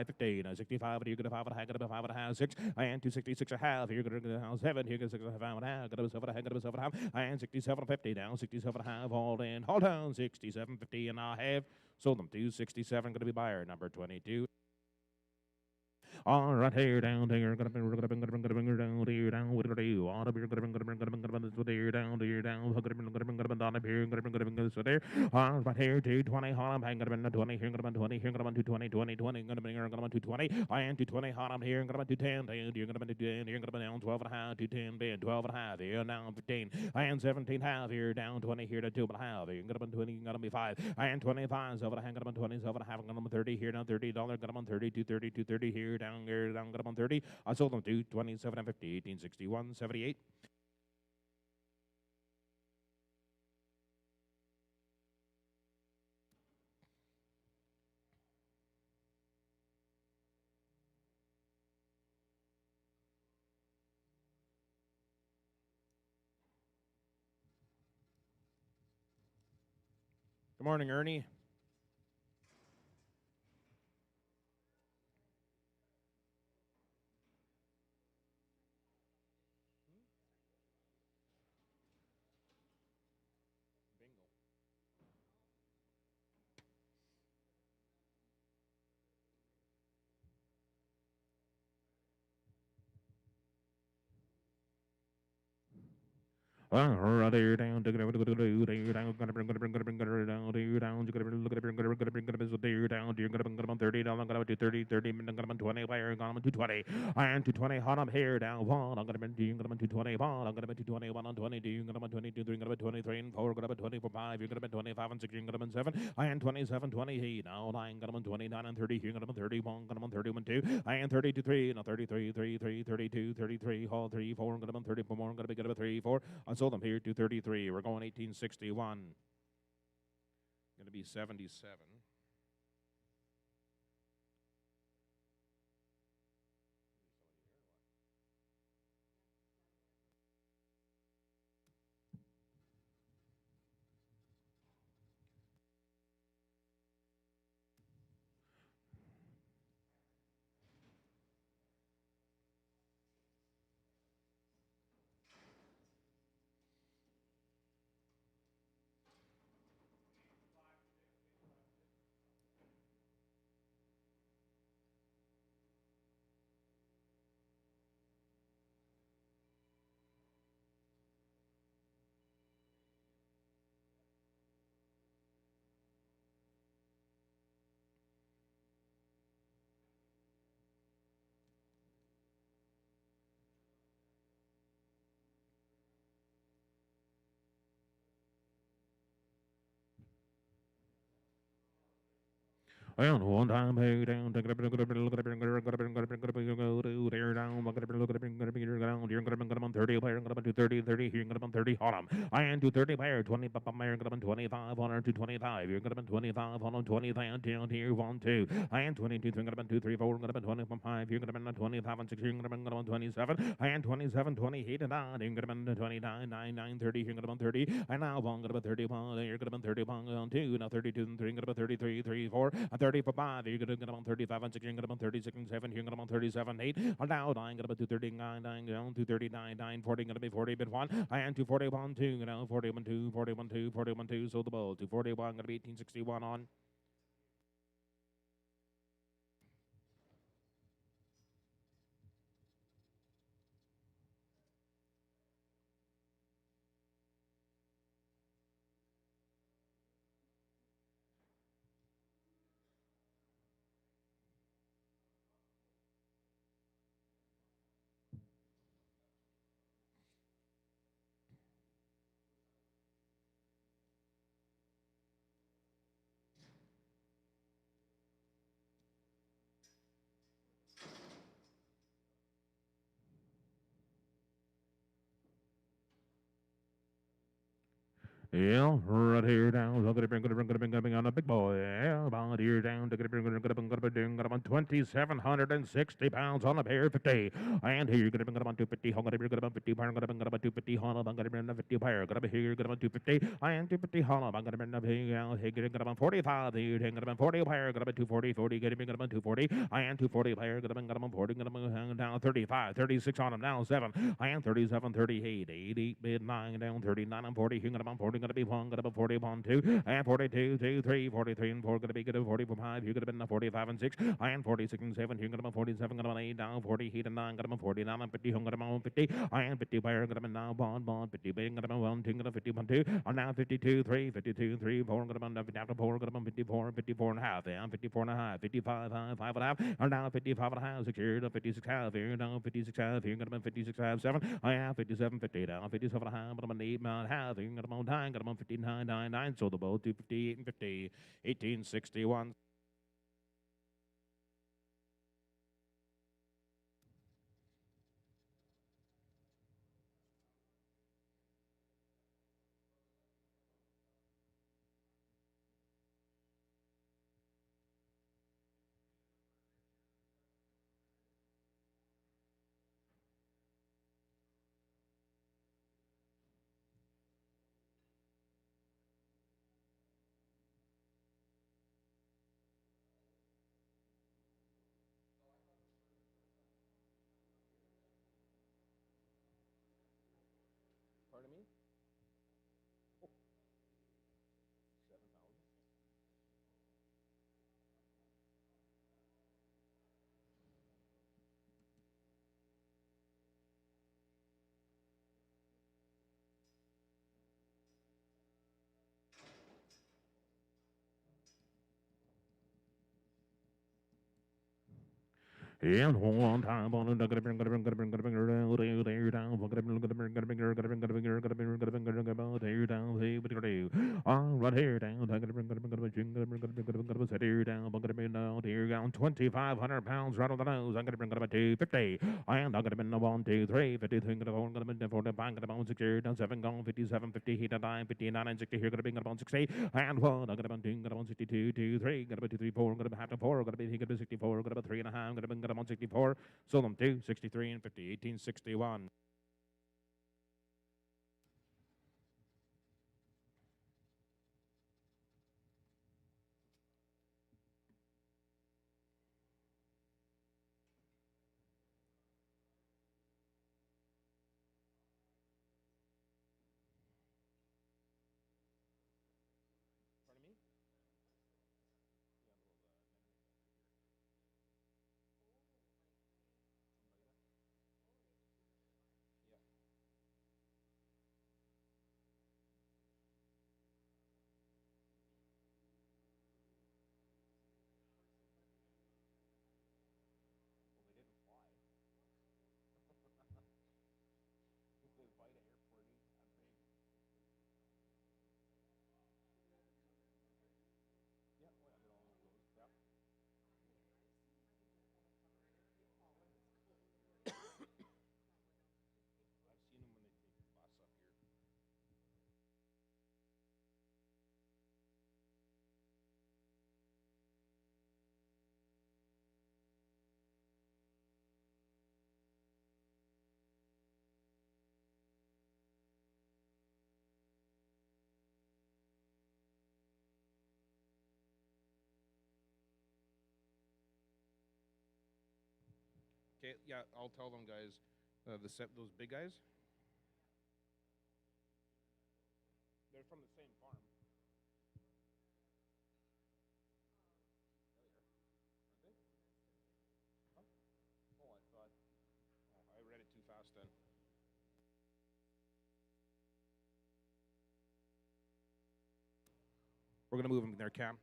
5:15. 65, you're going to 5.5, going to 5.5, 6, and 266.5, you're going to 7, you're going to 6.5, going to 7.5, going to 7.5, and 67.50 down, 67.5, hold down, 67.50 and a half. Sold them 267, going to be buyer number 22. All right, here down here, gonna bring down here down. What do you do? All up here, gonna bring this here down here down. Gonna bring down up here, gonna bring this there. All right, here 220. Hold on, gonna bring 20 here, gonna bring 20 here, gonna bring 220, 20, 20. Gonna bring 220. I am 220. Hold on here, gonna bring 210. You're gonna bring 210. You're gonna bring down 12 and a half, 210, bend 12 and a half. Here now 15. I am 17 half here down 20 here to 2 and a half. You're gonna bring 20. You're gonna be 5. I am 25. So I'm gonna 20. So I'm gonna have 30 here now 30 dollar. Gonna 30 230 230 here down here down. Got them on 30. I sold them to 27 and 50, 1861, 78. Good morning, Ernie. There down, down, gonna bring down, gonna bring down, there down, gonna bring down, you're gonna bring 30 down, I'm gonna do 30, 30, I'm gonna 20, wire, gonna do 20. I am 220, hot up here down, one, I'm gonna bring 220, one, I'm gonna be 220, 1 on 20, you're gonna 22, 3, gonna be 23, and 4, gonna be 24, 5, you're gonna be 25, and 6, you're gonna be 7. I am 27, 28, now 9, gonna be 29, and 30, you're gonna be 31, gonna be 31, 2. I am 32, 3, now 33, 3, 3, 32, 33, hold 3, 4, gonna be 34 more, gonna be 3, 4. I sold them here 233. We're going 1861. Going to be 77. And one time, hey down, take it up, look at it, look at it, look at it, look at it, go to there down, look at it, look at it, look at it, down, you're gonna get on 30 player, gonna do 30, 30, you're gonna 30, hold on. I am 230 player, 20, papa mayor, gonna 25, on 225, you're gonna 25, on 25, down here, 1, 2. I am 22, 3, gonna 2, 3, 4, gonna 25, you're gonna 25, and 6, you're gonna 27. I am 27, 28, and 9, you're gonna 29, 9, 9, 30, you're gonna 30, and now 1, gonna 31, you're gonna 31, on 2, now 32, and 3, gonna 33, 3, 4, and 30 for 5, you're gonna get on 35, and 6, you're gonna on 36, and 7, you're gonna on 37, 8, and now 9, gonna be 239, 9, down, 239, 9, 40, gonna be 40, bit 1, I am 241, 2, you know, 41, 2, 41, 2, 41, 2, so the ball, 241, gonna be 1861 on. Yeah, right here down. Gonna bring on a big boy. Yeah, about here down. Gonna 2,760 pounds on a pair 50. And here gonna bring on 250. Gonna bring on 50 pound. Gonna bring on 250 hollow. I'm gonna bring on 50 pair. Gonna be here. Gonna 250. And 250 hollow. I'm gonna bring on here. Gonna be 45. Here gonna be 40 pair. Gonna be 240. 40. Gonna be 240. And 240 pair. Gonna be 40. Gonna be down 35. 36 on him now. 7. I am 37, 38, 88, mid 9 down 39, I'm 40, gonna be 40, gonna be 1, gonna be 40, 1, 2, and 42, 2, 3, 43, and 4, gonna be good, 44, 5, you're gonna be 45 and 6, I am 46 and 7, you're gonna be 47, gonna be 8 down 40, 8 and 9, gonna be 49, I'm 50, gonna be 50, I am 50, where gonna be now, bond, 50, gonna be 1, 2, gonna be 50, 1, 2, I'm now 52, 3, 52, 3, 4, gonna be 50 after 4, gonna be 54, 54 and a half, I'm 54 and a half, 55, 5 and a half, I'm now 55 and a half, 6 years, 56 half, here, now 56 half, here, gonna be 56 half, 7, I am 57, 50 down, 57 and a half, but I'm an 8 mile half, here, gonna be on time, gonna be 59, 99, so the boat 258 and 50, 1861. Pardon me? Oh, 7,000. And one time on the right here down 2,500 pounds right on the nose. I'm gonna bring it up to 50. And I'm gonna bring 1, 2, 3, 53, gonna bring 45, gonna bring 60, down 7, gone 57, 50, 59, 59, and 60 here, gonna bring about 60. And 1, I'm gonna bring 62, 2, 3, gonna be 2, 3, 4, gonna be half to 4, gonna be 64, gonna be 3 and a half, gonna bring about 64. Sold them 2, 63, and 50, 1861. Pardon me? Yeah. Well, they didn't fly. They fly to airport. I'm big. Yeah, well, yeah, they're all closed. Yeah. I've seen them when they take the bus up here. Okay, yeah, I'll tell them guys. Those big guys. They're from the same farm. Yeah, they are. Aren't they? Huh? Oh, I thought. Oh, I read it too fast then. We're gonna move them there, Cam.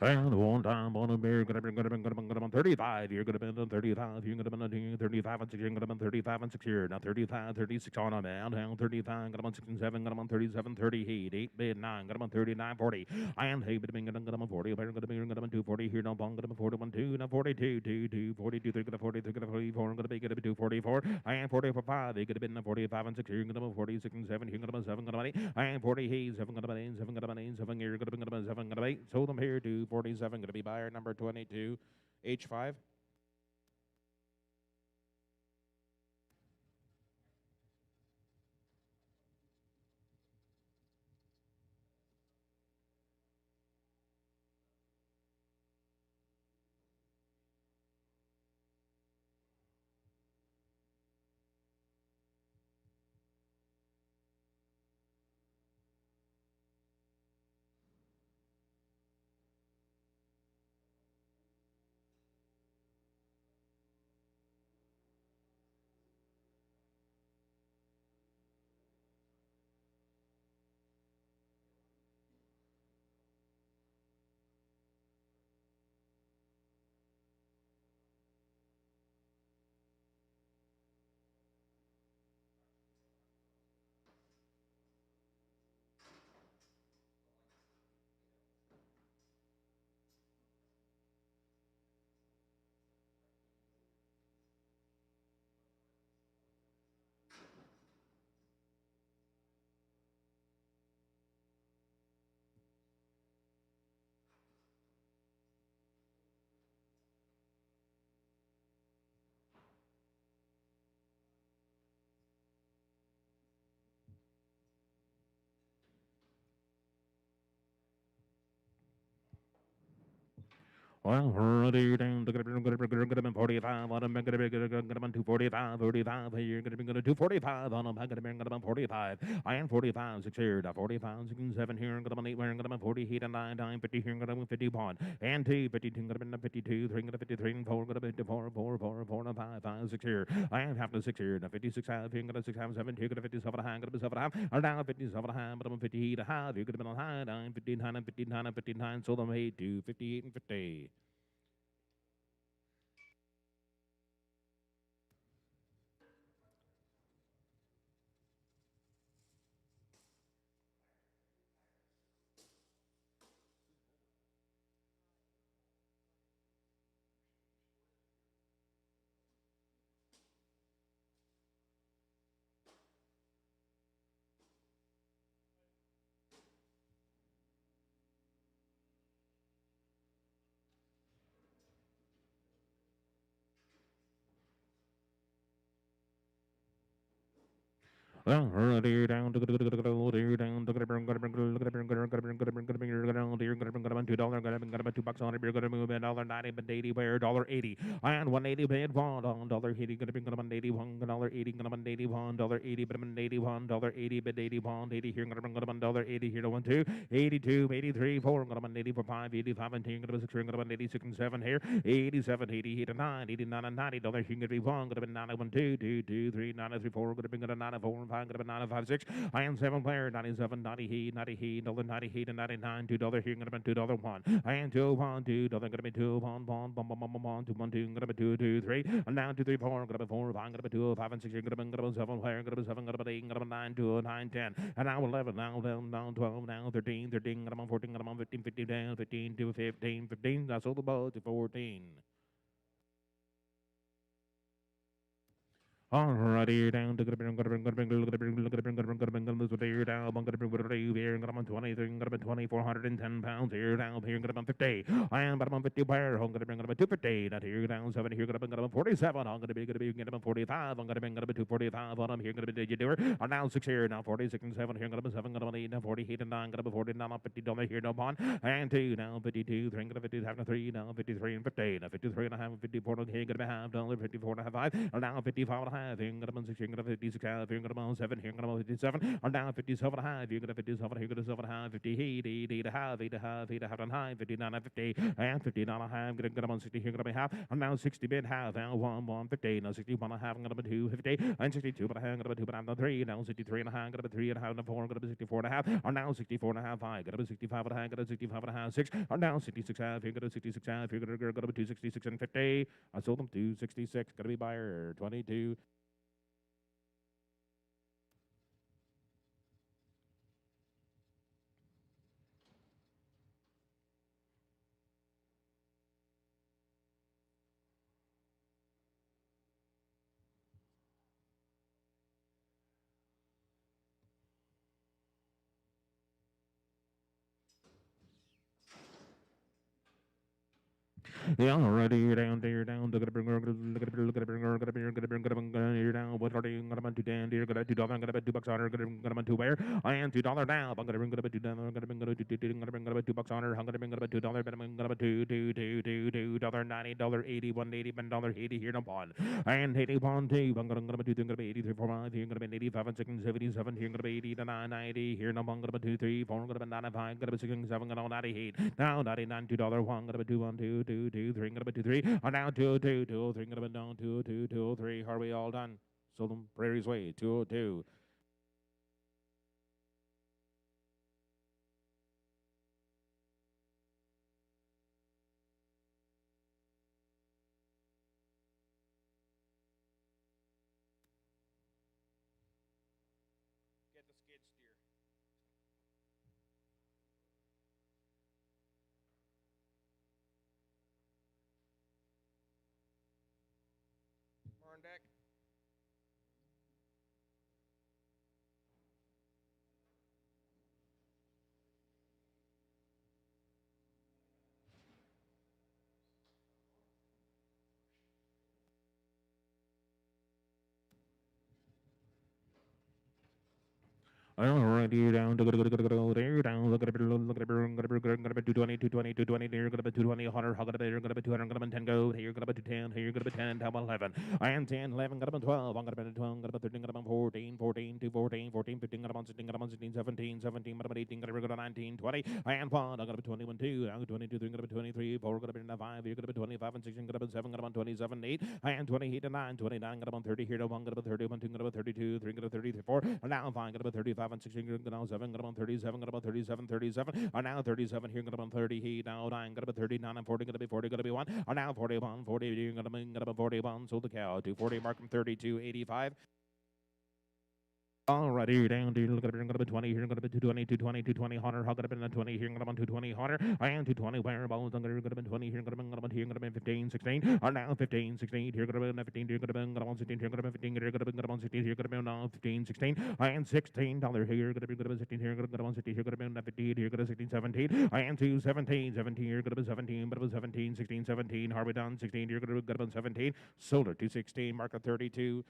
And one time on a beer, gonna be on 35. You're gonna be on 35. You're gonna be on 35 and 6. You're gonna be on 35 and 6 here. Now 35, 36 on a man. Down 35. Gonna be on 6 and 7. Gonna be on 37, 38, 8, bid 9. Gonna be on 39, 40. I am hey, but I'm gonna be on 40. I'm gonna be on 240 here. No bong. Gonna be 41, 2. Now 42, 2, 2, 42, 3. Gonna 43. Gonna 44. I'm gonna be 244. I am 44, 5. You're gonna be on 45 and 6. You're gonna be 46 and 7. You're gonna be 7. Gonna be 8. I am 40. Hey, 7. Gonna be 8. 7. Gonna be 8. 7. You're gonna be 7. Gonna be 8. Sold them here to 47. Gonna be buyer number 22, H5. Well, hurdy down, gonna be 45 on them, gonna be 245, 45, you're gonna be 245 on them, gonna be 45. I am 45, 6 here, 45, 6 and 7 here, gonna be 8, we're gonna be 40, 8 and 9, 9, 50 here, gonna be 50 1, and 2, 52, gonna be 52, 3, gonna 53, and 4, gonna be 54, 4, 4, 4, and 5, 5, 6 here. I am half the 6 here, 56 half here, gonna 6 half, 7, 2, gonna 57 half, gonna be 7 half, or down 57 half, but I'm 58 half, you're gonna be on high, 9, 59, and 59, and 59, so them 8 to 58 and 50. Down down $2 $2 on it. You're gonna move $1.90, but 80 where $1.80 and 180 paid one on $1.80. Gonna be gonna be $81, $1.80, gonna be $81, $1.80, but I'm $81, $1.80, but 81, 80 here. Gonna be $1.80 here to 1 2 82, 83, 4. Gonna be 84, 5, 85, and 10. Gonna be 6 here. Gonna be 86 and 7 here. 87, 88, and 9, 89 and $90 here. Gonna be 1. Gonna be 91, 2, 2, 2, 3, 93, 4. Gonna be 94 and 5. Gonna be 95, 6. I am 7 player 97, 90 heat, 90 heat, $90 heat, and 99, $2 here. Gonna be $2 1. I am 2 1 2. Gonna be 2 1 1 1 1 1 2 1 2. Gonna be 2 2 3. And down 2 3 4. Gonna be 4 5. Gonna be 2 5 and 6. Gonna be 7 player. Gonna be 7. Gonna be 8. Gonna be 9 2 9 10. And now 11. Now 11. Now 12. Now 13. 13. Gonna be 14. Gonna be 15. 15 down. 15 to 15. 15. I sold the ball to 14. Alrighty, down to down, 2,410 pounds here down here, gonna be 50. I am about 50 where I'm gonna bring about 250. Not here down 7 here, gonna be 47. I'm gonna be 45. I'm gonna be 245 on. I'm here, gonna be did you do her? I'm now 6 here, now 46 and 7 here, gonna be 7, gonna be 8, now 48 and 9, gonna be 40, now 50 down here, no bond. And 2, now 52, 3, gonna 50, having 3, now 53 and 50, now 53 and a half, 54 here, gonna be half, $54 and a half, 5, now 55 and a half. 5, here gonna 6, here gonna 56 half, here gonna 7, here gonna 57, on down 57 high, here gonna 57, here gonna 7 high, 58, 8 a half, 8 a half, 8 a half and high, 59 and 50, and 59 and a half, gonna 60, here gonna be half, and now 60 bit half, and 150, now 61 and a half, gonna be 250, and 62 but a half, gonna be 2 but I'm not 3, now 63 and a half, gonna be 3 and a half, and 4, gonna be 64 and a half, and now 64 and a half high, gonna be 65 and a half, gonna 65 and a half, 6, and now 66 half, here gonna 66 half, here gonna be 266 and 50, I sold them 266, gonna be buyer 22. Yeah, already down there, down. Look at it, look at it, look at it, look at it, look at it, look at it, look at it, you're down. What are you gonna bet $2 you're gonna $2, I'm gonna bet $2 on her, gonna bet 2 where? I am $2 now. I'm gonna bet $2, I'm gonna bet $2 on her, I'm gonna bet $2, but I'm gonna bet $2.90, $80, $180, $1.80 here no pawn. And 80 pawn 2, I'm gonna bet 2, I'm gonna be 83 for 5, here I'm gonna be 85 and 6 and 77, here I'm gonna be 80 to 90, here no I'm gonna bet 2, 3, 4, I'm gonna bet 95, gonna be 6 and 7, gonna 98. Now 99, $2, 1, gonna bet 2, 1, 2, 2, 2, 3, gonna be 2, 3, are now 2, 2, 2, 3, gonna be down 2, 2, 2, 3. Are we all done? Sold them Prairie's Way 202. Get the skid steer. Burn deck. Alrighty, down to go there, down, look at it, look at it, gonna be 220, 220, 220, here, gonna be 220, 100, how gonna be, gonna be 200, gonna be 10 go, here, gonna be 210, here, gonna be 10, down 11, I am 10, 11, gonna be 12, I'm gonna be 12, gonna be 13, gonna be 14, 14, 2, 14, 14, 15, gonna be 16, gonna be 16, 17, 17, gonna be 18, gonna be 19, 20, I am 1, I'm gonna be 21, 2, I'm 22, 3, gonna be 23, 4, gonna be 5, here, gonna be 25, and 6, gonna be 7, gonna be 27, 8, I am 28, 9, 29, gonna be 30, here, 1, gonna be 31, 2, gonna be 32, 3, gonna be 33, 4, and now I'm 5, gonna be 35, and 6, gonna be 7, gonna be 37, gonna be 37, 37, are now 37, here, gonna be 30, he, now 9, gonna be 39, and 40, gonna be 40, gonna be 1, are now 41, 40, gonna be 41, sold the cow, 240, mark from 32, 85. Alrighty, down to look at it, gonna be 20, here, gonna be 220, 220, 220, 100, how gonna be 20, here, gonna be 220, 100, I am 220, where balls, I'm gonna be 20, here, gonna be here, gonna be 15, 16, are now 15, 16, here, gonna be 15, here, gonna be 16, here, gonna be 15, here, gonna be 16, here, gonna be now 15, 16, I am $16, here, gonna be 16, here, gonna be 16, here, gonna be 15, here, gonna be 16, 17, I am 2, 17, 17, here, gonna be 17, but it was 17, 16, 17, are we done, 16, here, gonna be 17, sold her 216, mark at 32.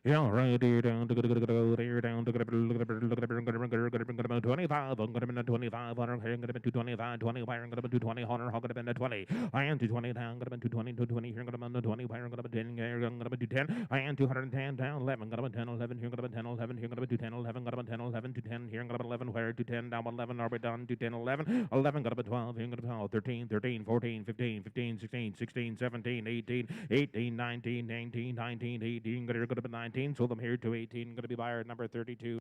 Yeah, right there down to go there down to look at 25. I'm gonna be 25. I'm gonna be 225, 20. I'm gonna be 220. I'm gonna be 20. I am 220 down. I'm gonna be 220, 220. Here I'm gonna be 20. I'm gonna be 10. I'm gonna be 210. I am 210 down. 11. I'm gonna be 10, 11. Here I'm gonna be 10, 11. Here I'm gonna be 210, 11. Gonna be 10, 11. 210. Here I'm gonna be 11. Where 210 down 11. Are we done? 210, 11. 11. Gonna be 12. Here I'm gonna be 12. 13, 13, 14, 15, 15, 16, 16, 17, 18, 18, 19, 19, 19, 18. Gonna be 19. Sold them here to 18. Going to be buyer number 32.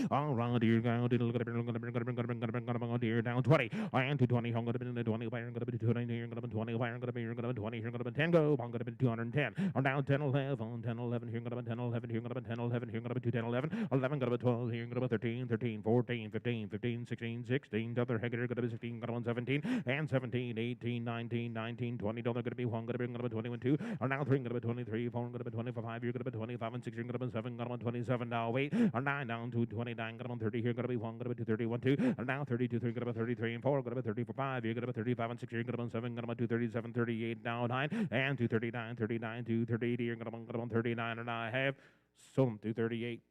All right, here go. Dear down 20. I am 220. I'm going to be in the 20. I'm going to be 20. Here, I'm going to be 20. I'm going to be 20. Here, I'm going to be 10. Go. I'm going to be 210. I'm down 10, 11. 10, 11. Here, I'm going to be 10, 11. Here, I'm going to be 10, 11. Here, I'm going to be 210, 11. 11, going to be 12. Here, I'm going to be 13, 13, 14, 15, 15, 16, 16. Other head, going to be 16. Going to be 17. And 17, 18, 19, 19, 20. Going to be 1. Going to be 21, 2. And now 3. Going to be 23. 4. Going to be 25. You're going to be 25. And 6. You're going to be 7. Going to be 27. Now 8. And 9 down to 20. 29, got him on 30 here, got to be 1, got to be 2, 31, 2, and now 32, 3, got to be 33 and 4, got to be 34, 5, you got to be 35 and 6, here, got to be 7, got to be 237, 38, now 9, and 239, 39, 238 here, got to be 39 and a half, sold him 238.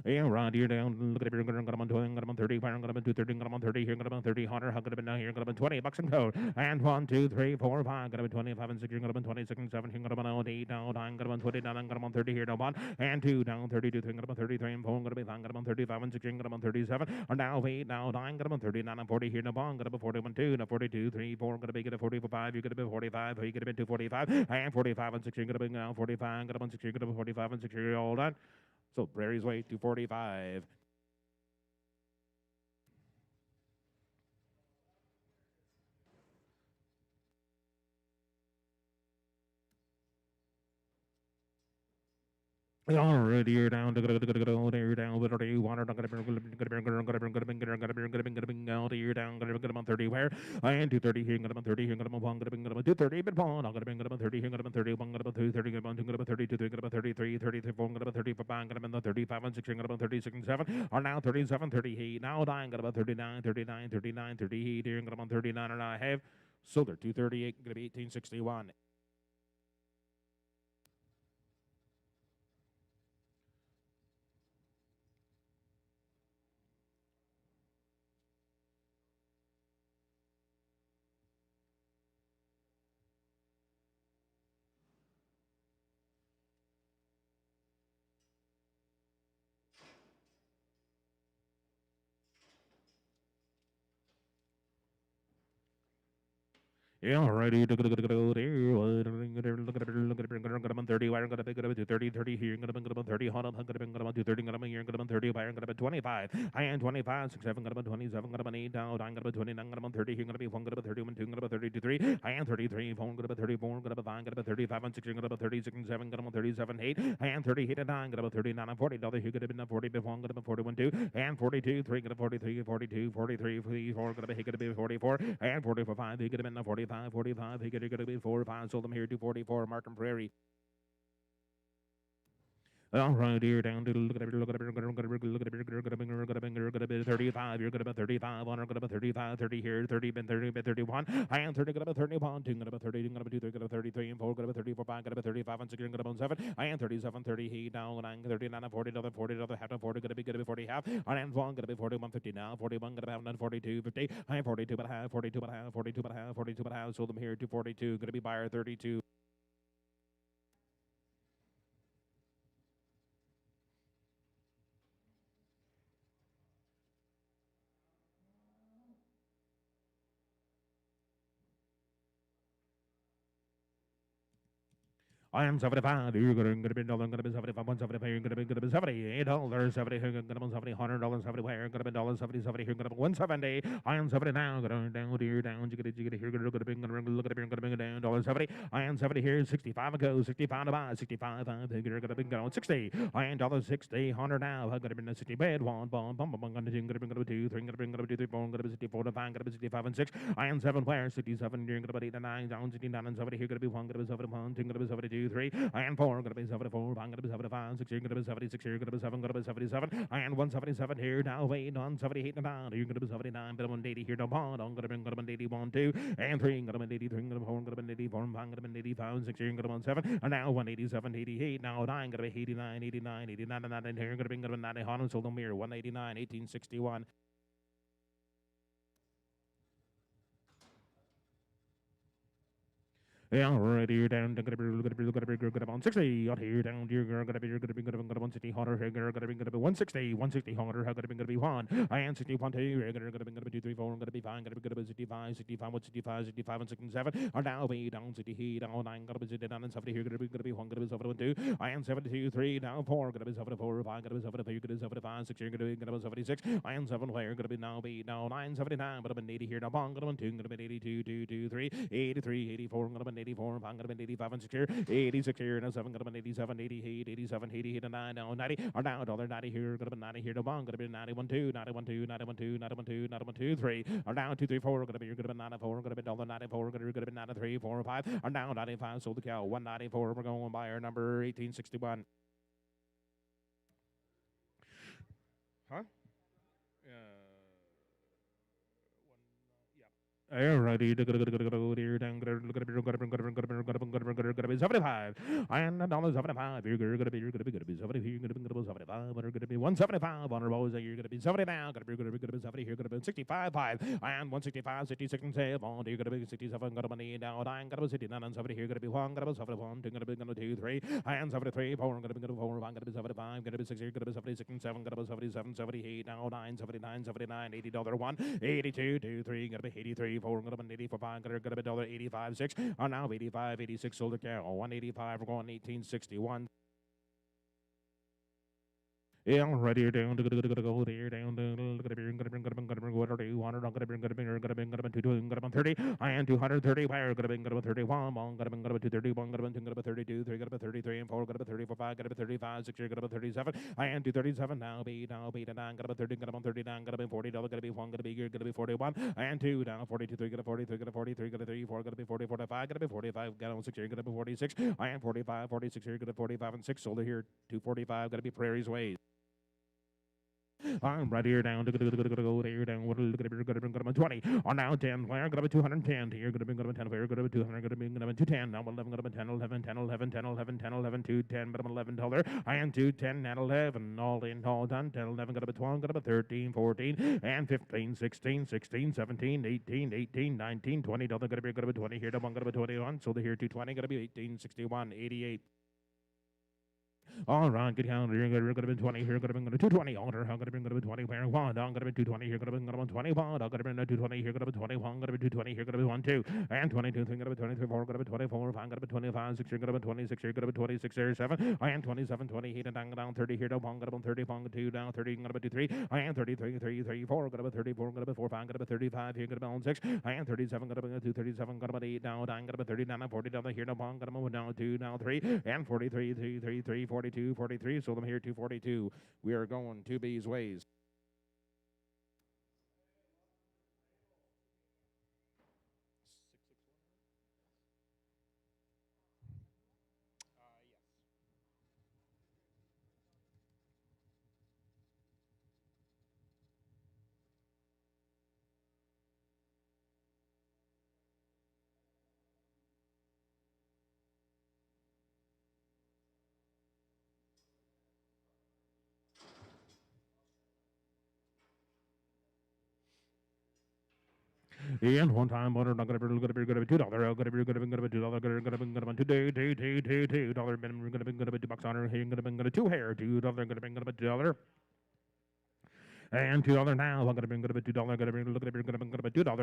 Yeah, right here down. Look at it. Got him on 20, got him on 30, got him on 230, got him on 30, here, got him on 30, Hunter, got him down here, got him on 20, bucks and code. And 1, 2, 3, 4, 5, got him on 25 and 6, got him on 26 and 7, got him on 8, down 9, got him on 29, got him on 30 here, down 1, and 2, down 32, 3, got him on 33 and 4, got him on 5, got him on 35 and 6, got him on 37, and now 8, now 9, got him on 39 and 40 here, down 1, got him on 41, 2, now 42, 3, 4, got him get a 44, 5, you got him 45, you get him 245, and 45 and 6, got him now 45, got him on 6, got him 45 and 6, all done. So Prairie's Way 245. Alright, you're down to go there down with you water you're down on 30 where I am 230 here got on 30 here got on 1 got on 230 but pawn I'm gonna bring on 30 here got on 31 got on 230 got on 32 got on 33 34 got on 30 for bang got on 35 and 6 got on 36 and 7 are now 37 38 now dying got about 39 39 39 38 here got on 39 and I have so they're 238 gonna be 1861. Yeah, alrighty. Look at there. Look at 30. Wire got a big 30, 30 here. Got a 30. Hold on. Got a 230. Got a here. Got a 30. Wire got a 25. I am 25. 6, 7. Got a 27. Got a 8 down. I got a 29. Got a 30. Here. Got a 1. Got a 31. 2. Got a 32. 3. I am 33. 4. Got a 34. Got a 5. Got a 35 and 6. Got a 36 and 7. Got a 37. 8. I am 38 and 9. Got a 39 and 40. Here. Got a 40. 1. Got a 41. 2. And 42. 3. Got a 43. 42. 43. 4. Got a 44. And 44. 5. He got a 45. 45. He got to be 4 5. Sold them here to 44. Markham Prairie. All right, here down to look at it, look at it, look at it, look at it, look at it, look at it, look at it, look at it, 35. You're good about 35. On good about 35, 30 here, 30, been 30, been 31. I am 30, good about 31. 2, good about 30, good about 2, good about 33, and 4, good about 34, 5, good about 35, and 6, good about 7. I am 37, 30, he down, 9, 39, and 40, another 40, another half, 40, good to be 40 half. I am 1, good to be 41, 50 now, 41, good about 42, 50. I am 42, but half, 42, but half, 42, but half, 42, but half. Sold them here to 42, good to be buyer 32. I am 75. You're going to be $75, going to be 75, 175. You're going to be 70, $8, 70, going to be $70, $100, 70. Where going to be 70, 70. You're going to be 170. I am 70 now. Going down here, down. You get it here. Going to be look at it. Going to be down. $70. I am 70 here. 65 ago. 65 to buy. 65. You're going to be going 60. I am $60. 100 now. I'm going to be 60 bed. One, bomb, bomb, bomb. Going to be 2, 3. Going to be 2, 3, 4. Going to be 64 to 5. Going to be 65 and 6. I am 7 where 67. You're going to be 8 and 9. Down 69 and 70. Here going to be 1. Going to be 71. 2. Going to be 72. 3. I am 4, gonna be 74, I'm gonna be 75, 6, you're gonna be 76, you're gonna be 7, gonna be 77, I am 177 here, now wait on 78 and 9, you're gonna be 79, but 180 here, no bond, I'm gonna be 81, 2, and 3, gonna be 83, gonna be 4, gonna be 84, 5, gonna be 85, 6, you're gonna be 7, and now 187, 88, now 9, gonna be 89, 89, 89, and 9, here, gonna be 90, Holland, sold them here, 189, 1861. Yeah, right here down, gonna be on 60. Out here down, you're gonna be 160 hotter. Here gonna be 160, 160 hotter. How gonna be 1? I am 61 2. You're gonna be 2, 3, 4. Gonna be 5. Gonna be 65, 65, 165, 65, and 67. Are now be down 60 down 9. Gonna be down and 70. Here gonna be 1. Gonna be 71 2. I am 72 3 now 4. Gonna be 74 5. Gonna be 75. You're gonna be 75 6. You're gonna be 76. I am 7 where gonna be now 9 79. But I'm 80 here now. Gonna be 2. Gonna be 82 2 2 3 83 84. Gonna be 84, I'm gonna be 85 and 6 here, 86 here, now 7, gonna be 87, 88, 87, 88, and 9, now 90, or now $1.90 here, gonna be 90 here, no bond, gonna be 91, 2, 91, 2, 91, 2, 91, 2, 91, 2, 3, or now 2, 3, 4, gonna be 94, gonna be $1.94, gonna be 93, 4, 5, or now 95, sold the cow, 194, we're going by our number 1861. Huh? Alrighty, down, 75. And $1.75. You're gonna be 70. You're gonna be 75. You're gonna be 175. On rolls, you're gonna be 70 now. Gonna be 70. You're gonna be 65. 5 and 165. 66 and 7. You're gonna be 67. Gonna be down. I'm gonna be 69 and 70. You're gonna be 1. Gonna be 71. You're gonna be 2, 3 and 73. 4. Gonna be 4. I'm gonna be 75. Gonna be 6. You're gonna be 76 and 7. Gonna be 77. 78. Now 9. 79. 79. $80 1. 82. 2. 3. Gonna be 83. 4. Gonna be 84. 5. Gonna be $85. 6. Are now 85. 86. Sold the cow. 185. We're going 1861. Yeah, I'm right here down to go there down to what do you want? I'm gonna be 30. I am 230. Wire gonna be 31. Gonna be 231. Gonna be 32. 3 gonna be 33 and 4 gonna be 34. 5 gonna be 35. 6 gonna be 37. I am 237 now. Be 9 gonna be 30. Gonna be 39. Gonna be 40. Gonna be 1. Gonna be 41. I am 2 down 42. 3 gonna 43. Gonna 43. Gonna 3 4 gonna be 40. 45. Gonna be 45. Gonna 6 gonna be 46. I am 45. 46 here. Gonna 45 and 6. Sold here 245. Gonna be Prairie's Ways. I'm right here down to go there down. What look at it? 20 on now 10. Where gonna be 210 here? Gonna be 10. Where gonna be 200? Gonna be 210. Now 11. Gonna be 10, 11, 10, 11, 10, 11, 10, 11, 2, 10. But I'm $11. I am 2, 10, and 11. All in, all done. 10, 11. Gonna be 12. Gonna be 13, 14, and 15, 16, 16, 17, 18, 18, 19, 20. Gonna be 20 here. Gonna be 21. So the here 220. Gonna be 18, 61, 88. All right, good count. You're going to be 20 here. Going to be 220. Alter. I'm going to be 20. Where 1. I'm going to be 220 here. Going to be 21. I'm going to be 220 here. Going to be 21. Going to be 220 here. Going to be 1, 2 and 22. 3 going to be 23. 4 going to be 24. 5 going to be 25. 6 you're going to be 26. You're going to be 26. Here 7. I am 27. 20 here down 30 here. Down 1 going to be 30. 1 2 down 30. Going to be 23. I am 33. 3 3 4 going to be 34. Going to be 4 5 going to be 35 here. Going to be on 6. I am 37. Going to be 2 37. Going to be 8 down 9 going to be 39 40 down here. Down 1 going to be down 2 down 3 and 43 3 3 3 42 43. So them here 242. We are going 2B's ways. And one time, $1 not gonna be $2. Gonna be $2. Gonna be $2 minimum. Gonna be $2 on her. Here gonna be 2 hair. $2. Gonna be $2. And $2 now. I'm gonna bring $2. Gonna bring look at it. Gonna be $2. I'm gonna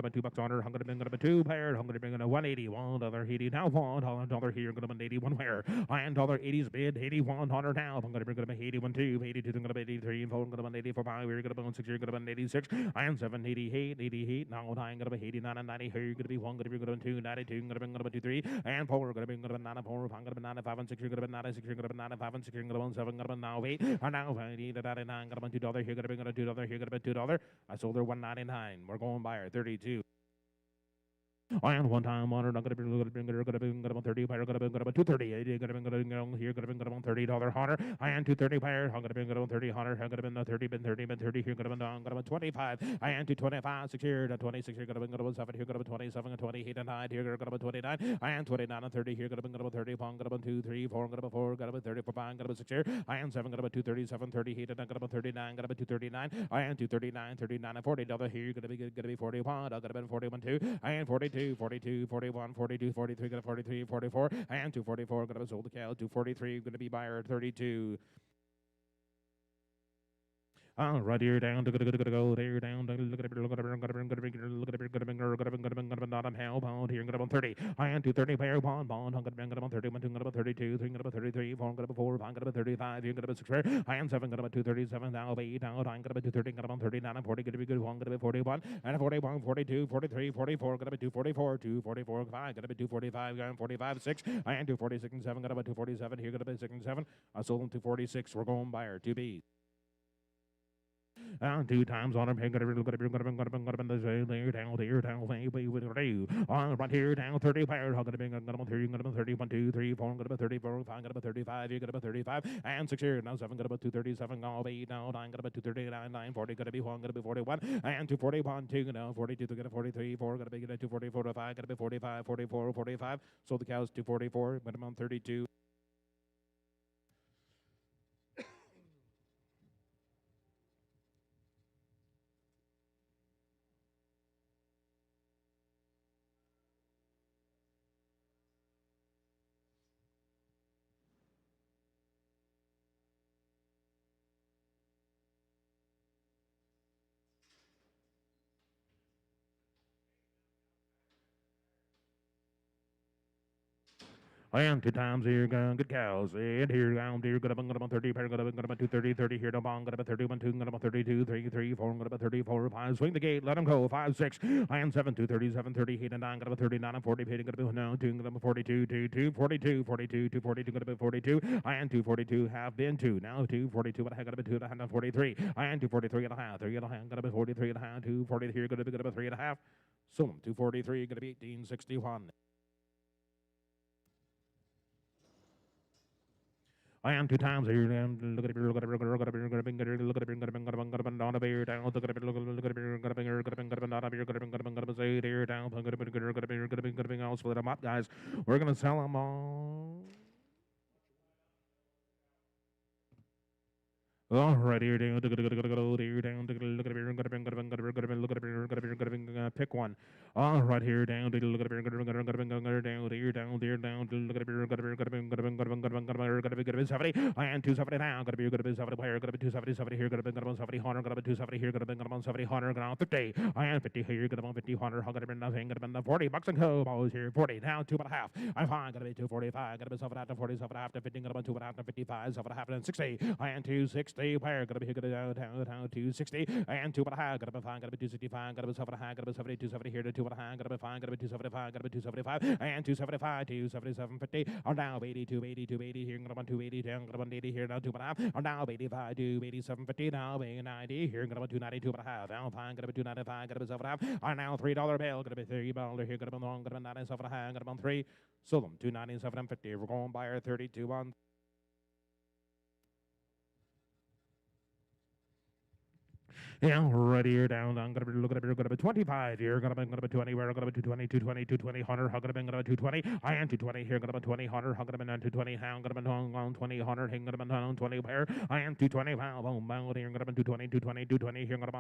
be $2 on her. I'm gonna be 2 pair. I'm gonna bring $180. $1 now. $1 here. Gonna be 81 where. And $80's bid. 81 $100 now. I'm gonna bring 81 2. 82. Gonna be 83. 4. Gonna be 84 5. We're gonna be 6. You're gonna be 86. And 7 88. 88. Now I'm gonna be 89 and 90. Here you're gonna be 1. Gonna be 2. 92. Gonna be 2 3. And 4. Gonna be 94. I'm gonna be 95 and 6. You're gonna be 96. You're gonna be 95 and 6. You're gonna be 7. Gonna be now 8. And now 99. Gonna be $2. Here gonna be $2. Here gonna be $2. I sold her 199. We're going buyer 32. And one time on not gonna be 30 buyer gonna be 230 gonna be here gonna be $30 hunter. I am 230 buyer I'm gonna be 30 hunter I'm gonna be 30 been 30 been 30 here gonna be 25 I am 225 6 here 26 here gonna be 7 here gonna be 27 28 and 9 here gonna be 29 I am 29 and 30 here gonna be 30 1 gonna be 2 3 4 gonna be 4 gonna be 30 for 5 gonna be 6 here I am 7 gonna be 237 38 and gonna be 39 gonna be 239 I am 239 39 and $40 here gonna be 41 I'm gonna be 41 2 I am 42 42 41 42 43 gonna 43 44 I am 244 gonna be sold the cow 243 gonna be buyer 32 right here down to go there down to look at it look at it not on hell pound here gonna 30 I am 230 pair bond I'm gonna 30 I'm gonna 32 3 gonna 33 4 gonna 4 5 gonna 35 you're gonna 6 I am 7 gonna 237 now 8 now I'm gonna 230 gonna 39 and 40 gonna be good 1 gonna be 41 and 41 42 43 44 gonna be 244 244 5 gonna be 245 gonna 45 6 I am 246 and 7 gonna be 247 here gonna be 6 and 7 I sold them 246 we're going buyer 2B And 2 times on him. Hey, got to there down there down. We would do on right here down 30 power. Got to be got about 30. Got about 30. 1, 2, 3, 4. Got about 34. 5. Got about 35. You got about 35. And 6 here now 7. Got about 237. Got 8 now 9. Got about 239. 9 40. Got to be 1. Got to be 41. And 241. 2 now 42. Got a 43. 4. Got to be 244 to 5. Got to be 45. 44. 45. Sold the cows 244. Went on 32. And 2 times here, good cows. And here, down here, got about 30, got about 230, 30 here, down, got about 31, 2, got about 32, 3, 3, 4, got about 34, 5, swing the gate, let them go, 5, 6, and 7, 2, 37, 30, 8, and 9, got about 39, and 40, got about no, 2, got about 42, 2, 2, 42, 42, 2, 42, got about 42, and 242 have been 2, now 242, but I got about 2, and 43, and 243 and a half, 3 and a half, got about 43 and a half, 240 here, got about 3 and a half, so 243, gonna be 1861. I am 2 times here. Look at it. Look at it. Look at it. Look at it. Look at it. Look at it. Look at it. Look at it. Look at it. Down a beer down. Look at it. Look at it. Look at it. Look at it. Look at it. Look at it. Down a beer. Look at it. Look at it. Look at it. Say here down. Look at it. Look at it. Look at it. Look at it. Look at it. I'll split them up, guys. We're gonna sell them all. All right, here down, here down, look at it, pick one. All right, here down, look at it, down, here down, there down, look at it, 70. I am 270 now, got to be 70 player, got to be 270 here, got to be 70 100, got to be 270 here, got to be 70 100, got 50. I am 50 here, got to be 50 100, got to be nothing, got to be 40 bucks and co. Balls here, 40 now, 2.5. I'm fine, got to be 245, got to be 7 after 40, 7 after 15, got to be 2 after 55, 7 after 60. I am 260. Player, gotta be here, gotta down, 260, and 2.5, gotta be fine, gotta be 265, gotta be 7.5, gotta be 70, 270 here to 2.5, gotta be fine, gotta be 275, gotta be 275, and 275, 277.50, or now 80, 280, 280 here, gotta be 280, down, gotta be 80 here, now 2.5, or now 85, 287.50, now 90 here, gotta be 290, 2.5, now fine, gotta be 295, gotta be 7.5, or now $3 bill, gotta be $3 here, gotta be long, gotta be 97.5, gotta be 3, sold them 297.50, we're going buyer 32 on. Yeah, right here down. I'm gonna be looking at 25 here. Gonna be 20. Where gonna be 220, 220, 220, 100. How gonna be 220? I am 220 here. Gonna be 20, 100. How gonna be 220? How gonna be on 20, 100. Here gonna be 20 where I am 220. Wow, boom, boom. Here gonna be 220, 220, 220. Here gonna be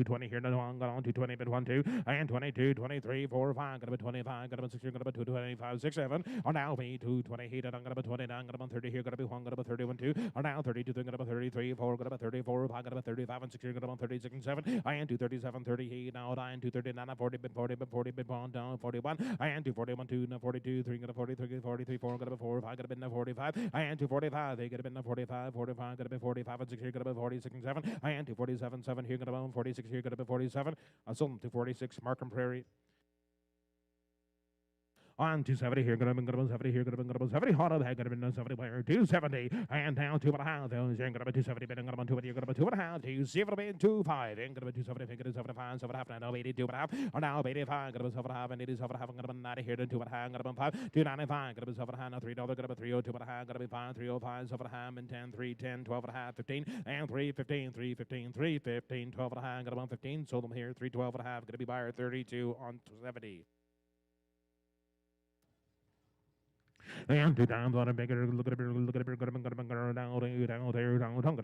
220 here. No, I'm gonna 220, but 1, 2. I am 22, 23, 4, 5. Gonna be 25. Gonna be 6. Gonna be 225, 6, 7. On now be 220 here. I'm gonna be 29. Gonna be 30 here. Gonna be 1. Gonna be 31, 2. On now 32. Gonna be 33, 4. Gonna be 34, 5. Gonna be 35 and 6. Gonna be 36 and 7. I am 237, 38, now 9, 239, 40, 40, 40, 40, down 41. I am 241, 2, 42, 3, 43, 43, 4, got to be 4, 5, got to be 45. I am 245, they got to be 45, 45, got to be 45, and 6 here, got to be 46 and 7. I am 247, 7 here, got to be 46 here, got to be 47. I sold them 246, Markham Prairie. On 270 here, gonna be 70 here, gonna be 70 hot of head, gonna be 70 player 270 and down 2.5. Those ain't gonna be 270, but gonna be 2, you're gonna be 2.5, 270, 25, ain't gonna be 270, gonna be 75, 7.5, now 82.5, or now 85, gonna be 7.5, and 87.5, gonna be 90 here, to 2.5, gonna be 5, 295, gonna be 7.5, now $3, gonna be 302.5, gonna be 5, 305, 7.5, and 10, 3, 10, 12.5, 15, and 3, 15, 3, 15, 3, 15, 12.5, gonna be 15, sold them here, 312.5, gonna be buyer 32 on 70. And 2 times on a bigger look at it, look at it, down, down, there, down, got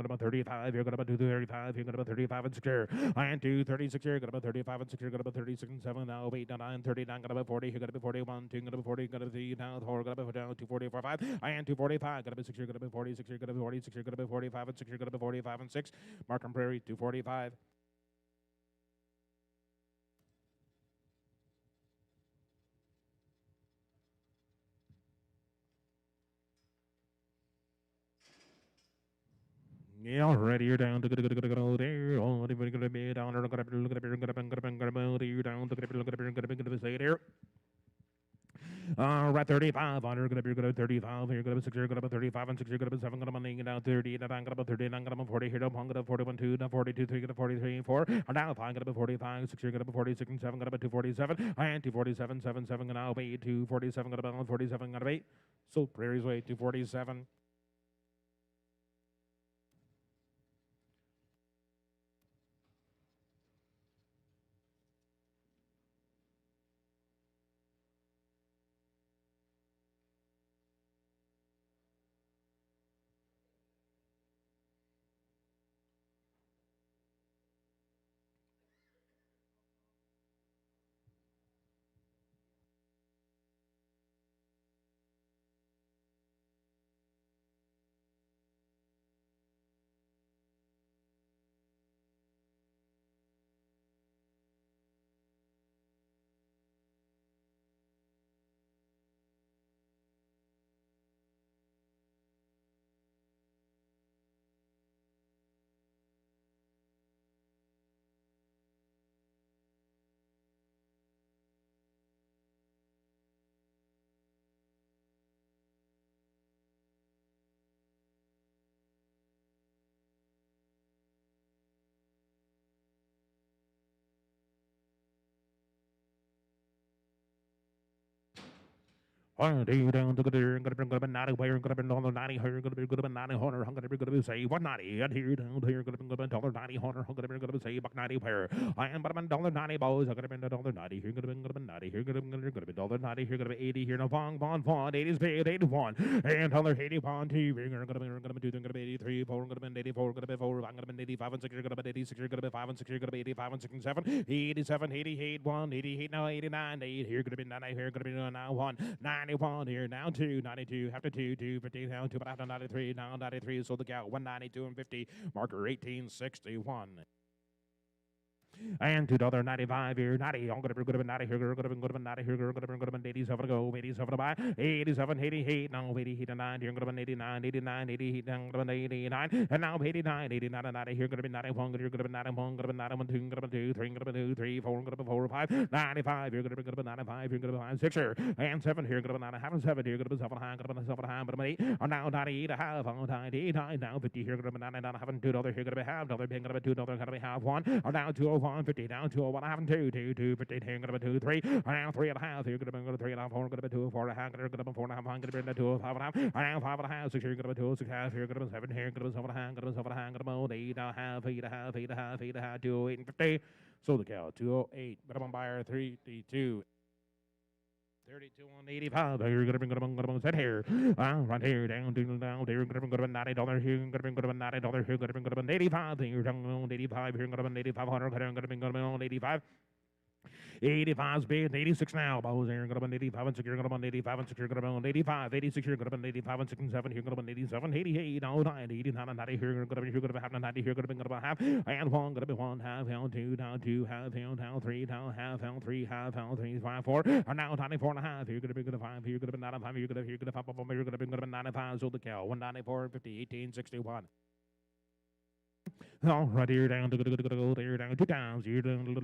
about 35, you're got about 235, you're got about 35 and 6 here. I am 236 here, got about 35 and 6 here, got about 36 and 7, now 8, 9, 39, got about 40, here got about 41, 2, got about 40, got about 3, now 4, got about down 244, 5. I am 245, got about 6 here, got about 46 here, got about 46 here, got about 45 and 6 here, got about 45 and 6. Markham Prairie 245. Yeah, already you're down to go there. Oh, everybody gonna be down there. Look at it, down to say there. Right, 35 on. You're gonna be good at 35. You're gonna be 6. You're gonna be 35 and 6. You're gonna be 7. Gonna be down 30. And I'm gonna be 30. And I'm gonna be 40. Here, I'm gonna 41, 2. Now 42, 3. Gonna 43, 4. And now 5. Gonna be 45. 6. You're gonna be 46 and 7. Gonna be 247. And 247, 7, 7. Gonna be 247. Gonna be 47. Gonna be. So Prairie's Way 247. One day down to the gonna bring a naughty player, gonna bring dollar 90, gonna be good about 90 hunter, gonna be good say 190, and here down here, gonna bring a dollar 90 hunter, gonna be good say buck 90 player. I am but a dollar 90 boys, I'm gonna bring a dollar 90, here gonna be 90, here gonna be dollar 90, here gonna be 80, here no Vong, 80's paid 81, and dollar 81, two, we're gonna be 2, gonna be 83, 4, gonna be 84, gonna be 4, I'm gonna be 85 and 6, you're gonna be 86, you're gonna be 5 and 6, you're gonna be 85 and 6 and 7, 87, 88, 1, 88, now 89, 8, here gonna be 90, here gonna be now 1, 91 here, now 2, 92, after 2, 2, 50, now 2, but after 93, now 93, so the count 192 and 50, marker 1861. And $2.95 here, 90. I'm gonna be good at 90 here, gonna be good at 90 here, gonna be good at 87 to go, 87 to buy, 87, 88, now 89 here, gonna be 89, 89, 88, now gonna be 89, and now 89, 89 and 90 here, gonna be 91, here, gonna be 91, gonna be 91, 2, gonna be 2, 3, gonna be 2, 3, 4, gonna be 4, 5, 95 here, gonna be good at 95 here, gonna be 5, 6 here, and 7 here, gonna be 9, half and 7 here, gonna be 7 high, gonna be 7 high, but I'm 8, and now 98 a half, on 99, now 50 here, gonna be 99, half and $2 here, gonna be half, dollar, gonna be $2, gonna be half 1, and now 201, 50, down 201, half and 2, 2, 2, 50, here, gonna be 2, 3, and now 3 and a half, here, gonna be 3 and a half, 4, gonna be 2, 4 and a half, gonna be 4 and a half, gonna be 2, 5 and a half, and now 5 and a half, 6 here, gonna be 2, 6 half, here, gonna be 7 here, gonna be 7 and a half, gonna be 7 and a half, gonna be 8 and a half, 8 and a half, 8 and a half, 8 and a half, 208 and 50. So the cow 208, minimum buyer 32. 32 on 85. You're gonna be set here. Right here, down to down there. Gonna be $90 here. Gonna be $90 here. Gonna be 85. You're down on 85 here. Gonna be 8500. Gonna be on 85. 85's bid, 86 now. Bows here, gonna be 85 and 6, you're gonna be 85 and 6, you're gonna be on 85, 86, you're gonna be 85 and 6 and 7, you're gonna be 87, 88, now 90, 89 and 90, here, gonna be half, 90, here, gonna be half, and 1, gonna be 1, half, down 2, down 2, half, down 3, down half, down 3, half, down 3, 5, 4, and now 94 and a half, you're gonna be 5, you're gonna be 95, you're gonna be 5, you're gonna be 95, so the cow, 194, 50, 1861. All right, here down to go there down 2 times. Here down here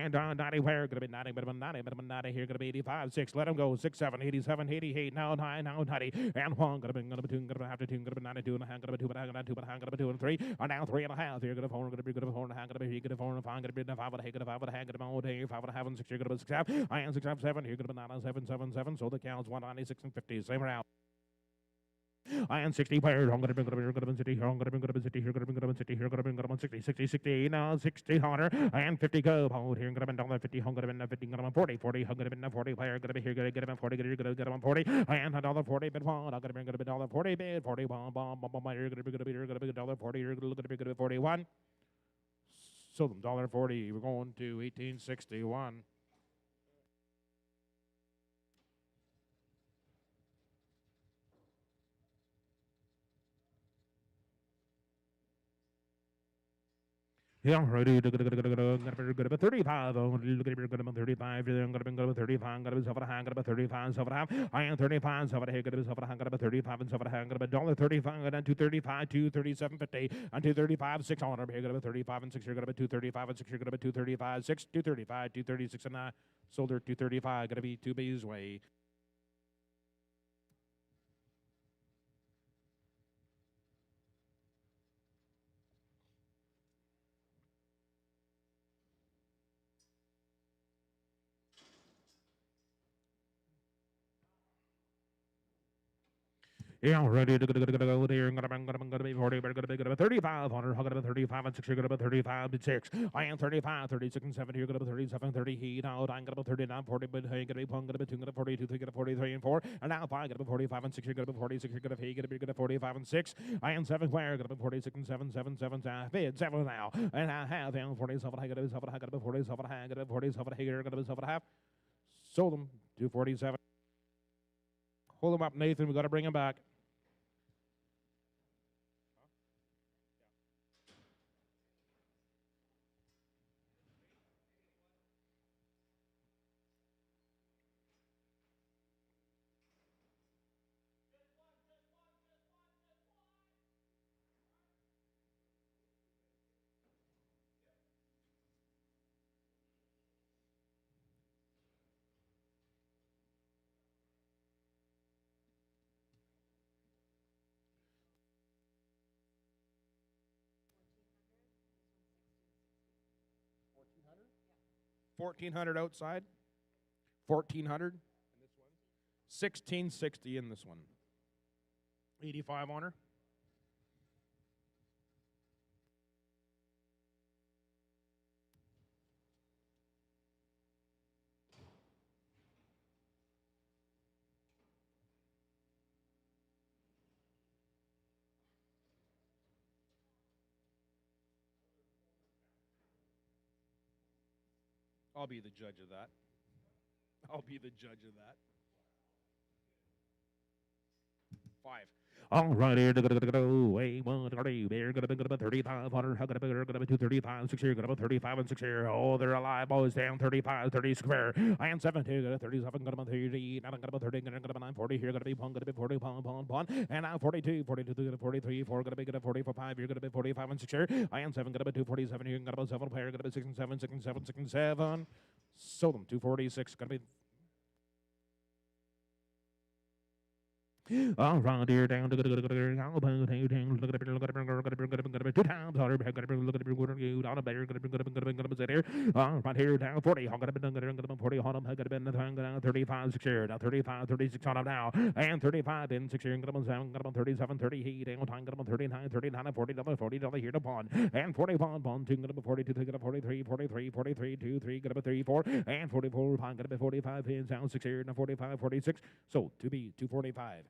down and 90 where gonna be 90 but 90 but 90 here gonna be 85 6 let him go 6 7 87 88 now 9 now 90 and 1 gonna be 2 gonna have to 2 gonna be 92 and a half gonna be 2 but I'm gonna 2 but I'm gonna be 2 and 3 and now 3 and a half here gonna 4 gonna be 4 and a half gonna be 4 and 5 gonna be 5 and a half gonna 5 and a half gonna be all day 5 and a half and 6 here gonna be 6 half and 6 half 7 here gonna be 9 7 7 7 so the counts 196 and 50 same round. I am 60 players. I'm gonna be city here. I'm gonna be city here. Gonna be city here. Gonna be 60, 60, 60 now 60 hunter and 50 go. Hold here. Gonna be down 50. I'm gonna be 50. Gonna be 40. 40. I'm gonna be 40 player. Gonna be here. Gonna get him 40. Gonna get him 40. And another 40 bid one. I'm gonna be dollar 40 bid 40 bomb. You're gonna be dollar 40. You're gonna be 41. So them dollar 40. We're going to 1861. Yeah, ready to get about 35. I'm going to get about 35. I'm going to go about 35. I'm going to be self at a hang about 35. Self at a half. I am 35. Self at a hang. Self at a hang about 35. And self at a hang about $1.35. And 235, 237.50. And 235, 6 on. I'm going to 35 and 6. You're going to 235 and 6. You're going to 235, 6, 235, 236 and sold her 235. Going to be 2 B's way. Yeah, ready to go there. I'm gonna be 40, but gonna be 35. I'm gonna be 35 and 6. You're gonna be 35 and 6. I am 35, 36 and 7. You're gonna be 37, 30. Heat out. I'm gonna be 39, 40, but hey, gonna be 1, gonna be 2, gonna be 42, 3, gonna be 43 and 4. And now 5, gonna be 45 and 6. You're gonna be 46. You're gonna be gonna be 45 and 6. I am 7. Where gonna be 46 and 7, 7, 7, 7, 7 now. And I have 47. I gotta be 7. I gotta be 47. I gotta be 47. You're gonna be 7 half. Sold them 247. Hold them up, Nathan. We gotta bring him back. $1,400 outside. 1,400. 1,660 in this one. 85 on her. I'll be the judge of that. I'll be the judge of that. 5. All right, here, way one, they're gonna be 3,500, how gonna be 235, 6 here, gonna be 35 and 6 here. Oh, they're alive, boys, down 35, 30 square. I am 70, gonna 37, gonna be 30, now I'm gonna be 30, gonna be 9, 40 here, gonna be 1, gonna be 40, pound, and now 42, 42, gonna 43, 4, gonna be 44, 5, you're gonna be 45 and 6 here. I am 7, gonna be 247 here, gonna be 7 pair, gonna be 6 and 7, 6 and 7, 6 and 7. Sold them 246, gonna be all right, dear, down to look at two times harder, look at you on a better, there. Right here, down 40, I'm gonna be 40 on them, I'm gonna be 35, 6 here, now 35, 36 on them now, and 35 in 6 here, gonna be 7, gonna be 37, 30, he down time, gonna be 39, 39, 40, $40 here to pawn, and 41, pawn, 2, gonna be 42, gonna be 43, 43, 43, 2, 3, gonna be 34, and 44, pawn, gonna be 45, in down 6 here, now 45, 46, so to be 245.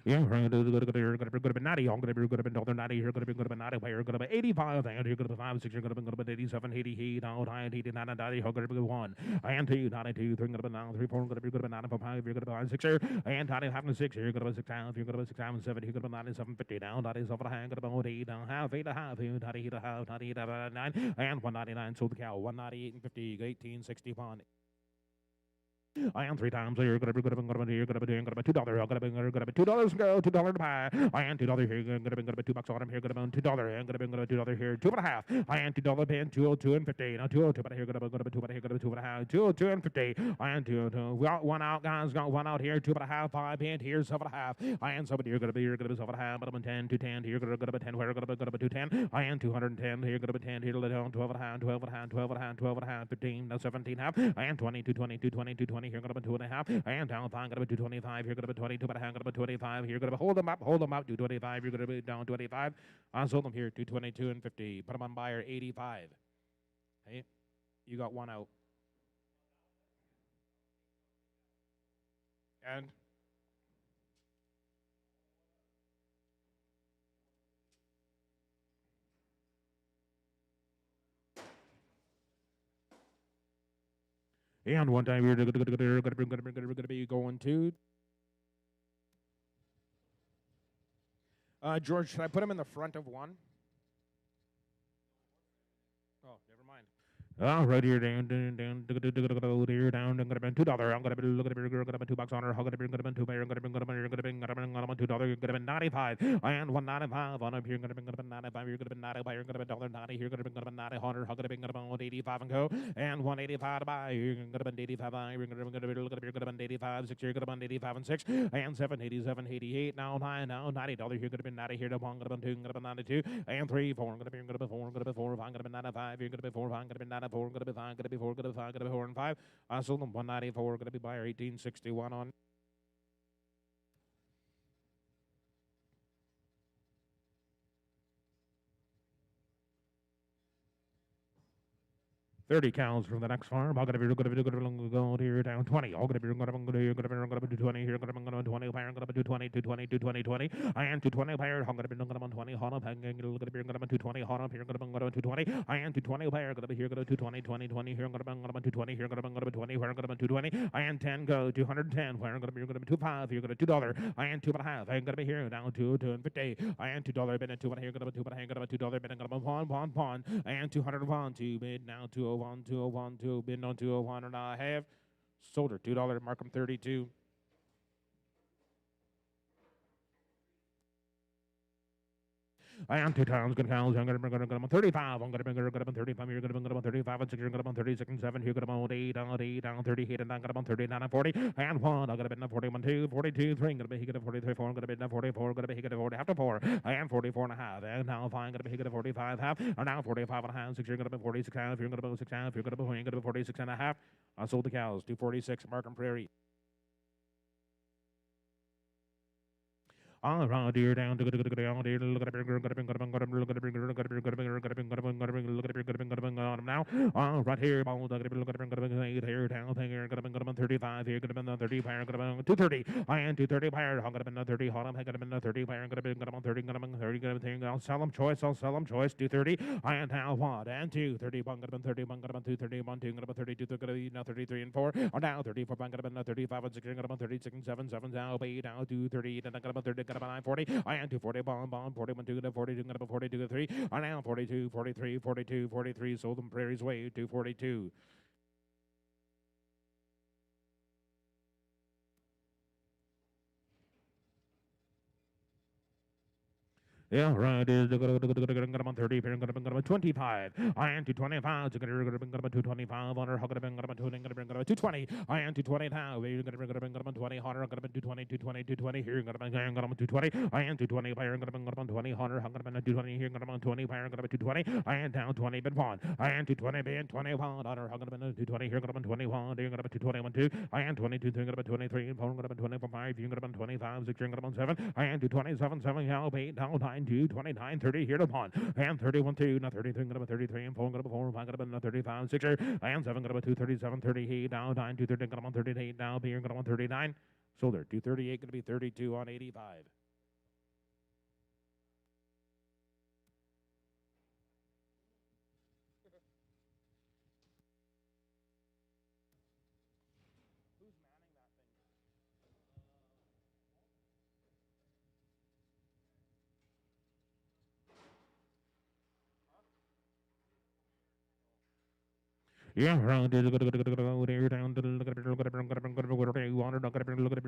Yeah, you're gonna be natty. I'm gonna be good up another natty. You're gonna be good up natty. You're gonna be 85. And you're gonna be 5, 6. You're gonna be good up 87, 88, down, 89, 90. You're gonna be 1. And 2, 92, 3. Gonna be 9, 3, 4. Gonna be good up 9, 5. You're gonna be 6. And 90, having 6. You're gonna be 6 down. You're gonna be 6 down, 7. You're gonna be 97, 50 down. 97 hang. Gonna be 8 down, half, 8 a half. 90, 8 a half, 98, 9. And 199. Sold the cow. 198 and 50. 1861. I am 3 times. You're gonna be good. I'm gonna be. You're gonna be doing. Gonna be $2. I'm gonna be. Gonna be $2. Go $2 to buy. I am $2 here. Gonna be. Gonna be $2 on him here. Gonna be $2. I'm gonna be. Gonna be $2 here. 2.5. I am $2 paying 202 and 50. Now 202. But here. Gonna be. Gonna be 2. But here. Gonna be 2.5. 202 and 50. I am 202. We got one out, guys. Got one out here. 2.5. 5 and here. 7.5. I am somebody. You're gonna be. You're gonna be 7.5. But I'm 10 to 10. Here. Gonna be 10. Where? Gonna be 210. I am 210. Here. Gonna be 10. Here. 12.5. 12.5. 12.5. 12.5. 15. Now 17.5. I am 20 to 20 to 20 to 20. Here. Gonna be 2.5. I am down 5, gonna be 225. You're gonna be 22, but I'm gonna be 25. You're gonna be hold them up, 225. You're gonna be down 25. I sold them here 222 and 50. Put them on buyer 85. Hey, you got one out. And one time we're gonna be going to George. Should I put him in the front of one? Oh, never mind. Right here, down, here, down, I'm gonna be $2. I'm gonna be looking at gonna be $2 on her. I'm gonna be $2. You're gonna be $2. Gonna be 95. And 195 on up here. Gonna be 95. You're gonna be 95. You're gonna be $1.90. You're gonna be 90 100. I'm gonna be 185 and go. And 185 to buy. You're gonna be 85. You're gonna be 85. 6. You're gonna be 85 and 6. And 7, 87, 88. Now 9. Now $90. You're gonna be 90 here. Gonna be 2. Gonna be 92. And 3, 4. I'm gonna be 4. Gonna be 4. 5. Gonna be 95. You're gonna be 4. 5. Gonna be 95. 4, gonna be 5, gonna be 4, gonna be 5, gonna be 4 and 5. I sold them 194, gonna be buyer 1861 on. 30 cows from the next farm. I'm gonna be going here down 20. I'm gonna be gonna be 20 here. Gonna be 20 buyer. Gonna be 20 20. I am 220 buyer. I'm gonna be 20. Hold up. Gonna be 220. Hold up here. Gonna be 220. I am 220 buyer. Gonna be here. Gonna 220 20 here. Gonna be 220 here. Gonna be 20. Where? Gonna be 220. I am 10 go 210. Where? Gonna be 25. You're gonna $2. I am 2.5. I'm gonna be here down 2 and 50. I am $2 bid and 2 here. Gonna be 2 gonna be $2 bid and gonna be pawn. I am 201 2 bid now 201 201 2 bid on 201 and I have sold her $2. Mark them 32. I am 2 times good cows. I'm gonna 35. I'm gonna 35. You're gonna 35 and 6. You're gonna 36 and 7. You're gonna 8 down 38 and I'm gonna 39 and 40 and 1. I'm gonna be 41 2 42 3. I'm gonna be hit 43 4. I'm gonna be 44. Gonna be hit 40 after 4. I am 44 and a half. And now 5. Gonna be hit 45 half. And now 45 and a half. 6. You're gonna be 46 half. You're gonna be 6 half. You're gonna be 46 and a half. I sold the cows 246. Markham Prairie. All right, dear, down to down, dear. Look at now. Right here, look at here, down, here, 35, here, 30, 230. I am 230, I'm gonna be 30, hold on, I'm gonna 30, I'm gonna be 30, I'll sell them choice, 230. I am now 1 and 2, 30, I'm gonna be 30, I'm gonna be 230, 1, 2, I'm gonna be 32, now 33 and 4, or now 34, I'm gonna be 35 and 6, I'm gonna be 36 and 7, 7, now 8, now 2, 30, and I'm gonna be 30. 940. I am 240. Bomb. 41 2 to 42. 42 to 3. I now 42. 43. 42. 43. Sold them Prairie's Way. 242. Yeah, right. Is gonna 30. Gonna 25. I am 225. Gonna 225 on her. Gonna 220. I am 220 now. We're gonna 20. Hunter. Gonna 220. 220. Here. Gonna 220. I am 220. Fire. Gonna 20. Hunter. Gonna 220. Here. Gonna 20. Fire. Gonna 220. I am down 20. Bid one. I am 220. Bid 21. Hunter. Gonna 220. Here. Gonna 21. Here. Gonna 221. 2. I am 22. Gonna 23. Phone. Gonna 25. You're gonna 25. 6. Gonna 7. I am 227. 7. Now 8. Now 9. 2, 29, 30, here to pawn. And 31, 2, now 33, gonna be 33, and 4, gonna be 4, 5, gonna be 35, 6, and 7, gonna be 237, 38, now 9, 230, gonna be 38, now, here, gonna be 39. Sold her, 238, gonna be 32 on 85. Yeah, around to go there down to look at look at what you want to look at look at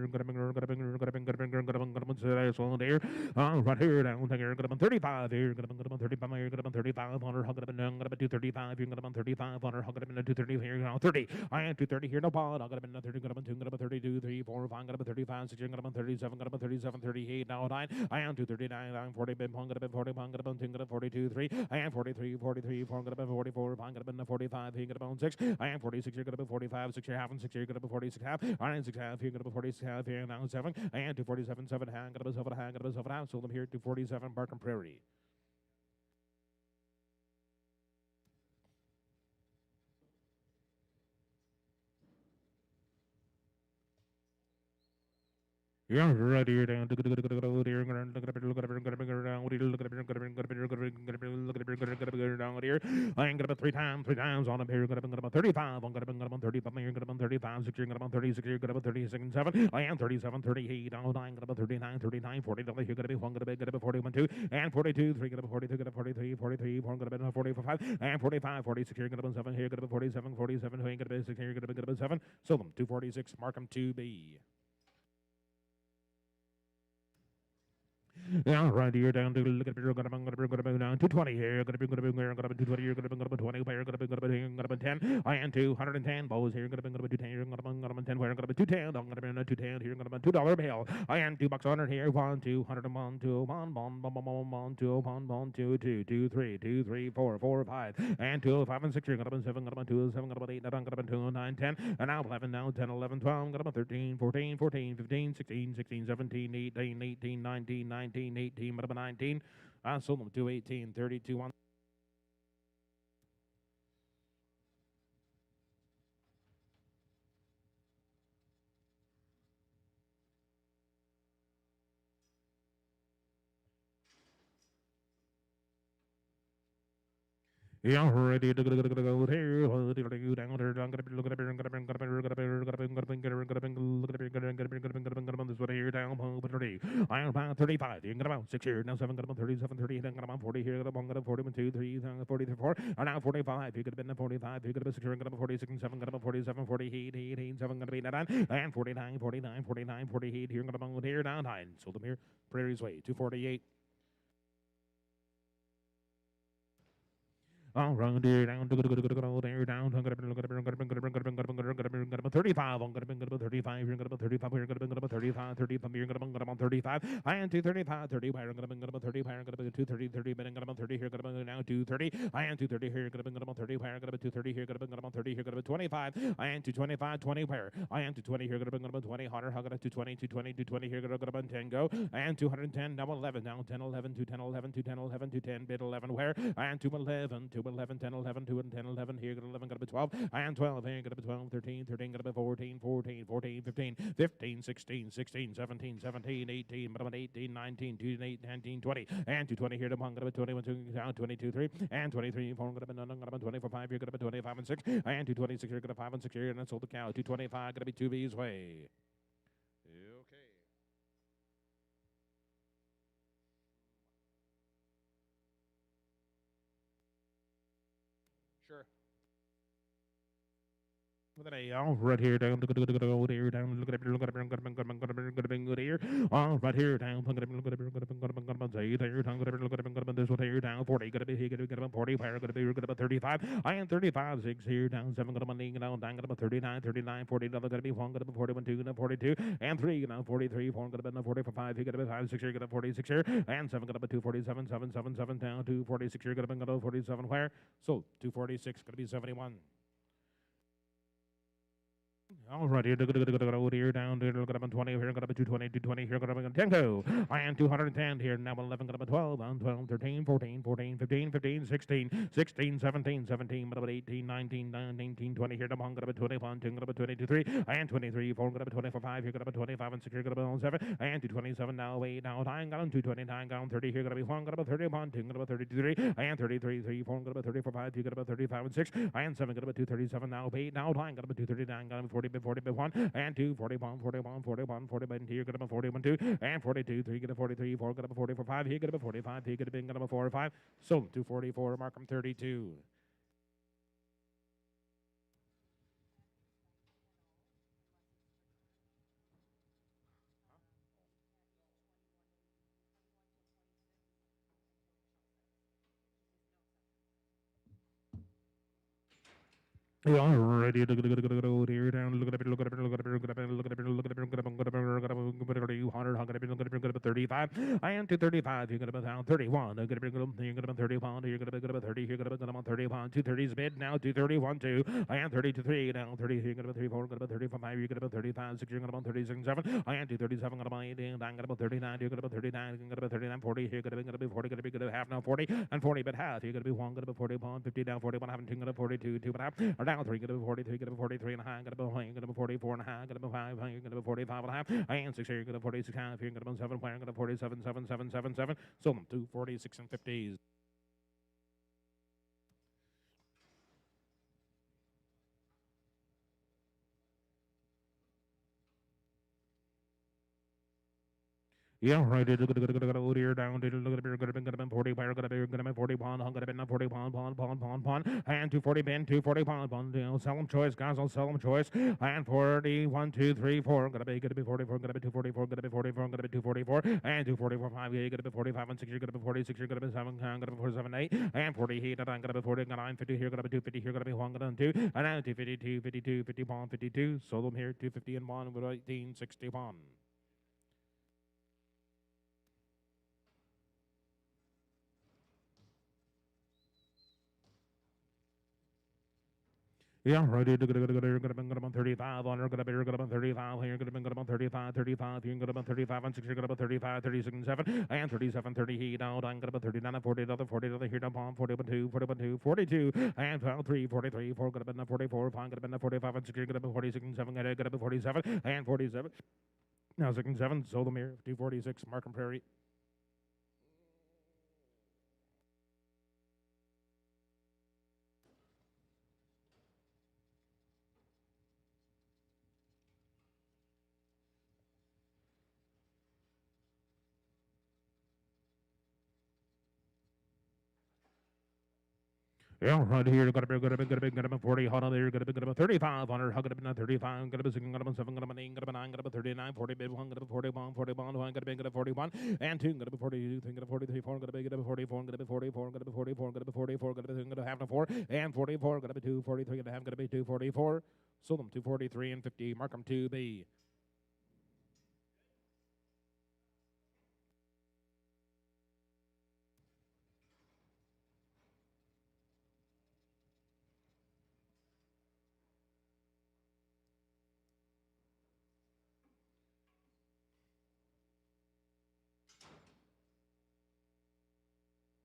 there. Right here down here, got about 35 here, got about 35 here, got about 3500, hug it up and got about 235 here, got about 3500, hug it up and 230 here, now 30. I am 230 here, no pod, I got about 30, got about 2, got about 32, 3, 4, 5, got about 35, 6, got about 37, got about 37, 38, now 9. I am 239, I'm 40, been pong, got about 40, pong, got about 2, got about 42, 3. I am 43, 43, 4, got about 44, pong, got about 45, he got about 6. I am 46, here, got about 45, 6 here, half, and 6 here, got about 46 half. I am 6 half, here, got about 46 half, here, now 7. I am 247, 7 half, got about 7 half, got about 7 half. Sold them here to 47 Barkham Prairie. Yeah, right here down. Look at there. Look at down here. I ain't got about three times on him here. Got about 35. I'm got about 35 here. Got about 35. 6 here. Got about 36 here. Got about 36 and 7. I am 37, 38. Down 9. Got about 39, 39, 40. Down here. Got to be 1. Got about 41, 2 and 42. 3. Got about 42. Got about 43, 43. 4. Got about 45 and 45. 46 here. Got about 7 here. Got about 47, 47. Who ain't got about 6 here. Got about 7. Sold them 246. Markham 2B. Yeah, right here down to look at gonna be down 220 here, gonna be 220 here, gonna be 20 here, gonna be 10. I am 210 balls here, gonna be 210 here, gonna be 10 where gonna be 210, I'm gonna be 210 here, gonna be $2 bill. I am $2 on it here, 1 201 201 1 201 2 2 2 3 2 3 4 4 5 and 2 5 and 6 here, gonna be 7, gonna be 2 7, gonna be 8, gonna be 2 9 10 and now 11 now 10 11 12, gonna be 13 14 14 15 16 16 17 18 18 19 19 18, 19. I sold them 218, 32 on. Yeah, ready to go here. Down there, I'm gonna be looking at this one here down. I am about 35. You're gonna about 6 here. Now 7, gonna about 37, 30. Then gonna about 40 here. Gonna about 41, 2, 3, 44. And now 45. You could have been 45. You could have been 6 here. Gonna about 46 and 7. Gonna about 47, 48, 8, 7. Gonna be 9. And 49, 49, 49, 48. Here. Gonna about here down 9. Sold them here. Prairie's Way. 248. All right, there down to there down. I'm gonna be 35. I'm gonna be 35. You're gonna be 35. You're gonna be 35. 35. You're gonna be 35. I am 235. 30. I'm gonna be 30. I'm gonna be 230. 30. I'm gonna be 30. Here gonna be now 230. I am 230. Here gonna be 30. I'm gonna be 230. Here gonna be 30. Here gonna be 25. I am 225. 20. Where I am 220. Here gonna be 20. Hotter. I'm gonna 220. 220. 220. Here gonna be 10. Go. I am 210. Now 11. Now 10. 11. 210. 11. 210. 11. 210. Bid 11. Where I am 211. 211. 10. 11. 2 and 10. 11. Here got 11. Got to be 12. I am 12. Here got to be 12. 13. 13. Got to be 14. 14. 14. 15. 15. 16. 16. 17. 17. 18. 18. 19. 2, 19. 20. And 220 here to 1. Got to be 21. 2. 22. 3. And 23. 4. Got to be none. Got to be 24. 5. Here got to be 25 and 6. And 226 here. Got to 5 and 6 here. And I sold the cow. 225. Got to be 2B's way. Okay. Sure. With an A, all right here down, look at here down, look at here, all right here down, look at here down, this one here down, 40, gonna be here, gonna be 40, fire, gonna be 35. I am 35, 6 here down, 7, gonna be down, 9, gonna be 39, 39, 40, gonna be 1, gonna be 41, 2, gonna be 42, and 3, gonna 43, 4, gonna be 45, here, gonna be 5, 6 here, gonna be 46 here, and 7, gonna be 247, 7, 7, 7 down, 246 here, gonna be 47 where? So 246, gonna be 71. All right, here, here down, here, look at 20, here, got up 220, 220, here, got up 10 go. I am 210 here, now 11, got up 12, on 12, 13, 14, 14, 15, 15, 16, 16, 17, 17, got up 18, 19, 19, 20, here, got up 21, 2, got up 22, 3, I am 23, 4, got up 24, 5, here, got up 25, and 6, here, got up 7, I am 227, now 8, now 9, got on 229, got on 30, here, got up 1, got up 31, 2, got up 33, I am 33, 3, 4, got up 34, 5, 2, got up 35, and 6, I am 7, got up 237, now 8, now 9, got up 239, got up 40, 40 by 1 and 2, 41, 41, 41, 41, 2, you get up 41, 2, and 42, 3, get a 43, 4, get up 44, 5, here, get up 45, here, get up 4, 5, so 244, Markham 32. Yeah, ready to go here down. Look at it, look at it, look at it, look at it, look at it, look at it, look at it, look at it, look at it, look at it, 100, look at it, look at it, look at it, 35. I am to 35. You're gonna be down 31. You're gonna be 31. You're gonna be 30. You're gonna be 31. 230 is mid now. 231. 2. I am 30 to 3 now. 30. You're gonna be 34. Gonna be 35. You're gonna be 35. 6. You're gonna be 36. 7. I am 237. Gonna be 18. I'm gonna be 39. You're gonna be 39. You're gonna be 39. 40. You're gonna be 40. Gonna be half now. 40 and 40, but half. You're gonna be 1. Gonna be 40. 50 down. 41. Having 2. Gonna be 42. 2 but half. Or down 3. Gonna be 43. Gonna be 43 and a half. Gonna be 44 and a half. Gonna be 5. Gonna be 45 and a half. I am 6. You're gonna be 46 and a half. You're gonna be 7. Gonna be 47. 7. 7. 7. 7. So them 2, 46 and 50s. Yeah, right. It's gonna here down. It's gonna be 40. Gonna be 40 pound. Gonna be 40 pound. And 240 pin. 240 pound. Sell them choice, guys. I'll sell them choice. And 40. 1, 2, 3, 4. Gonna be 44. Gonna be 244. Gonna be 44. Gonna be 244. And 244. 5. You're gonna be 45 and 6. You're gonna be 46. You're gonna be 7. Gonna be 47. 8. And 40 heat. I'm gonna be 40. Gonna be 50. Here. Gonna be 250. Here. Gonna be 1. Gonna be 2. And now 252. 52. 50 pound. 52. Sold them here. 250 and 1 with 1860 pound. Yeah, right. You're gonna be 35 on. You're gonna be 35. You're gonna be 35, 35. You're gonna be 35 and 6. You're gonna be 35, 36 and 7. And 37, 30 heat out. I'm gonna be 39 and 40 another 40 another here down 40 2, 40 2, 42. And 12, 3, 43. 4 gonna be 44. 5 gonna be 45 and 6. You're gonna be 46 and 7. Gonna be 47 and 47. Now 6 and 7. Sold them here. 246. Markham Prairie. Yeah, right here, gonna be 40, hold on there, gonna be 35, on her, gonna be 35, gonna be 6, gonna be 7, gonna be 8, gonna be 9, gonna be 39, 40, bid 1, gonna be 41, 41, 1, gonna be 41, and 2, gonna be 42, 3, gonna be 43, 4, gonna be 44, gonna be 44, gonna be 44, gonna be 44, gonna be 2, gonna have a 4, and 44, gonna be 2, 43, gonna have, gonna be 2, 44, sold them 243 and 50, mark them 2B.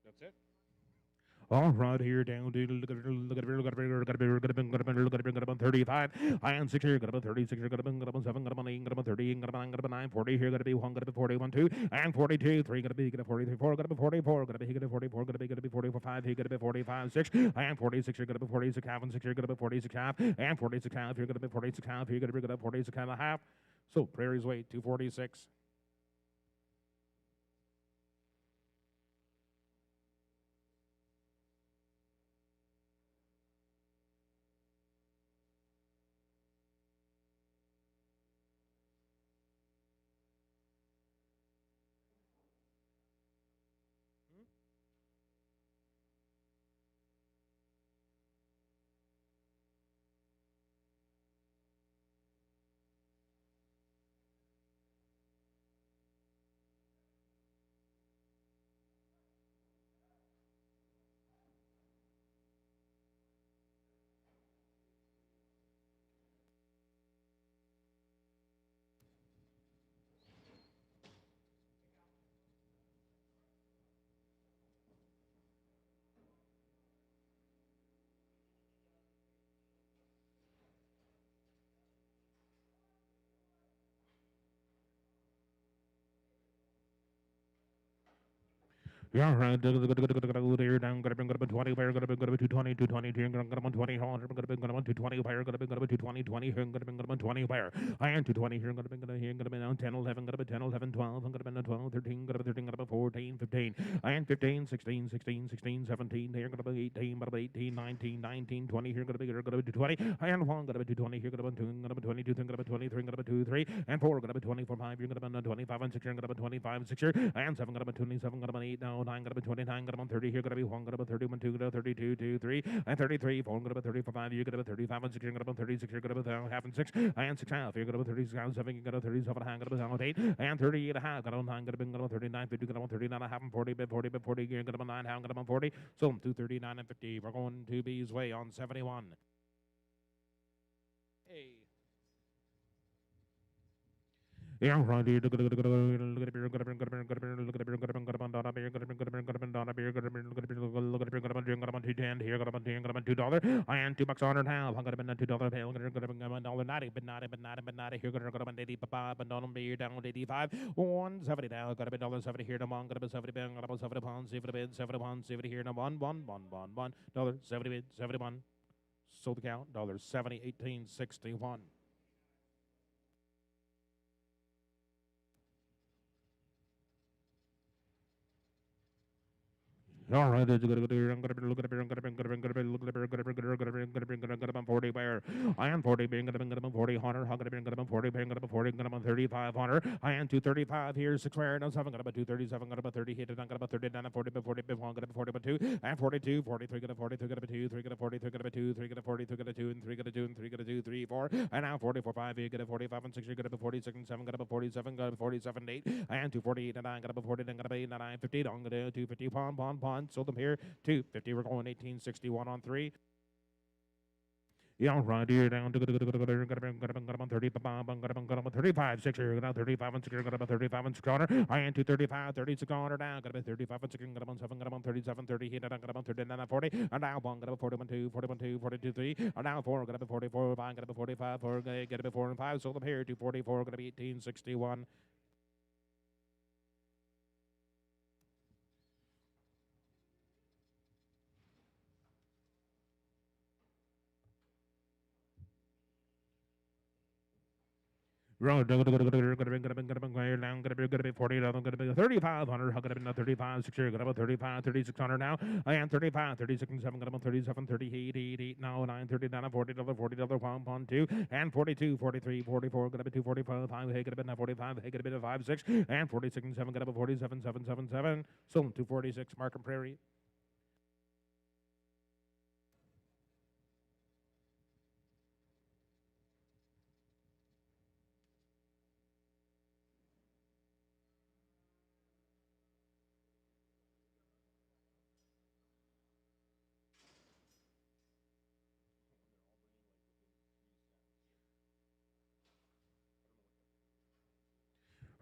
That's it. All right, here down, dude. Look at it, look at it, look at it, look at it, look at it, look at it, look at it, look at it, 35. I am 6 here, got about 36, got about 7, got about 8, got about 30, got about 9, 40 here, got to be 1, got to be 41, 2, and 42, 3, got to be 43, 4, got to be 44, got to be 44, got to be 44, 5, here, got to be 45, 6, and 46, here, got to be 46, half, and 6, here, got to be 46, half, and 46, half, here, got to be 46, half, here, got to be 46, and a half. So, Prairie's weight, 246. Yeah, right. There down. Got to bring up 20 player. Got to bring up 220, 220. Here, got to 120. Hold on. Got to bring up 220 player. Got to bring up 220, 20. Here, got to bring up 20 player. I am 220 here. Got to bring up here. Got to bring 10, 11. Got to be 10, 11, 12. Got to bring 12, 13. Got to be 13. Got to be 14, 15. I am 15, 16, 16, 16, 17. Here, got to be 18. Got to be 18, 19, 19, 20. Here, got to be 220. I am 1. Got to be 220. Here, got to be 2. Got to be 22. Got to be 23. Got to be 2, 3, and 4. Got to be 24, 5. Here, got to be 25 and 6. Here, got to be 25, 6. Here, and 7. Got to be 27. Got to be 8. Now 9. Got to be 29. Got to be 30. Here, got to be 1. Got to be 31. 2. Got to be 32. 2, 2, 3, and 33, 4, good about 30 for 5, you get about 35, and 6, you're good about 36, you're good about half and 6, and 6 half, you're good about 36, 7, you got about 37 and a half, good about 8, and 38 and a half, got on 9, got about 39, 50, got about 39 and a half, and 40, 40, 40, you're good about 9, half, got about 40, so 239 and 50, we're going to B's way on 71. Hey. Yeah, right here. Look at it. Look at it. Look at it. Look at it. Look at it. Look at it. Look at it. Look at it. Look at it. Look at it. Look at it. Look at it. Look at it. Look at it. Look at it. Look at it. $2.10 here. Got about $2. I am $2 on her now. I'm gonna be $2 pay. Look at it. Got $1.90. But not here. Got about 85. But don't be down 85. 170 now. Got about $1.70 here. No one. Got about 70. Got about 70 pounds. 70 bid. 70 pounds. 70 here. No one. $1. 70 bid. 71. Sold the count. $70. 18.61. All right, I'm gonna look at it. 40 where I am 40 being gonna be 40 hunter, I'm gonna be 40 being gonna be 40, gonna be 35 hunter. I am 235 here, 6 where no 7 gonna be 237, gonna be 30 hit, I'm gonna be 39 and 40 by 40 by 1, gonna be 40 by 2, and 42, 43 gonna 42 gonna be 2, 3 gonna 40, 3 gonna be 2, 3 gonna 40, 3 gonna 2, and 3 gonna 2, and 3 gonna 2, 3, 4, and now 44, 5, you gonna 45 and 6, you're gonna be 46 and 7, gonna be 47, gonna be 47, 8, and 248 and 9, gonna be 40, then gonna be 9, 50, I'm gonna 250 pound, sold them here. 250. We're going 1861 on 3. Yeah, right here down to 35, 6 here, 35 and 6 here, 35 and 6 corner. I am 235, 36 corner down, got about 35 and 6, got about 7, got about 37, 30 hit, got about 39, 40, and now 1, got about 41, 2, 41, 2, 42, 3, and now 4, got about 44, 5, got about 45, 4, get about 4 and 5, sold them here, 244, gonna be 1861. Gonna be 40, gonna be 3,500, gonna be 35, 6 gonna be 35, 3,600 now. I am 35, 36 and 7, gonna be 37, 38, 88 now, 9, 39, $40, 1, 2, and 42, 43, 44, gonna be 245, 5, hey, gonna be 45, hey, gonna be 5, 6, and 46 and 7, gonna be 47, 7, 7, 7, so 246, Markham Prairie.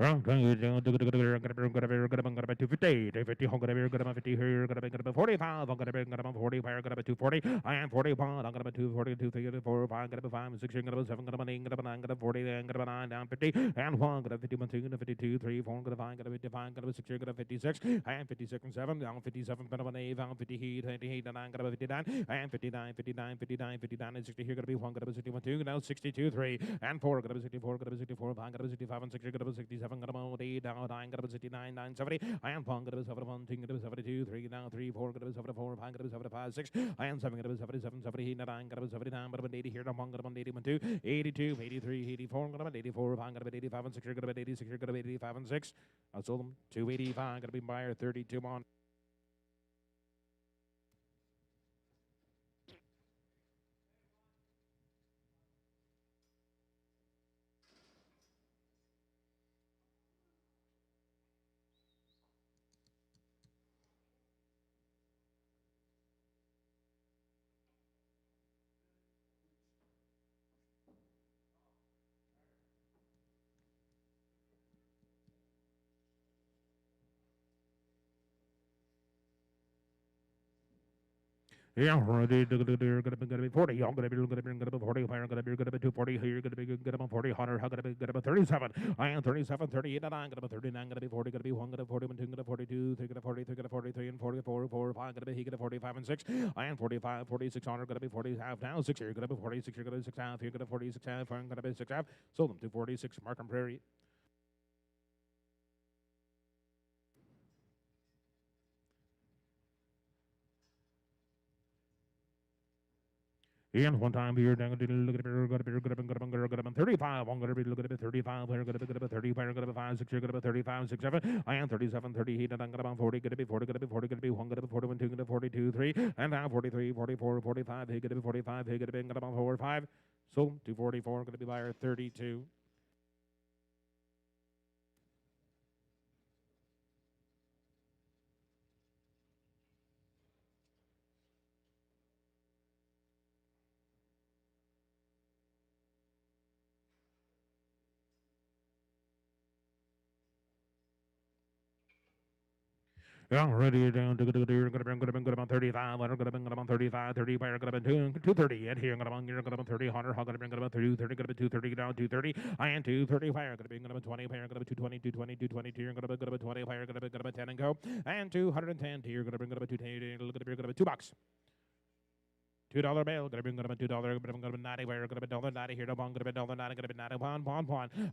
Wrong. Gonna be 250, 250, gonna be 50 here, gonna be 45, I'm gonna be 40, gonna be 240, I am 41, I'm gonna be 240, 2, 3, 4, 5, gonna be 5, 6, gonna be 7, gonna be 8, gonna be 9, gonna be 40, gonna be 9, down 50, and 1, gonna be 51, 2, gonna be 52, 3, 4, gonna be 5, gonna be 55, gonna be 6, gonna be 56, and 56 and 7, down 57, gonna be 8, down 50, 28, and 9, gonna be 59, and 59, 59, 59, 59, and 60 here, gonna be 1, gonna be 61, 2, now 62, 3, and 4, gonna be 64, gonna be 64, 5, gonna be 65, and 6, gonna be 67, gonna be 8, down 9, gonna be 69, 9, 70, I am 1, gonna be 71, 2, gonna be 72, 3, down 3, 4, gonna be 74, 5, gonna be 75, 6, I am 7, gonna be 77, 78, 9, gonna be 79, gonna be 80 here, 1, gonna be 81, 2, 82, 83, 84, gonna be 84, 5, gonna be 85, and 6, gonna be 86, gonna be 85, and 6, I sold them 285, gonna be buyer 32 on. Yeah, ready. Gonna be 40. Y'all gonna be 40. Fire gonna be 240. Here gonna be 40. 100. Gonna be 37. I am 37. 38. And I'm gonna be 39. Gonna be 40. Gonna be 1. Gonna be 41. 2. Gonna 42. 3. Gonna 40. 3. Gonna 43 and 44. 4. 5. Gonna be he. Gonna 45 and 6. I am 45. 46. 100. Gonna be 40 half now. 6 here. Gonna be 46. You're gonna be 6 half. Here gonna 46 half. Gonna be 6 half. Sold them to 46. Markham Prairie. And one time here, down to look at it, 35. I'm gonna be looking at 35. We're gonna be 30. We're gonna be 5, 6. You're gonna be 35, 6, 7. I am 37, 38, and I'm gonna be 40. Gonna be 40. Gonna be 40. Gonna be 1. Gonna be 41, 2. Gonna 42, 3, and now 43, 45, he gonna be 45, he gonna be about 45. So 244, gonna be buyer 32. Yeah, ready down to good about 35, I'm gonna bring about 35, 30, buyer gonna be 230, and here you're gonna be 30, hunter, hog gonna bring about 30, 30, gonna be 230 down, 230, I am 230, fire gonna be 20, fire gonna be 220, 220, 222, you're gonna be 20, fire gonna be 10 and go, and 210, you're gonna bring about 210, gonna be $2. $2 bill, gonna be $2, gonna be 90, where gonna be $1.90 here, gonna be $1.90, gonna be 91,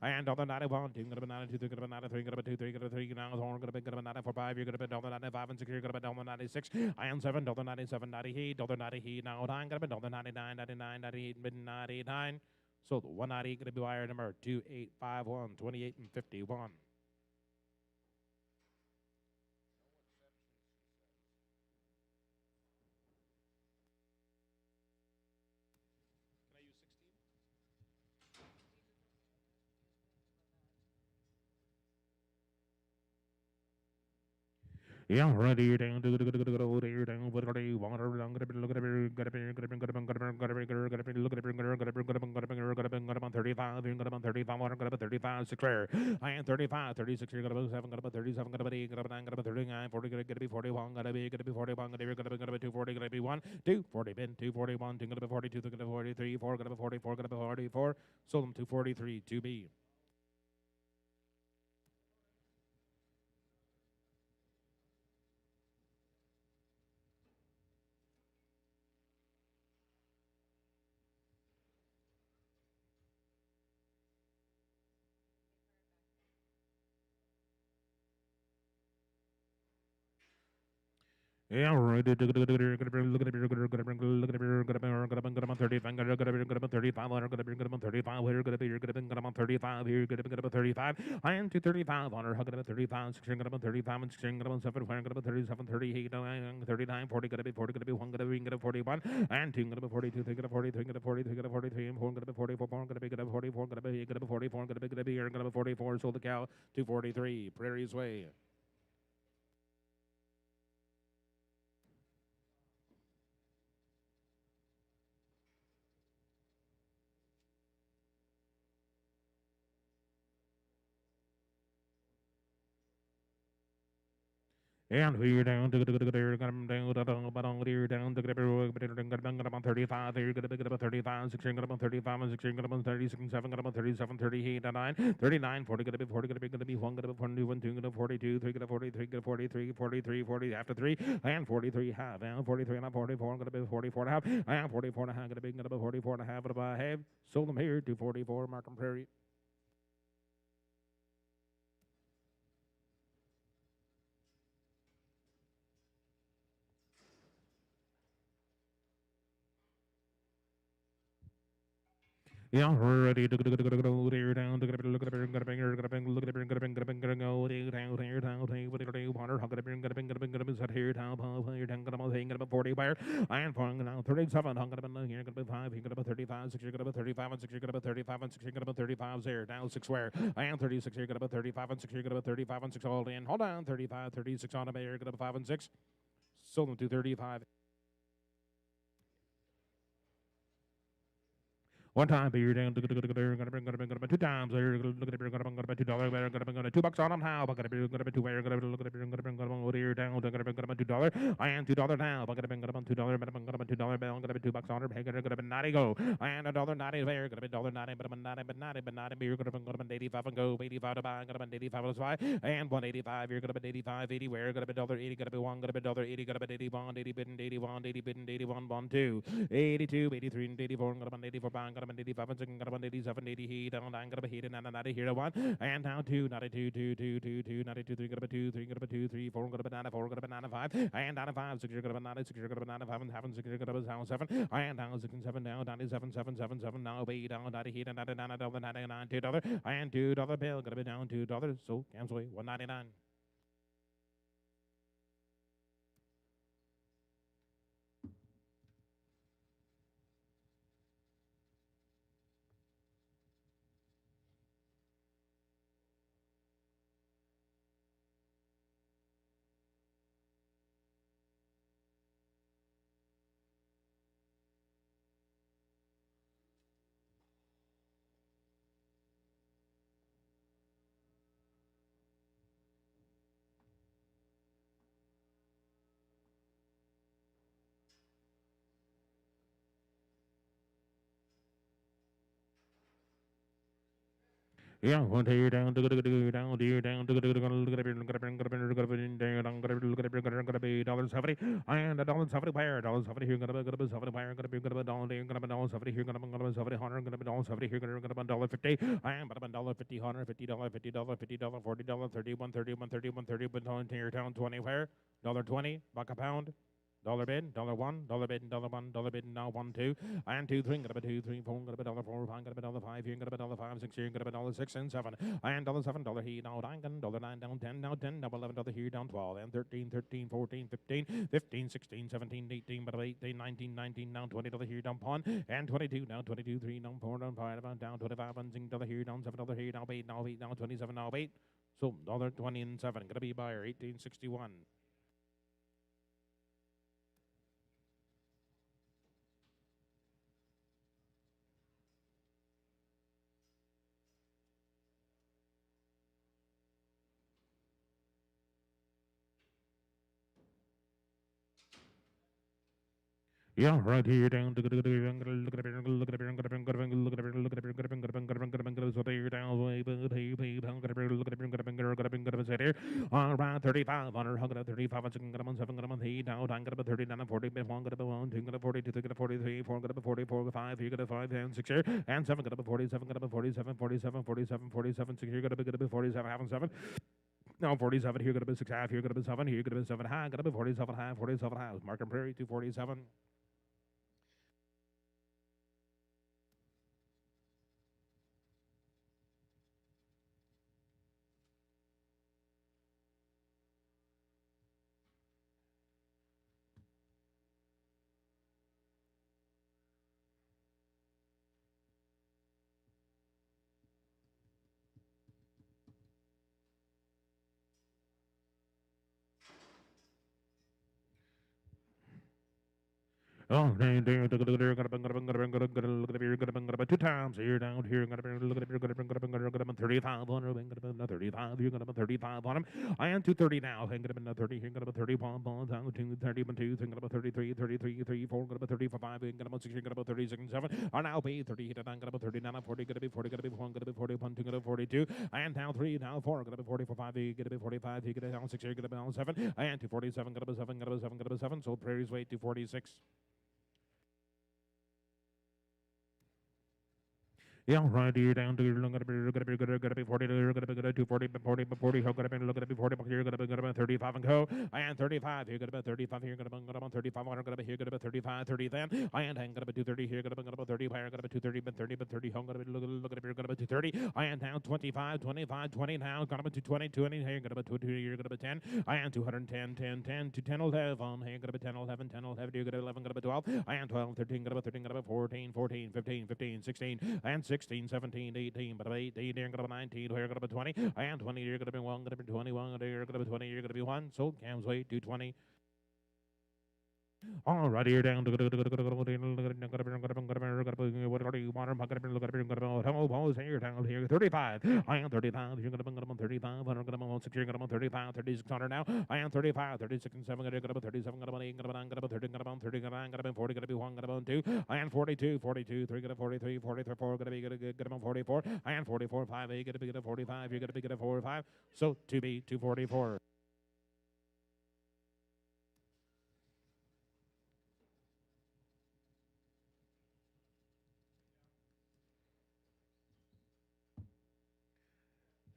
and $1.91, gonna be 92, gonna be 93, gonna be 23, gonna be 3, now gonna be 94, 5, you're gonna be $1.95 and 6, you're gonna be $1.96, and $7.97, 98, $90 he now nine, gonna be $1.99, 99, 98, 99. So the 190 gonna be wire number 2851, 28 and 51. Yeah, ready down to go there down with the water down gotta be look at it gotta be 35 you're gonna be 35 water gotta be 35 6 rare I am 35 36 you're gonna be 7 gonna be 37 gonna be 8 gonna be 9 gonna be 39 40 gonna be 41 gonna be 41 gonna be 240 gonna be 1 240 bin 241 2 gonna be 42 gonna be 43 4 gonna be 44 gonna be 44 sold them 243 2B. Yeah, right. Look at it. Look at it. Look at it. Look at it. Look at it. Look at it. Look at it. 35. Got about 35. Got about 35. Here, got about 35. Here, got about 35. I am 235. Honor, got about 35. 16, got about 35. And 16, got about 7. Got about 37. 38. 39. 40. Got about 40. Got about 1. Got about 41. And 2. Got about 42. 3. Got about 43. Got about 43. Got about 43. And 4. Got about 44. 4. Got about 44. Got about 8. Got about 44. Got about here. Got about 44. Sold the cow. 243. Prairie's Way. And we're down to the down down to about 35, here gonna be about 35, 16 about 35, and 16 about 36, 7 about 37, 38, 9, 39, 40 gonna be 1 gonna be 41, 2 gonna 42, 3 gonna 43, gonna 43, 43, 40 after 3, and 43 half, and 43 and a 44, gonna be 44 and a half, and 44 and a half, gonna be 44 and a half, but I have sold them here to 44, Markham Prairie. Yeah, ready to go there down to look at it, look at it, look at it, look at it, look at it, look at it, look at it, go there down here down what it do water hug it set here down here down gonna hang about 40 buyer and falling now 37 hung about here gonna be 5 here gonna be 35 6 you're gonna be 35 and 6 you're gonna be 35 and 6 you're gonna be 35 there down 6 where I am 36 you're gonna be 35 and 6 you're gonna be 35 and 6 all in hold on 35 36 on a you're gonna be 5 and 6 sold them to 35. One time beer down to two times there look at the beer gonna $2 better gonna $2 on them how but gonna be 2 better gonna look at the beer gonna here down to $2 I am $2 now but gonna $2 but gonna $2 bill gonna be $2 on her pay gonna be 90 go and $1.90 there gonna be $1.90 but 90 beer gonna be 85 and go 85 to buy gonna be 85 let's buy and 185 you're gonna be 85 80 where gonna be $1.80 gonna be 1 gonna be $1.80 gonna be 81 80 bid 81 80 bid 81 1 2 82 83 and 84 gonna be 84 buying gonna 85 and 6 gonna 87 80 heat down I'm gonna be heating and 90 here 1 and down 2 92 2 2 2 2 92 3 gonna be 2 3 gonna be 2 3 4 gonna be 94 gonna be 95 and 95 6 you're gonna be 96 you're gonna be 95 and 7 6 you're gonna be 7 and down 6 and 7 down 97 7 7 7 now be down 90 heat and 99 down 99 $2 and $2 bill gonna be down $2 so cancel 199. Yeah, one day down to down, dear down to $1.70 and $1.70 where $1.70 here gonna be $70 where gonna be $1 here gonna be $1.70 here gonna be $70 hundred gonna be $1.70 here gonna be $1.50 and but $1.50 hundred $50 $50 $40 $31 31 31 30 but on here down 20 where $1.20 buck a pound. Dollar bid, dollar bid, dollar bid, now 1, 2, and 2, 3, got a 2, 3, 4, got a dollar 4, 5, got a dollar 5, here, got a dollar 5, 6, here, got a dollar 6 and 7, and dollar 7, dollar here, now 9, dollar 9, down 10, now 10, now 11, dollar here, down 12, and 13, 13, 14, 15, 15, 16, 17, 18, but 18, 19, 19, now 20, dollar here, down pawn, and 22, now 22, 3, down 4, down 5, down 25, and zing, dollar here, down 7, dollar here, now 8, now 8, now 27, now 8, so dollar 20 and 7, gonna be buyer 1861. Yeah, right here down to look at it, look at it, look at it, look at it, look at it, look at it, look at it, look at it, look at it, look at it, so there down way, but hey, hey, look at it, look at it, look at it, look at it, look at it, here. All right, 35, 100, 35, and 6, 7, 8, now, 9, 39, 40, 1, 1, 2, 42, 3, 43, 4, 44, 5, here, 5, and 6 here, and 7, 47, 47, 47, 47, 47, 6 here, 47, having 7. Now 47 here, gonna be 6 half here, gonna be 7 here, gonna be 7 high, gonna be 47 half, 47 half. Markham Prairie 247. Oh, two times here down here. 35 on him. 35 here. 35 on him. I am 230 now. Hang up 30 here. 31 bonds down to 30 2. Hang up 33, 33, 34. Got about 35. Hang up 6. Got about 36 and 7. Are now paid 30 hit. Got about 39. 40. Got to be 40. Got to be 1. Got to be 41. 2. Got to be 42. And now 3. Now 4. Got to be 44. 5. Got to be 45. He got to be down 6. Got to be down 7. And 247. Got to be 7. Got to be 7. Got to be 7. So Prairie's way 246. Yeah, right here down to gonna be 40 to gonna be good 240 40 40 how gonna be look at be 40 here gonna be 35 and go. I am 35 here gonna be 35 here gonna be 35 gonna be here gonna be 35 30 then. I am gonna be 230 here gonna be 30 higher gonna be 230 but 30 how gonna be look at here gonna be 230. I am down 25 25 20 now gonna be 20 20 here gonna be 2 here gonna be 10. I am 210 10 10 to 10 11 here gonna be 10 11 10 11 here gonna be 11 gonna be 12. I am 12 13 gonna be 13 gonna be 14 14 15 15 16 and 16 17 18 but 18 you're gonna be 19 here gonna be 20 and 20 you're gonna be 1 gonna be 21 you're gonna be 20 you're gonna be 1 so Cam's way 220. All right, here down to here down here 35. I am 35. You're gonna be 35. I'm gonna be 6. You're gonna be 35. 36 on now. I am 35. 36 and 7. Gonna be 37. Gonna be 8. Gonna be 9. Gonna be 30. Gonna be 30. Gonna be 40. Gonna be 1. Gonna be 2. I am 42. 42. 3. Gonna 43. 43. 4. Gonna be gonna be 44. I am 44. 5. 8. Gonna be 45. You're gonna be 4 5. So 2B 244.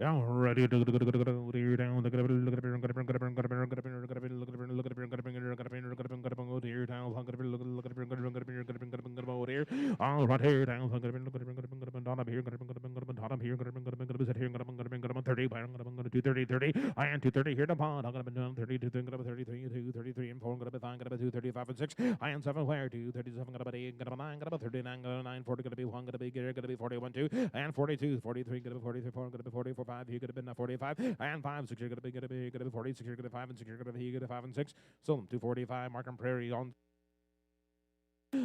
Yeah, ready to down. All right here down. Here 30 30. I am 230 here to pond. I'm gonna be doing 32 33 233 and 4 gonna be 5 gonna be 235 and 6. I am 7 where 237 gonna be 8 gonna be 9 gonna be 39 gonna be 9 40 gonna be 1 gonna be gonna be 41 2 and 42 43 gonna be 43 4 gonna be 44 5 here gonna be 45 and 5 6 you're gonna be 46 you're gonna be 5 and 6 you're gonna be 5 and 6. So 245 Markham Prairie on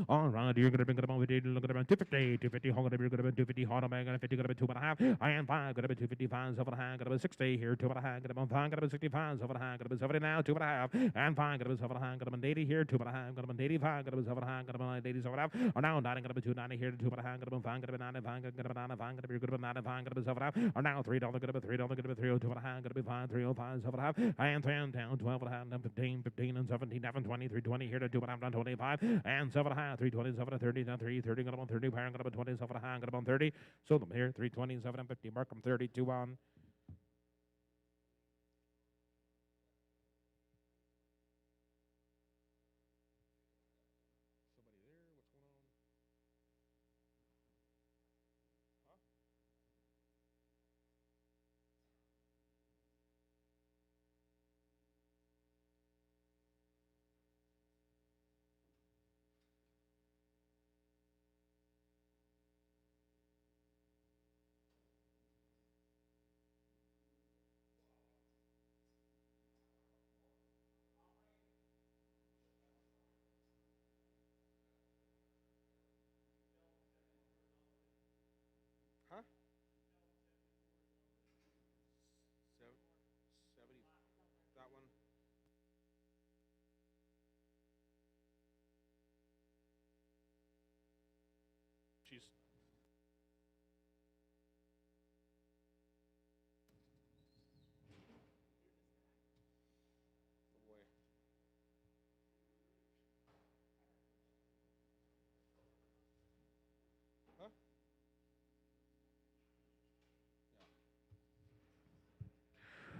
All right, you're gonna be good about 250, 250, hold on, you're gonna be 250, hold on, gonna 50, gonna be 2.5, I am 5, gonna be 255, 7.5, gonna be 60 here, 2.5, gonna be 5, gonna be 65, 7.5, gonna be 70 now, 2.5, and 5, gonna be 7.5, gonna be 80 here, 2.5, gonna be 85, gonna be 7.5, gonna be 87.5, or now 9, gonna be 290 here, 2.5, gonna be 5, gonna be 95, gonna be 95, gonna be good about 95, gonna be 7.5, or now $3, gonna be $3, gonna be 302.5, gonna be 5, 305, 7.5, and 10, down 12.5, 15, 15, and 17, 11, 20, 320 here to 2.5, down 25, and 7.5, 327 to 30, down 330, got them on 30, power, got them on 27 got them on 30, sold them here, 327 and 50, mark them 32 on. Somebody there, what's going on? Huh? Huh? 70, that one. She's away. Huh?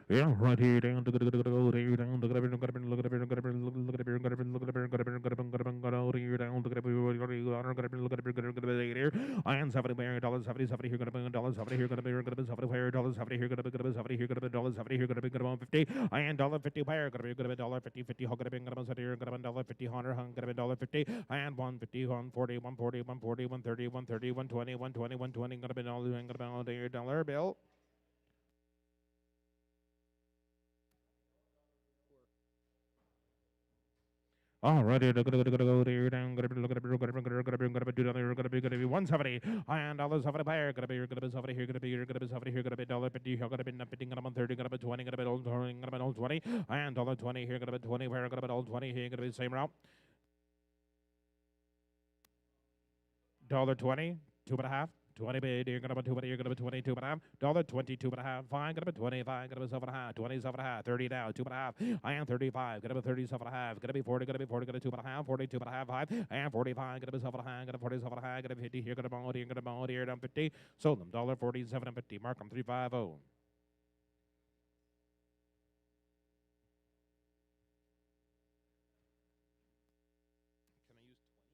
Yeah, right here down to go here down to look at look at look at look at look at look at down to here. I am $70 70 here gonna be $70 here gonna be $70 70 here gonna be $70 here gonna be $70 here gonna be 50. I am $50 pair gonna be $50 50 gonna be here gonna be $50 100 gonna be $50. I am 150 140 140 140 130 130 120 120 120 gonna be $1 bill. Alrighty, go there down. Gonna be looking at gonna be 170. And dollars 70 buyer. Gonna be 70 here. Gonna be 70 here. Gonna be $50. Gonna be 50. Gonna be 30. Gonna be 20. Gonna be old 20. Gonna be old 20. And $20 here. Gonna be 20 where. Gonna be old 20 here. Gonna be the same route. $20. 2.5. 20 bid, you're gonna be 20, you're gonna be 22 and a half, $22.5, fine, gonna be 25, gonna be 7.5, 27.5, 30 now, 2.5, I am 35, gonna be 37.5, gonna be 40, gonna be 40, gonna be 2.5, 42.5, 5, I am 45, gonna be 7.5, gonna be 47.5, gonna be 50, here, gonna be all here, gonna be all here, down 50, sold them, $47 and 50, mark them 350. Can I use 20?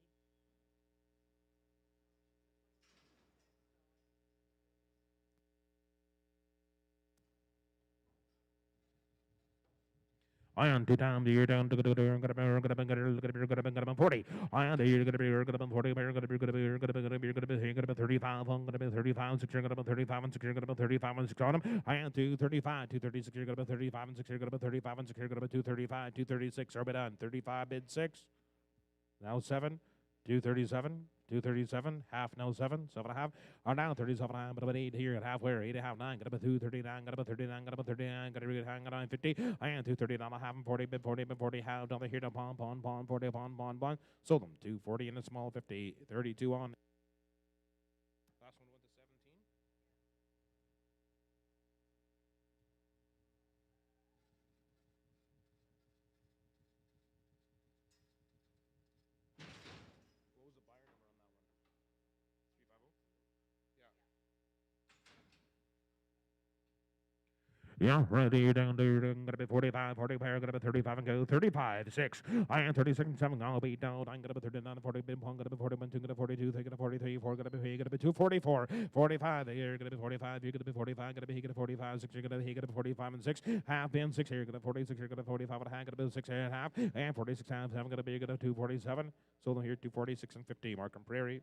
I on two times the year down to go to gonna be 40. I on the year gonna be 40, gonna be 35, gonna be 35, 6 year gonna be 35 and 6 year gonna be 35 and 6 on them. I on 235, 236 year gonna be 35 and 6 year gonna be 35 and 6 year gonna be 235, 236 are bid on 35 bid 6. Now 7, 237, 237, half now 7, 7.5. Are now 37, I'm about 8 here at halfway, 8.5, 9, got about 239, got about 39, got about 39, got a hang on 50. I am 239, I have 40, bid 40, bid 40, half down here to pawn, 40, pawn. Sold them 240 in a small 50, 32 on. Last one went to 17. What was the buyer number on that one? 350? Yeah. Yeah, right here down there, gonna be 45, 40 pair, gonna be 35 and go, 35, 6. I am 36 7, I'll be down, I'm gonna be 39, 40, bin pong, gonna be 41, 2, gonna be 42, 3, gonna be 43, 4, gonna be 3, gonna be 244, 45, here, gonna be 45, you're gonna be 45, gonna be, gonna 45, 6, you're gonna be, gonna be 45 and 6, half bin, 6 here, gonna 46, you're gonna 45 and a half, gonna be 6 and a half, and 46 half, 7, gonna be, gonna 247, so here, 246 and 50, Markham Prairie.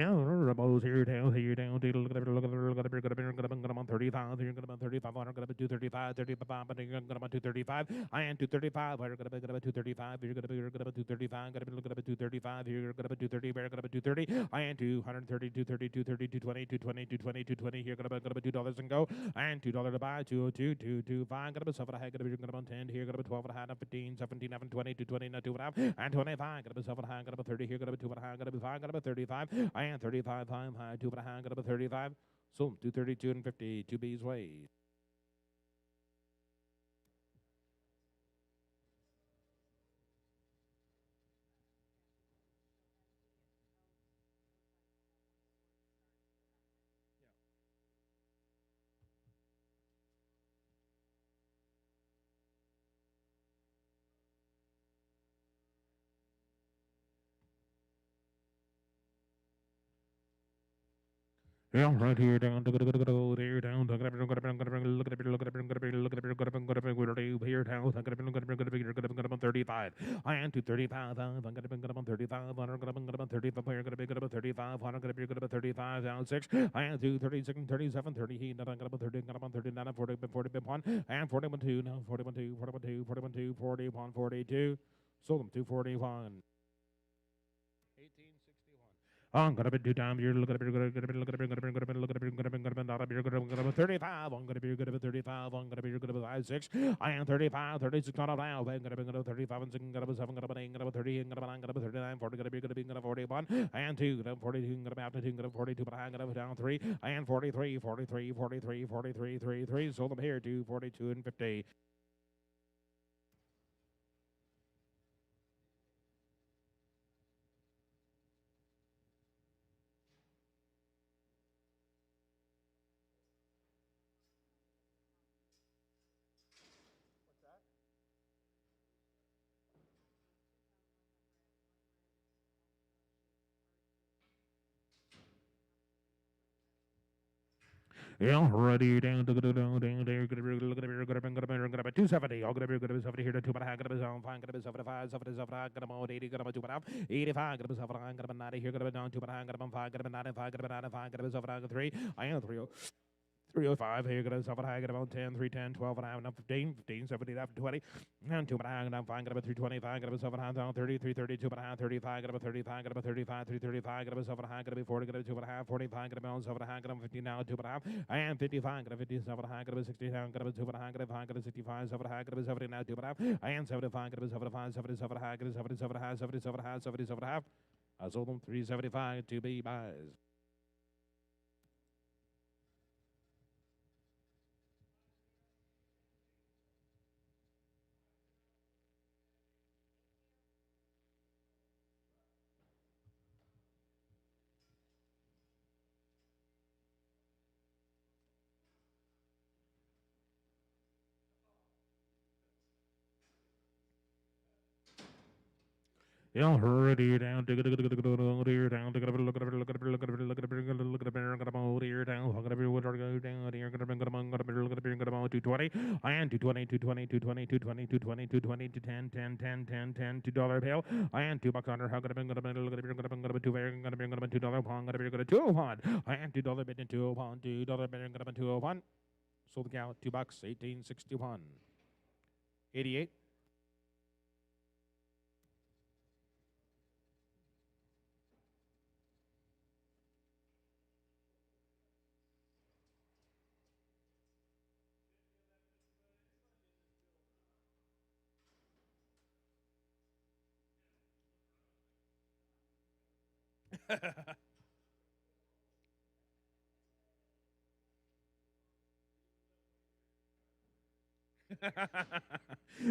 down, bows here down, here down, look at it, look at it, look at it, look at it, look at it, 35, you're gonna 35, 100, gonna 235, 35, but you're gonna 235, I am 235, you're gonna 235, you're gonna 235, gonna look at 235, you're gonna 230, you're gonna 230, I am 230, 230, 230, 220, 220, 220, 220, here gonna $2 and go, and $2 to buy, 202, 225, gonna be 7 ahead, gonna be 10, here gonna 12 and a half, 15, 17, 20, 220, 2 and a half, and 25, gonna be 7 high, gonna be 30, here gonna be 2 and a half, gonna be 5, gonna be 35, I am 35, 5 high, 2 and a half, gonna be 35, so 232 and 50, 2 B's way. Yeah, right here down to go there down to look at here down 35. I am to 35. I'm gonna be good about 35. I'm gonna be good about 35. I'm gonna be good about 35. I'm gonna be good about 35 down 6. I am to 36, 37, 30. He not gonna about 30, gonna about 39, 40, 40, 1. And 41, 2, now 41, 2, 41, 2, 41, 2, 41, 42. Sold them 241. 1861. I'm gonna be 2 times. You're looking at be good at look at be good at look at be good at not be good at 35. I'm gonna be good at 35. I'm gonna be good at 5 6. I am 35, 36 not now. I'm gonna be good at 35 and 6 gonna be 7 gonna be 8 gonna be 30 gonna be 9 gonna be 39 40 gonna be good at being gonna 41. I am 2 gonna 42 gonna be after 2 gonna 42 but I'm gonna be down 3. I am 43 43 43 43 33. Sold them here to 42 and 50. Yeah, ready down to go down there. Gonna be looking at gonna be 270. I'll gonna be 70 here to 2 but I'm gonna be 7 5 gonna be 75 75 gonna be 80 gonna be 2 but 85 gonna be 7 gonna be 90 here gonna be down 2 but I'm gonna be 5 gonna be 95 gonna be 95 gonna be 7 3. I am 3 305 here, gonna suffer high, got about 10, 310, 12, and I have enough 15, 15, 17, after 20, and 2 and a half, and I'm fine, got about 325, got about 7 high, down 30, 332, but I have 35, got about 35, got about 35, 335, got about 7 high, got about 40, got about 2 and a half, 45, got about 7 high, got about 50 now, 2 and a half, I am 55, got about 57 high, got about 60 down, got about 2 and a half, got about 5, got about 65, 7 high, got about 70 now, 2 and a half, I am 75, got about 75, 77 high, got about 77 high, 77 high, 77 half. I sold them 375 to be buys. Yeah, hurry down to down to down to look at look at look at look at look at down look at what are go down here gonna bring among gonna look at bring about 220. I am 220 220 220 220 220 220 to 10 10 10 10 10 $2 bill. I am $2 under how gonna bring gonna look at gonna be 2 gonna bring gonna $2 pound gonna be gonna 201. I am $2 bid in 201 $2 bid gonna be 201. Sold the cow $2 1861. 88.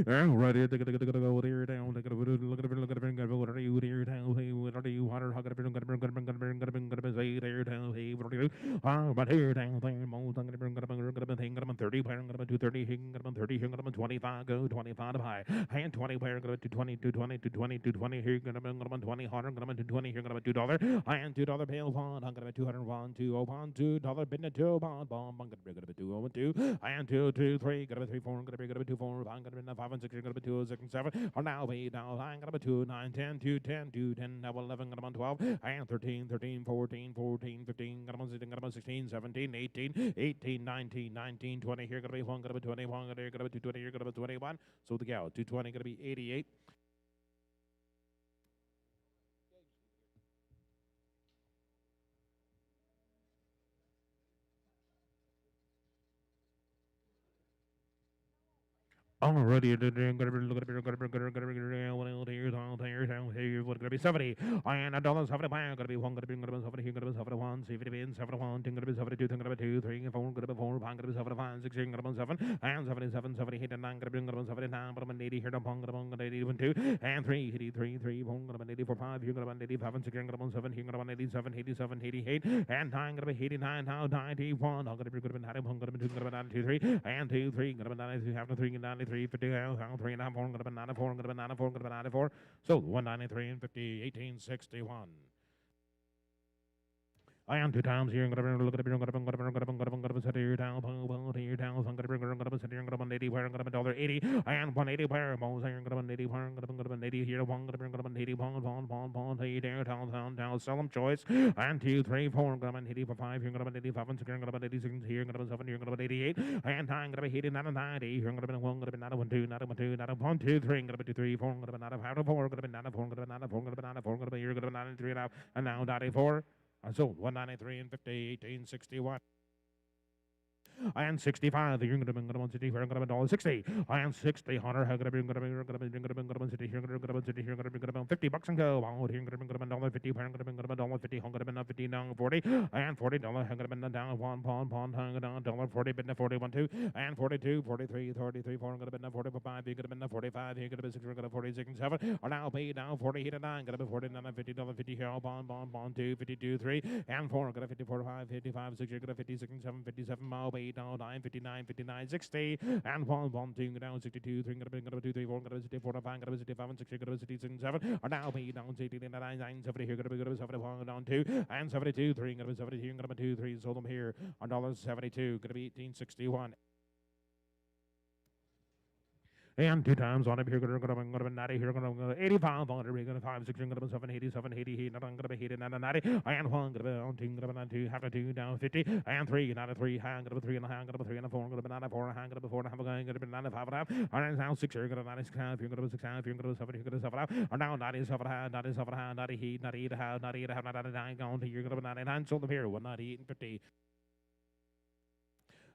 Ready to go there down. Look at look at what are you there down? Hey, what are you? What are you? Gonna say there down? Hey, what are you? But here down there, most I'm gonna thing. Gonna 30 player. Gonna 230. Gonna 30. Gonna 25. Go 25 high. Hand 20 player. Gonna 220. 220. 220. 220. Here gonna 20 harder. Gonna 220. Here gonna $2. I am $2 pail pond. I'm gonna 201. 201. $2 bid 2 pound bomb. I'm gonna be 202. I am 223. Gonna be 3 4. Gonna be 2 4. I'm gonna be 5 and 6. Gonna be 2 6 and 7. Or now be now. I'm gonna be 2 9 10 2 10 2 10 now 11. Gonna be 12. I am 13 13 14 14 15. Gonna be 16 17 18 18 19 19 20. Here gonna be 1. Gonna be 21. Gonna be 220. Here gonna be 21. So the gal 220. Gonna be 88. Already, gonna be 70. I am $1 70 pound. Gonna be 1. Gonna be 70. Here gonna be 71. 70 71. Gonna be 72. Gonna be 2 3 4. Gonna be 4. Pound gonna be 75. 6 gonna be 7. And 77 78 and 9. Gonna be 79. But I'm 80 here. Gonna be 80 2 and 3 83 3 4. Gonna be 84 5. Here gonna be 85 and 6 gonna be 7. Here gonna be 87 87 88 and 9 gonna be 89 now 91. I'm gonna be 91. Gonna be 2. Gonna be 92 3 and 2 3. Gonna be 93 half 3 and 93 50 3 and a half 4. Gonna be 94. Gonna be 94. Gonna be 94. So 193 and 50 1861. I am two times here. Gonna look at gonna set here down, here down. I'm gonna set here. Gonna 80 where I'm gonna $1.80. I am 180 where I'm here. Gonna 80 where I'm gonna 80 here. One gonna 80 pound. Hey there, down. Sell them choice. And 2, 3, 4. Gonna 80 for 5. Here gonna 85 and 6. Gonna 86 here. Gonna 7 here. Gonna 88. And time gonna be hitting 90. Here gonna be 1. Gonna be 1, 2, 1, 2, 3. Gonna be 2, 3, 4. Gonna be 9, 4. Gonna be 9, 4. Gonna be 9, 4. Gonna be 9, 4. Gonna be here. Gonna be 93 now. And now 94. So 193 and 50, 1861. I am 65. You're gonna be $1.60. We're gonna be $1.60. I am 60. Hunter, gonna be city here. Gonna be city here. Gonna be $50 and go. Out here. Gonna be $1.50. We're gonna be $1.50. Hung gonna be 50 down 40. And $40. Hung gonna be down one. Hung down $1.40. Bid 41 2. And 42, 43, 33 4. Gonna be 45. You're gonna be 45. You're gonna be 6. We're gonna 46 and 7. Are now paid down 40 8 and 9. Gonna be 49 $50 50 here. Bond 2 52 3 and 4. Gonna 54 5 55 6. You're gonna 56 and 7 57 mile paid down 9 59 59 60 and 1 2 down 62 3 gonna be 2 3 4 gonna be 4 5 gonna be 5 and 6 gonna be 6 and 7 are now paid down 89 9 70 here gonna be 71 down 2 and 72 3 gonna be 72 gonna be 2 3 sold them here on $72 gonna be 1861. And 2 times on it here, gonna be 90 here, gonna be 85 on it, we're gonna 5, 6, gonna be 7, 87, 80, not gonna be 89, 90, and 1, gonna be on 2, gonna be 92, half a 2, down 50, and 3, 93, hang, gonna be 3 and a half, gonna be 3 and a 4, gonna be 94, hang, gonna be 4 and a half, gonna be 95 and a half, and now 6 here, gonna be 96 half, you're gonna be 6 half, you're gonna be 7, you're gonna be 7 half, and now 97 half, 97 half, 98, 98 half, 98 half, 99, gone to you're gonna be 99, sold them here, 198 and 50.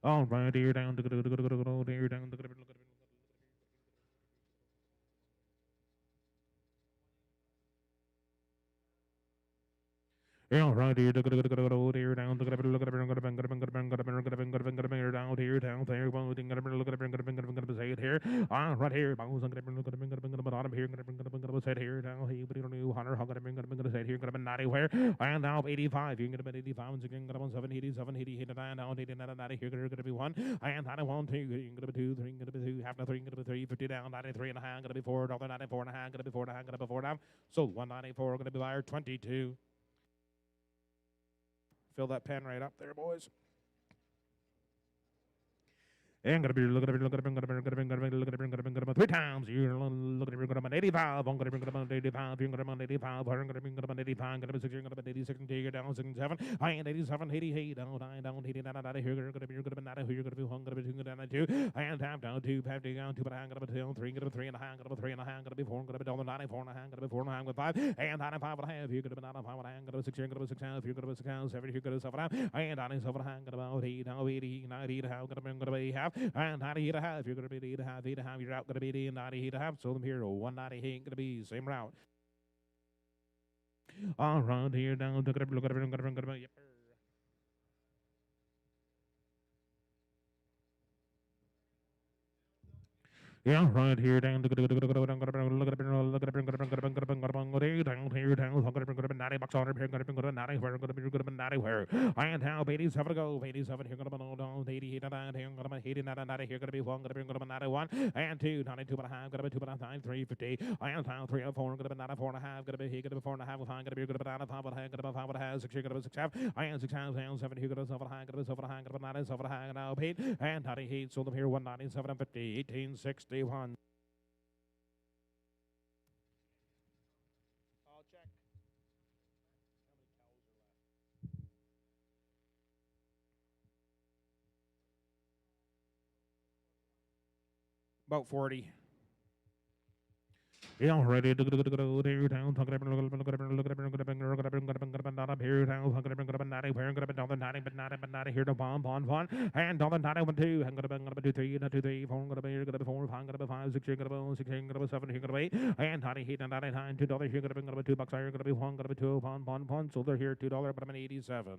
All right, here down, here down, yeah, right here, down, down here, down there, say it here. Right here, bounce on bottom here, say it here, down here, but you don't know, 100, say it here, 90 where, and now 85, you're gonna be 85, and again, 7, 87, 89, down 89, 90, here, gonna be 1, and 91, 2, you're gonna be 2, 3, gonna be 2, half the 3, gonna be 3, 50 down, 93 and a half, gonna be 4, 94 and a half, gonna be 4 and a half, gonna be 4 and a half, so 194, gonna be buyer 22. Fill that pen right up there, boys. And gonna be looking at 3 times. You're looking at 85. I'm gonna bring about 85. You're gonna 85. I'm gonna bring about 85. Gonna be 6. You're gonna be 86. You're down 67. I ain't 87. 88. Down 9. Down 89. You're gonna be 90. You're gonna be 1. Gonna be 2. Down 2. And half down 2. Half down 2. But I'm gonna be 2. 3. Gonna be 3 and a half. Gonna be 3 and a half. Gonna be 4. Gonna be down 94 and a half. Gonna be 4 and a half with 5. And 95 and a half. You're gonna be 95 and a half. Gonna be 6. You're gonna be 6 half. You're gonna be 6 half. 7. You're gonna be 7 half. And 97 and a half. Gonna be 8. Now 80. 90 and a half. Gonna be half. And 90 and a half. You're gonna be 8 and a half. 8 and a half. You're out. Gonna be 80 and 90 and a half. So them here. 190 ain't gonna be same route. All right, here down. Look at it. Yep. Yeah, right here down. Look at it. Down here down. $90 on it. Here gonna be 90. Where gonna be 90 where? I and how 87 to go. 87 here gonna be down 80 down here gonna be 89 90 here gonna be 1 gonna be 91 and 2 92 and a half gonna be 2 and a half 350 I am down 3 and 4 gonna be 94 and a half gonna be here gonna be 4 and a half 5 gonna be 95 and a half gonna be 5 and a half 6 here gonna be 6 half I am 6 half and 7 here gonna be 7 high gonna be 7 high gonna be 97 high now paid and 98 sold them here 197 and 50 1861. I'll check. How many cows are left? About 40. Yeah, ready to go there down. Talking about look at here down. Talking about 90 where gonna be down the 90 but 90 here to bomb and down the 91 2 and gonna be 2 3 2 3 4 gonna be 4 5 gonna be 5 6 here gonna be 6 here gonna be 7 here gonna be 8 and 90 and 99 $2 here gonna be $2 here gonna be 1 gonna be 2 pound so they're here $2 but I'm an 87.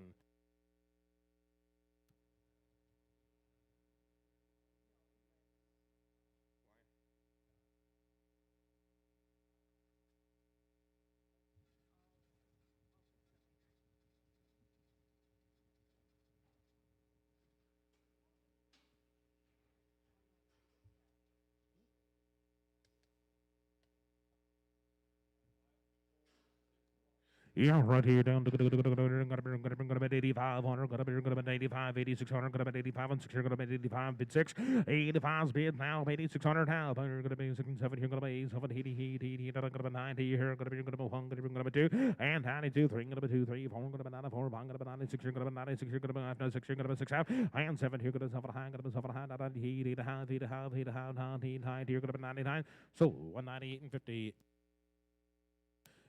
Yeah, right here down to got about 85, 100, got about 85, 8600, got about 85, and 600, got about 85, bid 6, 85's bid now, 8600 now, got about 7, here, got about 8, 7, 80, got about 90, here, got about 1, got about 2, and 92, 3, got about 2, 3, 4, got about 94, 1, got about 96, got about 96, got about 5, 6, got about 6, half, and 7, here, got about 7, high, got about 7, high, 98, half, 8, half, 8, half, 19, high, here, got about 99, so 198 and 50.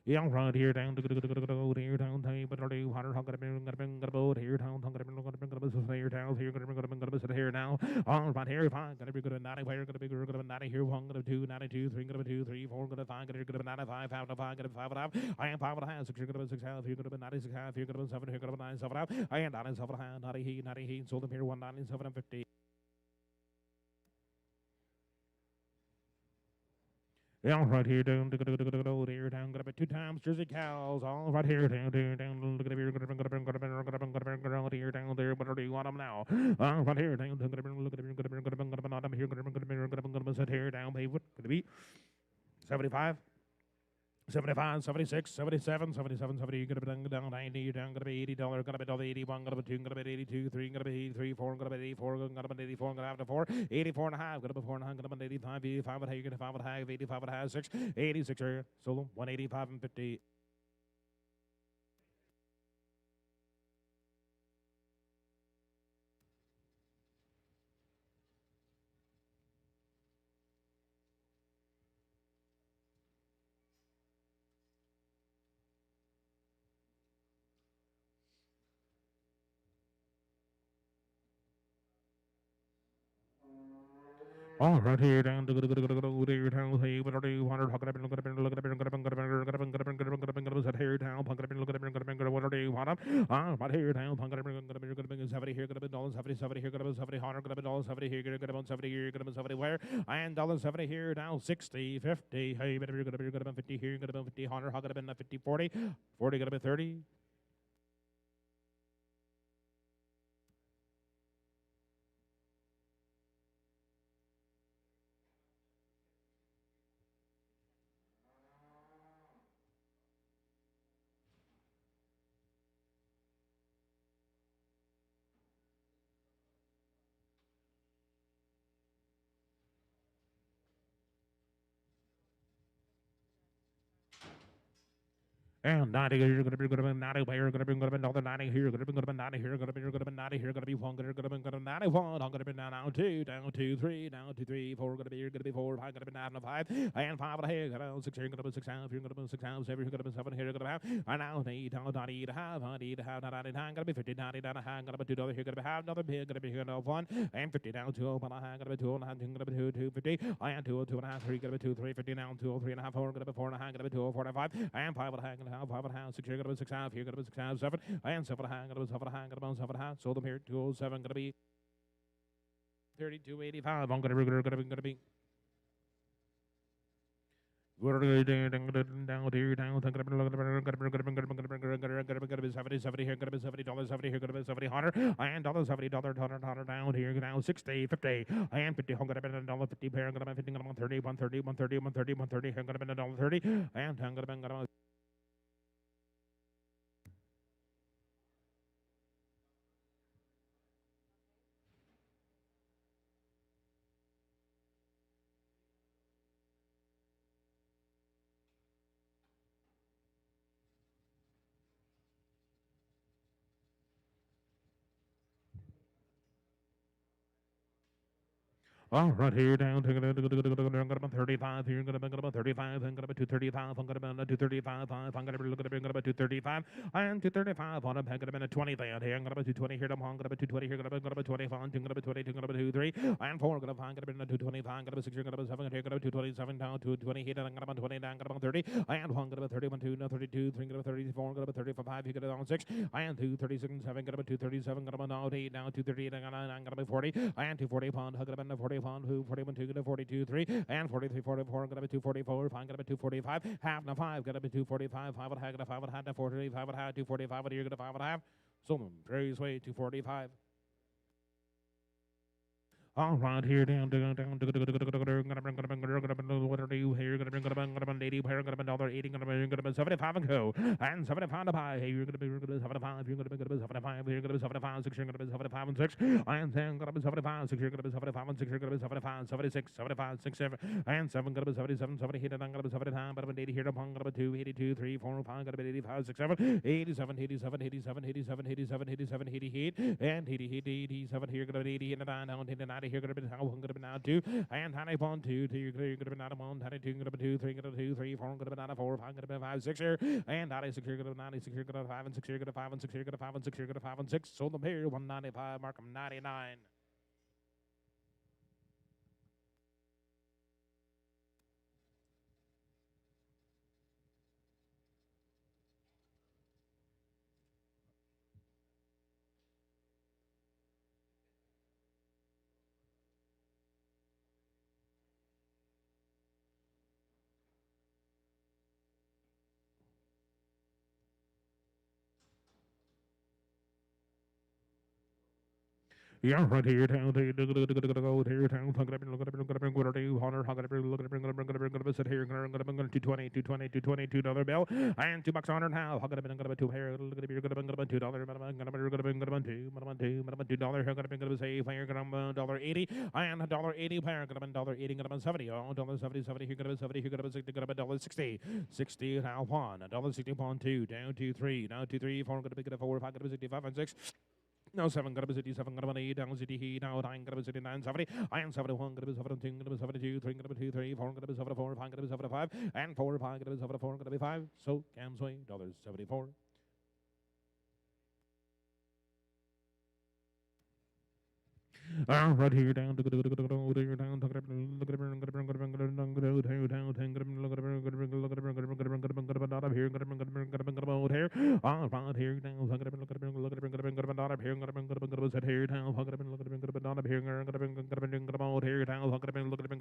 Yeah, right here down to go here down to but do water hog got a boat here down got a here down here got a here now all right here fine got to be good at 90 where got to be good at 90 here 1 got a 2 92 3 got a 2 3 4 got a 5 got a good at 95 5 5 got a 5 and a half I am 5 and a half 6 got a 6 half here got a 96 half here got a 7 here got a 9 7 half I am 97 half 90 he sold them here 197 and 50. Yeah, right here down here down got about 2 times Jersey cows all right here down look at here here down there but do you want them now right here down look at here sit here down pay what could it be 75 75, 76, 77, 77, 70, you're going to be down 90, you're down going to be $80, going to be 81, going to be 2, going to be 82, 3, going to be 83, 4, going to be 84, going to be 84, going to have to 4, 84 and a half, going to be 4 and a half, going to be 85, 85 and a half, you're going to 5 and a half, 85 and a half, 6, 86, solo, 185 and 50. All right here down to here down hey what are you wanted look at look at look at here down look at look at what are you want right here down look at 70 here got $70 70 here got $70 100 got $70 here got 70 here got 70 where and $70 here down 60 50 hey better got about 50 here got about 50 100 got about 50 40 40 got about 30. And 90 here, gonna be 90 here, gonna be another 90 here, gonna be 90 here, gonna be 90 here, gonna be 1, gonna be 91, I'm gonna be down 2, down 2, 3, down 2, 3, 4, gonna be 4, 5, gonna be 9 and 5, and 5 and a half, gonna 6 here, gonna be 6 half, here, gonna be 6 half, 7 here, gonna be 7 here, gonna be half, and now 8, down 90 to half, 90 to half, 99, gonna be 50, 90 down a half, gonna be $2 here, gonna be half, another here, gonna be here, no 1, and 50 down 2, and a half, gonna be 2 and a half, gonna be 2, 250, and 2, 2 and a half, 3, gonna be 2, 3, 50 down 2, 3 and a half, 4, gonna be 4 and a half, gonna be 2, 4 and a half, and 5 and a half, gonna have 5 and a half, 6 here, gonna be 6 half, here, gonna be 6 half, 7, and 7 and a half, gonna be 7 and a half, gonna be 7 and a half, sold them here, 207, gonna be 32.85, I'm gonna be down here, down, 70, 70 here, gonna be $70, 70 here, gonna be 70, 100, and $70, down here, now 60, 50, and 50, gonna be $1.50 pair, gonna be 50, gonna be 30, 130, 130, 130, 130, here, gonna be $1.30, and gonna be all right, here down to 35, here gonna be 35, and gonna be 235, I'm gonna be 235, I'm gonna be looking at 235, and 235 on a pack of a 20 there, here, I'm gonna be 220 here, I'm gonna be 220 here, gonna be 25, I'm gonna be 20, gonna be 23, and 4, gonna find gonna be 225, gonna be 6, gonna be 7, here, gonna be 227 down, 220 here, I'm gonna be 29, gonna be 30, and 1, gonna be 31, 2, 32, 3, gonna be 34, gonna be 35, here, gonna be 6, and 2, 36, 7, gonna be 237, gonna be 8, now 238, I'm gonna be 40, and 240 pound, gonna be 40 pound, 41, 2, gonna 42, 3, and 43, 44, gonna be 244, 5, gonna be 245, half and a 5, gonna be 245, 5 and a half, gonna 5 and a half, 45 and a half, 245, and you're gonna 5 and a half. So, praise way 245. All right, here down, what are you here? Gonna bring 80, here, gonna bring $80, gonna bring 75 and go. And 75 to buy. Hey, you're gonna be 75, you're gonna be 75, you're gonna be 75, 6, you're gonna be 75 and 6. And 10, gonna be 75, 6, you're gonna be 75 and 6, you're gonna be 75, 76, 75, 6, 7. And 7, gonna be 77, 70, hit it, I'm gonna be 79, but I'm 80 here, upon gonna be 2, 82, 3, 4, 5, gonna be 85, 6, 7, 87, 87, 87, 87, 87, 87, 88, and 80, 87 here, gonna be 80, and 90 here, gonna be now, gonna be now 2, and 91, 2, 2, gonna be 91, 92, gonna be 2, 3, gonna be 2, 3, 4, gonna be 94, 5, gonna be 5, 6 here, and 96 here, gonna be 96 here, gonna be 5 and 6 here, gonna be 5 and 6 here, gonna be 5 and 6 here, gonna be 5 and 6, sold them here, 195, mark them 99. Yeah, right here, town, go here, town, look at what are you, Hunter, look at sit here, 220, $2 bill, and $2 on her now, $2 here, look at $2, $2, here, say, fire, $1.80, and $1.80, fire, $1.80, 70, oh, $70, here, 70, here, $60, 60, now, $1.60, 2, down, 2, 3, now, 2, 3, 4, 4, 5, 65, and 6. Now 7 gonna be city, 7 gonna be 8, down city heat, now 9 gonna be city, 9 70, I am 71 gonna be 72, gonna be 72, 3 gonna be 2, 3, 4 gonna be 74, 5 gonna be 75, and 4, 5 gonna be 74, gonna be 5, so Camsway, $74. Right here down to go there down look at look at not up here out here around here down look at not up here sit here down look at not up here out here down look at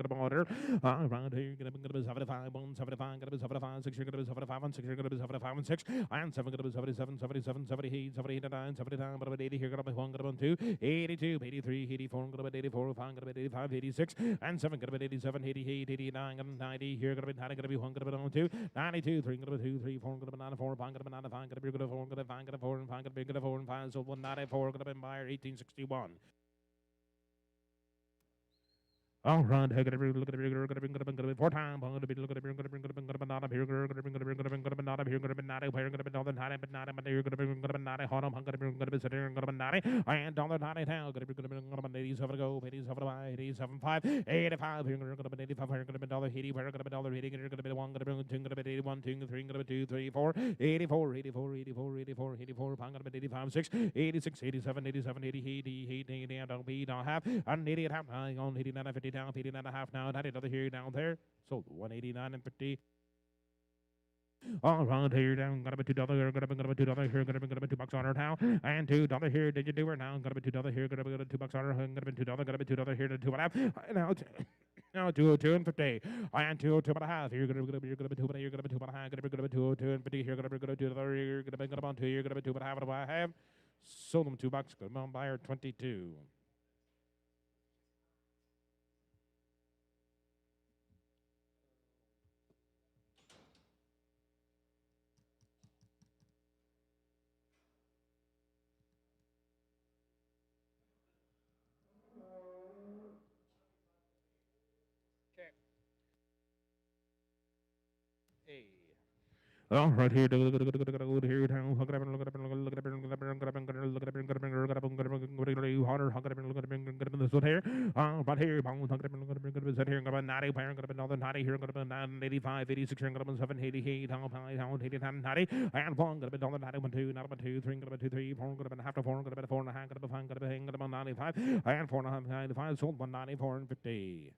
about here around here 75 175 75 6 you're gonna be 75 and 6 you're gonna be 75 and 6 and 7 gonna be 77 77 78 79 79 but 80 here gonna be 1 gonna be 2 82 83 84 gonna be 84 5 gonna be 85 86 and 7 gonna be 87 88 89 and 90 here gonna be 90 gonna be 1 gonna be 2 92 3 gonna be 2 3 4 gonna be 94 5 gonna be 95 gonna be 4 gonna be 5 gonna be 4 and 5 gonna be 4 and 5 so 194 gonna be buyer 1861. All right, look at it, look at it, look at it, 4 times. I'm gonna be look at it, look at it, not up here, gonna be not up here, gonna be not up here, gonna be dollar 90, but 90, but you're gonna be 90, hold on, I'm gonna be sitting here, gonna be 90, and dollar 90 now, gonna be 87 to go, 87 to buy, 87 5, 85, you're gonna be 85, you're gonna be dollar 80, you're gonna be dollar 80, you're gonna be 1, gonna be 2, gonna be 81, 2, 3, gonna be 2, 3, 4, 84, 84, 84, 84, 84, I'm gonna be 85, 6, 86, 87, 87, 88, 80, and don't be, don't have, and 88 half, on 89, 50 down, 89 and a half now, and another here down there, so 189 and 50. All right, here down, gonna be $2, gonna be $2 here, gonna be $2 on her now, and $2 here. Did you do her now? Gonna be $2 here, gonna be $2 on her, gonna be $2, gonna be $2 here to 2.5. Now, now 202 and 50, and 202 and a half. You're gonna be 2, but you're gonna be 2 and a half. Gonna be 202 and 50. Here gonna be $2. You're gonna be on 2. You're gonna be 2 and a half. What do I have? Sold them $2. Come on, buyer 22. Oh, right here, here, here, town. Look at it, look at it, look at it, look at it, look at it, look at it, look at it, look at it, hotter, look at it, look at it, this one here. Right here, look at it, look at it, look at it, here, got about 90, got about another 90 here, got about 85, 86, got about 7, 88, 90, and 1, got about 90, 2, not about 2, 3, got about 2, 3, 4, got about half to 4, got about 4 and a half, got about 5, got about 95, and 4 and a half, 95, sold 194 and 50.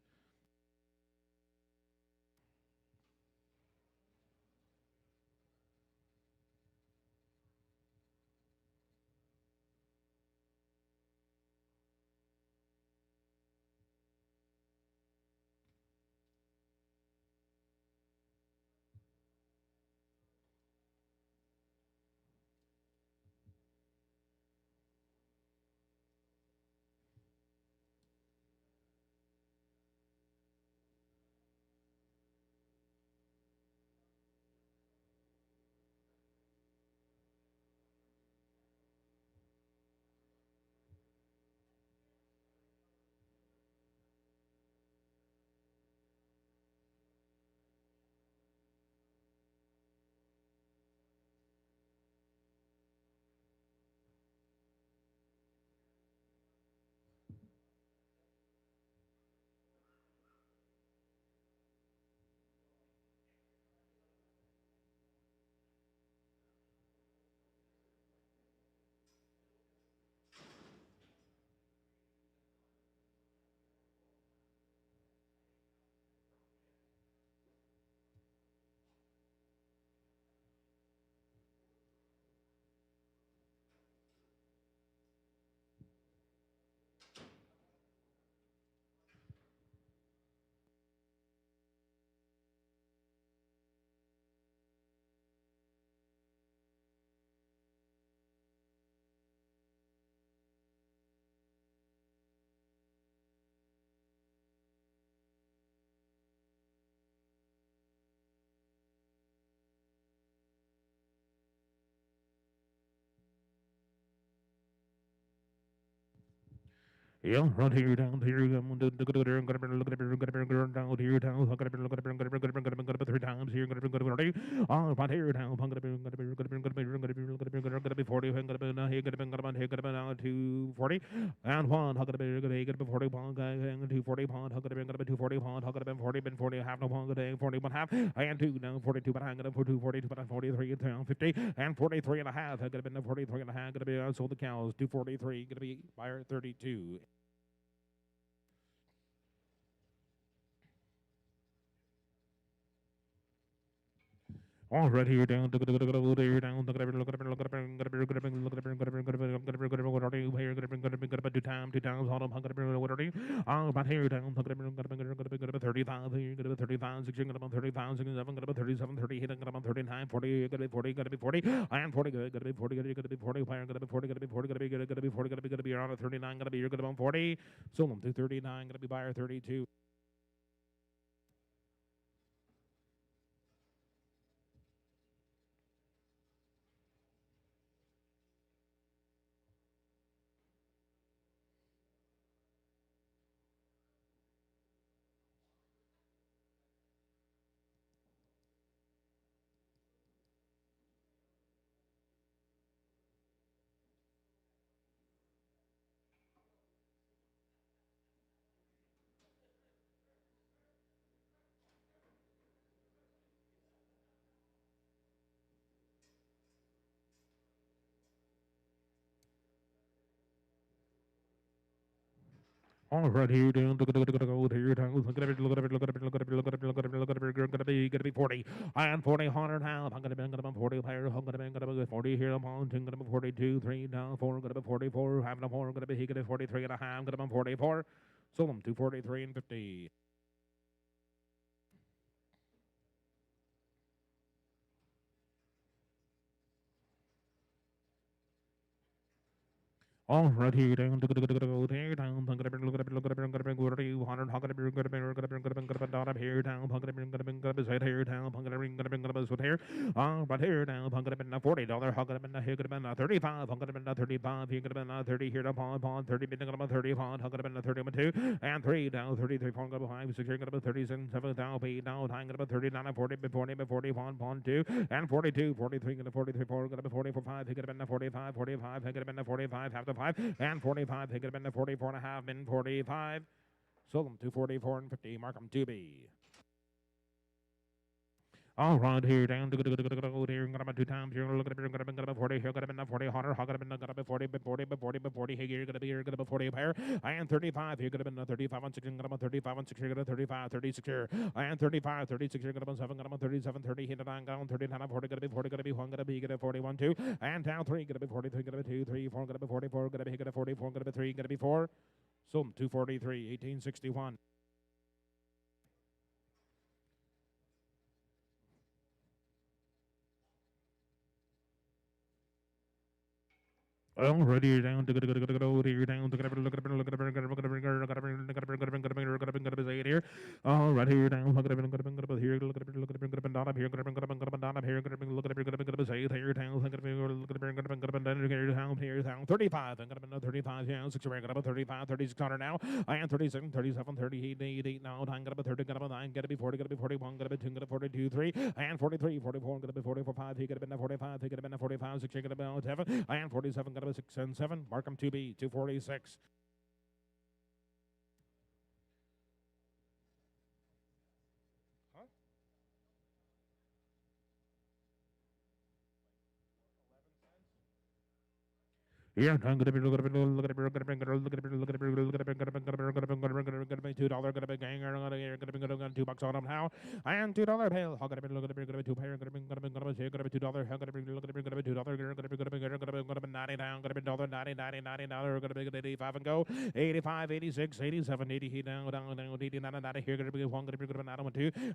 Yeah, run here down here, I'm gonna go there, I'm gonna look at it, down here, down, I'm gonna look at it, 3 times here, gonna be, right here, down, I'm gonna be 40, I'm gonna be, here, gonna be now 240, and one, I'm gonna be 40 pound, 240 pound, I'm gonna be 240 pound, I'm gonna be 40, been 40, half no pound, 41 half, and 2, now 42, but I'm gonna put 242, but I'm 43, down 50, and 43 and a half, I'm gonna be 43 and a half, gonna be, sold the cows, 243, gonna be buyer 32. All right, here down, here down, two times, hold on, but here down, 35, here, 35, 6, 35, 7, 37, 30, hit, 39, 40, 40, 40, and 40, gonna be 40, gonna be 40, gonna be 40, gonna be 40, gonna be 40, gonna be 40, gonna be around 39, gonna be, you're gonna be 40, so I'm 239, gonna be buyer 32. All right, here down, look at here down, look at it, look at it, look at it, look at it, look at it, look at it, look at it, gonna be 40. I am 40, 100 now. I'm gonna be 40 higher, I'm gonna be 40 here, I'm on, gonna be 42, 3 down, 4, gonna be 44, having a 4, gonna be, he gonna be 43 and a half, gonna be 44. So I'm 243 and 50. All right, here down, here down, look at it, look at it, look at it, look at it, look at it, 100, look at it, look at it, look at it, look at it, down up here down, look at it, look at it, look at it, here down, look at it, look at it, look at it, here, but here down, look at it, $40, look at it, here could have been 35, look at it, 35, here could have been 30, here down, pawn, 30, been 30, pawn, look at it, 30, 2, and 3 down, 33, pawn, 5, 6, here, 37, 7 down, 8 down, 9, 39, 40, 40, 40, pawn, 2, and 42, 43, 43, 4, 44, 5, here could have been 45, 45, here could have been 45, half the 5, and 45, he could have been the 44 and a half, been 45. Sold them 244 and 50, mark them 2B. All right, here down, here, gonna 2 times, here, look at it, gonna be 40, here, gonna be 40, hotter, gonna be 40, 40, here, gonna be 40 pair, and 35, here, gonna be 35 on 6, gonna be 35 on 6, here, gonna 35, 36 here, and 35, 36, here, gonna be 7, gonna be 37, 30, hit it on, down, 39, 40, gonna be 40, gonna be 1, gonna be 41, 2, and down 3, gonna be 43, gonna be 2, 3, 4, gonna be 44, gonna be 44, gonna be 3, gonna be 4, so 243, 1861. Already down to go here down to look at it, look at it, look at it, here. All right here down, look at it, look at it, here, look at it, look at it, down up here, down up here, look at it, say it here down, look at it, down here, down 35, and 35, yeah, 6 around, 35, 3600 now, and 37, 37, 38, 88 now, time got 30, got 9, got to be 40, got to be 41, got to be 2, got to 42, 3, and 43, 44, got to be 44, 5, he got to be 45, he got to be 45, 6, got to be 7, and 47, got to be 6 and 7, mark them 2B, 246. Yeah, I'm gonna be look at it, look at it, look at it, look at it, look at it, look at it, $2, gonna be gang, gonna be $2 on them now, and $2 bill. How gonna be look at it, gonna be 2 pair, gonna be $2, how gonna be look at it, gonna be $2, gonna be 90 down, gonna be $90, $90, gonna be 85 and go, 85, 86, 87, 80 down, 89, 90 here, gonna be 1, gonna be 2,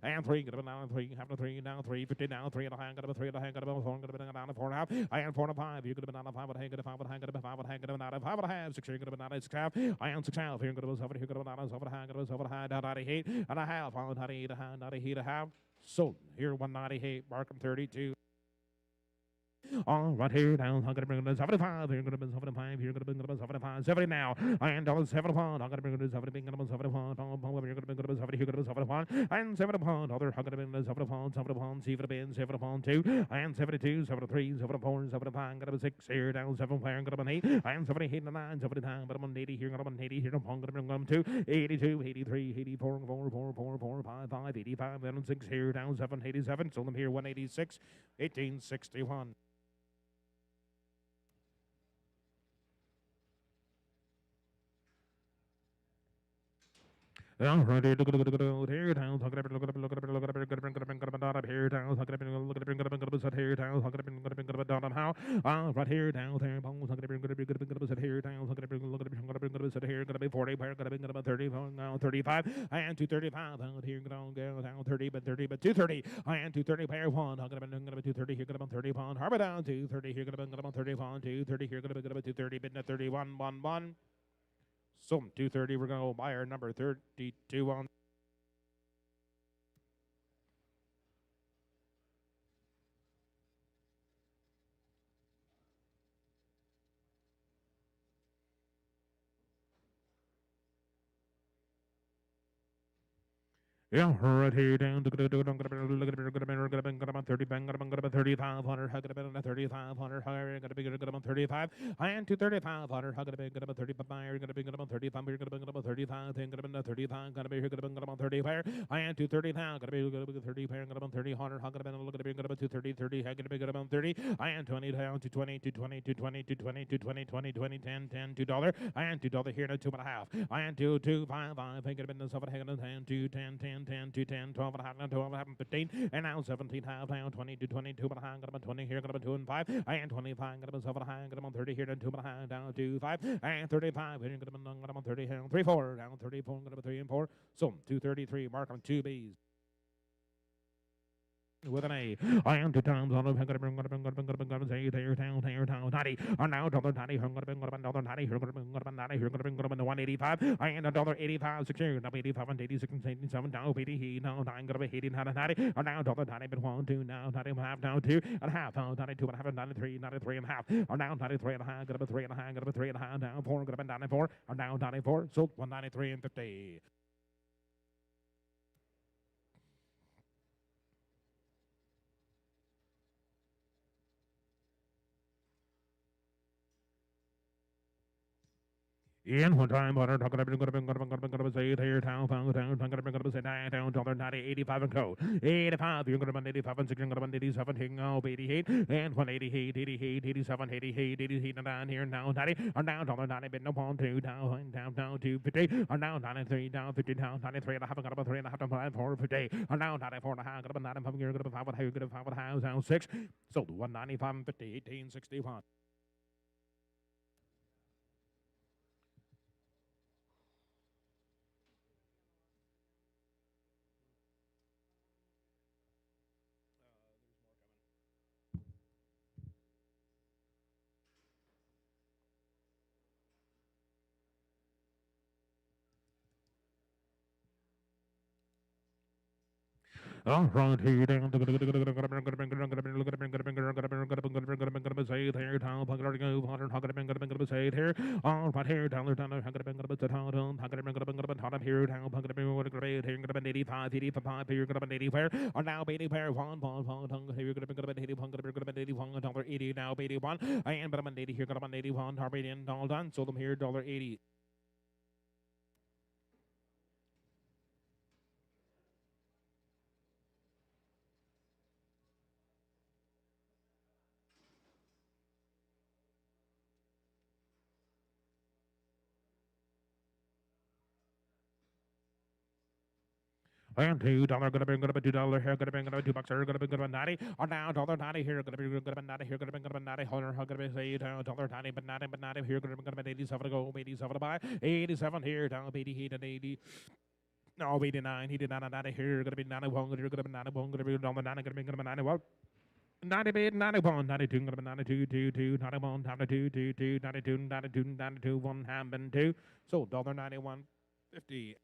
and 3, gonna be 3, half 3 down, 3, 50 down, 3 and a half, gonna be 3 and a half, gonna be 4, gonna be down 4 and a half, and 4 and 5, you're gonna be down 5 and a half, gonna 5 and a half, 5 and a half, gonna be 5 and a half, 6, you're gonna be 9, 6 half, I am 6 half, here gonna be 7, here gonna be 9, 7 and a half, gonna be 7 and a half, down 98 and a half, 98 and a half, 98 and a half, so here 198, mark them 32. All right, here down, I'm gonna bring it 75. Here, gonna bring 75. Here, gonna bring it 75. 70 now. And dollar 71. I'm gonna bring it 70. Bring it 71. You're gonna bring it 70. Here, gonna 71. And 71. Other, I'm gonna bring it 71. 71. See if it been 72. And 72. 73. 74. 75. Gonna be 6. Here down 7. Where I'm gonna be 8. And 78. 9. 79. But I'm on 80. Here, gonna be 80. Here, I'm gonna bring them 2. 82. 83. 84. 4. 4. 4. 4. 5. 5. 85. Then 6. Here down 7. 87. Sold them here 186. 1861. All right, here down, talking about here down, how right here down there, here down, here gonna be 40, gonna be 30, now 35, and 235 out here, down 30, but 30, but 230, and 230 pair one, gonna be 230 here, gonna be 30 pound, harbor down 230 here, gonna be 30 pound, 230 here, gonna be 230, but 31, 1. Some 230, we're going to go buy our number 32 on. Yeah, right here down to go to I'm gonna 30 bang, gonna 3500, hug it about 3500, higher, gonna be good about 35, and to 3500, hug it about 35, gonna be good about 35, you're gonna be about 35, then gonna be 35, gonna be here, gonna be about 30 pair, and to 30 now, gonna be good about 30 pair, gonna be 30 hundred, hug it about look at be good about 230, 30, hug it be good about 30, and 20 down to 20 to 20 to 20 to 20 to 20, 20, 20, 10, 10, $2, and $2 here, no 2.5, and 2, 2, 5, 5, think it been the 7, 10, 2, 10, 10. 10 to 10, 12 and a half, 12 and a half, 15, and now 17 half, now 20 to 22 and a half, got about 20 here, got about 2 and 5, and 25, got about 7 and a half, got about 30 here, and 2 and a half, down to 5, and 35, here, got about 30 here, 3, 4, down 34, got about 3 and 4, so 233, mark on 2 B's. With an A. I am 2 times on the say there town 90 are now $90 hung $90 here $90 here $185 and $85 secure now 85 and 86 and 87 now 80 he now 9 gonna be 80 90 are now $90 but 1 2 now 90 and a half now 2 and a half now 92 and a half 93 93 and a half are now 93 and a half gonna be 3 and a half gonna be 3 and a half now 4 gonna be 94 are now 94 sold 193 and 50. In one time, water talking about say here town pound town talking about say down dollar 90 85 and co 85 you're gonna 85 and 6 you're gonna 87 hang out 88 and 188 88 87 88 88 down here now 90 are now dollar 90 bit no pound 2 down 250 are now 93 down 50 down 93 and a half got about 3 and a half to 4 50 are now 94 and a half got about 95 you're gonna 5 you're gonna 5 house down 6 sold 195 and 50 1861. All right, here down. Say there, town, say here. All right, here down, here down, here down, 85, 85, here gonna be 80 pair. Are now 80 pair, one, here gonna be 81, $80 now, 81, and but I'm 80 here, gonna be 81, Harbian, all done. Sold them here, $80. And $2 gonna be $2 here, gonna be $2 here, gonna be $90. Or now $90 here, gonna be $90 here, gonna be $90. Hundred, gonna be say $90, but 90 here, gonna be 87 to go, 87 to buy, 87 here, down 80 and 80. No, 89, he did 90 here, gonna be 91, gonna be 91, gonna be $90, gonna be 91. 98, 91, 92, 92, 2, 91, 92, 2, 92, 92, 92, 1 ham and 2. So $91.50.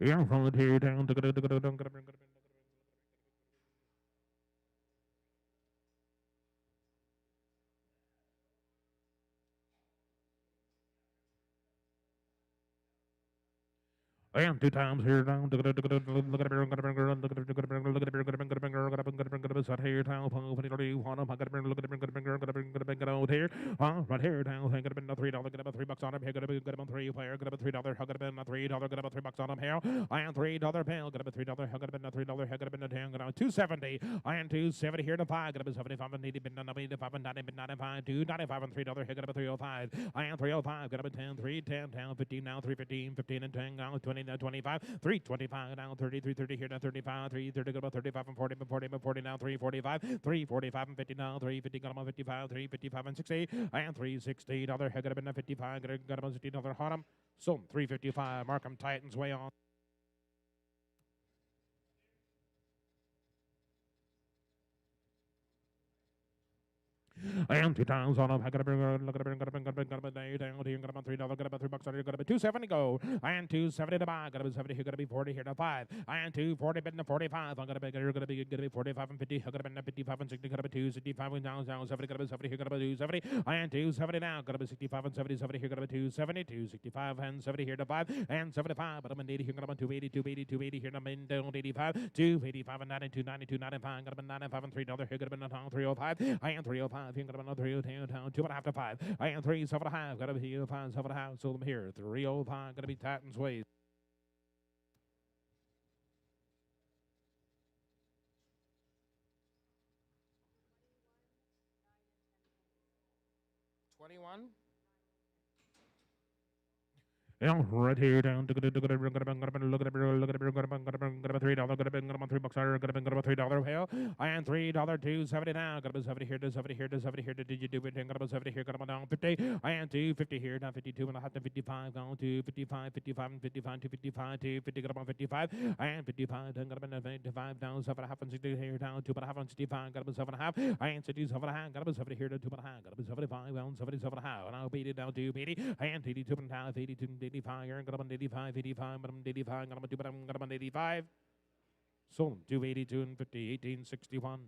Yeah, from the tear down. And two times here down. Look at it, look at it, look at it, look at it, look at it, look at it, look at it, look at it, look at it, look at it, sat here down, pong, pong, pong, look at it, look at it, look at it, look at it, look at it, out here, right here down, get up in the $3, get up $3 on him here, get up on three player, get up $3, get up in the $3, get up $3 on him here, I am $3 bill, get up $3, get up in the $3, get up in the 10, get on 270, I am 270 here to 5, get up 75 and 80, been 95 and 90, been 95, 295 and $3, here, get up 305, I am 305, get up at 10, 310, down 15 now, 315, 15 and 10, now 20 now 25, 325 now 30, 330 here now 35, 330 got about 35 and 40, and 40 and 40 now 345, 345 and 50 now 350 got about 55, 355 and 60, and 360 other head got about 55, got about 60 other Harlem, so 355 Markham Titans way on. And two times on him. I got a look at a got a day down here. Got about $3. Got about $3 on here. Got about 270 go. And 270 to buy. Got about 70 here. Got to be 40 here to 5. And 240 bid to 45. I'm gonna be 45 and 50. Got about 55 and 60. Got about 265 and down 70. Got about 70 here. Got about 270. And 270 now. Got about 65 and 70. 70 here. Got about 270. 265 and 70 here to 5. And 75. But I'm in 80 here. Got about 280. 280. 280 here. I'm in down 85. 285 and 92. 92. 95. Got about 95 and $3 here. Got about 305. I am 305. Got about 302, 2.5 to 5. I am 3, 7.5. Got to be 5, 7.5. So I'm here. 305. Got to be Titans Way. 21. Right here down to look at it, look at it, look at it, look at it, look at it, $3, got about $3, got about $3 hell. I am $3, 270 now, got about 70 here, to 70 here, to 70 here, did you do it? Got about 70 here, got about down 50. I am 250 here, down 52 and a half to 55, down to 55, 55 and 55 to 55 to 50, got about 55. I am 55, then got about 55 down 7.5 and 60 here, down 2.5 and 65, got about 7.5. I am 67.5, got about 70 here to 2.5, got about 75, down 77.5, and I'll beat it down to 80. I am 82 and a half, 82 and 85, got about 85, 85, but I'm 85, got about 85. So 282 and 50, 1861.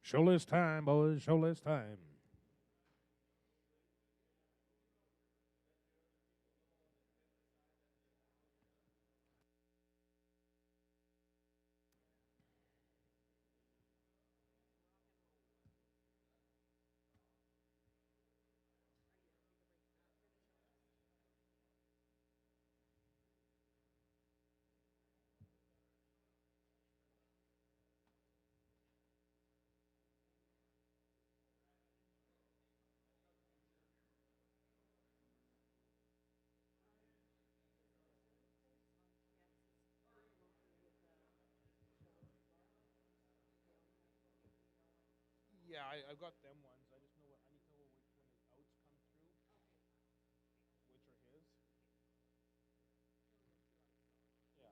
Show list time, boys. Show list time. Yeah, I've got them ones. I just know what I need to know which when the outs come through, which are his. Yeah.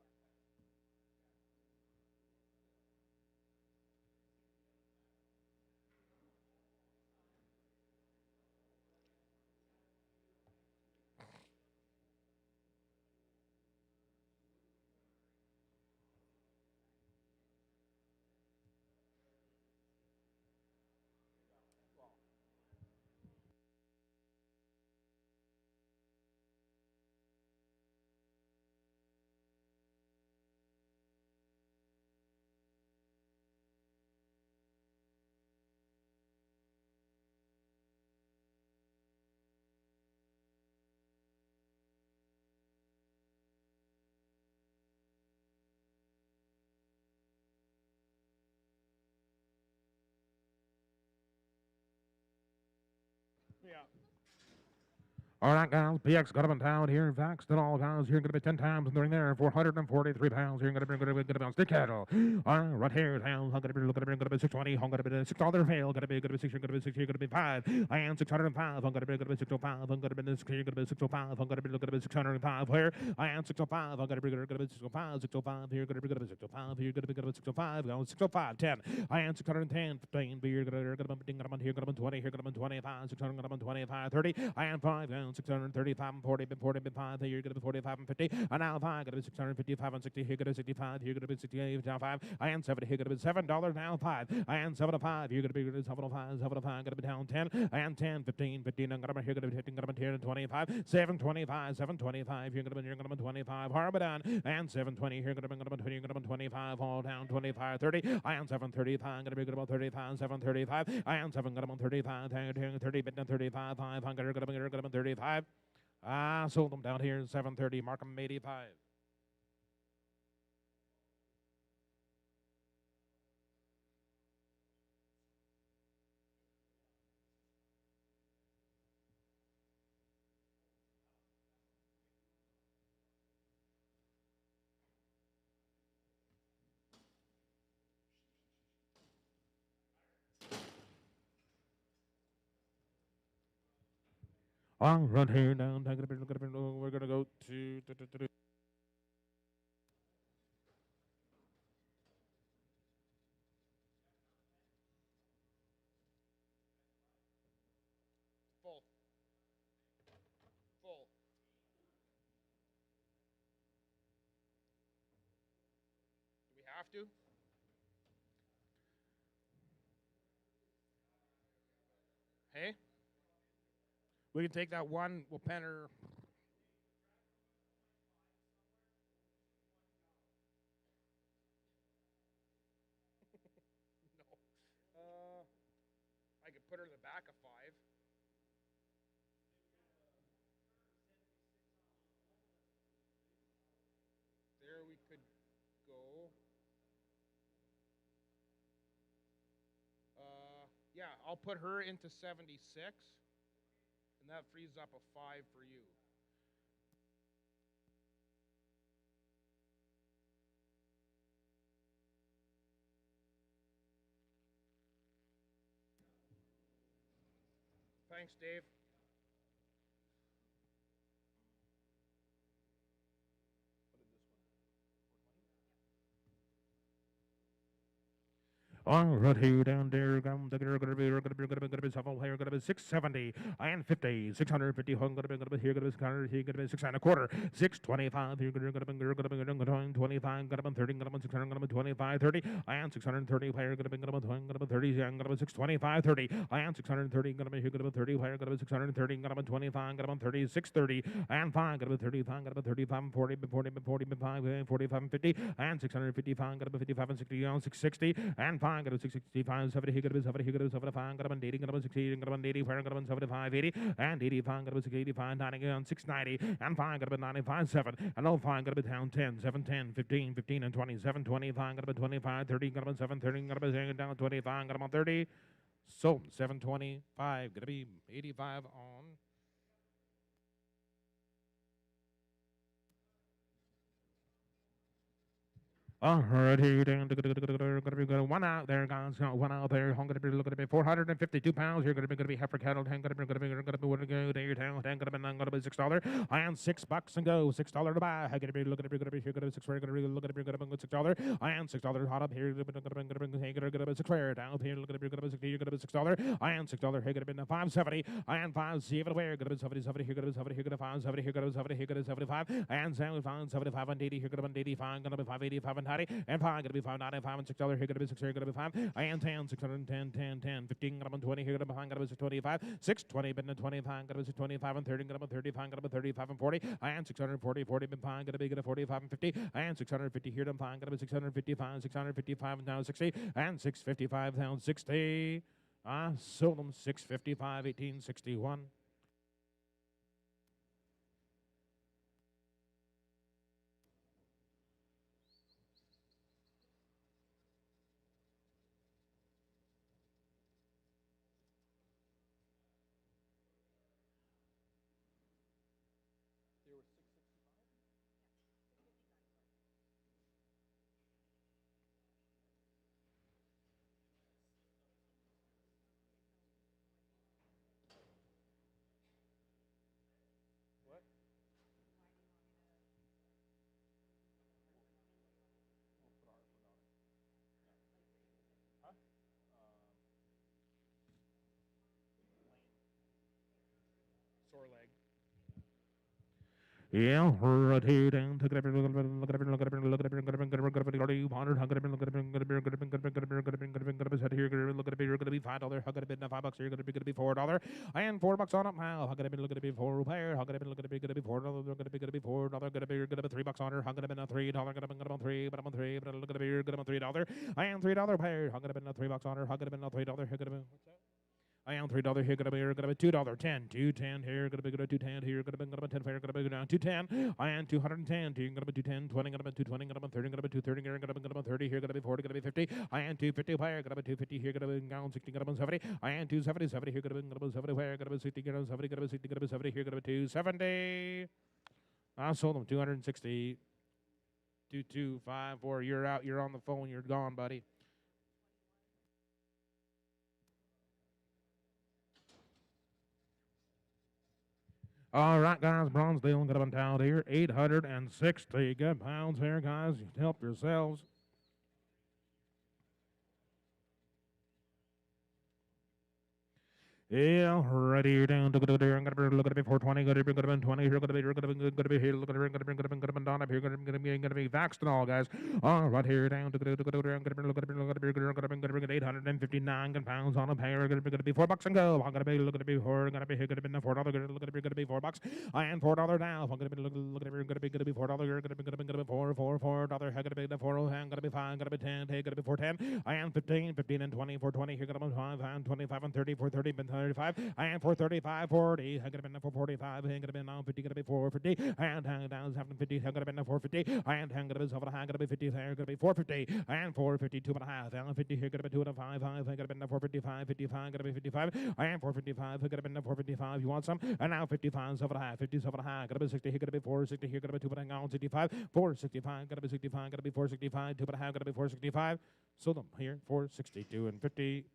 Yeah. All right, guys. PX got up in town here. In fact, still all guys here going to be 10 times during there. 443 pounds here. Going to be on stick cattle. Right here, town. Going to be looking at 620. Going to be $6 fail. Going to be 6. Going to be 6. Going to be 5. I am 605. I'm going to be 605. I'm going to be 6. Going to be 605. I'm going to be looking at 605 here. I am 605. I'm going to be 605. 605 here. Going to be 605 here. Going to be 605. Going 605. 10. I am 610. 15. Here. Going to be 20. Here. Going to be 25. 625. 30. I am 5. 635 and 40, 40, 5, here, going to be 45 and 50, and now 5, going to be 655 and 60, here, going to be 65, here, going to be 68, now 5, I am 70, here, going to be $7, now 5, I am 75, here, going to be 705, 705, going to be down 10, I am 10, 15, 15, I'm going to be here, going to be 15, going to be here, 25, 725, 725, here, going to be 25, hard down, and 720, here, going to be 20, going to be 25, all down, 25, 30, I am 735, going to be about 35, 735, I am 7, going to be 35, 30, 35, 500, going to be 35. I sold them down here at 730. Mark them 85. I'll run here down. We're gonna go to. Full. Full. Do we have to? Hey? We can take that one. We'll pen her. No. I could put her in the back of 5. There we could go. Yeah, I'll put her into 76, and that frees up a 5 for you. Thanks, Dave. All right, here down there, gonna be several here, gonna be 670 and 50, 650, gonna be here, gonna be 600, here, gonna be 6 and a quarter, 625, here, gonna be 25, gonna be 30, gonna be 600, gonna be 25, 30, and 630, here, gonna be 30, and gonna be 625, 30, and 630, gonna be here, gonna be 30, here, gonna be 630, gonna be 25, gonna be 30, 630, and 5, gonna be 35, gonna be 35, 40, 40, 40, 45, 50, and 655, gonna be 55 and 60, 660, and 5. Got 665, 70, he got 70, he got 75, got 80, got 60, got 80, got 75, 80, and 85, got 85, 90, and 690, and 5, got 95, 7, and 05, got down 10, 7, 10, 15, 15, and 20, 7, 25, got 25, 30, got 7, 30, got down 25, got 30, so 725, gonna be 85 on. All right, here down. Gonna be one out there, guys. One out there. I'm gonna be looking at me 452 pounds. You're gonna be heifer cattle. Gonna be what go to your town. Gonna be $6. I am $6 and go. $6 to buy. I gonna be looking at me. Gonna be here. Gonna be 6 square. Gonna be looking at me. Gonna be $6. I am $6 hot up here. Gonna be 6 square down here. Looking at me. Gonna be 60. You're gonna be $6. I am $6. Here. Gonna be 570. I am 570. Where? Gonna be 70. 70. Here. Gonna be 70. Here. Gonna be 570. Here. Gonna be 70. Here. Gonna be 75. And 75. 75 and 80. Here. Gonna be 85. Gonna be 585 and 90. And 5, gonna be 595 and $6 here, gonna be 6 here, gonna be 5. I am 10, 610, 10, 10, 15, gonna be 20 here, gonna be 5, gonna be 625, 620, but 25, gonna be 625 and 30, gonna be 35, gonna be 35 and 40. I am 640, 40, but 5, gonna be 45 and 50. I am 650 here, gonna be 5, gonna be 655, 655 and now 60, and 655 down 60. I sold them 655, 1861. Yeah, right here down. Look at it, look at it, look at it, look at it, look at it, look at it, look at it, look at it, look at it, 100, look at it, look at it, look at it, look at it, look at it, look at it, look at it, look at it, here, look at it, you're gonna be $5, look at it, $5, you're gonna be $4, and $4 on up now. Look at it, look at it, $4 pair, look at it, look at it, gonna be $4, look at it, gonna be $4, gonna be $3 on her, look at it, $3, gonna be $3, but I'm on 3, but look at it, you're gonna be $3, and $3 pair, look at it, $3 on her, look at it, $3, here, gonna be. I am $3 here, gonna be $2, 10, 210 here, gonna be 210 here, gonna be 10 fair, gonna be down 210. I am 210, gonna be 210, 20, gonna be 220, gonna be 30, gonna be 230 here, gonna be 30 here, gonna be 40, gonna be 50. I am 250 here, gonna be 250 here, gonna be down 60, gonna be 70. I am 270, 70 here, gonna be 70 here, gonna be 60, gonna be 70, gonna be 60, gonna be 70 here, gonna be 270. I sold them 260. 2254. You're out. You're on the phone. You're gone, buddy. All right, guys, bronze deal got up down here, 860 good pounds here, guys. Help yourselves. Yeah, ready, you're down. Look at it, I'm gonna be 420, gonna be 20, here, gonna be here, look at it, gonna be down up here, gonna be vaxxed and all, guys. All right, here, down, look at it, gonna be 859 pounds on a pair, gonna be $4 and go. I'm gonna be, look at it, $4, gonna be $4, gonna be $4. I am $4 now. I'm gonna be, look at it, gonna be $4, gonna be $4, $4, gonna be the 4, gonna be 5, gonna be 10, gonna be 410. I am 15, 15 and 20, 420, here, gonna be 5, and 25 and 30, 430, 35. I am 435, 40. I'm gonna be 445. I'm gonna be now 50. Gonna be 450. And down 750. I'm gonna be now 450. And gonna be 7. I'm gonna be 50. I'm gonna be 450. And 450, 2.5. And 50 here. Gonna be 2.5. I'm gonna be now 455, 55. Gonna be 55. I am 455. I'm gonna be now 455. You want some? And now 55, 7.5. 57.5. Gonna be 60. Here. Gonna be 460. Here. Gonna be 2.5. 65. 465. Gonna be 65. Gonna be 465. 2.5. Gonna be 465. So them here 462 and 50.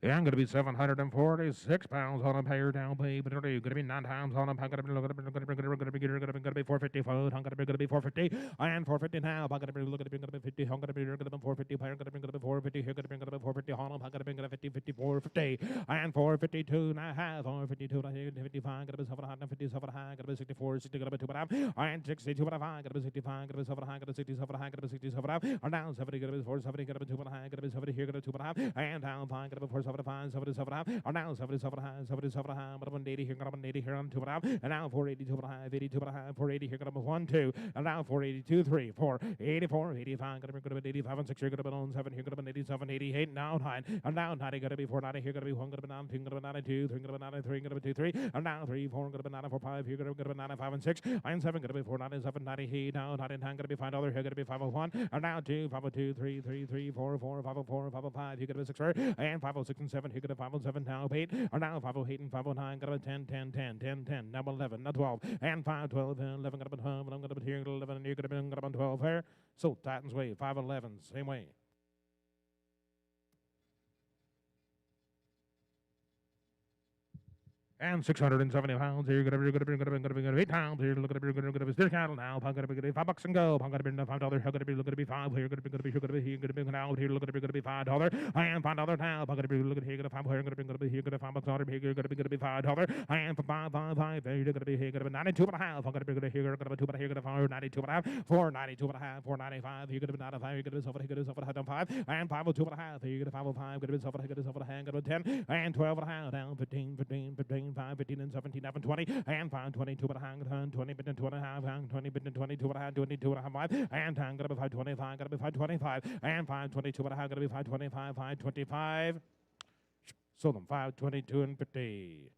Yeah, I'm going to be 746 pounds on a pair down pay, but going to be 9 times on a pair. Going to be 450 foot. I'm going to be 450. I am 450 now. I'm going to be 50. I'm going to be 450. I'm going to be 450. Here going to be 450 on. I'm going to be 50, 50, 450. I am 452 and a half. 452. 55. Going to be 750. 7 high. Going to be 64. 60. Going to be 2 and a half. I am 62 and a half. Going to be 65. Going to be 7 high. Going to be 67 high. Going to be 67 and a half. I'm down 70. Going to be 470. Going to be 2 and a half. Going to be 70. Here going to be 2 and a half. I am down 5. Going to be 470. 77 half, or now 77 high, 77 high, but 180 here, got up 180 here on 2 and a half, and now 482 and a half, 82 and a half, 480 here, got up 1, 2, and now 482, 3, 4, 84, 85, got up 85 and 6 here, got up on 7 here, got up 87, 88, now 9, and now 90, got to be 490 here, got to be 1, got to be 9, 2, got to be 92, 3, got to be 93, got to be 2, 3, and now 3, 4, got to be 94, 5 here, got to be 95 and 6, and 7, got to be 497, 90, now 99, got to be $5 here, got to be 501, and now 2, 502, 3, 3, 3, 4, 4, 504, 505, here, got to be 6, and 506 and 7, here, got to be 507, now 8, or now 508 and 509, got about 10, 10, 10, 10, 10, now 11, now 12, and 5, 12, and 11, got about 12, and I'm going to be here, 11, and you're going to be got about 12 here. So Titans way, 511, same way. And 670 pounds here, gonna be 8 pounds here, look at it, gonna be still cattle now, I'm gonna be $5 and go, I'm gonna be $5, I'm gonna be 5 here, gonna be out here, look at it, gonna be $5, I am $5 now, I'm gonna be look at here, gonna 5 here, gonna be here, gonna $5 on here, gonna be $5, I am for 5, 5, 5, here, gonna be here, gonna be 92 and a half, I'm gonna be here, gonna be 2 here, gonna be 92 and a half, 492 and a half, 495, here, gonna be 95, here, gonna be 7, here, gonna be 5, and 502 and a half, here, gonna be 505, gonna be 7, here, gonna be 10, and 12 and a half, down 15, 15, 15, 5, 15 and 17, 11, 20, and 5, 22 and a half, 20, 2 and a half, 20, 22 and a half, 22 and a half, 5, and time, gonna be 525, gonna be 525, and 522 and a half, gonna be 525, 525. So them 522 and 50.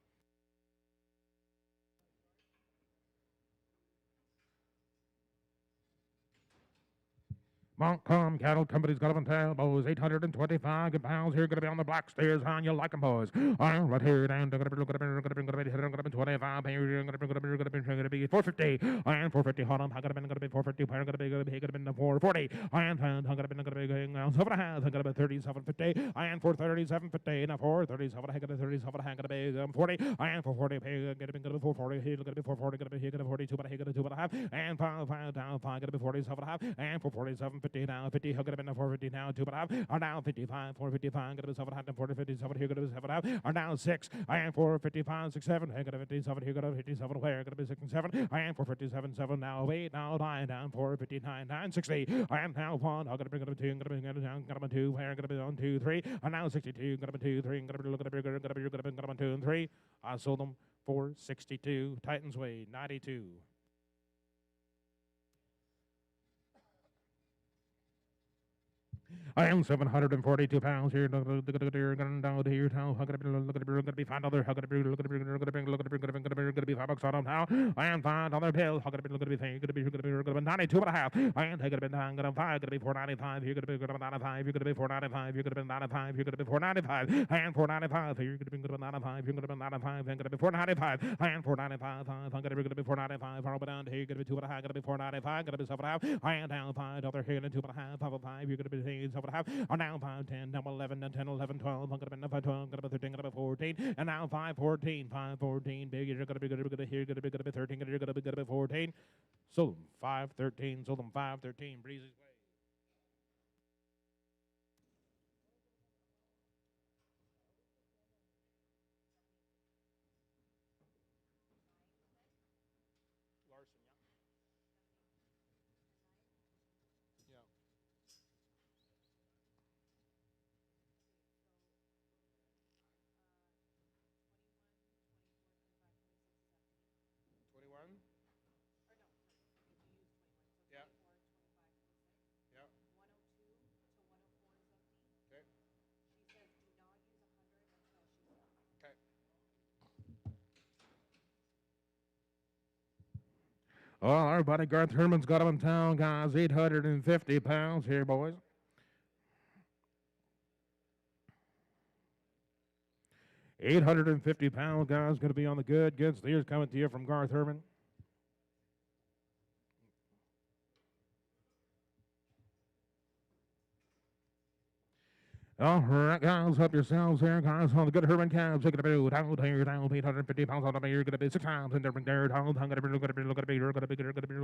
Montcalm Cattle Company's got them tail, boys. 825 pounds here, gonna be on the black stairs, how you like 'em, boys. Right here, down, gonna be 200, 25. You're gonna be 450. I am 450. Hold on. I'm gonna be 450. I'm gonna be 440. I am gonna be now 7.5. I'm gonna be 37.50. I am 437.50. Now 437. I'm gonna be 37. I'm gonna be 40. I am 440. I'm gonna be 440. Here gonna be 440. Gonna be 42. But I gonna 2.5. And 5 down 5. Gonna be 47.5. And 447.50 now 50. I'm gonna be 450 now 2.5. Are now 55. 455. Gonna be 700. 40 57. Here gonna be 7.5. Are now 6. I am 455. 6 7. I'm gonna be 57. Here gonna be 57. Where gonna be 6 and 7. I am 457. 7 now 8 now 9 down 459 9 60. I am now 1. I'm gonna bring it up 2. I'm gonna bring it down. Gonna be 2. Where gonna be on 2 3. I'm now 62. Gonna be 2 3. Gonna be looking at bigger. Gonna be 2 and 3. I sold them for 62. Titans Way 92. I am 742 pounds here. Going down to your town. How gonna be $5? How gonna be $5 on now? I am $5 bill. How gonna be 92 and a half. I am taking a bit down. Gonna 5. Gonna be 495. You're gonna be 95. You're gonna be 495. You're gonna be 95. You're gonna be 495. I am 495. You're gonna be 95. You're gonna be 95. I'm gonna be 495. I am 495. I'm gonna be 495. I'll be down here. Gonna be 2 and a half. Gonna be 495. Gonna be 7.5. I am down $5 here and 2 and a half. 5. You're gonna be 7.5. Oh, now 5, 10, now 11, 10, 11, 12. I'm gonna be 5, 12. I'm gonna be 13. Gonna be 14. And now 5, 14. 5, 14. Big. You're gonna be here. Gonna be 13. You're gonna be 14. Sold them 5, 13. Sold them 5, 13. Breezy's Way. Larson, yeah. Yeah. 21. Yeah. Yeah. Okay. Okay. Well, everybody, Garth Herman's got him in town, guys. 850 pounds here, boys. 850 pounds, guys. Going to be on the good steers coming to you from Garth Herman. All right, guys, help yourselves here, guys. On the good Herman calves, taking a bit down here, down 850 pounds on the you're gonna be 6 times in there, there, down. I'm gonna be, you're gonna be, you're gonna be, you're gonna be, you're gonna be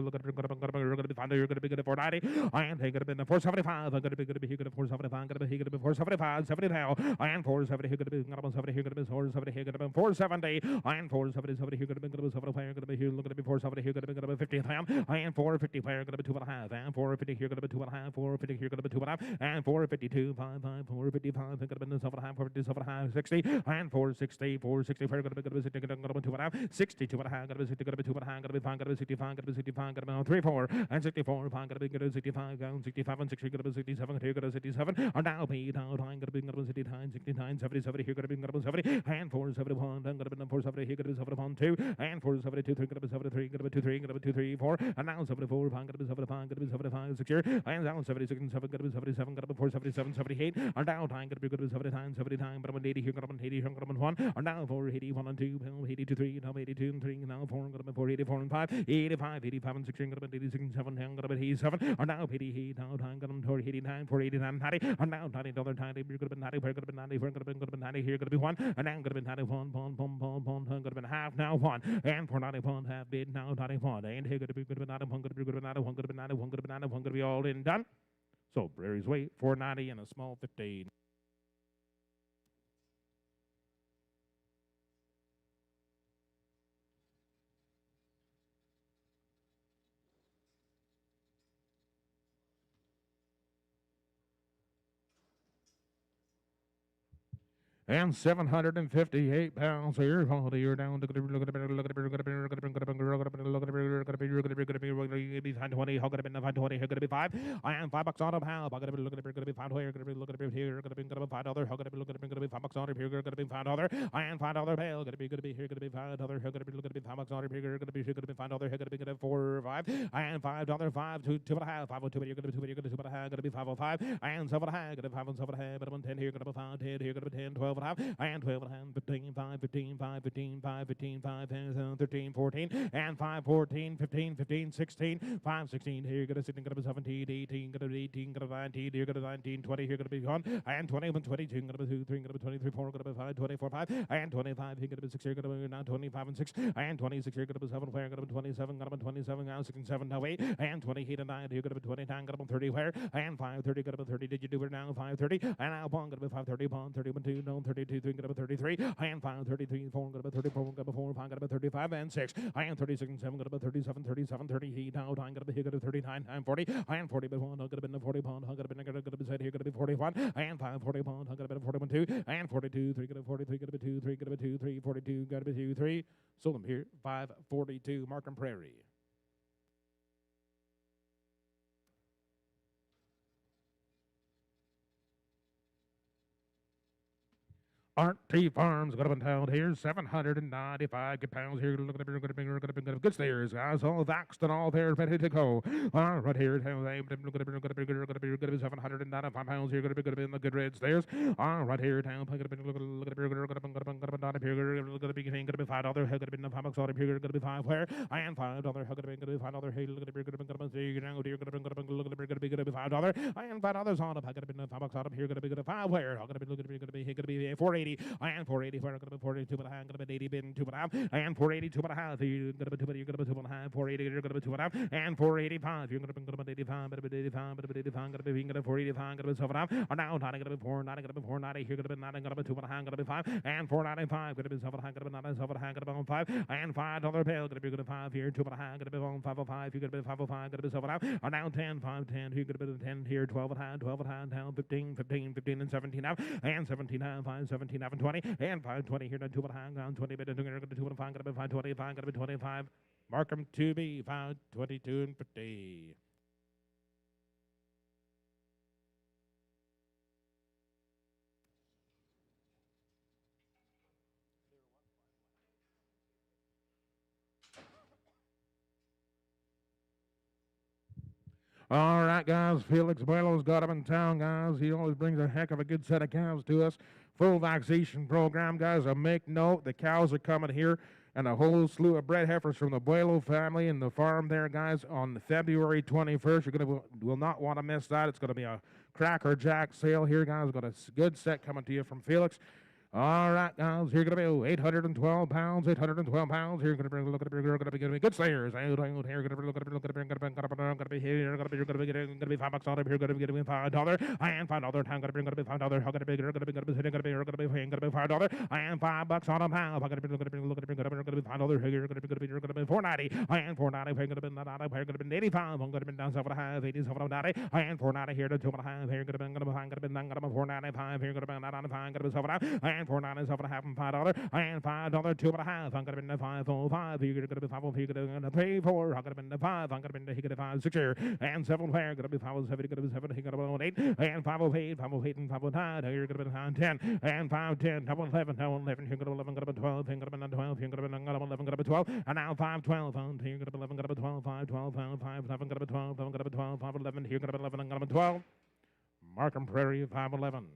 fine. You're gonna be good at 490. I am taking a bit 475. I'm gonna be good at 475. I'm gonna be good at 475. 70 now. I am 470. You're gonna be 70. You're gonna be 470. You're gonna be 470. I am 470. 70. You're gonna be 70. You're gonna be here. Look at me 470. You're gonna be 50. I am 450. You're gonna be 2.5. And 450. You're gonna be 2.5. 450. You're gonna be 2.5. And 452. 5. 455. 457, 60, and 460, 460, gonna be 2.5, 62 and a half, gonna be 60, gonna be 2.5, gonna be 5, gonna be 65, gonna be 65, gonna be on 3, 4, and 64, 5, gonna be 65, down 65, and 60, gonna be 67, here, gonna be 67, and now be down, gonna be 69, 69, 70, 70, here, gonna be 70, and 471, gonna be 470, here, gonna be 71, 2, and 472, 3, gonna be 73, gonna be 23, gonna be 2, 3, 4, and now 74, 5, gonna be 75, gonna be 75, 6 here, and down 76, and 7, gonna be 77, gonna be 477, 78, and down, gonna be good 70 times, but I'm 80 here, gonna be 80 here, gonna be 1, and now 481 and 2, 82, 3, now 82 and 3, now 4, gonna be 484 and 5, 85, 85 and 6, gonna be 86 and 7, gonna be 87, and now 88, now time, gonna be 89, 489, 90, and now 90, another 90, you're gonna be 90, we're gonna be 90, we're gonna be 90 here, gonna be 1, and now gonna be 91, gonna be half, now 1, and for 91, half bid, now 91, and here gonna be 91, gonna be 91, gonna be 91, gonna be 91, gonna be all in done. So Brady's weight, 490 and a small 15. And 758 pounds here. You're down to look at look at 520. How could have been 520? How could it be 5? I am $5 on a pound. I'm gonna be looking at be 5 here. Gonna be looking at here. Gonna be $5. How could it be looking at be $5 on here? Gonna be $5. I am $5 bail. Gonna be here. Gonna be $5. How could it be looking at $5 on here? Gonna be $5. How could it be 4 or 5? I am $5. 5 2 2.5. 502. You're gonna be 2. You're gonna be 2.5. Gonna be 505. I am 7.5. Gonna be 5 and 7.5. But I'm 10 here. Gonna be 5 10 here. Gonna be 10 12. a half, and 12 and a half, 15, 5, 15, 5, 15, 5, 15, 5, 13, 14, and 5, 14, 15, 15, 16, 5, 16, here you're going to 16, going to 17, 18, going to 18, going to 19, here going to 19, 20, here going to be 1, and 21, 22, going to be 2, 3, going to be 23, 4, going to be 5, 24, 5, and 25, here going to be 6, here going to be now 25 and 6, and 26, here going to be 7, where going to be 27, going to be 27, now 6 and 7, now 8, and 28 and 9, here going to be 29, going to be 30, where, and 530, going to be 30, did you do it now, 530, and now 1, going to be 530, 1, 31, 2, no, 32, 3, going to be 33, and 5, 33, 4, going to be 34, going to be 4, 5, going to be 35, and 6, and 36 and 7, going to be 37, 37, 30, now, time, going to be here, going to be 39, and 40, and 40, but 1, going to be 40 pound, going to be going to be said here, going to be 41, and 5, 40 pound, going to be 41, 2, and 42, 3, going to be 43, going to be 2, 3, going to be 2, 3, 42, going to be 2, 3, sold them here, 542, Markham Prairie. RT Farms, got up in town here, 795 good pounds here. Look at the good stairs, guys. All vaxxed and all there, ready to go. Right here, look at 795 pounds here. Going to be in the good red stairs. Right here, town. Look at $5. Going to be in the $5 out of here. Going to be 5 where? And $5. Going to be $5. Hey, look at the going to be $5. And $5 on up. Going to be $5 out of here. Going to be 5 where? Going to be 480. And 480 where? Going to be 42 and a half. Going to be 80 bin 2 and a half. And 482 and a half. You're going to be 2. You're going to be 2 and a half. 480. You're going to be 2 and a half. And 485. You're going to be 85. Going to be 85. Going to be 85. Going to be 485. Going to be 7 and a half. And now 90. Going to be 490. Going to be 490. Here going to be 90. Going to be 2 and a half. Going to be 5. And 495. Going to be 7 and a half. Going to be 9. 7 and a half. Going to be 5. And $5 bill. Going to be 5 here. 2 and a half. Going to be 505. You're going to be 505. Going to be 7 and a half. And now 10. 5 10. You're going to be 10 here. 12 and a half. 12 and a half. Down 15. 15. 15 and 17 half. And 17 half. 5. 17 half and 20. And 520 here. 2 and a half. Down 20. But 2 and a half. Going to be 525. Going to be 25. Markham 2B. 522 and 50. All right, guys. Felix Buelo's got him in town, guys. He always brings a heck of a good set of cows to us. Full vaccination program, guys. Make note, the cows are coming here, and a whole slew of bred heifers from the Buelo family and the farm there, guys, on February 21st. Will not want to miss that. It's going to be a Cracker Jack sale here, guys. We've got a good set coming to you from Felix. All right, guys, you're going to be 812 pounds, 812 pounds. You're going to be look at you're going to be good slayers. Here, going to be here, going to be $5 out of here. Going to be getting $5 and $5 time. Going to be $5. Going to be going to be $5 and $5 on a pound. Going to be going to be $5 here. Going to be $4.90 and $4.90. Going to be going to be 85. I'm going to be down 7.5, 87 90 and $4.90 here to 2.5. Here going to be $4.95. Here going to be 95. Going to be 7.5. And $4.97 and $5 and $5 2 and a half. I'm gonna be 505. You're gonna be 505. You're gonna be 3 4. I'm gonna be 5. I'm gonna be 5 6 here and 7 where? Gonna be 507. Gonna be 7. You're gonna be 8 and 508. 508 and 509. You're gonna be 10 and 510. 11. 11. You're gonna be 11. Gonna be 12. You're gonna be 12. You're gonna be 11. Gonna be 12. And now 512. You're gonna be 11. Gonna be 12. 512. 511. Gonna be 12. I'm gonna be 12. 511. You're gonna be 11. I'm gonna be 12. Markham Prairie 511.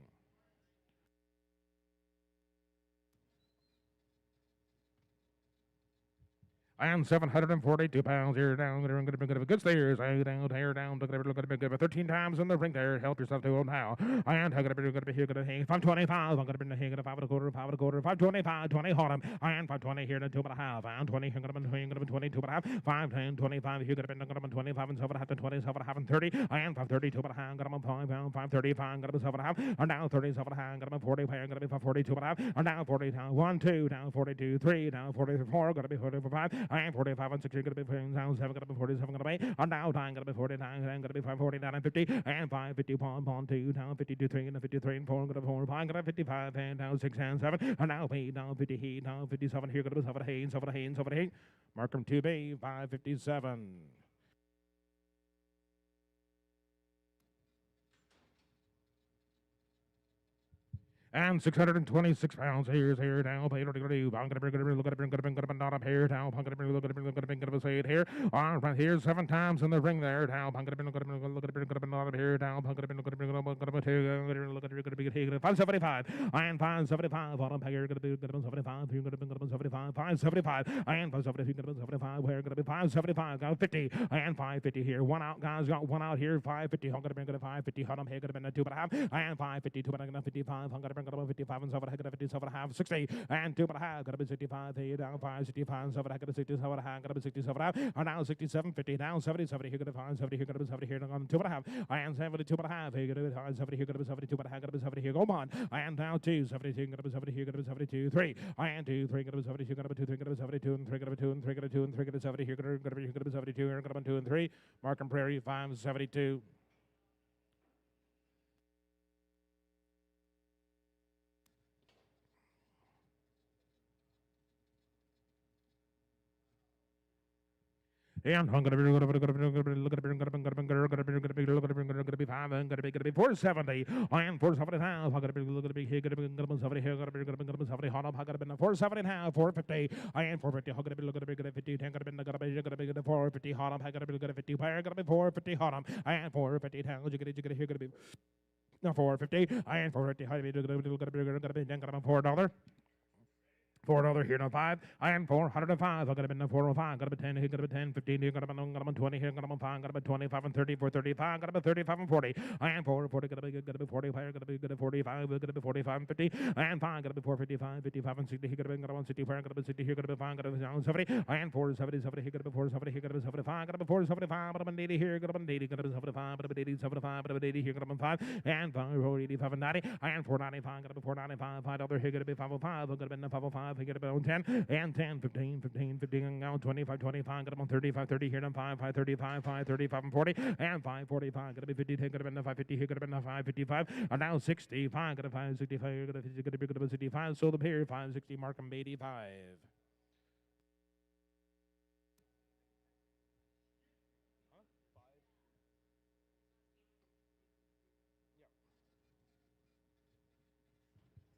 And 742 pounds here down. Going to be good stairs. Down, hair down. Look at it. 13 times in the ring there. Help yourself to it now. And I'm going to be here. Going to hang 525. I'm going to be hanging 5 and a quarter. 5 and a quarter. 525. 20 hold him. And 520 here to 2 and a half. And 20 here. Going to be 22 and a half. 5 10 25 here. Going to be 25 and 7 and a half to 20. 7 and a half and 30. And 532 and a half. Going to be 5 pound. 535. Going to be 7 and a half. And now 37 and a half. Going to be 40. Going to be 42 and a half. And now 40 down. 1 2 down. 42 3 down. 44. Going to be 44 5. And 45 and 6 you're going to be 7 going to be 47 going to be and now time going to be 49 and going to be 549 and 50 and 550 pound 2 down 52 3 and 53 and 4 going to be 4 5 going to be 55 and down 6 and 7 and now 8 down 50 heat down 57 here going to be 7 8 7 8 7 8 Markham 2B 557. And 626 pounds. Here's here now. Pay to do. I'm gonna bring it. Look at it. Bring it. Bring it. Not up here now. I'm gonna bring. Look at it. Look at it. Bring it. Say it here. All right. Here 7 times in the ring there now. I'm gonna bring. Look at it. Look at it. Bring it. Not up here now. I'm gonna bring. Look at it. Bring it. Look at it. Look at it. Look at it. 575. And 575. Bottom here. Gonna be 75. You're gonna be 75. 575. And 575. 75. Where gonna be 575? Got 50. And 550 here. One out, guys. Got one out here. 550. I'm gonna bring it. 550. Hold on. Here gonna be 2.5. And 550. 2.55. I'm gonna bring it 55 and 7. I got 57 and a half, 60 and 2.5. Gotta be 65. Here down 5, 65 and 7. I got 67 and a half. Gotta be 67 and a half. And now 67, 50. Now 70, 70. Here gotta be 5, 70. Here gotta be 70. Here on 2.5. And 72 and a half. Here gotta be 5, 70. Here gotta be 72 and a half. Gotta be 70. Here go on. And now 2, 72. Gotta be 70. Here gotta be 72. 3 and 2, 3. Gotta be 72. Gotta be 2, 3. Gotta be 72 and 3. Gotta be 2 and 3. Gotta be 2 and 3. Gotta be 70. Here gotta be 72. Here gotta be 2 and 3. Markham Prairie 572. And I'm gonna be look at it, gonna be 5 and gonna be 470 and 470 now. I'm gonna be look at it here, gonna be 70 here, gonna be 70 hot up. I'm gonna be 470 now, 450 and 450. I'm gonna be look at it, gonna be 50, gonna be 450 hot up. I'm gonna be 50 fire, gonna be 450 hot up and 450 pounds. You get here, gonna be 450 and 450. How do you do? Gonna be $4. $4 here, no 5. And 405. I got to be 405. Got to be 10. Here, got to be 10. 15. Here, got to be 20. Here, got to be 5. Got to be 25 and 30. 435. Got to be 35 and 40. And 440. Got to be 45. Got to be 45. Got to be 45 and 50. And 5. Got to be 455. 55 and 60. Here, got to be 165. Got to be 60. Here, got to be 5. Got to be 70. And 470. 70. Here, got to be 470. Here, got to be 75. Got to be 475. Got to be 80. Here, got to be 80. Got to be 75. Got to be 80. 75. Got to be 80. Here, got to be 5. And 485 and 90. And 495. Got to be 495. $5. Here, got to be 505. Got to be 505. Here, got to be 10. And 10, 15, 15, 15, and now 25, 25, got them on 35, 30, here, 5, 5, 35, 5, 35, and 40, and 545, got to be 50, got to be 550, here, got to be 555, and now 65, got to 565, got to be 65, so the pair, 560, Markham 85.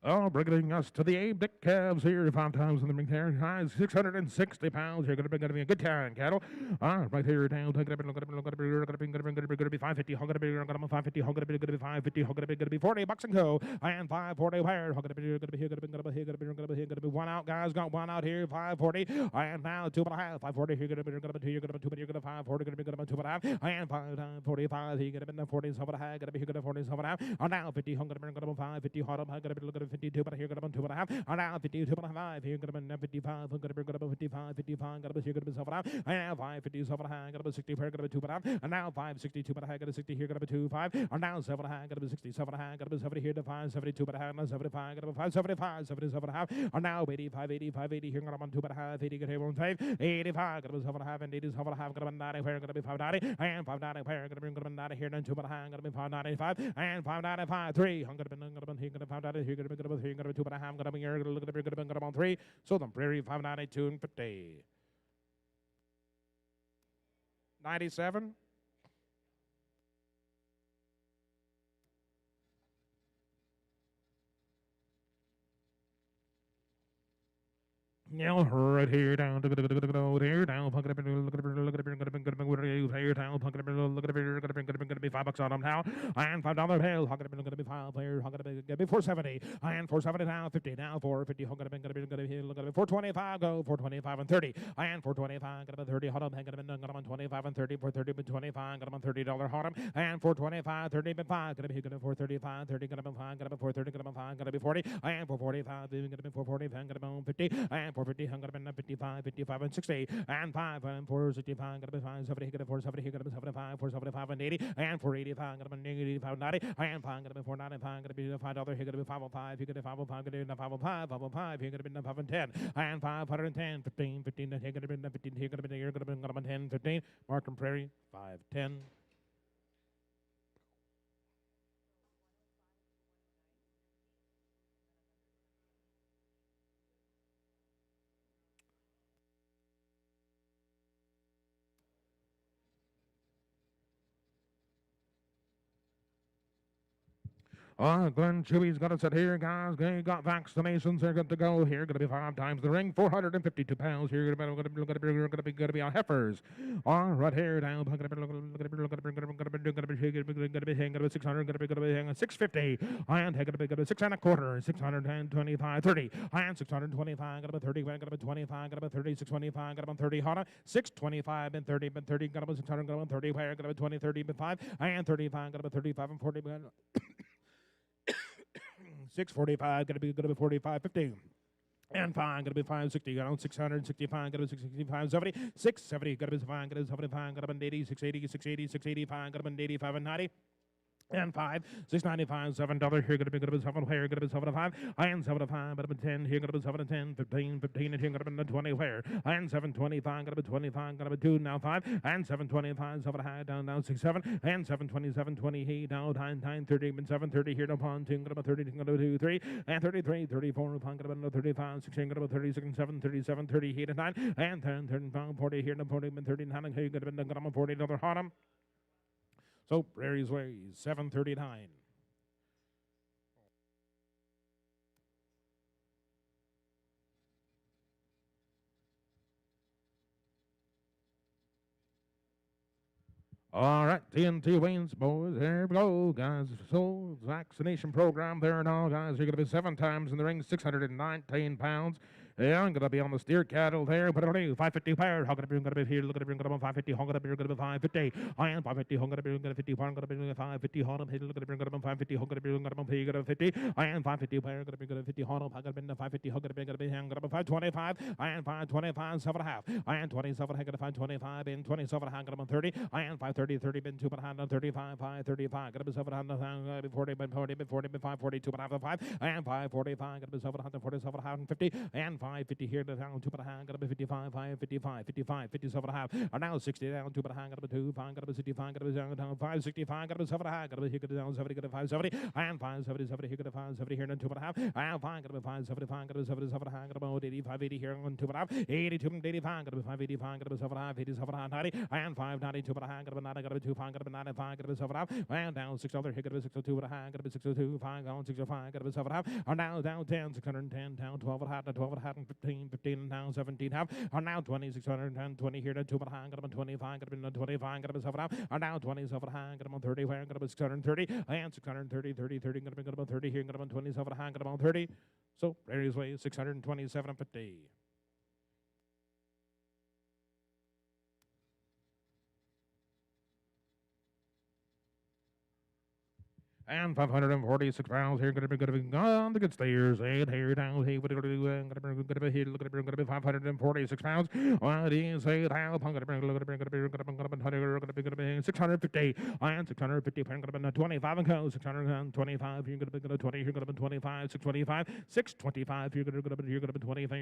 Oh, bringing us to the Abe Dick Calves here, 5 times in the ring there. High 660 pounds. You're going to be a good time, cattle. Right here down. Look at it, look at it, look at it, look at it, going to be 550. Going to be 550. Going to be 550. Going to be 40 bucks and go. And 540 wire. Going to be here. Going to be here. Going to be here. Going to be here. Going to be one out, guys. Got one out here. 540. And now 2.5. 540 here. Going to be 2. You're going to be 2. You're going to 540. Going to be 2.5. And 545. Here. Going to be 40. Going to be here. Going to be 40. And now 50. Going to be 550. Hot up. Going to be looking at 52, but here, got about 2.5. And now 52.5. Here, got about 55. Got about 55. 55. Got about here, got about 7.5. And now 557. Got about 60. Here, got about 2.5. And now 562. Got about 60. Here, got about 2.5. And now 7.5. Got about 67. Got about 70 here to 572. Got about 75. Got about 575. 77.5. And now 85. 85. 80 here, got about 2.5. 80. Got here 1.5. 85. Got about 7.5. And 87.5. Got about 90. Here, got to be 590. And 590. Here, got to be 90 here. Then 2.5. Got to be 595. And 595. 3. Got to be here, got to be 590. Here, got to be 3. Got to be 2.5. Got to be here. Got to be got to be 3. So the Prairie 592 and 50. 97. Yeah, right here down to here down. Look at it, look at it, look at it, look at it, here down. Look at it, look at it, look at it, going to be $5 on them now, and $5 bill. Look at it, going to be 5 players. Look at it, going to be 470, and 470 now, 50 now, 450. Look at it, going to be look at it, 425 go, 425 and 30, and 425 got about 30 hot up, got about 25 and 30, 430 but 25, got about $30 hot up, and 425, 30 but 5, got to be 435, 30 got about 5, got about 430, got about 5, got to be 40, and 445, got to be 445, got about 50, and 450, got to be 55, 55 and 60, and 5 and 465, got to be 570, got to be 470, got to be 75, 475 and 80, and 485, got to be 85, 90, and 5 got to be 495, got to be $5, here got to be 505, here got to be 505, got to be 505, 505, here got to be 510, and 510, 15, 15, here got to be 15, here got to be here got to be 10, 15, Markham Prairie 510. Glenn Chewy's got to sit here, guys. They got vaccinations. They're good to go. Here, going to be 5 times the ring. 452 pounds. Here, going to be on heifers. Right here down. Going to be 600. Going to be 650. And going to be 6 and a quarter. 625. 30. And 625. Going to be 30. Going to be 25. Going to be 30. 625. Going to be 30. Hana. 625 and 30. But 30. Going to be 600. Going to be 30. Where going to be 20. 30. But 5. And 35. Going to be 35 and 40. 645, gonna be 45, 50. And fine, gonna be 560, got on 665, gonna be 665, 70, 670, gonna be fine, gonna be 75, gonna be 80, 680, 680, 685, gonna be 85 and 90. And 5, 695, $7 here, gonna be 7 here, gonna be 7 and 7 but 10 here, gonna be 7 and 10, 15, 15, and here, gonna be 20 where, and 725, gonna be 25, gonna be 2 now 5, and 725, 7 high, down 6, 7, and 727, 20 down 9, 30, and 730 here, down 2, gonna be 30, gonna be 2, 3, and 33, 34, gonna be 35, 16, gonna be 36, 7, 37, 30 here, 9, and 10, 35, 40 here, down 40, and 39, here, gonna be 40, another bottom. So, Prairie's Way, 739. All right, TNT wins, boys. There we go, guys. So, vaccination program there now, guys. You're going to be 7 times in the ring, 619 pounds. Yeah, I'm going to be on the steer cattle there. What do I do? 550 power. How going to be here? Look at it. 550. How going to be 550? I am 550. How going to be 50? How going to be 550? How going to be look at it. 550. How going to be 50? I am 550. Power going to be 50. How going to be 550? How going to be 525. I am 525. 7.5. I am 27. How going to 525 and 27. How going to 30. I am 530. 30 been 2 135. 535. Going to be 700. 40 been 40 been 40 been 542. 5 I am 545. Going to be 747. 50 and 550 here down 2 behind, gotta be 55, 55, 55, 57 half. And now 60 down 2 behind, gotta be 2, 5, gotta be 65, gotta be down 5, 65, gotta be 7 half, gotta be here, gotta down 70, gotta 570, and 570, 70 here, gotta 570 here, and 2 half, and 5, gotta be 575, gotta be 77 half, gotta be 85, 80 here, and 2 half, 82, 85, gotta be 585, gotta be 7 half, 87 half, 90, and 590, 2 half, gotta be 90, gotta be 2, 5, gotta be 95, gotta be 7 half, and down 6 other here, gotta be 602 half, gotta be 602, 5, down 605, gotta be 7 half, and now down 10, 610, down 12 half, 12 half, and 15, 15, and now 17 half, and now 20, 610, 20 here, to 2 behind, got 25, got 25, got 7 half, and now 27 high, got 30, where got 630, and 630, 30, 30, got 30 here, got 27 high, got 30. So, Prairie's Way, 627 and 50. And 546 pounds here, gonna be on the good stairs, and here down, hey, what are you gonna do? Gonna be here, look at it, gonna be 546 pounds. What is it? How gonna be 650, and 650, gonna be 25 and go, 625, you're gonna be 20, you're gonna be 25, 625, 625, you're gonna be 25, you're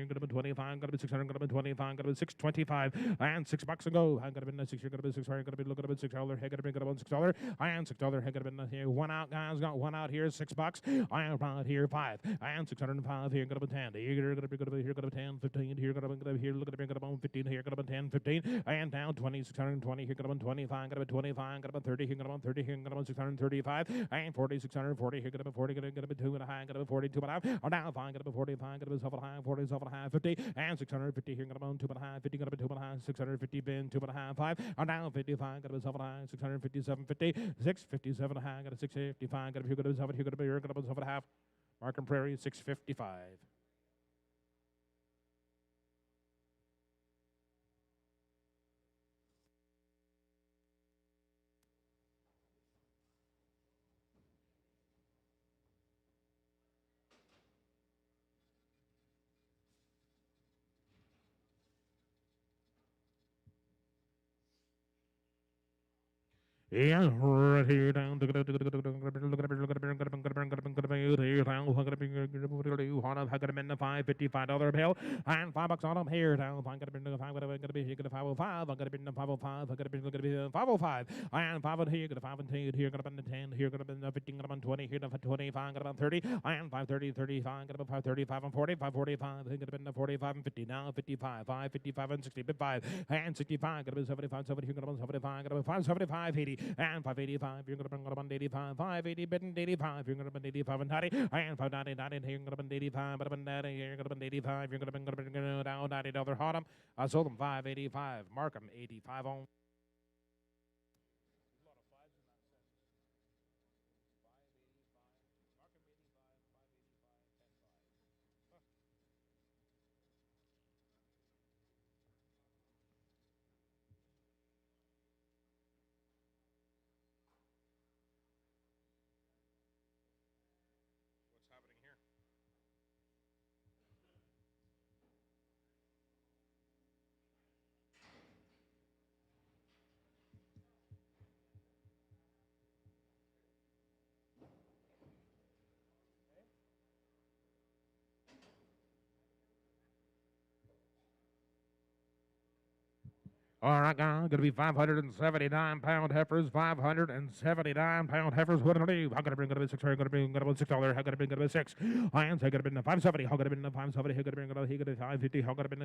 gonna be 25, gonna be 600, gonna be 25, gonna be 625, and $6 ago, I'm gonna be 6, you're gonna be 6, you're gonna be looking at $6, hey, gonna be $6, and $6, hey, gonna be here, 1 out. Guys, got 1 out here, $6. I am out here, 5. And 605 here, gonna be 10. You're gonna be here, gonna be 10, 15 here, gonna be here, look at it, gonna be 15 here, gonna be 10, 15, and down 20, 620 here, gonna be 25, gonna be 25, gonna be 30 here, gonna be 30 here, gonna be 635, and 40, 640 here, gonna be 40, gonna be 2 and a half, gonna be 42 and a half, or down 5, gonna be 45, gonna be 7 high, 47 high, 50, and 650 here, gonna be 2 and a half, 50, gonna be 2 and a half, 650 bin, 2 and a half, 5, or down 55, gonna be 7 high, 657, 50, 657 high, gonna 655, gonna be 7, here, gonna be here, gonna be 7 half. Markham Prairie, 655. Yeah, right here down. Here down. $555 bill and $5 on them here down. I'm gonna be $5. Gonna be here. Gonna 505. I'm gonna be 505. I'm gonna be 505. And 5 here. Gonna 5 and 10 here. Gonna be 10 here. Gonna be 15. Gonna be 20 here. Gonna 25. Gonna be 30. And 530, 35. Gonna be 535 and 40. 545. Gonna be 45 and 50. Now 55. 555 and 60. 5 and 65. Gonna be 75. 70 here. Gonna be 75. Gonna be 575. 80. and 585, you're gonna bring up on 85, 580, bitten 85, you're gonna been 85 and 90, and 590, 90, you're gonna been 85, but I'm 90, you're gonna been 85, you're gonna been down $90 hot 'em. I sold them 585, mark 'em 85 on. What's happening here? All right, guys, going to be 579-pound heifers, 579-pound heifers. What do I do? How going to bring it to 6? How going to bring it to $6? How going to bring it to 6? I am going to bring the 570. How going to bring the 570? How going to bring it to 550? How going to bring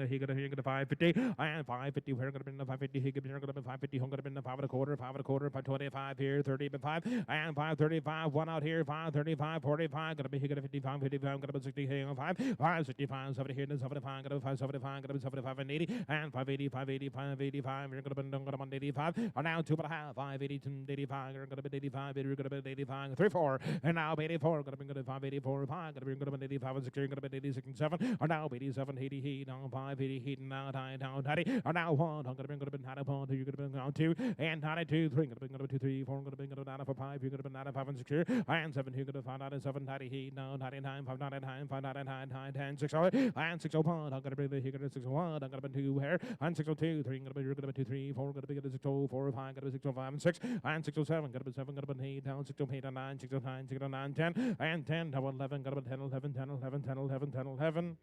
the 550? I am 550. We're going to bring the 550. He going to bring the 550. How going to bring the 5 1/4, 5 1/4, 525 here, 30 but 5. And 535. One out here, 535, 45. Going to be here, going to 55, 55. Going to be 60 here, 5, 565, 70 here, 75. Going to 575. Going to be 75 and 80. And 580, 580, 585. You're going to be 85. Are now 2.5, 580, 85. You're going to be 85. You're going to be 85, 3, 4. And now 84. Going to be 584, 5. Going to be 85 and 6. You're going to be 86 and 7. Are now 87, 80 heat, now 5, 80 heat, now 90. Are now 1. I'm going to be 91. You're going to be on 2. And 92, 3. Going to be 2, 3, 4. Going to be 94, 5. You're going to be 95 and 6. And 7. You're going to find 97, 90 heat, now 99, 599, 599, 9, 10, 6. And 601. I'm going to be here, 601. I'm going to be 2 here. And 602, 3. You're going to be 2, 3, 4. Going to be 604, 5. Going to be 605 and 6. And 607. Going to be 7. Going to be 8. Down 608 and 9. 609, 609, 10. And 10. Now 11. Going to be 10, 11, 10, 11, 10, 11, 10, 11.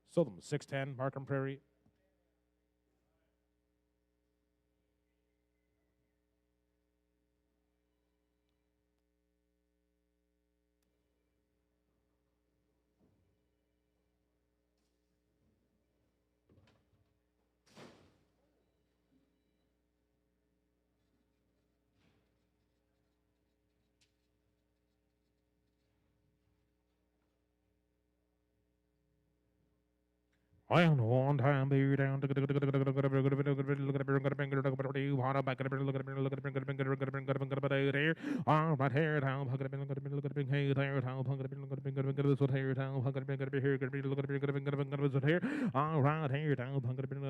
Sold them 610. Markham Prairie. Well, one time be down. All right, here down. All right, here down.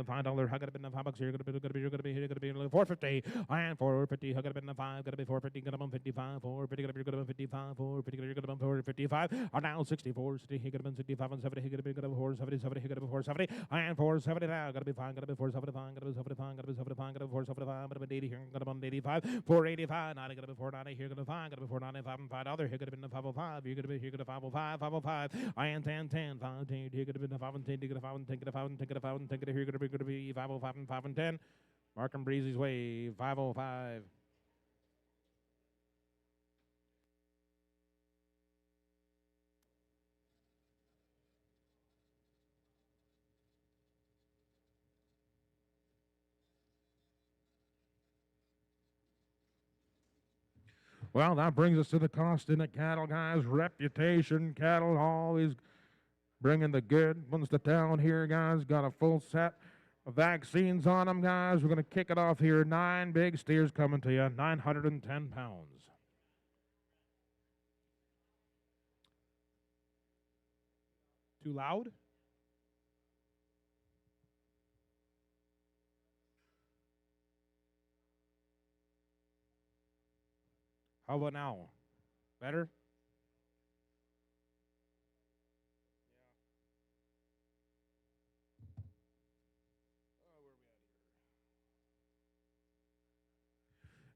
$5. How could have been the $5 here? Gonna be here. Gonna be 450. And 450. How could have been the 5? Gonna be 450. Gonna be 55. 450. Gonna be 55. 450. Gonna be 455. Are now 64. He could have been 65 and 70. He could have been 470. He could have been 470. And 470 now. Gotta be fine. Gotta be 475. Gotta be 75. Gotta be 75. Gotta be 475. Gotta be 80 here. Gotta be 85. 485. Now gotta be 490 here. Gotta be fine. Gotta be 495 and $5 here. Gotta be 505. You're gonna be here. Gotta 505. 505. And 10. 10. 5 10. Here. Gotta be 5 and 10. Gotta 5 and 10. Gotta 5 and 10. Gotta 5 and 10. Gotta here. Gotta be 505 and 5 and 10. Markham Breezy's Way. 505. Well, that brings us to the cost in the cattle, guys. Reputation cattle always bringing the good ones to town here, guys. Got a full set of vaccines on them, guys. We're going to kick it off here. 9 big steers coming to you, 910 pounds. Too loud? How about now? Better?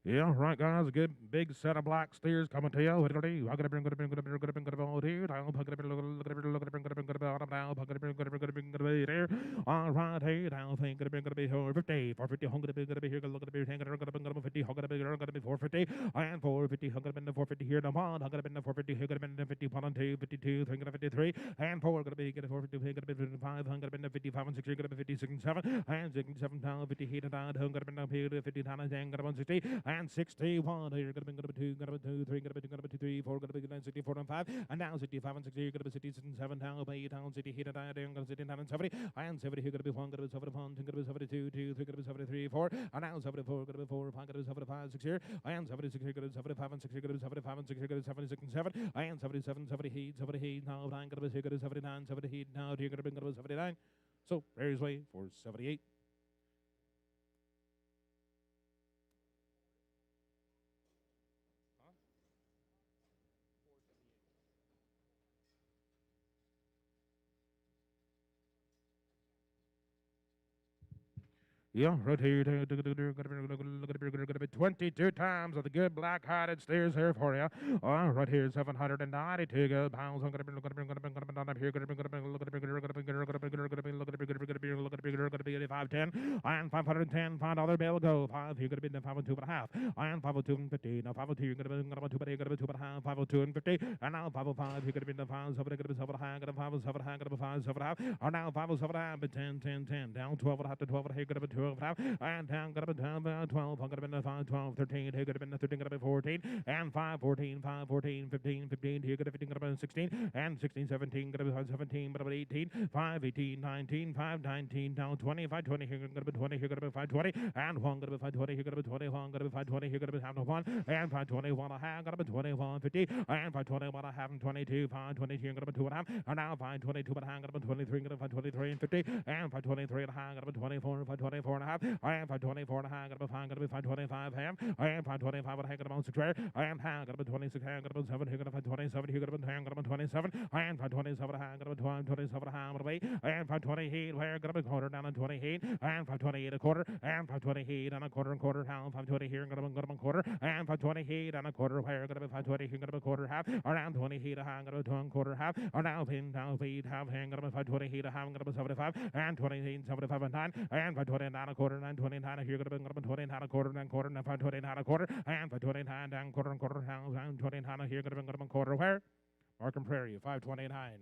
Yeah, right, guys. A good big set of black steers coming to you. What do you do? I'm gonna bring here. All right, hey, down thing gonna be 450. 450, hung gonna be here. Gonna be hanging around. Gonna be 50. Hung gonna be 450. And 450. Hung gonna be 450 here. Now on. Hung gonna be 450. Here gonna be 50. 1 and 2. 52. 3 gonna 53. And 4 gonna be 450. Here gonna be 55. Hung gonna be 55 and 6. Here gonna be 56 and 7. And 6 and 7 pound 50 heat and down. Hung gonna be 50 down and 10. Gonna be 60. and 61. Here, gonna be 2, gonna be 2, 3, gonna be 2, gonna be 2, 3, 4, gonna be 9, 64 and 5, and now 65 and 60. Here, gonna be 67 down, 8 down, 60 hit and down, gonna 69 and 70, and 70. Here, gonna be 1, gonna be 71, 2, gonna be 72, 2, 3, gonna be 73, 4, and now 74, gonna be 4, 5, gonna be 75, 6 here, and 76 here, gonna be 75 and 6 here, gonna be 75 and 6 here, gonna be 76 and 7, and 77, 78 now, 9, gonna be here, gonna be 79, 78 now, here, gonna be 79. So, Prairie's Way for 78. Yeah, right here. Gonna be 22 times of the good black-hearted steers here for you. Right here, 792 good pounds. I'm gonna be down up here. Gonna be 510 and 510. $5 bill go. 5 here. Gonna be 502 and a half. And 502 and 50. Now 502. You're gonna be 2, but gonna be 2 and a half. 502 and 50. And now 505. You're gonna be 5 7. Gonna be 7 high. Gonna be 5 7 high. Gonna be 5 7 half. And now 5 7 half. 10 10 10. Down 12 and a half to 12 and a half. Gonna be 12 and a half. And down gonna be 12. I'm gonna be 5 12 13. Here gonna be 13. Gonna be 14. And 5 14 5 14 15 15. Here gonna be 15. Gonna be 16. And 16 17. Gonna be 17. Gonna be 18. 5 18 19. 5 19. Down 20. 5 20. Here gonna be 20. Here gonna be 5 20. And 1 gonna be 5 20. Here gonna be 20. 1 gonna be 5 20. Here gonna be half 1. And 5 20. 1 and a half. Gonna be 21 50. And 5 20. 1 and a half and 22. 5 22. Gonna be 2 and a half. And now 5 22 and a half. Gonna be 23. Gonna be 23 and 50. And 5 23 and a half. Gonna be 24. 5 24 and a half. I am 524 and a half. Gonna be 5. Gonna be 525 half. I am 525 and a half. Gonna be 6 square. I am half. Gonna be 26 half. Gonna be 7. Here gonna be 27. Here gonna be 10. Gonna be 27. I am 527 and a half. Gonna be 12. 27 and a half. Gonna be. I am 528. Where gonna be quarter down and 28. I am 528 a quarter. I am 528 and a quarter and quarter. How 520 here. Gonna be quarter. I am 528 and a quarter. Where gonna be 520 here. Gonna be quarter half. Around 28 a half. Gonna be 2 quarter half. Or now pin down feet half. Hang gonna be 528 a half. Gonna be 75 and 28 75 and 9 and 529 a quarter 9 29 here. Gonna be 29 a quarter and quarter and 529 a quarter and 529 down quarter and quarter down 29 here. Gonna be quarter where Markham Prairie 529.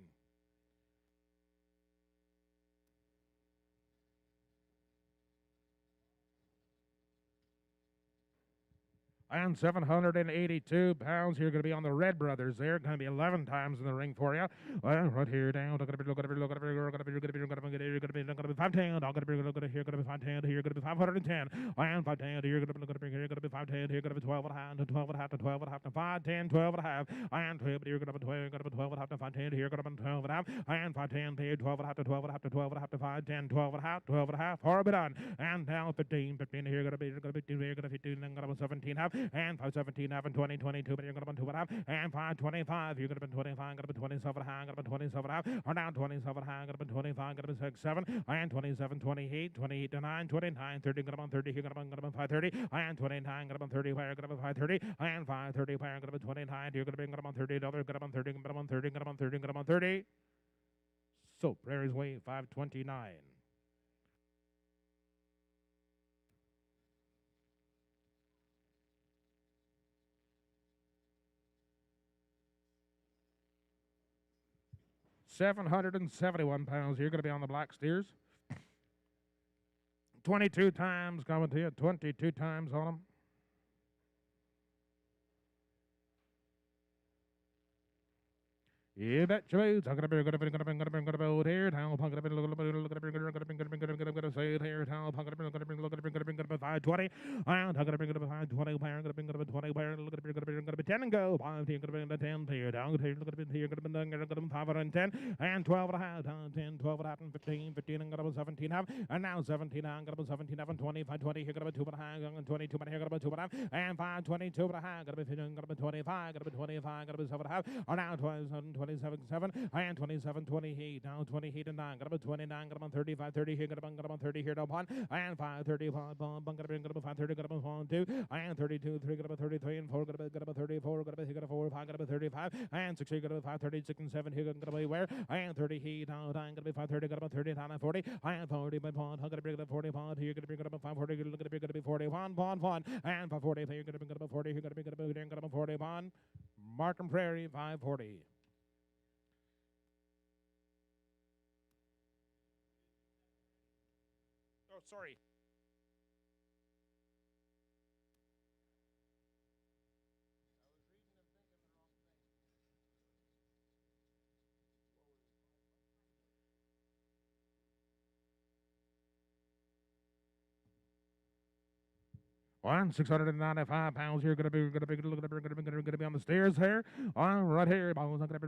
And 782 pounds. You're going to be on the Red Brothers. They're going to be 11 times in the ring for you. Right here down. Look at it. You're going to be 510. I'm going to be looking at here. Going to be 510. Here going to be 510. And 510. You're going to be looking at here. Going to be 510. Here going to be 12 and a half to 12 and a half to 12 and a half to 510. 12 and a half. And 12. You're going to be 12. Going to be 12 and a half to 510. Here going to be 12 and a half. And 510. Here 12 and a half to 12 and a half to 12 and a half to 510. 12 and a half. 12 and a half. Far done. And now 15. 15. Here going to be 15. Here going to be 15. Then going to be 17 half. And 517 half and 20, 22, but you're going to be 2 and a half. And 525, you're going to be 25, going to be 27 half, going to be 27 half. Or down 27 half, going to be 25, going to be 6, 7. And 27, 28, 28 to 9, 29, 30, going to be 30, here going to be 530. And 29, going to be 30, where you're going to be 530. And 530, where you're going to be 29, you're going to be $30, going to be 30, going to be 30, going to be 30, going to be 30. So, Prairie's Way 529. £771. You're going to be on the Black Steers. 22 times coming to you. 22 times on them. You bet your boots. I'm gonna be here. Now, I'm gonna be say it here. Now, I'm gonna be 520. And I'm gonna be 520. Where I'm gonna be 20. Where I'm gonna be 10 and go. 5 here. Gonna be 10 here. Down here. Gonna be here. Gonna be 510 and 12 and a half. 10, 12 and a half, and 15, 15. I'm gonna be 17 half. And now 17. I'm gonna be 17 half and 20. 520. Here. Gonna be 2 and a half. And 22. Here. Gonna be 2 and a half. And 522 and a half. Gonna be 15. Gonna be 25. Gonna be 25. Gonna be 7 and a half. Or now 27. 27, 7, and 27, 28, down 28 and 9, gonna be 29, gonna be 35, 30 here, gonna be 30 here, down 1, and 5, 35, gonna be 5, 30, gonna be 1, 2, and 32, 3, gonna be 33, and 4, gonna be 34, gonna be 4, 5, gonna be 35, and 6 here, gonna be 5, 36, and 7 here, gonna be where, and 30 here, down 9, gonna be 5, 30, gonna be 30, down 40, and 40 by 1, gonna be 40, 1, here, gonna be 5, 40, gonna be 41, 1, and 5, 40, here, gonna be 40, here, gonna be 41, Markham Prairie, 540. Oh, sorry. £695 here. Gonna be on the stairs here. On right here. Gonna be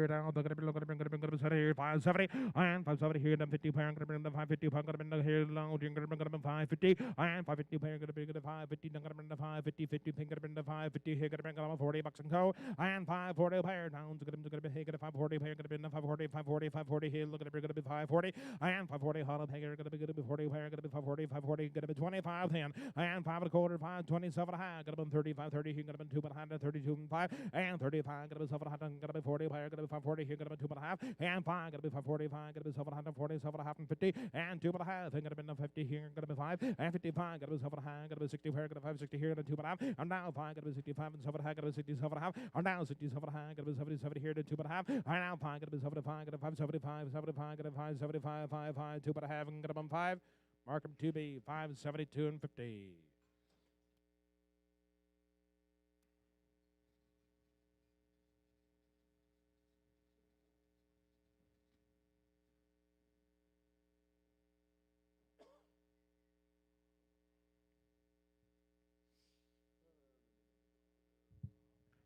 down. Gonna be 570 and 570 here. Then 50 pound. Gonna be 550 pound. Gonna be here long. Gonna be 550 and 550 pound. Gonna be 550. Gonna be 550 50 pink. Gonna be 550 here. Gonna be $40 and co. And 540 pair pounds. Gonna be here. Gonna 540 pair. Gonna be 540 here. Look at it. Gonna be 540 and 540 hollow hanger. Gonna be 40 pair. Gonna be 540 gonna be 25 then and 5 and a quarter 527 high. Gonna be 35 30 here. Gonna be 2 behind 32 and 5 and 35. Gonna be 700. Gonna be 40 pair. Gonna be 540 here. Gonna be 2 and a half and 5. Gonna be 545. Gonna be 747 and 50 and 2 and a half. Gonna be 50 here. Gonna be 5 and 55. Gonna be 7 high. Gonna be 60 pair. Gonna be 560 here. Gonna be 2 and a half. And now 5. Gonna be 65 and 7 high. Gonna be 67 and a half. And now 67 high. Gonna be 77 here. To 2 and a half. And now 5. Gonna be 75. Gonna be 575. 75. Gonna be 575. 5 5 2 and a half. And gonna be 5. Mark them to be 572 and 50.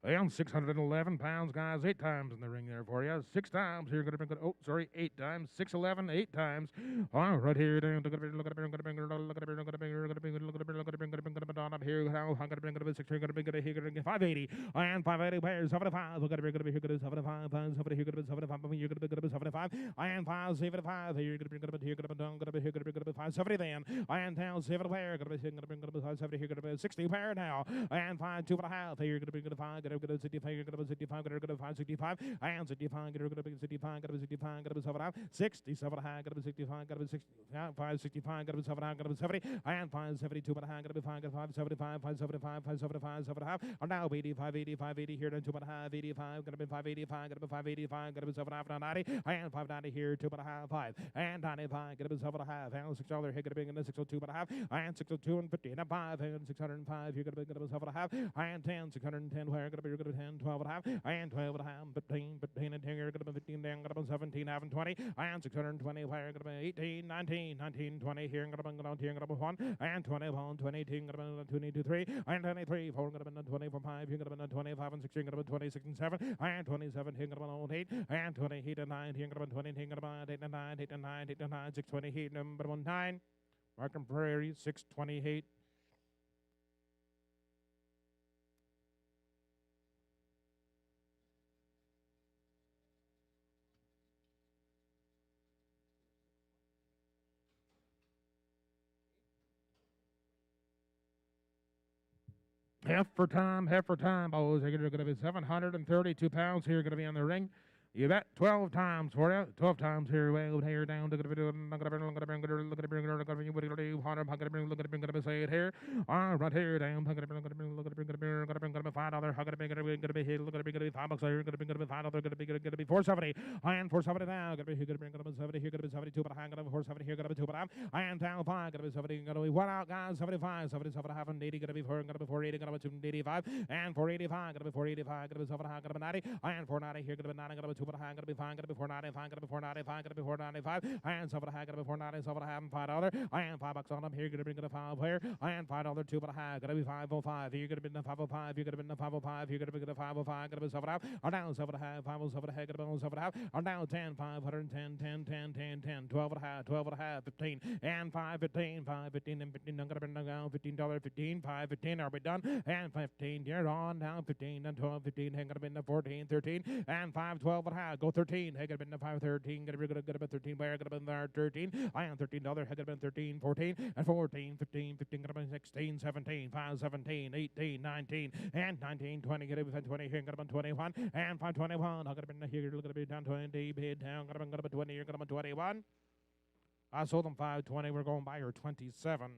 And 611 pounds, guys. 8 times in the ring there for you. 6 times here. Gonna be good. Oh, sorry, 8 times. 611, 8 times. All right here. Look at it. Look at it. Look at it. Look at it. Look at it. Look at it. Look at it. Look at it. Look at it. Down up here. How? I'm gonna bring it. 6. Gonna be good. Here. Gonna get 580 and 580 pairs. 75. Look at it. Gonna be here. Gonna 75 pounds. 70 here. Gonna be 75. You're gonna be good. 75 and 575. Here. Gonna be good. Here. Gonna be down. Gonna be here. Gonna be good. 570 then. And down 7 pair. Gonna be here. Gonna be good. 570 here. Gonna be 60 pair now. And 5 2 and a half. Here. Gonna be good. 5. Gonna be good. 65. 65, gonna be 565, and 65, gonna be 65, gonna be 65, gonna be 75, 67 high, gonna be 65, gonna be 65, 565, gonna be 7 high, gonna be 70, and 572 high, gonna be 575, 575, 575, 7 half, and now 85, 85, 80 here, then 2 high, 85, gonna be 585, gonna be 585, gonna be 7 half, 90, and 590 here, 2 high, 5, and 95, gonna be 7 half, and $6 here, gonna be 602 half, and 602 and 50, and 5, and 605 here, gonna be 7 half, and 10, 610 where, gonna be 10, 12 and a half, and 12 and a half, 15, 15 and 10, you're gonna be 15, then gonna be 17, half and 20, and 620, where you're gonna be 18, 19, 19, 20, here gonna be here gonna be 1, and 21, 22, gonna be 22, 3, and 23, 4, gonna be 24, 5, you're gonna be 25 and 6, you're gonna be 26 and 7, and 27, here gonna be 8, and 28 and 9, here gonna be 20, here gonna be 8 and 9, 8 and 9, 8 and 9, 628, number 19, Markham Prairie, 628. Heifer time, boys. You're going to be 732 pounds here. Going to be on the ring. You bet 12 times for you. 12 times here. Way out here down. Look at it. Look at it. Look at it. Look at it. Look at it. What are you going to do? Look at it. Look at it. Look at it. Say it here. Right here down. Look at it. Look at it. Look at it. Look at it. Look at it. Look at it. $5. Look at it. Going to be hit. Look at it. Going to be $5 here. Going to be $5. Going to be 470. And 470 now. Going to be 70. Here. Going to be 72. But I'm going to be 470 here. Going to be 2. But I'm down 5. Going to be 70. Going to be 1 out, guys. 75. 77 half and 80. Going to be 4. Going to be 480. Going to be 285. And 485. Going to be 485. Going to be 7 high. Going to be 90. And 490 here. Going to be 9. Going to be 2. But high. Going to be 5. Going to be 495, going to be 495, going to be 495, and 7 high, going to be 497 and $5, and $5 on them here, going to be 5 here, and $5 2 but high, going to be 505, here going to be 505, you're going to be 505, you're going to be 505, going to be 7 half, and down 7 high, 507 high, going to be 7 half, and down 10, 510, 10, 10, 10, 10, 12 and a half, 12 and a half, 15, and 515, 515, and 15, I'm going to be down $15, 15, 515, are we done? And 15, you're on, down 15, and 12, 15, hang going to be 14, 13, and 5, 12 and a half, go 13, hang going to be 5, 13, going to be 13, where going to be there 13, I am $13, hang going to be 13, 14, and 14, 15, 15, going to be 16, 17, 5, 17, 18, 19, and 19, 20, going to be 20, here going to be 21, and 521, I'm going to be here, going to be down 20, bid down, going to be 20, you're going to be 21. I sold them 520, we're going by her 27.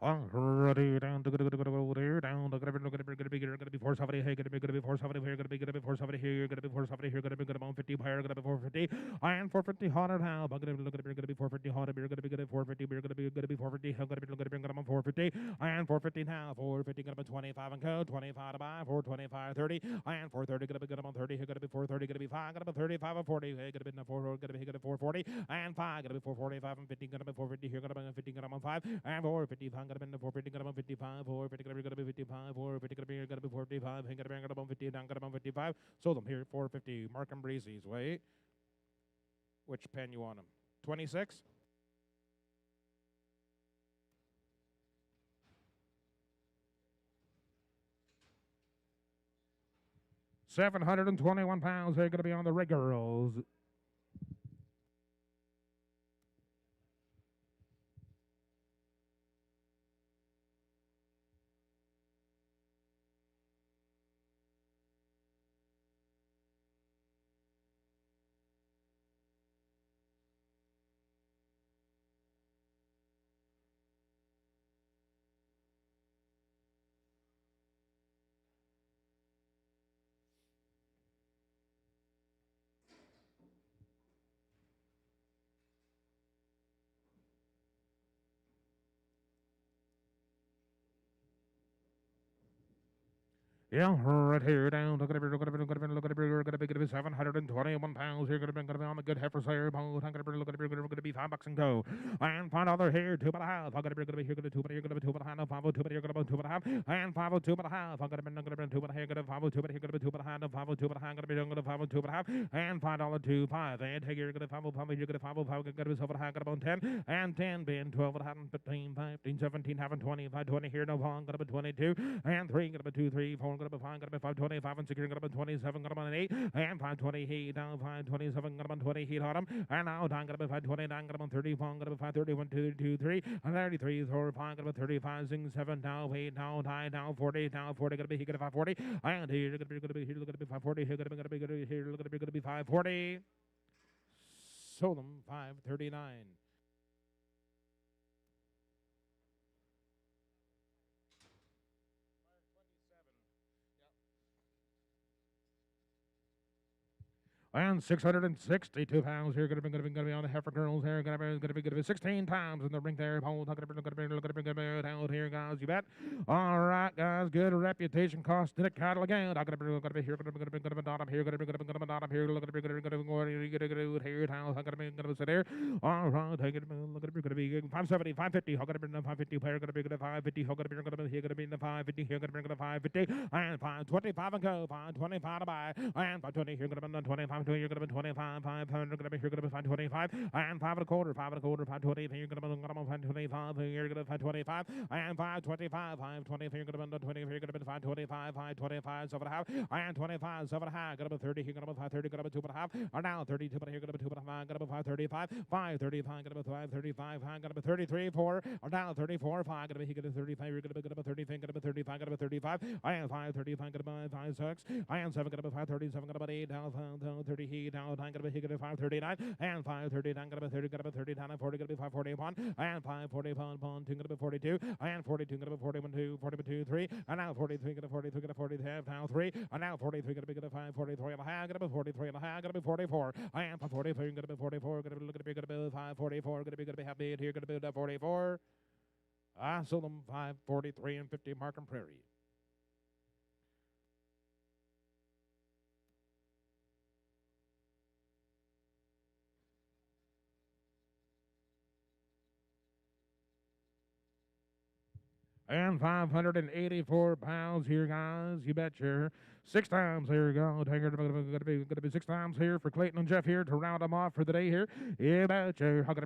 Already down to go there, down to gonna be 470 here, gonna be 470 here, gonna be 470 here, gonna be 470 here, gonna be 50 higher, gonna be 450, and 450 hotter now, but gonna be 450 hotter, beer gonna be 450, beer gonna be 450, gonna be 450, and 450 now, 450 gonna be 25 and code, 25 to buy, 425, 30, and 430 gonna be 30, here gonna be 430, gonna be 5, gonna be 35 and 40, here gonna be 4, gonna be 440, and 5, gonna be 445 and 50, gonna be 450, here gonna be 50, gonna be 5, and 455, gonna be 450, gonna be 55, 450, gonna be 55, 450, gonna be 45, gonna be 50, down, gonna be 55. Sold them here, 450. Mark and Breezy's. Wait. Which pen you want them? 26? £721. They're going to be on the Riggerals. Yeah, right here down. Look at it, look at it, look at it, look at it, look at it, 721 pounds. You're gonna be on the good heifer sire. Look at it, look at it, gonna be $5 and go. And $5 here, 2.5. I'm gonna be here, gonna 2, but you're gonna be 2.5, 502, but you're gonna be 2.5, and 502.5. I'm gonna be 2, but here, gonna 502, but you're gonna be 2.5, 502, but I'm gonna be 502.5, and $5 2, 5. And take you're gonna 505, you're gonna 505, gonna be 7.5, gonna be 10, and 10 being 12, 15, 15, 17, having 20, 20 here, no, I'm gonna be 22, and 3, gonna be 2, 3, 4, gonna be 5, gonna be 525 and 6, gonna be 27, gonna be an 8, and 520 heat down, 527, gonna be 20 heat on them, and now down, gonna be 529, gonna be 34, gonna be 531, 2, 2, 3, and 33, 4, 5, gonna be 35, 6, 7, down, 8, down, 9, down, 40, down, 40, gonna be here, gonna be 540, and here, gonna be here, gonna be 540, here, gonna be here, gonna be 540. Sold them 539. And 662 pounds here, gonna be on the heifer girls here, gonna be 16 pounds in the ring there. Hold, gonna be down here, guys. You bet. All right, guys. Good reputation cost to the cattle again. I'm gonna be here, gonna be not up here, gonna be not up here, gonna be here, how gonna be sit there. All right, take it, gonna be 570, 550, gonna be 550 pair, gonna be 550, gonna be here, gonna be 550 here, gonna be 550, and 525 and go, 525 to buy, and 520 here, gonna be 25. You're gonna be 25, 500, gonna be here, gonna be 525, and 5 and a quarter, 5 and a quarter, 520, you're gonna be 525, you're gonna be 525, and 525, 520, you're gonna be 20, you're gonna be 525, 525, 7.5, and 25, 7.5, gonna be 30, you're gonna be 530, gonna be 2.5, and now 32, but here, gonna be 2.5, gonna be 535, 535, gonna be 535, gonna be 33, 4, or down 34, 5, gonna be here, gonna be 35, you're gonna be 30, gonna be 35, gonna be 35, and 535, gonna be 56, and 7, gonna be 537, gonna be 8, down 30 heat down, I'm gonna be here, 539, and 539, gonna be 30, gonna be 39, and 40, gonna be 541, and 541, 2, gonna be 42, and 42, gonna be 41, 2, 42, 3, and now 43, gonna be 43, gonna be 40, now 3, and now 43, gonna be 543 and a half, gonna be 43 and a half, gonna be 44, and 43, gonna be 44, gonna be 544, gonna be happy here, gonna be 44. I sold them 543 and 50 Markham Prairie. And 584 pounds here, guys. You betcha. 6 times. Here we go. Gonna be 6 times here for Clayton and Jeff here to round them off for the day here. You betcha. Gonna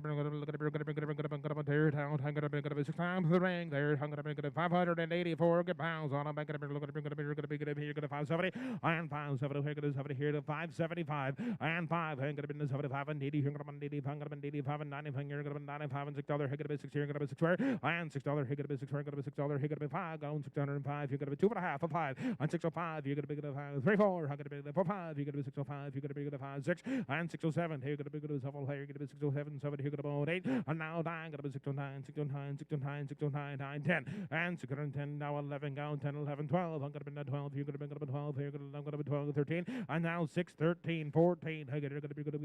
be 6 times the ring there. Gonna be 584 good pounds on them. Gonna be 570 and 570 here. Gonna 70 here to 575 and 5. Gonna be 75 and 80 here. Gonna be 85. Gonna be 85 and 90. Here. Gonna be 95 and $6 here. Gonna be 6 here. Gonna be 6 square and $6 here. Gonna be 6 square. Gonna be $6 here. Gonna be 5. Going 605. You're gonna be 2.5 of 5 and 605. You're gonna gonna be good 5 3 4, how gonna be good 4 5, you're gonna be 605, you're gonna be good 5 6, and 607, here gonna be good 7, here gonna be 607 7, here gonna be 8, and now 9 gonna be 609 609 609 609 9 10, and 610 now 11 down 10 11 12, I'm gonna be 12, you're gonna be 12, here gonna be 12 13, and now 6 13 14, here gonna be good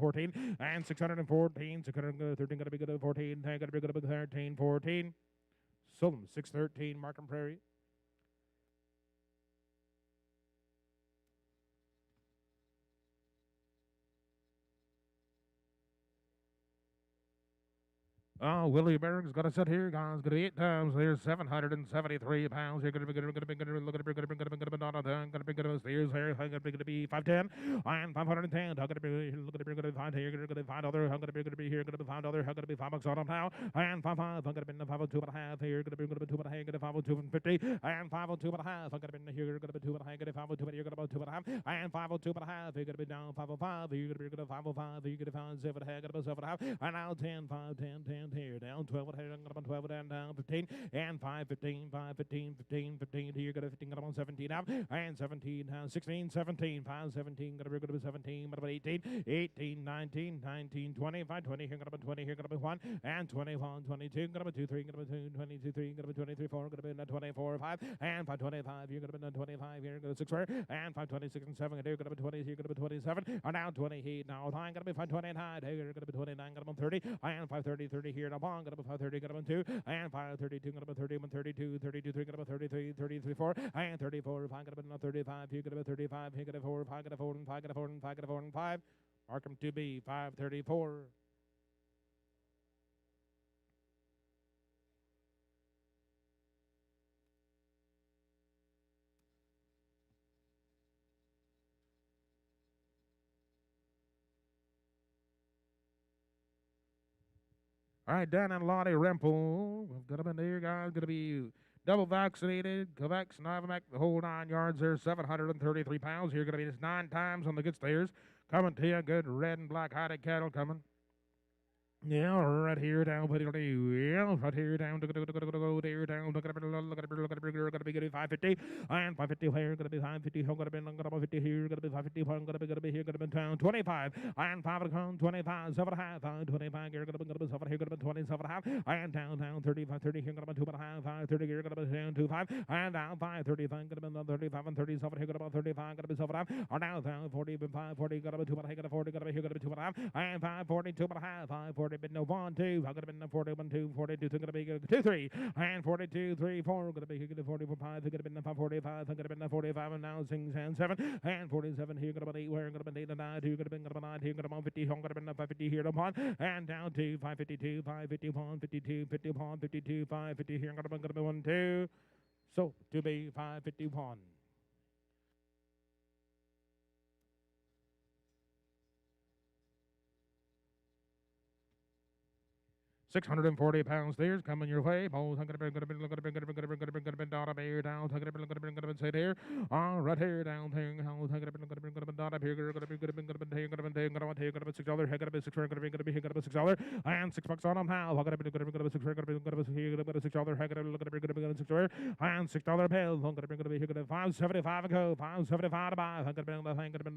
14, and 614 613 gonna be good 14, here gonna be good 13 14. Solom 613 Markham Prairie. Willie Berg's gonna sit here, guys. Gonna be 8 times. There's 773 pounds. You're gonna be gonna be stairs here. Gonna be 510 and 510. How gonna be gonna be 5 here. Gonna be 5 other. How gonna be here. Gonna be 5 other. How gonna be 5 bucks on them now. And 5 5. I'm gonna be 502 and a half here. Gonna be 2 and a half. Gonna 502 and 50 and 502 and a half. I'm gonna be here. Gonna be 2 and a half. Gonna 502. You're gonna be 2 and a half and 502 and a half. You're gonna be down 505. You're gonna be 505. You're gonna find 7 and a half. Gonna be 7 and a half. And now 10 5 10 10 here down 12 here. I'm gonna 12 down 15 and 5 15 5 15 15 15 here. Gonna 15 gonna 17 up and 17 16 17 5 17 gonna be 17 but about 18 18 19 19 20 5 20 here. Gonna be 20 here. Gonna be 1 and 21 22 gonna be 2 3 gonna be 2 22 3 gonna be 23 4 gonna be 24 5 and 5 25 you're gonna be 25 here. Gonna 6 4 and 5 26 and 7 here. Gonna be 20 here. Gonna be 27 and now 28 now time gonna be 5 29 here. Gonna be 29 gonna be 30 and 5 30 30 here now on gonna be 5 30 gonna be 2 and 5 32 gonna be 31 32 32 3 gonna be 33 33 4 and 34 5 gonna be 35 here. Gonna be 35 here. Gonna be 4 5 gonna 4 and 5 gonna 4 and 5 gonna 4 and 5 Markham to be 534. All right, Dan and Lottie Rempel. We've got them in there, guys. Going to be double vaccinated, Covax, Novavax, the whole 9 yards there, 733 pounds. You're going to be just 9 times on the good stairs. Coming to you, good red and black hided cattle coming. Yeah, right here down, right here down, there down, look at be good 550, and 550 here, gonna be 550, gonna be 50 here, gonna be 550, gonna be here, gonna be down 25, and 5 o'clock, 25, 7 and a half, 25 here, gonna be 7 here, gonna be 27 and a half, and down 35, 30 here, gonna be 2 and a half, 5 30 here, gonna be down 25, and down 5 35, gonna be 35 and 37 here, gonna be 35, gonna be 7 and a half, and now down 40, 5 40, gonna be 2 and a half, gonna 40, gonna be here, gonna be 2 and a half, and 5 40, 2 and a half, 5 40. Been no 1 2. I'm gonna be 41 2 42. Gonna be 2 3 and 42 3 4. Gonna be 44 5. Gonna be 5 45. Gonna be 45 and now 6 and 7 and 47 here. Gonna be 8 where. Gonna be 8 and 9 2. Gonna be 9 here. Gonna be 50. Gonna be 550 here. Upon and down to 552 551 52 51 52 550 here. Gonna be 1 2. So to be 551. 640 pounds there's coming your way. Balls, I'm gonna be down. I'm gonna sit here. Right here down here. I'm gonna be down up here. Gonna be $6. Gonna be $6. And $6 on them now. I'm gonna be $6. Gonna be here. Gonna be $6. Gonna be $6. And $6 bill. I'm gonna be here. Gonna be 575 and go. 575 to buy. I'm gonna be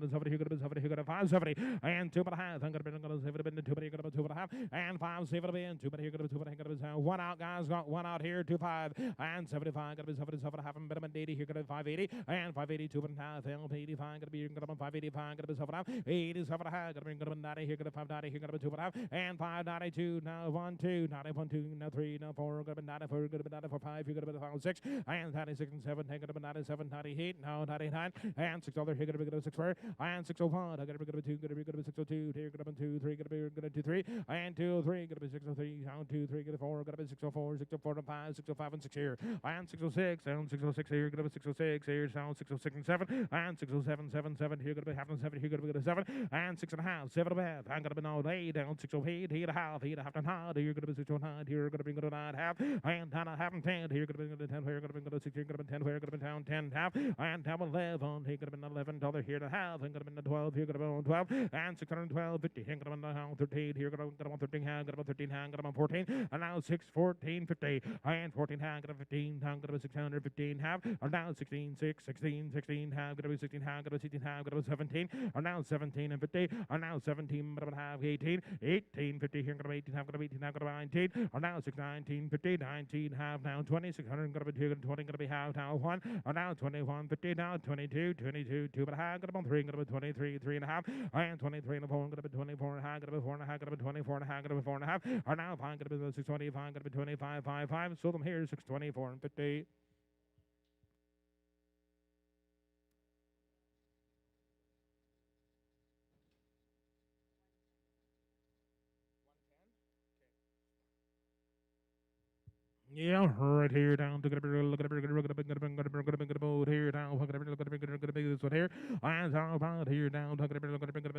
70 here. Gonna be 70 here. Gonna be 570 and 2 and a half. I'm gonna be 2 and a half and 570 and 2. But here, gonna be 2, but here, gonna be 1 out, guys. Got 1 out here, 25 and 75. Gonna be 77 half and better than 80 here. Gonna be 580 and 582 and a half. 85. Gonna be 585. Gonna be 7 half. 87 and a half. Gonna be 90 here. Gonna be 590 here. Gonna be 2 and a half and 592. Now 1 2. 91 2. Now 3. Now 4. Gonna be 94. Gonna be 94 5. You're gonna be 6 and 96 and 7. Gonna be 97. 98. Now 99 and $6 here. Gonna be 6 4 and 605. Gonna be 2. Gonna be 602. Here. Gonna be 2 3. Gonna be 2 3 and 2 3. Gonna be 603. Down 2 3. Gonna be 4. Gonna be 604. 604 to 5. 605 and 6 here. And 606. Down 606 here. Gonna be 606 here. Down 606 and 7. And 607 7 7 here. Gonna be half and 7 here. Gonna be 7 and 6 and a half. 7 and a half. I'm gonna be now 8 down 608. 8 and a half. 8 and a half and half. Here. Gonna be 609. Here. Gonna be 9 and a half. And 10 and a half and 10. Here. Gonna be 10 here. Gonna be 6 here. Gonna be 10 here. Gonna be down 10 half. And 10 11. Here. Gonna be $11 here to half. And gonna be 12 here. Gonna be 12 and 612 50. Here. Gonna be 13 here. Gonna be 13 half. Gonna be 13 half. gonna be 14, and now 6, 14, 50, and 14 half, gonna be 15, half, gonna be 615 half, and now 16, 6, 16, 16 half, gonna be 16 half, gonna be 16 half, gonna be 17, and now 17 and 50, and now 17, but half, 18, 18, 50, here, gonna be 18 half, gonna be 18 half, gonna be 19, and now 6, 19, 50, 19 half, now 20, 600, gonna be 2, 20, gonna be half, now 1, and now 21, 50, now 22, 22, 2, but half, gonna be 3, gonna be 23, 3 and a half, and 23 and a 4, gonna be 24 and a half, gonna be 4 and a half, gonna be 24 and a half, gonna be 4 and a half, and now 5, gonna be 625, gonna be 25, 5, 5, so them here, 624 and 50. Yeah, right here down to look at here down this one here. And about here down to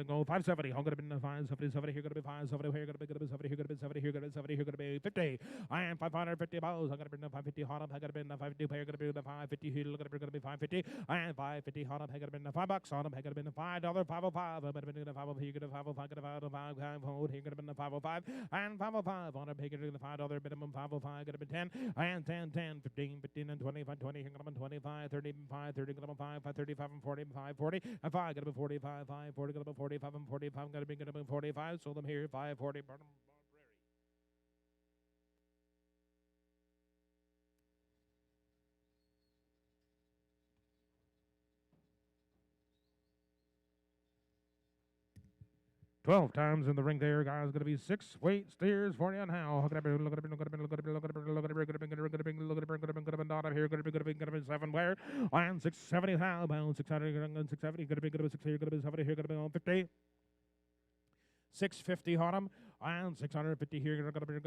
go 570. I'm gonna be 570 here, gonna be 570 here, gonna be 70 here, gonna be 70 here, gonna be 70 here, gonna be 50. I am 550 balls. I'm gonna be 550 hot up. I gotta be 550 here, gonna be 550 here, gonna be 550. I am 550 hot up. I gotta be $5 on them. I gotta be $5, 505. I'm gonna be 505 here, gonna be 505, gonna be 505 here, gonna be 505 and 505 on them. Here, gonna be $5 minimum 505, gonna be 10. And 10, 10, 15, 15, and 20, 20, here, gonna be 25, 30, 5, 30, gonna be 5, 35, and 40, 5, 40, and 5, gonna be 45, 5, 40, gonna be 45, and 45, gonna be 45, so them here, 540, Burnham Prairie. 12 times in the ring there, guys. Gonna be 6 weight steers for you now. Look at it, look at it, look at it, look at it, look at it, look at it, look at it, look at it, look at it, not up here. Gonna be 7 where? And 670 pounds, 600, 670, gonna be 6 here, gonna be 70 here, gonna be on 50. 650 on them, and 650 here. You're gonna be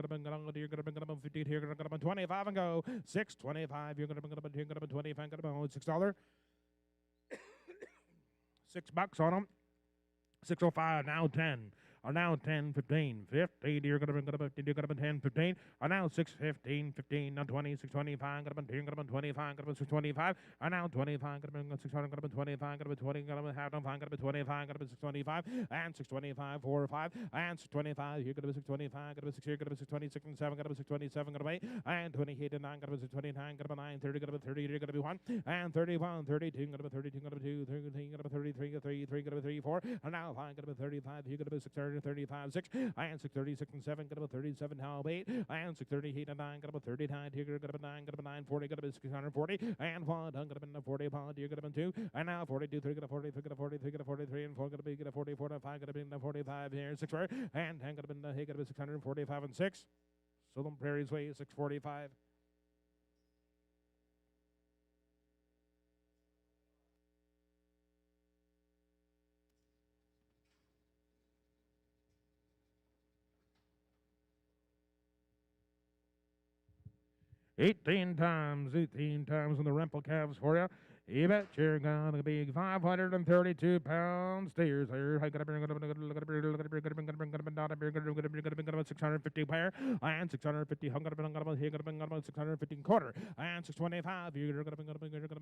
50 here. You're gonna be 25 and go. 625. You're gonna be 25. Gonna be $6. $6 on them. 605, now 10. Are now 10, 15, 50. You're gonna be 50. You're gonna be 10, 15. Are now 6, 15, 15. Now 20, 625. Gonna be 10. Gonna be 25. Gonna be 625. Are now 25. Gonna be 600. Gonna be 25. Gonna be 20. Gonna be half. Gonna be 25. Gonna be 625. And 625. 4 or 5. And 625. You're gonna be 625. Gonna be 6 here. Gonna be 626 and 7. Gonna be 627. Gonna be 8. And 28 and 9. Gonna be 629. Gonna be 9. 30. Gonna be 30. You're gonna be 1. And 31. 32. Gonna be 32. Gonna be 2. 13. Gonna be 33. 33. Gonna be 3. 4. And now 5. Gonna be 35. You're gonna be 630. 35, 6, and 636 and 7, gonna be 37, now 8, and 638 and 9, gonna be 39, here, gonna be 9, gonna be 940, gonna be 640, and 1, gonna be 40 pound, you're gonna be 2, and now 42, 3, gonna 40, 3, gonna 43, gonna 43, and 4, gonna be 44, 5, gonna be 45 here, 6, and 10, gonna be here, gonna be 645 and 6, so them Prairie's Way, 645. Eighteen times on the Rempel calves for you. You bet you're gonna be 532 pounds. Steers here. I gotta bring 650 pair and 650 hung up here, gonna be 650 quarter and 625. You're gonna be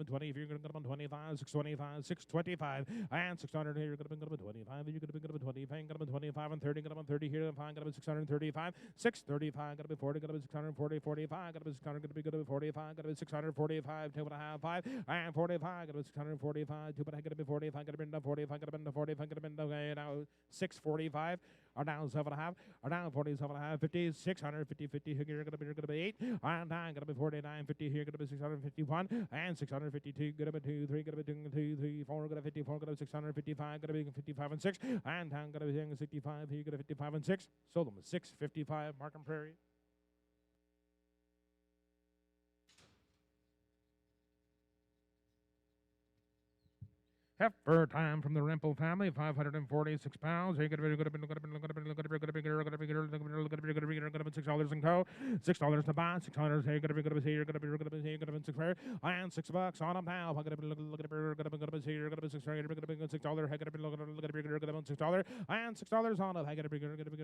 20. If you're gonna be 25, 625, 625 and 600 here. You're gonna be 25. You're gonna be 25, gonna be 25 and 30, gonna be 30 here. Gonna be 635, 635, gonna be 40, gonna be 640, 45, gonna be 600, gonna be 45, gonna be 645, 2.5, 5 and 45. Gonna be 645, 2, but I gotta be 45, gonna be 45, gonna be 45, gonna be okay, now 645, or now 7.5, or now 47.5, 50, 650, 50, here, you're gonna be 8, and 9, gonna be 49, 50, here, gonna be 651, and 652, gonna be 2, 3, gonna be 2, 3, 4, gonna be 54, gonna be 655, gonna be 55 and 6, and 10, gonna be 65, here, gonna be 55 and 6, sold them 655, Markham Prairie. Heifer time from the Rempel family, 546 pounds. Hey, $6 and co. $6 to buy, $6. Hey, gonna be here, gonna be $6 fair, and $6 on them now. I'm gonna be here, gonna be $6. Hey, gonna be $6, and $6 on them. Hey, gonna be here, gonna be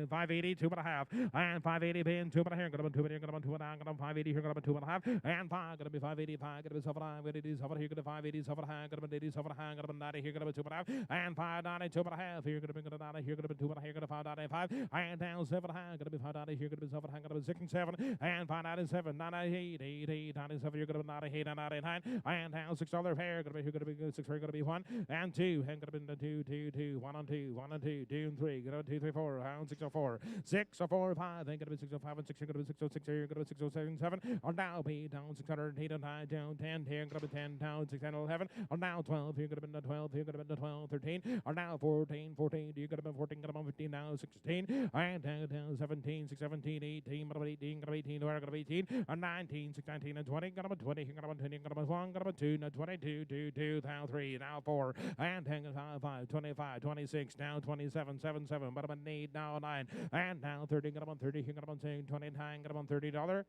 580, 2.5, and 580 paying 2.5. Gonna be 2, gonna be 2.5, gonna be 580 here, gonna be 2.5, and 5, gonna be 585, gonna be 7, gonna be 7 here, gonna be 580, 7, gonna be 80. 7 hang, gonna be 90 here, gonna be 2.5, and 590, 2.5 here, gonna be 90 here, gonna be 2.5 here, gonna be 595, and down 7 hang, gonna be 5 90 here, gonna be 7, hang on, 6 and 7, and 597, 98, 88, 97, you're gonna be 98, 99, and now $6 pair, gonna be here, gonna be 6, gonna be 1 and 2, hang gonna be 2, 2, 2, 1 on 2, 1 on 2, 2 and 3, gonna be 2, 3, 4, pound 604, 604, 5, hang gonna be 605 and 6, you're gonna be 606, you're gonna be 607, 7, on now be down 608 and 9, down 10, here, gonna be 10, down 6, 10, 11, on now 12, here, gonna be 12, here, gonna be 12, 13, on now 14, 14, you're gonna be 14, gonna be 15, now 16, and down 17, 6, 17, 18, gonna be 18, gonna be 18, we're gonna be 18, and 19, 6, 19, and 20, gonna be 20, gonna be 20, gonna be 1, gonna be 2, now 22, 2, 2, now 3, now 4, and 10, 5, 25, 26, now 27, 7, 7, but I'm 8, now 9, and now 30, gonna be 30, gonna be 29, gonna be $30,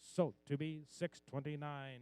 so to be $629.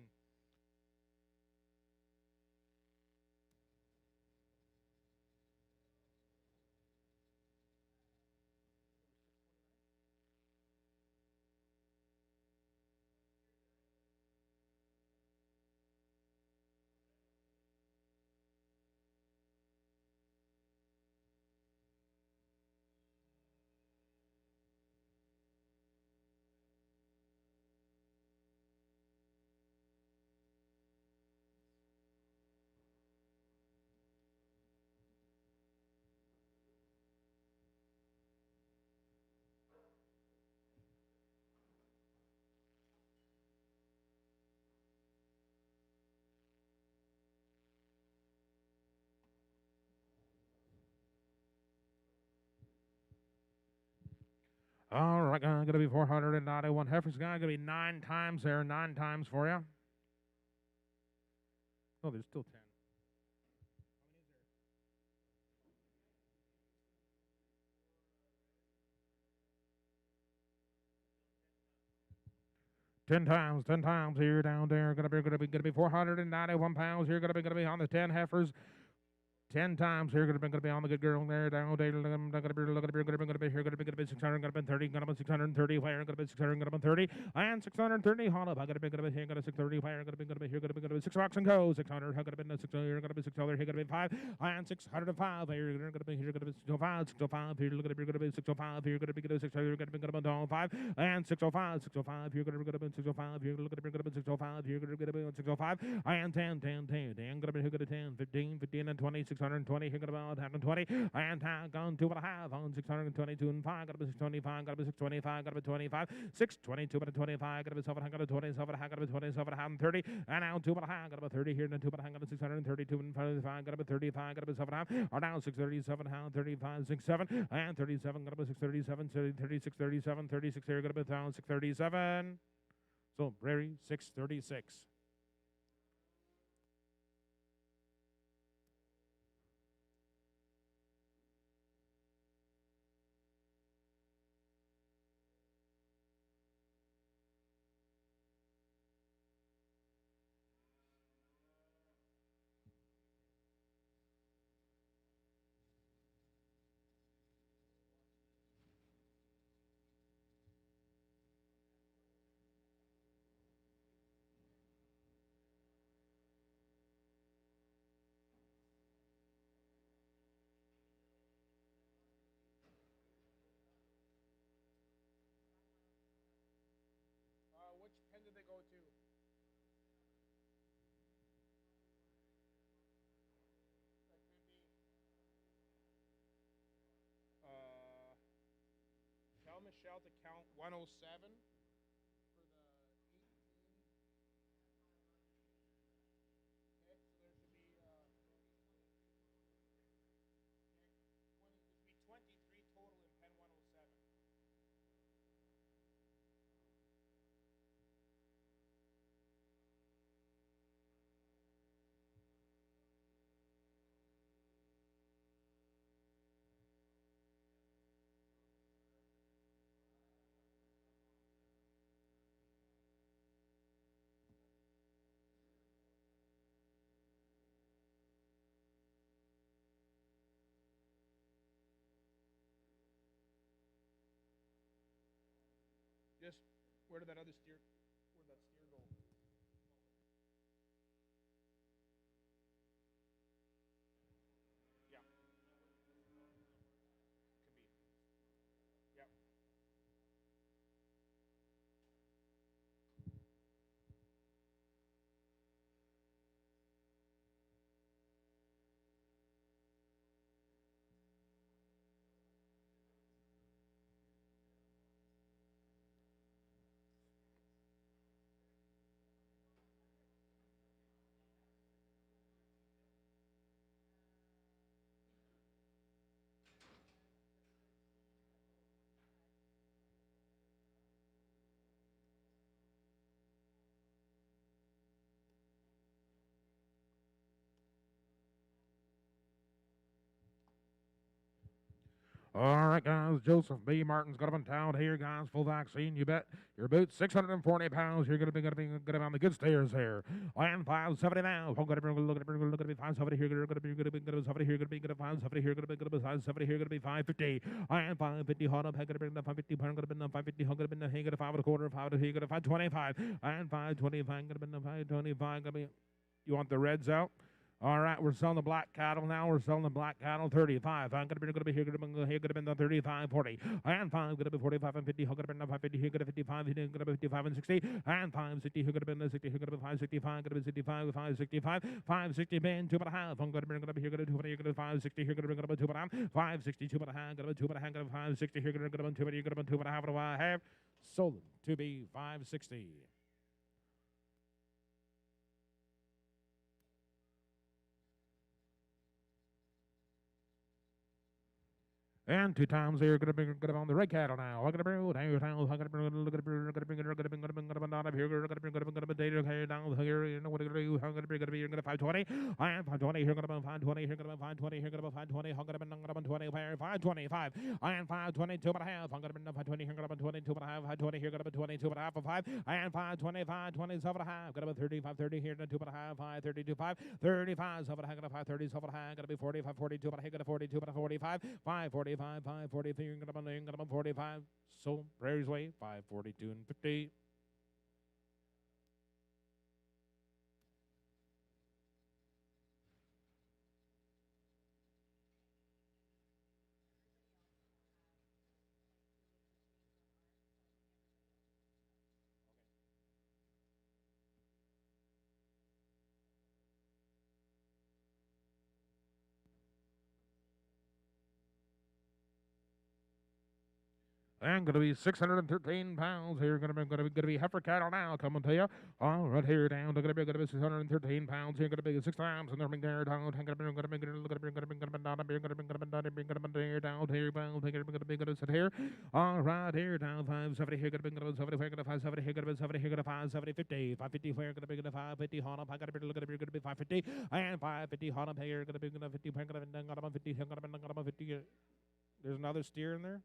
All right, going to be 491 heifers. Going to be 9 times there, 9 times for you. Oh, there's still 10. 10 times here, down there. Gonna be 491 pounds. Here, gonna be on the 10 heifers. 10 times here, gonna be on the good girl there, down there, gonna be here, gonna be 600, gonna be 30, gonna be 630, fire, gonna be 600, gonna be 30, and 630, hold up, gonna be here, gonna be 630, fire, gonna be here, gonna be 6 bucks and go, 600, gonna be 600, gonna be 600, here, gonna be 5, and 605, here, gonna be here, gonna be 605, 605, here, gonna be 605, here, gonna be 600, gonna be 5, and 605, 605, here, gonna be 605, here, gonna be 605, here, gonna be 605, and 10, 10, 10, then gonna be here, gonna be 10, 15, 15, and 20, 620, here, gonna be 120, and gone 2.5 on 622 and 5, gotta be 625, gotta be 625, gotta be 25, 622, but 25, gotta be 727, gotta be 27, 30, and now 2.5, gotta be 30 here, and 2.5, gotta be 632 and 5, gotta be 35, gotta be 7.5, or now 637, 35, 67, and 37, gotta be 637, 36, 37, 36 here, gotta be 637. So, Prairie, 636. Which pen did they go to? That could be. Tell Michelle to count 107 for the 18. Okay, so there should be 20. There should be 23 total in pen 107. Just where did that other steer? Where did that steer go? Yeah, could be. Yep. All right, guys. Joseph B. Martin's got up in town here, guys. Full vaccine. You bet. Your boot, 640 pounds. You're gonna be on the good stairs here. And 570 now. I'm gonna be look at me 570 here. Gonna be 570 here. Gonna be 570 here. Gonna be 570 here. Gonna be 550. And 550 hot up. Gonna be 550 pound. Gonna be 550. Gonna be hang at 5 and a quarter. 5 to he. Gonna 525. And 525. Gonna be 525. Gonna be. You want the reds out? All right, we're selling the black cattle now. We're selling the black cattle 35. I'm gonna be here. Gonna be the 35, 40, and 5. Gonna be 45 and 50. Gonna be 550. Here gonna be 55. Here gonna be 55 and 60, and 560. Here gonna be 60. Here gonna be 565. Gonna be 65. 565. 560. Man, 2.5. I'm gonna be here. Gonna be 2. Here gonna be 560. Here gonna be 2.5. 560. 2.5. Gonna be 2.5. Gonna be 560. Here gonna be 2. Here gonna be 2.5. What do I have? Sold to be 560. And 2 times here, gonna be on the red cattle now. Look at the brood, here now. Look at the brood, look at the brood, look at the brood, look at the brood, look at the brood, down here, look at the brood, look at the data here down here. You know what to do? How gonna be 520? I am 520. Here gonna be 520. Here gonna be 520. Here gonna be 520. How gonna be 20? 525. I am 522 and a half. I'm gonna be 520. Here gonna be 22 and a half. 520. Here gonna be 22 and a half of 5. I am 525. 27 and a half. Gonna be 35. 30 here. 2 and a half. 532. 5. 35. 7 and a half. 530. 7 and a half. Gonna be 45. 42. But I got a 42. But a 45. 545. 543. You're gonna be 45. So Prairie's Way. 542 and 50. And gonna be 613 pounds here. Gonna be heifer cattle now. Coming to you. All right here down. Gonna be 613 pounds here. Gonna be 6 times. And they're there down. Down here. Gonna sit here. All right here down. 570 here. Gonna be 70 here. Gonna 570 here. Gonna be 70 here. Gonna 570 50. 550 here. Gonna be 550 hot up. I gotta be gonna be 550 and 550 hot up here. Gonna be 50. Gonna be 50. Gonna be 50. There's another steer in there.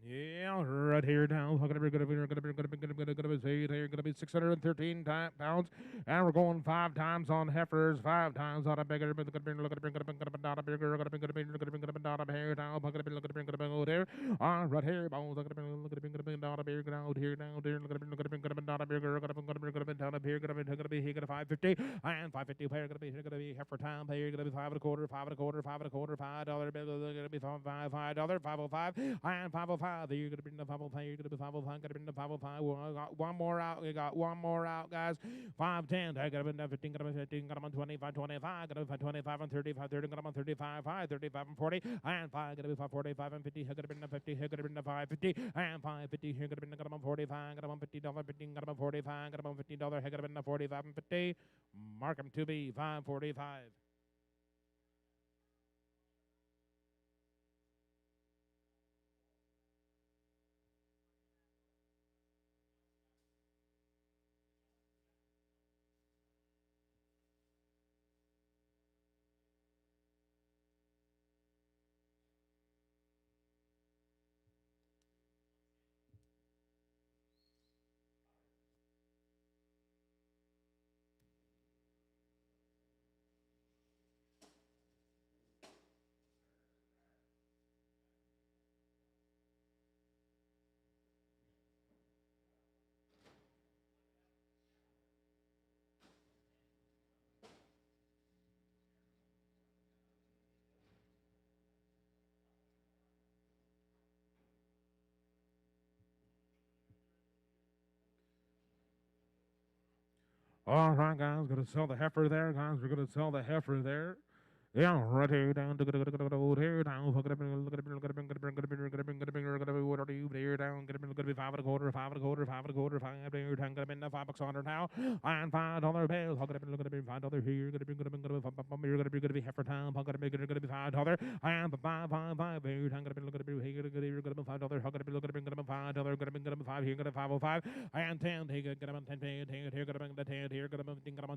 Yeah, right here now. Gonna be 613 pounds, and we're going 5 times on heifers, 5 times on a bigger. Gonna be look at not a bigger. Gonna be not a here now. Gonna be go there. Right here, bones. Gonna be not a bigger out here now. There. Gonna be not a bigger. Gonna be down up here. Gonna be here. Gonna 550 and 550 pair. Gonna be heifer time pair. Gonna be 5 and a quarter, 5 and a quarter, 5 and a quarter, $5. Gonna be $5, $5, 505 and 505. You're gonna bring the 505. You're gonna be 505. Gonna bring the 505. We got one more out. We got one more out, guys. 510. I gotta be 15. Gotta be 15. Got them on 25. 25. Gotta be 25 and 35. 30. Got them on 35. 5. 35 and 40. And 5. Gotta be 545 and 50. Here gotta bring the 50. Here gotta bring the 550 and 550. Here gotta bring the got them on 45. Got them on $50. 15. Got them on 45. Got them on $50. Here gotta bring the 45 and 50. Mark them to be 545. All right, guys, gonna sell the heifer there, guys. We're gonna sell the heifer there. Yeah, right here down to here down. Fuck it up, look at it, look at it, look at it, look at it, look at it, look at it, look at it, what are you there down? Get it, look at it, 5 1/4, 5 1/4, 5 1/4, 5 there, 10, get it, $5 now, and $5 bill. Fuck it up, look at it, $5 here, get it, get it, get it, you're gonna be heifer time. Fuck it up, get it, $5, and five here, 10, get it, look at it, here, get it, $5. Fuck it up, look at it, get it, $5, get it, 5 here, get it, 505, and 10, take it, get it, 10, here, get it, 10, here, get it,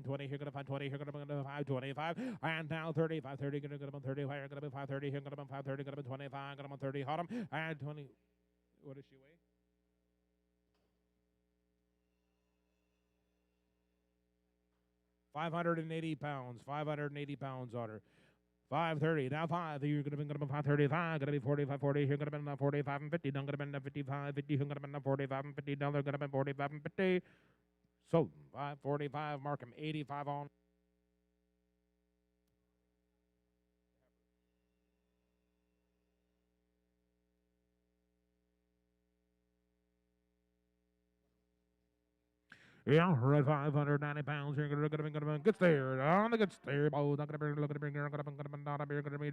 20, here, get it, 520, here, get it, 525, and now 30, 530, get it, 30, here, get it, 530, here, get it, 530, get it, 25, get it, 30, hot 'em, and 20. What does she weigh? 580 pounds. 580 pounds on her. 530. Now 5. You're going to be 535. Going to be 45, 40. You're going to be 45 and 50. Don't going to be 55, 50. You're going to be 45 and 50. Now they're going to be 45 and 50. So 545. Mark him 85 on. Yeah, 590 pounds. You're gonna be good there. On the good there. Oh, not gonna be looking at me. You're gonna be not a beer. Gonna be $6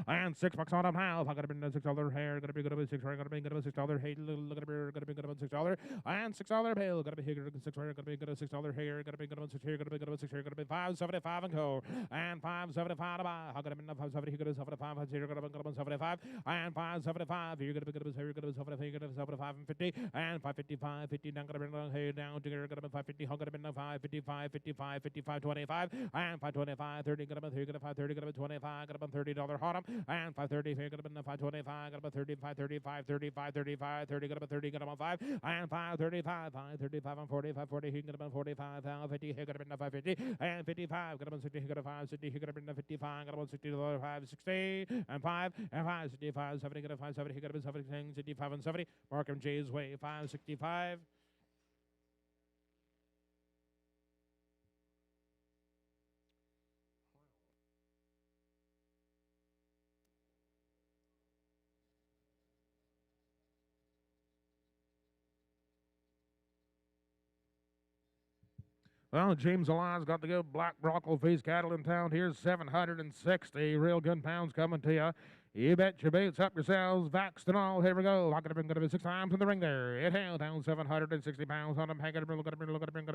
and $6 on a pound. I'm gonna be $6 hair. Gonna be $6. Gonna be $6. Hey, look at a beer. Gonna be $6 and $6 bill. Gonna be here. $6. Gonna be $6 hair. Gonna be $6 here. Gonna be $6 here. Gonna be 575 and co. And 575 to buy. I'm gonna be 570. You're gonna be 75. You're gonna be 75 and 575. You're gonna be 75 and 50 and 555. 50 down, gonna bring the head down, together, gonna be 550, hung, gonna be 555, 55, 55, 25, and 525, 30, gonna be 3, gonna be 530, gonna be 25, gonna be $30 hot and 530, gonna be 525, gonna be 35, 35, 35, 35, 30, gonna be 30, gonna be 5, and 535, 535, and 45, 40, gonna be 45, 50, gonna be 550, and 55, gonna be 60, gonna be 5, 60, gonna be 55, gonna be $60, 5, 60, and 5, and 5, 65, 70, gonna be 5, 70, gonna be 70, 65, and 70, Markham J's Way, 565. Well, James Alon's got the good black broccoli face cattle in town. Here's 760 real good pounds coming to you. You bet your baits up yourselves, vaxxed and all. Here we go. I'm going to be 6 times in the ring there. It held down 760 pounds on him. Hang it, look at him, look at him,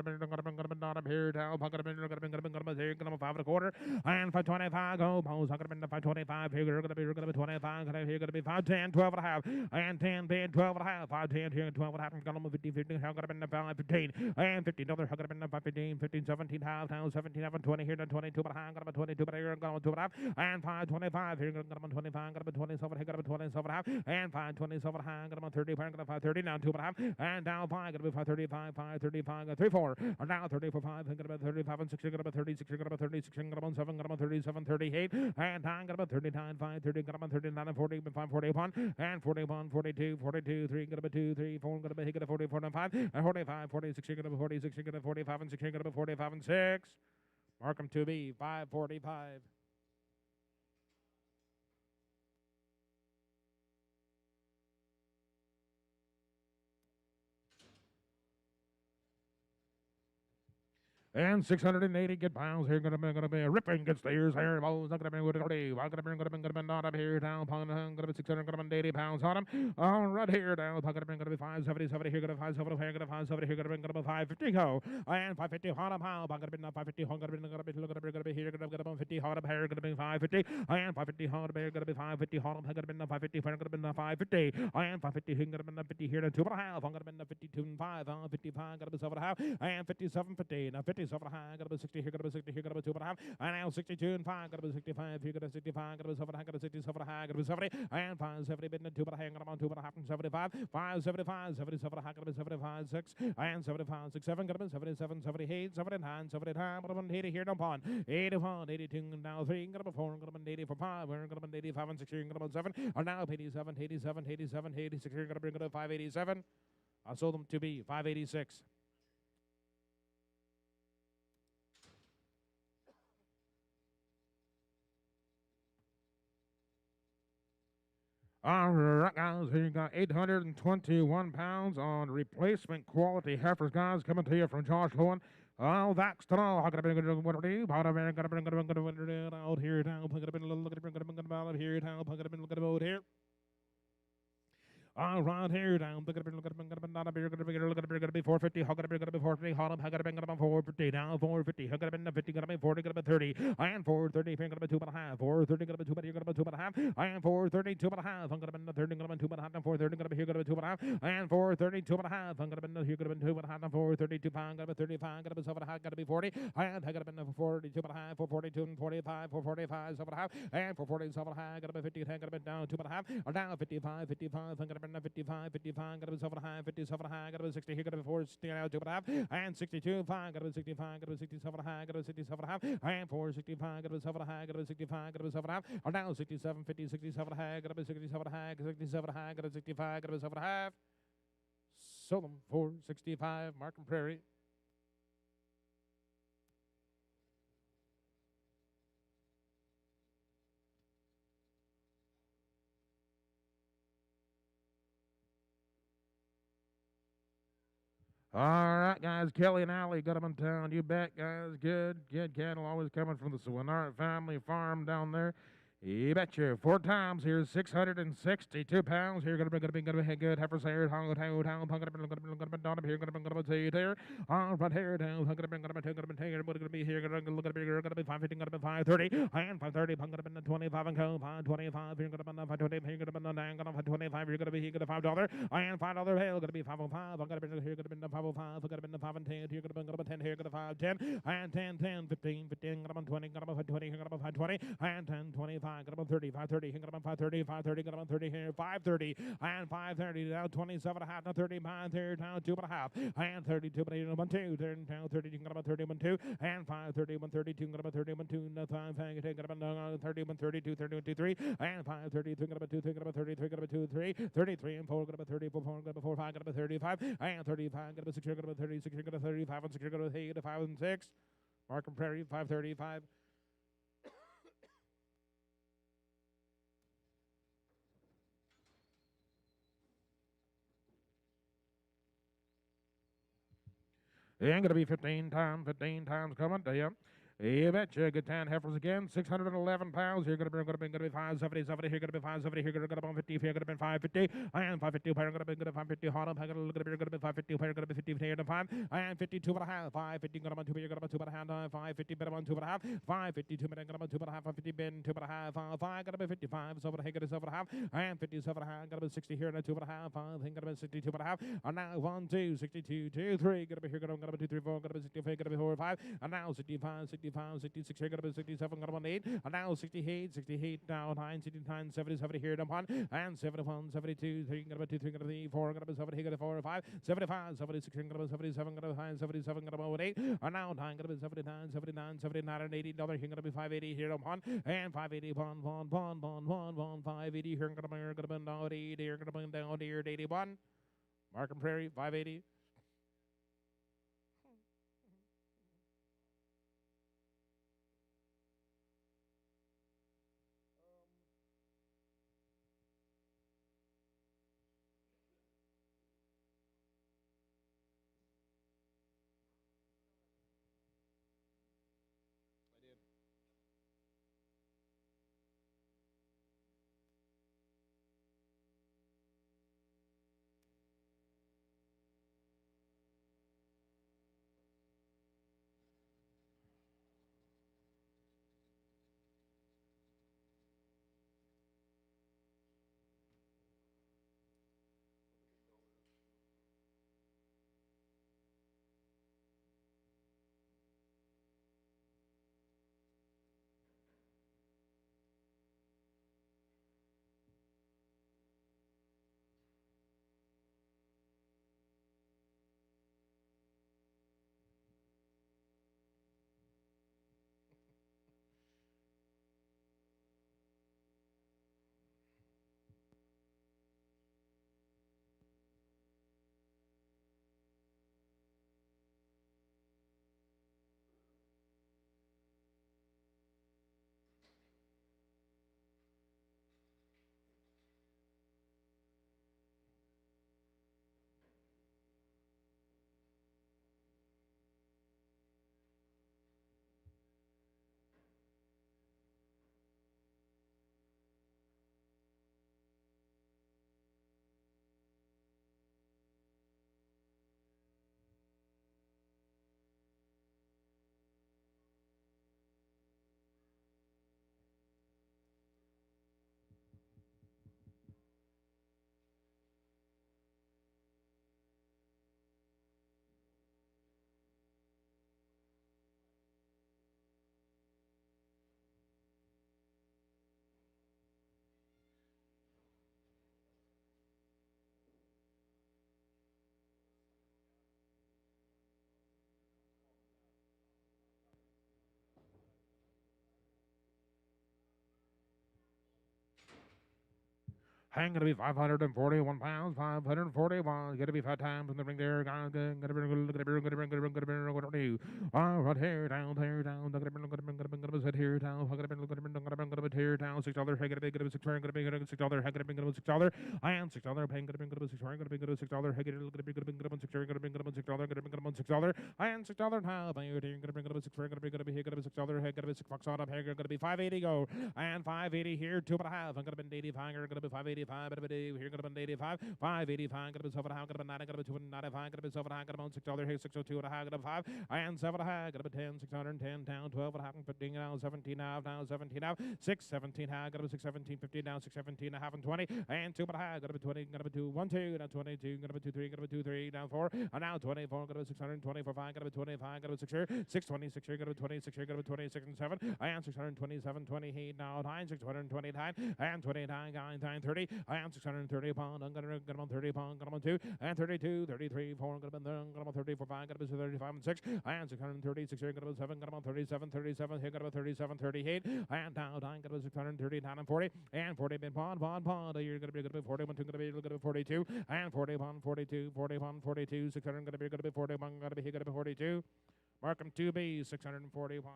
not up here. Down, look at him, look at him, here, 5 1/4. And 525, go, pose. I'm going to be 525. Here, going to be 25. Here, going to be 510, 12 and a half. And 10, 10, 12 and a half. 510, here, 12 and a half. I'm going to be 50, 50. I'm going to be 515. And 15, other. I'm going to be 515, 15, 17, half, down, 17, 20, here, 22, but I'm going to be 22, but here, I'm going to be 2 and a half. And 525, here, going to be 25. Got about 27, got about 27 half, and 527 high, got about 30, got about 530, now 2 and a half, and down 5, got about 535, 535, got 3, 4, and now 30 for 5, got about 35 and 6, got about 36, got about 36, got about 7, got about 37, 38, and 9, got about 39, 5, 30, got about 39, and 40, 5, 41, and 41, 42, 42, 3, got about 2, 3, 4, got about 44, and 5, and 45, 46, got about 46, got about 45, and 6, got about 45, and 6. Markham to be 545. And 680 good pounds here. Gonna be a ripping good stairs here. Balls not gonna be what it I'm gonna be not up here down. Gonna be 680 pounds on him. Right here down. Gonna be 570, 70 here. Gonna be 570 here. Gonna be 570 here. Gonna be 550 go. And 550 on him. Gonna be not 550. Gonna be here. Gonna be 50 on him here. Gonna be 550. And 550 on him here. Gonna be 550 on him. Gonna be not 550. Gonna be not 550. And 550 here. Gonna be not 50 here. And 2 and a half. I'm gonna be not 52 and 5. 55. Gonna be 7 and a half. And 57, 50. Now 50. Over high, got about 60 here, got about 60 here, got about 2 and a half, and now 62 and 5, got about 65 here, got about 65, got about 7 high, got about 67 high, got about 70, and 570 bid 2 and a half, got about 2 and a half, and 75, 575, 77 high, got about 75, 6, and 75, 6, 7, got about 77, 78, 79, 79, got about 80 here, no pawn, 81, 82, now 3, got about 4, got about 80 for 5, got about 85, and 6 here, got about 7, and now 87, 87, 87, 86 here, got to bring it up 587. I sold them to be 586. All right, guys, here you got 821 pounds on replacement quality heifers, guys, coming to you from Josh Lowen. Oh, that's to know. How could I be out here now? Look at out here now. Look at out here. All right, here down. Look at it, look at it, not a beer, look at it, be 450. How could it be 450? Hot up, how could it be 450? Down 450. How could it be 50? Got to be 40, got to be 30. I am 430. Got to be 2.5. 430, got to be 2, but you're going to be 2.5. I am 430, 2.5. I'm going to be 30, got to be 2.5. 430, got to be here, got to be 2.5. I am 430, 2.5. I'm going to be here, got to be 2.5. 432 pounds, got to be 35, got to be 7.5, got to be 40. I am got to be 42.5, 442 and 45, 445, 7.5, and 447.5, got to be 50, got to be down 2.5, or down 55, 55, I'm going to be 55, 55, got to be 7.5, 57.5, got to be 60, here got to be 460, now 2.5, and 62, 5, got to be 65, got to be 67.5, got to be 67.5, and 465, got to be 7.5, got to be 65, got to be 7.5, or down 67, 50, 67.5, got to be 67.5, 67.5, got to be 65, got to be 7.5. Sold them for 65, Markham Prairie. All right, guys. Kelly and Allie got them in town. You bet, guys. Good cattle always coming from the Swinart family farm down there. You betcha. 4 times here, 662 pounds. Here, gonna be good. Heifers here, gonna be down here, gonna be there. Right here, down. Gonna be here. Gonna be 550, gonna be 530, and 530. Gonna be 25 and co. 525. Here, gonna be 520. Here, gonna be 9. Gonna be 25. You're gonna be here. Gonna $5. And $5 hail. Gonna be 505. I'm gonna be here. Gonna be 505. I'm gonna be 5 and 10. Here, gonna be 10. Here, gonna be 5 10. And 10 10 15 15. Gonna be 20. Gonna be 20. Here, gonna be 520. And 10 25. Got about 30, 530, got about 530, 530, got about 30 here, 530, and 530, now 27 and a half, now 35, there, now 2 and a half, and 32, but 1 2, there, now 30, got about 31 2, and 530, 132, got about 31 2, now 5, got about 30, 132, 31 2, 3, and 533, got about 2, 3, got about 33, got about 2, 3, 33 and 4, got about 30, 4, got about 4, 5, got about 35, and 35, got about 6, got about 36, got about 35, and 6, got about 8, 5 and 6, Markham Prairie, 535. It ain't gonna be 15 times coming to you. You betcha. Good 10 heifers again. 611 pounds. Here gonna be 570, 70. Here gonna be 570. Here gonna be 50. Here gonna be 550. And 550. Here gonna be 550. Hot up. Here gonna be 550. Here gonna be 50. Here to 5. And 52 and a half. 550. Gonna be 2. Here gonna be 2 and a half. 550. Better on 2 and a half. 552. Gonna be 2 and a half. 550. Ben 2 and a half. 5. Gonna be 55. So here gonna be 7 and a half. And 57 and a half. Gonna be 60 here and 2 and a half. 5. Gonna be 62 and a half. And now 1 2 62 2 3. Gonna be here. Gonna be 2 3 4. Gonna be 65. Gonna be 4 5. And now 65 65 66. Here gonna be 67. Gonna be 8. And now 68 68 now 9 69 70 70 here down 1. And 71 72 3. Gonna be 2 3. Gonna be 4. Gonna be 7. Here gonna be 4 5. 75 76. Gonna be 77. Gonna be 5 77. Gonna be 8. And now 9. Gonna be 79 79 79 and $80. Here gonna be 580 here down 1. And 580 1 1 1 1 1 1 580 here gonna be down 80 here gonna be down here 81. Markham Prairie 580. Hang gonna be 541 pounds, 541. Gonna be 5 times in the ring there. Gonna be right here down, here down. Gonna be sit here down. Gonna be here down. $6. Hey, gonna be $6. Gonna be $6. Hey, gonna be $6. I am $6. Paying gonna be $6. Gonna be $6. Hey, gonna be $6. Gonna be $6. Gonna be $6. I am $6 now. Paying gonna be $6. Gonna be here. Gonna be $6. Hey, gonna be $6 on up. Hey, gonna be 580 go. And 580 here, 2.5. I'm gonna be 85. Gonna be 585. Here gonna be 85. 585. Gonna be 7.5. Gonna be 90. Gonna be 295. Gonna be 7.5. Gonna be $6. Here 602 and a half. Gonna be 5. And 7.5. Gonna be 10. 610 down. 12 and a half. 15 now. 17 now. Now 17 now. 617 half. Gonna be 617. 15 down. 617 and a half and 20. And 2.5. Gonna be 20. Gonna be 2. 1 2. Now 22. Gonna be 2 3. Gonna be 2 3. Down 4. And now 24. Gonna be 620 for 5. Gonna be 25. Gonna be 6 here. 626 here. Gonna be 26 here. Gonna be 26 and 7. And 627. 28 now. 9. 629. And 29. 9. 30. And 630 pound. I'm gonna get on 30 pound. Got on 2. And 32. 33. 4. Gonna be there. Got on 34. 5. Gonna be 35 and 6. And 636 here. Gonna be 7. Got on 37. 37. Here. Gonna be 37. 38. And down. Gonna be 639 and 40. And 40 been pond. You're gonna be 41. 2. Gonna be 42. And 40 pound. 42. 40 pound. 42. 600. Gonna be 41. Gonna be 42. Markham 2B. 641.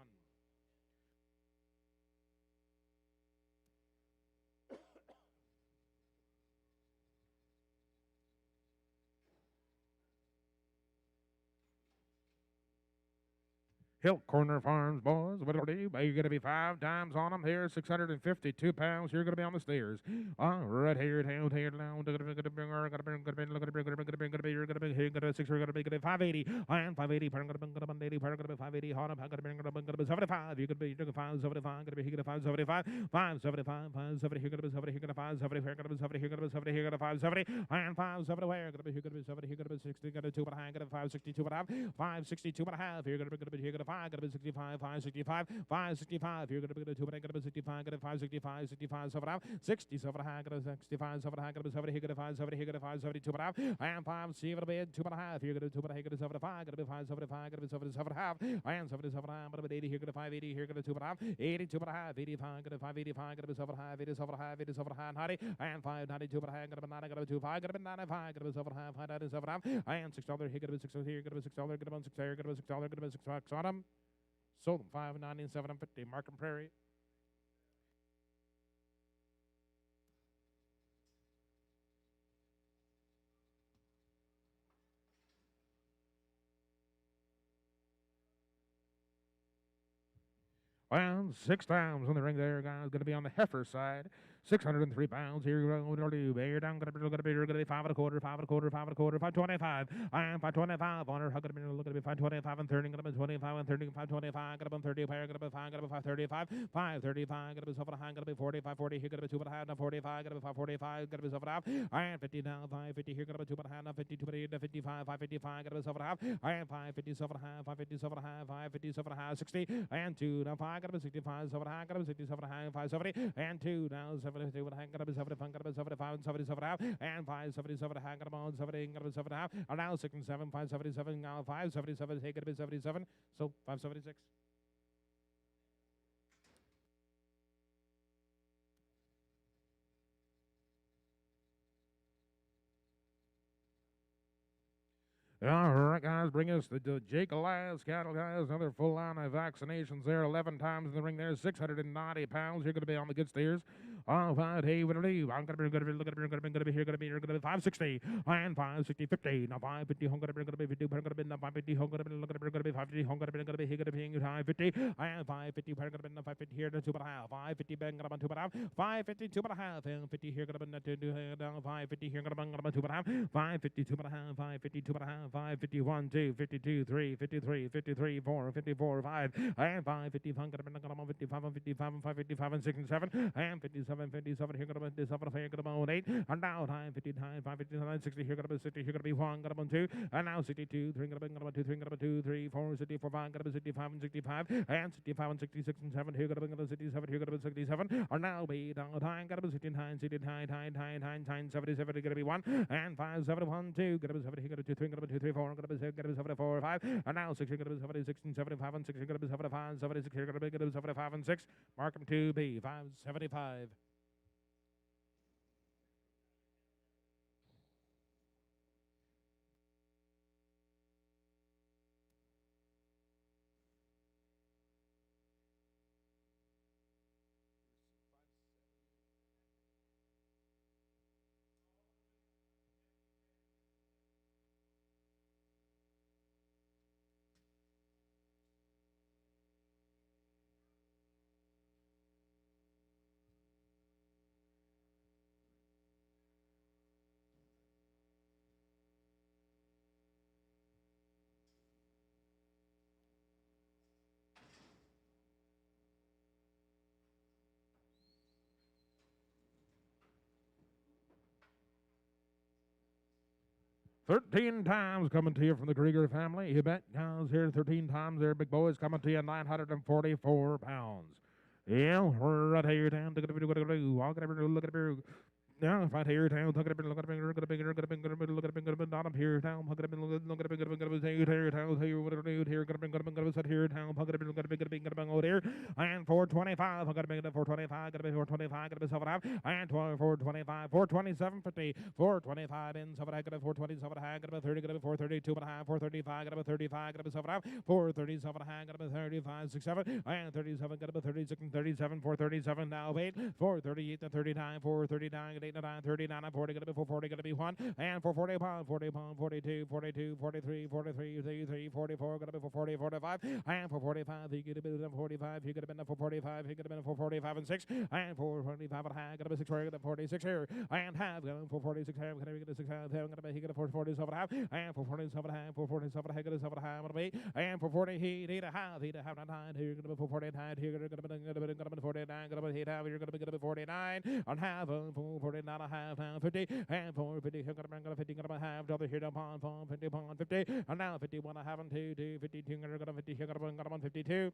Hill Corner Farms, boys. What'll do? You're going to be 5 times on them here. 652 pounds. You're going to be on the stairs. All right, here, down, here, down. You're going to be 6. You're going to be 580. And 580. Going to be 80. Going to be 580. Hot up. Going to be 75. You're going to be 575. Going to be 575. 575. 570. You're going to be 70. You're going to be 570. You're going to be 70. You're going to be 70. You're going to be 570. And 570. Where? You're going to be 70. You're going to be 60. You're going to be 2. But I'm going to be 562. But 562 and a half. You're going to be here. 5, gonna be 65, 565, 565. You're gonna be 2, but I'm gonna be 65, gonna be 565, 65, 7, 67, gonna be 65, 7, gonna be 70, here gonna 5, 70, here gonna 5, 72, but I am 5, 7, 2 and a half. You're gonna 2, but I gonna 75, gonna be 5, 75, gonna be 77 half. I am 77, I'm gonna be 80, here gonna 580, here gonna 2, but I 82, but a half, 85, gonna 585, gonna be 7 half, 87 half, 87 half, 90, I am 5, 92, but I gonna be 9, gonna be 2, 5, gonna be 95, gonna be 7 half, 97 half. I am $6, here gonna be 6, here gonna be $6, gonna be 6, here gonna be $6, gonna be 6 bucks on them. Sold them 5.90 and 7.50. Markham Prairie. Well, 6 times on the ring there, guys. Going to be on the heifer side. 603 pounds. Here we're going to do. Bear down. Going to be 5 and a quarter, 5 and a quarter, 5 and a quarter, 525. I am 525 on her. Going to be 525 and 30. Going to be 25 and 30. 525. Going to be 30. Going to be 5. Going to be 535. 535. Going to be 7 high. Going to be 45. 40. Here going to be 2 but a half. Now 45. Going to be 545. Going to be 7 half. I am 50 now. 550. Here going to be 2 but a half. Now 52. 55. 555. Going to be 7 half. I am 557 half. 557 half. 557 half. 60 and 2. Now 5. Going to be 65. 7 high. Going to be 67 half. 570 and 2. Now 72 with a hang. Going to be 75. Going to be 75 and 77 half. And 577 hang. Going to be 70. Going to be 7 half. And now 6 and 7. 577. Now 577. Hey, going to be 77. So 576. All right, guys, bring us the Jake Elias cattle, guys. Another full line of vaccinations there. 11 times in the ring there. 690 pounds. You're going to be on the good steers. All right, hey, what do you do? I'm going to be here, going to be 560 and 560, 50. Now 550, I'm going to be 50. I'm going to be 550, I'm going to be 550, I'm going to be here, going to be 550 and 550. I'm going to be 550 here to 2 and a half. 550 bang, going to be 2 and a half. 550, 2 and a half. And 50 here, going to be down 550 here, going to be 2 and a half. 550, 2 and a half. 550, 2 and a half. 551, 2, 52, 3, 53, 53, 4, 54, 5, and 555, 55, 55, 555, and 6 and 7, and 57, 57, here gonna be 7, here gonna be 8, and now time 59, 559, 60, here gonna be 60, here gonna be 1, gonna be 2, and now 62, 3, gonna be 2, 3, gonna be 2, 3, 4, 64, 5, gonna be 65, and 65, and 65, and 66, and 7, here gonna be 67, here gonna be 67, and now be down time, gonna be 69, 69, 77, gonna be 1, and 5, 7, 1, 2, gonna be 7, here gonna be 2, 3, gonna be 2, 3, 4, gonna be 6, gonna be 74, 5, and now 6, gonna be 76, and 75, and 6, gonna be 75, 76, here gonna be 75, and 6, Markham 2B, 575. 13 times coming to you from the Krieger family. You bet cows here 13 times there, big boys, coming to you 944 pounds. Yeah, right here, down. Look at it. Now, if I hear town, look at it, look at it, look at it, look at it, look at it, not up here town, look at it, look at it, here town, here what it is here, got to sit here town, look at it, look at it, go there, and 425, I got to make it 425, got to be 425, got to be 75, and 425, 427, 50, 425 in 7, I got to 427, I got to be 30, got to be 432, but I have 435, got to be 35, got to be 75, 437, I got to be 35, 67, and 37, got to be 36 and 37, 437, now 8, 438 to 39, 439, 8 to 9, 39, 40, gonna be 440, gonna be 1, and 440 pound, 40 pound, 42, 42, 43, 43, 33, 44, gonna be 440, 45, and 445, he could have been 45, he could have been 445, he could have been 445 and 6, and 445 and a half, gonna be 6, gonna be 46 here, and half, gonna be 446, half, gonna be 6, half, gonna be, he gonna 447 half, and 447 half, 447 half, gonna be 7 half, gonna be, and 440, he a half, he a half, 9, here, gonna be 449, here, gonna be 49, gonna be 8 half, you're gonna be 49, on half, 49 and a half, 50, and 450, gonna be 50, gonna be half, double here, upon 50, upon 50, and now 51 and a half, and 2, 52, gonna be 50, here, gonna be 52.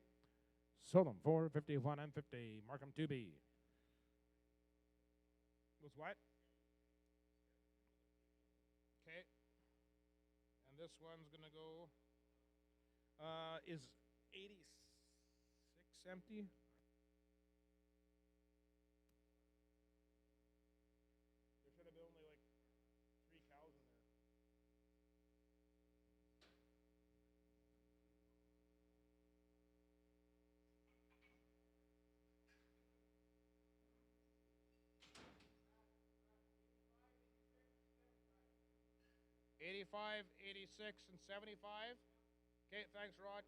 Sold them for 51 and 50. Mark them to be. Was what? Okay. And this one's going to go, is 86 empty? There should have been only like 3 cows in there. $85, $86, and $75. Okay, thanks, Rod.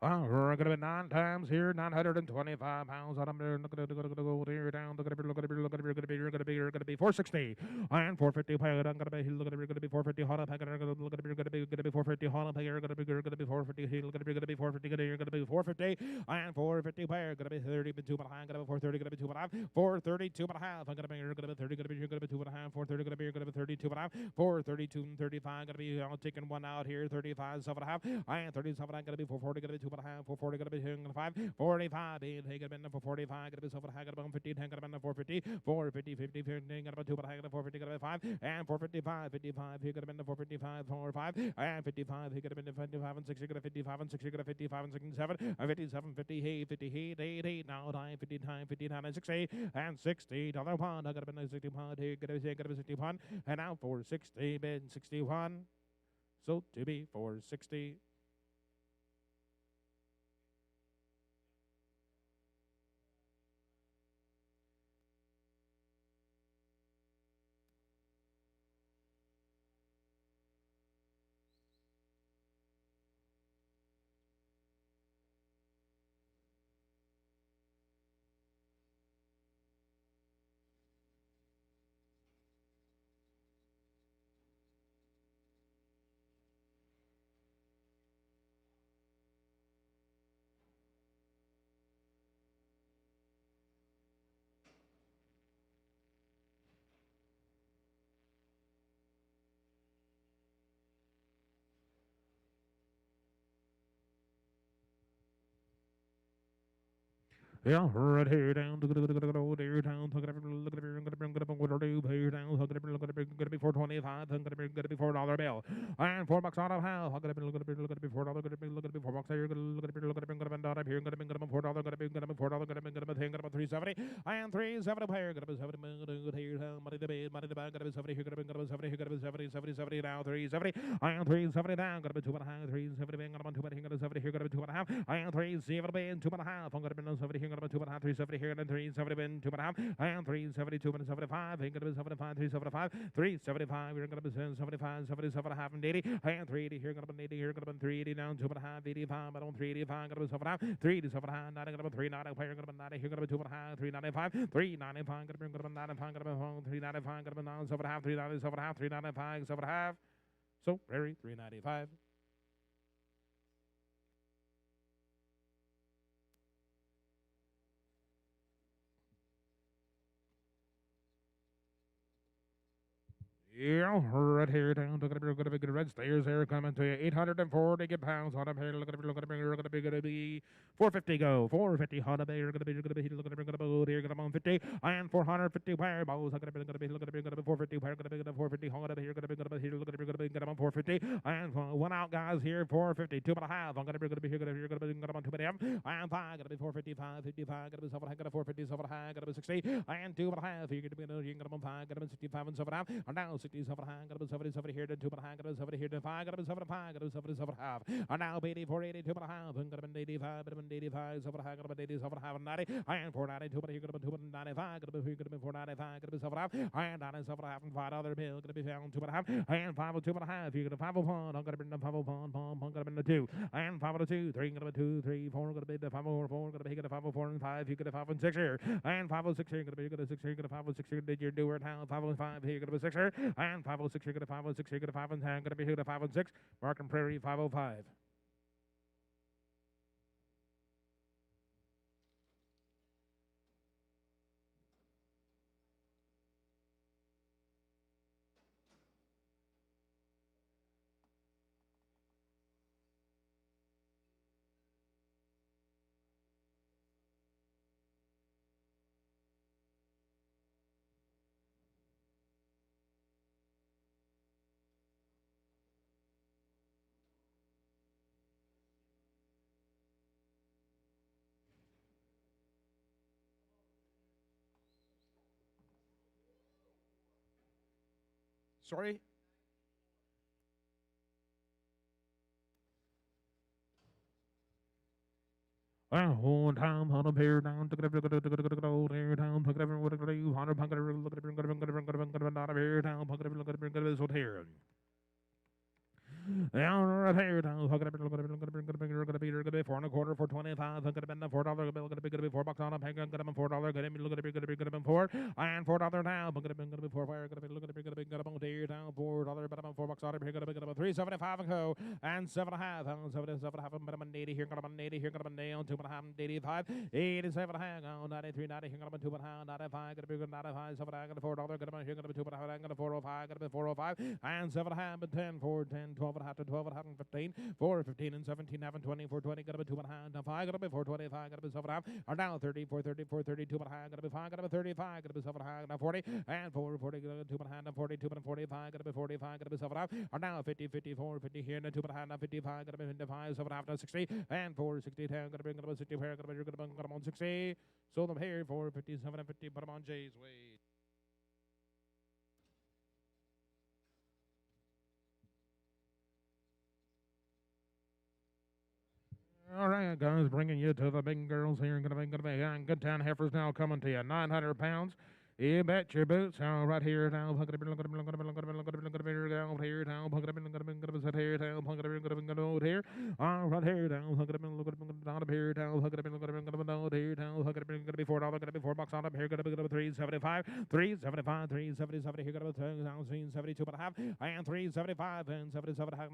We're going to be 9 times here, 925 pounds. I'm going to go there down. Look at it, look at it, look at it, you're going to be 460 and 450. I'm going to be, look at it, you're going to be 450. Hold up, I'm going to look at it, you're going to be 450. Hold up, you're going to be 450. Look at it, you're going to be 450. You're going to be 450 and 450. You're going to be 30, but 2 and a half. I'm going to be 430, going to be 2 and a half. 432 and a half. I'm going to be, you're going to be 30, going to be, you're going to be 2 and a half. 430, going to be, you're going to be 32 and a half. 432 and 35. Going to be, I'm taking one out here. 35, 7 and a half. And 37. I'm going to be 440, going to be 2 and a half. 440, going to be 5, 45, take it for 45, gonna be so for hang about 50, hang about 450, 450, 50, 50, about 2, but hang about 450, gonna be 5, and 455, 55, he could have been 455, 4, 5, and 55, he could have been 55 and 6, he could have 55 and 6, he could have 55 and 6 and 7, and 57, 50, he, 50, he, 8, now 9, 59, 59 and 60, and 60, dollar pound, I could have been 60 pound, he could have been 60 pound, and now for 60, been 61, so to be for 60. Yeah, right here down, there down, look at it, look at it, look at it, look at it, what do here down, look at it, look at it, gonna be 425, gonna be $4 bill, and $4 out of how, look at it, look at it, look at it, $4, look at it, $4 here, look at it, look at it, gonna be down up here, gonna be $4, gonna be $4, gonna be thing, gonna be 370, and 370 here, gonna be 70 here, money the bed, money the bag, gonna be 70 here, gonna be 70 here, gonna be 70 now, 370, and 370 down, gonna be 2 and a half, 370, gonna be 2 and a half, 70 here, gonna be 2 and a half, and 370, 2 and a half, I'm gonna be 70 here. here, gonna be 2.5, 370 here, and 370 been 2.5, and 372 and 75, here, gonna be 75, 375, 375, we're gonna be 75, 77 half and 80, and 380 here, gonna be 80 here, gonna be 380 down, 2.5, 85, but on 385, gonna be 75, 387 high, 90, gonna be 390, here, gonna be 90, here, gonna be 2.5, 395, 395, gonna be 95, gonna be 395, gonna be 97 half, 397 half, 395, 7 half. So, Prairie, 395. Yeah, right here down. Look at it, gonna be good red stairs there coming to you. 840 pounds on them here. Look at it, gonna be 450 go. 450 hot up here. Gonna be look at it, gonna be here, gonna be 50 and 450 wire balls. Look at it, look at it, gonna be 450 wire, gonna be 450 hot up here. Gonna be here, look at it, gonna be 450 and one out guys here 450 2 and a half. I'm gonna be here, gonna be 2 and 5. Gonna be 455 55. Gonna be 7 gonna 450 7 high. Gonna be 60 and 2 and a half. Here gonna be 5. Gonna be 65 and 7 half. And now 67 high, got to be 70 here to 2 and a half, got to be 70 here to 5, got to be 75, got to be 77 half. And now 84, 82 and a half, and got to be 85, got to be 85, 7 half, got to be 87 half, and 90, and 492, but here got to be 295, got to be 495, got to be 7 half, and 97 half, and 5 other bill, got to be found 2 and a half, and 502 and a half, you got a 501, I'm got to be the 501, got to be the 2, and 502, 3, got to be 2, 3, 4, got to be the 504, got to be a 504 and 5, you got a 5 and 6 here, and 506 here, got to be a 6 here, got a 506 here, did you do it now, 505 here, got to be 6 here, and 506 here, got a 506 here, got a 5 and 10, got to be here, got a 5 and 6, Markham Prairie 505. Sorry? One time, on a pair down, took it up, there down, took it up, what it do, 100 pound, look at it, not a pair down, pocket, look at it, this one here. Right here, look at it, look at it, look at it, gonna be 4 and a quarter, 425, gonna be $4 bill, gonna be $4 on a penny, gonna be $4, gonna be look at it, gonna be 4, and $4 now, gonna be 4 fire, gonna be look at it, gonna be here down, $4, but I'm $4 on it, here, gonna be 375 and go, and 7.5, 7.5, but I'm 80 here, gonna be 80 here, gonna be nail, 2.5, 85, 87 hang on, 93, 90, here, gonna be 2.5, 95, gonna be 95, 7, gonna be $4, gonna be here, gonna be 2.5, gonna be 405, gonna be 405, and 7.5, but 10, 4, 10, 12 and a half to 12 and a half and 15, 4, 15 and 17, half and 20, 420, gotta be 2 and a half, now 5, gotta be 425, gotta be 7 and a half, or now 30, 430, 430, 2 and a half, gotta be 5, gotta be 35, gotta be 7 and a half, now 40, and 4, 40, gotta be 2 and a half, now 42 and 45, gotta be 45, gotta be 7 and a half, or now 50, 54, 50 here, now 2 and a half, now 55, gotta be 55, 7 and a half, now 60, and 4, 60, 10, gotta be 60, here, gotta be on 60, so them here, 4, 57 and 50, put them on Jay's way. All right, guys, bringing you to the big girls here. Gonna be good town heifers now coming to you. 900 pounds. You bet your boots. All right here now. Look at it. Look at it. Look at it. Look at it. Look at it. Look at it. Down here now. Look at it. Look at it. Look at it. Here now. Look at it. Look at it. Look at it. Here. All right here now. Look at it. Look at it. Down up here now. Look at it. Look at it. Look at it. Down here now. Look at it. Gonna be $4. Gonna be $4 on up here. Gonna be 375. 375. 377. Here. Gonna be 72 and a half. And 375 and 77 half.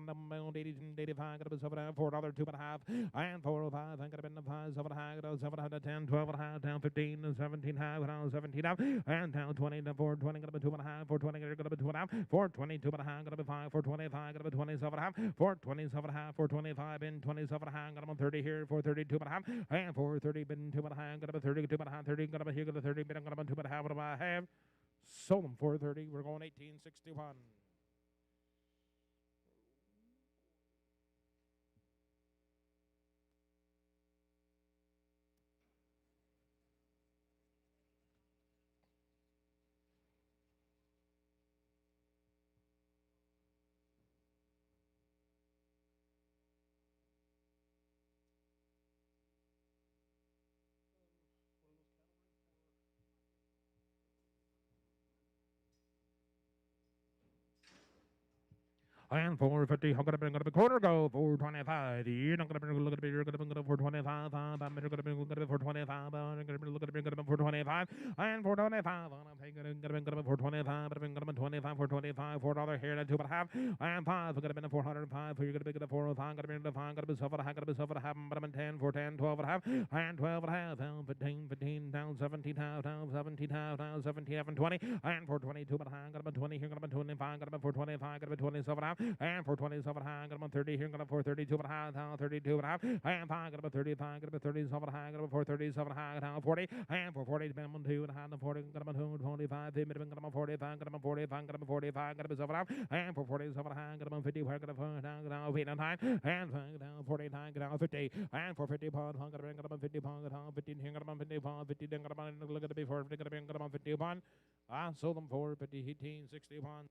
80 85. Gonna be $4. 2 and a half. And 405. I'm gonna be 5 7 high. 7 10 12 and a half. Down 15 and 17 high. 17 up. And down 20 to 420, gonna be 2 and a half, 420, gonna be 2 and a half, 422 and a half, gonna be 5, 425, gonna be 27 and a half, 427 and a half, 425 and 27 and a half, gonna be 30 here, 432 and a half, and 430 been 2 and a half, gonna be 32 and a half, 30, gonna be here, gonna be 30, but I'm gonna be 2 and a half, what do I have? Sold them 430, we're going 1861. and 450. How gonna be quarter go 425. You're not gonna be looking at you're gonna be 425. I'm gonna be looking at 425. I'm gonna be looking at 425 and 425. I'm gonna be 425. But I'm gonna be 25 425. $4 here and 2.5 and 5. I'm gonna be 405. You're gonna be 405. Gonna be 5. Gonna be 7. Gonna be 7. But I'm 10 for 10 12 and a half and 12 and a half. 15 15 down 17 down 17 down 17 and 20 and 422. But I'm gonna be 20 here. Gonna be 25. Gonna be 425. Gonna be 27 and 427 high, got about 30 here, got about 432 but high, down 32 and a half, and 5, got about 35, got about 37 high, got about 437 high, down 40, and 440, been on 2 and a half, 40, got about 225, got about 45, got about 45, got about 45, got about 7 half, and 447 high, got about 50, got about 4 down, got about 8 and 9, and down 49, got about 50, and 450 pound, got about 50 pound, got about 15 here, got about 50 pound, 50, then got about, look at the before, got about 50 pound, I sold them for 50, 18, 60 pound.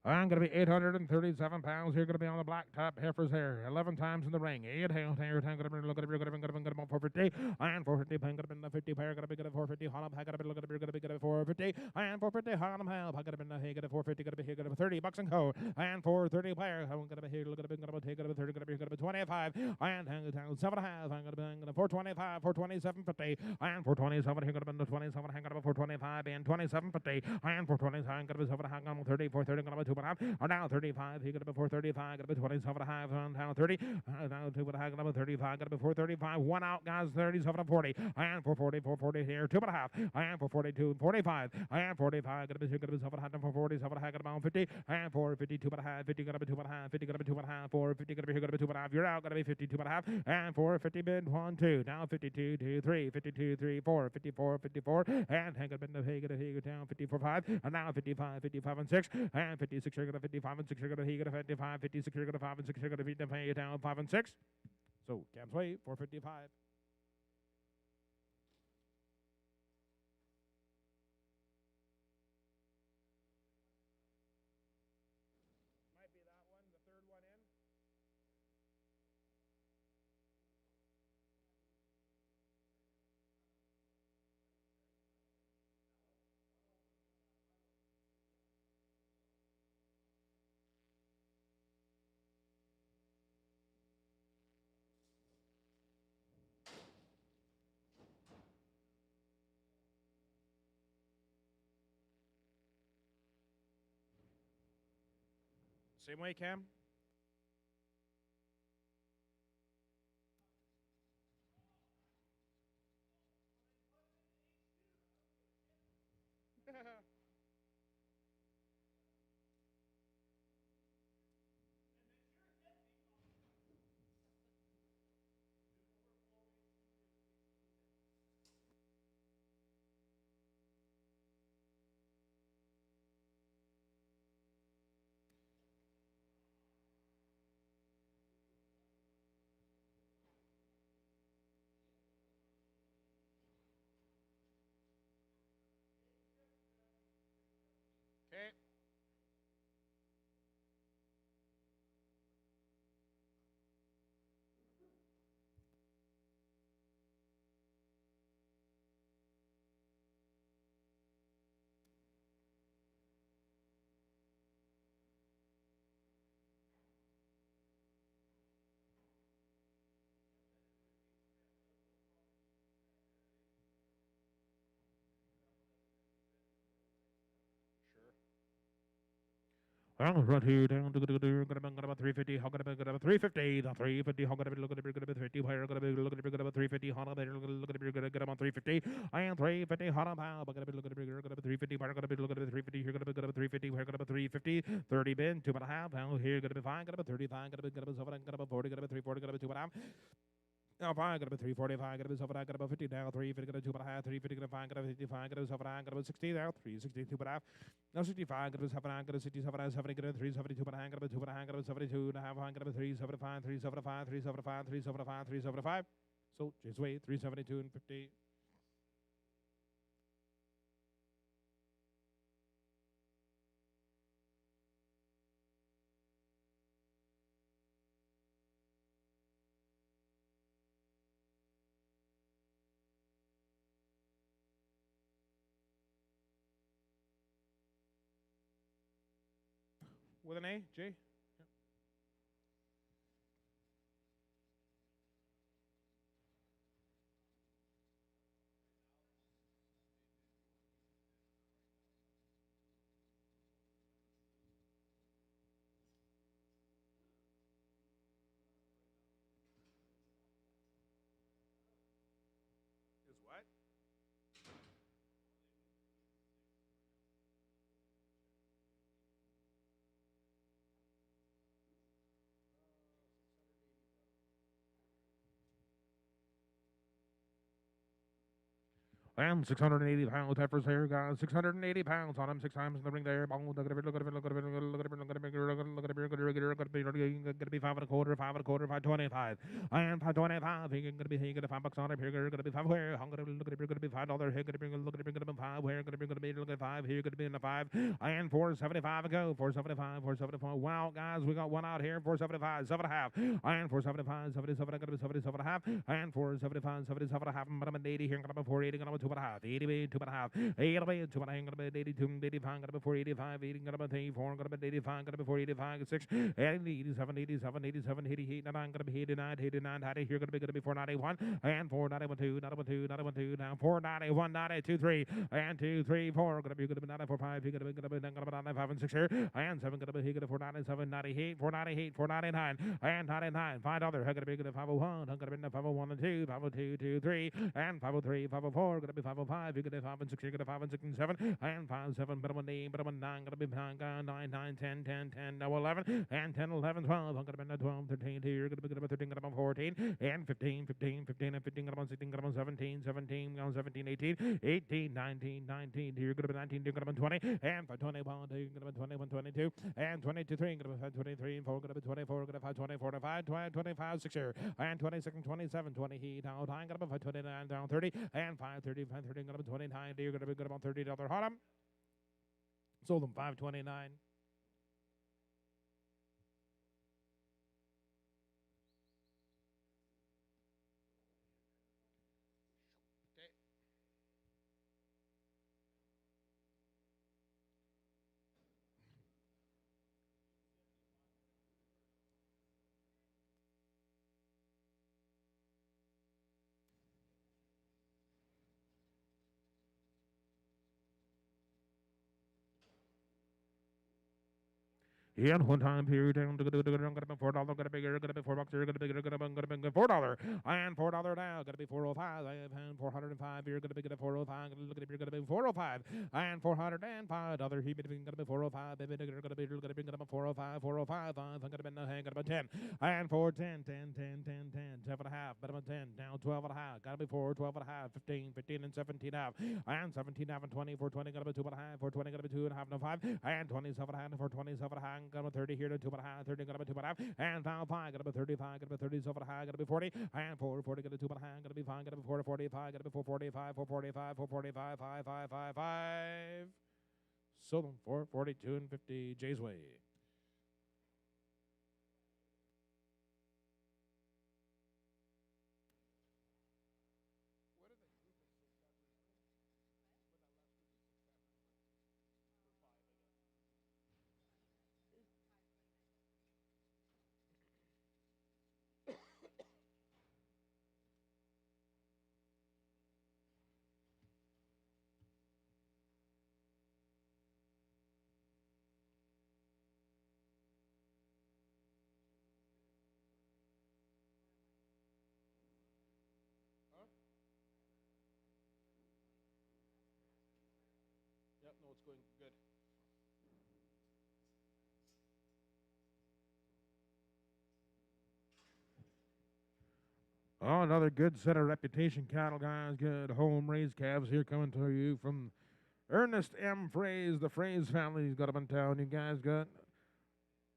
I'm going to be 837 pounds. You're going to be on the black top heifers here. 11 times in the ring. 8 here. Going to be looking at you're going to be 450. And 450. I'm going to be in the 50 pair. Going to be good at 450. Holland. I got to be looking at you're going to be good at 450. And 450. Holland. I got to be in the hey, get at 450. Going to be here. Going to be 30 bucks and co. And 430 player. I'm going to be here. Looking at going to be take it at 30. Going to be here. Going to be 25. And hang down 7.5. I'm going to be 425. 427.50. And 427. Here. Going to be 27. Hang on 425 and 27.50. And 427. Going to be 7. Hang on 30. 430. Going to be 2.5, or now 35, he got before 35, got before 27 and a half, now 30, now 2 and a half, got 35, got before 35, 1 out, guys, 37 and 40, and 440, 440 here, 2 and a half, and 442, 45, and 45, got to be 7 and a half, 447, got about 50, and 452 and a half, 50, got to be 2 and a half, 50, got to be 2 and a half, 450, got to be here, got to be 2 and a half, you're out, got to be 52 and a half, and 450 bid 1, 2, now 52, 2, 3, 52, 3, 4, 54, 54, and hang up in the hay, got to here, down 54, 5, and now 55, 55 and 6, and 56, you're going to 55 and 6, you're going to he got to 55, 56, you're going to 5 and 6, you're going to beat the pay down 5 and 6. So, Camps Way, 455. Might be that one, the third one in. Same way, Cam? Okay. I'm going to down to about 350. How gonna be 350? The 350. How gonna be looking at 50? Where gonna be looking at 350? How gonna be looking at about 350? I am 350. How about gonna be looking at 350? Where gonna be looking at 350? Here gonna be 350. Where gonna be 350? 30 bin 2 and a half. Now here gonna be 5. Gonna be 35. Gonna be 7. Gonna be 40. Gonna be 340. Gonna be 2 and a half. Now 5, got to be 345, got to be 7, got to be 50 now, 350, got to 2 and a half, 350, got to 5, got to 55, got to 7, got to 60 now, 362 and a half. Now 65, got to 7, got to 67, 70, got to 372 and a half, got to 2 and a half, got to 72 and a half, got to 375, 375, 375, 375, 375. So just wait, 372 and 50. with an A, J. Is what? And 680 pounds, Heifers here, guys. 680 pounds on him, 6 times in the ring there. Look at it, look at it, look at it, look at it, look at it, look at it, look at it, look at it, gonna be 5 1/4, 5 1/4, 525. And 525, he gonna be $5 on it, here, gonna be 5 where, I'm gonna look at it, gonna be $5, here, gonna be, look at it, gonna be 5, where, gonna be, look at 5, here, gonna be in the 5, and 475 go, 475, 475. Wow, guys, we got one out here, 475, 7.5, and 475, 77, gonna be 77.5, and 475, 77.5, but I'm 80 here, gonna be 480, gonna be 2.5, 80, 2.5, 80, 2.5, gonna be 82, 85, gonna be 485, 80, gonna be 84, gonna be 85, gonna be 485, 6, 87, 87, 87, 88, 99, gonna be 89, 89, 90, here, gonna be 491, and 491, 2, 91, 2, 91, 2, now 491, 92, 3, and 2, 3, 4, gonna be 94, 5, here, gonna be 95, and 6 here, and 7, gonna be 497, 98, 498, 499, and 99, 5 other, gonna be 501, gonna be 501 and 2, 502, 2, 3, and 503, 504, gonna be 505, you're gonna 5 and 6, you're gonna 5 and 6 and 7, and 5, 7, but I'm 8, but I'm 9, gonna be 9, 9, 9, 10, 10, 10, now 11, and 10, 11, 12, I'm gonna be 12, 13, 2, you're gonna be 13, gonna be 14, and 15, 15, 15, and 15, gonna be 16, gonna be 17, 17, 17, 18, 18, 19, 19, you're gonna be 19, you're gonna be 20, and 21, you're gonna be 21, 22, and 22, 3, gonna be 23, and 4, gonna be 24, gonna be 24, 25, 25, 6 here, and 26, 27, 28, out, I'm gonna be 29, down 30, and 5, 30, 5, 30, gonna be 29, you're gonna be good about $30, hot 'em. Sold them 529. Yeah, one time period, gonna be $4, gonna be $4, gonna be $4, and $4 now, gonna be 405, and 405, you're gonna be good at 405, gonna look at it, you're gonna be 405, and 405, other he gonna be 405, baby, gonna be 405, 405, I'm gonna be gonna be 10, and 410, 10, 10, 10, 10, 7.5, but I'm 10, now 12.5, gotta be 4, 12.5, 15, 15, and 17.5, and 17.5, and 20, 420, gonna be 2.5, 420, gonna be 2.5, no 5, and 27.5, 427.5, gonna be 30 here to 2.5, 30, gonna be 2.5, and 5, gonna be 35, gonna be 37.5, gonna be 40, and 440, gonna be 2.5, gonna be 5, gonna be 445, gonna be 445, 445, 445, 5, 5, 5, 5. Sold them 442 and 50, Jay's Way. Yep, no, it's going good. Oh, another good set of reputation cattle, guys. Good home raised calves here coming to you from Ernest M. Fraze, the Fraze family. He's got up in town. You guys got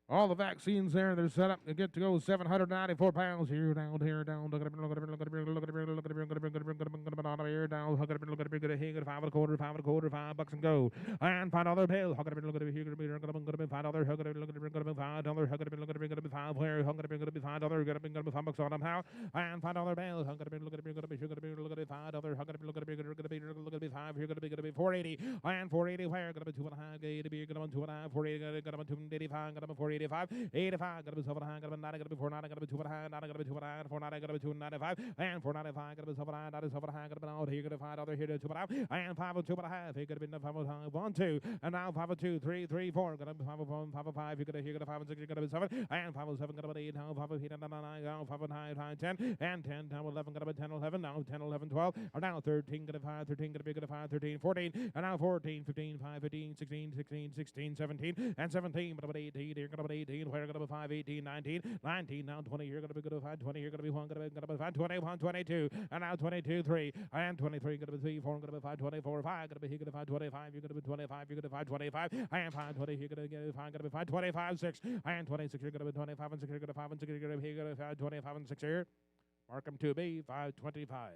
All the vaccines there, they're set up to get to go 794 pounds here, down, here, down. Look at it, look at it, look at it, look at it, look at it, look at it, look at it, look at it, out of here, down. Look at it, look at it, look at it, here, $5 and a quarter, $5 and go. And $5 bill. Look at it, look at it, here, $5. Look at it, $5. Look at it, look at it, $5. Look at it, look at it, look at it, $5. Where? Look at it, look at it, $5. Look at it, $5 on them how? And $5 bill. Look at it, look at it, look at it, look at it, look at it, $5. Look at it, look at it, look at it, look at it, $5. Here, look at it, 480. And 480 where? Got about 2.5. Get a beer. Got about 2.5. 480. Got about 285. Got about 485. 85. Got about 7. Got about 9. Got about 490. Got about 2.5. 9. Got about 2.5. 490. Got about 295. And 495. Got about 7. Got about 7. Got about out here. Got about 5 other here to 2.5. And 5 2.5. Here got about 5 1 2. And now 5 2 3 3 4. Got about 5 1 5 5. You got here. Got 5 6. You got about 7. And 5 7. Got about 8. Now 5 8 9 9. 5 9 10. And 10 now 11. Got about 10 11. Now 10 11 12. Or now 13. Got a 5 13. Got a big. Got a 5 13 14. And now 14 15 5 15 16 16 16 17 and 17. But about 18. Here got about 18. Where got about 5 18 19 19. Now 20. Here got to be good of 5 20. Here got to be 1. Got about 5 21 22. And now 22 3. And 23. Got to be 3 4. Got to be 5 24 5. Got to be here. Got to 5 25. You're going to be 25. You're going to 5 25. And 5 20. Here got to get 5. Got to be 5 25 6. And 26. You're going to be 25 and 6. You're going to 5 and 6. You're going to be here. Got to 5 25 and 6 here. Mark them to be 525.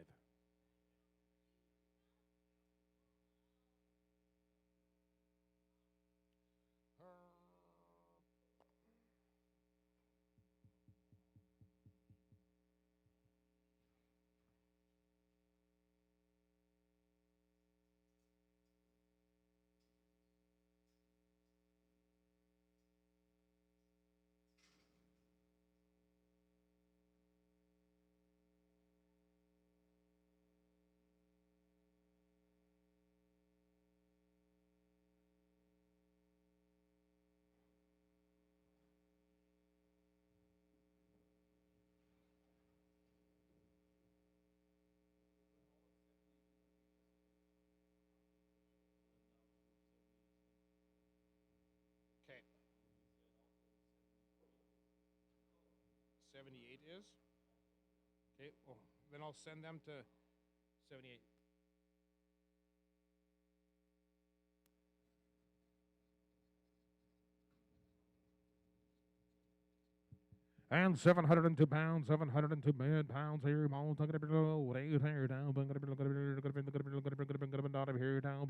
Okay. 78 is? Okay, well, then I'll send them to 78. And 702 pounds, 702 pounds here. All tuck it up below. Here down. Look at here down.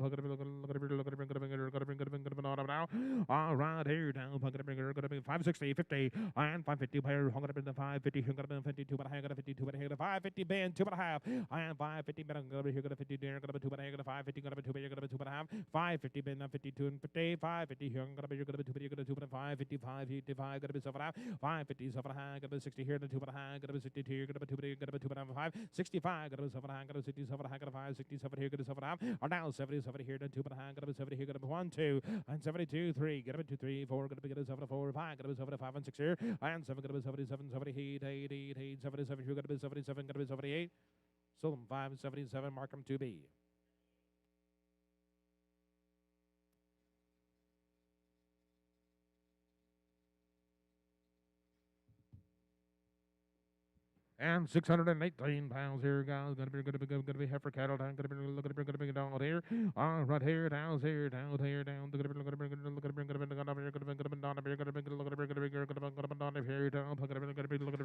Now. All right, here down. 560, 50, and 550 player. Hung up in the 550. Hung up in 52, but I got a 52, but I got a 550 band, 2.5. And 550 band. I'm going to here. Got a 50 there. Got a 2, but I got a 550. Got a 2, but I got a 2.5. 550 band, 52 and 50. 550 here. Got a 2, but you got a 2, but 555, 55. Got a 7. 550, 7 high, got about 60 here, the 2 high, got about 62 here, got about 2, got about 2.5, 65, got about 7 high, got about 67 high, got about 5, 67 here, got about 7 high, or now 77 here, the 2 high, got about 70 here, got about 1, 2, and 72, 3, got about 2, 3, 4, got about 7, 4, 5, got about 7, 5, and 6 here, and 7, got about 77, 78, 8, 77 here, got about 77, got about 78, sold them 5, 77, mark them 2B. And 618 pounds here, guys. Gonna be heifer cattle down. Gonna be down here. Right here, down here, down here, down. Gonna be down here.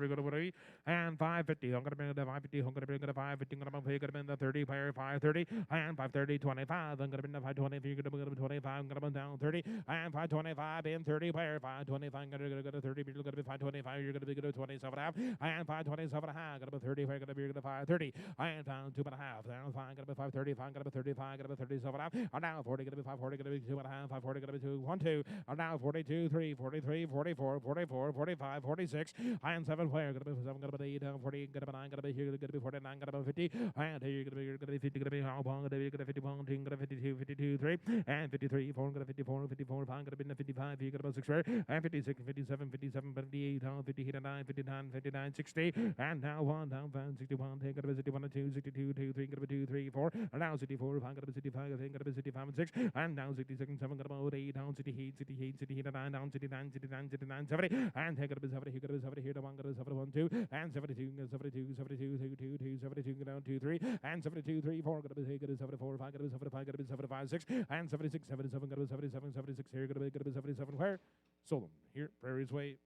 Gonna be and 550. I'm gonna be the 550. I'm gonna be the 550. Gonna be the 30 player 530 and 530 25. I'm gonna be the 520. You're gonna be 25. I'm gonna be down 30 and 525 in 30 player 525. Gonna go to 30. You're gonna be 525. You're gonna be good 27 half and 527 half. Got about 30. Got to be 530 and down 2.5. Down 5. Got to be 530. 5. Got to be 35. Got to be 37 half. And now 40. Got to be 540. Got to be 2.5. 540. Got to be 2 1 2. And now 42 3 43 44 44 45 46 and 7 player. Got to be 7. Got to be 8 down 48. Got to be 9. Got to be here. Got to be 49. Got to be 50. And here got to be 50. Got to be how long? Got to be 51. Got to be 52. 52 3 and 53 4. Got to be 54 54 5. Got to be 55. Here got to be 6 and 56 57 57 58 59 59 59 60 and now 1 down 61 take got to be 61 and 2 62 2 3 got to be 2 3 4 and now 64 5 got to be 65 I think got to be 65 and 6 and now 66 7 got about 8 down 68 68 68 9 down 69 69 69 70 and take got to be 70 here got to be 70 here to 1 got to be 71 2 and 72 72 72 2 2 2 72 got down 2 3 and 72 3 4 got to be 74 5 got to be 75 got to be 75 6 and 76 77 got to be 77 76 here got to be 77 where Sold them here, Prairie's Way.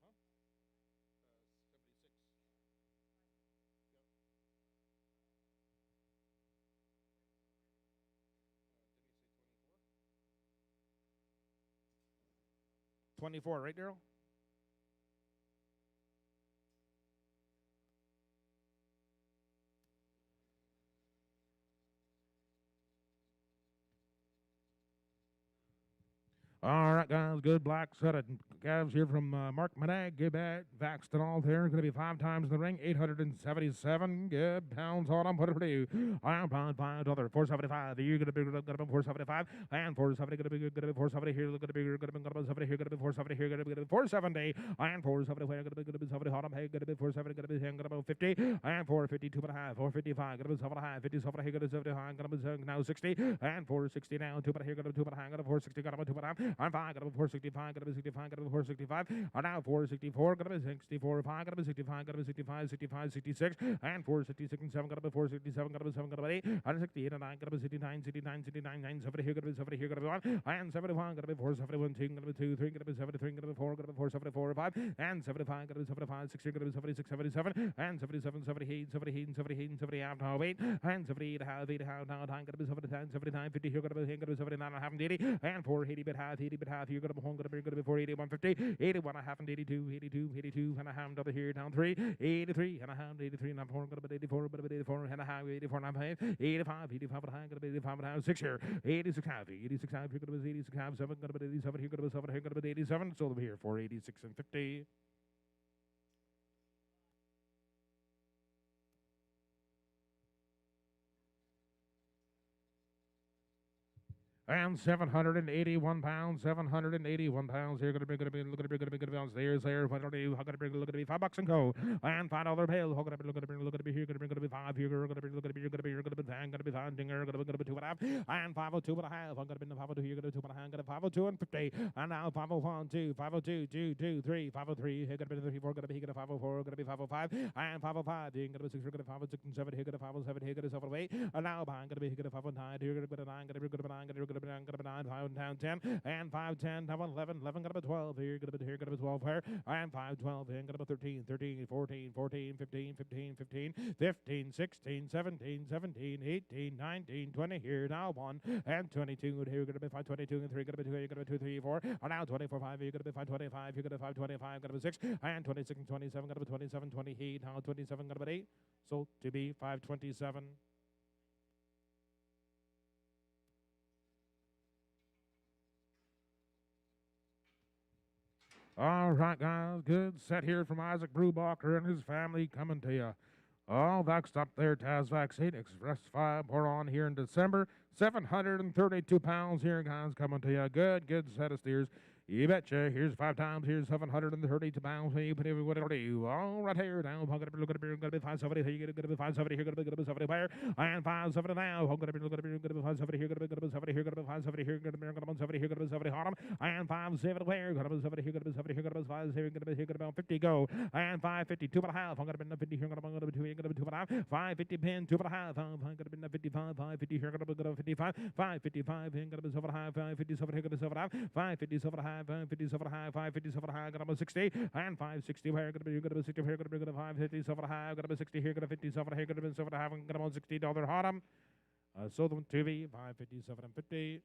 Huh? 76. 24, right, Daryl? All right, guys, good black set of calves here from Mark Manag. Good bad, vaxxed and all there. Going to be 5 times in the ring, 877 good pounds on them. What do you? I am pound 5 other 475. You're going to be 475 and 470. Going to be 470 here. Going to be 470 here. Going to be 470 here. Going to be 470 and 470. Going to be 70 hot. Hey, going to be 470. Going to be 50 and 452 and a half. 455. Going to be 7 and a half. 57 here. Going to be 70 high. Going to be now 60 and 460 now. 2 here. Going to be 2 and a half. Going to 460. Going to be 2 and a half. I'm 5, got to be 465, got to be 65, got to be 465. I'm now 464, got to be 64, 5, got to be 65, got to be 65, 65, 66, and 466 and 7, got to be 467, got to be 7, got to be 8, and 68 and 9, got to be 69, 69, 69, 9, 70 here, got to be 70 here, got to be 1, and 71, got to be 471, 2, got to be 2, 3, got to be 73, got to be 4, got to be 474, 5, and 75, got to be 75, 6, got to be 76, 77, and 77, 78, 78, 78, 70 out now 8, and 78 half, 8 half now time, got to be 79, 79, 50 here, got to be 79 and a half and 80, and 480 bit half, 80 bit half, you're going to be home, going to be 480, 150, 81 and a half and 82, 82, 82 and a half over here down 3, 83 and a half, 83 and a half, going to be 84, but 84 and a half, 84 and a half, 85, 85 and a half, going to be 85 and a half, 6 here, 86 half, 86 half, you're going to be 86 half, 7, going to be 87, here, going to be 7, here, going to be 87, so over here, 486 and 50. And 781 pounds, 781 pounds. Here, going to be pounds. There's there. What are you? How going to be? Look at me. $5 and go. And $5 bill. How going to be? Look at me. Here, going to be 5. Here, going to be. Look at me. You're going to be. You're going to be 10. Going to be 5. Dinger. Going to be 2 and a half. And 502 and a half. I'm going to be 502. You're going to be 2 and a half. Going to 502 and 50. And now 501, 2, 502, 2, 2, 3, 503. Here, going to be 3, 4. Going to be 504. Going to be 505. And 505. Here, going to be 6. Here, going to be 5, 6, and 7. Here, going to be 507. Here, going to be 708. And now behind. Going to be 509. Here, going to be 9. Going to be 9. Going to be 9. Going to be 9. Down 10 and 5, 10, 11, 11, got about 12 here, got about here, got about 12 here, and 5, 12, and got about 13, 13, 14, 14, 15, 15, 15, 15, 16, 17, 17, 18, 19, 20 here, now 1, and 22, here, got about 5, 22, and 3, got about 2, here, got about 2, 3, 4, and now 24, 5, here, got about 5, 25, here, got about 5, 25, got about 6, and 26, and 27, got about 27, 28, now 27, got about 8, so to be 527. All right, guys, good set here from Isaac Brubacher and his family coming to you. All vaxxed up there, Taz Vaccine Express 5, we're on here in December. 732 pounds here, guys, coming to you. Good set of steers. You betcha. Here's 5 times. Here's 732 pounds. You put every whatever you. All right here now. Look at it. Going to be 570. Here. Going to be 570. Here. Going to be 70 where? And 570 now. Going to be 570. Here. Going to be 70. Here. Going to be 570. Here. Going to be 70. Here. Going to be 70 bottom. And 570 where? Going to be 70. Here. Going to be 70. Here. Going to be 5. Here. Going to be here. Going to be 50 go. And 552 and a half. I'm going to be 50 here. Going to be 2. Going to be 2 and a half. 550 pin. 2 and a half. I'm going to be 55. 550 here. Going to be 55. 555. Here. Going to be 7 and a half. 557. Here. Going to be 7 and a half. 557 and a half. 557 and a half. 557 high, got about 60, and 560 here, going to be 60 here, going to be 557 high, got about 60 here, got to 57 here, got to be 7 half, and got about $60 bottom. So the TV 557 and 50.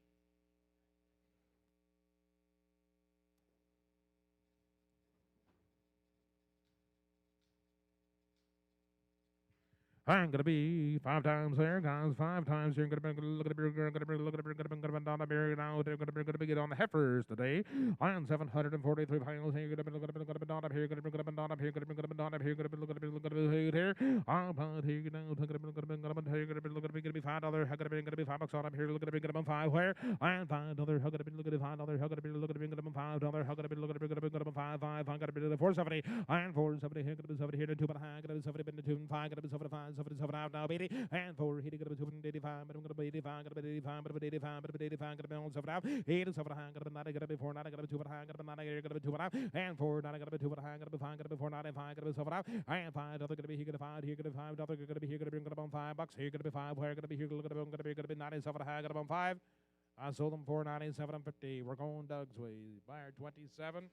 I'm gonna be 5 times there, guys. 5 times here. Gonna be look at down the beer now. They're gonna be get on the heifers today. I am 743 pounds here. Gonna be down up here. Gonna be down up here. Gonna be down up here. Gonna be look at here. I'm about here now. Gonna be $5. Gonna be $5 on up here. Look at it. Gonna be 5 where? And $5. Gonna be look at $5. Gonna be look at it. Gonna be $5. Gonna be look at it. Gonna be 5. I'm gonna be 470. And 470 here. Gonna be 70 here. 2 and a half. Gonna be 70 been 2 and 5. Gonna be 75. 77 out now, 80, and 4, hitting going to be 285, but I'm going to be 85, going to be 85, but 85, but 85, going to be on 7 out, 87 high, going to be 90, going to be 4, 90, going to be 2 high, going to be 90, going to be 2 out, and 4, 90, going to be 2 high, going to be 5, going to be 4, 95, going to be 7 out, and 5, other going to be here, going to 5, here, going to 5, other going to be here, going to be $5, here, going to be 5, where going to be here, going to be $97 high, going to be 5. I sold them 497.50. We're going Doug's way. Buyer 27.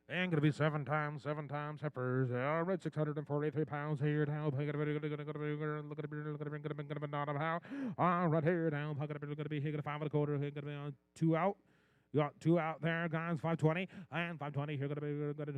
And going to be seven times heifers. All right, 643 pounds here now. Look at it, not how. All right, here now. Going to be here, 5 1/4. Here, going to be on 2 out. You got 2 out there, guys. 520 and 520 here. Gonna be good. Gonna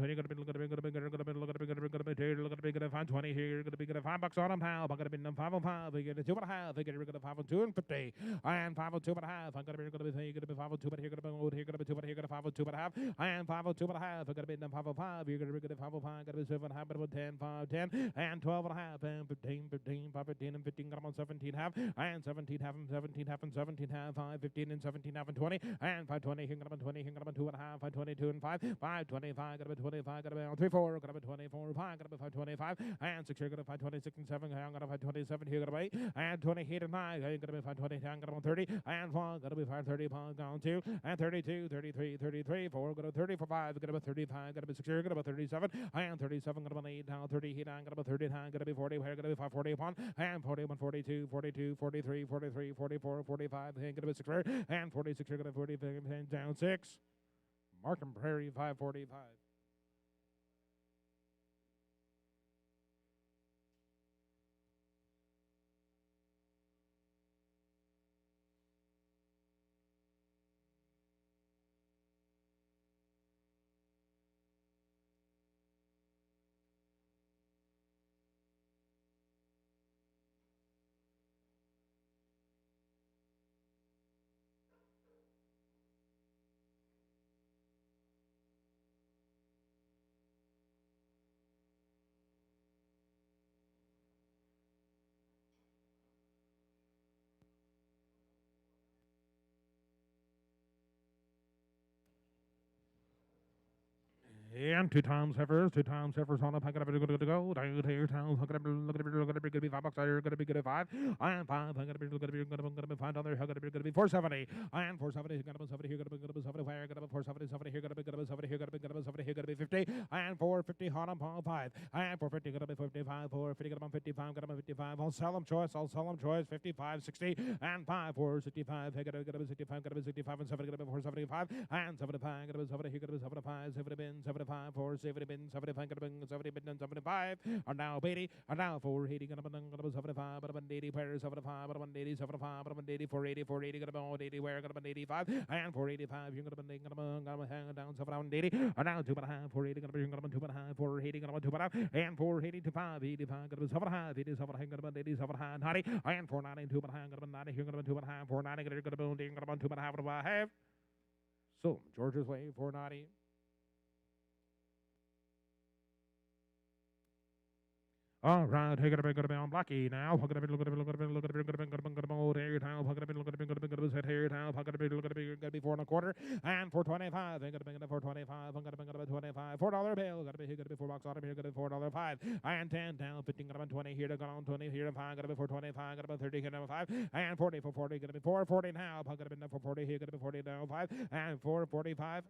520 here. Gonna be good. $5 on them. How? Gonna be 505. We get a 2.5. We get rid of 502 and 50 and 502.5. I'm gonna be 502, but here gonna be here gonna be 2, but here gonna 502.5 and 502.5. I'm gonna be 505. You're gonna be good at 505. Gonna be 7.5, but 10, 5, 10 and 12.5 and 15, 15, 5, 15 and 15. Got them on 17 half and 17 half and 17 half and 17 half. 5, 15 and 17 half and 20 and 520. Here gonna be 20. Here gonna be 2.5. 522 and 5. 525. Gonna be 25. Gonna be on 3, 4. Gonna be 24. 5. Gonna be 525 and 6. Here gonna be 526 and 7. I'm gonna 527. Here gonna be 8 and 28 and 9. Here gonna be 520. I'm gonna be 30 and 4. Gonna be 530. Gone 2 and 32, 33, 33, 4. Gonna be 30 for 5. Gonna be 35. Gonna be 6. Here gonna be 37 and 37. Gonna be 8 now 30. Here gonna be 39. Gonna be 40. Here gonna be 540 upon and 41, 42, 42, 43, 43, 44, 45. Here gonna be 6 and 46. Here gonna be 45 and down 6. Markham Prairie 545. And 2 times heifers on up. I'm gonna be good to go. Down here, town. I'm gonna be $5. I'm gonna be good at 5. And 5. I'm gonna be $5. I'm gonna be good to be 470. And 470. Here gonna be 70. Here gonna be good to be 70. Here gonna be 470. 70. Here gonna be good to be 70. Here gonna be good to be 70. Here gonna be 50. And 450 on up. 5. And 450 gonna be 55. 450 gonna be 55. Gonna be 55. I'll sell them choice. 55, 60. And 5. 465. Here gonna be 65. Gonna be 65 and 70. Gonna be 475. And 75. Gonna be 70. Here gonna be 75. 70 bin 75, 470 bin 75, gonna be 70 bin and 75, are now 80, are now 480, gonna be 75, but 80 pairs 75, but 80, 75, but 80, 480, 480, gonna be 80, where gonna be 85, and 485, you're gonna be hang down 780, are now 2.5, 480, gonna be 2.5, 480, gonna be 2.5, and 480 to 585, gonna be 7.5, 87, gonna be 87, 90, and 490, 2.5, gonna be 90, here gonna be 2.5, 490, gonna be 2.5, so George's Way, 490. All right, hey, gonna be on Blackie now. Look at it, look at it, look at it, look at it, look at it, look at it, look at it, here now. Look at it, look at it, look at it, look at it, here now. Look at it, look at it, gonna be 4 1/4 and 425. Gonna be 425. I'm gonna be 25. $4 bill. Gonna be $4 on here. Gonna be $4.05 and 10 down. 15 gonna be 20 here. Gonna on 20 here. 5 gonna be 425. Gonna be 30 here. 5 and 40 for 40. Gonna be 440 now. Gonna be 440 here. Gonna be 40 down 5 and 445.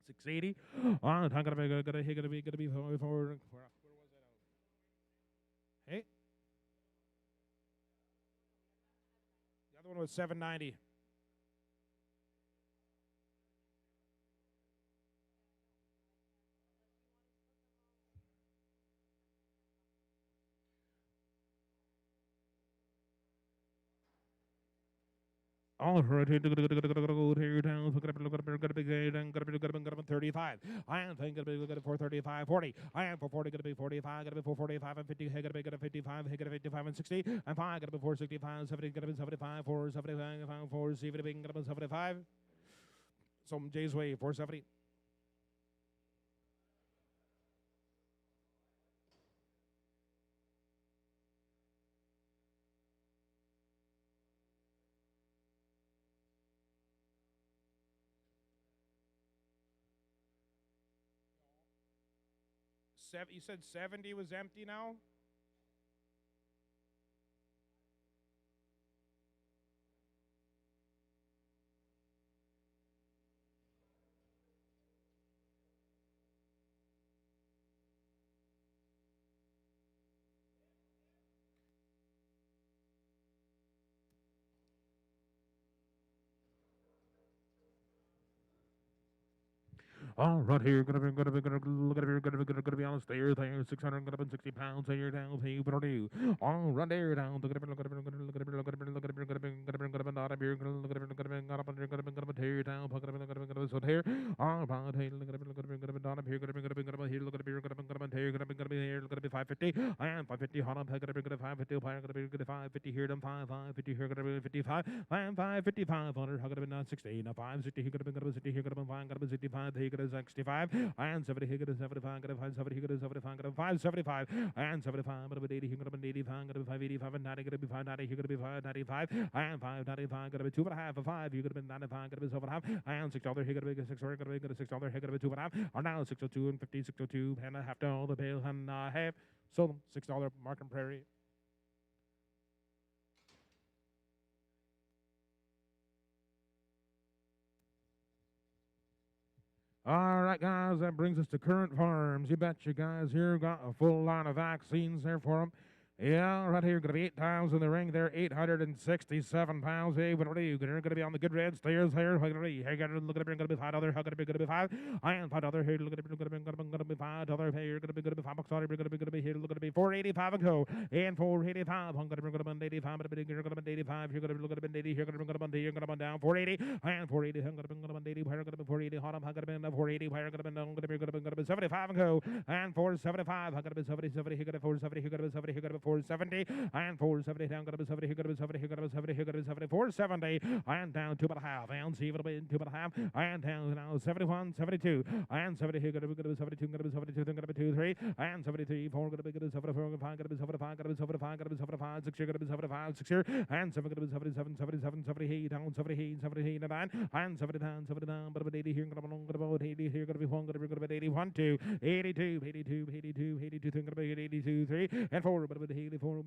680. I'm gonna be for where was that? Hey, the other one was 790. All right, here down. Look at it, gonna be 35. I am thinking gonna be 435, 40. I am for 40, gonna be 45, gonna be 445 and 50. Hey, gonna be 55, hey, gonna be 55 and 60. And 5, gonna be 465, 70, gonna be 75, 475, 470, gonna be 75. some Jay's Way, 470. You said 70 was empty now? All right here, gonna be on the stairs there, 660 pounds here down, pay for you. All right there down, tear down, so here. All right, hey, down here, gonna be 550, and 550, hold on, gonna be 550, 550 here, them 550 here, gonna be 55, and 555, 100, gonna be 960, 560, here, gonna be 60, here, gonna be 65, here, gonna be 65, and 70, here, gonna be 75, gonna be 70, here, gonna be 75, gonna be 575, and 75, gonna be 80, here, gonna be 85, gonna be 585, and 90, gonna be 590, here, gonna be 595, and 595, gonna be 2.5, 5, here, gonna be 95, gonna be 7.5, and $6, here, gonna be $6, gonna be $6, here, gonna be 2.5, are now 602 and 50, 602, and a half down the bill, and a half. Sold them $6 Markham Prairie. All right, guys, that brings us to Current Farms. You betcha, guys. Here, got a full line of vaccines there for them. Yeah, right here, going to be 8 times in the ring there, 867 pounds. Hey, what are you going to be on the good red stairs here? Hey, look at it, going to be $5. How going to be $5? I am $5 here. Look at it, going to be $5 here. You're going to be $5. Sorry, you're going to be here. Look at it, 485 and go. And 485. I'm going to be 85. You're going to be 85. You're going to be looking at 80. You're going to be you're going to be down 480. And 480. I'm going to be 80. You're going to be 480. Hold on. I'm going to be 480. You're going to be 75 and go. And 475. I'm going to be 70. You're going to be 470. You're going to be 70. You're going to be 470 and 470 down, gonna be 70, here gonna be 70, here gonna be 70, here gonna be 70, 470 and down 2.5 and see it'll be 2.5 and down now 71, 72 and 70, here gonna be 72, gonna be 72, then gonna be 2, 3 and 73, 4 gonna be 74, 5 gonna be 75, gonna be 75, gonna be 75, 6 here gonna be 75, 6 here and 7 gonna be 77, 77, 78 down 78, 78 and 9 and 79, 79, but 80 here gonna be 80 here gonna be 1, gonna be 81, 2, 82, 82, 82, 82, gonna be 82, 3 and 4, but 84. 84,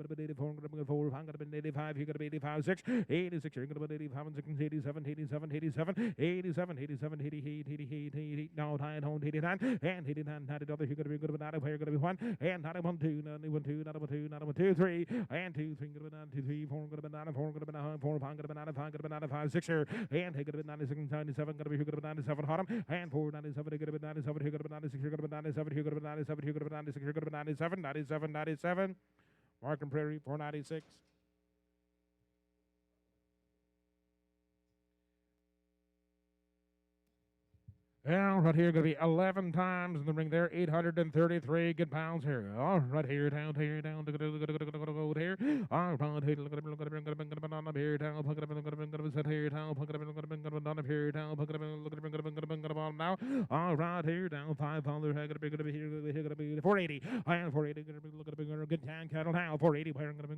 4, 5, 85, you're going to be 85, 6, 86, you're going to be 85, 6, 87, 87, 87, 87, 87, 88, 88, 88, now 89, and 89, 90, you're going to be good, 90, you're going to be 1, and 91, 2, 91, 2, 91, 2, 91, 2, 3, and 2, 3, going to be 92, 3, 4, going to be 94, going to be 94, 5, going to be 95, going to be 95, 6, and going to be 96, 97, going to be 97, bottom, and 4, 97, you're going to be 97, you're going to be 96, you're going to be 97, you're going to be 97, you're going to be 96, you're going to be 97, 97, 97. Markham Prairie, 496. And right here, going to be 11 times in the ring there, 833 good pounds here. All right here, down here, down to go here. All right here, look at it, on up here, down, look at it, sit here, down, look at it, on up here, down, look at it, now. All right here, down 5 pounds, going to be here, going to be 480, and 480, going to be looking at a good tan cattle now, 480, going to be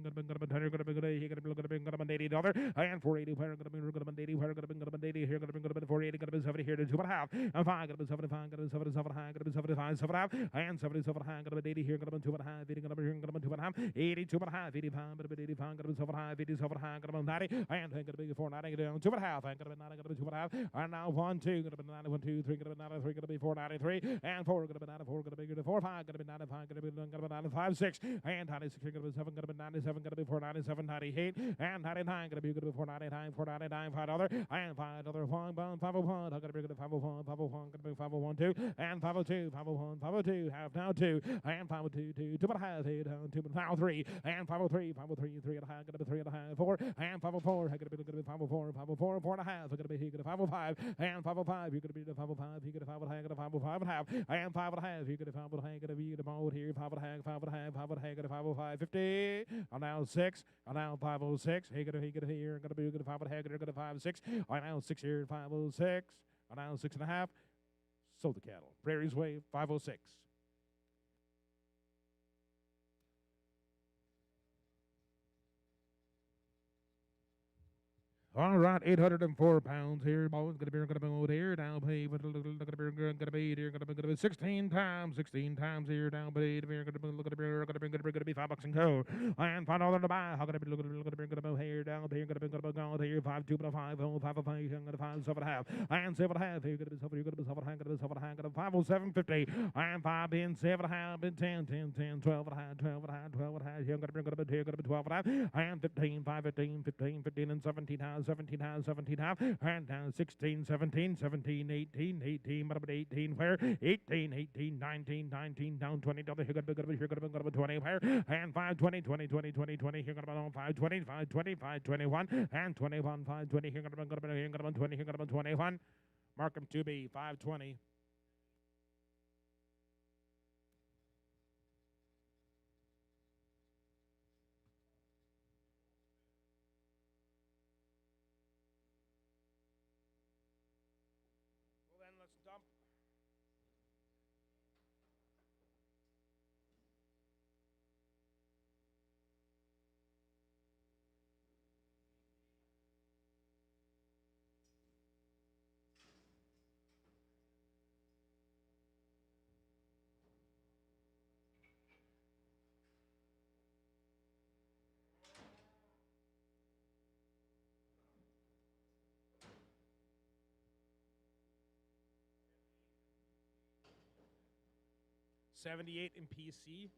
$80, and 480, going to be 80, going to be 80, here, going to be 480, going to be 70 here to 2.5. And 5, gonna be 75, gonna be 77 high, gonna be 75, 75, and 77 high, gonna be 80 here, gonna be 2 and a half, 80, gonna be here, gonna be 2 and a half, 82 and a half, 85, gonna be 85, gonna be 7 high, 87 high, gonna be 90, and gonna be 490, down 2 and a half, and gonna be 90, gonna be 2 and a half, and now 1, 2, gonna be 90, 1, 2, 3, gonna be 93, gonna be 493, and 4, gonna be 94, gonna be 4, 5, gonna be 95, gonna be 95, 6, and 96, gonna be 7, gonna be 97, gonna be 497, 98, and 99, gonna be 499, 499, $5, and $5, 501, gonna be 501, 501, gonna be 501. 2 and 502, 501, 502, half now 2 and 502, 2, 2 and a half, 8 down 2 and 503 and 503, 503, 3 and a half, gonna be 3 and a half, 4 and 504, gonna be 504, 504, 4 and a half, gonna be here, gonna 505 and 505, you're gonna be the 505, you're gonna 5 and a half, gonna 505 and a half, and 5 and a half, you're gonna 5 and a half, gonna be the mode here, 5 and a half, 5 and a half, 5 and a half, gonna 505, 50, and now 6, and now 506, here, gonna here, gonna be 5 and a half, gonna 5 6, and now 6 here, 506. On aisle 6.5, sold the cattle. Prairie's Way, 506. All right, 804 pounds here. Boys, gonna be over here. Down pay, gonna be 16 times here. Down pay, gonna be $5 and go. And $5 to buy. How gonna be here? Down pay, gonna be here. 5 2 5 5 5 5 7 half. And 7 half. Here gonna be 7 half. Gonna be 7 half. Gonna be 507.50. And 5 in 7 half. And 10 12 half. 12 half. 12 half. Here gonna be 12 half. And 15 5 15 and 17 half. 17 half, 17 half, and down 16, 17, 17, 18, 18, but 18 where? 18, 18, 19, 19, down 20, down here, gonna be 20 where? And 5, 20, 20, 20, 20, 20, here gonna be on 5, 20, 5, 20, 5, 21, and 21, 5, 20, here gonna be 20, here gonna be 21. Mark them to be 520. Let's dump. $78 in PC.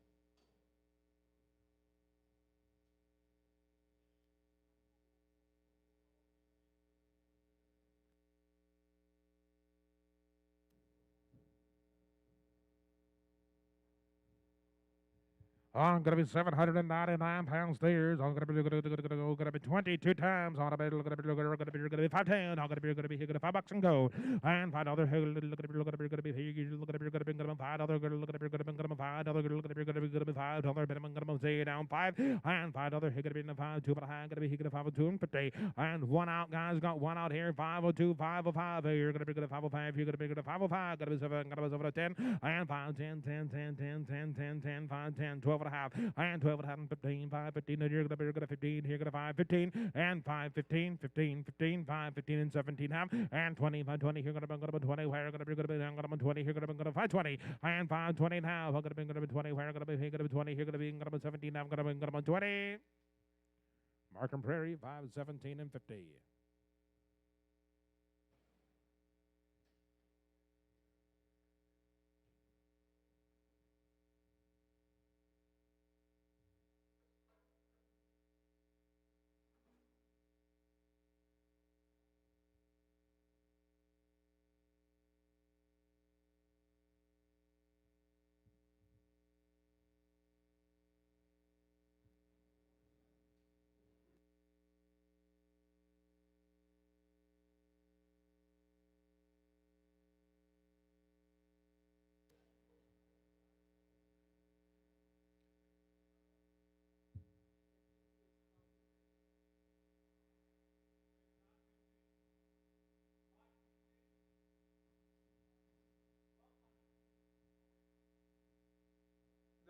I'm gonna be 799 pounds stairs. I'm gonna be 22 times. I'm gonna be 510. I'm gonna be $5 and go. And $5. Gonna be $5. Minimum gonna say down 5 and $5. Here gonna be in the 5 2, but I'm gonna be 502 and 50. And one out, guys. Got one out here. 502, 505. You're gonna be 505. You're gonna be 505. Gonna be 7. Gonna be 7 to 10. And 5 10 10 10 10 10 10 10 5 10 12 and a half. And 12 and a half and 15 5 15. And you're gonna be 15. Here gonna 5 15 and 5 15 15 15 5 15 and 17 half and 20 5 20. Here gonna be 20. Where gonna be 20. Here gonna be 5 20 and 5 20 and a half. Gonna be 20. Where gonna be 20. Here gonna be 17 half. Gonna be 20. Markham Prairie 5 17 and 50.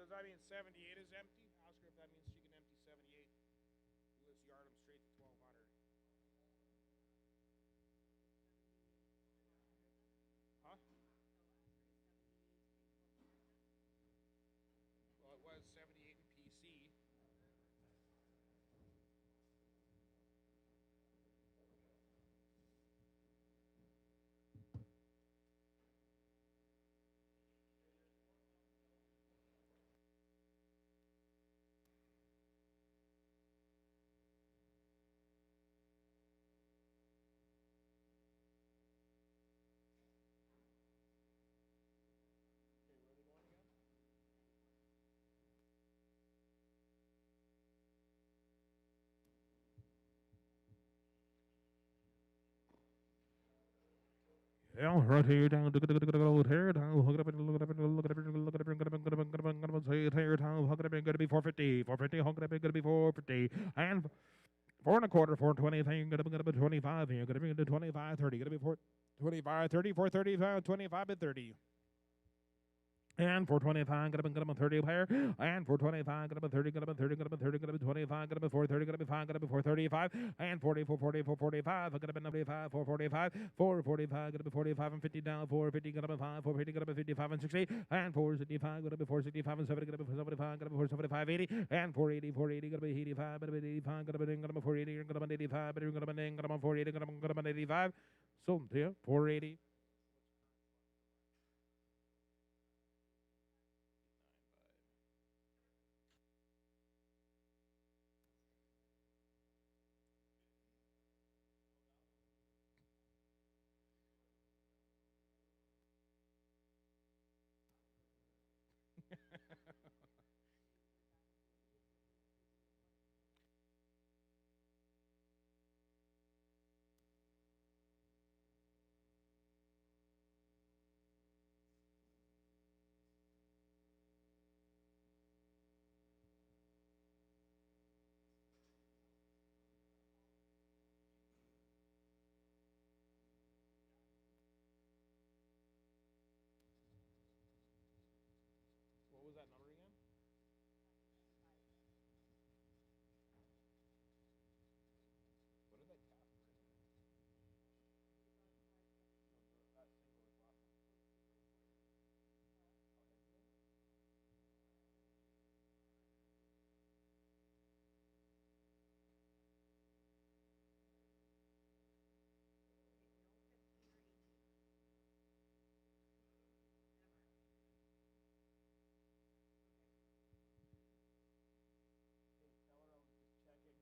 Does that mean 78 is empty? Ask her if that means she can empty 78. Let's yard them straight to 1200. Huh? Well, it was 78 in PC. Yeah, right here down, tear down, hook it up, look it up, look it up, look it up, say tear down, hook it up, gonna be 450, 450, hook it up, gonna be 450, and 4 and a quarter, 420, thing, gonna be 25, here, gonna be 25, 30, gonna be 4. 25, 30, 435, 25 and 30. And 425, get up and get up on 30 higher. And 425, get up on 30, get up on 30, get up on 30, get up on 25, get up on 430, get up on 5, get up on 435. And 40, 440, 445, get up on 95, 445, 445, get up on 45 and 50 down, 450, get up on 5, 450, get up on 55 and 60. And 465, get up on 465 and 70, get up on 75, get up on 475, 80. And 480, 480, get up on 85, get up on 85, get up on 480, get up on 85, get up on 480, get up on 85. So, yeah, 480. What was that number again? What did that cap? That single was last one. Hey, tell her I was just checking.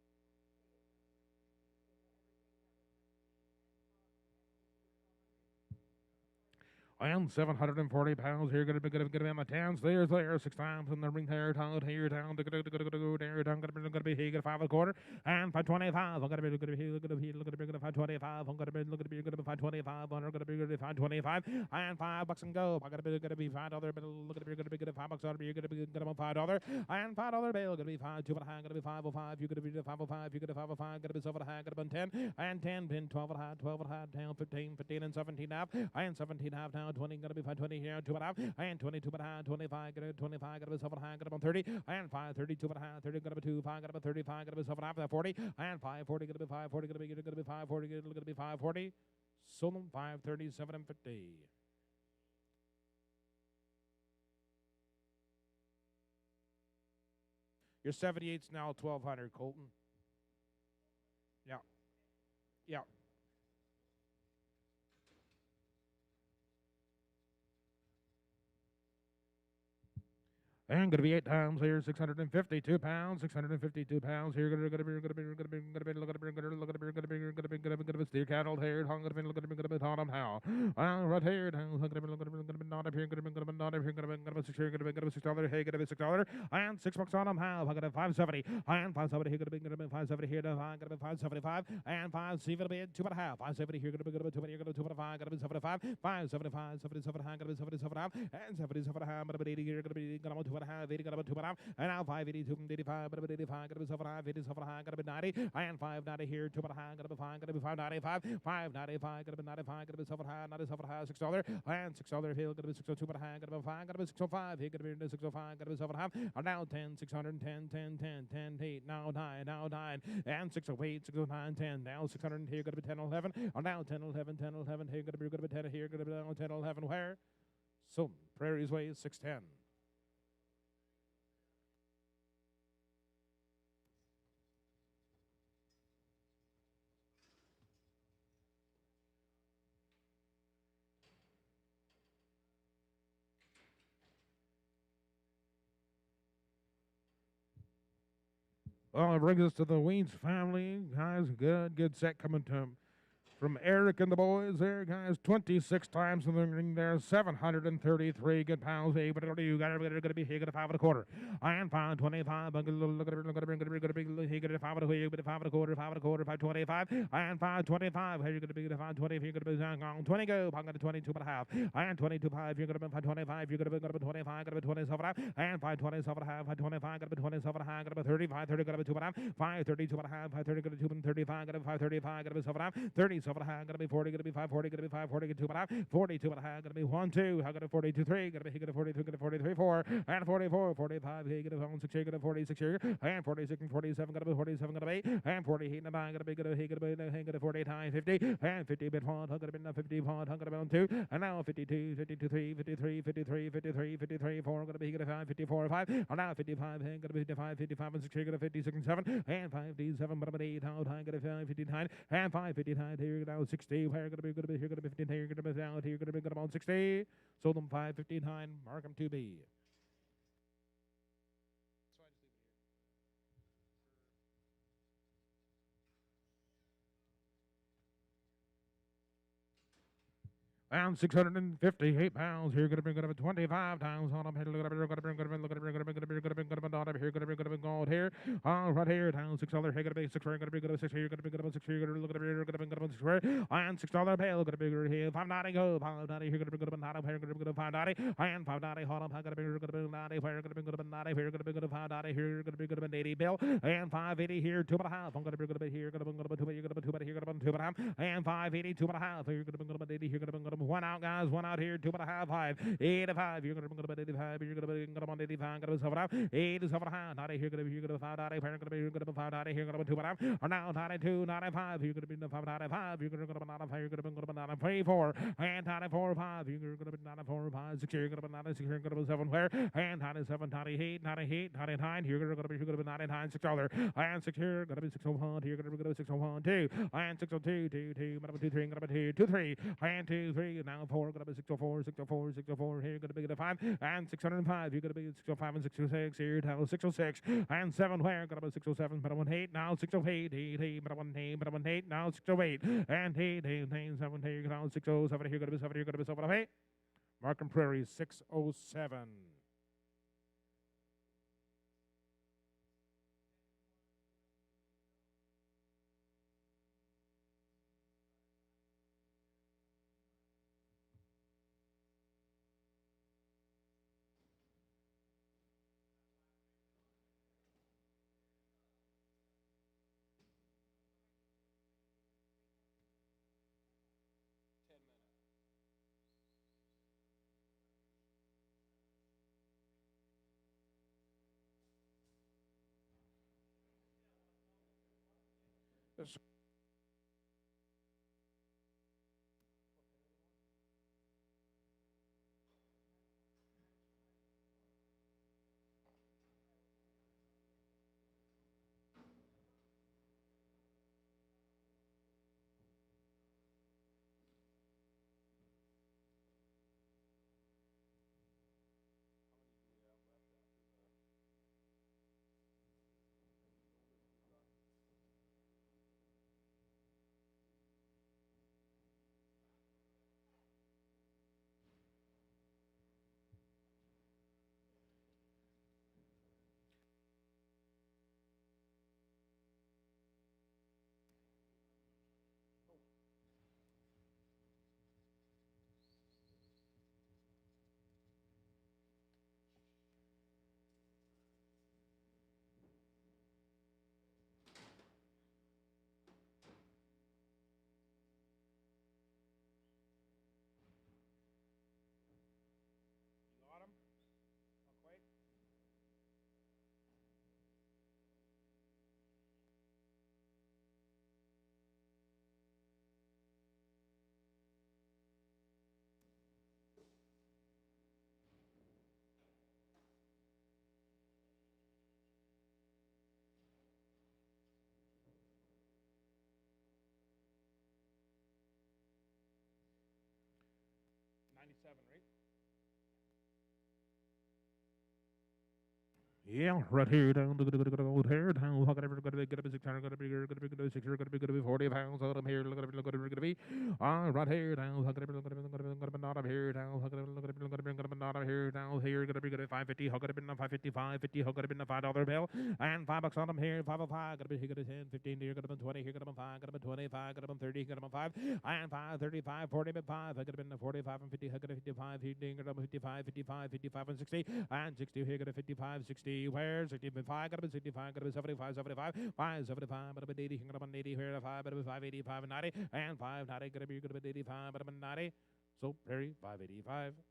And 740 pounds here, gonna be on the 10s. There's there 6 times in the ring here, down, there, down, there, down, gonna be here, 5 and a quarter, and 525. I'm gonna be 525. I'm gonna be 525. I'm gonna be 525, and $5 and go. I'm gonna be $5 bill. Look at gonna be $5. You're gonna be $5 and $5 bill. Gonna be 5, 2 and a half. Gonna be 505. You're gonna be 505. You're gonna be 505. Gonna be 7 and a half. Gonna be 10 and 10 pin 12 and a half. 12 and a half down 15, 15 and 17 half. And 17 half down 20. Gonna be 520 here. 2 and a half and 22 and a half. 25. Gonna be 25. Gonna be 7 and a half. Gonna be 30 and 5. 32 and a half. 30. Gonna be 2. 5. Gonna be 35. Gonna be 7 and a half. 40 and 540. Gonna be 540. Gonna be 540. Gonna be 540. Sold 537 and 50. Your 78's now 1200, Colton. Yeah. Yeah. And gonna be 8 times here, 652 pounds, 652 pounds here. Gonna be steer cattle here. Gonna be taught how. Right here, gonna be not up here. Gonna be not up here. Gonna be $6 here. Gonna be $6. Hey, gonna be $6 and $6 on them how. I'm gonna 570 and 570 here. Gonna be 570 here. Gonna be 575 and 570 2 and a half. 570 here. Gonna be 2 and here. Gonna be 2 and 5. Gonna be 75 575 77 high. Gonna be 77 half and 77 high. Gonna be 80 here. Gonna be 2 and a half. 80 got about 2 and a half, and now 582 from 85, but about 85, got about 7 high, 87 high, got about 90, and 590 here, 2 and a half, got about 5, got about 595, 595, got about 95, got about 7 high, 97 high, $6, and $6 hill, got about 602 and a half, got about 5, got about 605, here, got about 605, got about 7 half, and now 10, 610, 10, 10, 10, 8, now 9, and 608, 609, 10, now 600 here, got about 10, 11, and now 10, 11, 10, 11, here, got about 10 here, got about 10, 11, where? So, Prairie's Way is 610. Well, it brings us to the Weeds family. Guys, good set coming to from Eric and the boys there, guys. 26 times in the ring there, 733 good pounds. Hey, but you got to be here, got a 5 and a quarter. And 525. Look at it, he got a 5 and a quarter, 5 and a quarter, 5 and a quarter, 525. And 525. Here you're going to be 520. If you're going to be 20 go. I'm going to 22 and a half. And 22 5. You're going to be 525. You're going to be 25. Going to be 27 half. And 527 half. 525. Going to be 27 half. Going to be 30. 530. Going to be 2 and a half. 532 and a half. 530. Going to be 2 and 35. Going to be 535. Going to be 7 half. 37 7 and a half, gonna be 40, gonna be 540, gonna be 540, get 2 and a half, 42 and a half, gonna be 1, 2, how gonna 42, 3, gonna be hit at 43, gonna 43, 4, and 44, 45, he gonna 6 here, gonna 46 here, and 46 and 47, gonna be 47, gonna be, and 48 and 9, gonna be, gonna be 48 high, 50, and 50 bit font, gonna be 50 font, gonna be on 2, and now 52, 52, 3, 53, 53, 53, 53, 4, gonna be, gonna 5, 54, 5, and now 55, and gonna be 55, 55 and 6 here, gonna 56 and 7, and 57, but 8, out, high, gonna 5, 59, and 5, 59, here, now 60, where gonna be here, gonna be 15, here, gonna be down, here, gonna be about 60, sold them 559, mark them to be. And 658 pounds. Here, gonna be 25 pounds on them. Here, gonna be gold here. Right here, down $6. Here, gonna be 6. Here, gonna be 6. Here, gonna be 6. Here, gonna be 6. And $6 bill. Gonna be here. 590 go. 590. Here, gonna be 90. Here, gonna be 590. And 590. Hold on. Gonna be 90. Here, gonna be 90. Here, gonna be 590. Here, gonna be 80 bill. And 580 here. 2 and a half. I'm gonna be here. Gonna be 2. Here, gonna be 2. Here, gonna be 2 and a half. And 580. 2 and a half. Here, gonna be 80. Here, gonna be 1 out, guys. 1 out here. 2 and a half. 5. 85. You're gonna be 85. You're gonna be 85. Gonna be 7 out. 87 and a half. 90. Here, gonna be 5 out. Here, gonna be 5 out. Here, gonna be 2 and a half. Or now 92, 95. You're gonna be 5 95. You're gonna be 95. You're gonna be 94. And 94, 5. You're gonna be 94, 5. 6. You're gonna be 96. You're gonna be 7. Where? And 97, 98, 98, 99. You're gonna be 99. $6. And 6 here. Gonna be 601. Here, gonna be 601. 2. And 602. 2, 2. Gonna be 2, 3. Gonna be 2, 2, 3. And 2, 3. Now 4. Gonna be 604. 604. 604. Here, gonna be 5. And 605. You're gonna be 605 and 606. Here, now 606. And 7. Where? Gonna be 607. But 18. Now 608. 8. But 18. But 18. Now 608. And 8. 8. 7. Here, now 607. Here, gonna be 7. Here, gonna be 708. Markham Prairie 607. This 97, right? Yeah, right here down to go here down. How can I be get up 600? Gonna be 6 gonna be 40 pounds out of here. Look at be right here down. How can I be not up here down? How can I be not up here down? Here gonna be 550. How can I be 555? 50. How can I be $5 bill? And $5 on them here. 505. Gonna be here 10, 15. Here gonna be 20. Here gonna be 5. Gonna be 25. Gonna be 30. Gonna be 5. And 5, 35, 40, 5. I could have been 45 and 50. I could have 55. Here gonna be 55, 55, 55 and 60. And 60. Here gonna 55, 60. 80, where 65, gotta be 65, gotta be 75, 75, 575, gotta be 80, gotta be 80, here 5, gotta be 580, 590, and 590, gotta be 85, gotta be 90. So Perry 585. Yep.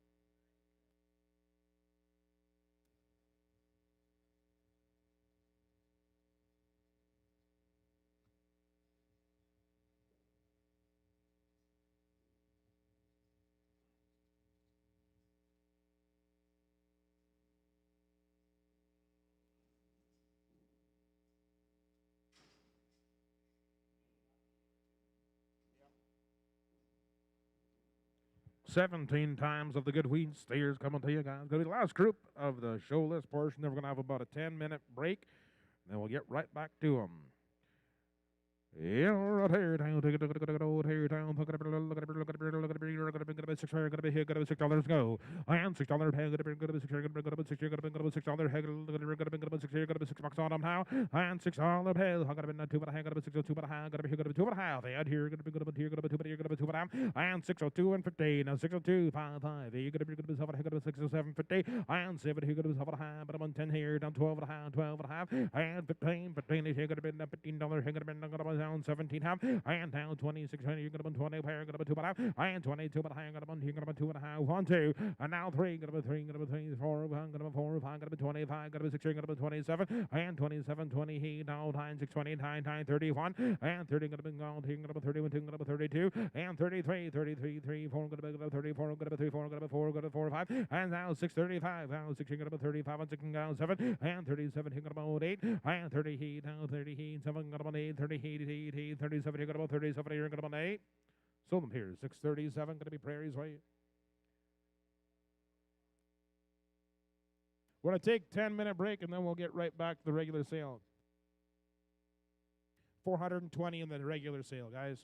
17 times of the good wheat steers coming to you guys. Gonna be the last group of the show list portion. Then we're gonna have about a 10-minute break. Then we'll get right back to them. Yeah, right here, town, take it, old here, town, look at it, look at it, look at it, look at it, look at it, gonna be $6, gonna be here, gonna be $6 go. I am $6 pay, gonna be $6, gonna be $6, gonna be $6, hey, gonna be $6, gonna be $6 on them now. I am $6 pay, I'm gonna be not 2 but a half, gonna be 602 but a half, gonna be here, gonna be 2 but a half. They add here, gonna be here, gonna be 2 but here, gonna be 2 but a half. I am 602 and 50, now 602, 55, you gonna be 7, gonna be 607, 50. I am 7 here, gonna be 7 and a half, but I'm on 10 here, down 12 and a half, 12 and a half. I am 15, 15 is here, gonna be $15, here, gonna be down 17 half. I am down 26, you're gonna be 20, pair, gonna be 2 but a half. I am 22, but I am gonna be here, gonna be 2 and a half, 1, 2, and now 3, gonna be 3, gonna be 3, 4, gonna be 4, 5, gonna be 25, gonna be 6, gonna be 27, I am 27, 20, he, now 9, 6, 20, 9, 9, 31, and 30, gonna be gone, here, gonna be 31, 2, gonna be 32, and 33, 33, 3, 4, gonna be 34, gonna be 3, 4, gonna be 4, gonna be 4, 5, and now 6, 35, now 6, gonna be 35, and 6, now 7, and 37, here, gonna be 8, and 30, he, now 30, he, 7, gonna be 8, 30, he, 37, here, gonna be 37, here, gonna be 8. So them here, 637, gonna be Prairie's Way. We're gonna take 10-minute break and then we'll get right back to the regular sale. 420 in the regular sale, guys.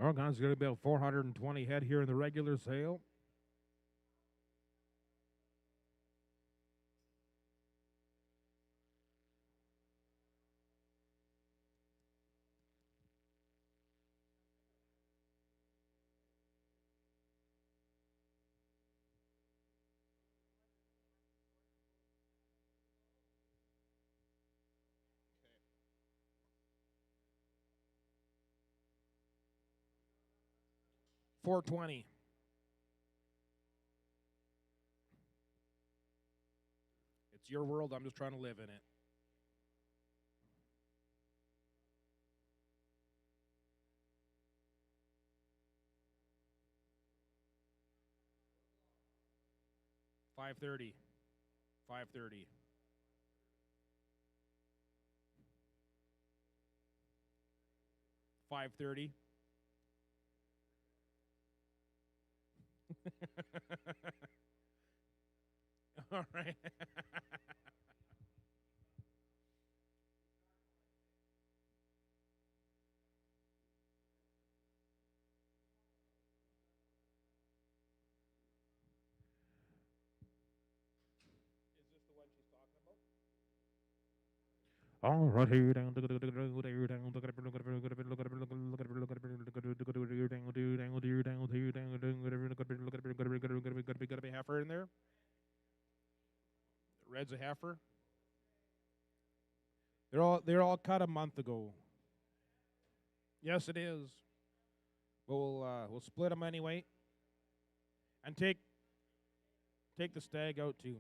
All guys, going to be about 420 head here in the regular sale. $420. It's your world. I'm just trying to live in it. $530. $530. $530. All right. All right, here down, here down, got a heifer in there. Red's a heifer. They're all cut a month ago. Yes, it is. But we'll split them anyway, and take the stag out too.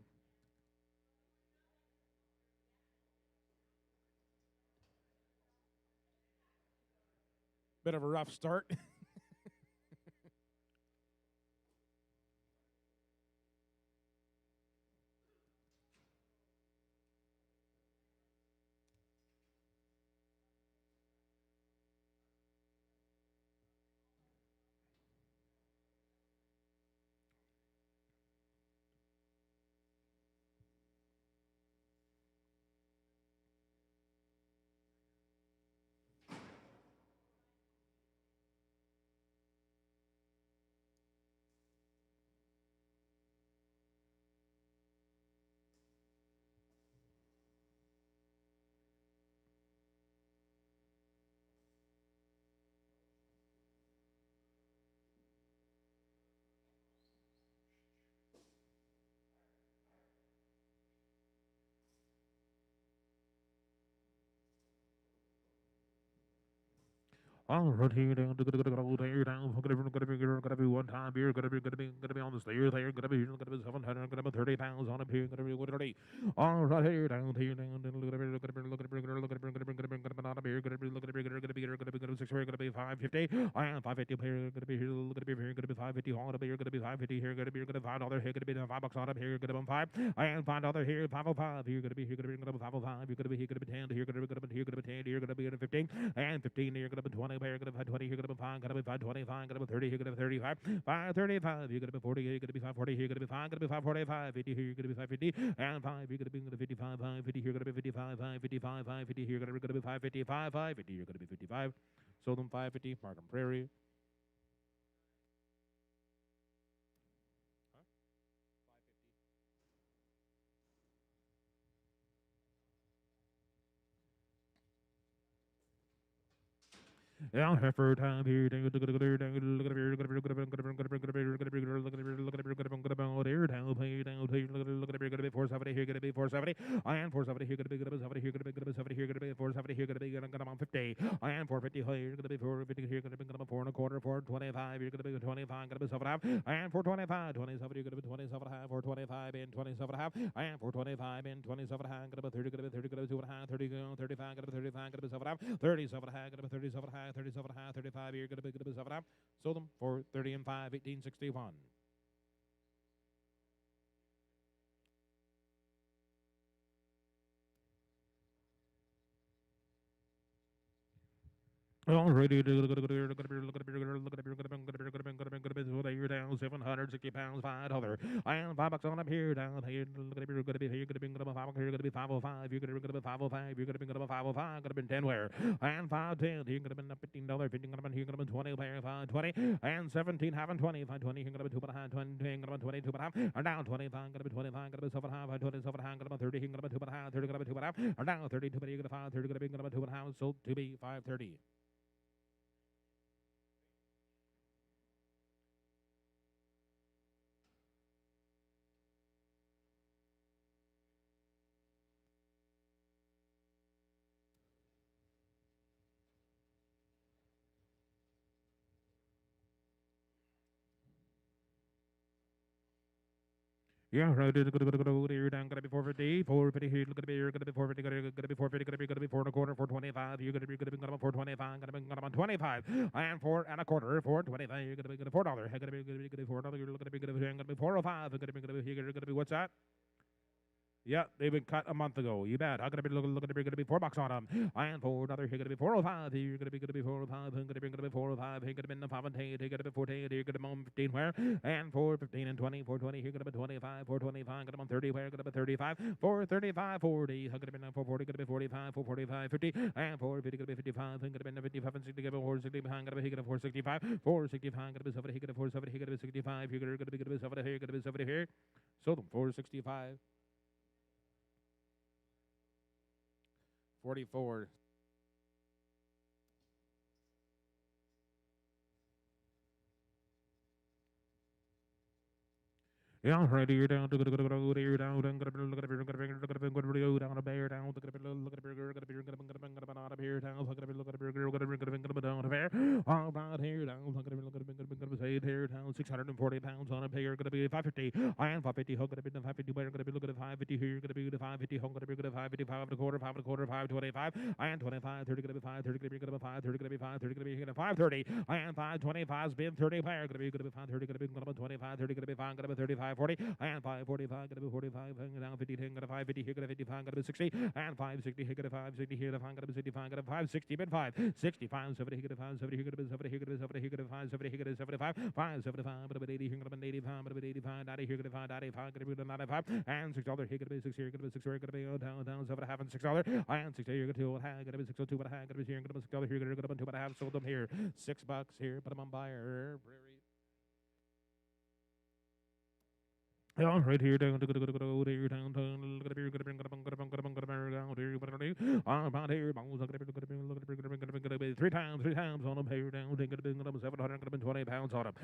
Bit of a rough start. All right, here down, here down. Gonna be one time here. Gonna be on the stairs here. Gonna be 700. Gonna be 30 pounds on up here. Gonna be 30. All right, here down, here down. Gonna be 6 here. Gonna be 550. I am 550 here. Gonna be here. Gonna be here. Gonna be 550 on up here. Gonna be 550 here. Gonna be $5 here. Gonna be $5 on up here. Gonna be 5. I am $5 here. 505 here. Gonna be here. Gonna be 505. You're gonna be here. Gonna be 10 here. Gonna be here. Gonna be 10 here. Gonna be 15 and 15 here. Gonna be 20 here. Gonna be 20 here. Gonna be 5. Gonna be 525. Gonna be 30 here. Gonna be 35. 535. You're gonna be 40 here. Gonna be 540 here. Gonna be 5. Gonna be 545. 50 here. Gonna be 550 and 5. You're gonna be 55. 550 here. Gonna be 55. 555. 550 here. Gonna be 555. 550 here. Gonna be 55. Sold them 550. Markham Prairie. Yeah, heifer time here. Look at here. Look at here. Look at here. Look at here. Look at here. Look at here. Look at here. Look at here. Look at here. Look at here. Look at here. Down here. Down here. Look at here. Gonna be 470 here. Gonna be 470. I am 470 here. Gonna be 70 here. Gonna be 70 here. Gonna be 470 here. Gonna be gonna 50. I am 450 here. Gonna be 450 here. Gonna be 4 and a quarter. 425. You're gonna be 25. Gonna be 7.5. I am 425. 27. You're gonna be 27.5. 425 and 27.5. I am 425 and 27.5. Gonna be 30. Gonna be 30. Gonna be 2.5. 30. 35. Gonna be 35. Gonna be 7.5. 37.5. Gonna be 37.5. 37.5. 35 here. Gonna be 7.5. Sold them for 30 and 5. 1861. Alrighty, look at here, look at here, look at here, look at here, look at here, look at here, look at here, down, £760, $5. And $5 on up here, down here. You're gonna be here, gonna be $5, you're gonna be 505, you're gonna be 505, you're gonna be 505, gonna be 10 where. And 510, you're gonna be $15, 15 gonna be here, gonna be 20, 520, and 17 having 20, 520, you're gonna be 2 behind 20, gonna be 22 behind, and down 25, gonna be 25, gonna be 7 high, 27 high, gonna be 30, you're gonna be 2 behind, 30 gonna be 2 behind, and down 32, you're gonna be 5, 30 gonna be 2 behind, so to be 530. Yeah, right. It's gonna go here down. Gonna be 450, 450 here. Gonna be here. Gonna be 450. Gonna be 450. Gonna be 4 and a quarter. 425. You're gonna be 425. Gonna be 25. And 4 and a quarter. 425. You're gonna be $4. Gonna be $4. You're gonna be 405. Gonna be what's that? Yeah, they've been cut a month ago. You bet. I'm gonna be looking gonna be $4 on them. And for another, here gonna be 405. You're gonna be 405. Gonna be 405. Here gonna be 5 and 10. Here gonna be 14. Here gonna be 15 where? And 415 and 20. 420. Here gonna be 25. 425. Gonna be 30 where? Gonna be 35. 435. 40. Here gonna be 440. Gonna be 45. 445. 50. And 450. Gonna be 55. Gonna be 55 and 60. Gonna be 460 behind. Gonna be here. Gonna be 465. 465. Gonna be 70. Here gonna be 470. Here gonna be 65. Here gonna be 70. Here gonna be 70 here. So them 465. 44. Yeah, right here down to go here down and gonna look at go down a bear down look at burger gonna out of here down look at burger gonna down a bear all about here down look at say here down 640 pounds on a bear gonna be 550 and 550 hook gonna be 550 bear gonna be looking at 550 here gonna be the 550 home gonna be 555 and a quarter 5 and a quarter 525 and 25 30 gonna be 530 gonna be 530 gonna be 530 gonna be 530 and 525's been 30 bear gonna be 530 gonna be 25 30 gonna be 5 gonna be 35 40 and 545 gonna be 45 down 50 10 gonna 550 here gonna 55 gonna be 60 and 560 here gonna 560 here gonna 65 gonna 560 been 5 65 70 here gonna 570 here gonna 70 here gonna 70 here gonna 570 here gonna 75 575 gonna be 80 here gonna be 85 gonna be 85 90 here gonna 95 gonna be 95 and $6 here gonna be 6 here gonna be 6 here gonna be down 7 half and $6 and 6 here gonna 2 gonna be 602 but gonna be here gonna be $6 here gonna be 2 but sold them here $6 here put them on buyer prairie. Yeah, right here down to go here down to look at here down here about here look at 3 times on them here down take it 720 pounds on them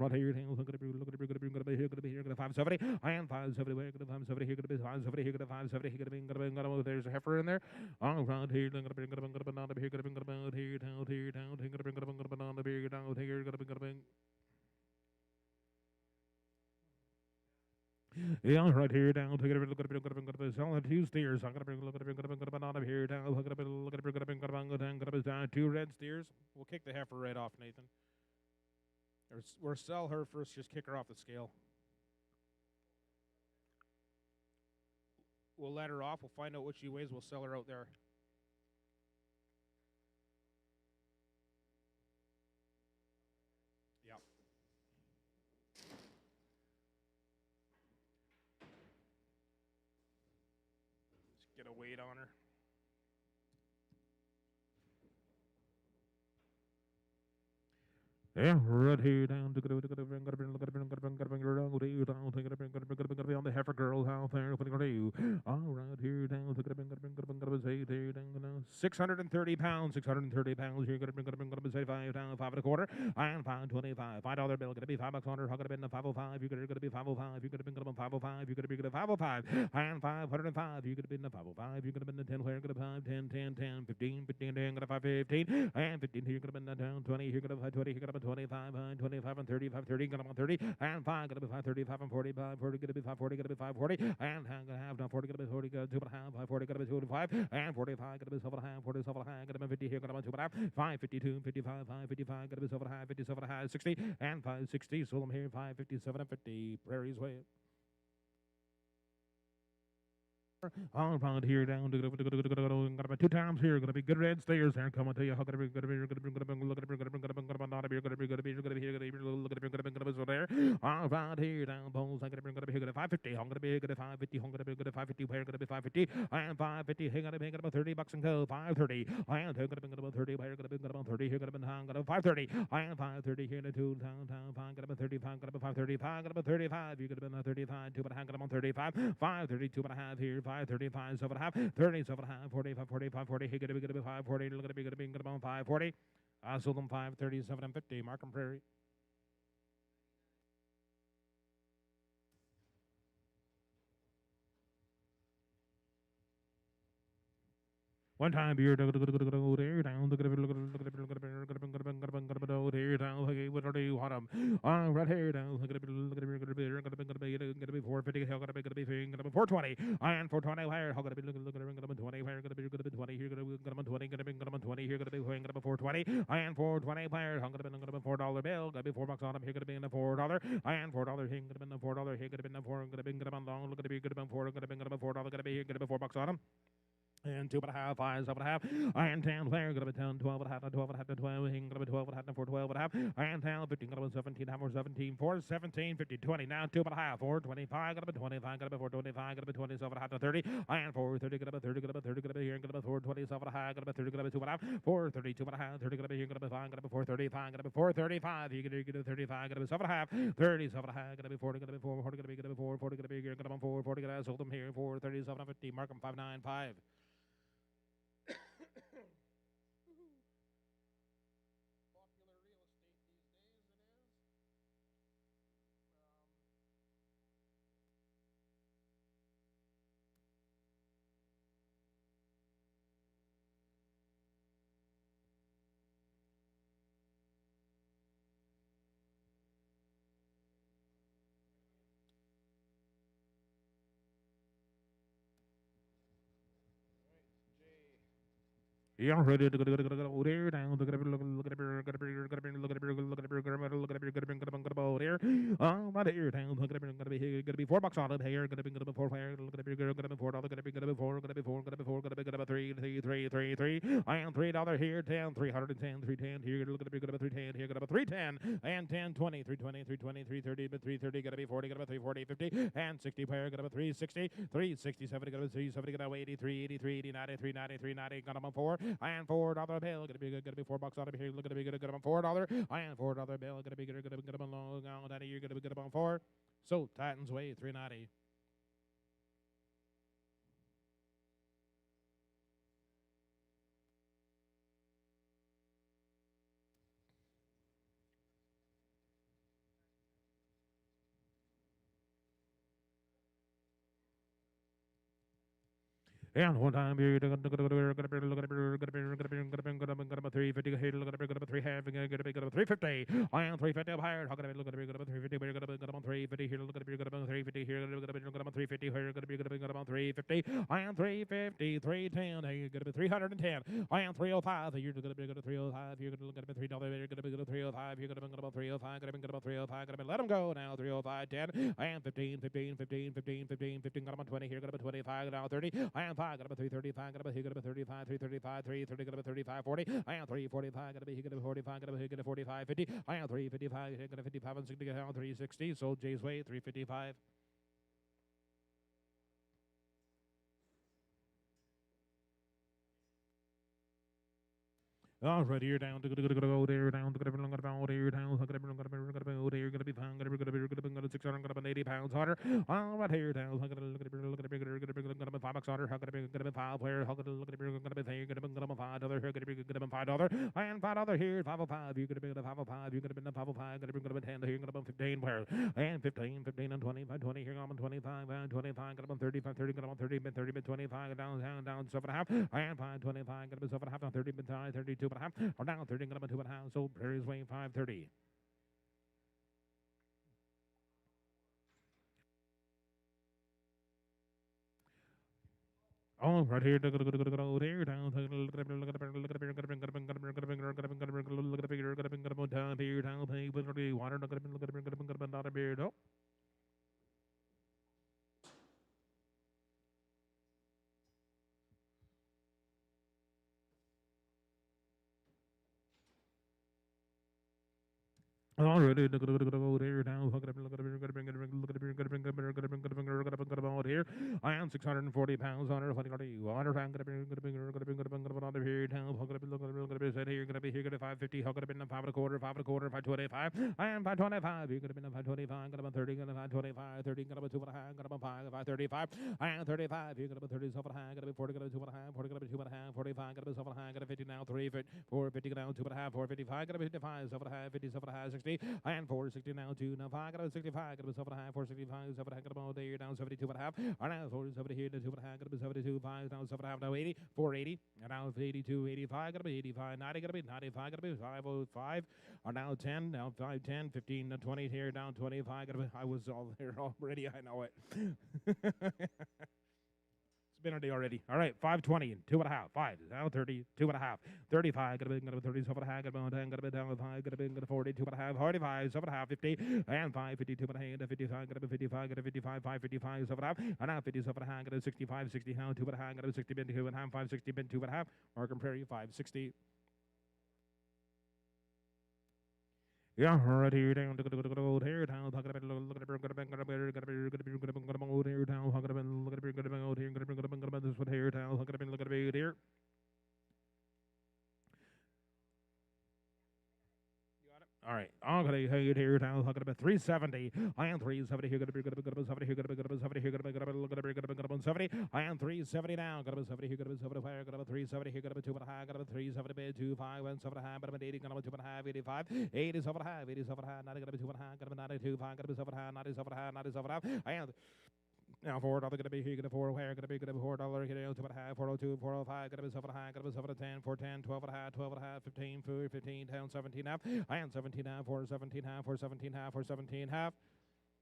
right here down look at here gonna be here gonna 570 and 570 where gonna 570 here gonna be 570 here gonna 570 here gonna be there's a heifer in there around here gonna be on here gonna be here down here down here gonna be on here down here gonna be yeah, right here down. Take it look at it. Selling 2 steers. I'm gonna look at it out of here down. Look at it down. 2 red steers. We'll kick the heifer right off, Nathan. Or sell her first. Just kick her off the scale. We'll let her off. We'll find out what she weighs. We'll sell her out there. Get a weight on her. Yeah, right here down to on the heifer girl out there. All right here down to 630 pounds. 630 pounds. You're gonna say 5 down 5 and a quarter and 525. $5 bill gonna be $5 on her. How gonna be 505? You're gonna be 505. You're gonna be 505. You're gonna be 505 and 505. You're gonna be 505. You're gonna be 10 where gonna 5 10 10 10 15 15 10 gonna 5 15 and 15 here gonna be down 20 here gonna 20 here gonna 25 and 25 and 35 30 gonna be 30 and 5 gonna be 535 and 45 40 gonna be 540 gonna be 540 and gonna have now 40 gonna be 40 gonna 2 and a half 540 gonna be 25 and 45 gonna be 7 and a half 47 and a half gonna be 50 here gonna be 2 and a half 552 55 555 gonna be 7 and a half 57 and a half 60 and 560 so I'm here 557 and 50 Prairie's Way. All around here, down to gonna be two times here. Gonna be good red stairs there. Coming to you. Gonna be look at not be gonna be here. Gonna be so there. All around here, down bones. I'm gonna be here. 550. I'm gonna be good at 550. I'm gonna be good at 550. Where gonna be 550? I am 550. Here gonna be about 30 bucks and go 530. I am gonna be about 30. Where gonna be about 30? Here gonna be hang gonna 530. I am 530 here in the two town gonna be 35. Gonna be 535. Gonna be 35. You're gonna be 35. Two but hang gonna be 35. 532 and a half here. 535, 7.5, 30, 7.5, 45, 45, 40. He gonna be 540. Look at be gonna be 540. I sold them 537 and 50. Markham Prairie. One time beer down there down the down what are you want them right here down gonna be 450 how gonna be 420 and 420 higher how gonna be looking 20 higher gonna be 20 here gonna be 20 gonna be 20 here gonna be 420 and 420 higher how gonna be $4 bill gonna be $4 on them here gonna be in the $4 and $4 here gonna be in the $4 here gonna be in the 4 gonna be long gonna be gonna be 4 gonna be $4 gonna be here gonna be $4 on them and 2.5, 5, 7.5, and 10, where gonna be 10, 12 and a half, 12 and a half, 12, hang gonna be 12 and a half, 4, 12 and a half, and 10, 15, gonna be 17, half, 17, 4, 17, 50, 20, now 2.5, 4, 25, gonna be 25, gonna be 4, 25, gonna be 27 and a half, 30, and 4, 30, gonna be 30, gonna be 30, gonna be here, gonna be 4, 27 and a half, gonna be 30, gonna be 2 and a half, 4, 32 and a half, 30, gonna be here, gonna be 5, gonna be 4, 35, gonna be 4, 35, you're gonna be 35, gonna be 7 and a half, 37 and a half, gonna be 40, gonna be 4, 40, gonna be 4, 40, gonna be here, gonna be 4, 40, gonna sold them here, 4, 37 and 50, mark them 595. Yeah, ready to go there down. Look at it, look at it, look at it, look at it, look at it, look at it, look at it, look at it, there. Right here down. Look at it, gonna be $4 on it. Here, gonna be $4 fire. Look at it, gonna be $4. Gonna be $4. Gonna be 4. Gonna be 4. Gonna be 3. I am $3 here. 10, 310, 310. Here, look at it, gonna be 310. Here, gonna be 310 and 10, 20, 320, 320, 330, but 330. Gonna be 40. Gonna be 340, 50 and 60 fire. Gonna be 360, 367. Gonna be 370. Gonna be 83, 83, 80, 90, 390, 390. Gonna be 4. And $4 bill, gonna be good, gonna be $4 out of here. Look at be good, gonna be $4. And $4 bill, gonna be good, gonna be long out of here, gonna be good about 4. So Titans way 390. And one time you're gonna be 350 here, look at a 3 half, gonna be 350. I am 350 up higher. How can I look at a 350? We're gonna be 350 here, look at a 350 here, look at a 350 here, gonna be 350. I am 350, 310, you're gonna be 310. I am 305, you're gonna be 305, you're gonna look at a $3, you're gonna be 305, you're gonna be 305, gonna be 305, gonna be let them go now, 305, 10. I am 15, 15, 15, 15, 15, 15, got them 20 here, gonna be 25, now 30. I am 5, gonna be 335, gonna be here, gonna be 35, 335, 330, gonna be 35, 40. I am 345, gonna be here, gonna be 45, gonna be here, gonna be 45, 50. I am 355, here, gonna 55 and 60, down 360. Sold Jay's way, 355. All right, here down to go there down to go about here down to go there gonna be found gonna be 680 pounds harder. All right, here down look at $5 harder. How gonna be 5 where how gonna be there gonna be $5 here gonna be $5 and $5 here 505 you're gonna be 505 you're gonna be 505 gonna be 10 here gonna be 15 where and 15 15 and 20 by 20 here I'm 25 and 25 gonna be 35 30 gonna be 30 but 30 but 25 down 7.5 and 5 25 gonna be 7.5 30 but 32 and a half or down 30 gonna be 2.5 so Prairie's weighing 530. Oh, right here, there down. Look at Already, look at here now. Look at here. I am 640 pounds on her. What are you? On her time. Gonna be here now. Gonna be said here. Gonna be here. Gonna 550. How could have been 5 1/4, 5 1/4, 525. I am 525. You're gonna be 525. Gonna be 30. Gonna 525. 30. Gonna be 2 and a half. Gonna be 535. I am 35. You're gonna be 30. 7 and a half. Gonna be 40. Gonna be 2 and a half. 40. Gonna be 2 and a half. 45. Gonna be 7 and a half. Gonna 50 now. 3 4 50 down 2 and a half. 455. Gonna be 55. 7 and a half. 50. 7 and a half. 60. I am 460 now. 2 now 5. Gonna be 65. Gonna be 7 and a half. 465. 7 and a half. Gonna be all day down 72 and a half. I now 470 here to 2 and a half. Gonna be 72. 5 now 7 and a half. Now 80. 480. And now 82. 85. Gonna be 85. 90. Gonna be 95. Gonna be 505. Are now 10. Now 5 10. 15 to 20 here down 25. Gonna be, I was all there already. I know it. Been a day already. All right, 520 and 2 and a half. 5 now 30, 2 and a half. 35, gonna be 30, 7 and a half, gonna be 10, gonna be down with 5, gonna be 40, 2 and a half, 45, 7 and a half, 50, and 5, 52 and a half, 55, gonna be 55, gonna be 55, 5, 55, 7 and a half, and now 57 and a half, gonna be 65, 60 now, 2 and a half, gonna be 60, bin 2 and a half, 560, bin 2 and a half. Markham Prairie, 560. Yeah, right here down to go here down. Look at it, look at it, look at it, look at it, look at it, look at it, look at it, look at it, here down. Look at it, look at it, look at it, look at it, look at it, this one here down. Look at it, look at it, here. All right, I'm gonna here now. Look at it, 370. I am 370 here. Gonna be 70 here. Gonna be 70 here. Gonna be look at it, gonna be 70. I am 370 now. Gonna be 70 here. Gonna be 70 where? Gonna be 370 here. Gonna be 2 and a half. Gonna be 370 2 5 1 7 and a half. Gonna be 80. Gonna be 2 and a half. 85. 87 and a half. 87 and a half. 90. Gonna be 2 and a half. Gonna be 92 5. Gonna be 7 and a half. 97 and a half. 97 and a half. I am. Now $4 gonna be here, gonna 4 where, gonna be $4 here, 2 and a half, 402, 405, gonna be 7 and a half, gonna be 7 to 10, 410, 12 and a half, 12 and a half, 15, 15, 10, 17 and a half. I am 17 and a half, 4 17 and a half, 4 17 and a half, 4 17 and a half.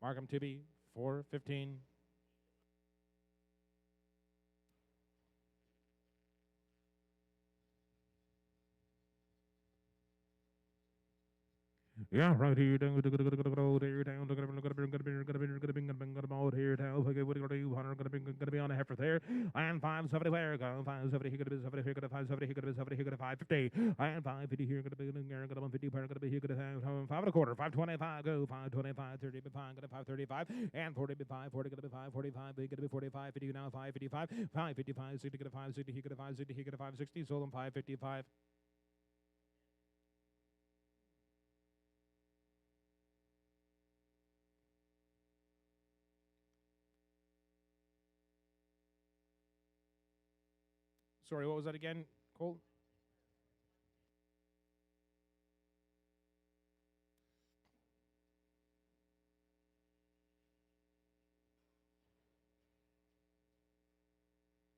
Mark them to be 4 15. Yeah, right here down to go there down to here down. Okay, what are you gonna do? Gonna be on a heifer there. And 570 where? 570 here, gonna be 70 here, gonna 570 here, gonna be 70 here, gonna 550. And 550 here, gonna be gonna 50 here, gonna be here, gonna have 5 1/4, 525, go 525, 30 be 5, gonna 535, and 40 be 5, 40 gonna be 545, gonna be 45, 50 now 555, 555, 60 gonna 560, here gonna 560, here gonna 560, sold them 555. Sorry, what was that again, Cole?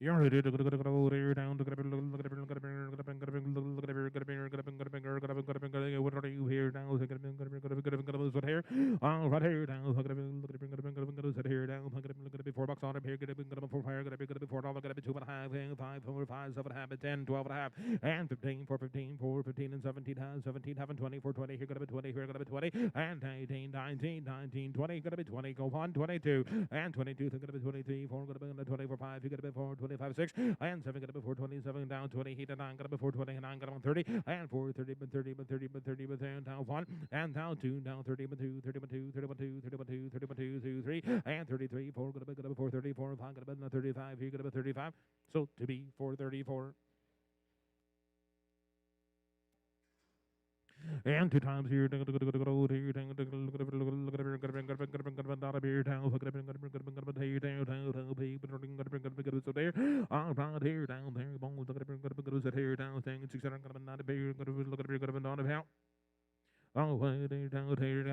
Yeah, right here down to what are you here now? Right here down, here down, $4 on him here, gonna be $4 fire, gonna be $4, gonna be 2 and a half, 5, 4, 5, 7 and a half, 10, 12 and a half, and 15, 4, 15, 4, 15, and 17, 17, having 20, 4, 20, here gonna be 20, here gonna be 20, and 19, 19, 19, 20, gonna be 20, go on, 22, and 22, gonna be 23, 4, gonna be 24, 5, you're gonna be 4, 25, 6, and 7, gonna be 4, 27, down 20, heat and 9, gonna be 4, 29, gonna be 30, and 4, 30, but 30, but 30, but 30, but down 1, and down 2, down 30, but 2, 30, but 2, 30, but 2, 30, but 2, 30, but 2, 2, 3, and 33, 4, gonna be 4, 34, 5, gonna be 35, here gonna be 35, so to be 434. And 2 times here, here, so there, around here, down there, bones, here, down, thing, 600, not about. Oh, down here,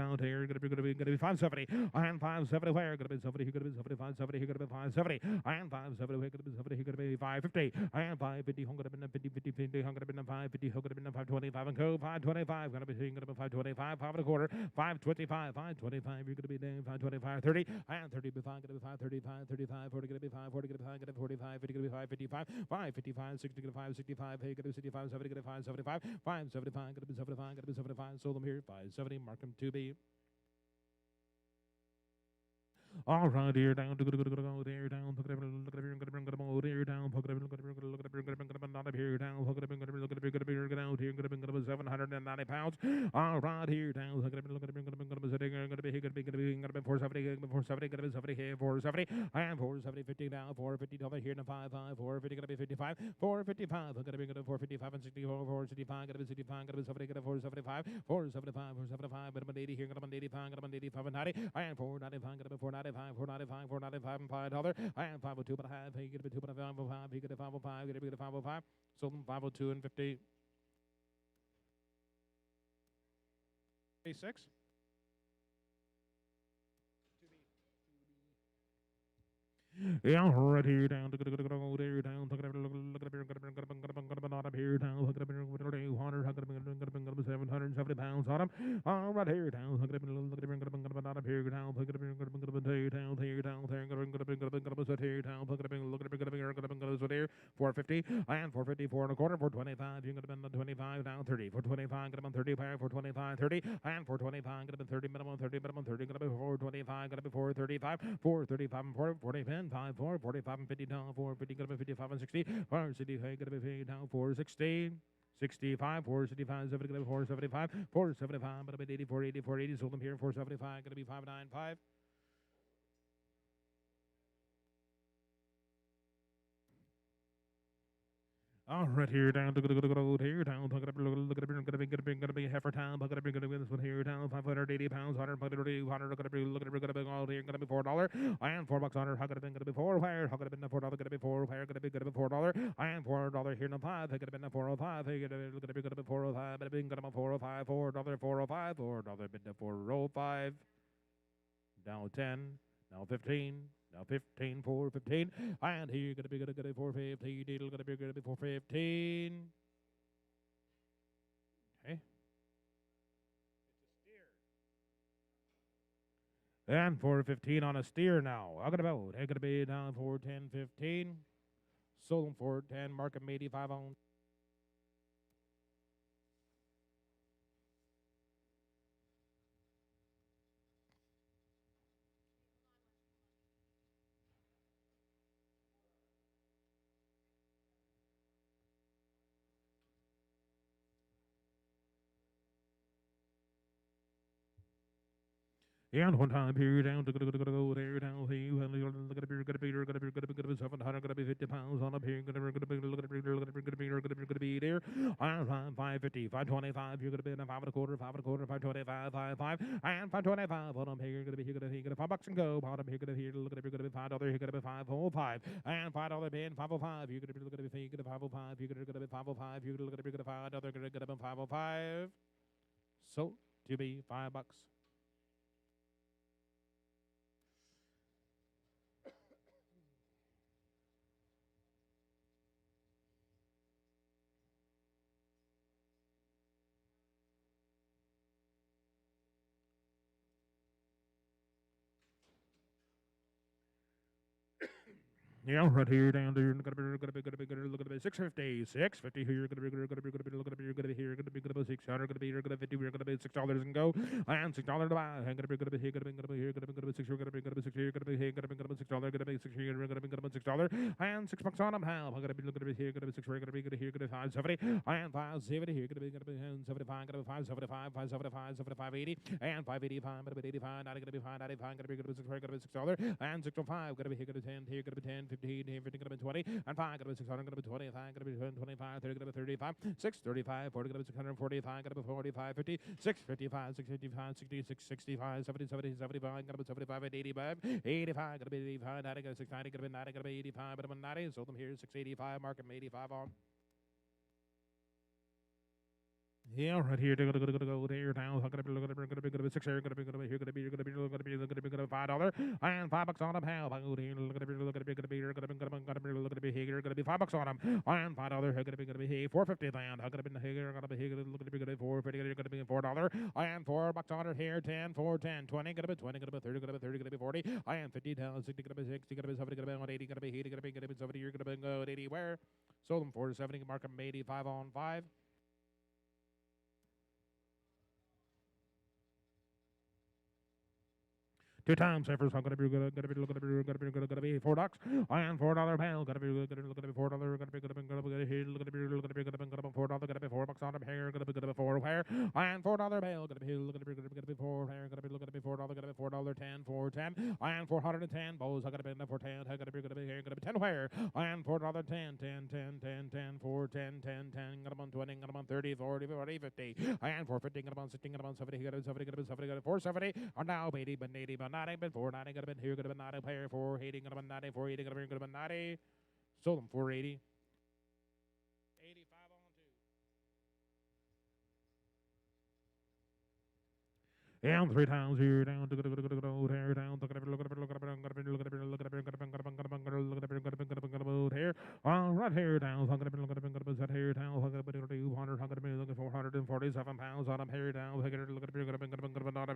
gonna be 570. And 570 where? Gonna be 70, here, gonna be 70, 570, here, gonna be 570. And 570 where? Gonna be 70, here, gonna be 550. And 550, hung, gonna be 50, 50, 50, hung, gonna be 550, hung, gonna be 525, and go 525, gonna be 525, 5 1/4, 525, 525, you're gonna be down 525, 30, and 30 be 5, gonna be 535, 35, 40, gonna be 5, 40, gonna be 5, gonna be 45, 50, gonna be 555, 555, 60, gonna be 565, hey, gonna be 65, 70, gonna be 575, 575, gonna be 75, gonna be 75, sold them here. 570, mark them to be. All right, here down to go there down. Look at everyone, look at everyone, there down. Look at everyone, look at everyone, not up here down. Look at everyone, look at everyone, out here. 790 pounds. All right, here down. Look at gonna be 470, 470, gonna be 70 here, 470, and 470, 50 down, 450 dollar here, and 55, 450, gonna be 55, 455, gonna be 455 and 64, 465, gonna be 65, gonna be 70, gonna be 475, 475, 475, gonna be 80 here, gonna be 85, gonna be 85 and 90, and 495, gonna be 495, 495, 495 and $5, and 502 but a half, he gonna be 2 but a 505, he gonna be 505, gonna be 505, sold them 502 and 50. 6. Yeah, right here down, there down, look at here down, not up here down, look at 770 pounds on him. All right here down, look at not up here down, look at here down, here down, here down, look at here, 450 and 454 and a quarter, 425. You got to 25 down, 30, 425, got to 30, 425, 30, and 425, got to 30 minimum, 30 minimum, 30, got to be 425, got to be 435, 435 and 40, 10, 5, 4, 45 and 50 down, 450, got to be 55 and 60, 460, got to be 50 down, 460. 65, 465, 70, 475, 475, but a bit 84, 84, 80, sold them here, 475, gonna be 595. All right, here down, here down, gonna be heifer time, gonna be this one here down, 580 pounds, 180, 100, gonna be all here, gonna be $4, and $4 on her, gonna be $4, where, gonna be $4, gonna be $4, where, gonna be $4, and $4 here, no 5, gonna be 405, gonna be 405, gonna be 405, $4, 405, $4, bid to 405, now 10, now 15. Now 15, 415, and here you're gonna be 415, needle gonna be 415. Okay. And 415 on a steer now. How gonna about? Hey, gonna be down 410, 15. Sold them 410, mark them 85 on. Yeah, and one time here down to go there down here. Look at be 700, gonna be 50 pounds on up here. Gonna be there. And 550, 525. You're gonna be in a 5 and a quarter, 5 and a quarter, 525, 55, and 525. On up here, gonna be here, gonna be $5 and go. Bottom here, gonna be here. Look at $5. Here, gonna be 505, and $5 pin 505. You're gonna be looking at 505. You're gonna be 505. You're gonna look at $5. Gonna be 505. So to be $5. Yeah, right here, down there, gonna be look at 650, 650 here, gonna be here, gonna be 600, gonna be here, gonna be 50, we're gonna be $6 and go, and $6 to buy, and gonna be here, gonna be here, gonna be 6 here, gonna be 6 here, gonna be here, gonna be $6, gonna be 6 here, gonna be $6, and $6 on them, how, gonna be here, gonna be 6 here, gonna be here, gonna be 570, and 570 here, gonna be 75, gonna be 575, 575, 75, 80, and 585, gonna be 85, 90, gonna be 595, gonna be 6 here, gonna be $6, and 605, gonna be here, gonna be 10, here, gonna be 10, 15, 15, gonna be 20, and 5, gonna be 600, gonna be 20, 5, gonna be 25, 30, gonna be 35, 6, 35, 40, gonna be 645, gonna be 45, 50, 6, 55, 6, 55, 66, 65, 70, 70, 75, gonna be 75, 85, 85, gonna be 85, 90, gonna be 690, gonna be 90, gonna be 85, but I'm 90, sold them here, 685, mark them 85 on. Yeah, right here. Go there now. Gonna be 6 here. Gonna be here. Gonna be $5 and $5 on them. How about here? Gonna be here. Gonna be $5 on them and $5. Gonna be here. 450 then. Gonna be here. Gonna be here. Gonna be 450. Gonna be $4 and $4 on it here. 10, 4, 10, 20. Gonna be 20. Gonna be 30. Gonna be 30. Gonna be 40 and 50 down. 60. Gonna be 60. Gonna be 70. Gonna be 80. Gonna be 80. Gonna be 70. You're gonna be 80. Where? Sold them 4 to 70. Mark them 85 on 5. Two times Cyphers, I'm gonna be good, gonna be $4. And $4 bill, gonna be $4, gonna be here, gonna be $4, gonna be $4 on the hair, gonna be $4 hair, and $4 bill, gonna be $4 hair, gonna be $4, gonna be $4.10, $4.10, and 410 bows, I'm gonna be for 10, gonna be here, gonna be 10 hair, and $4, 10, 10, 10, 10, 10, 4, 10, 10, 10, gonna be 20, gonna be 30, 40, 40, 50, and 450, gonna be 60, gonna be 70, gonna be 70, gonna be 70, gonna be 470, and now 80, but 80, but 90, but 490, gonna be here, gonna be 90, pair 480, gonna be 90, 480, gonna be 90, sold them 480. 85 on two. And three times here down to go here down look at it look at it look at it look at it look at it look at it here right here down look at it look at it look at it here down look at it 200 look at 447 pounds on them here down look at it look at it not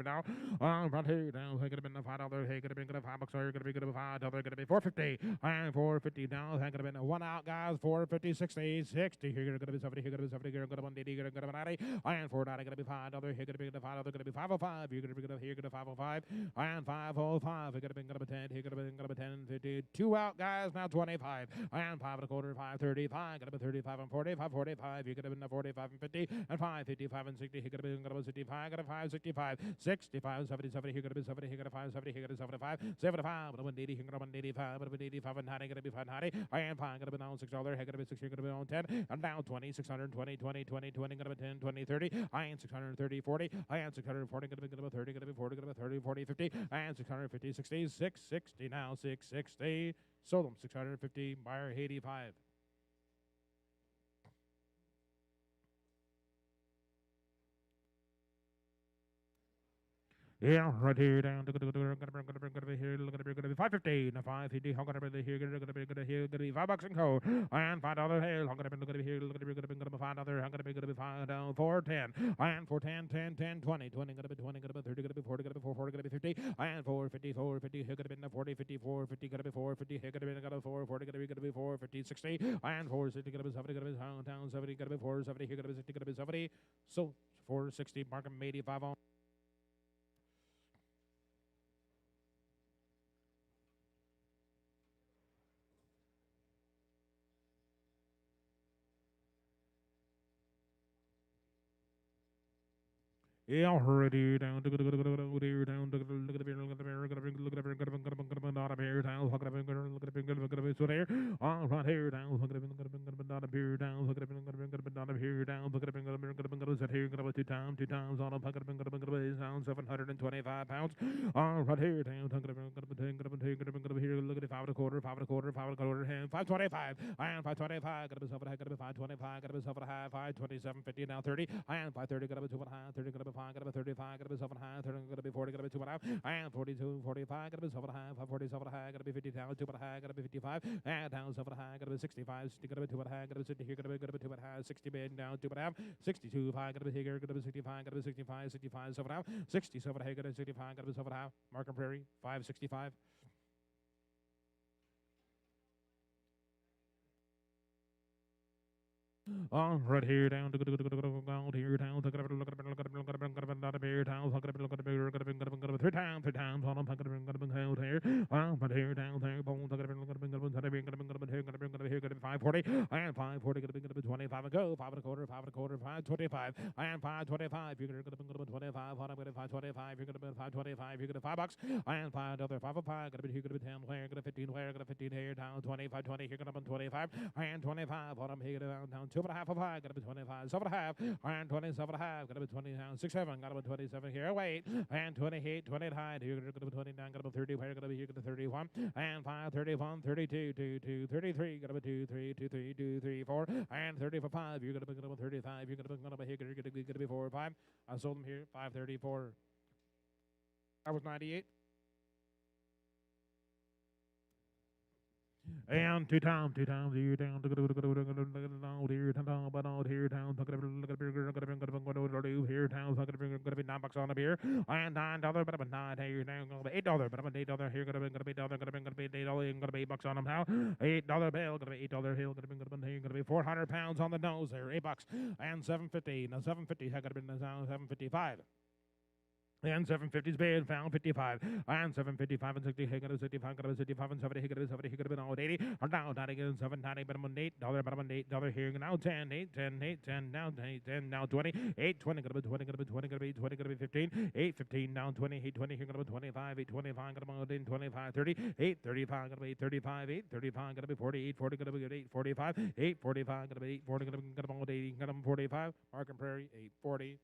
now right here down look at it been $5 hey could have been $5 here could have been $5 could have been 450 and 450 down could have been one out guys 450 60 60 here could have been 70 here could have been 70 here could have been 80 here could have been 90 and 490 could have been $5 here could have been $5 could have been 505 you're going to be here, going to 505, and 505. You're going to be 10. You're going to be 10, 50. Two out, guys. Now 25, and 5 and a quarter, 535. Going to be 35 and 40, 545. You're going to be 45 and 50, and 555 and 60. You're going to be 65. Going to 565, 65, 70, 70. You're going to be 70. You're going to 570. You're going to 75, 75. Going to be 80. You're going to be 85. Going to be 85 and 90. Going to be 590, and 5. Going to be down $6. You're going to be 6. You're going to be on 10, and now 20, 620, 20, 20, 20. Going to be 10, 20, 30. I am 630, 40. I am 640. Going to be 30, going to be 40, going to be 30, 40, 50, and 650, 60, 660, now 660. Sold them 650, buyer 85. Yeah, right here down. Gonna be here. Gonna be 550. Now 550. How gonna be here? Gonna be here. Gonna be $5 and co. And $5 here. How gonna be here? Gonna be $5. How gonna be 5 down 410. And 410, 10, 10, 20, 20. Gonna be 20. Gonna be 30. Gonna be 40. Gonna be 440. Gonna be 50. And 450, 450. Here gonna be 40, 50, 450. Gonna be 450. Here gonna be 440. Gonna be 450, 60. And 460. Gonna be 70. Gonna be down 70. Gonna be 470. Here gonna be 60. Gonna be 70. So 460. Mark them 85 on. Yeah, already down to down to look at the beer, look at the beer, look at the beer, look at the beer, not a beer down, look at the beer, look at the beer, look at the beer, so there, right here down, look at the beer, not a beer down, look at the beer, not a beer down, look at the beer, set here, two times on a look at the beer, down 725 pounds, right here down, look at the beer, here, look at the 5 and a quarter, 5 and a quarter, 5 and a quarter, 525, and 525, got to be 525, got to be 527.50 now 30, and 530, got to be 2 and a half, 30, got to be 5, got to be 35, got to be 7 high, 30, got to be 40, got to be 2 and a half, and 42, 45, got to be 7 high, 47 high, got to be 50 down, 2 and a half, got to be 55, and down 7 high, got to be 65, 60, got to be 2 and a half, got to be 60 here, got to be 2 and a half, 60 bid down 2 and a half, 62 high, got to be here, got to be 65, got to be 65, 65, 7 half, 67 high, got to be 65, got to be 7 half, Markham Prairie, 565. Right here down to go here down to look at a beer town, look at a beer, three times on them, held here, but here down there, bones, look at a here, 540, and 540, gonna be 25 and go, 5 and a quarter, 525, and 525, you're gonna be 25, on 525, you're gonna be 525, you're gonna $5, and 5 other 505, gonna be here, gonna be 10, where, gonna 15, where, gonna 15 here, down 25, 20, here, gonna be 25, and 25, on them here, down 2 and a half of high, got to be 25, 7 and a half, and 27 and a half, got to be 20 down, 6, 7, got to be 27 here, wait, and 28, 28 high, here, got to be 29, got to be 30, where, got to be here, got to 31, and 5, 31, 32, 2, 2, 33, got to be 2, 3, 2, 3, 2, 3, 4, and 30 for 5, you're going to be 35, you're going to be here, going to be 4 or 5, I sold them here, 534. That was 98. And two times here down here down here down but out here down here down gonna be $9 on a beer and $9 but I'm $9 here down gonna be $8 but I'm $8 here gonna be $8 gonna be $8 on them now $8 bill gonna be $8 hill gonna be 400 pounds on the nose there $8 and 750 now 750 gonna be now 755. And 750's bid found 55. And 755 and 60. He got a 65, got a 65 and 70. He got a 70. He got a been all 80. And now 90 again 790. But I'm on $8. But I'm on $8 here. Now 10, 8, 10, 8, 10. Now 10, 10. Now 20. 8, 20. Got to be 20. Got to be 20. Got to be 20. Got to be 15. 8, 15. Down 20. 8, 20. Here. Got to be 25. 8, 25. Got to be 25. 30. 8, 35. Got to be 35. 8, 35. Got to be 40. 8, 40. Got to be 8, 45. 8, 45. Got to be 8, 40. Got to be 80. Got to be 45. Mark and Prairie. 8, 40.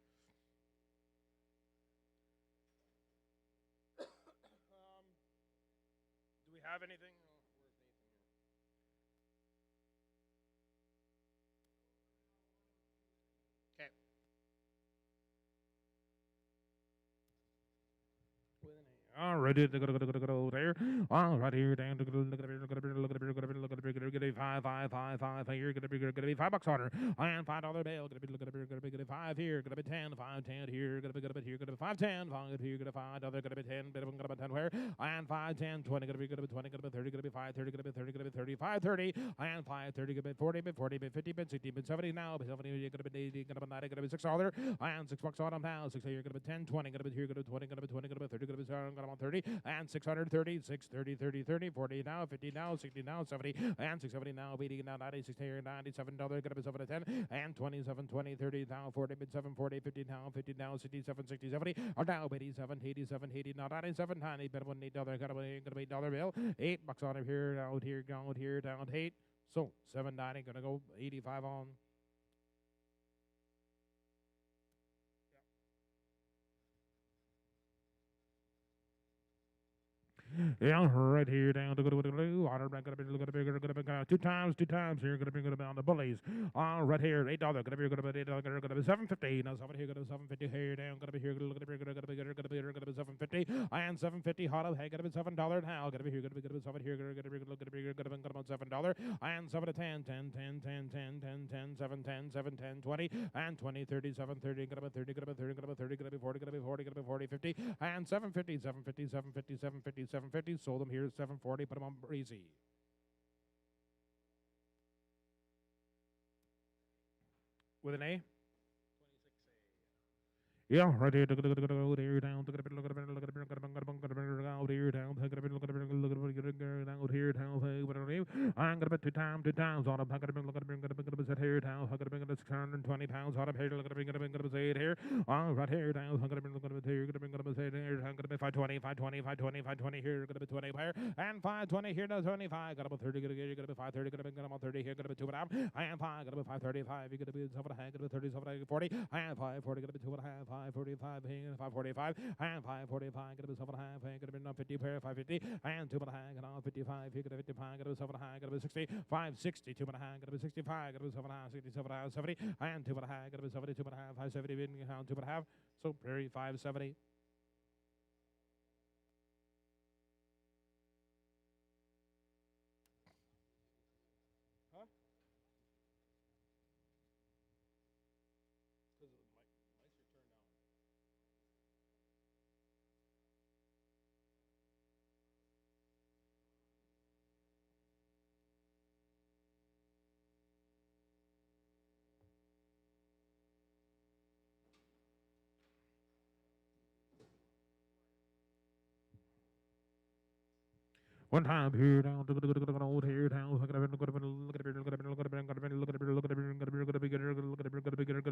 Do we have anything? Okay. All right, there. All right, here, down. Look at it, five here. Gonna be $5 on her. And $5 bail. Gonna be five here. Gonna be 10, 5, 10 here. Gonna be here. Gonna be 5, 10, 5 here. Gonna be $5. Gonna be 10. Gonna be 10 where? And 5, 10, 20. Gonna be 20. Gonna be 30. Gonna be 5, 30. Gonna be 30. Gonna be 35, 30. And 5, 30. Gonna be 40. Be 40. Be 50. Be 60. Be 70 now. Be 70. Gonna be 80. Gonna be 90. Gonna be $6. And $6 on them now. 6 here. Gonna be 10, 20. Gonna be here. Gonna be 20. Gonna be 20. Gonna be 30. Gonna be 7. Gonna be 30. And 630. 6, 30, 30, 30. 40 now. 50 now. 60 now. 70. And 670 now. 80 now. 90. 60 here. $97. Gonna be 7 to 10. And 27, 20, 30 now. 40. Mid 7. 40. 50 now. 50 now. 67. 60. 70. Are now 87. 87. 80 now. 97. 90. Better $1 $8. Gonna be dollar bill. $8 on it here. Out here. Out here. Down 8. So 790. Gonna go 85 on. Yeah, right here down to go to water. Gonna be two times here. Gonna be on the bullies. Right here, $8. Gonna be $8. Gonna be 750. Now 7 here. Gonna be 750 here down. Gonna be here. Gonna be 750 and 750 hot up. Hey, gonna be $7 now. Gonna be here. Gonna be 7 here. Gonna be $7 and 7 to 10, 10, 10, 10, 10, 10, 10, 7, 10, 7, 10, 20 and 20, 30, 7, 30. Gonna be 30. Gonna be 30. Gonna be 30. Gonna be 40. Gonna be 40. Gonna be 40, 50 and 750, 750, 750, 750, 750. Sold them here at 740. Put them on Breezy. With an A? Yeah, right here. There down. Out here down. Out here down. I'm gonna bet two times on a set here down. I'm gonna bring 620 pounds on a here. Look at gonna say it here. Right here down. I'm gonna bring here. Gonna say it here. I'm gonna be 520, 520, 520, 520 here. Gonna be 20 higher and 520 here. No 25. Got about 30. Gonna be 530. Gonna be 30 here. Gonna be 2 and a half. And 5. Gonna be 535. You're gonna be 7 and a half. Gonna be 30, 7, 40. And 540. Gonna be 2 and a half. 545, 545, and 545, gonna be 7.5, gonna be 50 pair, 550, and 2.5, gonna be 55, here gonna be 55, gonna be 7.5, gonna be 60, 560, 2.5, gonna be 65, gonna be 7.5, 67, 70, and 2.5, gonna be 70, 2.5, 570, 2.5, so Prairie 570. Huh? Because the mics are turned down. One time here down to old here down. Look at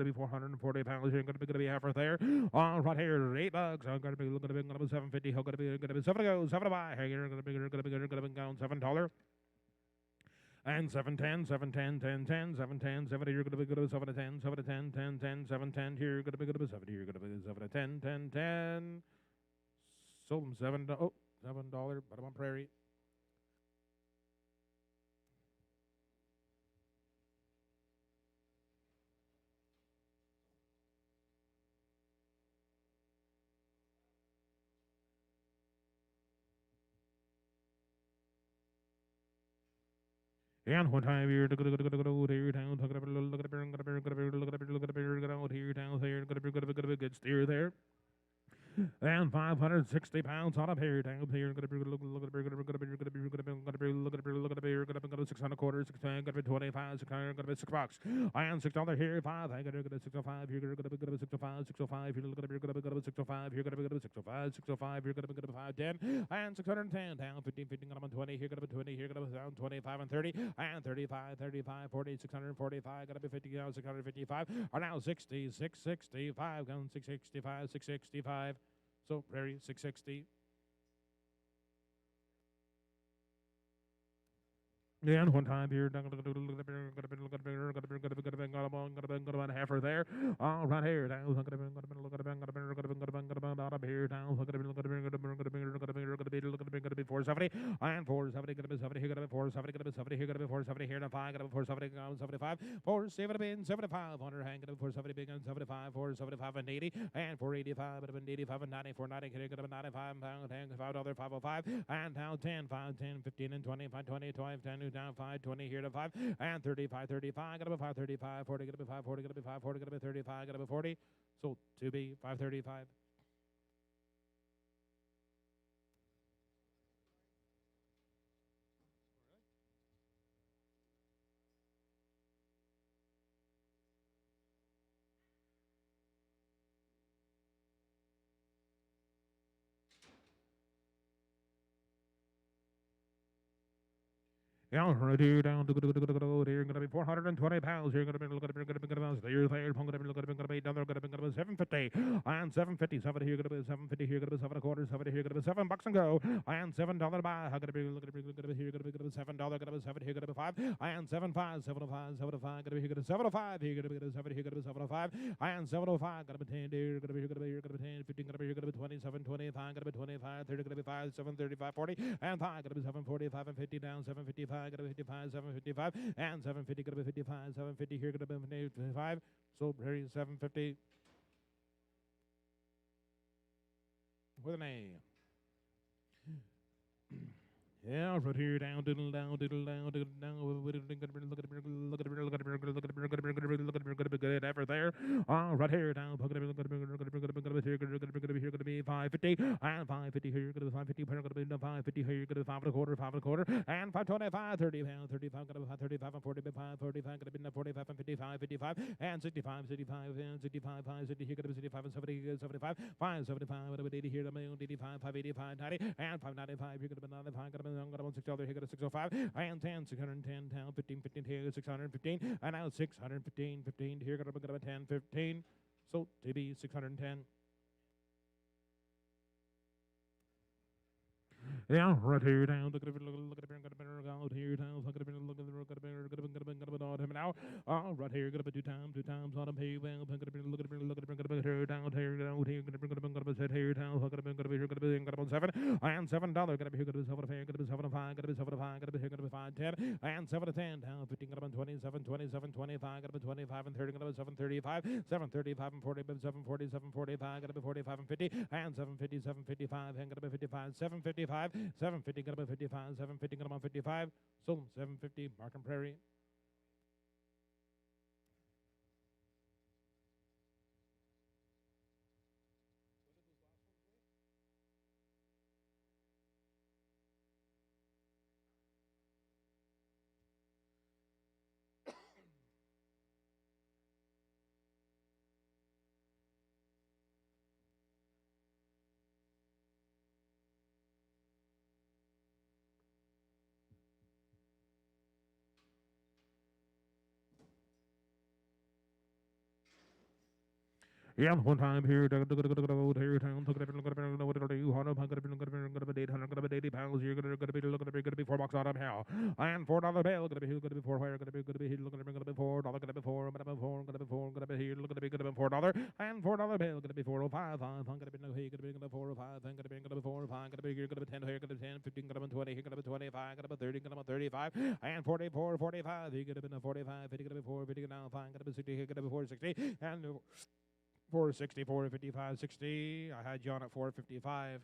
be 440 pounds here. Gonna be half there. Right here, $8. I'm gonna be 750. Gonna be 7 to go, 7 to buy. Here gonna be down $7. And 710, 710, 10, 10, 710, 70, you're going to be good at 7 to 10, 7 to 10, 10, 10, 710, here, you're going to be good at 70, you're going to be 7 to 10, 10, 10. Sold them $7, but I'm on Prairie. And one time here, here down, look at here down, here, good steer there. and 560 pounds on up here, down here, gonna be look at look at here, gonna be 600 quarters, 610, gonna be 25, 600, gonna be $6. I am $6 here, 5, I gotta go to 605, here gonna be 605, 605, here gonna be 605, here gonna be 605, 605, here gonna be 510, and 610, down 15, 15, gonna be 20, here gonna be 20, here gonna be down 25 and 30, and 35, 35, 40, 645, gonna be 50, now 655, are now 60, 665, going 665, 665. So, Prairie, 660. Yeah, and one time here, got about half her there. All right here, down. Out of here, down. 470 and 470, gonna be 70 here, gonna be 470, gonna be 70 here, gonna be 470 here, and 5, gonna be 470, 75, 470, 75, 100, hang, gonna be 470, big, and 75, 475 and 80, and 485, but 85 and 90, 490, here, gonna be 95 pound, hang, $5, 505, and now 10, 5, 10, 15, and 20, 5, 20, 12, 10, down 5, 20 here to 5, and 35, 35, gonna be 535, 40, gonna be 540, gonna be 540, gonna be 35, gonna be 40, so to be 535. Yeah, ready down to go. You're gonna be 420 pounds. You're gonna be looking at you're there. Gonna be looking at down there. Gonna be 750 and 750. 7 here. Gonna be 750 here. Gonna be 7 a quarter. 7 here. Gonna be $7 and go. And $7 buy. Gonna be looking at here. Gonna be $7. Gonna be 7 here. Gonna be 5 and 7.5. 7.5. 7.5. Gonna be here. Gonna be 7.5 here. Gonna be 7 here. Gonna be 7.5 and 7.5. Gonna be 10 here. Gonna be here. Gonna be here. Gonna be 10. 15. Gonna be here. Gonna be 27. 25. Gonna be 25. 30. Gonna be 5. 7.35. 40 and 5. Gonna be 7.45 and 50 down. 7.55. Gonna be 55, 755, and 750, gonna be 55, 750 here, gonna be 55. So here 750 with an A. Yeah, right here down, diddle down, diddle down, diddle down. Look at good effort there. Right here down. Gonna be 550 and 550 here. Gonna be 550. Gonna be 550 here. Gonna be 5 and a quarter, 5 and a quarter, and 525, 30 pounds, 35. Gonna be 35 and 45, 45. Gonna be 45 and 55, 55, and 65, 65, and 65, 5, 60 here. Gonna be 65 and 70, 75, 575. Gonna be 80 here. 85, 585, 90, and 595 here. Gonna be 95. Gonna be $6 here, got a 605, and 10, 610, down 15, 15 here, 615, and now 615, 15 here, got a 10, 15, so TB 610. Yeah, right here down. Look at it, look at it, out here down. Look at it, look at it now. Right here, gonna be two times on a pay well. Look at it, look at it, look at it, here down, here down, here, gonna be set here down. Look at it, gonna be here, gonna be 7, and $7, gonna be here, gonna be 7 gonna be 7 5, gonna be 7 5, gonna be here, gonna be 5 10, and 7 to 10 down. 15, gonna be 27, 27, 25, gonna be 25 and 30, gonna be 735, 735 and 40, 740, 745, gonna be 45 and 50, and 750, 755, and gonna be 55, 755. 750, gonna be 55, 750, gonna be 55, so 750, Markham Prairie. Yeah, one time here, here town, took it what it'll do, 880 pounds, you're gonna be $4 out of hell, and $4 bill, gonna be 4 where, gonna be here, gonna be $4, gonna be 4, gonna be 4, gonna be here, gonna be $4, and $4 bill, gonna be 405, gonna be no here, gonna be 405, gonna be 405, gonna be here, gonna be 10 here, gonna be 10, 15, gonna be 20, here, gonna be 25, gonna be 30, gonna be 35, and 44, 45, here, gonna be 45, 50, gonna be 4, 50, gonna be 5, gonna be 60, here, gonna be 460, and 460, 455, 60. I had you on at 455.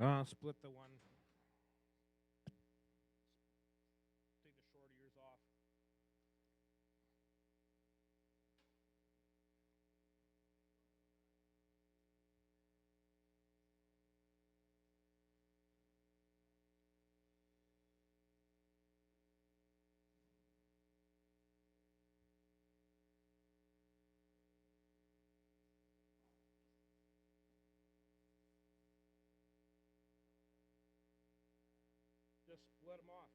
Split the one. Take the short ears off. Just split them off.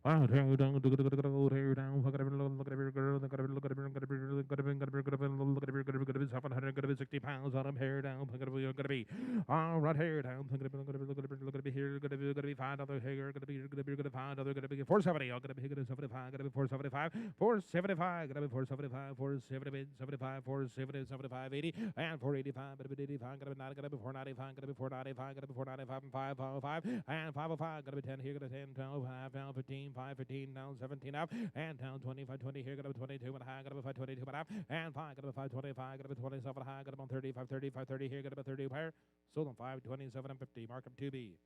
Tear down, tear down. Look at every look at every girl. Look at every look at every look at every look at every look at every look at every look at every 760 pounds on him. Hair down. Look at every gonna be. All right, hair down. Look at every look at every look at every look at every here. Gonna be $5 hair. Gonna be $5. Gonna be 470. Gonna be 75. Gonna be 475. 475. Gonna be 475. 475. 475. 80 and 485. Gonna be 85. Gonna be 90. Gonna be 495. Gonna be 495. Gonna be 495 and 505 and 505. Gonna be 10 here. Gonna be 10. 12. 5. 15. 5, 15, down 17 up, and down 25, 20 here, gonna be 22 and a high, gonna be 522 and a half, and 5, gonna be 525, gonna be 27 high, gonna be 30, 530, 530 here, gonna be 30 higher, sold on 527 and 50, mark up 2B.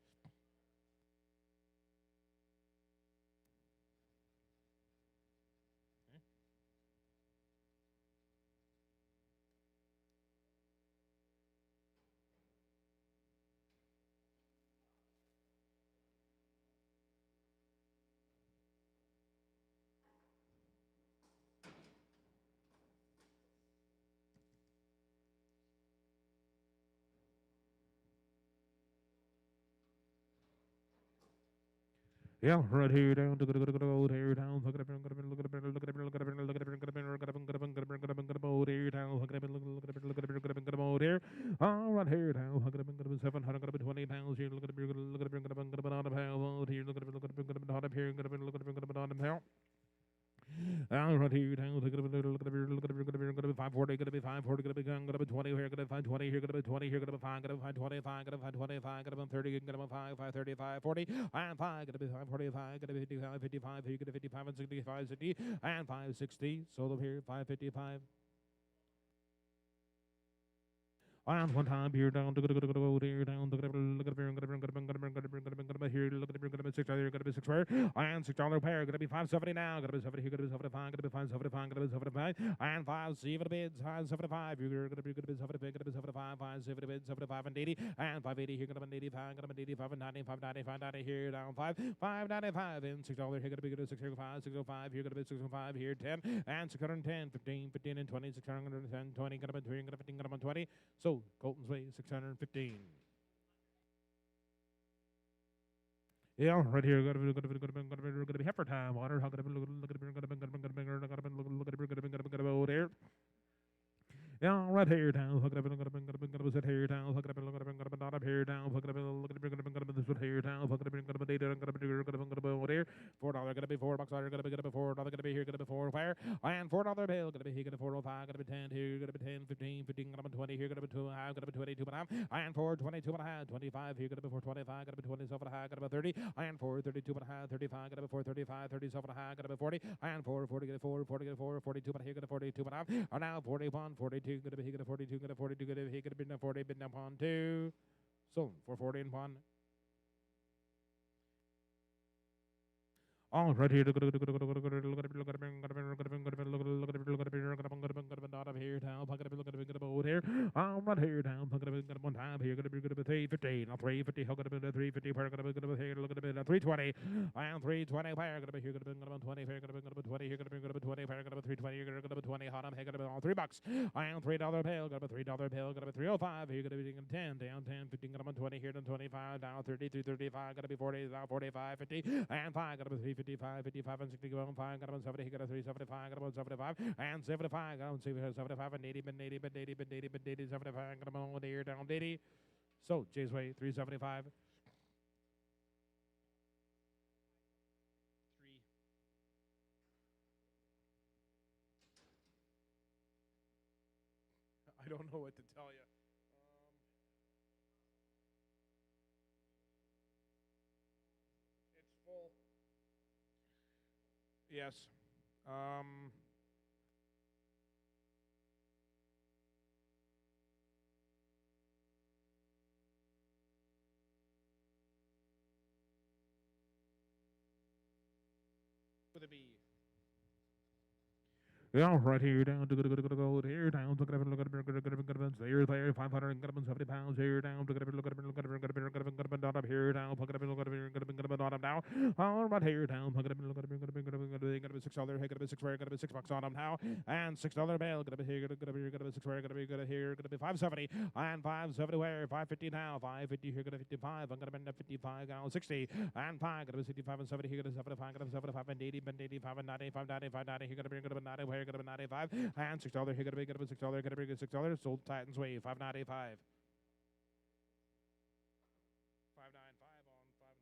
Yeah, right here down to go here down. Look at it, look at it, look at it, look at it, look at it, look at it, look at it, look at it, look at it, look at it, look at it, here down. Look at it, look at it, look at it, look at it, look at it, here. All right, here down. Look at it, 720 pounds here. Look at it, look at it, look at it, look at it, on the pound here. Look at it, look at it, look at it, on up here. Look at it, look at it, look at it, on the pound. Right here, look at it, look at it, look at it, look at it, gonna be 540, gonna be 540, gonna be gonna be 20 here, gonna be 520 here, gonna be 20 here, gonna be 5, gonna be 525, gonna be 525, gonna be 30, gonna be 5, 535, 40, and 5, gonna be 545, gonna be 55, 55, here, gonna be 55 and 65, 60, and 560, sold up here, 555. And one time here down to go here down to look at here look at $6 here gonna be $6 and $6 pair gonna be 570 now gonna be 70 here gonna be 75 gonna be 575 gonna be 75 and 570 bids 575 you're gonna be 75 gonna be 75 570 bids 75 and 80 and 580 here gonna be 85 gonna be 85 and 90 590 590 here down 5 595 and $6 here gonna be 605 605 here gonna be 605 here 10 and 610 15 15 and 20 610 20 gonna be 3 gonna be 15 gonna be 20 so Colton's Way, 615. Yeah, right here. Got to be heifer time. Water. Got to be look at there. Yeah, right here down. Hook it up, sit here down. Hook it up, not up here down. Hook it up, this one here down. Hook it up, data, over there. $4 gonna be $4 gonna be $4 gonna be here, gonna be 4 fire. And $4 bill gonna be here, gonna be 405, gonna be 10 here, gonna be 10, 15, 15, gonna be 20 here, gonna be 2 high, gonna be 22 and a half. And 422 and a half, 25 here, gonna be 425, gonna be 27 and a half, gonna be 30. And 432 and a half, 35, gonna be 435, 37 and a half, gonna be 40. And 440 gonna be 440 gonna be 442 and here, gonna be 42 and a half. And now 41, 42. Gonna be he gonna 42, gonna 42, gonna he gonna be 40, bid down pawn 2. So 440 and pawn. Oh, right here. Look at it here down. Look at it over here. Oh, right here down. Look at it one time here. Gonna be 350. Now 350. How gonna be 350? Gonna be here. Look at it 320. And 320 pair. Gonna be here. Gonna be 20. Pair. Gonna be 20 here. Gonna be 20. Pair. Gonna be 320. Here. Gonna be 20. Hot. I'm gonna be all $3. And $3 bill. Gonna be $3 bill. Gonna be 305. Here. Gonna be 10. Down 10. 15. Gonna be 20 here. Down 25. Down 30. 335. Gonna be 40. Down 45. 50. And 5. Gonna be 355. 55 and 60. Going 5. Got about 70. He got a 375. Got about 75 and 75. Got about 75 and 80. Been 80. Been 80. Been 80. Been 80. 75. Got about 1 here. Down 80. So Jay's way 375. 3. I don't know what to tell you. It's full. Yes. With a B. Yeah, right here down to go here down to look at there 570 pounds here down to look at up here down look at now all right here down look at $6 here gonna be $6 on them now and $6 bail gonna be here gonna be $6 gonna be here gonna be 570 and 570 where 550 now 550 here gonna 55 I'm gonna bend up 55 now 60 and 5 gonna be 65 and 70 here gonna 75 gonna be 75 and 80 bend 85 and 90 590 here gonna be 90 where gonna be 95 and $6 here gonna be $6 gonna be $6 sold Titans way 595 595 on 590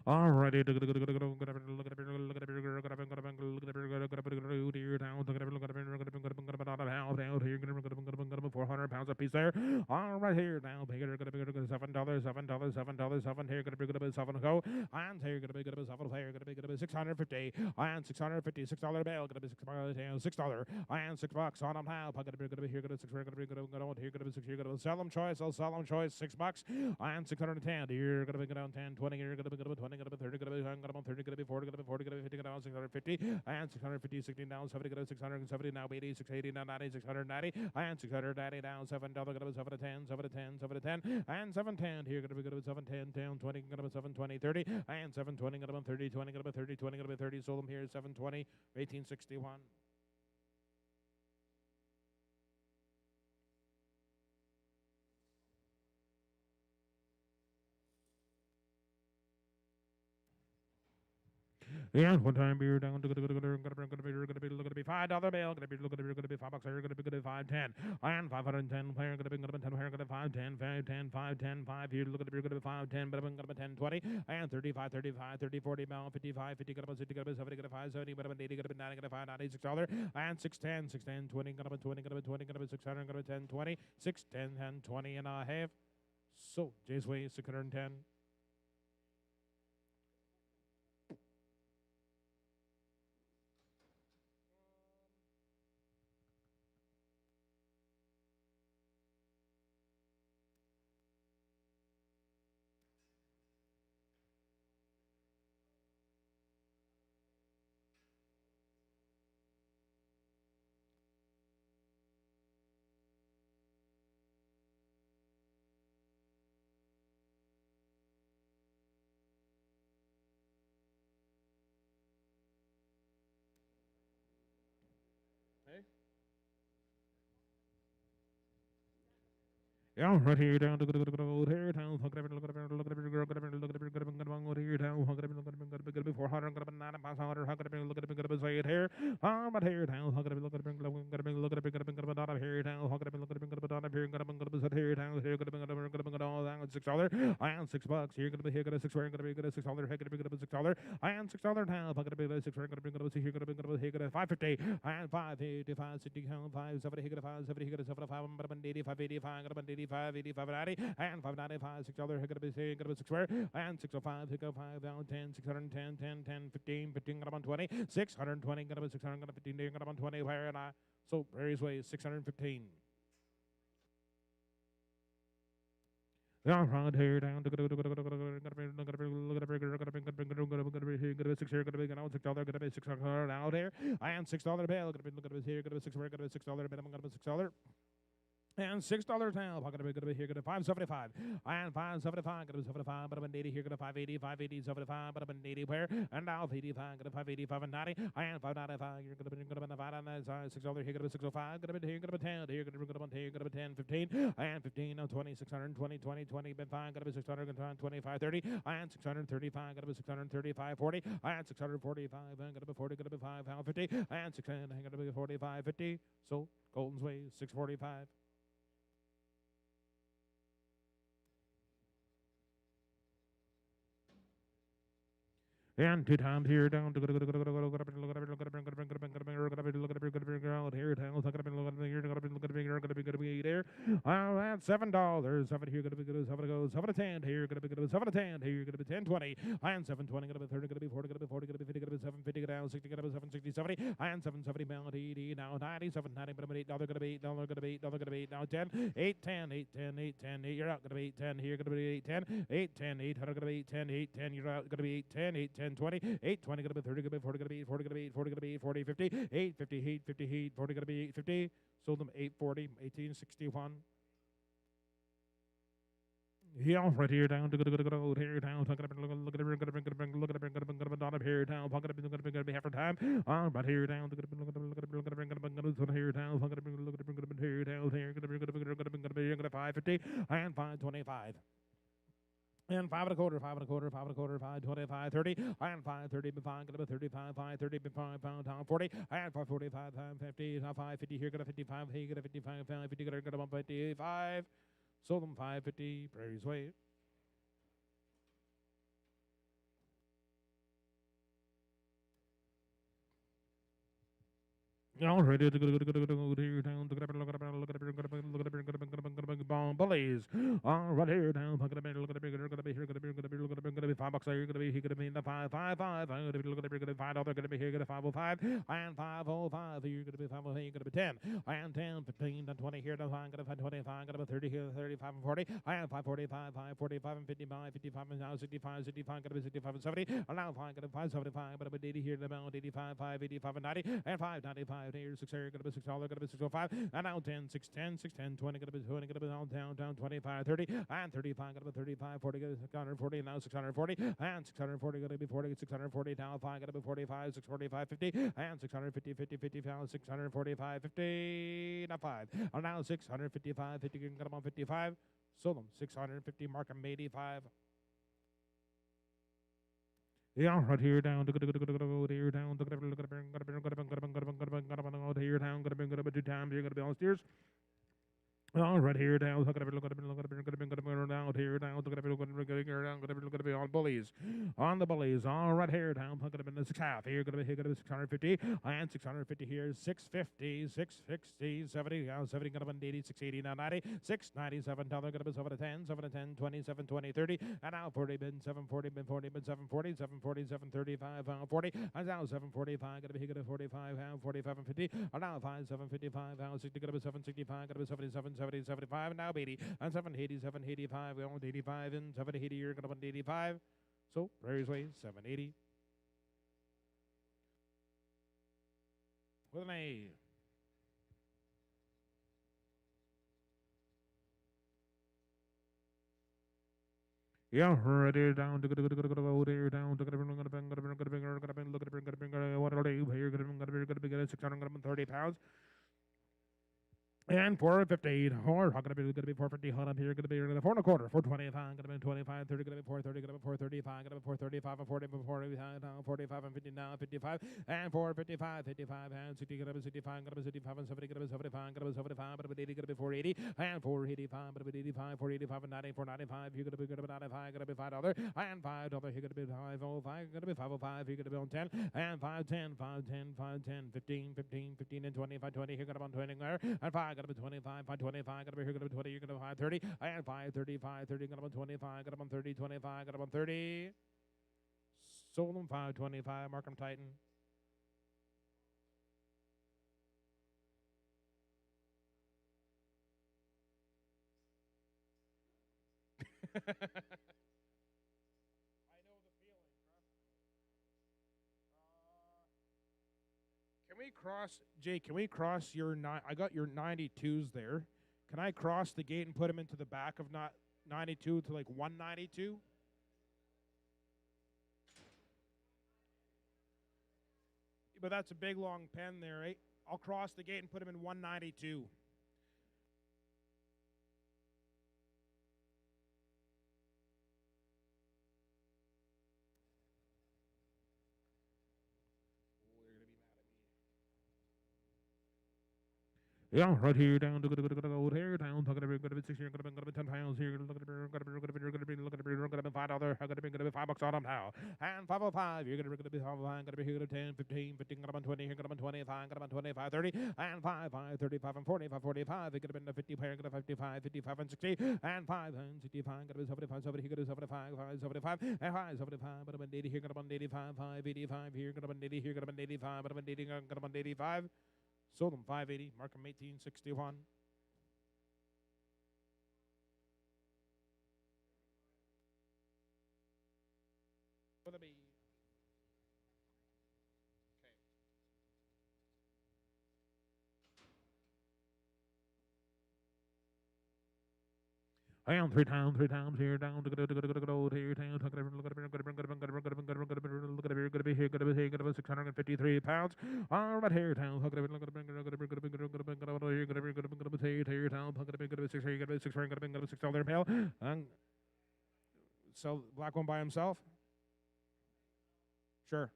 Alrighty, £400 a piece there. All right, here now, $7, $7 here, gonna be $7 go, and here gonna be $7 here, gonna be 650, and 650, $6 bill, gonna be $6, and $6 on them now. Gonna be here, gonna be 6 here, gonna be here, gonna be 6 here, gonna be sell them choice, I'll sell them choice, $6, and 610 here, gonna be down 10, 20 here, gonna be 20, gonna be 30, gonna be 30, gonna be 40, gonna be 40, gonna be 50, gonna be 650, and 650, 16 down, 70, gonna be 670, now 80, 680, now 90, 690, and 690 down, $7, gonna be 7 to 10, 7 to 10, 7 to 10, and 710 here, gonna be 710, down 20, gonna be 720, 30, and 720, gonna be 30, 20, gonna be 30, 20, gonna be 30, sold them here, 720, 1861. Yeah, one time beer down to gonna be $5 bill, gonna be $5 here, gonna be 510, and 510 player, gonna be 10 here, gonna be 510, 510, 510, 5 here, look at the beer, gonna be 510, but I'm gonna be 10, 20, and 35, 35, 30, 40, now 55, 50, gonna be 60, gonna be 70, gonna be 570, but I'm 80, gonna be 90, gonna be 590, $6, and 610, 610, 20, gonna be 20, gonna be 20, gonna be 600, gonna be 10, 20, 610, and 20 and a half. So, Jay's way, 610. Hey? Yeah, right here down to go here down. Look at every look at every look at every girl, look at every look at every good one here down. Look at every look at every 400, look at every 9 pounds, 100, look at every look at every say it here. But here down, look at every look at every look at every look at every good dot here down. Look at every look at every good dot here, got a set here down here, got all down $6 and $6 here, gonna be here, got a 6 where gonna be good $6 here, gonna be good $6 and $6 now. Look at every 6 where gonna be good here, gonna be here, got a 550 and 580, 560, 570, here got a 570, here got a 75, but 80, 585, got a 85, 85 and 595, $6 here, gonna be here, gonna be 6 where and 605, here go 5 down 10, 610, 10, 10, 15, 15, got on 20, 620, got a 600, got a 15, got on 20, where and I so various ways 615. Yeah, round here down to go to 6 here, gonna be $6, gonna be $600 out here, and $6 bill, gonna be here, gonna be 6 here, gonna be $6 minimum, gonna be $6. And $6 now. Gonna be here. Gonna 575. And 575. Gonna be 75. But I'm 80 here. Gonna 580. 580. 75. But I'm 80 where? And now 85. Gonna 585 and 90. And 595. You're gonna be $5 on that side. $6 here. Gonna be 605. Gonna be here. Gonna be 10. Here. Gonna be here. Gonna be 10. 15. And 15. Now 20. 620. 20. 20. Been fine. Gonna be 600. Gonna 25. 30. And 635. Gonna be 635. 40. And 645. And gonna be 40. Gonna be 5. 50. And 610. Gonna be 45. 50. So Colton's way 645. And two times here down to here down there. At $7. Seven here gonna be good. Seven to go. 7 to 10 here gonna be good. 7 to 10 here gonna be 10.20. And 7.20 gonna be 30 gonna be 40 gonna be 40 gonna be 50 gonna be 7.50 down 60 gonna be 7.60 70 and 7.70 pound 80 now 97 90 gonna be $8 gonna be $8 gonna be $8 gonna be now 10 8 10 8 10 8 10 8 you're out gonna be 10 here gonna be 8 10 8 10 800 gonna be 10 8 10 you're out gonna be 8 10 8 10 20 8 20 gonna be 30 gonna be 40 gonna be 40 gonna be 40 gonna be 40 50 8 50 8 50 8 40 gonna be 8 50 sold them 840 1861. Yeah, right here down to go here down. Look at it, look at it, look at it, look at it, not up here down. Pocket up, look at it, half time. Right here down. Look at it, look at it, look at it, look at it, look at it, here down. Look at it, look at it, look at it, here down. Here, look at it, 550 and 525. And 5 1/4, 5 1/4, 5 1/4, 5 25, 30, and 530, 5 35, 530, 5 40, and 545, 550, 550 here, got a 55, here, got a 55, 550, got a 155. Sold them 550, Prairie's Way. All right, here down, look at it, look at it, look at it, look at it, bullies. All right, here down, look at it, look at it, look at it, here, look at it, $5 here, gonna be, he gonna be in the 555, I'm gonna be looking at it, $5, gonna be here, gonna 505, and 505, here, gonna be 505, here, gonna be 10, and 10, 15, and 20 here, gonna be 25, gonna be 30 here, 35 and 40, and 545, 545 and 55, 55 and now 65, 65, gonna be 65 and 70, and now 5, gonna be 575, gonna be 80 here, about 85, 585 and 90, and 595. Here, 6 here, gonna be $6, gonna be 605, and now 10, 610, 610, 20, gonna be 20, gonna be down 25, 30, and 35, gonna be 35, 40, gonna be 640, and now 640, and 640, gonna be 40, 640, now 5, gonna be 45, 645, 50, and 650, 50, 50, pounds, 645, 50, now 5, and now 655, 50, gonna come on 55, sold them 650, mark them 85. Yeah, right here down, here down, here down, two times, you're gonna be on steers. Right here down, look at it, look at it, look at it, look at it, down here down, look at it, look at it, look at it, look at it, on bullies, on the bullies, all right here down, look at it in the 6.5, here gonna be 650, and 650 here, 650, 660, 70, now 70 gonna be 80, 680, now 90, 697, now they're gonna be 7 to 10, 7 to 10, 20, 7, 20, 30, and now 40, been 740, been 40, been 740, 740, 735, 40, and now 745, gonna be 45, 45 and 50, and now 5, 755, 60, gonna be 765, gonna be 77, 70, 75, and now 80, and 780, 785, we owned 85, and 780, you're gonna want 85. So, Prairie's Way, 780. With an A. Yeah, right there down to go there down to look at 630 pounds. And 450, or how gonna be 450, hold up here, gonna be 4 1/4, 425, gonna be 25, 30, gonna be 430, gonna be 435, gonna be 435, and 40, 45, and 50, now 55, and 455, 55, and 60, gonna be 65, gonna be 65, and 70, gonna be 75, gonna be 75, gonna be 80, gonna be 480, and 485, gonna be 85, 485, and 90, 495, you're gonna be 95, gonna be $5, and $5, you're gonna be 505, gonna be 505, you're gonna be on 10, and 510, 510, 510, 15, 15, 15, and 20, 520, you're gonna be on 20 there, and 5, gonna be 25, 525, gonna be here, gonna be 20, you're gonna be 530, and 530, 530, gonna be 25, gonna be 30, 25, gonna be 30. Sold them 525, mark them Titan. Can we cross, Jay? Can we cross your I got your 92s there. Can I cross the gate and put them into the back of 92 to like 192? But that's a big long pen there, right? I'll cross the gate and put them in 192. Yeah, right here down to go here down. Talking about gonna be 6 here, gonna be 10 pounds here. Look at be $5. Gonna be $5 on them now. And 505, you're gonna be 505, gonna be here to 10, 15, 15, gonna be 20, here gonna be 25, gonna be 25, 30, and 5, 5, 35, and 45, 45. You're gonna be 50 pair, gonna 55, 55, and 60, and 5, and 65, gonna be 75, 70, here gonna be 75, 5, 75, and 5, 75, gonna be 80, here gonna be 85, 5, 85, here gonna be 80, here gonna be 85, gonna be 80, gonna be 85. Sold them 580, mark them 1861. Gonna be okay. I am three times here down to go here down. Gonna be here, gonna be here, gonna be 653 pounds. All right here down. Gonna be here down. Gonna be 6 here, gonna be 6 here, gonna be $6 pail. And sell black one by himself. Sure.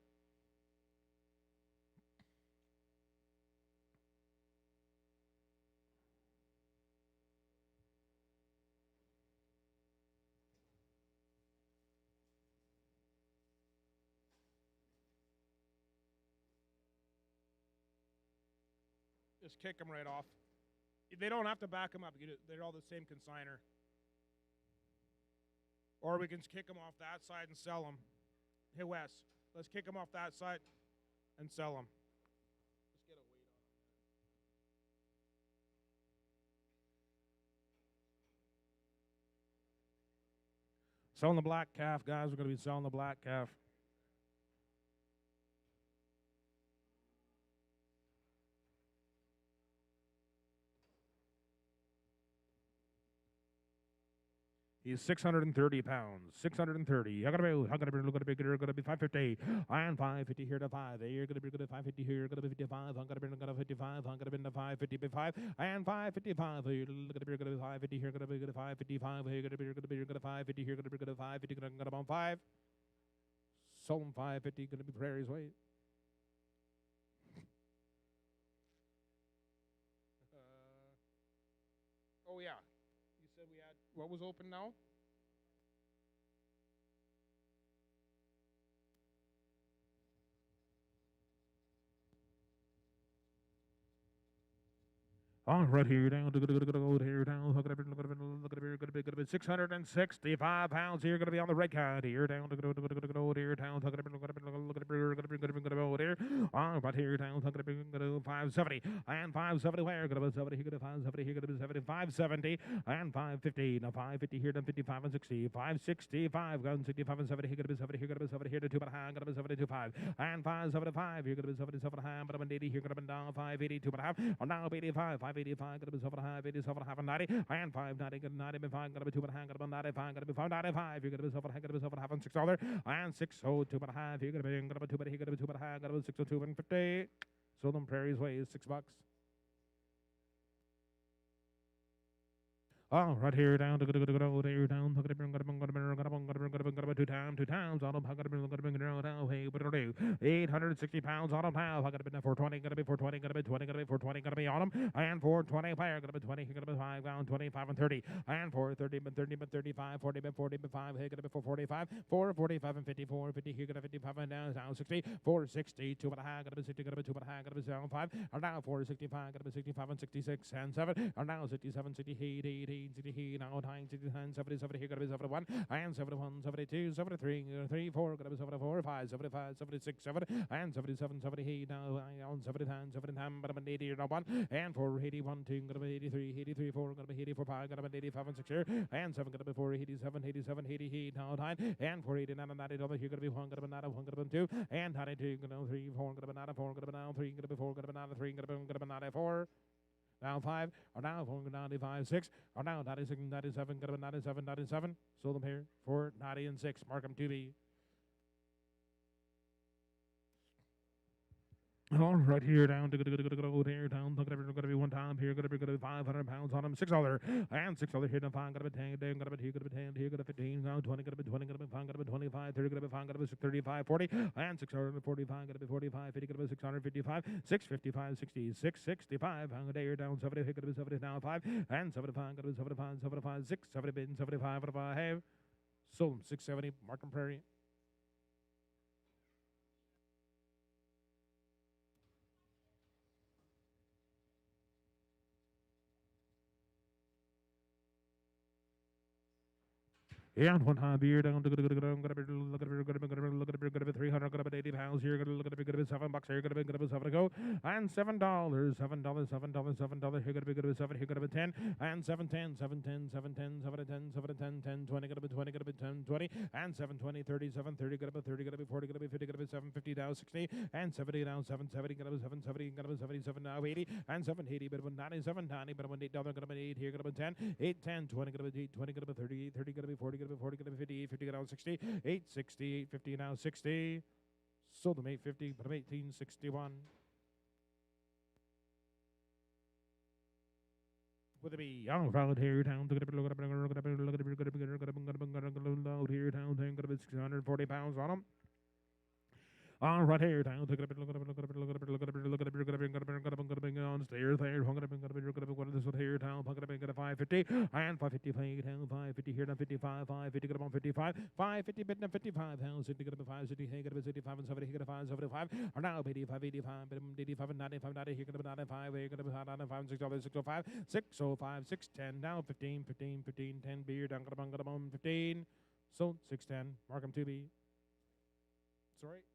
Just kick them right off. They don't have to back them up. They're all the same consigner. Or we can kick them off that side and sell them. Hey, Wes, let's kick them off that side and sell them. Let's get a weight on them. Selling the black calf, guys. We're going to be selling the black calf. He's 630 pounds. 630. I'm gonna be 550. And 550 here to 5. You're gonna be good at 550 here. Gonna be 55. I'm gonna be 55. I'm gonna be 555. And 555. You're gonna be good at 550 here. Gonna be good at 555. You're gonna be good at 550 here. Gonna be good at 550. Gonna be on 5. Sold him 550. Gonna be Prairie's weight. Oh yeah. You said we had what was open now? Right here down to go here down. Look at it, 665 pounds here. Gonna be on the red card here down to go here down. Look at here. Right here down. 570 and 570 where? Gonna be 70 here. Gonna 570 here. Gonna be 75 70 and 550. Now 550 here. Then 55 and 60. 565. Gun 65 and 70 here. Gonna be 70 here. Gonna be 70 here to 2 but high. Gonna be 72 5 and 575 here. Gonna be 77 high. But I'm 80 here. Gonna be down 582 but half. Now 85. 585, gonna be 7.5, 87, half, and 90, and 590, gonna 95, gonna be 2 and a half, gonna be 95, gonna be 595, you're gonna be 7, gonna be 7, half, and $6, and 602 and a half, you're gonna be 2, but he gonna be 2 and a half, gonna be 602 and 50. So them Prairie's way is $6. Oh, right here down to go here down. Two times. On them, how gonna bring down? Hey, what do do? 860 pounds on them now. How gonna be 420? Gonna be 420. Gonna be 20. Gonna be 420. Gonna be on them. And 420 player. Gonna be 20. Gonna be 5 down. 25 and 30. And 430 but 30 but 35. 40 but 40 but 5. Hey, gonna be 445. 445 and 54. 50 here. Gonna 55 and down 60. 460. 2 and a half. Gonna be 60. Gonna be 2 and a half. Gonna be 75. And now 465. Gonna be 65 and 66 and 7. And now 67. 68. 60 now 9 69 70 70 here gonna be 71 and 71 72 73 3 4 gonna be 74 5 75 76 7 and 77 78 now on 79 79 but I'm 80 now 1 and 4 81 2 gonna be 83 83 4 gonna be 84 5 gonna be 85 and 6 here and 7 gonna be 4 87 87 88 now 9 and 4 89 and 90 over here gonna be 1 gonna be 9 1 gonna be 2 and 92 gonna be 3 4 gonna be 9 4 gonna be 9 3 gonna be 4 gonna be 9 3 gonna be 94 now 5, or now 4, 95, 6, or now 96, 97, got 97, 97. Sold them here for 90 and 6. Mark them to be. All right, here down to go here down. Gonna be one time here. Gonna be 500 pounds on him. $6 and $6 here. Now five. Gonna be 10. Gonna be here. Gonna be 10 here. Gonna be 15. Now 20. Gonna be 20. Gonna be 5. Gonna be 25. 30. Gonna be 5. Gonna be 35. 40 and 645. Gonna be 45. 50. Gonna be 655. 655. 60. 665. Hang a day here down 70. Here. Gonna be 70 now 5 and 75. Gonna be 75. 75. 6 70 bin 75. What if I have sold 670 Markham Prairie. Yeah, one time beer down to gonna be look at be 300, gonna be 80 pounds here, gonna be $7 here, gonna be 7 to go, and $7, $7, $7, here, gonna be 7, here, gonna be 10, and 7, 10, 7, 10, 7, 10, 7, 10, 7, 10, 10, 20, gonna be 20, gonna be 10, 20, and 7, 20, 30, 7, 30, gonna be 30, gonna be 40, gonna be 50, gonna be 7, 50 down, 60, and 70 down, 7, 70, gonna be 7, 70, gonna be 77 now, 80, and 7, 80, but 97, 90, but $8, gonna be 8 here, gonna be 10, 8, 10, 20, gonna be 8, 20, gonna be 30, 30, gonna be 40, gonna be 40, gonna be 50, 50, gonna be 60, 8, 60, 8, 50, now 60, sold them 850, but 1861. With a B, young crowd here, town, look at it, look at it, look at it, look at it, look at it, look at it, look here, town, thing, gonna be 640 pounds on them. All right, here, down, look at it, look at it, look at it, look at it, look at it, look at it, look at it, look at it, on stairs there, hung it up, what is this one here, down, hung it up, 550, and 550, down, 550 here, down, 55, 550, get up on 55, 550, bit, 55, pounds, 50, get up, 550, hey, get up, 65, and 70, get up, 575, are now 85, 85, 85, and 95, 90, here, get up, 95, here, get up, 95, $6, 605, 605, 610, now 15, 15, 15, 10, beer, down, get up on 15, sold, 610, Markham 2B. Sorry.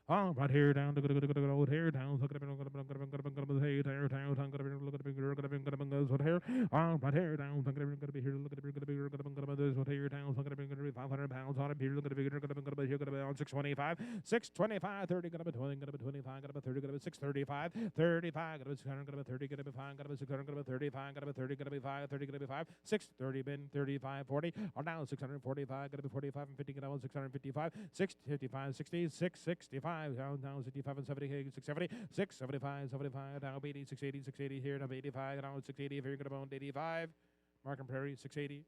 All right, here down, look at old hair down, look at here down, look at what hair. All right, here down, look at here, look at this what hair down, look at 500 pounds on it here, look at here, on 625, 625, 30, gonna be 20, gonna be 25, gonna be 30, gonna be 635, 35, gonna be 600, gonna be 30, gonna be 5, gonna be 600, gonna be 35, gonna be 30, gonna be 5, 30, gonna be 5, 630 bin 35, 40, or now 645, gonna be 45 and 50, gonna be 655, 655, 60, 665. Down 65 and 70, 670, 675, 75, down 80, 680, 680 here, down 85, down 680, if you're going to bone 85, Markham Prairie, 680.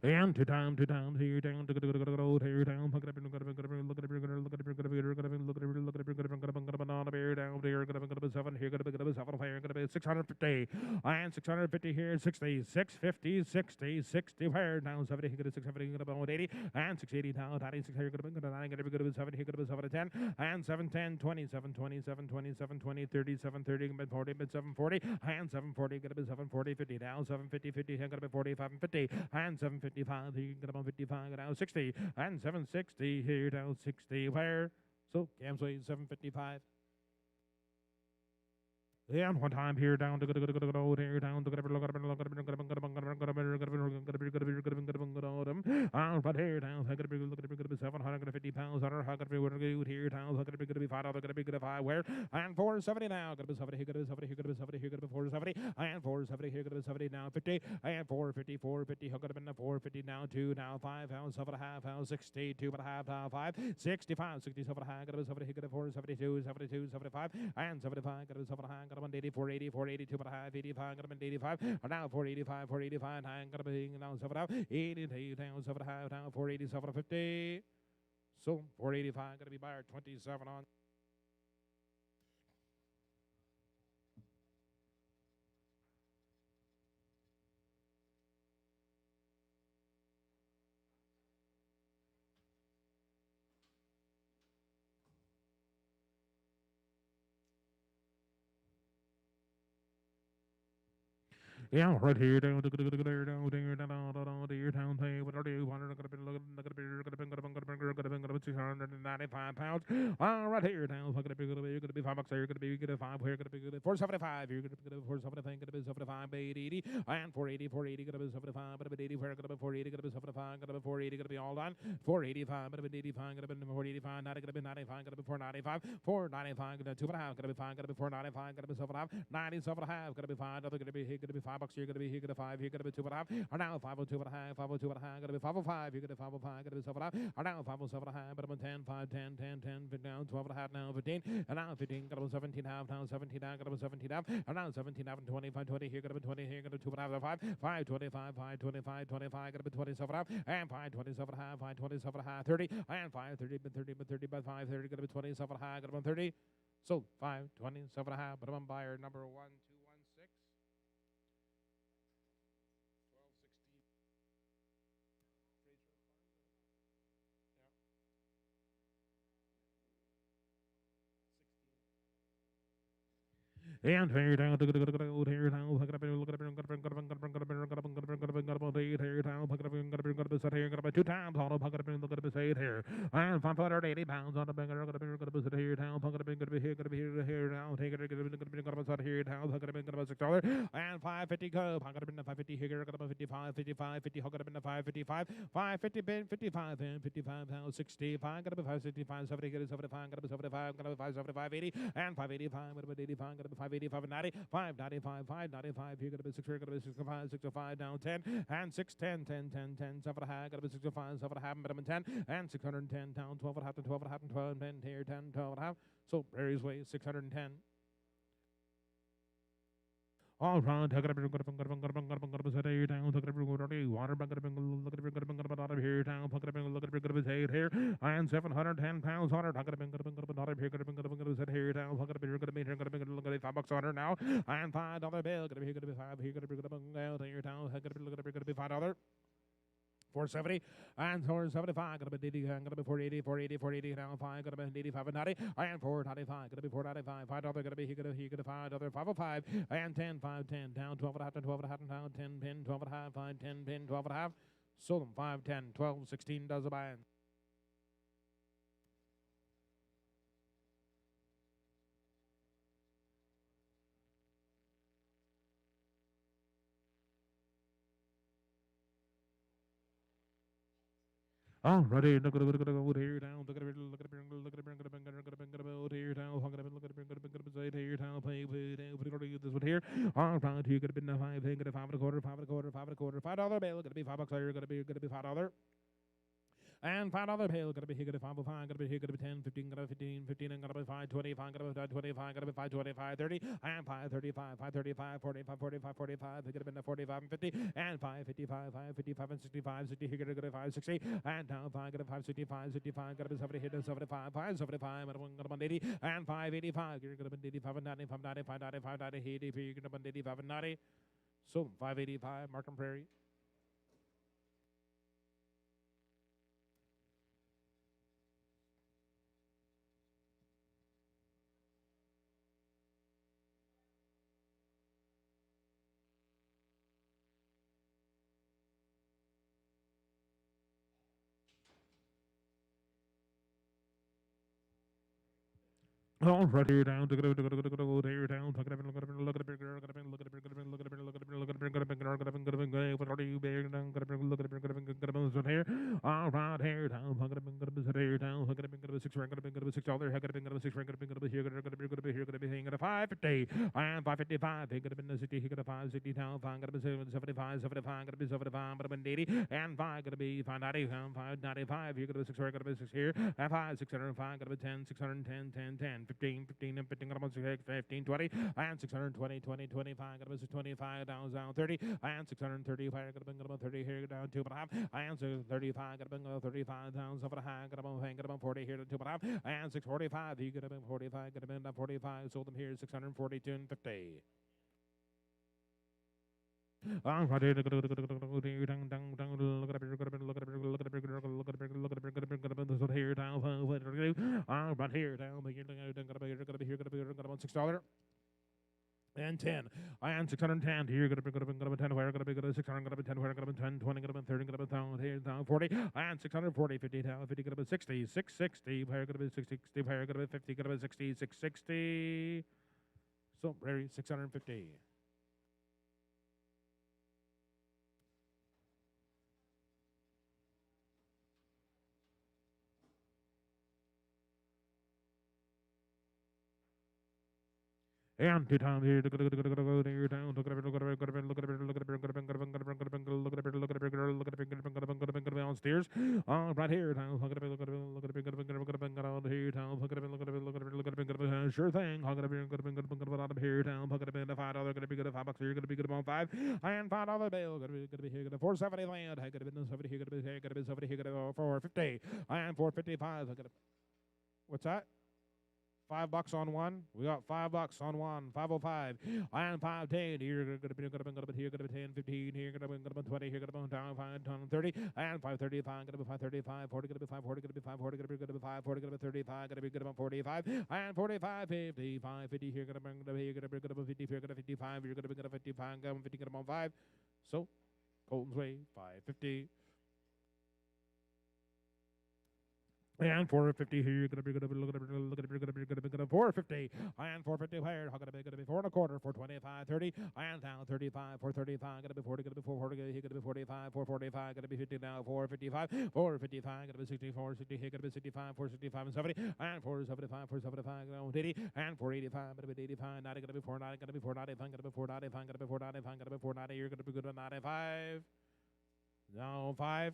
And two down, here down, here down, look at it, look at it, here down, look at it, look at it, look at it, look at it, look at it, look at it, look at it, look at it, look at it, look at it, look at it, on here down here, gonna be 7 here, gonna be 7 here, gonna be 650, and 650 here, 60, 650, 60, 60 here, down 70 here, gonna 670, gonna be 80, and 680 down, 96 here, gonna be 9, gonna be 7 here, gonna be 7 to 10, and 710, 20, 720, 720, 720, 30, 730, mid 40, mid 740, and 740, gonna be 740, 50 down, 750, 50 here, gonna be 45 and 50, and 755 here, get up on 55, down 60, and 760 here, down 60, where? So, Camsway 755. Yeah, one time here down to go here down to look at but here down 750 pounds under how could be here down how could be 5 gonna be good if I wear and 470 now gonna be 70 here gonna be 70 here gonna be 70 here gonna be 470 and 470 here gonna be 70 now 50 and 450 450 how could have been 450 now 2 now 5 pounds 7.5 pounds 62 but a half now 5 65 67 high gonna be 70 here gonna be 472 72 75 and 75 gonna be 7 high 84, 84, 82, but a half, 85, gonna be 85, or now 485, 485, high, gonna be down 7 out, 80, down 7 half, down 487, 50. So 485, gonna be buyer 27 on. Yeah, right here down to there down there down there down there down what are you £95. Right here now, gonna be $5 here, gonna be good 5 here, gonna be good 475. You're gonna be good 475, gonna be 75, 880, and 480, 480, gonna be 75, gonna be 80, where gonna be 480, gonna be 75, gonna be 480, gonna be all done. 485, gonna be 85, gonna be 485, 90, gonna be 95, gonna be 495, 495, gonna be 2.5, gonna be 5, gonna be 495, gonna be 7.5, 97.5, gonna be 5, gonna be here, gonna be $5 here, gonna be here, gonna be 5 here, gonna be 2.5, and now 502.5, 502.5, gonna be 505, you're gonna be 505, gonna be 7.5, and now 507.5, but I'm 10, 5, 10, 10, 10, now 12.5, now 15, and now 15, gonna be 17.5, now 17, now gonna be 17.5, and now 17.5, and 20, 20, here, gonna be 20, here, gonna be 2.5, 5, 525, 525, 25, gonna be 27.5, and 527.5, 527.5, 30, and 530, but 30, but 30, but 530, gonna be 27.5, gonna be 30. So 527.5, but I'm buyer number 1216. 1216. And tear down, tear down, look at up, look at up, look at up, look at up, look at up, look at up, look at up, tear down, look at up, look at up, set here, look at up 2 times, auto, look at up, look at up, say it here. And 580 pounds on the bank, look at up, look at up, set here, down, look at up, look at up, here, look at up, here, down, take it, look at up, look at up, set here, down, look at up, look at up, $6, and 550 go, look at up in the 550 here, look at up 55, 55, 50, look up in the 555, 550 bin, 55 bin, 55 pounds, 65, got up 565, 70, get it 75, got up 75, got up 575, 80, and 585, got up 85, got up 585 and 90, 595, 595, here got up 6, got up 65, 65, down 10, and 610, 10, 10, 10, 7 and a half, got up 65, 7 and a half, minimum 10, and 610, down 12 and a half, 12 and a half, 12, 10, here, 10, 12 and a half, so Barry's way, 610. All right, take it up, set here down, take it up, water, look at it here down, look at it, say it here, and 710 pounds on it, take it up, here, set here down, look at it, $5 on her now, and $5 bill, gonna be 5, here, gonna be here down, gonna be $5. 470 and 475, gonna be 80, gonna be 480, 480, 480, now 5, gonna be 85 and 90, and 495, gonna be 495, $5, gonna be he gonna $5, 505, and 10, 5, 10, down 12 and a half, 12 and a half, down 10 pin, 12 and a half, 5, 10 pin, 12 and a half, sold them 5, 10, 12, 16 does a buy. Alrighty, look at here down, look at it, look at it, look at it, here down, look at it, here down, play this one here. All right, here gonna be 5, gonna be 5 and a quarter, 5 and a quarter, 5 and a quarter, $5 bill, gonna be $5 here, gonna be $5. And $5 bill, gonna be here, gonna be 505, gonna be here, gonna be 10, 15, gonna be 15, 15, and gonna be 525, gonna be 25, gonna be 525, 30, and 535, 535, 45, 45, 45, gonna be 45 and 50, and 555, 555 and 65, 60, here, gonna go to 560, and down 5, gonna 565, 65, gonna be 70, here, 75, 575, gonna be 80, and 585, you're gonna be 85 and 90, 590, 590, 590, 80, you're gonna be 85 and 90, so 585, Markham Prairie. All right, here down, here down, here down, look at it, look at it, look at it, look at it, look at it, look at it, look at it, look at it, look at it, what are you bearing down, look at it, look at it, here. All right, here down, look at it, here down, look at it, 6 rank, $6, look at it, 6 rank, here, here, hanging at 550, and 555, here, gonna be 60, here, 560 down, 5, gonna be 75, 75, gonna be 75, gonna be 80, and 5, gonna be 590, 595, here, gonna be 6 rank, gonna be 6 here, and 5, 605, gonna be 10, 610, 10, 10. 15, 15, and 15, 15, 20, and 620, 20, 25, gonna be 25, down 30, and 635, gonna be 30, here, down 2.5, and 635, gonna be 35, down 7.5, gonna be 40, here to 2.5, and 645, you gonna be 45, gonna be 45, sold them here, 642 and 50. All right, look at it, look at it, look at it, down, down, down, look at it, look at it, look at it, look at it, look at it, look at it, look at it, this one here, down, all right, here, down, here, gonna be here, $6. and 10. I am 610. Here, gonna be 10. Where gonna be 600, gonna be 10. Where gonna be 10, 20, gonna be 30, gonna be 1,000, here, 40. I am 640, 50, 50, gonna be 60, 660. Where gonna be 60, 60. Where gonna be 50, gonna be 60, 660. So, very 650. And 2 times here, look at it here, down, look at it, look at it, look at it, look at it, look at it, look at it, look at it, look at it, look at it, look at it, look at it, look at it, downstairs. Right here, down, look at it, look at it, look at it, look at it, look at it, out here, down, look at it, look at it, look at it, look at it, sure thing, look at it, look at it, look at it, out of here, down, look at it, $5, gonna be good at $5 here, gonna be good about 5, and $5 bill, gonna be here, gonna 470 land, I gotta be 70 here, gonna be here, gonna be 70 here, gonna be 450, and 455, I gotta. What's that? $5 on one. We got $5 on one. 505. I am 510. Here gonna be here gonna be 10, 15. Here gonna be 20. Here gonna be down 5, 30. And 535. Gonna be 535. 40 gonna be 540. Gonna be 540. Gonna be 540. Gonna be 35. Gonna be good about 45. And 45, 50, 550. Here gonna be here gonna be 50. Here gonna 55. You're gonna be 55. Gonna 50. Gonna be 5. So Colton's Way 550. And 450 here, you're gonna be gonna be look at it, look at it, gonna be 450. And 450 here, how gonna be 4 and a quarter, 425, 30. And down 35, 435, gonna be 40, gonna be 440, here gonna be 45, 445, gonna be 50 now, 455, 455, gonna be 64, 60, here gonna be 65, 465 and 70, and 475, 475, gonna be 80, and 485, gonna be 85, 90, gonna be 490, gonna be 495, gonna be 495, gonna be 495, gonna be 490, you're gonna be good on 95. Now 5.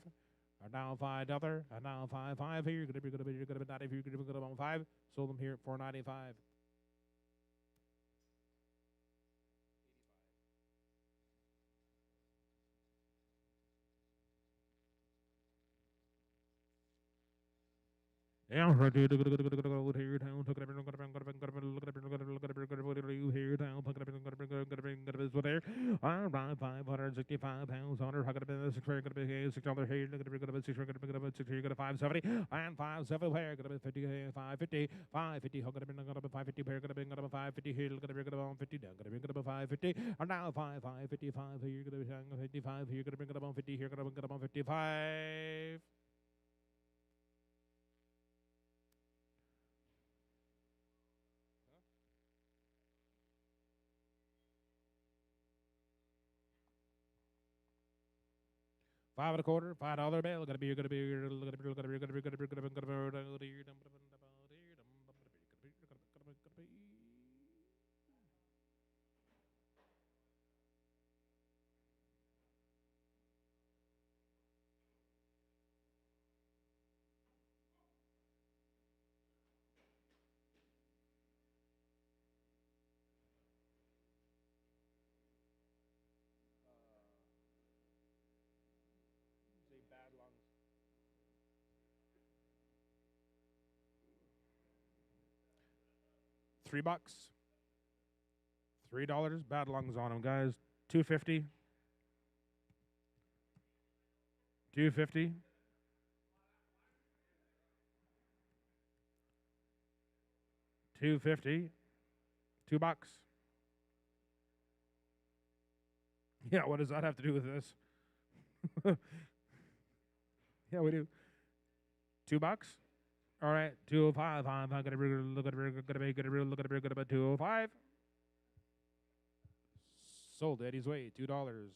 And now $5, and now 5 here. You're gonna be 90. You're gonna be good on 5. Sold them here at $4.95. Yeah, right here, look at here, down, look at everything, look at everything, look at everything, look at everything, look at everything, here, down, look at everything, look at everything, look at everything, there. All right, 565 pounds on her, look at everything, 6 here, look at everything, $6 here, look at everything, 6 here, look at everything, 6 here, look at 570, and 570 here, look at 50, 550, 550, look at everything, look at 550 here, look at everything, 550 here, look at everything, 50 down, look at everything, 550, and now 555 here, look at everything, 55 here, look at everything, 50 here, look at everything, 55. Five and a quarter, $5 bill. Gonna be, gonna be, gonna be, gonna be, gonna be, gonna be, gonna be, gonna be, gonna be. Say bad lungs. $3. $3. Bad lungs on them, guys. 250. 250. 250. $2. Yeah, what does that have to do with this? Yeah, we do. $2. All right, 205. I'm gonna look at it, gonna make it real, look at it, gonna 205. Sold Eddie's Way, $2.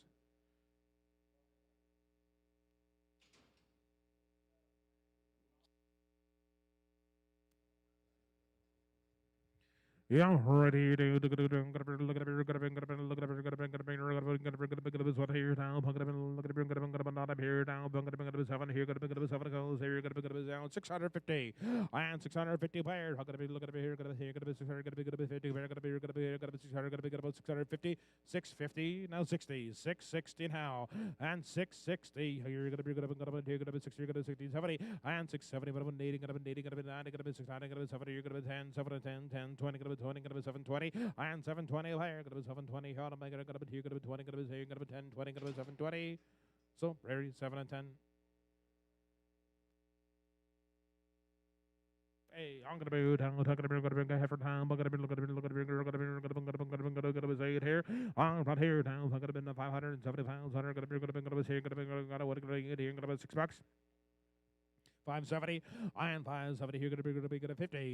Yeah, ready to look at it, look at it, look at it, look at it, look at it, look at it, look at it, look at it, what here now, look at it, look at it, not up here now, look at it, 7 here, look at it, 7 goes here, look at it, down 650, and 650 players, look at it, look at it here, look at it here, look at it, 600, look at it, 50, look at it, look at it, look at it, 600, look at it, 650, 650, now 60, 660 now, and 660, here, you're gonna be, here, gonna be 60, you're gonna be 60, 70, and 670, gonna be 80, gonna be 80, gonna be 90, gonna be 690, gonna be 70, you're gonna be 10, 7, 10, 10, 20, gonna be 20, gonna be 720, and 720 here, gonna be 720 here, gonna be here, gonna be 20, gonna be here, gonna be 10, 20, gonna be 720. So, Prairie, 7 and 10. Hey, I'm gonna be down, talking about gonna be half time. I'm gonna be looking at say it here. I'm right here down. I'm gonna be 570 pounds. I'm gonna be here. Gonna be $6. 570 and 570 here gonna be 50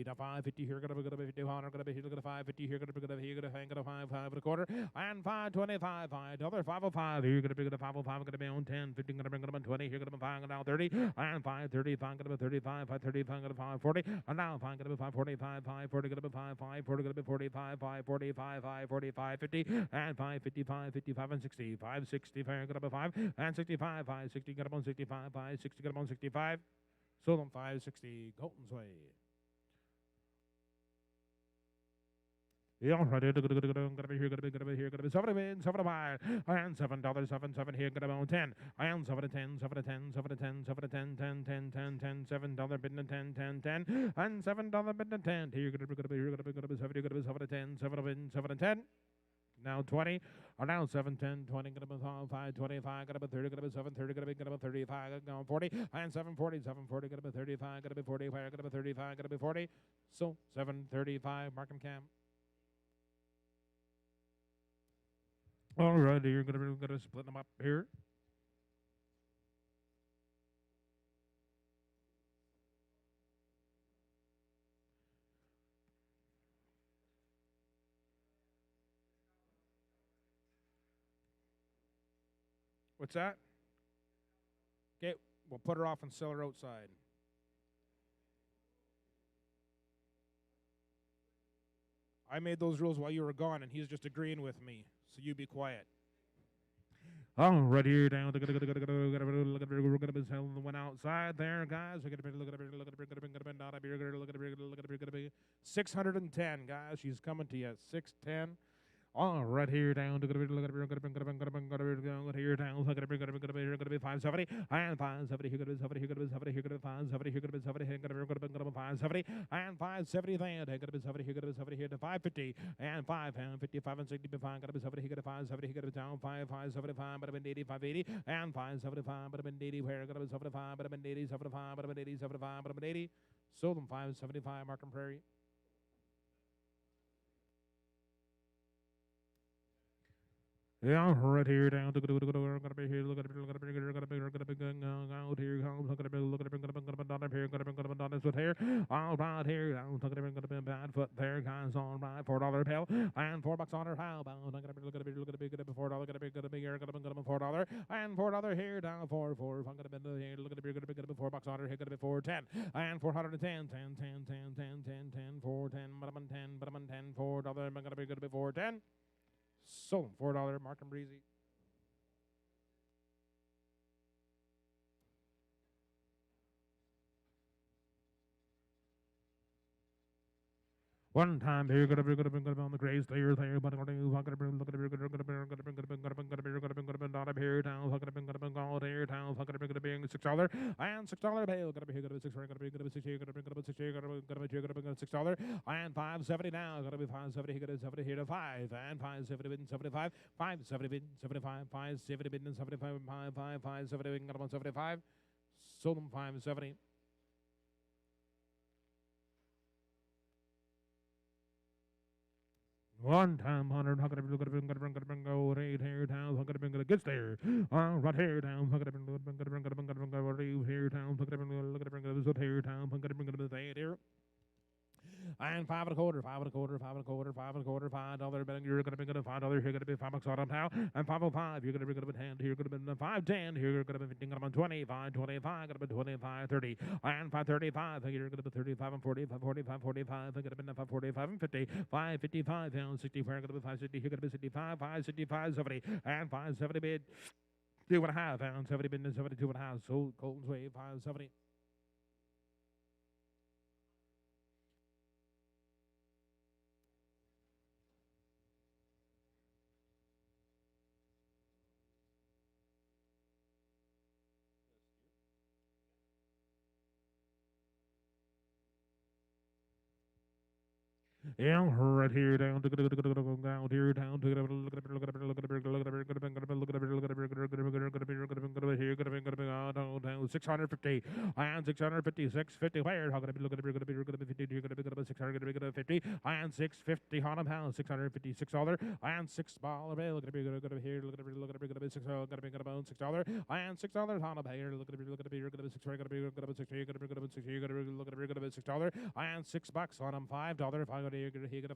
to 550 here gonna be 50 gonna be here gonna 550 here gonna be here gonna hang gonna 5 and a quarter and 525 $5 here gonna be 505 gonna be on 10 15 gonna bring it up on 20 here gonna be 5 now 30 and 530 5 gonna be 35 535 gonna be 540 and now 5 gonna be 545 540 gonna be 540 gonna be 45 545 545 50 and 555 55 and 60 560 gonna be 5 and 65 560 gonna be on 65 560 gonna be on 65 sold on 560 Colton's Way. Yeah, right here, gonna be here, gonna be 7 win, 7 buy, and $7, 7 here, gonna be on 10, and 7 to 10, 7 to 10, 7 to 10, 7 to 10, 10, 10, 10, 10, $7 bid and 10, 10, 10, and $7 bid and 10. Here, gonna be here, gonna be 7, gonna be 7 to 10, 7 to win, 7 to 10. Now 20, or now 7, 10, 20, gonna be 5, 25, gonna be 30, gonna be 7, 30, gonna be 35, gonna be 40, and 740, 740, gonna be 35, gonna be 45, gonna be 35, gonna be 40. So 735, Markham Cam. All right, you're gonna split them up here. What's that? Okay, we'll put her off and sell her outside. I made those rules while you were gone, and he's just agreeing with me. So you be quiet. All right, here down. We're gonna be selling the one outside there, guys. We're gonna be look at it. 610, guys. She's coming to you at 610. All right, here down to here down. Gonna be 570 and 570. Here gonna be 70. Here gonna be 70. Here gonna be 570. Here gonna be 70. Here gonna be 570 and 570. Then here gonna be 70. Here gonna be 70. Here to 550 and 5 and 55 and 65. Gonna be 70. Here gonna be 570. Here gonna be down 575. But I've been 80 580 and 575. But I've been 80. Where gonna be 75. But I've been 80 75. But I've been 80 75. But I've been 80. Sold them 575. Markham Prairie. Yeah, right here down to gonna be here. Look at it. Gonna be going out here. Gonna be looking at it. Down here. Gonna be done this with here. All right here. Gonna be bad foot there, guys. All right, $4 pill and $4 on her. How about gonna be $4. Gonna be here. Gonna be $4 and $4 here down 4. I'm gonna be here. Look at it. Gonna be $4 on her. Here gonna be 410 and 410 10 10 10 10 10 10 410. But I'm 10. But I'm 10 $4. I'm gonna be 410. So $4 Markham Breezy. One time here, gonna be on the grace there, but I'm gonna look at it, look at it, gonna be down up here, down, gonna be all there, down, gonna be $6 and $6 bail, gonna be here, gonna be 6 gonna be 6 here, gonna be 6 here, gonna be $6 and 570 now, gonna be 570, gonna be 70 here to 5 and 570 bid 75, 570 bid 75, 570 bid 75, 570 bid 75, sold them 570. One time, 100, how could I be looking at go 8 here down, how could I be gonna get there? Right here down, how could I be looking at here down, how could I be looking at here down, how could I be gonna be here? And 5 and a quarter, 5 and a quarter, 5 and a quarter, 5 and a quarter, $5 betting. You're gonna be $5 here, gonna be $5 on now, and 505. You're gonna be 10 here, gonna be 510 here, you're gonna be 15, gonna be 20, 525, gonna be 25, 30, and 535. You're gonna be 35 and 45, 45, 45. Gonna be 545 and 50, 555 and 65. Gonna be 560. Here gonna be 65, 565, 70, and 570 bid. 2.5 and 70 bid and 72.5. So Colton's Way 570. Yeah, right here down to down here down to look at here 650. And 650, 650 fired. How gonna be looking at be gonna be 50, you're gonna be gonna be 600, gonna be gonna 50. And 650 on him, pound, $656. And $6 bill, gonna be gonna be here, look at be gonna be $6, gonna be gonna be $6. And $6 on him here, look at be you're gonna be 6, gonna be 60, you're gonna be 60, you're gonna be look at be gonna be $6. And $6 on him, $5. If I go to you're gonna you're gonna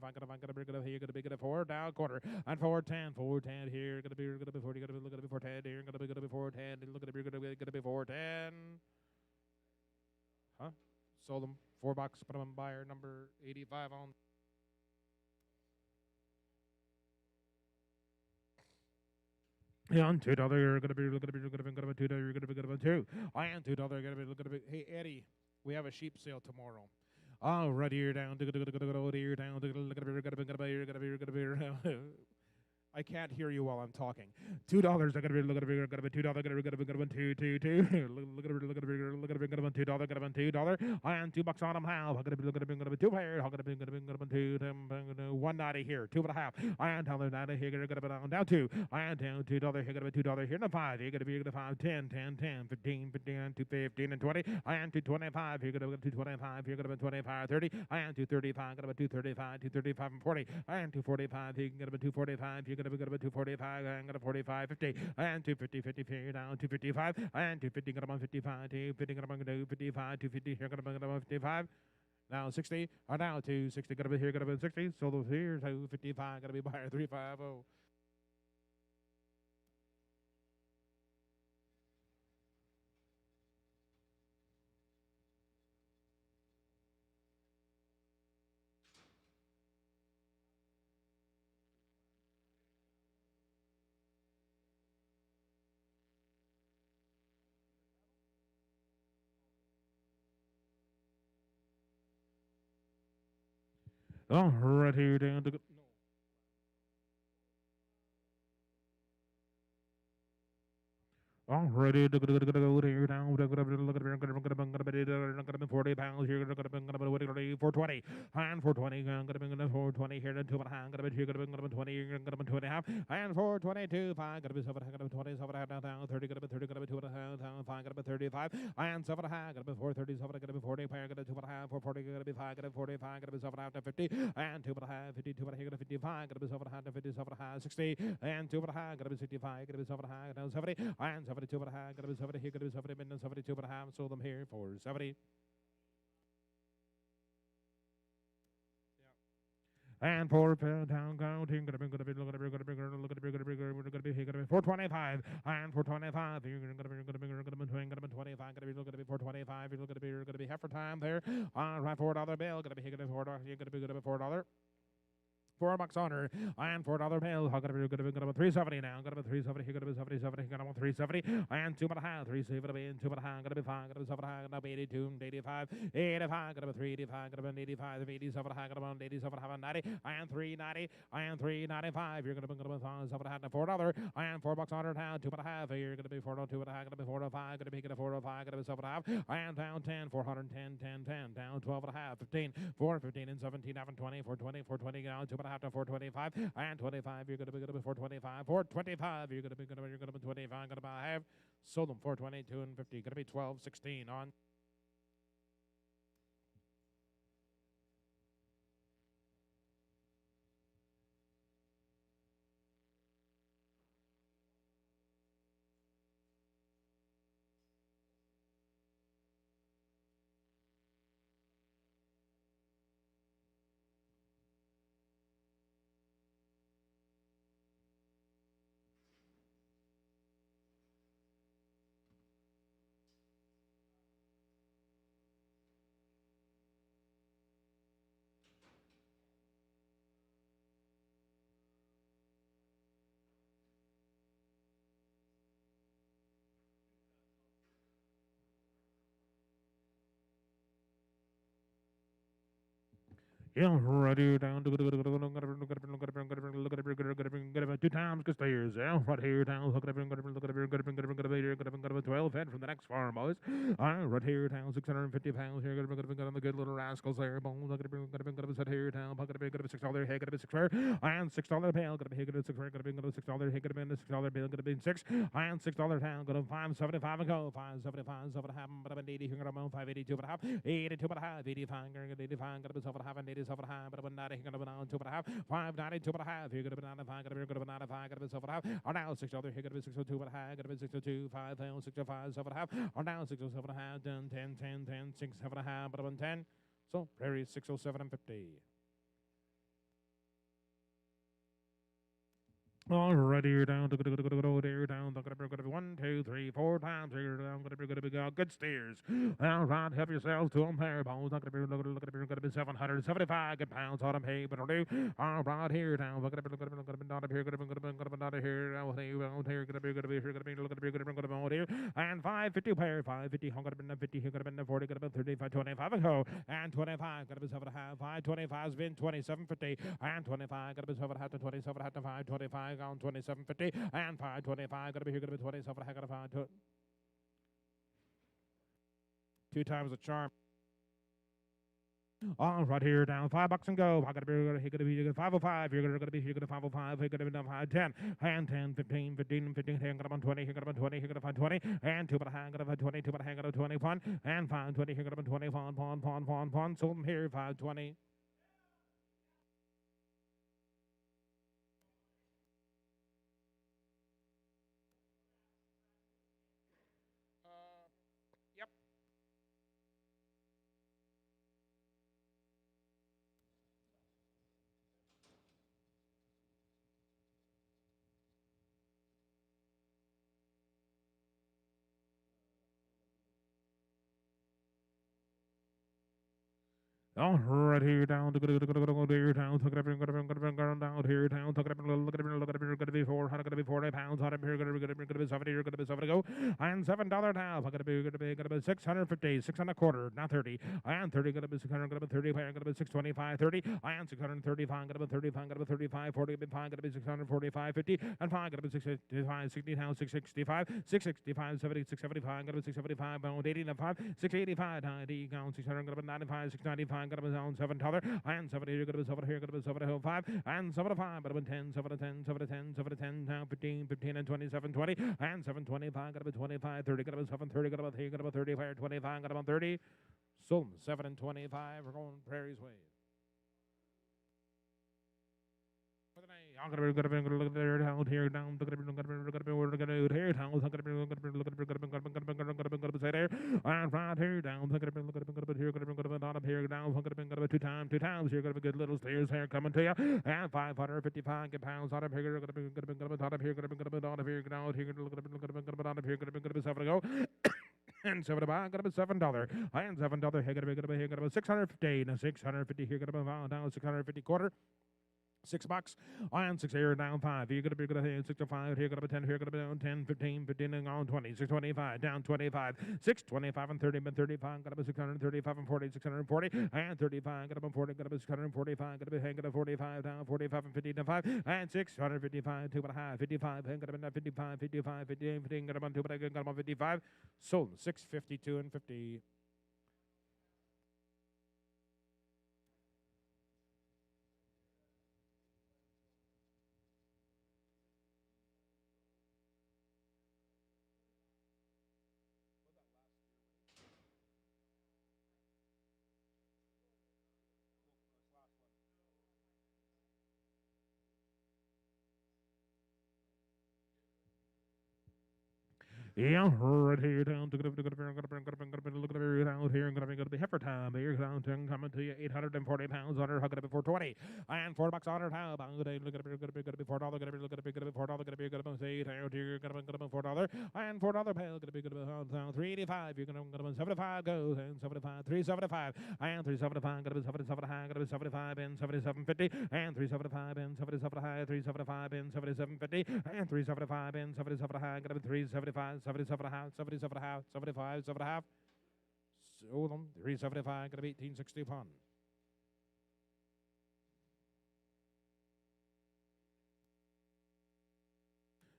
be gonna 4 down quarter. And 410, 410 here, gonna be 40, gonna be look at be 410 here, gonna be 410, look at be gonna be 410. Huh? Sold them $4. Put them on buyer number 85 on. Yeah, on $2, you're gonna be looking at be $2, you're gonna be good about $2. I am $2, gonna be looking at be. Hey Eddie, we have a sheep sale tomorrow. All right, here down, here down, I can't hear you while I'm talking. $2. I'm gonna be looking at $2. Gonna be two. Look at $2. I am $2 on them. How? I'm gonna be looking at 2 pair. I'm gonna be 190 here. 2.5. I am down 90 here. Gonna be down 2. I am down $2 here. Gonna be $2 here. 5. You're gonna be 5, 10, 15, 215 and 20. I am 225. You're gonna be 225. You're gonna be 25, 30. I am 235. Gonna be 235 and 40. I am 245. You're gonna be 245. You're gonna be 245. I'm gonna 45, 50. And 250, 50 here down 255. And 250 gonna be 55. 250 gonna be 55. 250 here gonna be 55. Now 60. Now 260 gonna be here gonna be 60. So those here 255 gonna be buyer 350. All right, here down to already to go here down. 40 pounds here. 420 and 420. Gonna be 420 here to 2.5. Gonna be here. Gonna be 20. Gonna be 2.5 and 422. 5. Gonna be 7. Gonna be 20. 7.5 down. 30. Gonna be 30. Gonna be 2.5. 5. Gonna be 35 and 7.5. Gonna be 437. Gonna be 40. Gonna be 2.5. 440. Gonna be 5. Gonna be 45. Gonna be 7.5 to 50 and 2.5. 50. 2.5. Gonna be 55. Gonna be 7.5 to 50. 7.5. 60 and 2.5. Gonna be 65. Gonna be 7.5 down 70 and 72.5. Gonna be 70 here. Gonna be 70 minutes. 72.5. Sold them here for 70. And for down counting, gonna be 425 and 425. You're gonna be 25. Gonna be 425. You're gonna be half for time there. Right, $4 bill. Gonna be $4. You're gonna be $4. $4 on her, and $4 bill. How gonna be 370 now? Gonna be 370. Here gonna be 77. Here gonna be 370 and 2.5. 370 and 2.5. Gonna be 5. Gonna be 7. Gonna be 82, 85, 85. Gonna be 385. Gonna be 85, 87. Gonna be 87, 90 and 390 and 395. You're gonna be 7 $4 and $4 on her now. 2.5. You're gonna be 402. Gonna be 405. Gonna be 405. Gonna be 7.5 and down 10. 410, 10, 10 down 12.5. 15, 4, 15 and 17, 20, 420, 420 down 2.5. To 425 and 25. You're gonna be 425. 425. You're gonna be 25. Gonna buy half. Sold them 422 and 50. Gonna be 12, 16 on. Yeah, right here down to 2 times the stairs. Yeah, right here down. Look at 12 head from the next farm, boys. Right here down 650 pounds. Here, got the good little rascals there. Bones. Look at sit here down. Got a big $6 head. Got a $6 and $6 pail. Got a big $6 $6 head. Got a $6 bill. Got a big $6 and $6 pound. Got a 575 and go 575. So what happened? But I'm 80 here. Got a 582 but a half. 82 but a half. 85. Got a 85. Got a myself a half and 87 and a half. But I'm 90 here. Got a banana 2 but a half. 592 but a half. Here got a banana 5. Got a banana 5. Got a myself a half. Or now $6 here. Got a 602 but a half. Got a 602 5 605 7 and a half. Or now 607 and a half. 10 10 10 10 6 7 and a half. But I'm 10. So Prairie 607 and 50. All right, here down, here down, 1, 2, 3, 4 times, here down, good steers. All right, help yourselves to them pair bones, look at 775 good pounds on them, hey, but do. All right, here down, look at here, here, and 550 pair, 550, 50, here, 40, 35, 25, and go, and 25, got to be 7 half, 525's been 27.50, and 25, got to be 7 half to 27 half to 525. On 27.50 and 525. Got to be here. Got to be 27. I got to find 2 times the charm. All right, here down $5 and go. I got to be here. Got to be 505. You're going to be here. Got to 505. Here got to be 510 and 10, 15, 15, 15. Here got to 20. Here got to 20. Here got to 20 and 2 but a hang. Got to 20. 2 but a hang. Got to 21 and 520. Here got to 20. Pawn. So I'm here 520. Yep. All right, here down to here down, talking about down here down, talking about look at going to be 400, going to be 40 pounds, on here, going to be 70, you're going to be 70 go, and $7 now, going to be 650, 6 and a quarter, not 30, and 30, going to be 600, going to be 30, going to be 625, 30, and 635, going to be 35, going to be 35, 40, going to be 5, going to be 645, 50, and 5, going to be 665, 60 now, 665, 665, 70, 675, going to be 675, pound 80, 5, 685, 90, gone 600, going to be 95, 695, got to be on $7, and 70 here, got to be 7 here, got to be 705, and 705, got to be 10, 7 to 10, 7 to 10, 7 to 10, now 15, 15 and 20, 720, and 725, got to be 25, 30, got to be 730, got to be 3, got to be 35, 25, got to be 30, so 7 and 25, we're going Prairie's way. I'm gonna look there down here down. Gonna be here down. Say there. And right here down. Here. Not up here down. 2 times. Here gonna be good little stairs here coming to you. And 555 pounds out of here. Gonna be out of here. Gonna be out of here. Down here. Gonna be 7 to go. And 75, gonna be $7. And $7 here. Gonna be 650. Now 650 here. Gonna be down 650 quarter. $6 and 6 here down 5. You're gonna be good at 6 to 5. Here gonna be 10. Here gonna be down 10, 15, 15 and on 20. 625 down 25. 625 and 30 and 35. Gonna be 635 and 40. 640 and 35. Gonna be 40. Gonna be 645. Gonna be hanging at 45 down 45 and 50 to 5 and 655 2 and a half 55. Hang gonna be 55 55 58 15. Gonna be 2 but again gonna be 55. Sold 652 and 50. Yeah, right here down to look at here down here. Gonna be heifer time here down coming to you 840 pounds on her. Gonna be 420 and $4 on her. How about today? Look at $4. Gonna be $4. Gonna be say down here. Gonna be $4 and $4 pail. Gonna be 385. You're gonna be 75 goes and 75 375 and 375. Gonna be 77 high. Gonna be 75 and 77.50 and 375 and 77 high. 375 and 77.50 and 375 and 77 high. Gonna be 375. 77 and a half, 77 and a half, 75, 7 and a half. So them 375, gonna be 1860 pound.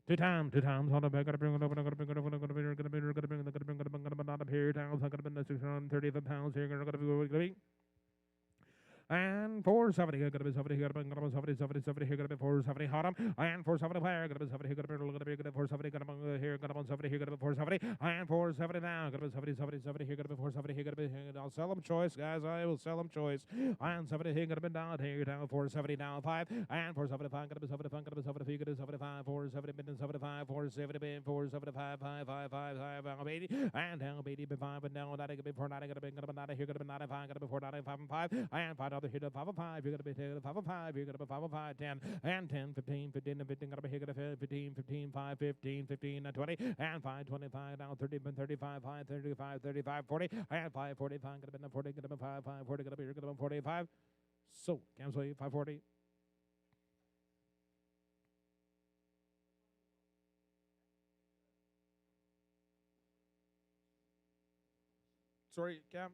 Two times, hold up, I gotta bring it up, I gotta bring it up, I gotta bring it up, I gotta bring it up, I gotta bring it up, I gotta bring it up, I gotta bring it up here, towns, I gotta bring the 630 pounds here, I gotta be and 470, here, gonna be 70, here, gonna be 70, 70, 70, here, gonna be 470, hot and 470 player, gonna be 70, here, gonna be 470, gonna be here, gonna be 70, here, gonna be 470, and 470 now, gonna be 70, 70, 70, here, gonna be 470, here, gonna be, I'll sell them choice, guys, I will sell them choice, and 70, here, gonna be down, here, down, 470, down, 5, and 475, gonna be 75, gonna be 75, gonna be 75, 470, been 75, 470, been 475, 5, 5, 5, 5, 80, and down, 80, be 5, and down, 90, gonna be 490, gonna be 90, here, gonna be 95, gonna be 495, and 5, and 5, other hit of 5 of 5, you're gonna be 5 of 5, you're gonna be 5 of 5, 10, and 10, 15, 15, and 15, gonna be here, gonna be 15, 15, 5, 15, 15, and 20, and 5, 25, down 30, 35, 5, 35, 35, 40, and 5, 45, gonna be 40, gonna be 5, 5, 40, gonna be here, gonna be 45. So, cancel 540. Sorry, Cam.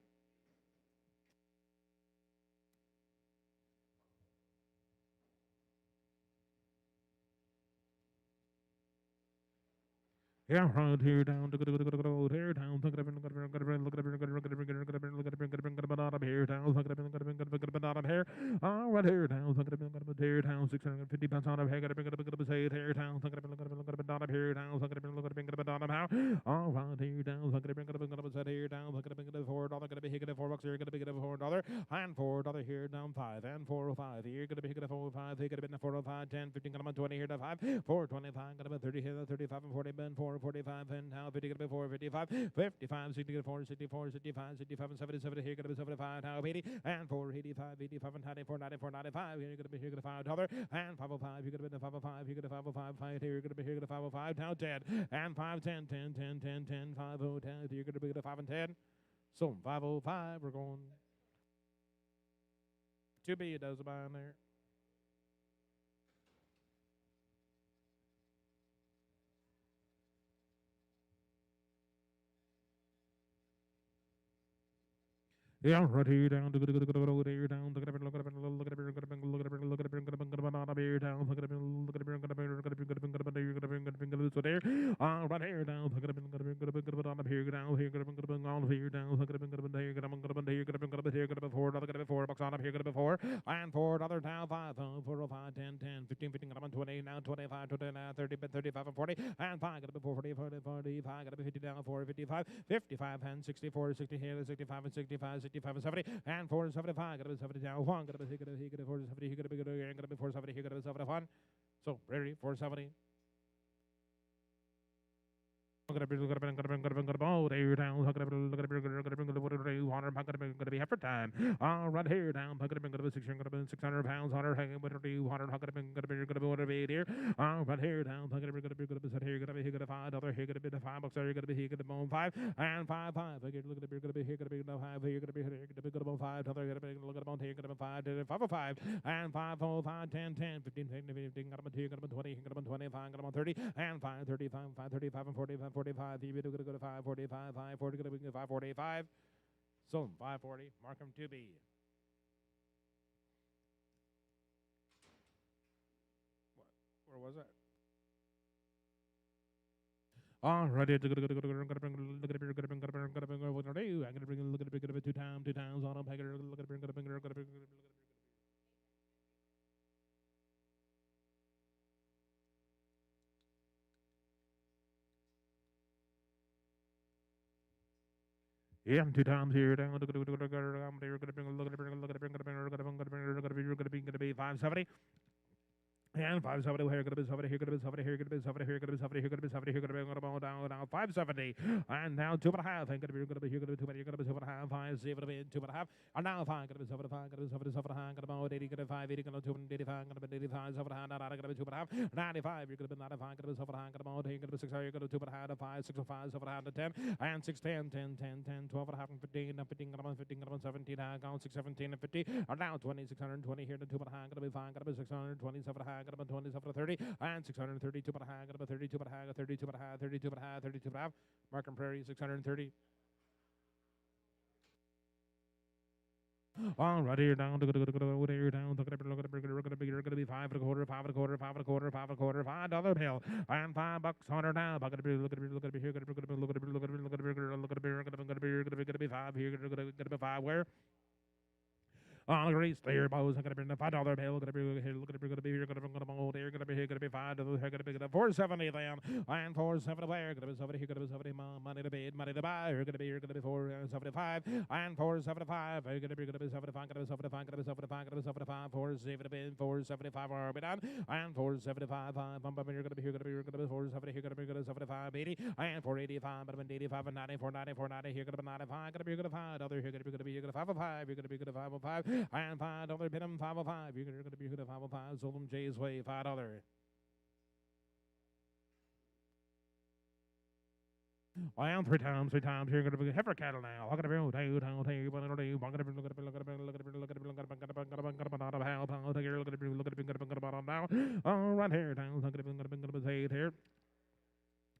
Yeah, right here down to go here down. Look at it, look at it, look at it, look at it, look at it, look at it, look at it, look at it, look at it, look at it, here down. Look at it, look at it, look at it, look at it, here. Right here down. Look at it, look at it, here down. 650 pounds on of here. Look at it, look at it, say it here down. Look at it, look at it, look at it, down up here down. Look at it, look at it, look at it, down how. All right here down. Look at it, look at it, look at it, say here down. Look at it, look at it, $4. Gonna be here, $4 here. Gonna be here, $4. And $4 here down 5 and 405 here. Gonna be here, 405. Here gonna be 405, 10, 15, gonna be 20 here to 5. 425, gonna be 30 here, 35 and 40, ben 445 and now 50 gonna be 455, 55, 60 gonna 464, 65, 65 and 70, 70 here gonna be 75, now 80 and 485, 85 and 94, 94, 95. Here gonna be here gonna $5 and 505. You're gonna be 505. You're gonna 505. 5 here. You're gonna be here gonna 505. Now 10 and 5, 10, 10, 10, 10, 10, 5, 0, 10. You're gonna be 5 and 10. So 505. We're going. 2B. It does about in there. Yeah, right here down to go there down. Look at it, look at it, look at it, look at it, look at it, look at it, look at it, here down. Look at it, look at it, look at it, look at it, so there. Right here down. Look at it, look at it, look at it, on here down. Here, look at it, on here down. Look at it, look at it, here, look at it, here, look at it, here, look at it, $4, look at it, $4 on up here, look at it, 4 and $4 now 5, 4, 5, 10, 10, 15, 15, 20 now 25, 20 now 30, 35 and 40 and 5 gonna be 40, 40, 45 gonna be 50 down 4, 55, 55 and 64, 60 here, 65 and 65, 65 and 70 and 4 and 75 gonna be 70 down 1 gonna be he gonna 470 he gonna be gonna be 470 he gonna be 71. So ready 470. Look at it, oh, there down. Look at it, look at it, look at it, look at it, water, gonna be effort time. Right here down. Look at it, gonna be 600 pounds. Water, hanging with the water, gonna be here. Right here down. Look at it, gonna be set here, gonna be here, gonna $5, here, gonna be the $5 there, gonna be here, gonna be 5 and 5, 5. Look at it, gonna be here, gonna be 5 here, gonna be here, gonna be $5. Gonna be look at here, gonna be 5, 5 5 and 5, 4, 5, 10, 10, 15, 15, gonna be here, gonna be 20, gonna be 25, gonna be 30 and 5, 35, 5, 35 and 45. 45, you gonna go to 545, 540, gonna be 545. So 540, mark them to be. What? Where was that? All right, I'm gonna bring look at it 2 times on them. Look at it. Yeah, 2 times here down. Look at it. Gonna be 570. And 570 here, gonna be 70 here, gonna be 70 here, gonna be 70 here, gonna be 70 here, gonna be 70 here, gonna be down 570. And now 2.5. And gonna be here, gonna be 2, gonna be 2.5, 5, 7, 2.5. And now 5, gonna be 75, gonna be 77, gonna be 80, gonna be 5, 80, gonna be 285, gonna be 85, 7, gonna be 2.5, 95, you're gonna be 95, gonna be 7, gonna be 8, gonna be 6, you're gonna be 2.5, 5, 6, 5, 7, 10, and 6, 10, 10, 10, 10, 12, 15, 15, gonna be 15, gonna be 17, gone 6, 17, and 50. And now 20, 620 here to 2.5, gonna be 5, gonna be 627, gonna be 27, 30, and 632, gonna be 32, 32, 32, 32, Markham Prairie, 630. All right, here down to go here down. Look at it, you're gonna be five and a quarter, five and a quarter, five and a quarter, five and a quarter, $5 bill, and $5 on her now. Look at it, look at it, look at it, here, look at it, look at it, look at it, look at it, look at it, look at it, gonna be five here, gonna be five where? On the great stair bows, I'm gonna be the $5 bill, gonna be here, look at it, gonna be here, gonna be old here, gonna be here, gonna be $5, here, gonna be $4.70 then, and $4.70 where, gonna be 70 here, gonna be 70 money to bid, money to buy, here, gonna be here, gonna be $4.75, and $4.75, here, gonna be 75, gonna be 75, gonna be 75, gonna be 75, $4.70 to bid, $4.75 are be done, and $4.75, you're gonna be here, gonna be here, gonna be $4.70 here, gonna be 75, 80, and $4.85, but I'm 85 and 90, 490, 490, here, gonna be 95, gonna be gonna $5, here, gonna be gonna 505, you're gonna be gonna 505. And $5 bid him 505. You're gonna be good at 505. Sold him Jay's way $5. I am three times. You're gonna be heifer cattle now. Look at the look at the look at the look at the look at the look at the look at the look at the look at the look at the look at the look at the look at the look at the now. All right here down. Look at the here.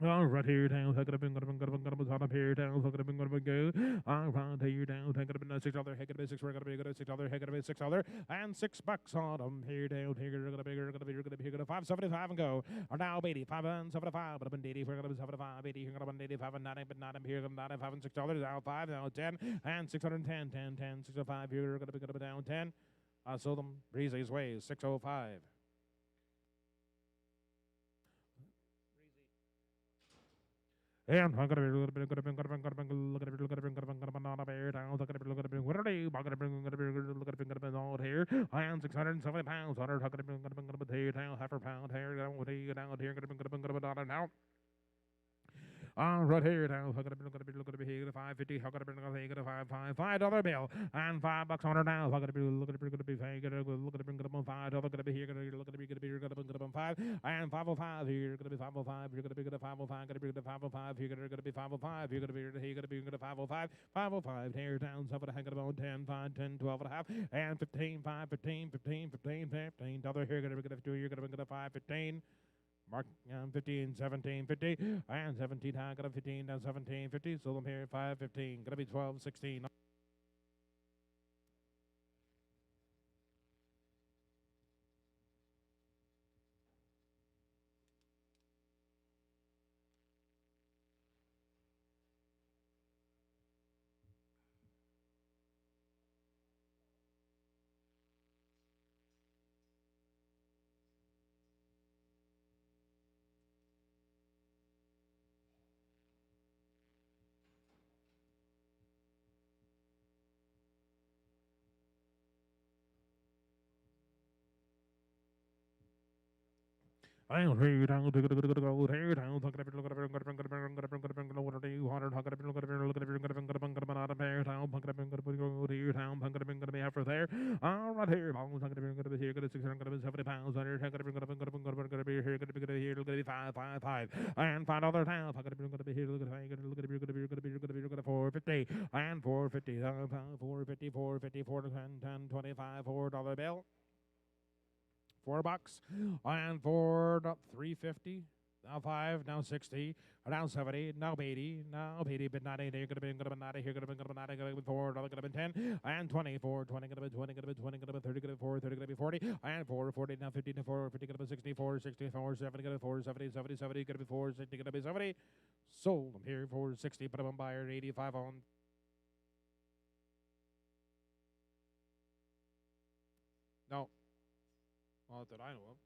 All right here down, take it up and up here down, look at it and go. All right here down, take it up and $6, heck it be 6, we're gonna be good at $6, heck it be $6, and $6 on them here down, here gonna be, you're gonna be, $5.75 and go. Or now 85 and 75, but up in 80, we're gonna be 75, 80, you're gonna be 85 and 90, but not here, gonna 95 and $6, now 5, now 10, and 610, 10, 10, 605, you're gonna be good down 10. I sold them Breezy's way, 605. And I'm gonna be look at it, look at it, look at it, look at it, look at it, not a bear down, look at it, look at it, what are they? Look at it, look at it, all here. I am 670 pounds, on her, look at it, here down, half a pound here, down here, now. Right here now, look at it, here, 550, look at it, $5 bill, and $5 on her now, look at it, look at it, look at it, $5, look at it, here, look at it, here, 5, and 505, here, gonna be 505, you're gonna be 505, gonna be 505, here, gonna be 505, you're gonna be here, gonna be 505, 505, here down, so for the hang about 10, 5, 10, 12 and a half, and 15, 5, 15, 15, 15, 15, $, here, gonna be 2, you're gonna be 5, 15. Mark 15, 17, 50, and 17 high, got a 15, down 17, 50, sold them here 5, 15, gonna be 12, 16. I'll hear down, take it, go, here down, look at it, look at it, look at it, look at it, what are you, 100, look at it, look at it, look at it, look at it, look at it, out of here down, look at it, go, here down, look at it, gonna be after there. All right, here, look at it, gonna be here, gonna be 670 pounds, on here, take it, gonna be here, gonna be 5, 5, 5, and $5 down, look at it, gonna be here, look at it, look at it, gonna be 450, and 450, 450, 450, 410, 25, $4 bill. $4 and for 350. Now 5, now 60, now 70, now 80, now 80, but not 80, gonna be 90, here gonna be 90, gonna be 4, gonna be 10, and 24, 20, gonna be 20, gonna be 20, gonna be 30, gonna be 4, 30, gonna be 40, and 4, 40, now 50, 4, 50, gonna be 64, 64, 70, gonna be 4, 70, 70, 70, gonna be 4, 60, gonna be 70. Sold them here for 60, put them on buyer, 85 on. No. Not that I know of.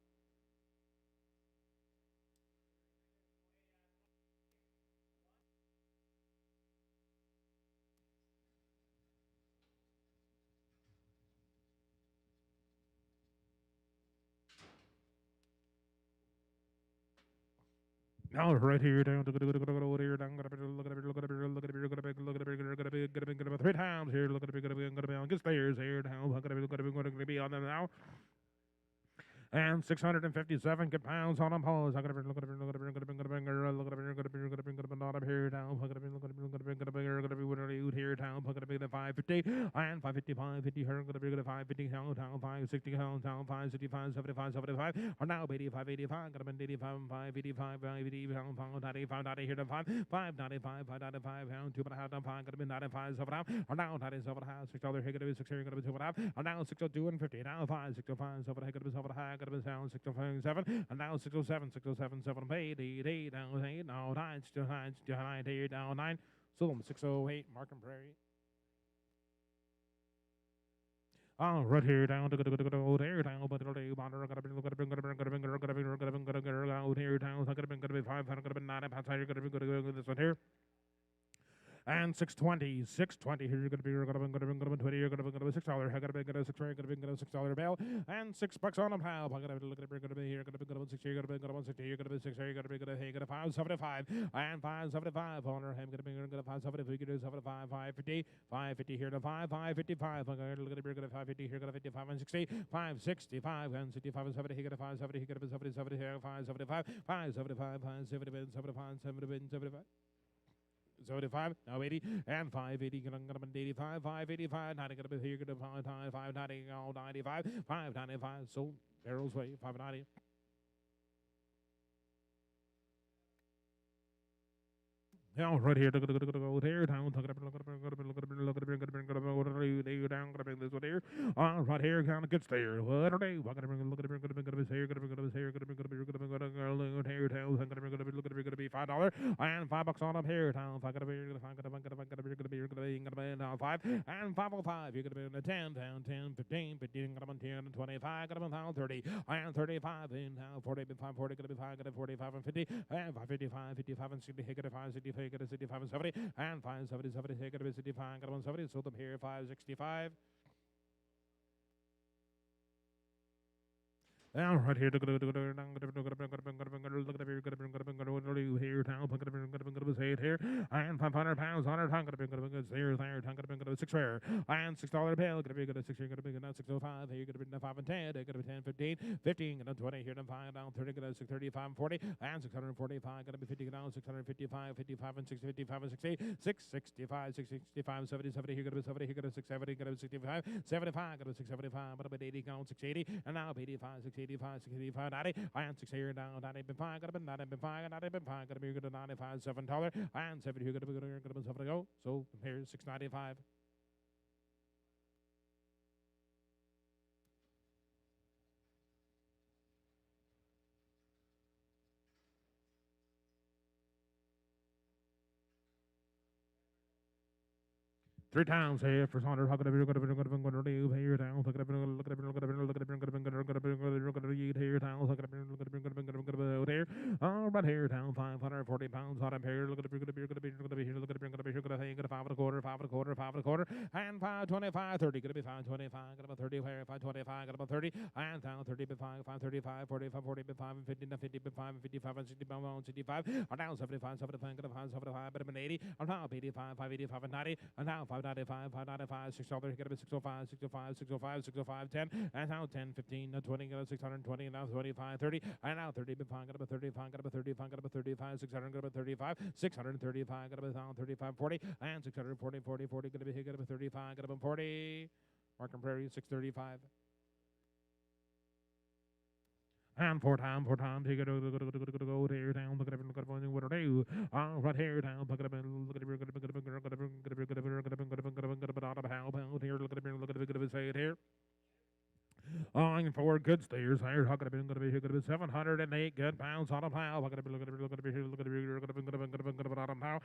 Now right here down to go here down look at it look at it look at it look at it look at it look at it look at it look at it 3 times here look at it gonna be on good stairs here down look at it gonna be on them now. And 657 pounds on them pause. I'm gonna look at it, look at it, look at it, look at it, look at it, look at it, look at it, not up here down. Look at it, look at it, look at it, look at it, here down. Look at a big 550 and 555 50 here. Gonna be good 550 down 560 down 565 75 75 are now 85 85. Gonna be 85 585 585 595 90 here to 5 595 595 pound 2 5 gonna be 95 7 are now 97 6 other here gonna be 6 here gonna be 2 are now 602 and 50 now 5 605 7 here gonna be 7 high gonna be 607 and now 607 607 7 8 8 8 now 8 now 9 still 9 still 9 8 now 9 Sulum 608 Markham Prairie. Oh, right here down to go there down, but it'll be bonder. Gotta be here down. Gotta be 500. Gotta be 9 pounds. Gotta be good. This one here. And 620, 620. Here you're gonna be 20. You're gonna be $6. I gotta be $6. Gotta be $6 bill and $6 on them. How? I gotta be here. Gotta be good 60. You're gonna be good 60. You're gonna be 60. You're gonna be good. Hey, gotta 575 and 575 on her. I'm gonna be good 575. You can do 75, 550, 550 here to 555. I'm gonna look at it. 550 here. Gotta 55 and 60, 565 and 65 and 70. He got a 570. He got a 70, 70 here. 575, 575, 570, 75, 70, 75. 75, now 80, and 580, gonna be 85, 585, 90, gonna be here, gonna be 590, 95, 595, so Barrels Way, 590. Yeah, right here. Go there. Down. Look at down. This one here. Right here. Kind of gets there. What are they? Look at here. Look at be $5 and $5 on up here. Town. Gonna be 5 and 505. You're gonna be in the 10, down 10, 15, 15, gonna be 10, 25, gonna be 30 and 35 and 40, 5, 40, gonna be 5, gonna 45 and 50 and 55, 55 and 60, gonna 5, 65. Get a 65 and 70 and 570 70 here get a 65 got 170 so them here 565 and right here, here and 500 pounds on it. $6 rare and $6 bill. Gonna be good at 6 here. Gonna be good at 605. Here, gonna be 5 and 10. Gonna be 10, 15, 15, gonna 20 here. 5 down 30. Gonna 635 and 40 and 645. Gonna be 50 down 655, 55 and 655 and 60, 665, 665, 70, 70. Here, gonna be 70. Here, gonna be 670. Gonna be 65, 75. Gonna be 675. But about 80 count 680 and now 85, 685, 685, 90, and 6 here down 95, gotta be 95, 95, gotta be good at 95, $7, and 70 here, gotta be good, gotta be 7 to go. So here's 695. Three times here for Saunders. How could I be going to do here down? Look at here down. Look at here. Right here down 540 pounds on him here. Look at here. Look at here. Look at here. 5 and a quarter, 5 and a quarter, 5 and a quarter, and 525, 30. Gonna be 525. Got about 30 here. 525. Got about 30 and down 30 by 5, 535, 45, 40 by 5 and 50, 50 by 5 and 55 and 60 by 65. Are down 75, 75. Got a 575, but I'm an 80. I'm now 85, 585 and 90, and now 595, 595, $6. Get a bit 605, 605, 605, 605, 10, and now 10, 15, 20, got a 620, and now 25, 30, and now 30, but 5, got about 35, got about 35, got about 35, 600, got about 35, 635, got about 35, 40, and 640, 40, 40, got a bit here, got about 35, got about 40, Markham Prairie, 635. And four times, he got to go there down, look at it, what are they? Right here down, look at it, look at it, look at it, say it here. And 4 good steers here. How could it be going to be here? Could have been 708 good pounds on a plow. How could it be? Look at it, look at it here. Look at it, look at it, on a plow.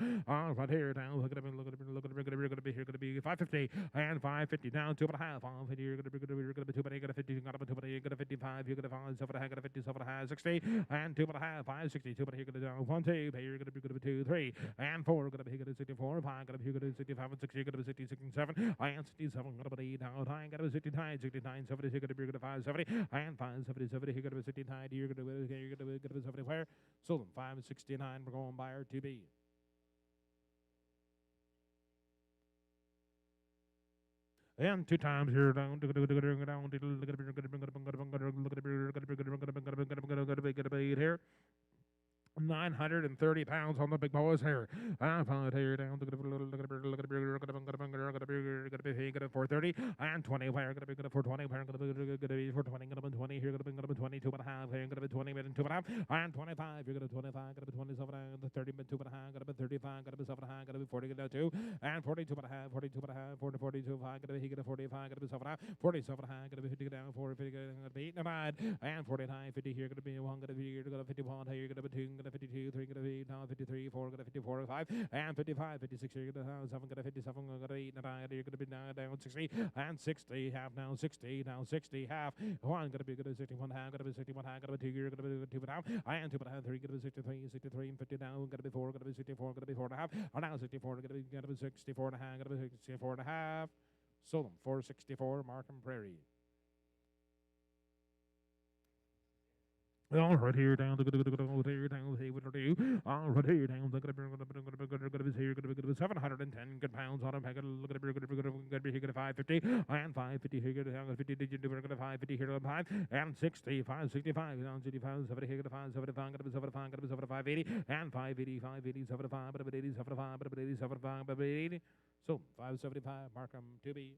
Right here down. Look at it, look at it, look at it, going to be here. Going to be 550 and 550 down 2.5. 550. You're going to be 2, but you're going to 50. Got about 2, but you're going to 55. You're going to find 7 got a 50, 7 60 and 2.5. 562, but you're going to down 1, 2. You're going to be 2, 3 and 4. Going to be 64. 5 going to be 65 and 6. You're going to be 66 and 7. I am 67. Going to be 8 down. I got to be 69, 69, 70. You're going to be 570 and 570, 70. You're going to be 69. You're going to be 70 where? Sold them 569. We're going buyer to be. And 2 times here down. Here. 930 pounds on the big boys here. I found here down. be good at 430 and 20 player gonna be good at 420 player gonna be good at 420 gonna be 20 here gonna be 22 and a half here gonna be 20 minute 2 and a half and 25 you're gonna 25 gonna be 27 and 30 minute 2 and a half gonna be 35 gonna be 7 and a half gonna be 40 gonna be 2 and 42 and a half 42 and a half 40 42 5 gonna be 45 gonna be 7 and a half 47 and a half gonna be 50 down 40 50 gonna be 8 and 9 and 49 50 here gonna be 1 gonna be here gonna 51 here gonna be 2 gonna 52 3 gonna be now 53 4 gonna 54 5 and 55 56 here gonna 7 gonna 57 gonna 8 and 9 here gonna be down 60 and 60 half now 60 half 1 gonna be gonna 61 half gonna be 61 half gonna be 2 here gonna be 2 and a half and 2 and a half 3 gonna be 63 and 50 now gonna be 4 gonna be 64 gonna be 4 and a half and now 64 gonna be 64 and a half gonna be 64 and a half sold them 464 Markham Prairie. All right here down the here down hey what do all right here down the gonna be 710 good pounds on him look at gonna be here 550 and 550 here down 50 digit 550 here 5 and 65 65 down 65 70 here 5 75 gonna be 75 gonna be 75 80 and 580 580 75 but 80 75 but 80 75 but 80 so 575 Markham to be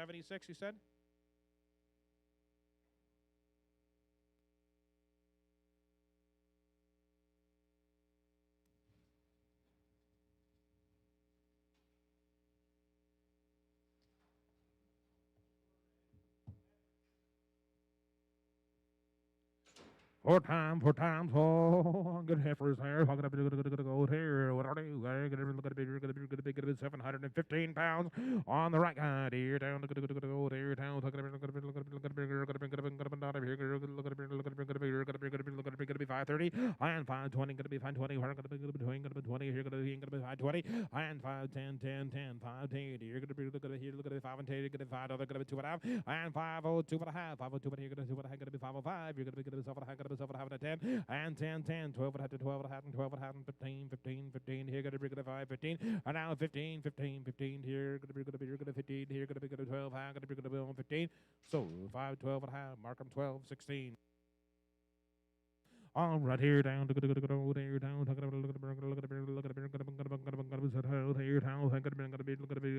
$76 you said. Four times, oh, good heifers there. How can I be go here? What are they? Gonna be 715 pounds on the right hand here down to go here down. Gonna be 530 and 520. Gonna be 520. Gonna be 20 here. Gonna be 520 and 510 10 10 510 here. Gonna be here. Look at 5 and 10. Gonna be 5. Gonna be 2 and a half and 502 and a half. 502 here. Gonna be 2 and a half. Gonna be 505. You're gonna be 7 and a half. Gonna be 7 and a half and 10 and 10 10 12 and a half to 12 and a half and 12 and a half and 15 15 15 here. Gonna be 5 15 and now 15 15 15 here. Gonna be 15 here. Gonna be 12 half. Gonna be 15. So 5 12 and a half. Markham 12 16. All right here down to there down here down here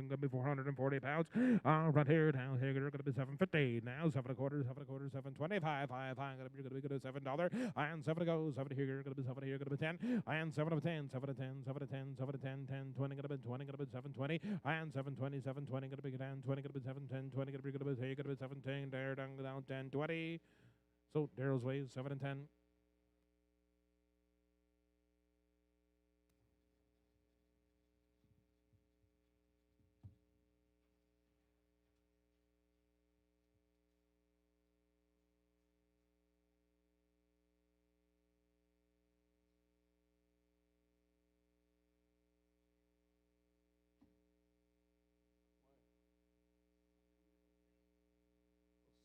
gonna be 440 pounds. All right here down here gonna be 750 now 7 a quarter 725 5 gonna be good $7 and 7 to go 7 here gonna be 7 here gonna be 10 and 7 of 10 7 of 10 7 of 10 7 of 10 10 20 gonna be 20 gonna be 720 and 720 720 gonna be 10 20 gonna be 7 10 20 gonna be 17 there down 10 20 so Daryl's ways 7 and 10.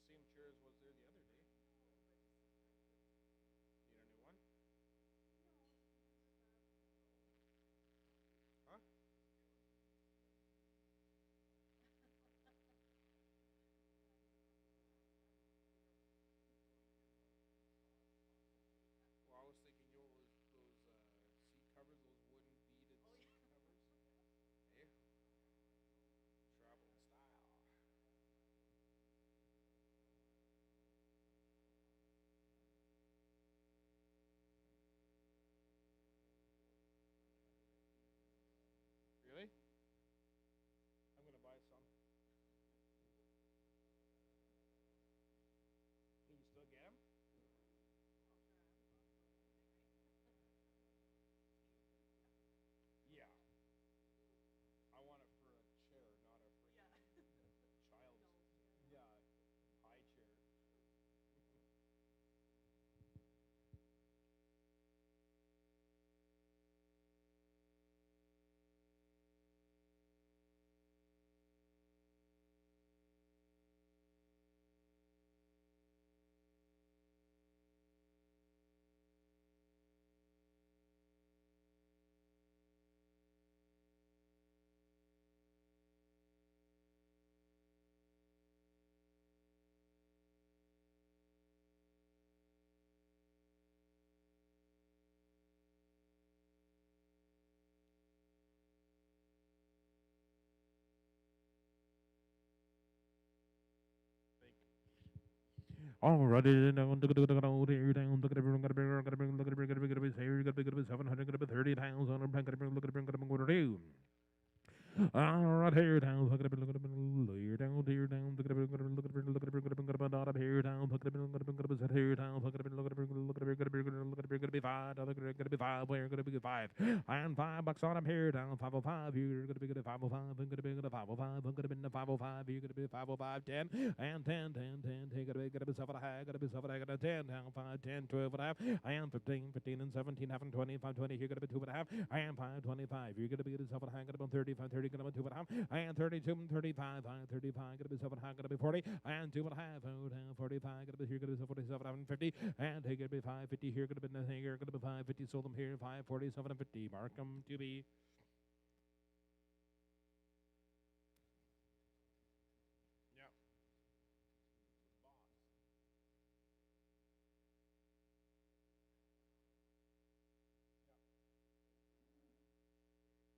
Same chair as was there the other day. Alrighty, down, tear down, look at everyone, got to bring, got to bring, look at everyone, got to be, say, got to be 700, got to be 30 pounds on a bank, got to bring, look at everyone, got to bring, what to do. Alright, here down, look at it, look at it, here down, look at it, look at it, look at it, look at it, look at it, look at it, not up here down, look at it, look at it, look at it, here down, look at it, look at it, look at it, look at it, look at it, gonna be $5, gonna be 5, where gonna be 5, and $5 on up here down, 505, you're gonna be good at 505, gonna be good at 505, gonna be in the 505, you're gonna be 505, 10, and 10, 10, 10, take it away, gotta be 7 high, gotta be 7 high, gotta 10, down 5, 10, 12 and a half, and 15, 15 and 17, half and 20, 5, 20, you're gonna be 2 and a half, and 5, 25, you're gonna be good at 7 high, gotta be 30, 5, 30, gonna be 2 and a half, and 32 and 35, 35, gonna be 7 high, gonna be 40, and 2 and a half, 45, gonna be here, gonna be 47 and 50, and here, gonna be 550 here, gonna be nothing here, gonna be 550, sold them here, 547 and 50, mark them to be. Yeah. I haven't seen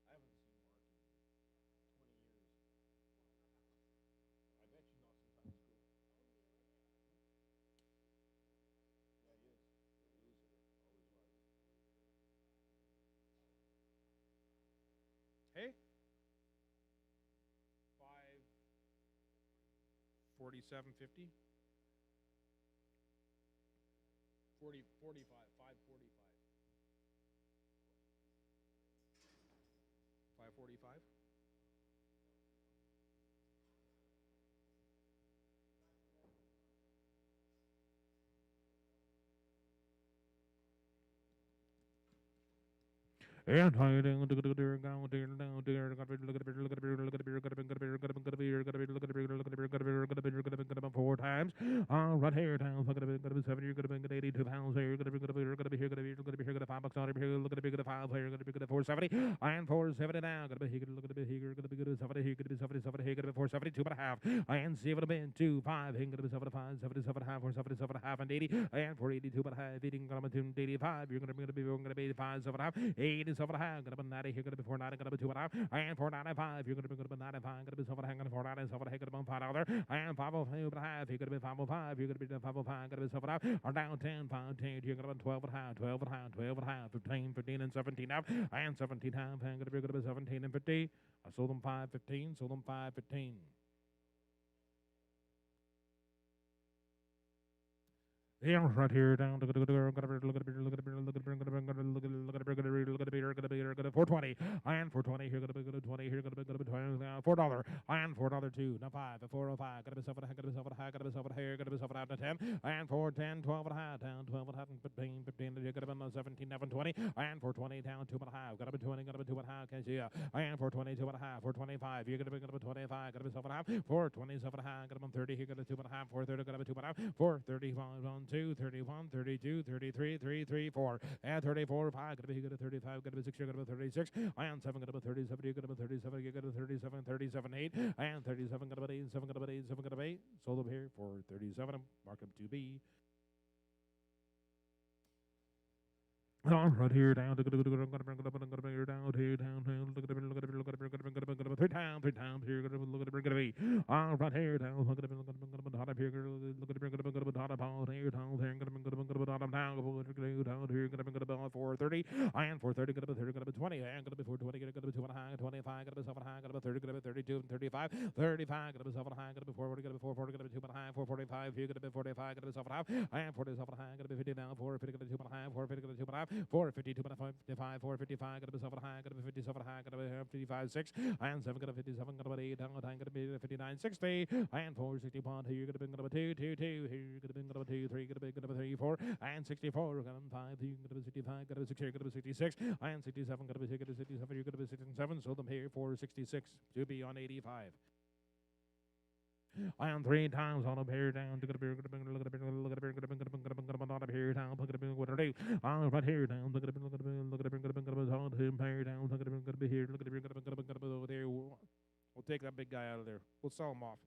Mark in 20 years. I bet you not since high school. Yeah, he is. A loser. Always was. Hey? 547.50? 40, 45, 545. 545? And I down to go there down there down there look at it look at it look at it look at it look at it look at it look at it look at it look at it look at it look at it look at it look at it look at it look at it 4 times. Right here down look at it look at it 7 you're gonna be 82 pounds here gonna be here gonna be here gonna be here gonna be here gonna $5 on here look at it gonna 5 here gonna be good at 470 and 470 now gonna be here look at it here gonna be good at 70 here gonna be 77 here gonna be 472 and a half and 7 been 2 5 here gonna be 75 77 half 477 half and 80 and 482 but half eating gonna be 85 you're gonna be 85 7 half 87 half gonna be 90 here gonna be 490 gonna be 2 and a half and 495 you're gonna be 95 gonna be 7 hang on 497 here gonna be $5 and 505 and a half you're gonna be 505 you're gonna be 505 gonna be 7 half or down 10 5 10 you're gonna be 12 and a half 12 and a half 12 and a half 15 15 and 17 half and 17 half and gonna be 17 and 50 I sold them 515 sold them 515. Yeah, right here down. Look at it, look at it, look at it, look at it, look at it, look at it, look at it, look at it, look at it, look at it, look at it, look at it, 420, and 420 here, gonna be good at 20 here, gonna be 20 now, $4, and $4 two, now 5, 405, gotta be 7, gotta be 7 high, gotta be 7 here, gotta be 7 out to 10, and 410, 12 and a half, down 12 and a half, and 15, 15, you gotta be 17, 11, 20, and 420 down 2 and a half, gotta be 20, gotta be 2 and a half, can't see ya, and 420, 2 and a half, 425, you're gonna be 25, gotta be 7 and a half, 427 and a half, gotta be 30 here, gotta be 2 and a half, 430, gotta be 2 and a half, 435 on 2, 31. 32, 33, 3, 3, 4, and 34, 5, gonna be good at 35, gonna be 6, you're gonna be 36, and 7, gonna be 37, you're gonna be 37, you're gonna be 37, 37, 8, and 37, gonna be 8, 7, gonna be 8, 7, gonna be 8, sold them here for 37, mark them to be. Right here down to down here down here down look at it look at it look at it look at it look at it 3 times here look at it gonna be right here down look at it look at it hot up here look at it look at it hot up here down here gonna be hot up down here gonna be 430 and 430 gonna be 30 gonna be 20 and gonna be 420 gonna be 2 and a high 25 gonna be 7 high gonna be 30 gonna be 32 and 35 35 gonna be 7 high gonna be 440 gonna be 440 gonna be 2 and a high 445 here gonna be 45 gonna be 7 high and 47 high gonna be 50 now 450 gonna be 2 and a high 450 gonna be 2 and a half 452 and 55, 455, gonna be 7 high, gonna be 57 high, gonna be 55, 6, and 7, gonna be 57, gonna be 8, down time, gonna be 59, 60, and 461, here, gonna be 2, 2, 2, here, gonna be 2, 3, gonna be 3, 4, and 64, gonna be 5, here, gonna be 65, gonna be 6, here, gonna be 66, and 67, gonna be 6, 67, here, gonna be 67, so them here for 66 to be on 85. I am 3 times on up here down to look at here down look at what I do I'm right here down look at on him here down look at be here look at over there we'll take that big guy out of there we'll sell him off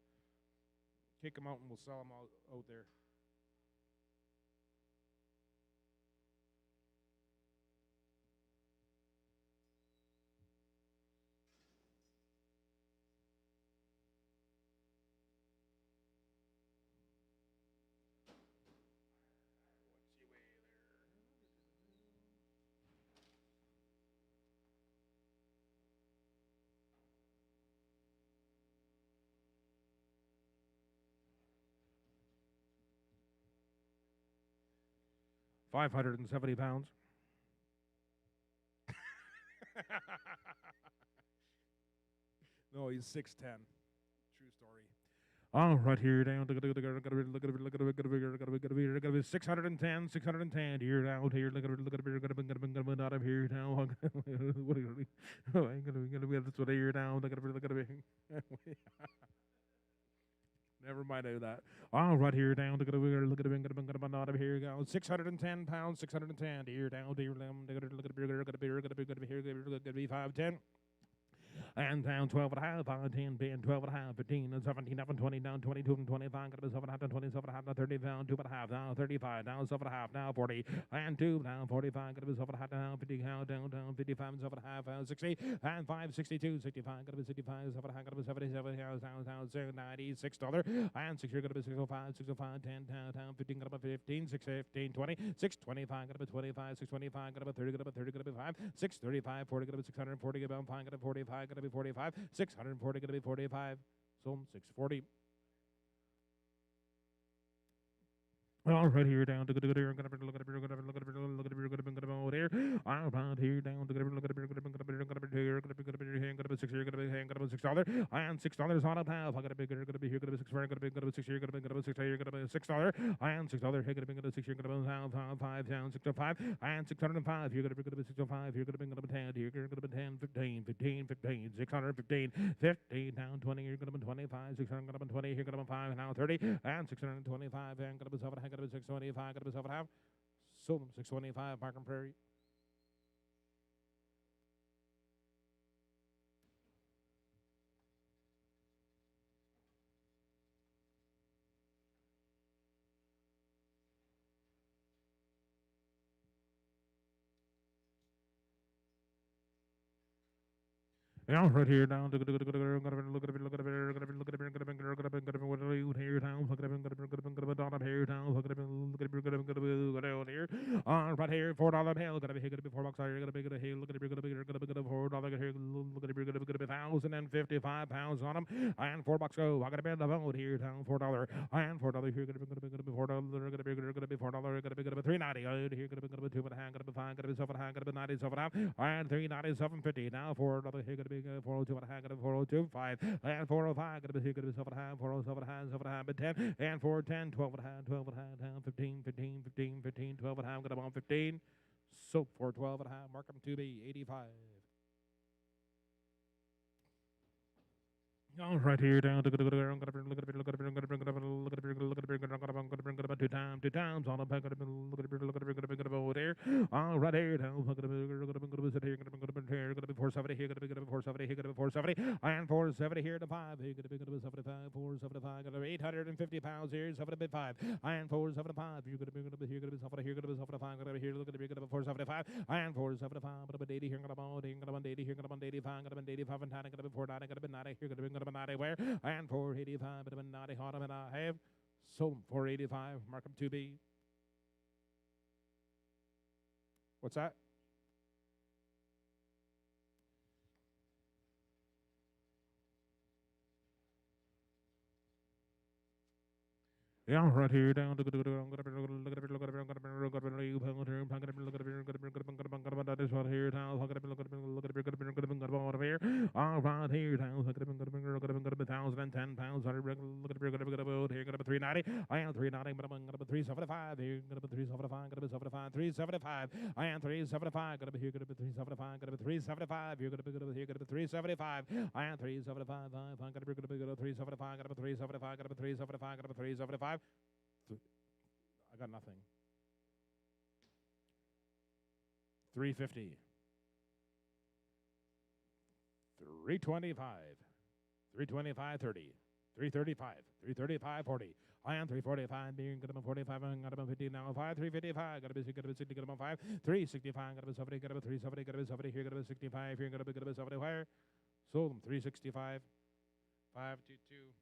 kick him out and we'll sell him out there. 570 pounds. No, he's 6'10". True story. All right, here down. 610, 610. Here down. Here, look at it. Out of here now. What are you gonna be? That's what here down. Look at it. Never mind that. All right, here down. Look at it. Out of here. Go. 610 pounds. 610. Here down. Here down. Look at it. Here. 510. And down 12 and a half, 10, 10, 12 and a half, 15, 17, 20, down 22 and 25, got to 7 and a half, 27 and a half, 30, down 2 and a half, now 35, down 7 and a half, now 40, and 2, down 45, got to be 7 and a half, down 50, down 55, and 7 and a half, 60, and 5, 62, 65, got to be 65, 7 and a half, got to be 77, down $96, and 6, got to be 605, 10, down 15, got to be 15, 6, 15, 20, 625, got to be 25, 625, got to be 30, got to be 30, got to be 5, 635, 40, got to be 640, got to be 5, got to be 45, got to be 45, 640, going to be 45, so 640. All right, here down to go there. I'm gonna look at it. Look at it. Look at it. Look at it. Look at it. Over there. All right, here down. Look at it. Look at it. Look at it. Look at it. Look at it. Here. Look at it. Look at it. Here. Look at it. $6 here. Look at it. Look at it. $6. And $6 on a half. I got a big. Look at it. Here. Look at it. $6. Look at it. Look at it. $6 here. Look at it. Look at it. $6 here. Look at it. $6. And $6 here. Look at it. Look at it. $6 here. Look at it. 5 down. 605. And 605 here. Look at it. Look at it. 605 here. Look at it. Look at it. 10 here. Look at it. 10. 15. 15. 15. 615. 15 down 20 here. Look at it. 25. 600. Look at it. 20 here. Look at it. 5 now 30. And 625. And look at it. 7. Look at it. 625. Look at it. 7 half. Sold them 625, Markham Prairie. Yeah, right here down. Look at it. Look at it. Look at it. Look at it. Look at it. Look at it. Look at it. Look at it. Look at it. What are you here down? Look at it. Look at it. Look at it. Look at it. Here down. Look at it. Look at it. Look at it. Look at it. Look at it. Here. Right here. $4 bill. Look at it. Here. Look at it. $4 here. Look at it. Here. Look at it. Look at it. Look at it. Look at it. $4 here. Look at it. Look at it. Look at it. 1,055 pounds on them. And $4 go. I got to be the vote here down. $4. And $4 here. Look at it. Look at it. $4. Look at it. Look at it. $4. Look at it. Look at it. $3.90. Here. Look at it. Look at it. 2 and a half. Got to be 5. Got to be 7 half. Got to be 97 half. And $3.97.50. Now $4 here. Got to be 402 and a half. Got to be 402. 5 and 405. Got to be here. Got to be 7 half. 407 half. 7 half. 10 and 410. 12 and a half. 12 and a half. 15. 15. 15. 15. 12 and a half. Got to be on 15. So 412 and a half. Markham 2B 85. All right, here down. Look at it. Look at it. Look at it. Look at it. Look at it. Look at it. Look at it. Look at it. Look at it. Look at it. 2 times. On the back. Look at it. Look at it. Look at it. Look at it. Over there. All right, here down. Look at it. Look at it. Look at it. Here. Look at it. Here. Look at it. 470. Here. Look at it. 470. Here. Look at it. 470. And 470 here to 5. Here. Look at it. 75. 475. Got 850 pounds here. 75. And 475. Here. Look at it. Here. Look at it. Here. Look at it. 75. Got it. Here. Look at it. Here. Look at it. 475. And 475. Got it. 80. Here. Got it. 80. Got it. 80. Here. Got it. 85. Got it. 85. And 10. Got it. 490. Got it. 90. Here. Got it. 90. Where? And 485, but I'm not a hot and I have. So 485, Markham 2B. What's that? Yeah, right here down. That is right here down. All right here down. 1,010 pounds. Here got a 390. I am 390, but I'm gonna be 375. Here got a 375. Got a 75. 375. I am 375. Got to be here. Got to be 375. Got to be 375. Here got to be here. Got to be 375. I am 375. Got to be 375. Got to be 375. Got to be 375. Got to be 375. I got nothing. 350. 325. 325, 30. 335. 335, 40. I am 345. Being got to be 45. I'm got to be 50 now. 5. 355. Got to be 60. Got to be 60. Got to be 5. 365. Got to be 70. Got to be 370. Got to be 70. Here got to be 65. Here got to be 70. Where? Sold them 365. 522.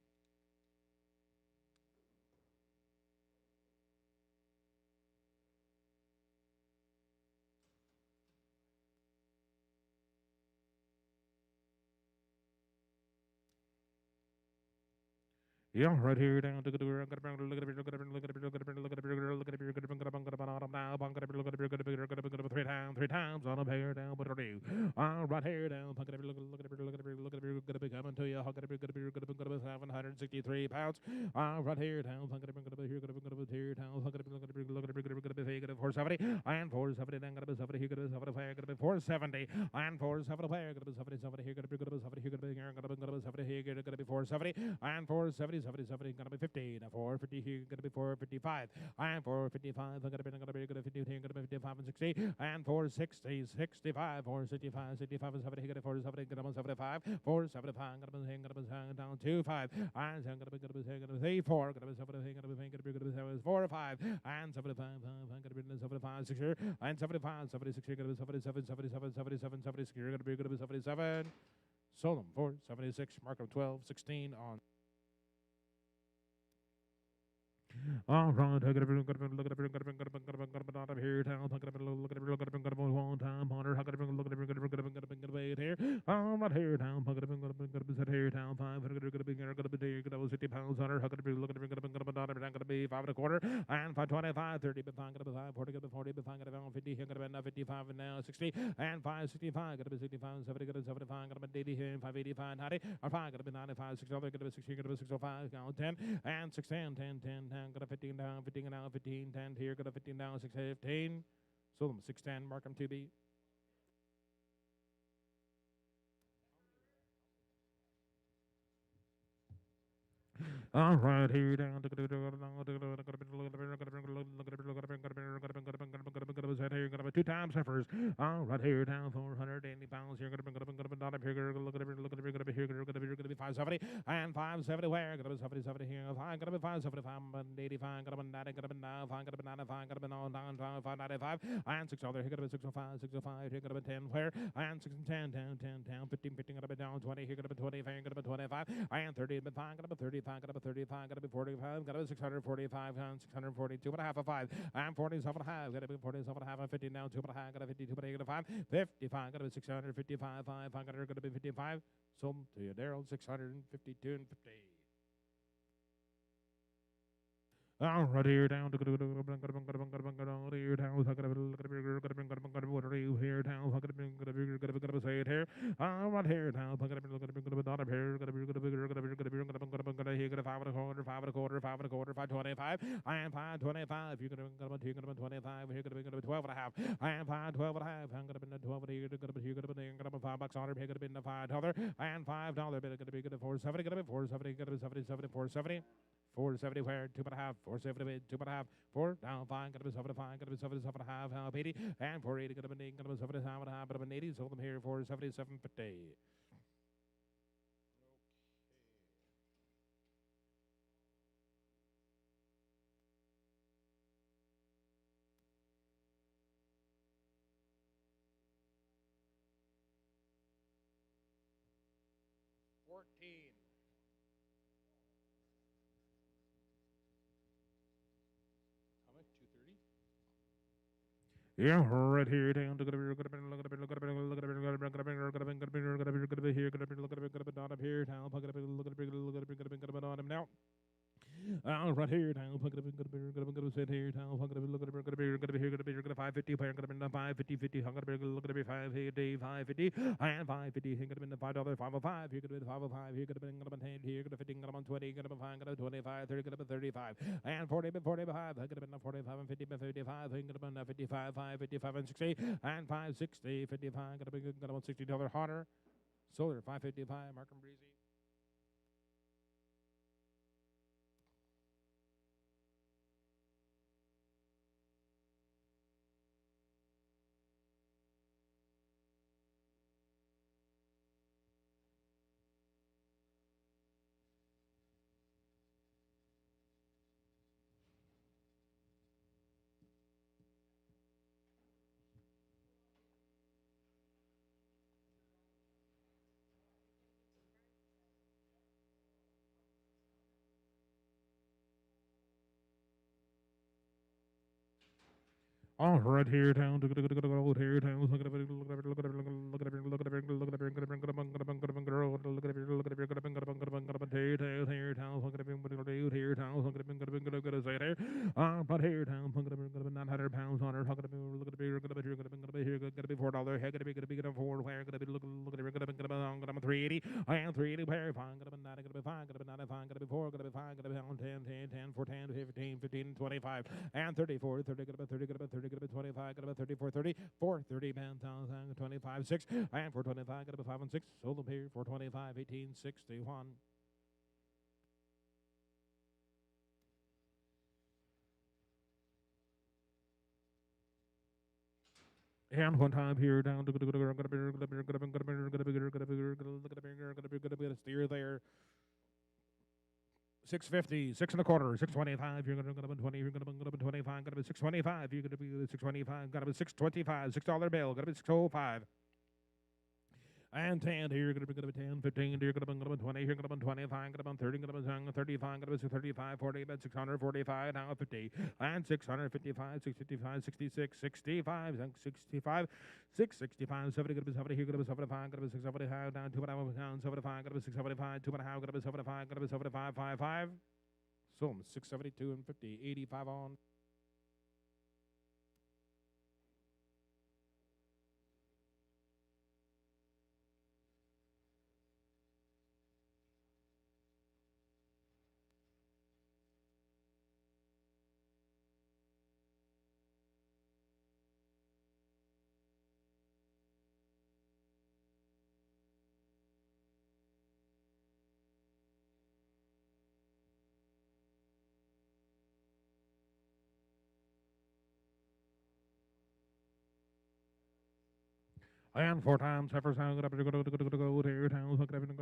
Yeah, right here down to the look at a look at a look at a look at a look at a look at a look at a look at a look at a bottom now, bunk at a look at a look at a look at a three times on a pair down, but do. Right here down, bunk at a look at a look at a look at a look at a look at a big coming to you, hug at a look at a look at a look at a 763 pounds. Right here down, bunk at a look at a here, got a look at a here down, hug at a look at a look at a look at a look at a fake at 470 and 470 then got a 70 here, got a 75 got a 470 and 470 player got a 70 here, got a look at a 70 here, got a here, got a 70 here, got a 470 and 470 70 gonna be 50 and 450 here gonna be 455 and 455 gonna be 50 here gonna be 55 and 60 and 460 65 465 65 and 70 gonna be 470 gonna be 75 475 gonna be down 25 and gonna be 4 gonna be 70 gonna be 4 5 and 75 gonna be 75 6 and 75 76 gonna be 77 77 77 76 gonna be 77 sold them for 76 mark of 12 16 on all right, take it a look at it, look at it, look at it, look at it, look at it, out of here, town, look at it, look at it, look at it, look at it, one time, Hunter, look at it, look at it, look at it, look at it, look at it, here, all right, here, town, look at it, look at it, look at it, here, town, 5, look at it, look at it, look at it, here, got 50 pounds, Hunter, look at it, look at it, look at it, look at it, gonna be 5 and a quarter, and 525, 30, but 5, gonna be 5, 40, gonna be 40, but 5, gonna be 50, here, gonna be 55, and now 60, and 565, gonna be 65, 70, gonna be 75, gonna be 80, here, 585, 90, or 5, gonna be 95, 6, gonna be 60, gonna be 605, count 10, and 6, 10, 10, 10, 10, gonna 15 down, 15 and out, 15, 10 here, got a 15 down, 6, 15. So them 6, 10, mark them to be. All right, here down. Two times heifers. All right, here down 480 pounds. Here gonna be not up here. Look at it here. Gonna be 570 and 570. Where gonna be 70 70 here? Gonna be 575 and 85. Gonna be 90. Gonna be 95. Gonna be 95. Gonna be 9 595 and 6 other. Here gonna be 605 605. Here gonna be 10 where and 6 and 10 10 10 10 15 15. Gonna be down 20. Here gonna be 25. Gonna be 25 and 30. But 5. Gonna be 35. Gonna be 35, gotta be 45, gotta be 645, 642, but a half of 5, and 47 and a half, gotta be 47 and a half, and 50 down, 2 and a half, gotta 52, but 8 and a 5, 55, gotta be 655, 500, gotta be 55, so to you, Daryl, 652 and 50. All right, here down to here down, here down, say it here. All right, here down, not up here, here, 5 and a quarter, 5 and a quarter, 5 and a quarter, 525, and 525. You're gonna be 25, here gonna be 12 and a half, and 512 and a half. I'm gonna be 12 here, gonna be $5 on it, here gonna be $5, and $5, gonna be 470, gonna be 470, gonna be 77, 470. 470 where 2 and a half, 470, 2 and a half, 4 down 5, gonna be 75, gonna be 77 and a half, 80, and 480, gonna be 77 and a half, but I'm 80, sold them here 477 50. 14. How much? 230? Yeah, right here down to here, not up here, down, on him now. Right here, now, sit here, now, look at here, 550, 550, 50, look at 550, 550, and 550, here, $5, 505, here, 505, here, 10, here, 15, 20, 5, 25, 30, 35, and 40, 45, here, 45, and 50, 55, here, 55, 555, and 60, and 560, 55, $60 hotter, solar, 555, Markham Breezy. All right, here town, here town, look at it, look at it, look at it, look at it, look at it, look at it, look at it, look at it, here town, look at it, here, gonna be $4 here, gonna be gonna four where gonna be look at gonna be 380 and 380 where fine gonna be 90 gonna be fine gonna be 95 gonna be 4 gonna be 5 gonna be on 10 4 10 15 15 25 and 34 30 gonna be 30 gonna be 30 gonna be 25 gonna be 34 30 430 pound 25 6 and 425 gonna be 5 and 6 sold them here 425 18 61. And one time here down to steer there. 650, 6 and a quarter, 625. You're gonna be 20. You're gonna be 25. Gonna be 625. You're gonna be 625. Gotta be 625. $6 bill. Gotta be 605. And 10, here you're going to be 10, 15, you're going to be 20, you're going to be 25, going to be 30, going to be 35, going to be 35, 40, about 645, now 50, and 655, 655, 66, 65, 65, 665, 70, going to be 70, here going to be 75, going to be 675, down 2 pounds, 75, going to be 675, 2 pounds, going to be 75, going to be 75, 55, so 672 and 50, 85 on. And 4 times, Heifer sound, go to here, town, look at it, look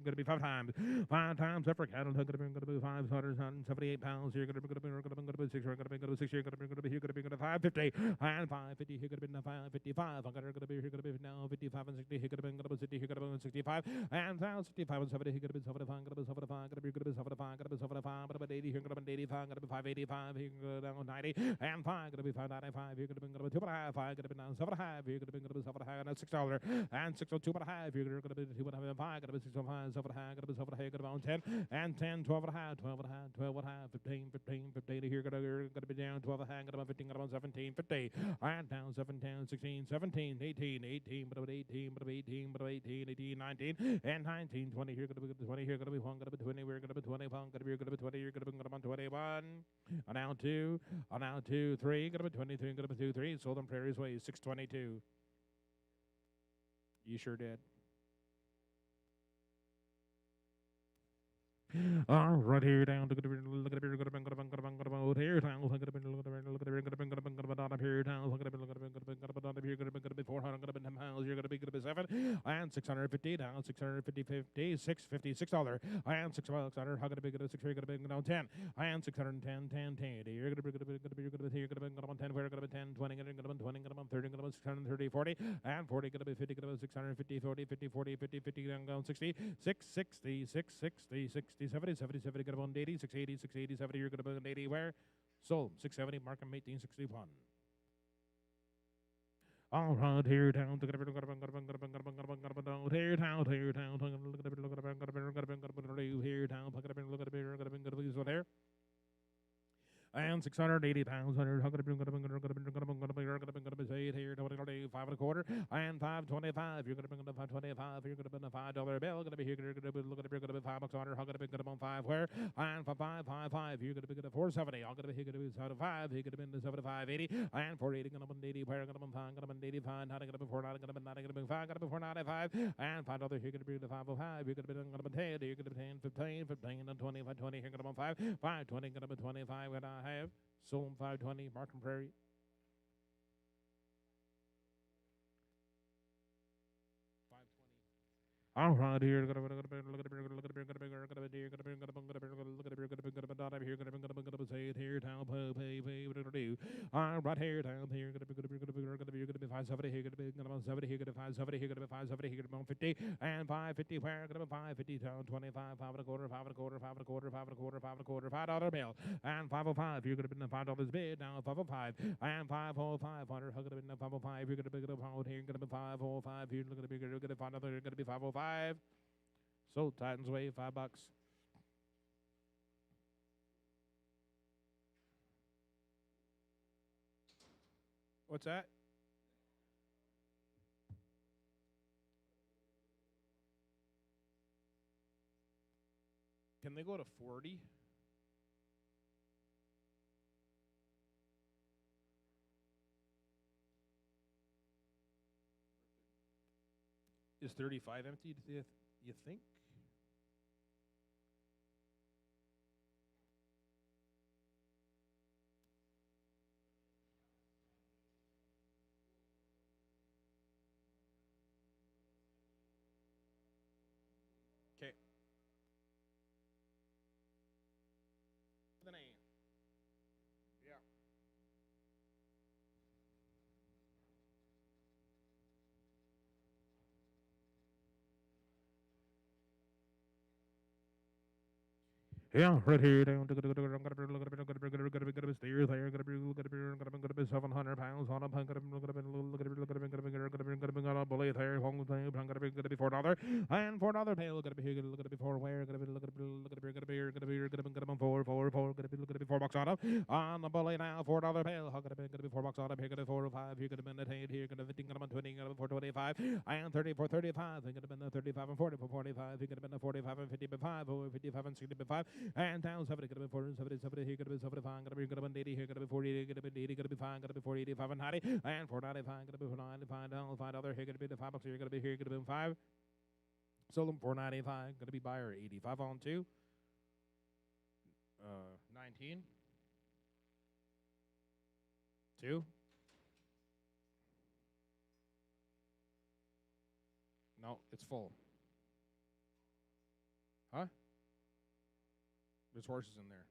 at it, be 5 times. 5 times, Heifer cattle, look at it, 578 pounds, here, gonna be 6, here, gonna be 6, here, gonna be here, gonna be 550, and 550, here, gonna be 555, I'm gonna be here, gonna be now 55 and 60, here, gonna be 60, here, gonna be 65, and 65 and 70, here, gonna be 75, gonna be 75, gonna be 75, gonna be 75, gonna be 80, here, gonna be 85, gonna be 585, here gonna down 90, and 5 gonna be 595, here gonna be 2 5, gonna be down 7 half, here gonna be 7 half, and $6, and 602 half, here gonna be 2 5, gonna be 605, 7 half, gonna be 7 half, gonna be 10, and 10, 12 half, 12 half, 12 half, 15, 15, 15, here gonna be down 12 half, gonna be 15, gonna be 17, 50, and down 17, 16, 17, 18, 18, but 18, but 18, but 18, 18, 19, and 19, 20, here gonna be 20, here gonna be 1, gonna be 20, we're gonna be 20, gonna be 20, you're gonna be 21, and now 2, now 2, 3, gonna be 23, gonna be 2, 3, sold on Prairie's Way, 622. You sure did. Right here down to look at here here down look at here down look at here 400 pounds you're gonna be 7 and 650 down 650 50 650 $6 and 6 bucks gonna be 6 you're gonna be down 10 and 610 10 10 you're gonna be here gonna be 10 we're gonna be 10 20 gonna be 20 gonna be 30 gonna be 630 40 and 40 gonna be 50 gonna be 650 40 50 40 50 50 down 60 660 660 60 70 70 70 gonna be 80 680 680 70 you're gonna be 80 where sold 670 Markham 1861. All right, here down, here down, here down, here down, there. And 680 pounds, 100, gonna be here, 5 and a quarter, and 525. You're gonna bring the 525. You're gonna bring the $5 bill. Gonna be here, gonna be look at it, gonna be $5 on her. Gonna be gonna be 5 where, and for 555. You're gonna be gonna 470. I'm gonna be here, gonna be 75. You're gonna be in the 7580, and 480. Gonna be 80. Where gonna be 5? Gonna be 85. Not gonna be 490. Gonna be 90. Gonna be 5. Gonna be 495, and $5. Here gonna be the 505. You're gonna be 10. You're gonna be 10, 15, 15, and 20, 20. Here gonna be 5, 520. Gonna be 25. When I have sold 520, Markham Prairie. All right, here, look at it, look at it, look at it, look at it, look at it, look at it, here, look at it, look at it, look at it, look at it, look at it, look at it, here, look at it, say it here, town, pay, what do do? All right, here, town, here, look at it, look at it, look at it, look at it, 570, here, look at it, 70, here, look at it, 570, here, look at it, 570, here, look at it, 50, and 550, where, look at it, 550, town, 25, 5 and a quarter, 5 and a quarter, 5 and a quarter, 5 and a quarter, 5 and a quarter, $5 bill, and 505, you're gonna be in the $5 bid, now 505, and 505, hundred, look at it, 505, you're gonna be good about here, gonna be 505, you're gonna be good, you're gonna find another, you're gonna be 505. Sold Titans Way, $5. What's that? Can they go to 40? Is 35 empty, do you think? Okay. The name. Yeah. Yeah, right here down to gotta be stairs there, gotta be 700 pounds on a punk, gotta be on a bullet there, gotta be $4 and $4 pail, gotta be here, gotta be four where, gotta be $4 on a bullet now, $4 pail, gotta be $4 on here, gotta be 4 or 5, here gotta be in the head, here gotta be 15, gotta be 20, gotta be 425, and 30 for 35, gotta be in the 35 and 40 for 45, here gotta be in the 45 and 50 by 5, or 55 and 60 by 5. And down 70, gonna be 40, 70, 70, here, gonna be 75, gonna be 80, here, gonna be 40, gonna be 80, gonna be 5, gonna be 40, 85, and 90, and 495, gonna be 495, down, $5, here, gonna be the $5, here, gonna be here, gonna be 5. Sold them 495, gonna be buyer 85 on 2. 19. 2. No, it's full. Huh? There's horses in there.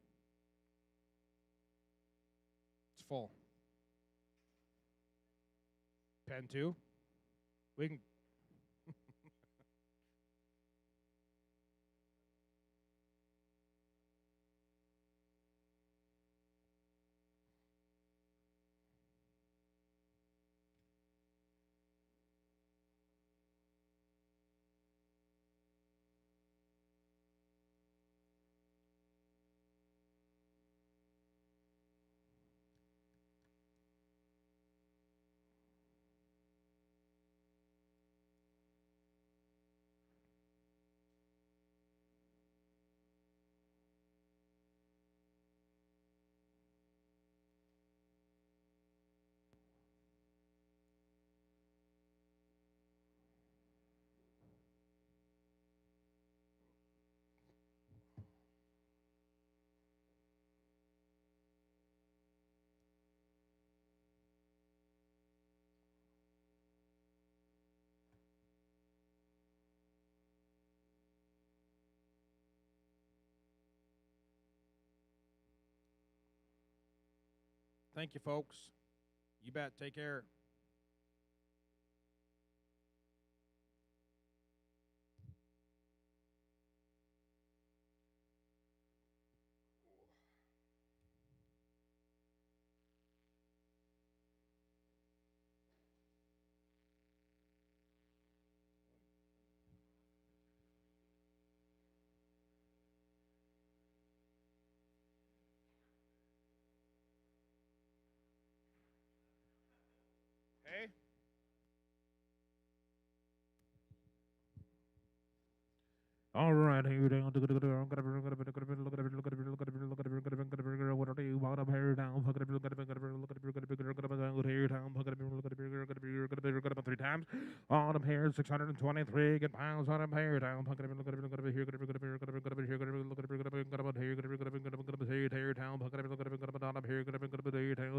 It's full. Pen 2. We can. Thank you, folks. You bet. Take care. Hey. All right, here down to what are you want up here down? Here down, 3 times on a pair, 623 good pounds on a pair down. Here down,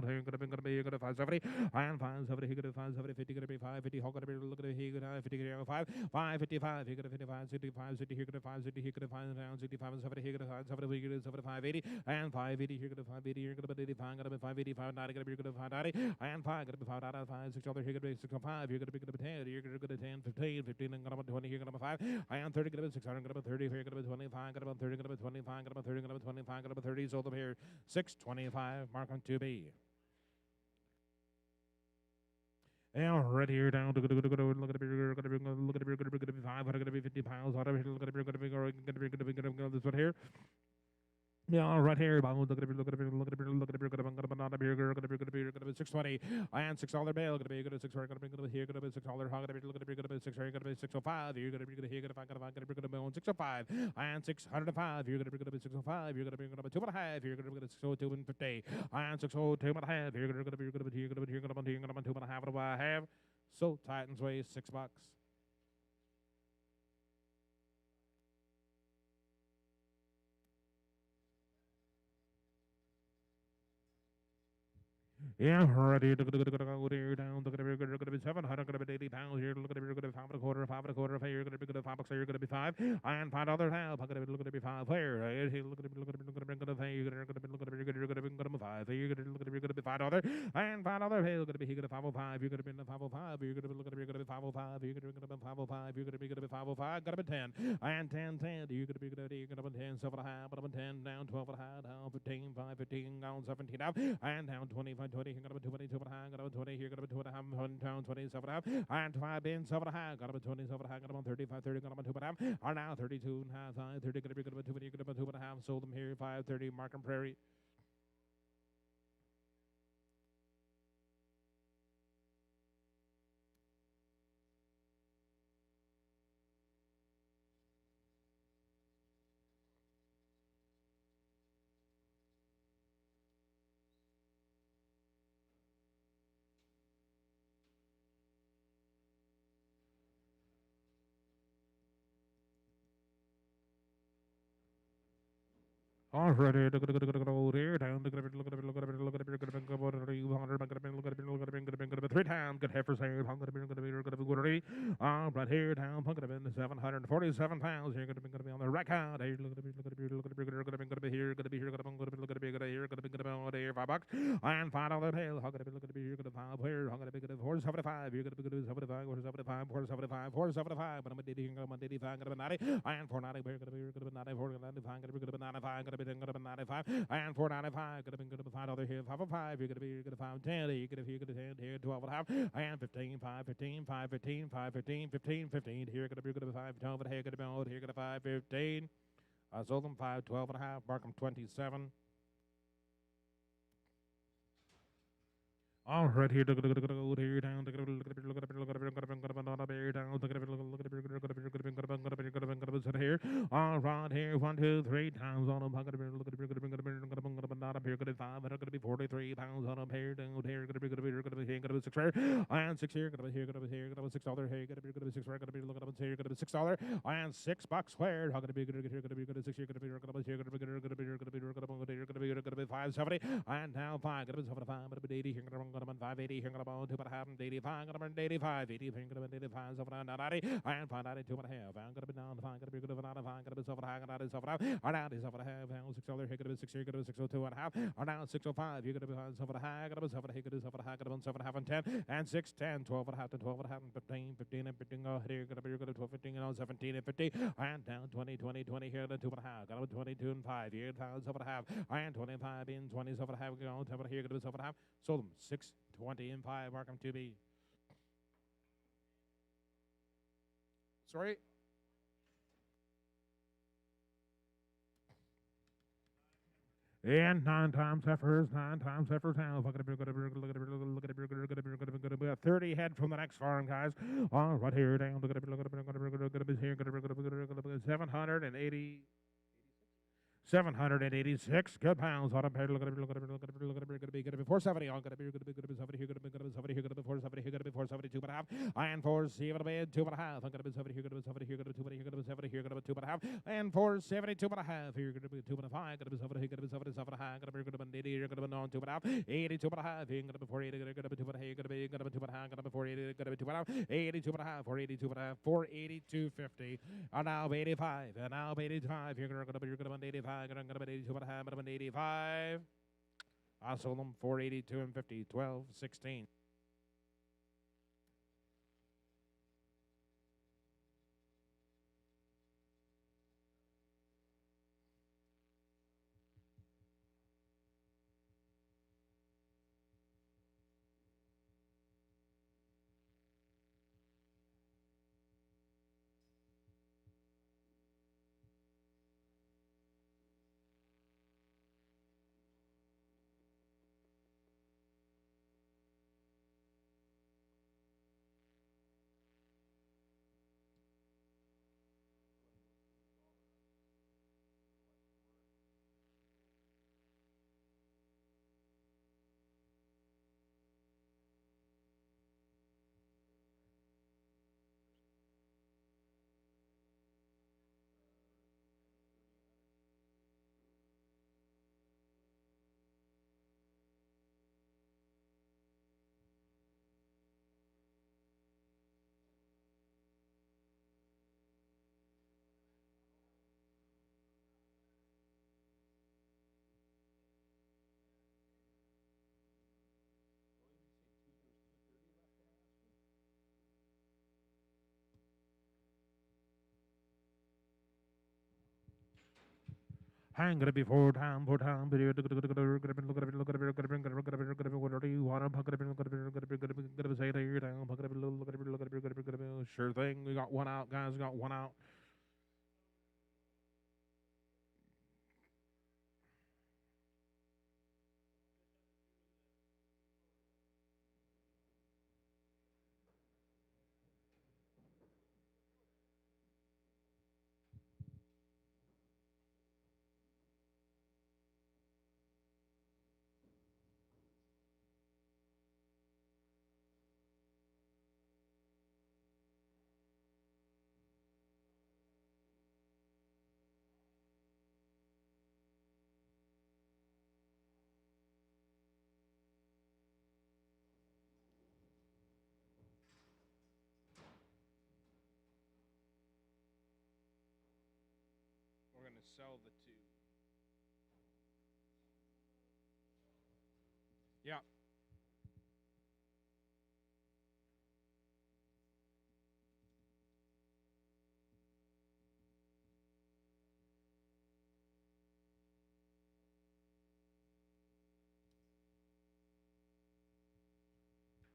and 570, he could have 570, 50, could be 550, Hawk, look at he could have 50, 5, 555, he could have 55, 65, 60, he could have 560, he could have 5 down, 65, and 70, he could have 70, he could have 580, and 580, he could have 580, he could have 85, could have 580, 590, could have 590, and 5, could have 5 out of 5, 6 other, he could be 605, he could have 10, he could have 10, 15, 15, and could have 20, he could have 5, and 30, could have 600, could have 30, here could have 25, could have 30, could have 25, could have 30, could have 25, could have 30, sold them here, 625, mark on 2B. Yeah, right here down to look at the look at the 500, 50 pounds, look at the this one here. Yeah, right here. Look at it, not a beer, good a 620. And $6 bail, gonna be good at 6 here, gonna be $6 hog, gonna be good at 6 here, gonna be 605. You're gonna be good here, gonna be good at 605. And 605. You're gonna be good at 605. You're gonna be good at 2.5. You're gonna be good at 602 and 50. And 602.5. You're gonna be good at here, gonna be here, gonna be 2.5. What do I have? So Titans weighs $6. Yeah, ready to go there down. Look at it, you're gonna be 700, gonna be 80 pounds. You're looking at you're gonna be 5 and a quarter. You're gonna be good at 5 bucks. You're gonna be 5 and $5 half. I'm gonna be looking at 5 player. Look at you're gonna be looking at you're gonna be 5. You're gonna be $5 and $5. Hey, you're gonna be 505. You're gonna be 505. You're gonna be looking at you're gonna be 505. You're gonna be 505. You're gonna be 505. Gotta be 10 and 10. You're gonna be good at you're gonna be 10, 7 and a half. But I'm 10 down 12 and a half. Down 15, 5, 15 down 17 out and down 25, 20. You're gonna be 22 and a half. Got about 20 here. Got about 2 and a half. Down 27 and a half. And 5 in 7 and a half. Got about 27 and a half. Got about 35, 30. Got about 2 and a half. Are now 32 and a half. 30. Gonna be good about 2 and got about 2 and a half. Sold them here 530. Markham Prairie. Already, look at here, down, look at it, look at it, look at it, look at it, look at it, look at it, you 100, look at it, look at it, look at it, look at it, 3 times, good heifers here, look at it, look at it, look at it, look at it, right here, down, look at it, 747 pounds, here, gonna be on the record, here, look at it, look at it, look at it, look at it, look at it, here, gonna be here, gonna be, look at it, look at it, here, gonna be on there, $5, and $5 tail, look at it, look at it, here, gonna 5 here, look at it, 475, you're gonna be good 75, 475, 475, 475, but I'm a diddy, I'm a diddy, I'm gonna be 90, and 490, we're gonna be 90, 495, gonna be good 95, gonna be 95, and 495, could have been good to $5 here, 505, you're gonna 510, you could have 10 here, 12 and a half, and 15, 5, 15, 5, 15, 5, 15, 15, 15, here gonna be good to 5, 12, here gonna be out, here gonna 5, 15. I sold them 5, 12 and a half, mark them 27. All right, here, look at here, down, look at here, all right, here, 1, 2, 3 times on them. Look at here, good 5, gonna be 43 pounds on them. Here, down here, gonna be here, gonna be 6 here, and 6 here, gonna be here, gonna be here, gonna be $6 here, gonna be 6 here, gonna be looking up here, gonna be $6 and $6 squared. How gonna be good here, gonna be good 6 here, gonna be here, gonna be here, gonna be here, gonna be here, gonna be here, gonna be 570, and now 5, gonna be 75, gonna be 80 here, gonna be 580 here, gonna be 2 and a half, 85, gonna be 85, 80 here, gonna be 85, 90, and 592 and a half, and gonna be down 5, gonna be good 95, gonna be 7 high, gonna be 7 half, and now 7 and a half, $6 here, gonna be 6 here, gonna be 602 and a half, and now 605, you're gonna be 7 high, gonna be 7 here, gonna be 7 high, gonna be 7 half and 10, and 6, 10, 12 and a half to 12 and a half, and 15, 15 and 15, here, gonna be 12, 15, and 17 and 50, and down 20, 20, 20 here, the 2 and a half, gonna be 22 and 5, here, 7 and a half, and 25 in 27 and a half, going 7 here, gonna be 7 and a half, sold them 6, 20 and 5, mark them to be. Sorry? And 9 times heifers, 9 times heifers. Now, look at it, 30 head from the next farm, guys. All right, here, down. Look at it, here, 780. 786 good pounds on a pair. Look at it, look at it, look at it, look at it, look at it, look at it, 470 on, gonna be, gonna be, gonna be 70, here, gonna be, gonna be 70, here, gonna be 470, here, gonna be 472 and a half, and 470, 2 and a half, I'm gonna be 70, here, gonna be 70, here, gonna be 2, here, gonna be 70, here, gonna be 2 and a half, and 472 and a half, here, gonna be 2 and a half, gonna be 70, here, gonna be 77 and a half, gonna be 80, here, gonna be 2 and a half, 82 and a half, here, gonna be 480, gonna be 2 and a half, gonna be 2 and a half, gonna be 480, gonna be 2 and a half, 82 and a half, 482 and a half, 482.50, and now 85, and now 85, here, gonna be 85, gonna be 82 and a half, but I'm an 85. I sold them 482 and 50, 12, 16. Hang gonna be four time, four time. Look at it, look at it, look at it, look at it, look at it, look at it, look at it, look at it. What do you want? Look at it, look at it, look at it, look at it, look at it. Say it here down. Look at it, look at it, look at it, look at it, look at it. Sure thing. We got one out, guys. We got one out. We're gonna sell the two. Yeah.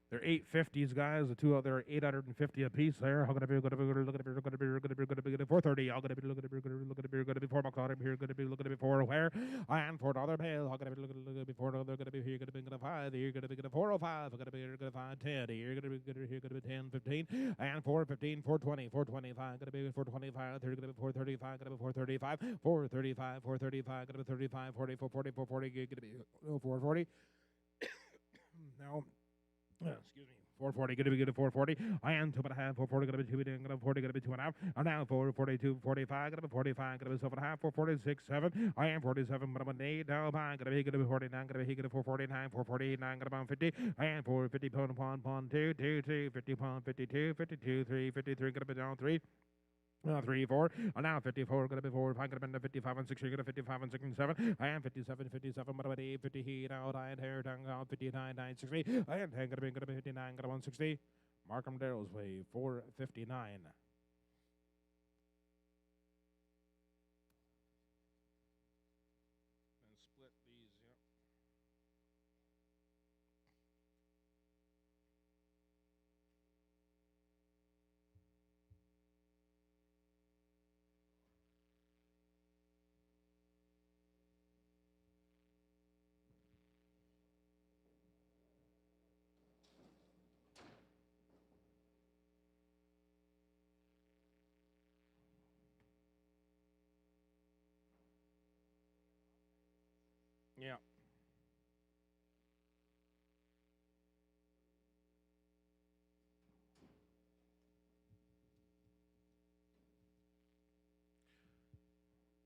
They're 850s, guys. The two out there are 850 a piece there. How gonna be gonna be look at it, look at it, look at it, look at it, 430. How gonna be look at it, look at it, look at it, look at it, $4 out here. Gonna be look at it for where? And $4 bill. How gonna be look at it, look at it, $4. Gonna be here. Gonna be gonna 5. Here gonna be gonna 405. Gonna be here. Gonna 5 10. Here gonna be here. Gonna be 10 15 and 415 420 425. Gonna be 425. Here gonna be 435. Gonna be 435 435 435. Gonna be 35 44 44 40. Gonna be 440. Now. Excuse me. 440, gonna be good at 440. I am 2.5, 440, gonna be 2, gonna be 40, gonna be 2.5. I'm now 442, 45, gonna be 45, gonna be 7.5, 446, 7. I am 47, but I'm an 8, now I'm gonna be 49, gonna be 449, 449, gonna be 50. I am 450 pound 2, 2, 2, 50 pound 52, 52, 3, 53, gonna be down 3. 3, 4. Now 54, gonna be 4, 5, gonna be 55 and 6, you're gonna 55 and 6 and 7. I am 57, 57, but about 8, 50 heat out, I am here, down, 59, 9, 60. I am 10, gonna be 59, gonna be 160. Markham Darrell's way, 459. And split these, yeah. Yeah.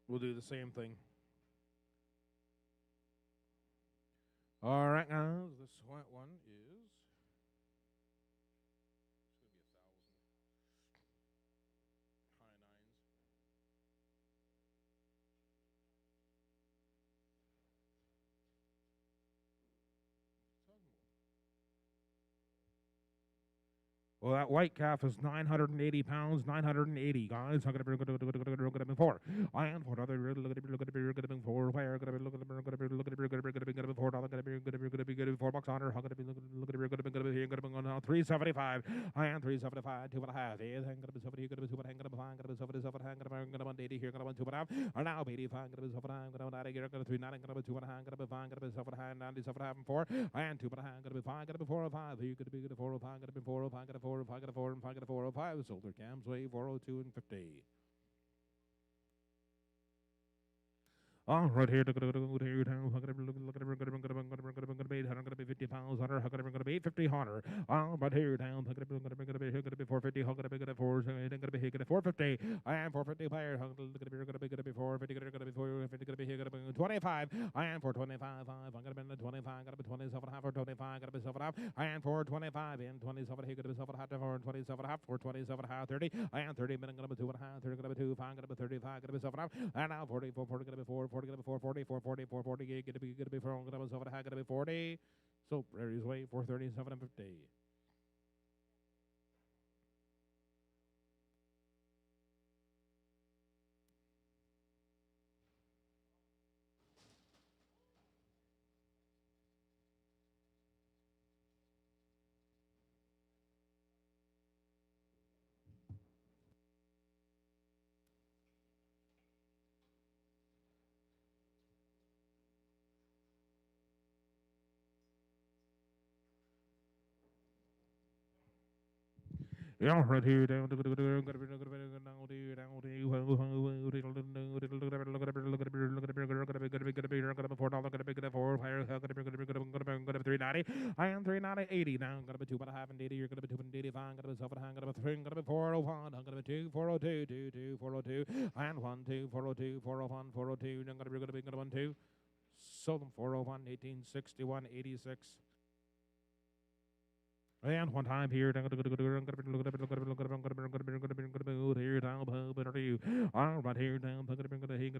We'll do the same thing. All right, guys. The sweat one is. It's gonna be 1,000. High nines. Well, that white calf is 980 pounds, 980, guys. I'm gonna be 4. I am 4. Look at it, 4. Where? Gonna be look at it, $4. Gonna be $4 on her. How gonna be look at it, here. Gonna be going on 375. I am 375, 2.5. Is gonna be 70. Gonna be 2. Gonna be 5. Gonna be 77. Gonna be 80 here. Gonna be 2.5. And now 85. Gonna be 7. Gonna be 90 here. Gonna be 39. Gonna be 2.5. Gonna be 5. Gonna be 7. 97 and 4. And 2.5. Gonna be 5. Gonna be 405. Here. Gonna be 405. Gonna be 405. Gonna be 405. Got a 4 and 5, got a 405. Solar cams way 402 and 50. Right here, look at it, here, down. Look at it, look at it, look at it, gonna be 50 pounds on her. Gonna be 850 on her. But here, down. Gonna be 450. Gonna be 450. I am 450 player. Gonna be 450. Gonna be 450. Gonna be here. Gonna be 25. I am 425. I'm gonna be 25. Gonna be 27 half or 25. Gonna be 7 half. I am 425 and 27. Here. Gonna be 7 half. 427 half. 427 half. 30. I am 30 minutes. Gonna be 2 and a half. 30. Gonna be 2. 5. Gonna be 35. Gonna be 7 half. And now 40. 40. Gonna be 4. 40. Gonna be 440. 440. 440. Gonna be 4. Gonna be 7 half. Gonna be 40. So Prairie's way 437 and 50. Yeah, right here down to down to $390. I am 390 now. Gonna be two but a half and 80. You're gonna be two and 85. Gonna be seven. I'm gonna be three. Gonna be 401. I'm gonna be 2 402 2 402 and 1 2 402 401 402. I'm gonna be 1 2. Sold them 401 1861 86. And one time here, all right here, down, here,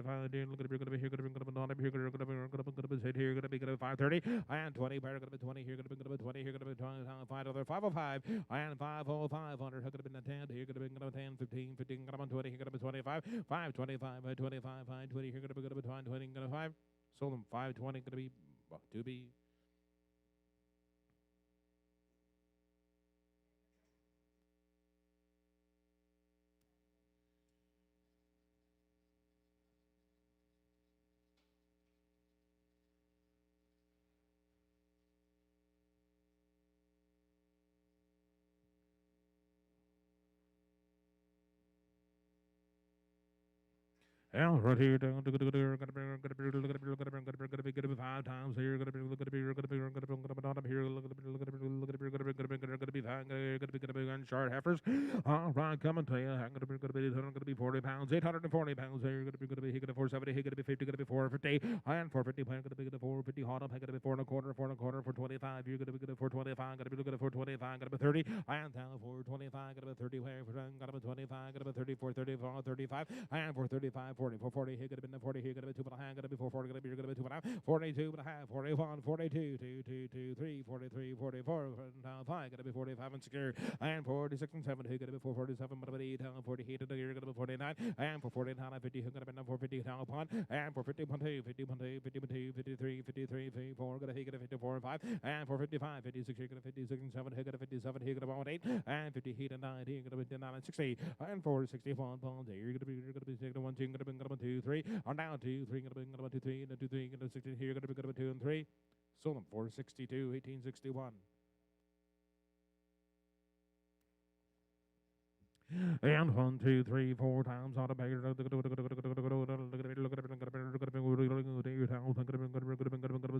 530, and 20, here, 20, here, 20, here, 5 other 505, and 50500, could have been a 10, here, could have been 10, 15, 15, 20, here, 25, 525, 525, 520, here, 20, 5. Sold them 520, gonna be to be. Yeah, right here, down to gonna be 5 times here, gonna be up here, gonna be short heifers. All right, coming to you. I'm gonna be 40 pounds, 840 pounds here, gonna be 470, gonna be 50, gonna be 450, and 450, gonna be 450 hot up, gonna be 4 and a quarter, 425, you're gonna be 425, gonna be 425, gonna be 30, and down 425, gonna be 30, gonna be 25, gonna be 30, 435, 35, and 435. 40, 440, here could have been 40, here could have been 2 and a half, could have been 440, could have been 2 and a half, 42 and a half, 41, 42, 2, 2, 2, 3, 43, 44, 5, could have been 45 and secure, and 46 and 7, here could have been 447, but about 8, 48, and here could have been 49, and for 49, 50, here could have been 450 now upon, and for 50, 2, 50, 2, 50, 2, 53, 53, 54, could have 54 and 5, and for 55, 56, here could have 56 and 7, here could have 57, here could have 8, and 58 and 9, here could have 9 and 60, and for 61 pounds, here could have been 1, 2, could have been 2, 3, or now 2, 3, gonna be 2, 3, and 2, 3, and 16 here, gonna be 2 and 3. Sold them 462, 1861. And 1, 2, 3, 4 times out of bag.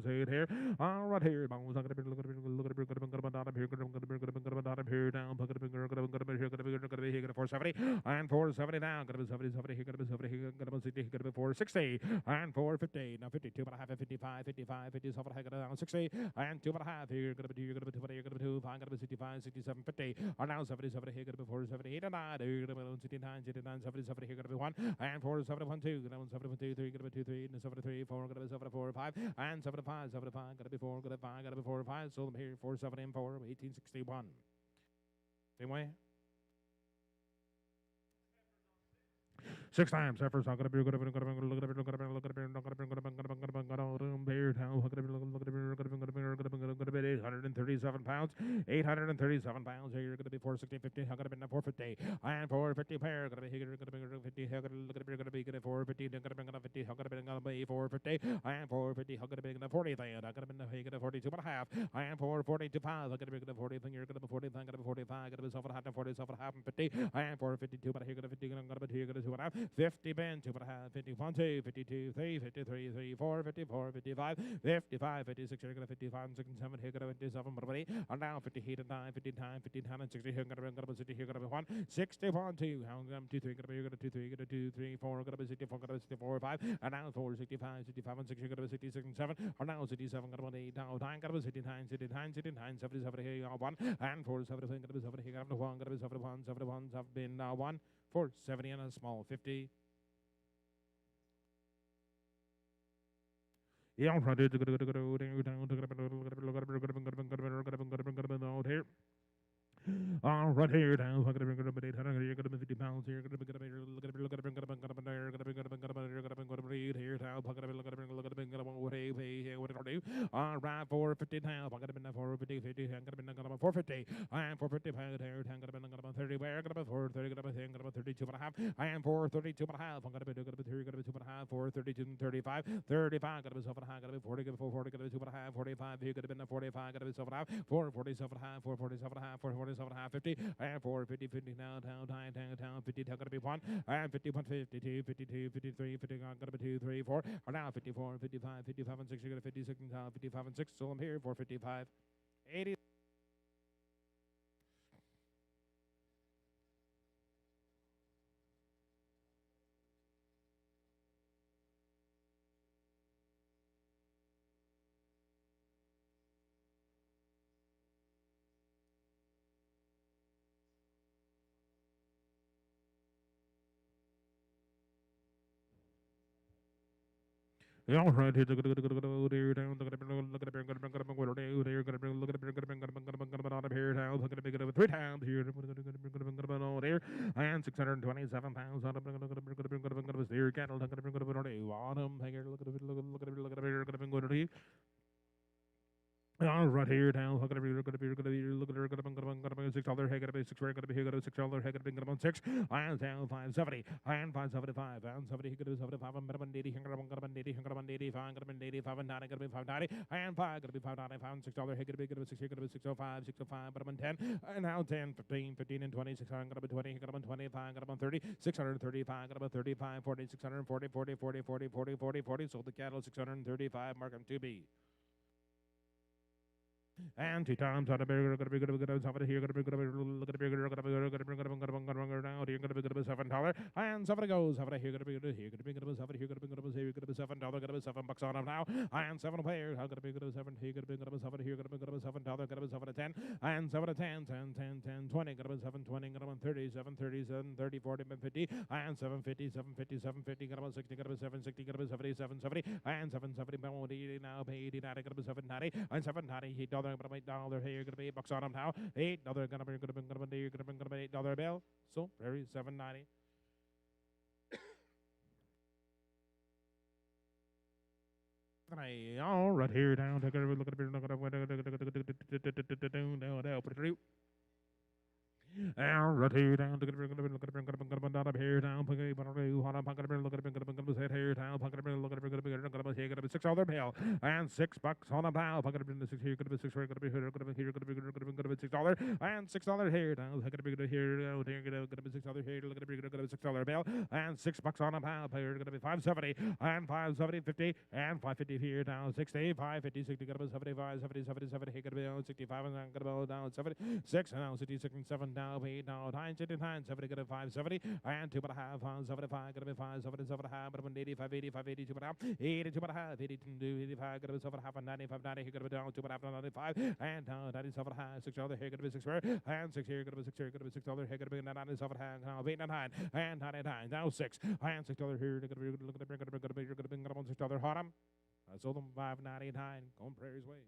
Say it here. All right here. Bones. I'm gonna be looking here down. Here 470 and 470 now. Gonna be 70, 70 here. Gonna be 70 here. Gonna be 60. Gonna be 460 and 450. Now 52 but a half. 55, 55, 57. Gonna down 60 and 2 but a half here. Gonna be 2. Gonna be 2. Gonna be 2. Gonna be 65, 67, 50. Are now 70, 70 here. Gonna be 478 and 9. Here. Gonna be 69, 69, 70, 70 here. Gonna be 1 and 4, 7, 1, 2. Gonna be 7, 2, 3. Gonna be 2, 3 and 7, 3, 4. Gonna be 7, 4, 5 and 7, 5, 7, 5. Gonna be 4. Gonna be 5. Gonna be 4, 5. Sold them here 4, 7, and 4. 1861. Same way. 6 times. Efforts are going to be good. 837 pounds. 837 pounds. Here you're going to be 460, 50. How going to be 450 and 450 pair. Going to be here. Going to be 50. How going to be 450. Going to be 50. How going to be 450 and 450. How going to be 40. How going to be 42 and a half. And 442 pounds. How going to be 40. You're going to be 40. Going to be 45. Going to be 7 and 40. 7 and 50 and 452. But here going to be 50. Going to be 2. Going to be 2 and a half. 50 bend, 2 and a half, 51, 2, 52, 3, 53, 3, 4, 54, 55, 55, 56, here, 55, 6, 7, here, 57, but 8, and now 58, and 9, 59, 59, and 60, here, going to be 60, here, going to be 1, 61, 2, how 2, 3, going to be 2, 3, 2, 3, 4, going to be 64, going to be 64, 5, and now 4, 65, 65, and 6, here, going to be 66, and 7, and now 67, going to be 8, now 9, going to be 69, 69, 69, 77, here, 1, and 4, 7, going to be 7, here, going to be 1, going to be 71, 71, have been 1, 4, 70, and a small 50. Yeah, I'm trying to go here. Right here down. I'm going to be 800. You're going to be 50 pounds here. You're going to be here down. All right, 450 now. I'm gonna be 450, 50. I'm gonna be 450. I am 450 pound here. I'm gonna be 30. Where I'm gonna be 430. Gonna be 32 and a half. I am 432 and a half. I'm gonna be 3. Gonna be 2 and a half. 432 and 35. 35. Gonna be 7 and a half. Gonna be 40. Gonna be 440. Gonna be 2 and a half. 45. Here gonna be 45. Gonna be 7 and a half. 447 and a half. 447 and a half. 447 and a half. 50. I am 450. 50 now. Down. 50. Gonna be 1. I am 51. 52. 52. 53. 50. Gonna be 2, 3, 4. Or now 54. 55. 55 and 6. You're gonna 56 and 55 and 6. So I'm here. 455. 80. Yeah, right here. Look at here down. Look at look at here. Look at here down. Look at 3 times here. There and 627 pounds. There cattle. Look at autumn. Look at here. Right here now, look at $6 head gonna be $6 gonna be here gonna $6 head gonna be gonna 6 and down 570 and 575 and 70 gonna be 75 and minimum 80 gonna be 85 gonna be 85 and 90 gonna be 590 and 5 gonna be 595 $6 head gonna be 6 here gonna be 605 605 minimum 10 and now 10 15 15 and 20 600 gonna be 20 gonna be 25 gonna be 30 635 gonna be 35 40 640 40 40 40 40 40 40 sold the cattle 635 mark them to be. And 2 times on a bigger, gonna be good, somebody here, gonna be good, look at a bigger, gonna be good, down here, gonna be good, $7, and somebody goes, somebody here, gonna be good, here, gonna be good, somebody here, gonna be good, here, gonna be $7, gonna be $7 on them now, and 7 players, how gonna be good, 7, here, gonna be good, somebody here, gonna be good, $7, gonna be 7 to 10, and 7 to 10, 10, 10, 10, 20, gonna be 7, 20, gonna be 30, 7, 30, 7, 30, 40, 50, and 750, 750, 750, gonna be 60, gonna be 760, gonna be 70, 770, and 770, now pay 80, 90, gonna be 790, and 790, $8, gonna be $8 here, gonna be $8 on them now. $8 gonna be $8 bill. So very $7.90. All right here down. Take a look at it. Right here down, look at here down, look at here down, look at here down, look at $6 bill and $6 on a plow. Look at the 6 here, could be 6 here, could be here, could be here, could be $6 and $6 here down. Look at here, here, could be $6 here, look at $6 bill and $6 on a plow. Here could be 570 and 570, 50 and 550 here down, 60, 550, 60, could be 75, 70, 70, here could be 65 and could be down 76 and now 66 and 7 now 8 now 9 79 70 get a 570 and 2 and a half 75 get a 577 half but 85 85 82 and a half 82 and a half 82 85 get a 7 half and 95 90 here get a down 2 and a half 95 and 97 half 6 other here get a 6 and 6 here get a 6 here get a 6 other here get a 97 half now 8 and 9 and 99 now 6 and 6 other here get a look at the 6 other hot I sold them 599 going Prairie's way.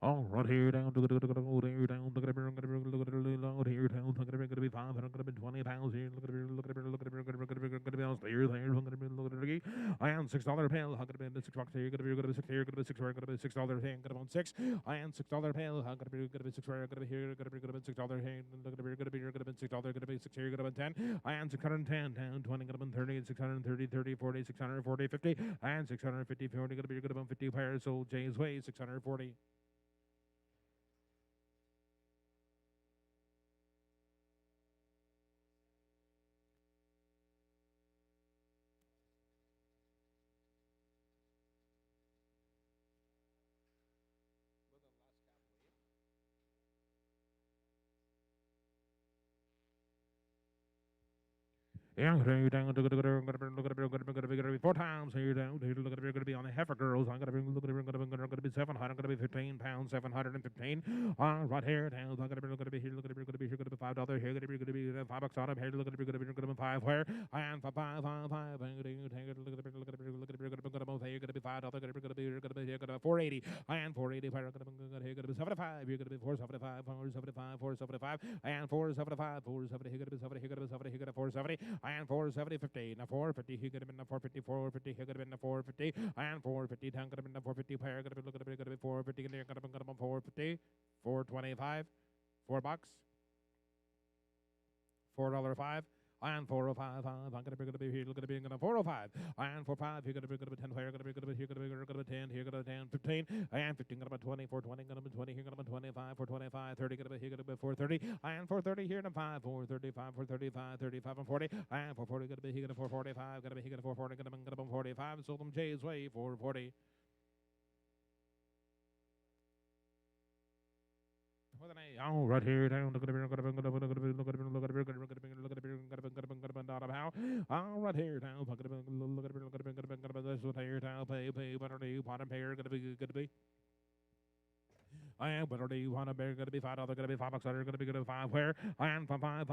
All right, here down to the here down. Look at it, look at it, look here down. Look at it, gonna be 520 pounds here. Look at it, look at it, look at it, look at it, look at it, look at it, there, there. Look at it, look at it. I am $6 pail. Look at it, $6 here. Gonna be six here. Gonna be $6 here. Gonna be $6 here. Gonna be 6. I am $6 pail. Gonna be $6 here. Gonna be here. Gonna be $6 here. Look at it, gonna be here. Gonna be $6. Gonna be 6 here. Gonna be 10. I am 610 down 20. Gonna be 30. 630, 30, 40, 640, 50. And 650, 40. Gonna be 50 pairs. So Jay's way 640. Yeah, down, look at it, 4 times here down. Look at it, gonna be on the heifer girls. I'm gonna be look at it, gonna be 700, gonna be 15 pounds, 715. Right here down. Look at it, gonna be here. Look at it, gonna be here. Gonna be $5 here. Gonna be $5 on up here. Look at it, gonna be 5 where I am for 5. Look at it, look at it, look at it, gonna be $5. Gonna be here. Gonna be 480. I am 480. Gonna be 75. You're gonna be 475. 475. 475. I am 475. 470. Here gonna be 70. Here gonna be 70. Here gonna be 470. I am 470, 50. Now 450. He could have been the 450, 450. He could have been the 450. I am 450. Down could have been the 450. Pair could have been looking at it. Could have been 450. Could have been 450. 425. $4. $4.05. I am 405. I'm gonna be here. Look at it being gonna 405. I am 45. You're gonna be 10 player. Gonna be here. Gonna be 10. Here gonna be 10. 15. I am 15. Gonna be 20. 420. Gonna be 20. Here gonna be 25. 425. 30. Gonna be here. Gonna be 430. I am 430 here. And 5. 435. 435. 35 and 40. I am 440. Gonna be here. Gonna 445. Gonna be here. Gonna 440. Gonna be 45. Sold them Jay's way 440. All right here down. Look at it. Look at it. Look at it. Look at it. Look at it. Look at it. Look at it. Look at it. Look at it. Look at it. How? All right here down. Look at it. Look at it. Look at it. Look at it. This one here down. Pay. Better do. Pot and pair. Gonna be. I am better do you want to be gonna be $5, gonna be $5, gonna be 5 where I am for 5.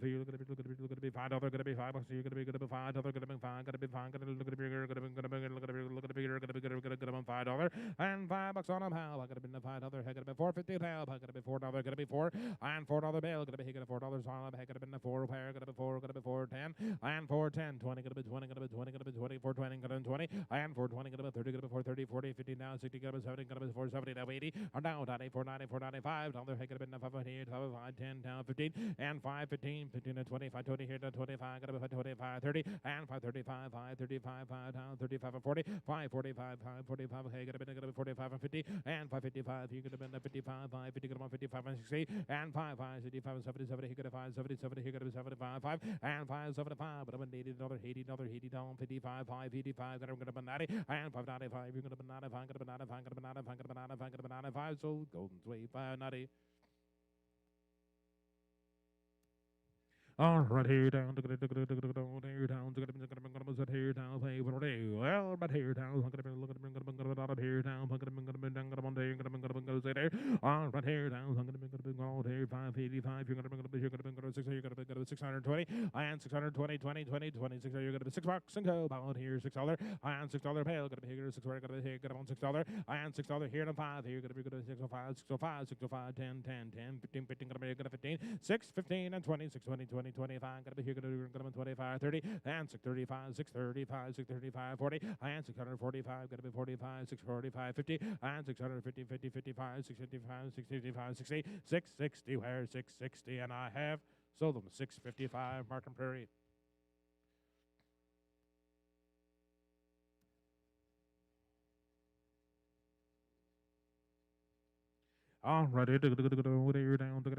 You're gonna be $5, gonna be $5, you're gonna be $5, gonna be 5, gonna be 5, gonna look at bigger, gonna be $5 and $5 on a pal. I gotta be $5, I gotta be $4.50 pal, I gotta be $4, gonna be 4 and $4 bill, gonna be $4 on I gotta be 4 pair, gonna be 4, gonna be 4.10 and 4.10, 20, gonna be 20, gonna be 20, gonna be 20, 4.20, gonna be 20 and 4.20, gonna be 30, gonna be 4.30, 40, 50 now, 60, gonna be 70, gonna be 4.70 now 80 and now 90, 490, 495. Down there, hey, could have been 5, 5, 10, down 15, and 5, 15, 15 to 20, 5, 20 here to 25, got to be 25, 30, and 535, 535, 5 down, 35 and 40, 545, 545, hey, got to be 45 and 50, and 555, you could have been 55, 550, got to be 55 and 60, and 5, 5, 65 and 70, 70, he could have 5, 70, 70, he could have 75, 5, and 5, 75, but I'm going to need another 80, down, 55, 5, 85, got to be 90, and 595, you're going to be 95, got to be 95, got to be 95, got to be 95, got to be 95, so Golden's way 590. All right, here down, here down, here down, play what do well, but here down, look at here down, there. All right, here down, all here 585, you're gonna be 6, you're gonna be 620, I am 620, 20, 20, 26, you're gonna be $6 and go about here $6, I am $6 pale, gonna be here 6, gonna be here, gonna be $6, I am $6 here and 5, here gonna be 605, 605, 605, 10, 10, 10, 15, 15, gonna be 15, 6, 15, and 20, 6, 20, 20, 25, gonna be here, gonna be 25, 30, and 635, 635, 635, 40, and 645, gonna be 45, 645, 50, and 650, 50, 55, 655, 655, 60, 660, where 660, and I have sold them 655, Markham Prairie. All right, here down, here down, here down, three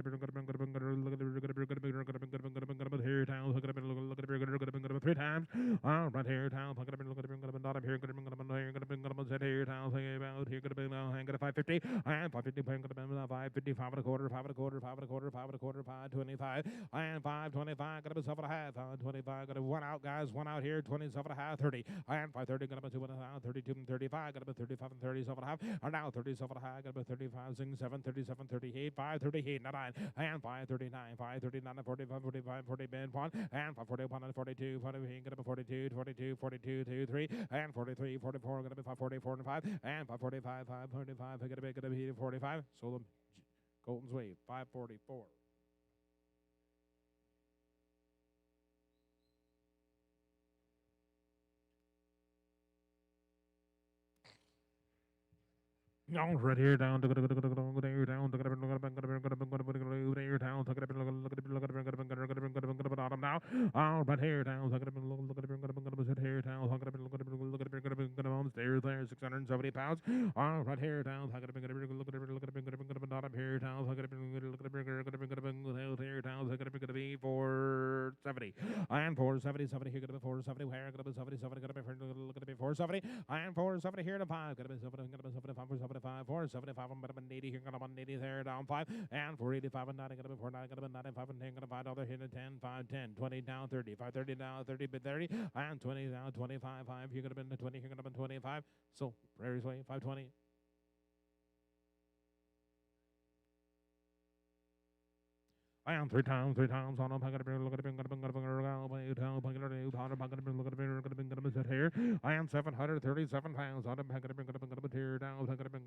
times. All right, here down, here, here down, here, 550, and 550, 550, 5 and a quarter, 5 and a quarter, 5 and a quarter, 5 and a quarter, 525, and 525, gonna be 7 and a half, 25, gonna be 1 out, guys, 1 out here, 27 and a half, 30, and 530, gonna be 2 and a half, 32 and 35, gonna be 35 and 37 and a half, and now 37 and a half, gonna be 35, 7, 37, 38, 5, 38, 9, and 5, 39, 5, 39, 45, 45, 40, 1, and 5, 41, and 42, 48, gonna be 42, 42, 42, 2, 3, and 43, 44, gonna be 5, 44, and 5, and 5, 45, 5, 45, 45. Gonna be 45. Sold them. Colton's Wave 544. All right here down to down bottom now. All right here down stairs there 670 pounds. All right here down bottom here down here down 470 and 470 70 here gonna be 470 where gonna be 70 70 gonna be 470 and 470 here to 5 gonna be 70 gonna be 75 475 475 I'm gonna be 80 here gonna be 180 there down 5 and 485 and 90 gonna be 49 gonna be 95 and 10 gonna be 5 other here to 10 5 10 20 down 30 5 30 down 30 bit 30 and 20 down 25 5 here gonna be 20 here gonna be 25 so Prairie's Way 520. I am three times on a packet of look at here. I am 737 pounds on a packet of here down, packet of here,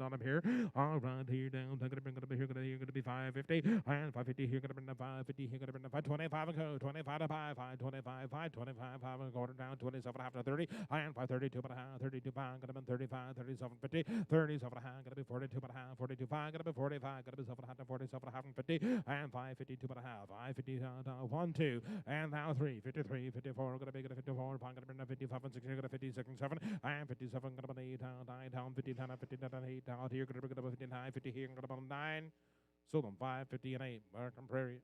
down here. All right, here down, packet of here, going to be 550, and 550 here, going to be 550 here, going to be 525 and go, 25 to 5, 525, 525, 5 and quarter down, 27 half to 30, and 532 but a half, 32 pound, going to be 35, 37 50, 37 and a half, going to be 42 but a half, 42 5, going to be 45, going to be 7 half to 47 and a half and 50, and 552 but a half, 550 1 2, and now 3 53 54, going to be 54, going to be 55 and 6, going to 56 and 7, and 57 going to be 8 down 50 down 50 down 8 down here, going to be 59 50 here, going to be 9, so them 5 50 and 8, Markham Prairie.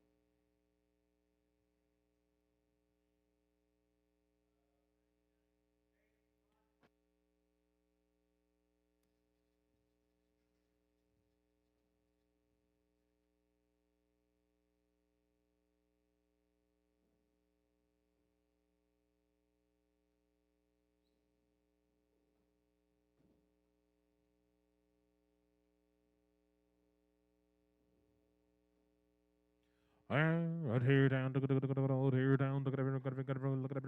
Right here down to here down look at look at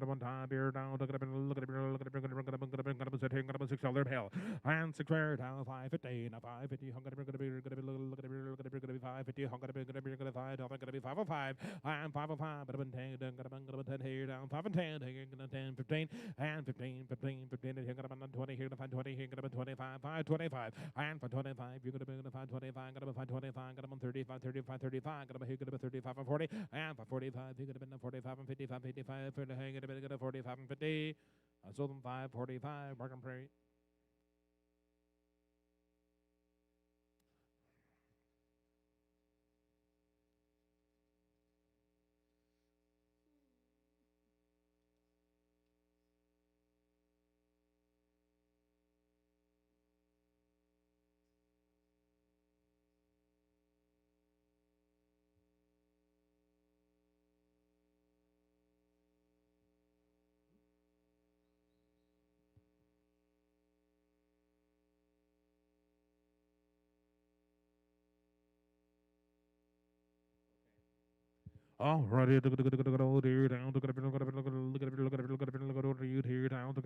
one time here down look at $6 bill and $6 down 550 now 550 look at 550 $5 505 and 505 but 10 here down 5 and 10 10 15 and 15 here got 20 here to 20 here got 25 525 and 525 you're gonna be 525 got 525 got 35 35 35 got here got 35 and 40 and 45 you got 45 and 55 55 for the hang got 45 and 50 I sold them 545 Markham Prairie. All right, here down to here down to here down to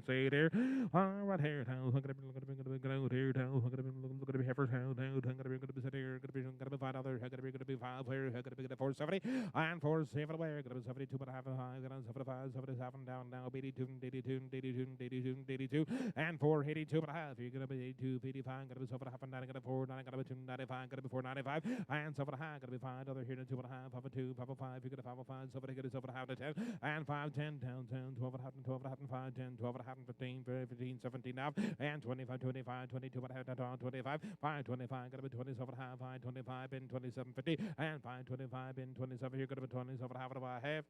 say there. All right, here down here down heifers down $5 5 where 470 and 470 where 72 but half high 75 77 down now 82 82 82 82 82 and 482 but half you're gonna be 82 85 gonna be so half and 9 gonna 4 9 gonna be 295 gonna be 495 and 7 half gonna be 5 other here 2 and a half 5 2 5 5 you're gonna 5 5 so gonna 7 half to 10 and 5 10 down 10 12 and a half and 12 and a half and 5 10 12 and a half and 15 15 17 now and 25 25 22 and a half 25 5 25 gonna be 27 half 5 25 in 27 50 and 5 25 in 27 you're gonna be 27 half and a half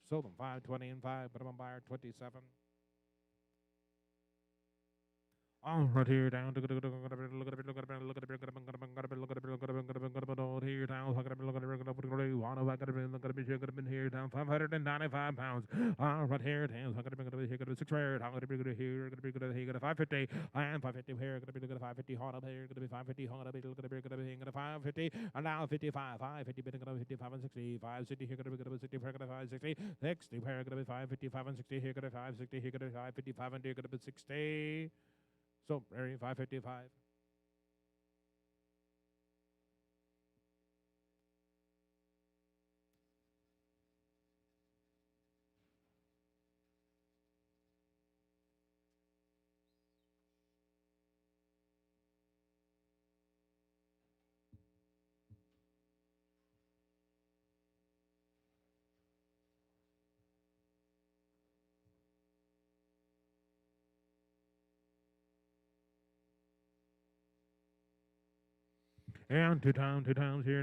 sold them 5 20 and 5 but I'm on buyer 27. All right here down to look at here down here down 509 95 pounds. Right here, hands. I'm gonna be good. Here, gonna be 6 rare. I'm gonna be good here. Gonna be good. Here, gonna 550. I am 550 here. Gonna be good. 550 hard up here. Gonna be 550 hard up here. Gonna be good. 550. And now 55. 550. Gonna be 55 and 60. 560 here. Gonna be good. 60 here. Gonna be 560. 60 here. Gonna be 555 and 60 here. Gonna be 560 here. Gonna be 555 and here. Gonna be 60. So, area 555. And two times here.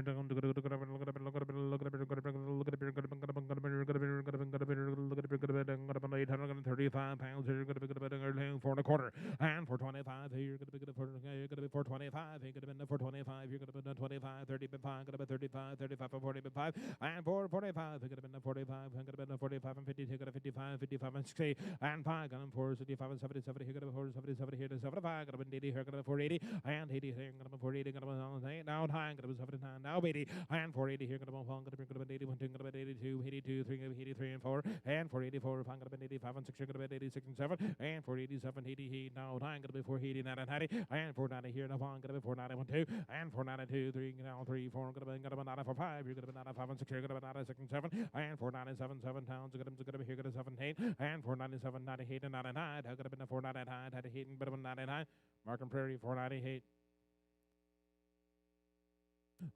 Look at it, look at it, look at it, look at it, look at it, look at it, look at it, look at it, look at it, look at it, look at it, look at it, look at it, look at it, 835 pounds here. Gonna be good about 4 1/4. And 425 here. Gonna be good for 425. Here. Gonna be 425. Here. Gonna be 25, 30, 5. Gonna be 35, 35, 40, 5. And 445. Here. Gonna be 45. Here. Gonna be 45 and 50. Here. Gonna 55, 55 and 60. And 5. Gonna be 465 and 70, 70. Here. Gonna be 470 here to 75. Gonna be 80 here. Gonna be 480 and 80 here. Gonna be 480. Gonna be now high, gonna be 79, now 80, and 480 here, gonna be 1, gonna be 81, 2, gonna be 82, 82, 3, 83, and 4, and 484, 5, gonna be 85, and 6, gonna be 86, and 7, and 487, 88, now 9, gonna be 489, and 90, and 490 here, now 1, gonna be 491, 2, and 492, 3, now 3, 4, gonna be 94, 5, you're gonna be 95, and 6, you're gonna be 96, and 7, and 497, 7 pounds, gonna be here, gonna be 17, and 497, 98, and 99, gonna be 499, 98, and 99, Markham Prairie, 498.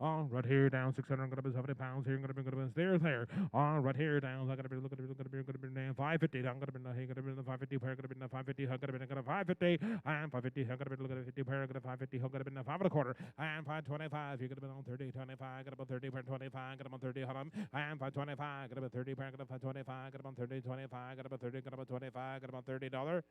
Right here down 600, gonna be 70 pounds here, gonna be stairs there. Right here down, I gotta be looking at gonna be 550. I'm gonna be here, gonna be 550 pair, gonna be 550, gonna be 550, and 550, gonna be looking at 50 pair, gonna 550, gonna be 5 1/4, and 525. You're gonna be on 30, 25, gonna be 30 pair, 25, gonna be 30, and 525, gonna be 30 pair, gonna be 525, gonna be 30, 25, gonna be 30, gonna be 25, gonna be $30.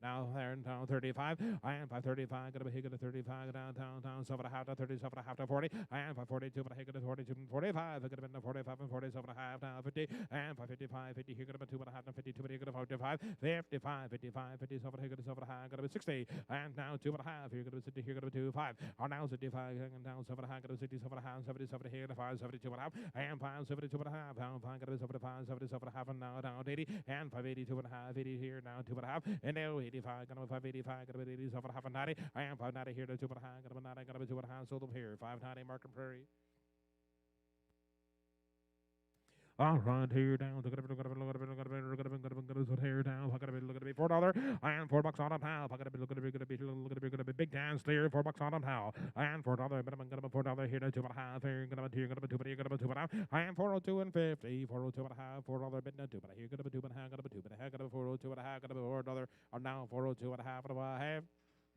Now there in town 35. I am 535. Gonna be here to 35 downtown town 7.5 to 30, 7.5 to 40. I am 542, but I here to 42 and 45. I could have been 45 and 47.5 now 50 and 555, 50 here gonna be 2.5 and 52, but here gonna 45, 55, 55, 57 here gonna 7.5, gonna be 60 and now 2.5 here gonna be 60 here gonna be 25. Or now 65 and down 7.5 gonna be 67.5, 77 here gonna 5, 72.5 and 5, 72.5 pound 5 gonna be 75, 77.5 and now down 80 and 582.5, 80 here now 2.5 and now 85, gonna be 585, gonna be 87, half a 90. I am 590 here to 2.5, gonna be 90, gonna be 2.5, sold them here. 590, Markham Prairie. All right, here down. Here down. $4 and $4 on a pal. Gonna be big dance there. $4 on a pal and $4. $4 here to 2.5. Here gonna be 2. Gonna be 2. Gonna be 2.5. I am 402 and 50. 402.5. $4 bid no 2. But here gonna be 2.5. Gonna be 2. Gonna be 402.5. Gonna be $4. Or now 402.5. What do I have?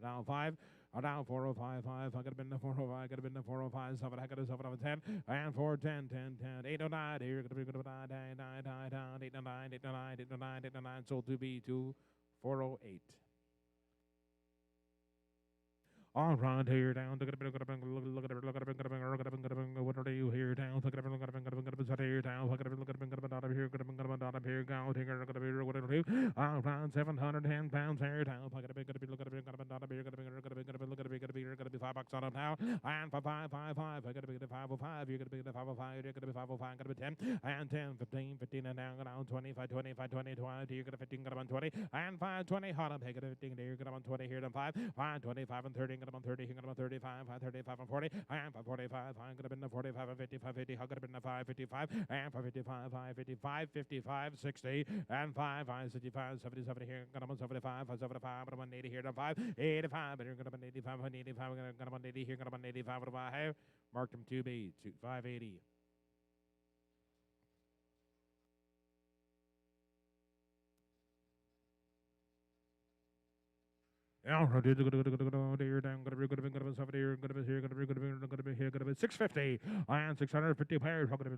Now 5. Or now 405.5. I could have been the 405. Could have been the 405. 7. I could have 7 of 10. And 410. 10. 10. 809. Here could have been 9. 9. 9. 9. 809. 809. 809. 809. Sold to be to 408. All right, here down. Look at it. What are you here down? Look at it. Here down. Look at it. Out of here. Out of here. Go. Take it. What are you? All right, 710 pounds here down. Look at it. Look at it. Out of here. Look at it. $5 on it now. And 555. I got to be the 505. You're going to be the 505. You're going to be 505. Got to be 10 and 10, 15, 15 and now down 25, 25, 20, 20. You're going to 15. Got to 20 and 520. Hot up. Take it. 15. There. You're going to 20 here to 5. 525 and 30. Got to 30. You're going to 35. 535 and 40. And 545. I'm going to be the 45 and 55, 50. How could have been the 555 and 555, 555, 55, 60 and 5, 565, 77 here. Got to 75, 575. But 180 here to 5, 85. But you're going to be 85, 185. We're going to 180 here. Got to 185. What do I have? Marked them 2B, 580. Yeah, 650 and 650 pairs. Gonna be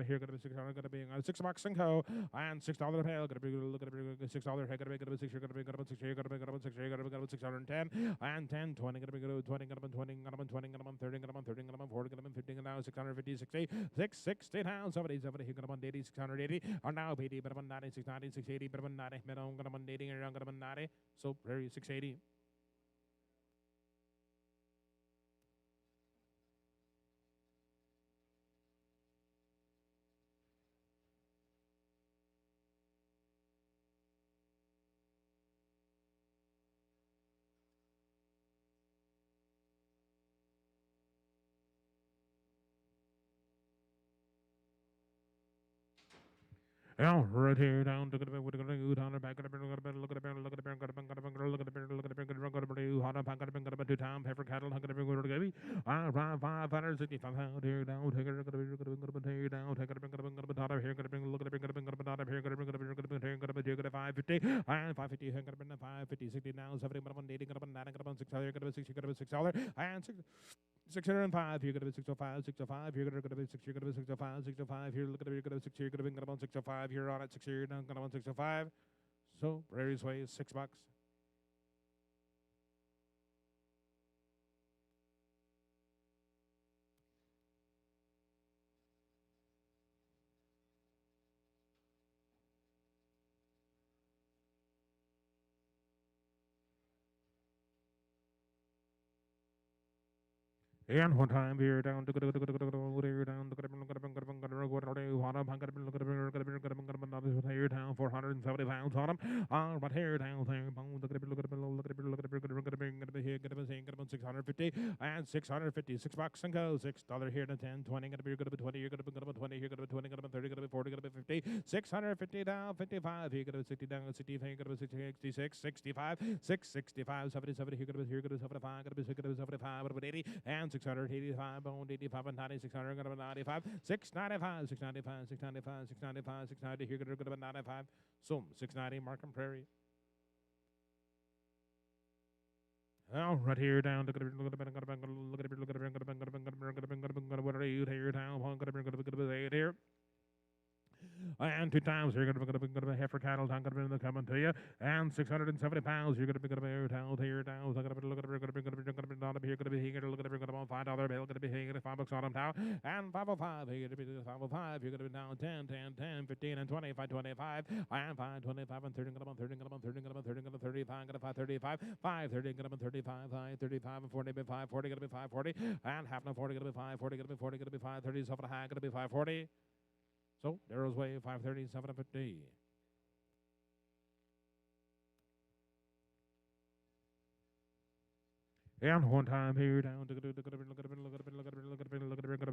here. Gonna be 600. Gonna be $6 and co. And $6 a pair. Gonna be $6. Gonna be 6 here. Gonna be 6 here. Gonna be 6 here. Gonna be 610 and 10 20. Gonna be 20. Gonna be 20. Gonna be 20. Gonna be 30. Gonna be 30. Gonna be 40. Gonna be 15. Now 650 60 660 now 70 70 here. Gonna be 80 680 and now 80. But 90 690 680. But 90 minimum. Gonna be 80 around. Gonna be 90. So very 680. Now, right here down, look at the good on the back of the look at the look at the look at the look at the look at the look at the look at the look at the hot up, got a two time heifer cattle, got a big word to I 565 pound here down, take it, got a here down, take it, got a here, got a bring look at the bring got a here, got a bring got a 550 and 550 got a 550 60 now 70 but 180 got a 9 got a 600 got a 60 got a $6 and 605 here got a 605 605 here got a 6 here got a 605 605 here look at the got a 6 here got a 605 here on it 6 here down got a 605 so Prairie's Way is $6. And one time here down to here down here down 470 pounds on him. But here down there, 650 and 650 $6 and go $6 here to 10 20 gonna be 20 you're gonna be 20 here gonna be 20 gonna be 30 gonna be 40 gonna be 50 650 down 55 here gonna be 60 down 60 here gonna be 66 65 665 70 70 here gonna be 75 gonna be 75 gonna be 80 and 685 pound 85 and 90 600 gonna be 95 695 695 695 695 690 here gonna be 95 so 690 Markham Prairie. Now, right here down to here. And 2 times you're going to be heifer cattle down going to be coming to you, and 670 pounds you're going to be here down here down. Look at it, look at it, look at it, look at it, down here going to be here, look at it, look at it, $5 bill going to be here, $5 on them now, and 505 here going to be 505 you're going to be down 10 10 10 15 and 20 525 and 525 and 30 going to 30 going to 30 going to 30 going to 35 going to 535 530 going to 35 535 and 40 540 going to be 540 and half now 40 going to be 540 going to be 40 going to be 530 7 high going to be 540. So, Darrow's Way, 530, 750. And one time here down to look at it, look at it, look at it, look at it, look at it, look at it, look at it, look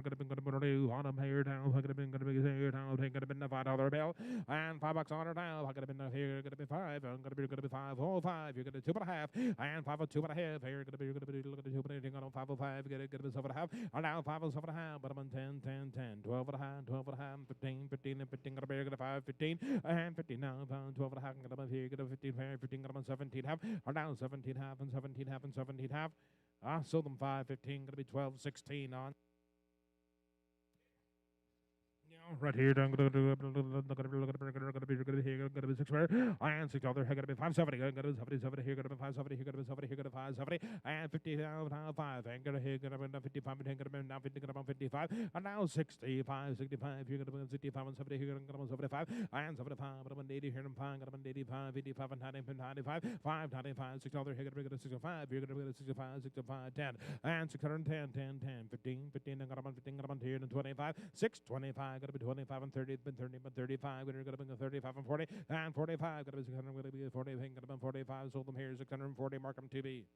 at it, on them here down, look at it, going to be here down, take it, been a $5 bill, and $5 on it now, look at it, been here, going to be 5, and going to be 5, 5, you're going to 2.5, and 5 2.5, here, going to be, look at the 2.5, on 505, get it, going to be 7.5, and now 5.5, but I'm on 10, 10, 10, 12.5, 12.5, 15, 15, and 15, going to be 5, 15, and 15 now, 12.5, going to be here, going to be 15, 15, going to be 17 half, and now 17 half, and 17 half, and 17 half. So them 5, 15, going to be 12, 16 on. Right here, down, going to be here, going to be 6 square, and $6, here, going to be 570, going to be 70, here, going to be 570, here, going to be 70, here, going to be 570, and 50 now, 5, and going to here, going to be 55, and going to be now 50, going to be 55, and now 65, 65, here, going to be 65, and 70, here, going to be 75, and 75, but I'm 80, here, and 5, going to be 85, 85, and 95, 5, 95, $6, here, going to be 65, here, going to be 65, 65, 10, and 610, 10, 10, 15, 15, and going to be 15, going to be here, and 25, 625, going to be 25 and 30, been 30, but 35, going to be 35 and 40, and 45, going to be 600, going to be 40, going to be 45, sold them here, 640, mark them to be.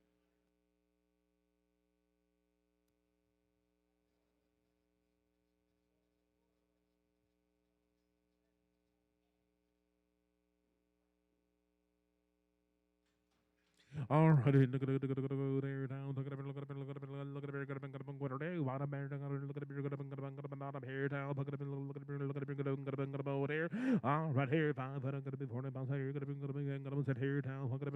All right, look at it, there down, look at it, look at it, look at it, look at it, look at it, what are they? What a bear, look at it, look at it, look at it, not up here down, look at it, look at it, look at it, over there. All right, here, 5, going to be 40 pounds here, going to be sit here down, look at it,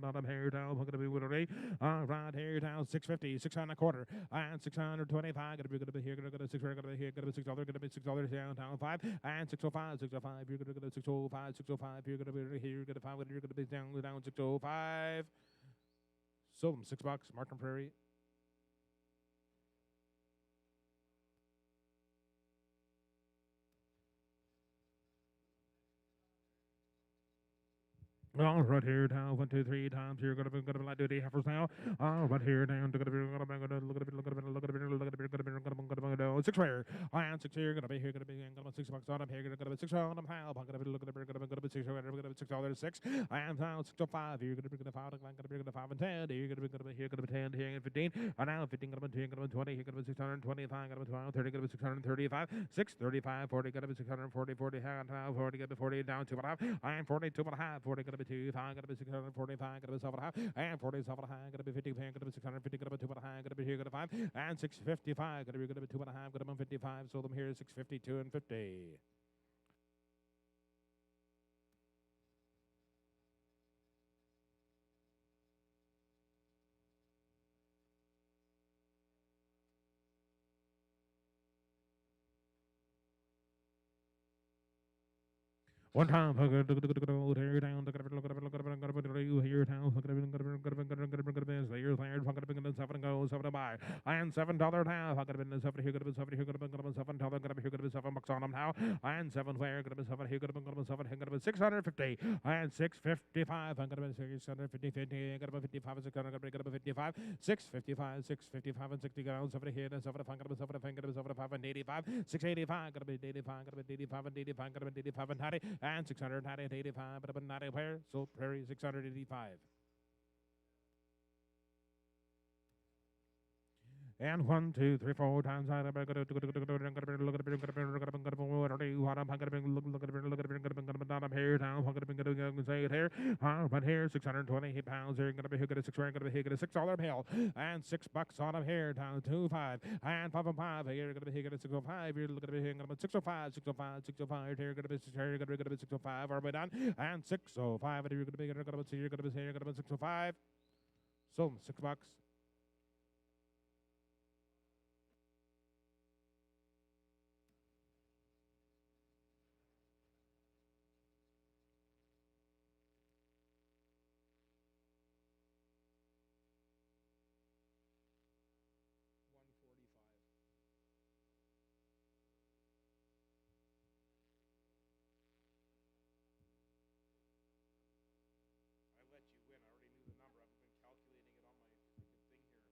not up here down, look at it, what are they? All right here down 650, 600 and a quarter, and 625. Gonna be here, gonna be 600, gonna be here, gonna be $6, gonna be $6 down 5, and 605, 605. You're gonna go 605, 605. You're gonna be here, gonna 5, you're gonna be down 605. Sold them $6. Markham Prairie. All right here down 1, 2, 3 times. You're gonna be light duty heifers now. All right here down. Look at it. Look at it. Look at it. Look at it. Look at it. Look at it. Look at it. 6 rare. And 6 here. Gonna be here. Gonna be $6 on. I'm here. Gonna be 6 on. I'm half. I'm gonna be look at it. Gonna be 6. Gonna be $6. 6. And now 605. You're gonna be 5. Gonna be 5 and 10. You're gonna be here. Gonna be 10 here and 15. And now 15. Gonna be 10. Gonna be 20. Here. Gonna be 625. Gonna be 12. 30. Gonna be 635. 635. 40. Gonna be 640. 40. Now 40. Gonna be 40 down 2.5. And 42 and a half. 40. Gonna be 2. 5. Gonna be 645, gonna be 7.5, and 47 high, gonna be 50, gonna be 650, gonna be 2 high, gonna be here, gonna 5, and 655, gonna be 2.5, gonna be 55, sold them here 652 and 50. One time, tear down, here down, here down, seven go, 7 to buy, and $7 now. I got to be $7 here, got to be $7 here, got to be $7, got to be here, got to be $7 on them now, and 7 where, got to be 7 here, got to be 7 here, got to be 650, and 655, I'm gonna be 650, 50, got to be 55, 600, got to be 55, 655, 655, and 60 down, 7 here, and 7 got to be 7, got to be 75, and 85, 685, got to be 85, got to be 85, and 85, got to be 85, and 90. And 690 at 85, but 90 where? So Prairie 685. And 1, 2, 3, 4 times. I look at it. Look at it. Look at it. Look at it. Look at it. Look at it. What are you? What I'm going to look at it. Look at it. Look at it. Here down. I'm going to say it here. But here 620 pounds. You're going to be here. Going to 6. Going to be here. Going to $6 bill. And $6 on him here down 2.5 and 5.5. Here going to be here. Going to 605. You're looking at me here. Going to be 605. 605. 605. Here going to be 6. Here going to be 605. Are we done? And 605. And you're going to be here. Going to be here. Going to be here. Going to be 605. So $6. I let you win. I already knew the number. I've been calculating it on my freaking thing here. See?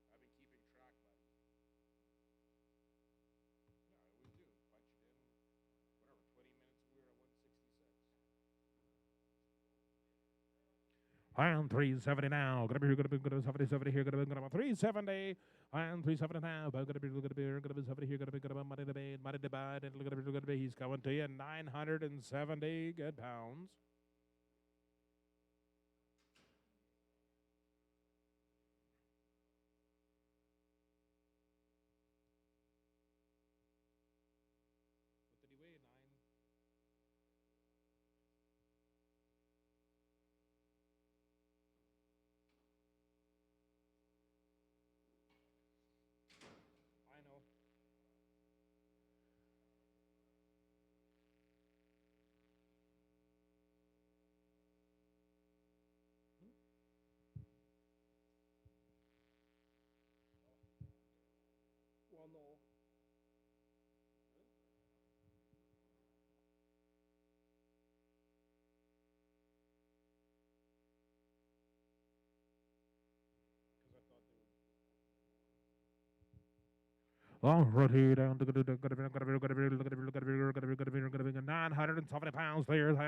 I've been keeping track, buddy. Yeah, I always do. Punch it in. Whatever. 20 minutes. We were at 166. I am 370 now. Gonna be 70 here. Gonna be 370. I am 370 now. But gonna be 70 here. Gonna be money debate, money divide, and gonna be he's coming to you 970 good pounds. What did he weigh? 9. I know. Well, no. Because I thought they were. Oh, right here down. 970 pounds there. Right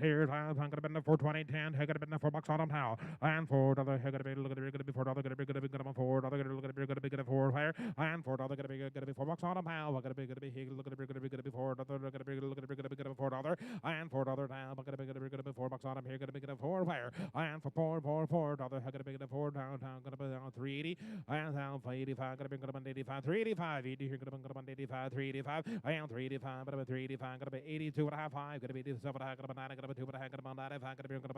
here. I'm going to be 420, 10. Hey, going to be $4 on them now. And $4. Hey, going to be $4. Going to be $4. Going to be $4 higher. And $4. Going to be $4 on them now. Going to be $4. Going to be $4. And $4 now. Going to be $4 on them here. Going to be $4 higher. And for $4. Going to be $4 down. Going to be $3. 380. I am down 85, gonna be 85, 385, 80 here, gonna be 85, 385. I am 385, gonna be 385, gonna be 82 and a half, 5, gonna be 87 and a half, gonna be 9, gonna be 2 and a half, gonna be 95, gonna be 7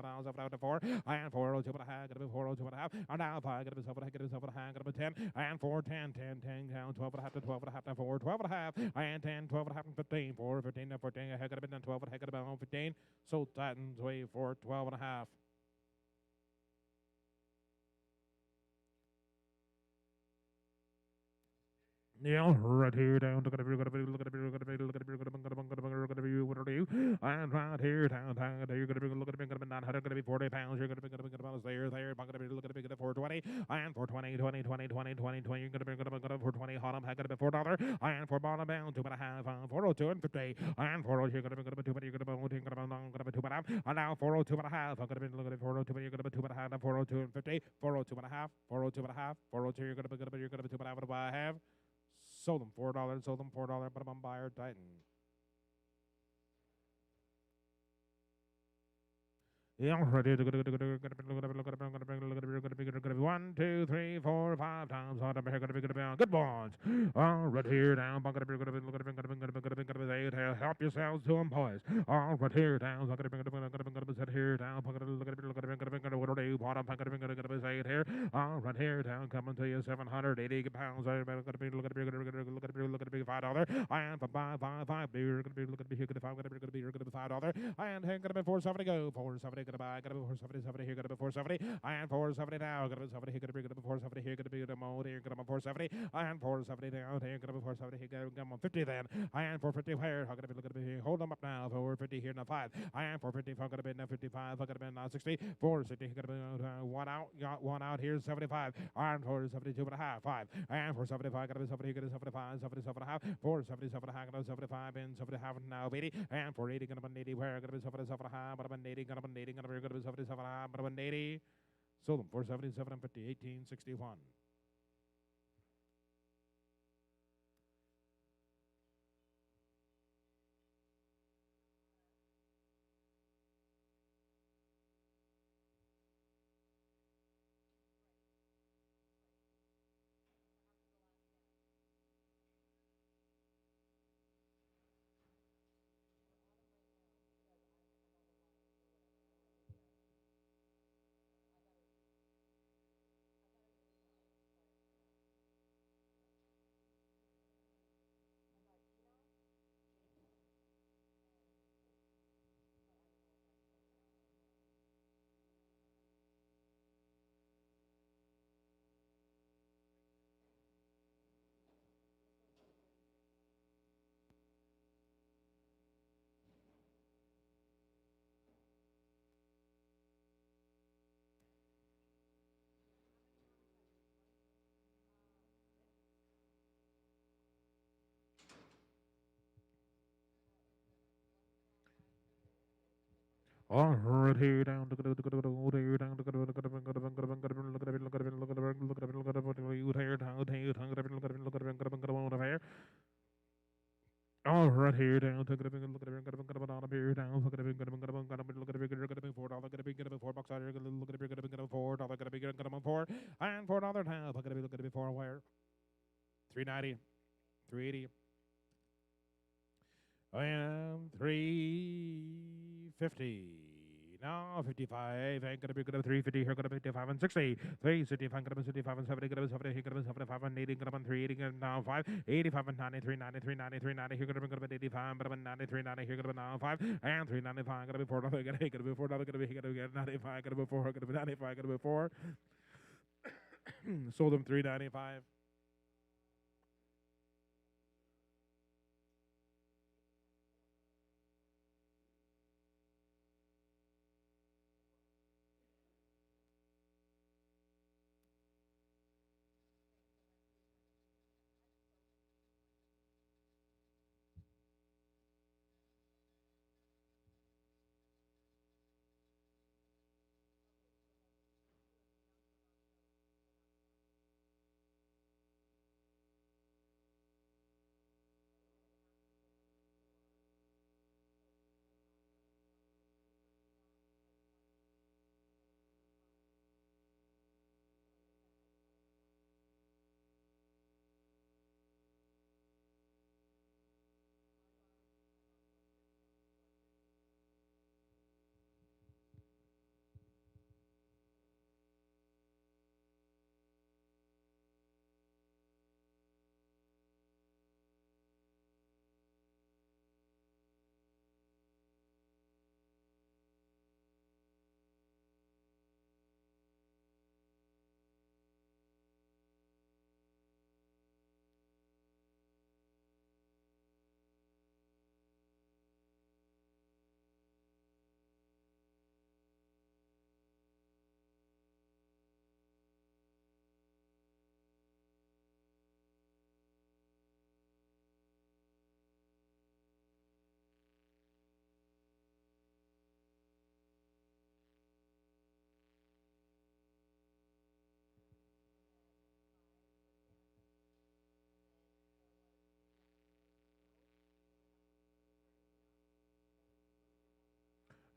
to 4. I am 402 and a half, gonna be 402 and a half. I'm down 5, gonna be 7 and a half, gonna be 7 and a half, gonna be 10. I am 4, 10, 10, 10, down 12 and a half to 12 and a half to 4, 12 and a half. I am 10, 12 and a half and 15, 4, 15 to 14. I could have been 12 and I could have been 15. So Titans way for 12 and a half. Yeah, right here down. Look at it. Look at it. Look at it. Look at it. Look at it. Look at it. Look at it. What are you? I'm right here down. You're gonna be look at it. Gonna be 900. Gonna be 40 pounds. You're gonna be there. Look at it. Look at it. 420. I am 420. 20. 20. 20. 20. 20. You're gonna be 420. Hot. I'm gonna be $4. I am for bottom bound 2 and a half. 402 and 50. I am 402. You're gonna be 2. You're gonna be 2 and a half. And now 402 and a half. I'm gonna be looking at 402. You're gonna be 2 and a half. 402 and 50. 402 and a half. 402 and a half. 402. You're gonna be 2 and a half. What do I have? Sold them $4. Sold them $4. But I'm buyer Titan. Yeah, ready to go. 1, 2, 3, 4, 5 times. Good boys. Right here down. Help yourselves to them, boys. Right here down. Sit here down. Right here down. Coming to you 780 pounds. Look at $5. I am for 5. Beer. Look at me here. $5. I am gonna be 470 go. 470 gonna buy. Gonna be 470 here. Gonna be 470. I am 470 now. Gonna be 70 here. Gonna be 470 here. Gonna be the mode here. Gonna be 470. I am 470 now. Here. Gonna be 470 here. Gonna be 50 then. I am 450 here. I'm gonna be looking at here. Hold them up now. 450 here now 5. I am 450. I'm gonna be now 55. I'm gonna be now 60. 460. Gonna be one out. Got one out here. 75. I am 472 and a half. 5. I am 475. Gonna be 70. Gonna be 75. 77 and a half. 477 and a half. Gonna be 75 and 75 now 80. And 480. Gonna be 80. Where gonna be 77 and a half. But I'm 80. Gonna be 80. Gonna be 77 and a half. But I'm 80. Sold them 477 and 50. 1861. Right here down. Here down. Look at here down. All right here down. Look at here down. Look at $4. Get a $4 out here. Look at $4. Get a $4 and $4 now. Look at 4 wire. 390, 380. I am 350. Now 55. Ain't gonna be good at 350. Here gonna be 55 and 60. 360. I'm gonna be 65 and 70. Gonna be 70. Here gonna be 75 and 80. Gonna be 380. And now 5. 85 and 90. 390. 390. 390. Here gonna be 85. But I'm 90. 390. Here gonna be now 5. And 395. Gonna be 4. Gonna be 4. Gonna be 95. Gonna be 4. Gonna be 95. Gonna be 4. Sold them 395.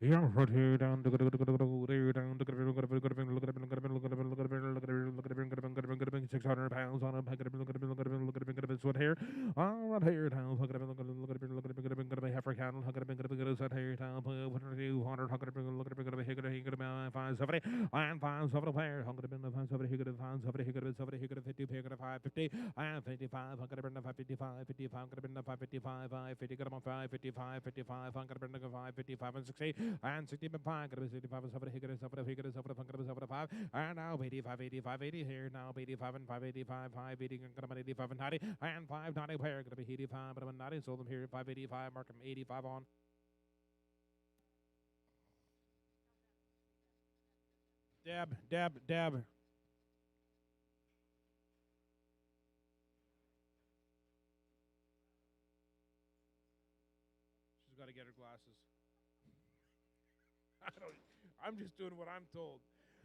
Yeah, right here down to there down to look at 600 pounds on a what here? All right here down look at heifer cattle look at here down 200 570 and 570 pair 570 he could have 570 he could have 70 he could have 50 he could have 550 and 55 could have been 555 55 could have been 555 550 could have been 555 55 could have been 555 and 60 and 65 could have been 65 and 70 he could have 70 he could have 70 could have 75 and now 85 85 80 here now 85 and 585 580 could have been 85 and 90 and 590 pair could have been 85 but 90 sold them here 585 mark them 85 on. Dab. She's got to get her glasses. I'm just doing what I'm told.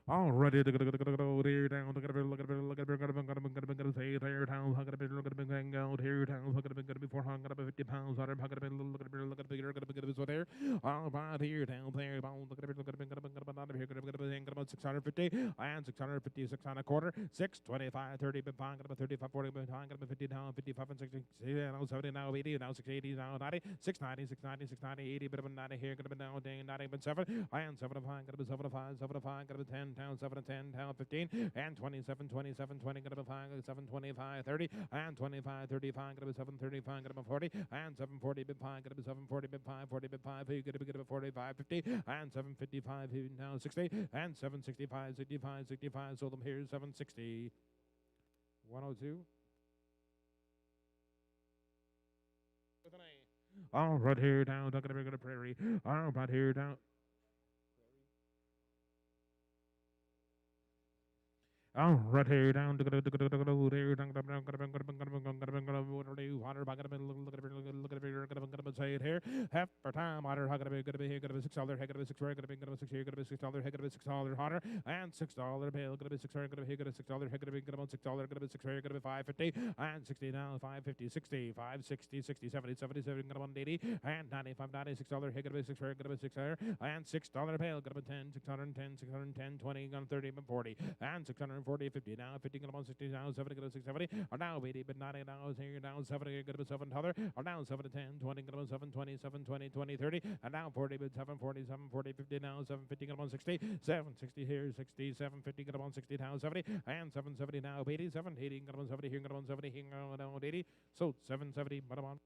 Already to go here down look at it look at it look at it gonna say there down look at it look at it hang out here down look at it gonna be 450 pounds out of look at it look at it look at it gonna be so there all about here down there look at it look at it gonna be here gonna be 650 and 650 6 and a quarter 6 25 30 bit pound gonna be 35 40 bit pound gonna be 50 down 55 and 60 now 70 now 80 now 680 now 90 690 690 690 80 bit of a 90 here gonna be now 90 but 7 and 75 gonna be 75 75 gonna be 10 down 7 and 10 down 15 and 27 27 20 gonna be 5 7 25 30 and 25 35 gonna be 7 35 gonna be 40 and 740 bit 5 gonna be 740 bit 5 40 bit 5 you gonna be 45 50 and 755 now 60 and 765 65 65 sold them here 760 102 with an A. All right here down talking about the prairie all right here down. Oh, right here down to there down say it here. Half per time, water, how gonna be here, gonna be $6, heck, gonna be $6, gonna be $6 here, gonna be $6, heck, gonna be $6 hotter, and $6 bill, gonna be $6, gonna be here, gonna be $6, heck, gonna be $6, gonna be $6 here, gonna be 550, and 60 now, 550, 60, 560, 60, 70, 77, gonna be 180, and 95, $96, heck, gonna be $6 here, gonna be $6 here, and $6 bill, gonna be 10, 610, 610, 20, gonna 30, 40, and 640, 50 now, 50 gonna be 60 now, 70 gonna be 670, or now 80, but 90 now, here now, 70 gonna be 7 other, or now 7 10, 20 gonna be 7 20, 7 20, 20 30, and now 40 but 7 40, 7 40, 50 now, 750 gonna be 60, 760 here, 60, 750 gonna be 60 now, 70, and 770 now, 80, 780 gonna be 70 here, gonna be 70 here, gonna be 80, so 770, but I'm on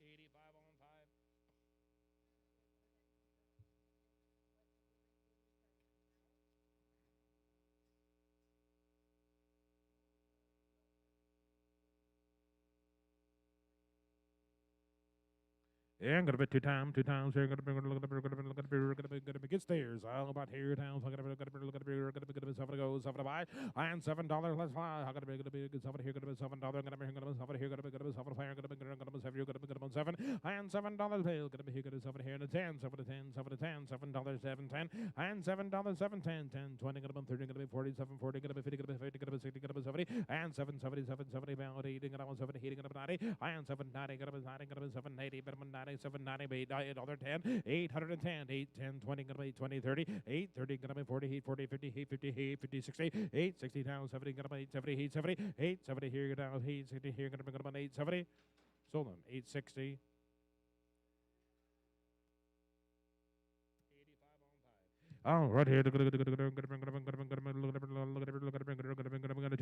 85 on 5. Yeah, I'm gonna be two times here. Gonna be get stairs. All about here town. Gonna be something goes something buy. And $7. Let's fly. I'm gonna be something here. Gonna be $7. Gonna be something here. Gonna be something fire. Gonna be $7. And $7 bill. Gonna be here. Gonna be something here. And 10. 7 to 10. 7 to 10. $7. 7 10. And $7. 7 10. 10 20. Gonna be 30. Gonna be 40. 7 40. Gonna be 50. Gonna be 50. Gonna be 60. Gonna be 70. And 7 70. 7 70. About 80. Gonna be 7 80. Gonna be 90. And 7 90. Gonna be 90. Gonna be 7 80. But 90. 790, $810, 810, 810, 20, gonna be 20, 30, 830, gonna be 40, 40, 50, 50, 50, 60, 860 down, 70, gonna be 870, 870, 870 here, down, 860 here, gonna be 870. Sold them, 860. Oh, right here. Two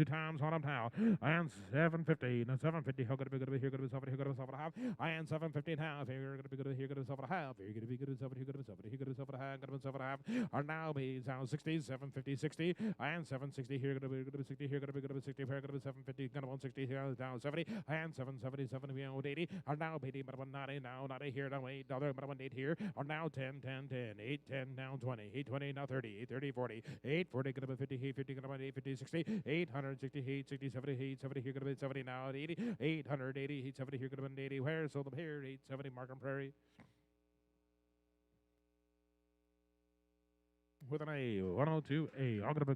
times on them now. And 750. Now 750. How could it be good to be here? Good to be 70. Here, good to be 7 half. And 750 half. Here, good to be good to here. Good to be 7 half. Here, good to be good to 70. Here, good to be 70. Here, good to be 7 half. Good to be 7 half. Are now be down 60. 750, 60. And 760. Here, good to be 60. Here, good to be 60. Here, good to be 750. Good to be 160. Here, down 70. And 770, 70, 80. Are now 80. But 190. Now 90 here. Now $8. But 18 here. Are now 10, 10, 10. 8, 10. Now 20. 8, 20. Now 30. 8, 30, 40. 8, 40. Gonna be 50. 50. Gonna be 8, 50, 60. 860. 8, 60, 70. 8, 70. Here, gonna be 70. Now 80. 880. 870. Here, gonna be 80. Where? Sold them here. 870. Markham Prairie. with an A. 102A. I'm gonna be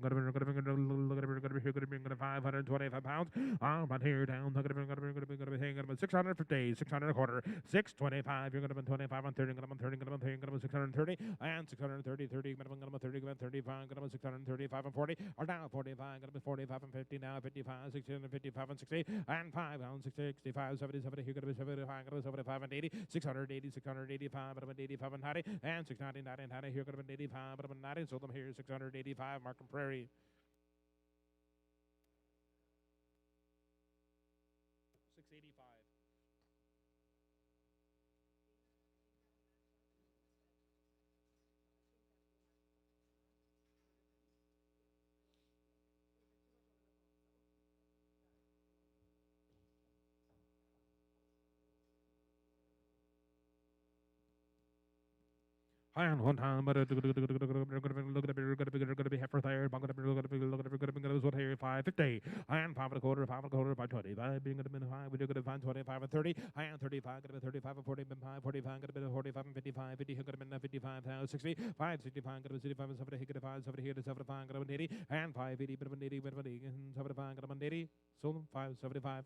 525 pounds. I'm right here down. Gonna be 650, 600 a quarter, 625. You're gonna be 25 on 30. Gonna be 30. Gonna be 630 and 630, 30. Gonna be 30. Gonna be 35. Gonna be 635 and 40. Or now 45. Gonna be 45 and 50. Now 55, 655 and 60 and 5 pounds. 65, 70, 70. Here gonna be 75. Gonna be 75 and 80. 680, 685. Gonna be 85 and 90 and 690, 90, 90. Here gonna be 85. Gonna be 90. So them here 685. Markham Prairie. 685. And one time, but look at be half for third. I'm gonna be what here 550 and 5 and a quarter, 5 and a quarter, 520. Five being gonna be 5. We're gonna find 25 and 30. And 35 gonna be 35 and 40, 5, 45 gonna be 45 and 55, 50 gonna be 55 now 60, 5, 65 gonna be 65 and 70 gonna 5, 70 here to 75 gonna be 80 and 580 but 80 but 80 and 75 gonna be 80. So 575.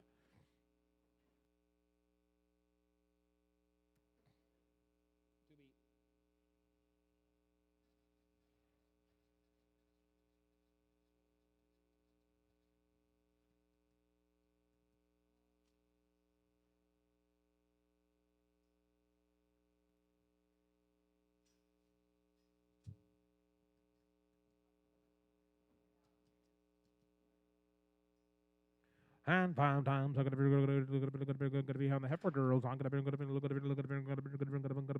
And 5 times I'm gonna be on the heifer girls. I'm gonna be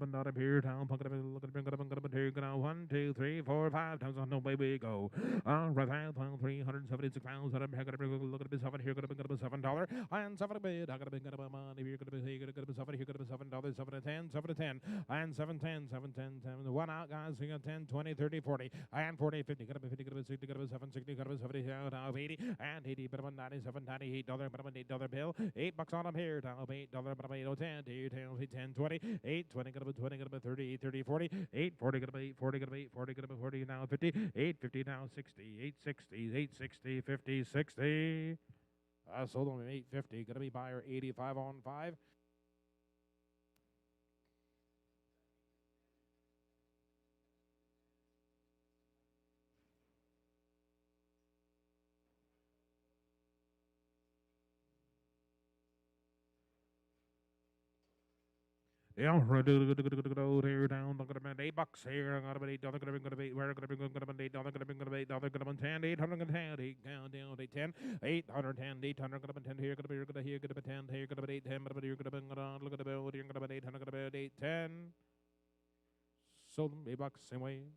not up here town. I'm gonna be 1, 2, 3, 4, 5 times on the way we go. Right now, 376 pounds. I'm gonna be 7 here. Gonna be $7 and 7 a bit. I'm gonna be money. You're gonna be 7 here. Gonna be $7. 7 to 10. 7 to 10 and 7 10 7 10 7. 1 out guys. We got 10 20 30 40 and 40 50. Gonna be 50. Gonna be 60. Gonna be 7 60. Gonna be 70 now 80 and 80. But about 97 $98. But about $8 bill. $8 on them here. Now $8. But about 8 10 10 20 8 20. Gonna be 20. Gonna be 30 30 40 8 40. Gonna be 8 40. Gonna be 8 40. Gonna be 40 now 50 8 50 now 60 8 60 8 60 50 60. Sold them 850. Gonna be buyer 85 on 5. Yeah, here down. Gonna be $8 here. Gonna be $8. Gonna be where gonna be $8. Gonna be $8. Gonna be 10. 810. 8 down down 810. 810. 800. Gonna be 10 here. Gonna be here. Gonna be 10 here. Gonna be 810. Gonna be here. Gonna be look at the bill. You're gonna be 800. Gonna be 810. Sold them $8 same way.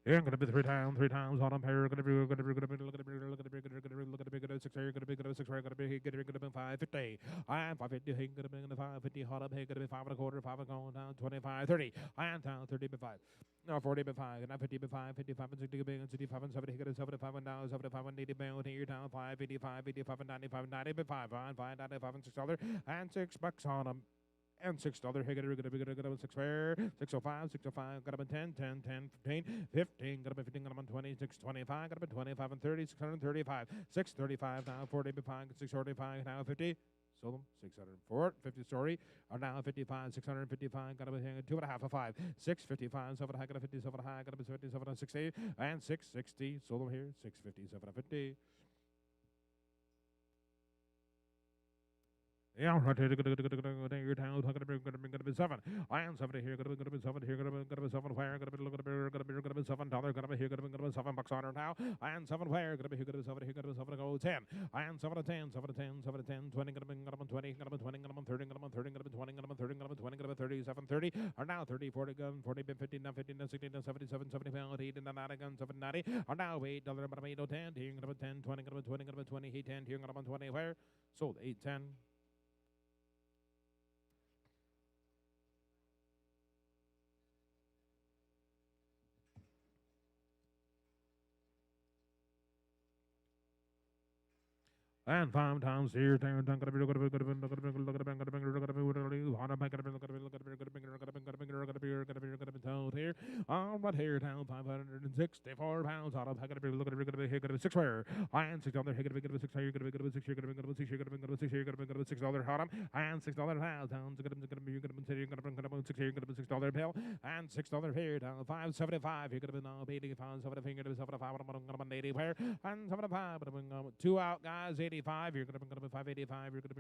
Yeah, I'm gonna be 3 times on them here. Gonna be look at the 6 here. Gonna be 6 here. Gonna be 550. I'm 550. Hey, gonna be 550 hot up. Hey, gonna be 5 and a quarter. 5 and going down 25 30. I am down 30 by 5. No, 40 by 5. And 50 by 5. 55 and 60 and 65 and 70. Gonna 75 and down 75 and 80 pound here down 5 85 85 and 95 90 by 5. And 5 95 and $6 and $6 on them. And $6 here, gonna be 6 fair, 605, 605, gotta be 10, 10, 10, 15, 15, gotta be 15, gotta be 20, 625, gotta be 25 and 30, 635, 635 now, 40 by 5, 645 now, 50. Sold them 604, 50 sorry, are now 55, 655, gotta be 2.5 of 5, 655, 7 high, gotta 57 high, gotta be 77 and 60, and 660, sold them here, 657 and 50. Yeah, right here, gonna be 7. I am 70 here, gonna be 7 here, gonna be 7 where, gonna be $7, gonna be here, gonna be $7 on her now, and 7 player, gonna be here, gonna be 7, here, gonna be 7 to go 10, and 7 to 10, 7 to 10, 7 to 10, 20, gonna be 20, gonna be 20, gonna be 30, gonna be 30, gonna be 20, gonna be 30, gonna be 20, gonna be 30, 7, 30, are now 30, 40, gun, 40, 50, now 50, now 60, now 77, 70 pound, 8, and 90, gun, 7, 90, are now $8, gonna be 8, 10, here, gonna be 10, 20, gonna be 20, gonna be 20, 8, 10, here, gonna be 20, where? Sold 8, 10. And 5 times here, down, down, gotta be, gotta be, gotta be, gotta be, gotta be, gotta be, gotta be, gotta be, gotta be, on a back, gotta be, gotta be, gotta be, gotta be, gotta be, gotta be, gotta be, gotta be, gotta be, told here. Right here, down 564 pounds, on a back, gotta be, gotta be, gotta be, here, gotta be 6 where, and 6 there, here, gotta be, gotta be 6 here, gotta be, gotta be 6 here, gotta be, gotta be 6 here, gotta be, gotta be 6 here, gotta be, gotta be $6 hot and $6 pound, down, gotta be, gotta be, gotta be 6 here, gotta be $6 bill, and $6 here, down 575, here, gotta be now 80 pounds, 75, gotta be 75, gonna be 80 where, and 75, 2 out, guys, 85, you're gonna be 585, you're gonna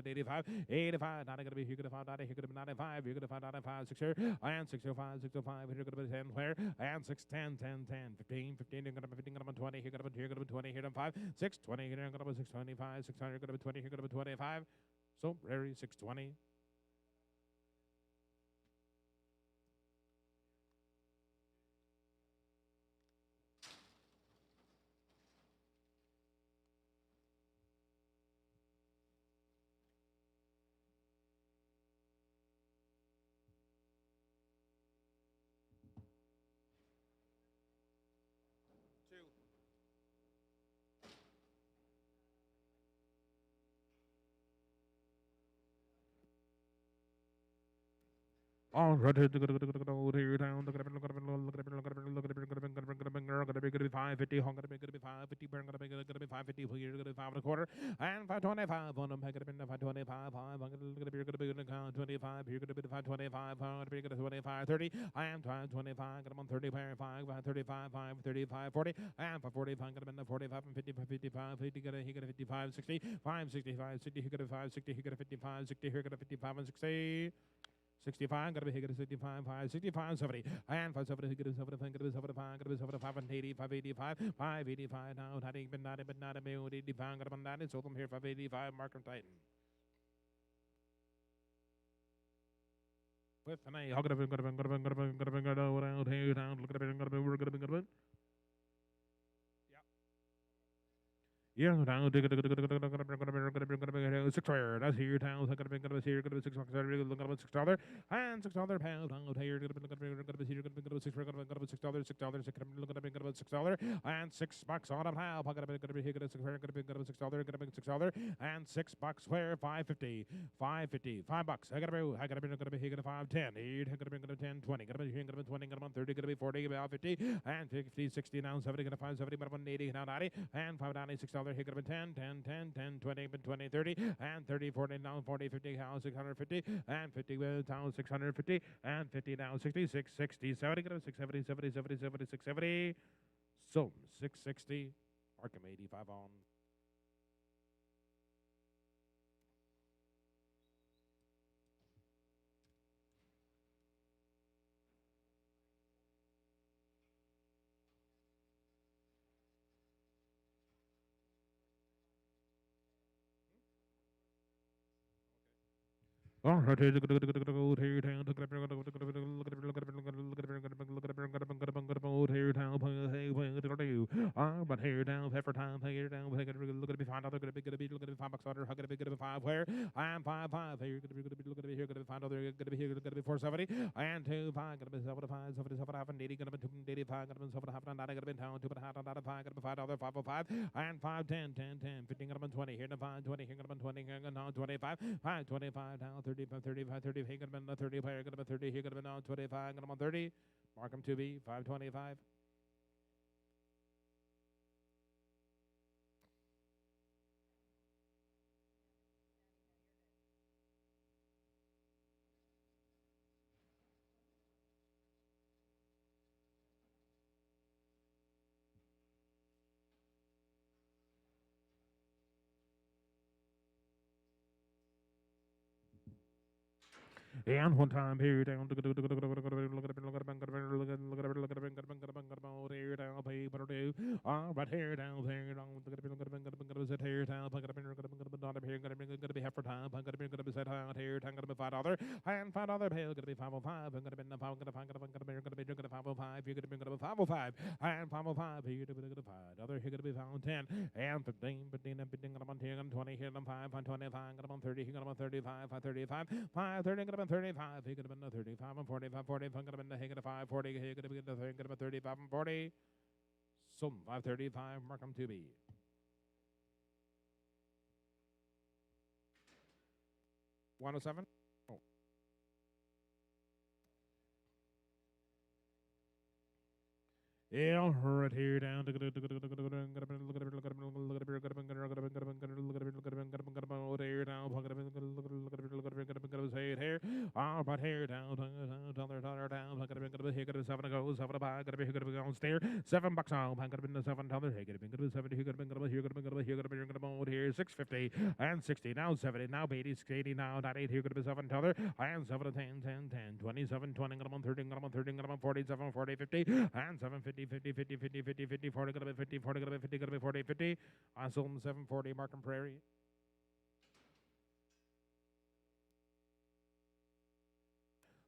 be 85, 85, not gonna be here, gonna find 90, here, gonna be 95, you're gonna find 95, 6 here, and 605, 605, here, gonna be 10 where, and 6, 10, 10, 10, 15, 15, you're gonna be 15, gonna be 20, here, gonna be 20, here, 5, 6, 20, here, gonna be 625, 600, gonna be 20, here, gonna be 25, so, Rary, 620. All right, here down. Look at it, look at it, look at it, look at it, look at it, look at it, look at it, gonna be 550, gonna be 550, gonna be 550, gonna be 5 and a quarter, and 525 on them, gonna be 525, gonna be 25, here gonna be 525, gonna be 25, 30, I am 25, gonna be 30, 5, 35, 5, 35, 40, and 45, gonna be 45 and 50, 55, 50, he got 55, 60, 5, 65, 60, he got 5, 60, he got 55, 60, here got 55 and 60. 65, gotta be here, 65, 5, 65, 70, and 570, gotta be 75, gotta be 75, gotta be 75, and 80, 585, 585, now, not even 90, but not a million, 85, gotta be 90, sold them here, 585, Markham Titan. With an A, gotta be, gotta be, gotta be, gotta be, gotta be, gotta be, around here, down, look at it, gotta be, we're gonna be, gotta be. Yeah, now dig it, 6 where, that's here, town, gonna be here, gonna be 6 bucks, look at $6, and $6 pound, out here, gonna be here, gonna be 6, gonna be $6, look at $6, and $6 on a pound, gonna be here, gonna be $6, $6, and $6 where, 550, 550, $5, I gotta be here, gonna 510, 8, gonna be 10, 20, gonna be here, gonna be 20, gonna be 30, gonna be 40, about 50, and 50, 60, now 70, gonna 570, but 180, now 90, and 590, $6, here gonna be 10, 10, 10, 10, 20, 20, 30, and 30, 40, now 40, 50, now 650, and 50, now 650, and 50, now 60, 660, 70, gonna be 670, 70, 70, 70, 670, so 660, Arkham 85 on. All right, here, look at it, here, down, look at it, look at it, look at it, look at it, look at it, look at it, look at it, look at it, here, down, but here down, pepper time, here down, look at it, find out, look at it, look at it, $5 order, how could it be 5 where? I am 5, 5, here, look at it, here, find out, gonna be here, gonna be 470, and 2, 5, gonna be 75, 75, 80, gonna be 285, gonna be 75, 90, gonna be down, 2, 5, gonna be $5, 505, and 5, 10, 10, 10, 15, gonna be 20, here, 5, 20, here, gonna be 20, here, now 25, 5, 25, down, 35, 35, 30, here, gonna be 30, here, gonna be 30, here, gonna be now 25, gonna be 30, Markham 2B, 525. And one time here down, Right here, down there, down. Gonna be set here, down. Gonna be down here. Gonna be half for time. Gonna be set out here. Gonna be $5. And $5 bill. Gonna be 505. Gonna be 505. You're gonna be 505. And 505. You're gonna be $5. You're gonna be found 10 and 15, 15, and 15. Gonna be 10 and 20. Here, 5, 25. Gonna be 30. Here, gonna be 35. 535. 530. Gonna be 35. Here, gonna be 35 and 45. 40. Gonna be 5, 40. Here, gonna be 35 and 40. Some 535, Markham 2B. $107? Oh. Yeah, right here down. $7 on. Here, 650 and 60 now 70 now 80 80 now 98 here could be $7 and 7 10 10 10 27 20 on 30 on 30 on 47 40 50 and 750 50 50 50 50 50 40 gonna be 50 40 gonna be 50 gonna be 40 50 on Sultan 740 Markham Prairie.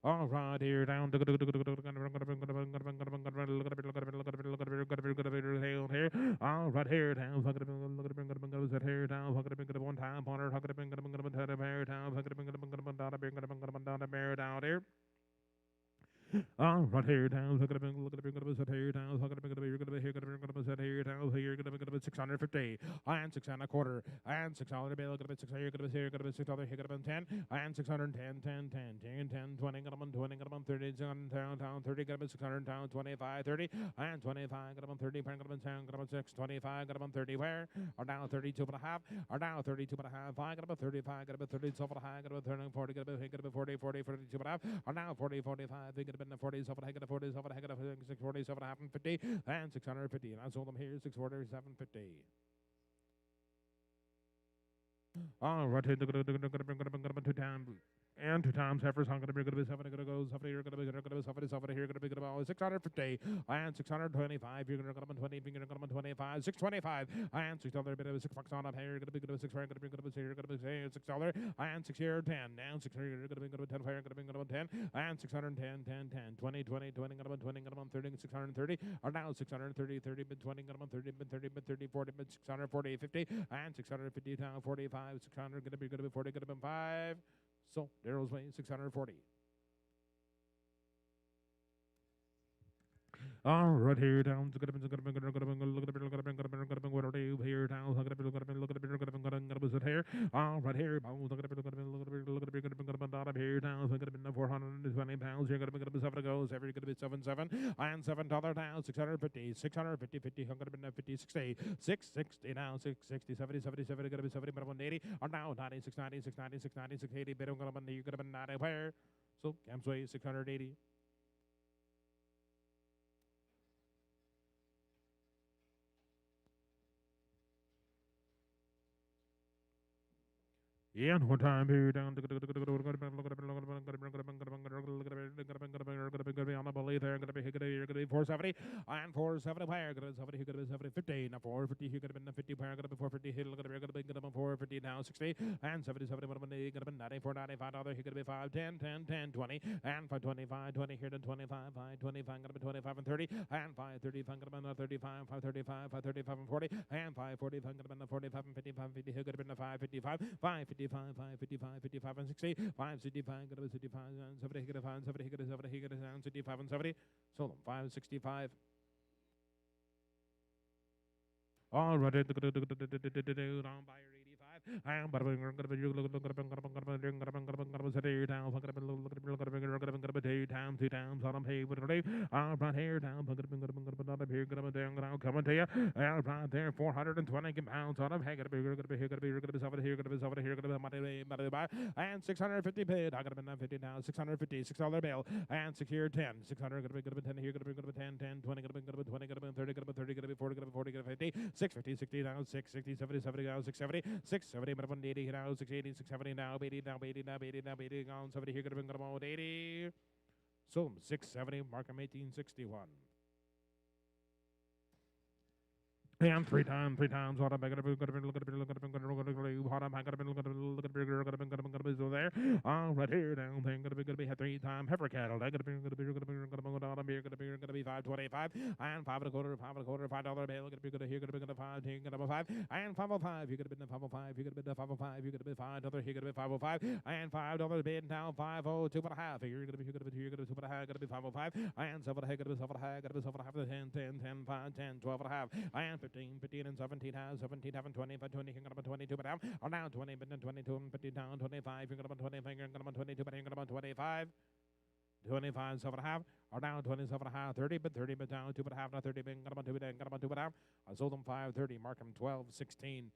All right, here down. Here. All right, here down. Here down. One time, down here. Right here down, look at a set here down, look at a you're gonna be here, set here down, here gonna be 650, and 6 and a quarter, and $6 bill, gonna be 6 here, gonna be here, gonna be $6 here, gonna be 10, and 610, 10, 10, 10, 10, 20, gonna be 20, gonna be 30, down 30, gonna be 600, down 25, 30, and 25, gonna be 30, gonna be 10, gonna be 6, 25, gonna be 30, where? Or down 32 and a half, or down 32 and a half, 5, gonna be 35, gonna be 32 and a half, gonna be 30, 40, gonna be 40, 40, 42 and a half, or now 40, 45, gonna be 40s over the heck of the 40s over the heck of the 640s over the half and 50 and 650 and I sold them here 640 750. All right, here, two times. And 2 times heifers, I'm going to be 7, going to go, 7, you're going to be 7, here, going to be 650, and 625, you're going to come 20, you're going to come 25, 625, and $6 bit of $6 on up here, you're going to be 6, you're going to be you're going to be $6, and 6 here, 10, and 6 here, you're going to be 10, you're going to be 10, and 610, 10, 10, 20, 20, 20, 20, 30, 630, or now 630, 30, bid 20, 30, bid 30, bid 30, 40, bid 640, 50, and 650 down 45, 600, going to be 40, going to be 5. So Daryl's weighing 640. All right, here down. Here down. Here. All right, here. Here down. 420 pounds. You're going to be 7 goes. Every going to be 7 7 and $7 down. 650. 650. 50. I'm going to be 50. 60. 660 now. 660. 70. 77. Going to be 70. But 180. Or now 90. 690. 690. 690. 680. But I'm going to be. You're going to be 90. Where? So Cam's way 680. Yeah, one time here down. On the belly there, gonna be 470 and 470 wire, gonna be 70, gonna be 70, 50, now 450, here gonna be 50 wire, gonna be 450, here gonna be 450 now 60 and 70, 70, gonna be 94, 95 dollars, here gonna be 5, 10, 10, 10, 20 and 525, 20 here to 25, 525, gonna be 25 and 30 and 535, gonna be 35, 535, 535 and 40 and 545, gonna be 45 and 55, 50, here gonna be 555, 555. 55, 55, and 60, 565, got 65, and 70, got 5, 70, got 70, got 65, and 70, sold them 565. All right, down buyer 85. I am but we're going to be down 2 times, 2 times on them. Hey, what are they? Right here down, here, coming to you. Right there, 420 pounds on them. Hey, gonna be here, gonna be here, gonna be here, gonna be over here, gonna be over here, gonna be money buy, and 650 paid. I gotta be 950 now, 650, $6 bill, and 6 here, 10, 600, gonna be 10 here, gonna be 10, 10, 20, gonna be 20, gonna be 30, gonna be 30, gonna be 40, gonna be 40, gonna be 50, 650, 60 now, 660, 70, 70 now, 670, 670, but 180 now, 680, 670 now, 80 now, 80 now, 80 now, 80 now, 70 here, gonna be 80. So 670, Markham 1861. And three times, hold on, back at a look at a look at a look at a look at a hold on, back at a look at a look at a look at a look at a so there. Right here, down thing, gonna be a three time heifer cattle. That gonna be 525 and five and a quarter, $5 bill. Gonna be good here, gonna be good 5, gonna 5 and 505. You could have been the 505, you could have been the 505, you could have been $5, here could have been 505 and $5 bid now 502 and a half. You're gonna be here, gonna be here, gonna be 2 and a half, gonna be 505 and 7 and a half, gonna be 7 and a half, gonna be 7 and a half, 10, 5, 10, 12 and a half and 15 and 17 half, 17 half and 20, 20, you're gonna be 22 but down, or now 20 but then 22 and 50 down, 25, you're gonna be 20, you're gonna be 22 but you're gonna be 25. 25, 7 and a half, or down 27 and a half, 30 but down 2 and a half, now 30 but got about 2 but down, got about 2 but down. I sold them 530, mark them 12, 16.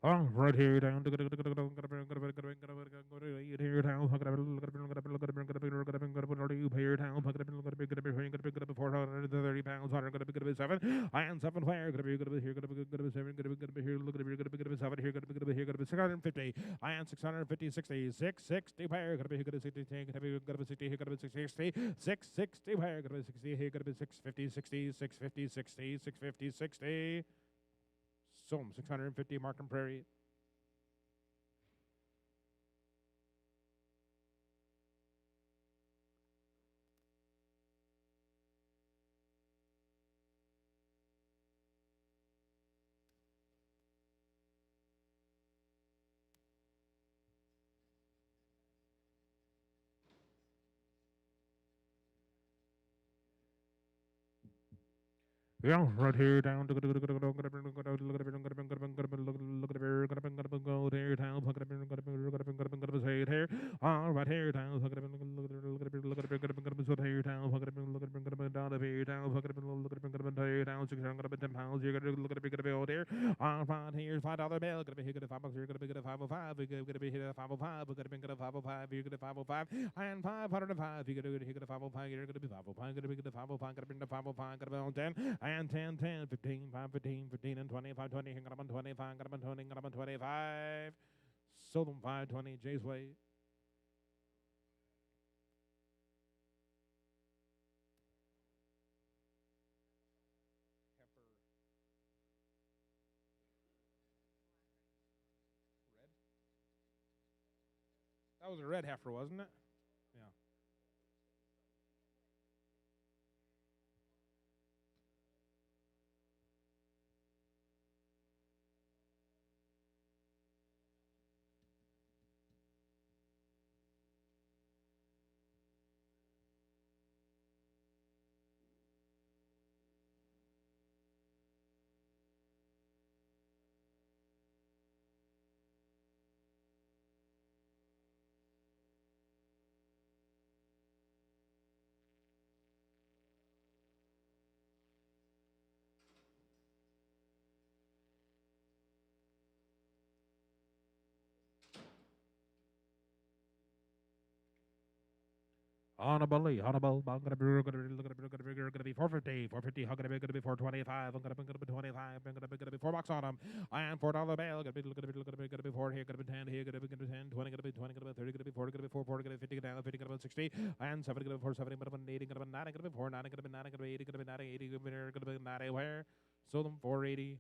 Oh, right here down to here down. Here down. 430 pounds. 7. I am 7 fire. Gonna be here. Gonna be 7. Gonna be here. Look at here. 7 here. Gonna be here. Gonna be 650. I am 650. 60. 660 fire. Gonna be here. Gonna be 60. Gonna be 60. Here. Gonna be 60. 660 fire. Gonna be 60. Here. Gonna be 650. 60. 650. 60. 650. 60. Sold 650 Markham Prairie. Yeah, right here down to look at there down, say it here. Right here down, look at here down, down here down, down 610 pounds. You're gonna look at a big bill there. Right here, $5 bill. Gonna be here, gonna $5. You're gonna be good 505. You're gonna be here at 505. We're gonna be good 505. You're gonna 505 and 505. You're gonna be 505. You're gonna be 505. Gonna be good 505. Gonna be 505. Gonna be on 10 and 10, 10, 15, 5, 15, 15, and 20, 5, 20, got up on 25, got up on 20, got up on 25. Sold them 520, Jay's Way. Heifer. Red? That was a red heifer, wasn't it? Yeah. Honorable, honorable, I'm gonna be 450, 450, I'm gonna be 425, I'm gonna be 25, I'm gonna be 4 bucks on them. I am $4 bail, gonna be 4 here, gonna be 10 here, gonna be 10, 20, gonna be 20, gonna be 30, gonna be 40, gonna be 4, 40, gonna be 50, gonna be 50, gonna be 60, and 7, gonna be 4, 70, gonna be 80, gonna be 90, gonna be 4, 90, gonna be 90, gonna be 80, gonna be 90, 80, gonna be 90, where? Sold them 480.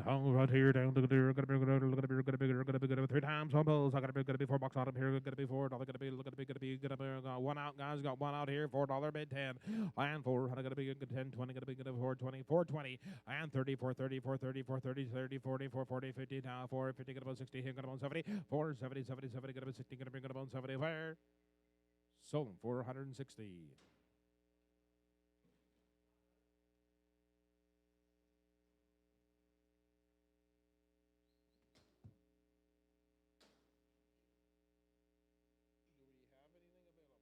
I'll right here down to the gonna be gonna be 3 times on bills. I gotta be $4 out of here. Gotta be $4. Gotta be one out, guys. Got one out here. $4 bid 10 and 4. Gotta be good 10 20. Gotta be good 420 420 and 30 430 430 430 30 40 440 50 now 450. Gotta be 60 here. Gotta be 70 470 70 70. Gotta be 60. Gotta be 70 where sold 460. Do we have anything available?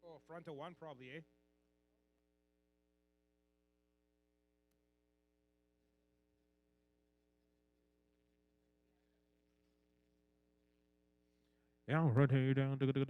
Oh, front of one probably, eh? Yeah, right here down to the $4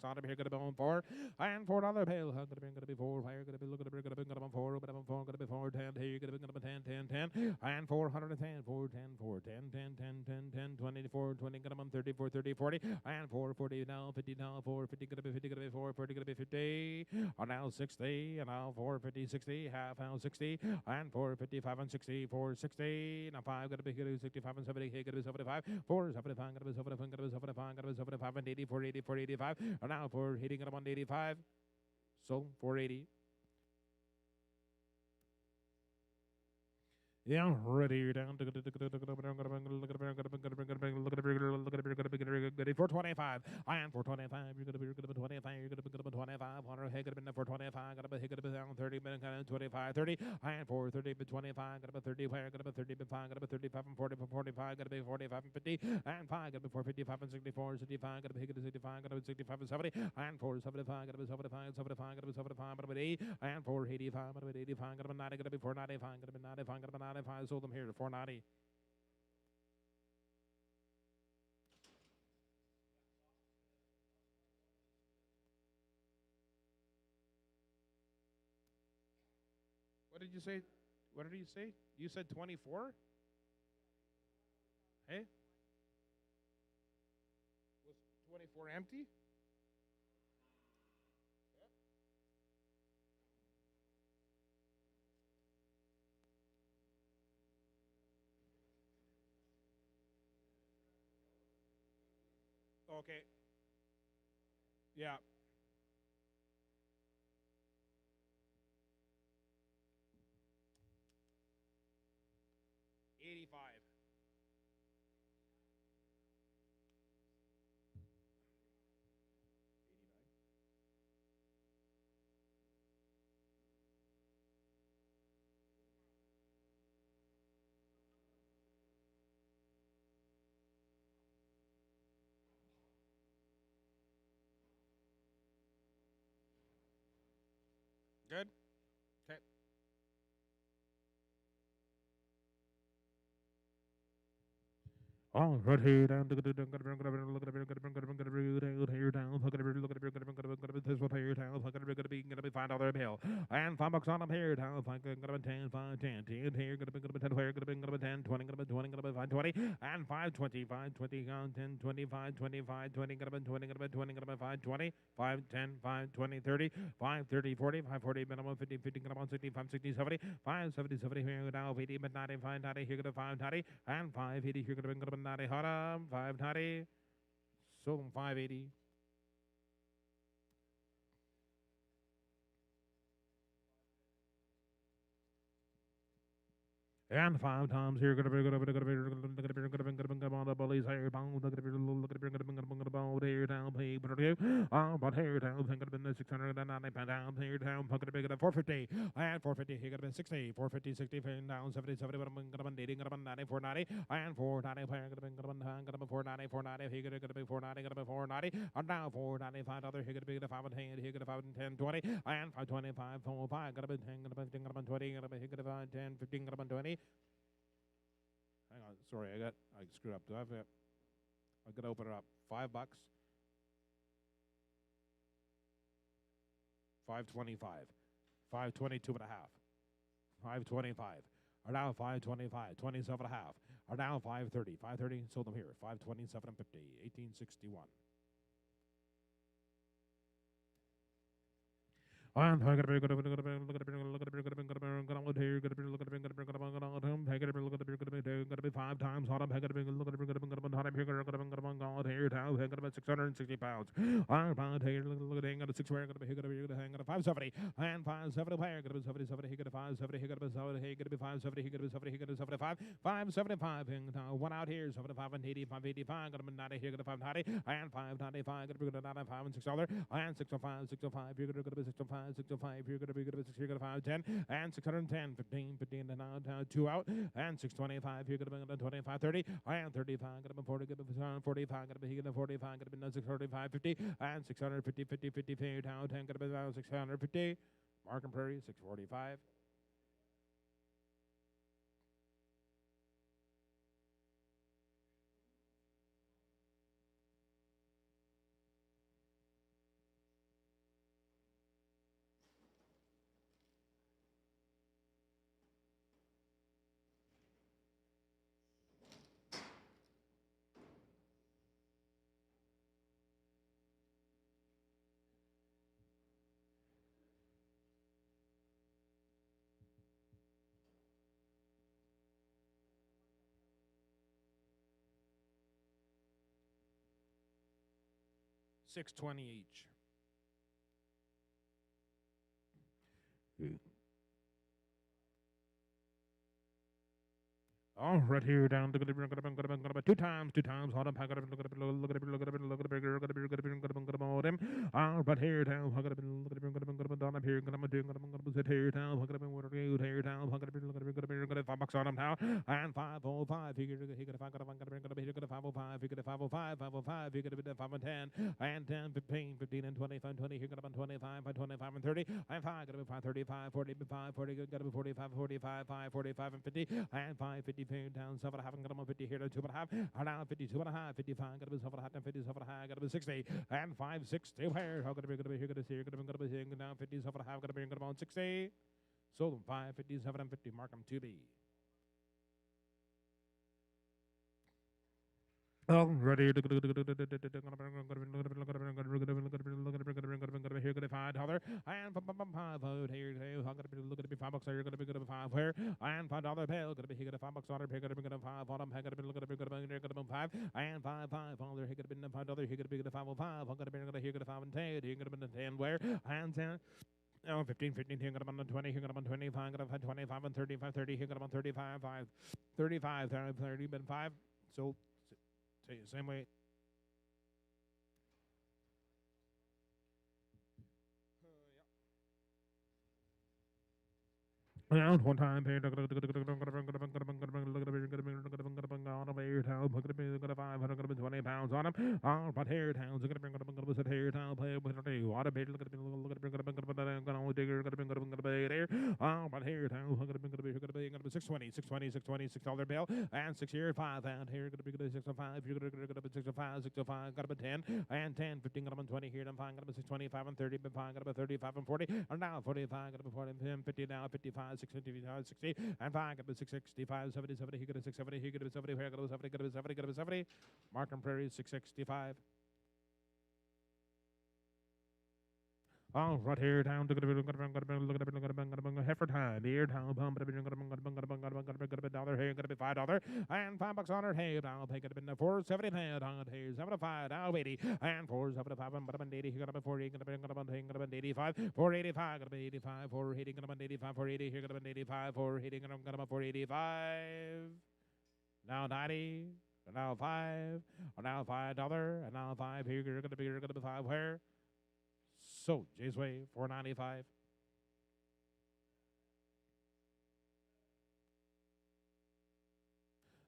out of here. Gonna be on 4 and $4 bill. Gonna be 4 higher. Gonna be looking at gonna be 4, but I'm 4. Gonna be 4 10 here. Gonna be 10 10 10 and 410 4 10 4 10 10 10 10 10 24 20. Gonna be 30 4 30 40 and 440 now 50 now 450. Gonna be 50. Gonna be 440. Gonna be 50. Now 60 and now 450 60 half now 60 and 455 and 60 460 now 5 gotta be 65 and 70 here gotta be 75 475 gotta be 75 gotta be 75 gotta be 75 and 80 480 485 and now 480 gotta be 185 so 480. Yeah, ready down to 425. I am 425. You're gonna be 25. You're gonna be 25. 100. Hey, gonna be 425. Gotta be down 30 minutes. 25. 30. I am 430. But 25. Gotta be 30. Gotta be 30. But 5. Gotta be 35 and 40. 45. Gotta be 45 and 50. And 5. Gotta be 455 and 64. 65. Gotta be 65. Gotta be 65 and 70. And 475. Gotta be 75. 75. Gotta be 75. Gotta be 8. And 485. Gotta be 85. Gotta be 90. Gotta be 495. Gotta be 95. Gotta be 95. Sold them here to 490. What did you say? What did you say? You said 24? Hey? Was 24 empty? Okay. Yeah. $85. Good? Okay. Oh, right here down to the here down. This one here down. Gonna be $5 bill and $5 on them here down. Gonna be 10 5 10 10 here. Gonna be 10 here. Gonna be 10 20. Gonna be 20. Gonna be 520 and 520 520 on 10 25 25 20. Gonna be 20. Gonna be 20. Gonna be 520 5 10 5 20 30 5 30 40 5 40 minimum 50 50. Gonna be 60 5 60 70 5 70 70 here now 80 but 90 5 90 here. Gonna 5 90 and 580 here. Gonna be 90 hot 590 sold them 580. And 5 times here, gonna be on the bullies here, bound, gonna be here down, pay, but here down, think gonna be 690 down, here down, gonna be 450, and 450, here gonna be 60, 450, 60, down, 70, 70, but I'm gonna be 80, gonna be 90, 490, and 490, gonna be 490, 490, here gonna be 490, gonna be 490, and now 495, other, here gonna be 5 and 10, here gonna be 5 and 10, 20, and 525, 5, gonna be 10, gonna be 15, gonna be 20, gonna be here gonna be 5, 10, 15, gonna be 20. Hang on, sorry, I screwed up. I gotta open it up. $5, 525, 522 and a half, 525, are now 525, 27 and a half are now 530, 530, sold them here, 527 and 50, 1861. And look at 5 times hot up, look at 660 pounds. I'm pound here, look at 6 where, hang at 570, and 570 where, 70, he got a 570, he got a 70, he got a 570, he got a 70, he got a 75, 575, one out here, 75 and 80, 585, got a 90, here got a 590, and 595, got a 95 and $6, and 605, 605, you're going to be 605. 605, you're going to be 6, you're going to 510, and 610, 15, 15, and now 2 out, and 625, you're going to be 25, 30, and 35, going to be 40, going to be 45, going to be 45, going to be 635, 50, and 650, 50, 50, 50, down 10, going to be 650, Markham Prairie, 645. $620 each. Oh, right here down. 2 times, 2 times. Hold up. Look at it. Look at it. Look at it. Look at it. Look at it. Look at it. Look at it. Look at it. Oh, right here down. Look at it. Look at it. Look at it. Down up here. Look at it. Sit here down. Look at it. What are you here down? Look at it. Look at it. Look at it. Look at it. $5 on him now. And 505. He got a 5. Got a 505. He got a 505. 505. He got a 5 and 10. And 10, 15, 15 and 20. 20. He got a 25. 25 and 30. And 5 got a 535. 45. 40. Got a 45. 45. 5. 45 and 50. And 550. Down 7 and a half, and got him 50 here to 2 and a half, and now 52 and a half, 55, got him 7 and a half, and 57 and a half, got him 60, and 560 where, how could it be, here, got to see, got him here, now 57 and a half, got him 60, sold him 557 and 50, mark him 2B. Oh, ready to $5, and 5 out here. I'm gonna be looking to be $5. You're gonna be good at 5 where, and $5 bill. Gonna be here at $5 on it. Here gonna be good at 5 on him. Gonna be looking to be good at 5 and 5 on there. Here gonna be $5. Here gonna be good at 505. I'm gonna be here at 5 and 10. Here gonna be 10 where, and 10. Oh, 15, 15, here got him on 20, here got him on 25, got him on 25 and 35, 30, here got him on 35, 5, 35, 30, been 5. So, same way. And one time, pay 500 pounds on him. But here towns, look at here town play with a water bait. Look at there. But here town, look at 620, 620, 620, $6 bill, and 6 here, 5 and here, gonna be 605. You're gonna be 605, 605, got up 10, and 10, 15, got up 20 here, and 5, got up 625 and 30, but 5, got up 35 and 40, and now 45, got up 40, 50 now, 55. 655, 60, and 5, got a 665, 70, 70, he got a 670, he got a 70, here got a 70, got a 70, got a 70, Markham Prairie, 665. Oh, right here down to heifer time. Here down, $5 here, gonna be $5, and $5 on it. Hey, now pay gonna be 470 pound on here, 75, now 80, and 475, and 80, here gonna be 40, gonna be 85, 485, gonna be 85, 480, gonna be 85, 480, here gonna be 85, 480, gonna be 485, now 90. Now 5, now $5, and now 5. Here you're gonna be 5. Where? So, Jay's Way, 495.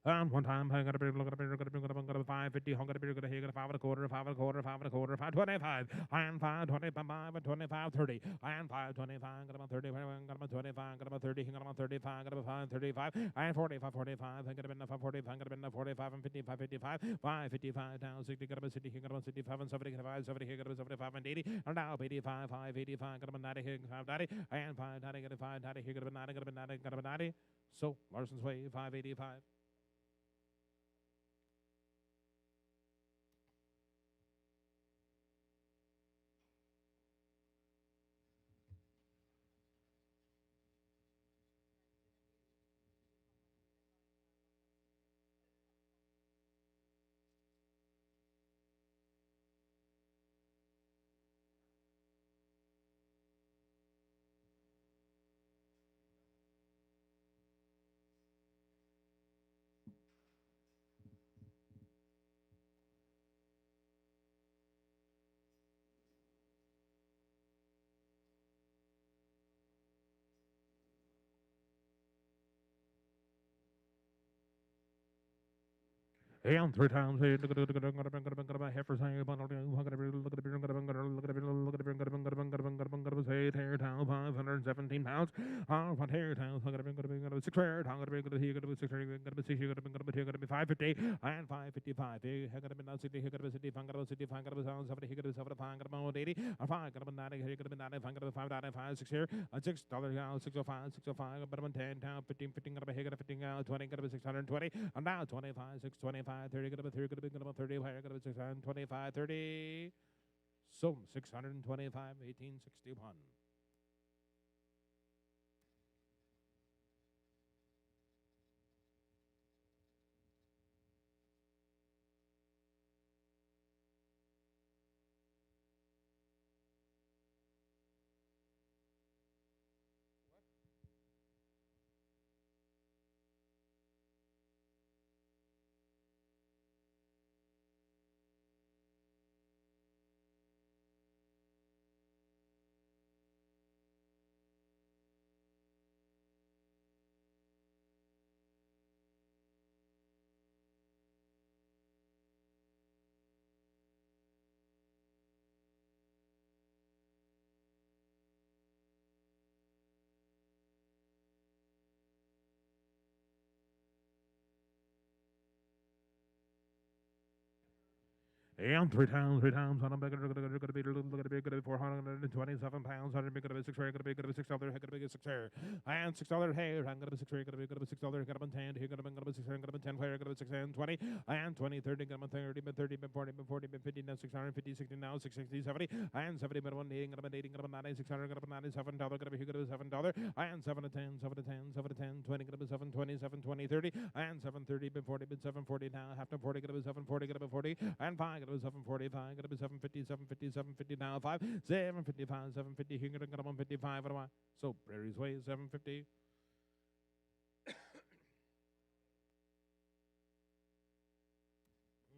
One time, I got a big look at a big, got a big, got a big, got a 550, hung at a big, got a hit, got a 5 1/4, 5 1/4, 5 1/4, 525, and 525, and 25, 30, and 525, got about 30, got about 25, got about 30, got about 35, got about 535, and 45, 45, and got a bit of 45, got a bit of 45, and 55, 55, 555, down 60, got about 60, got about 65, and 70, got about 70, got about 75, and 80, and now 85, 585, got about 90, 590, and 590, got a 590, got about 90, got about 90, got about 90. So Larson's Way, 585. And 3 times, heifers hang upon look at 517 pounds. 550 and 555. He got a bit now 60, he got a bit 60, he got a 60, he got a 70, he got a 75, got a 80, a 5, got a 90, he got a 90, got a 5, 95, 6 here, a $6, 605, 605, got a 10, 15, 15, got a 15, 20, got a 620, and now 25, 625, 30, got a 30, got a 30, higher, got a 625, 30. So 625, 1861. And 3 times, on a bigger, going to be 427 pounds, 100 big, 6 hair, going to be $6, going to be 6 hair, and $6 hair, I'm going to be 6 hair, going to be $6, going to be 10, here, going to be 6 hair, going to be 10 hair, going to be 6 and 20, and 20, 30, going to be 30, 30, 40, 40, 50, now 650, 60, now 660, 70, and 70, but 180, going to be 80, going to be 90, 600, going to be $97, going to be here, going to be $7, and 7 to 10, 7 to 10, 7 to 10, 20, going to be 7, 20, 7, 20, 30, and 730, 40, 740, now half to 40, going to be 740, going to be 40, and 5, going to be 745. Gonna be 750, 750, 750 now 5, 755, 750 here, gonna 155. So Prairie's Way 750.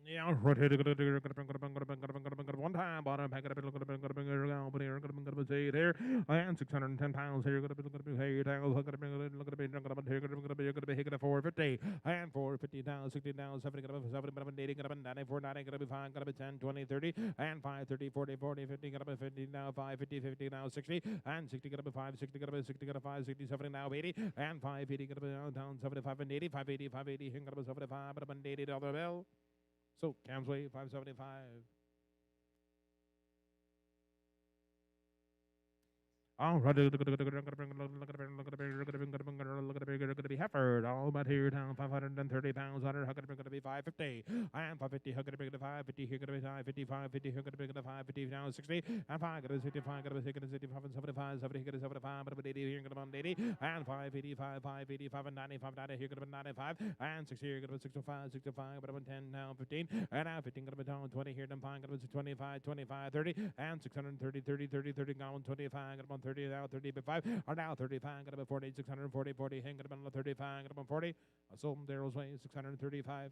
Yeah, rotated. One time, bottom pack it here, and 610 pounds here. Gonna be here, look at a 450, and 450 down, 60 down, 70, gonna be 70, gonna be 80, gonna be 94, 90, gonna be 5, gonna be 10, 20, 30, and 5, 30, 40, 40, 50, gonna be 50 now, 5, 50, 50 now, 60, and 60, gonna be 5, 60, gonna be 60, gonna be 5, 60, 70 now, 80, and 580, gonna be down 75 and 80, 580, 580, here, gonna be 75, but I'm $80 bill. So, Camsway, 575. All right, look at be Hefford, all about here down 530 pounds, 100, going to be 550, and 550, going to be 550, here going to be 555, 50, here going to be 550, now 60, and 5, going to be 65, going to be 65, and 75, 70, here going to be 75, but 80, here going to be 80, and 585, 585, and 95, 90, here going to be 95, and 60, here going to be 65, 65, but 10, now 15, and now 15, going to be down 20, here down 5, going to be 25, 25, 30, and 630, 30, 30, 30, down 25, going to be 30, now 30, but 5, are now 35, going to be 40, 640, 40, hang going to be 35, going to be 40, so Daryl's Way, 635.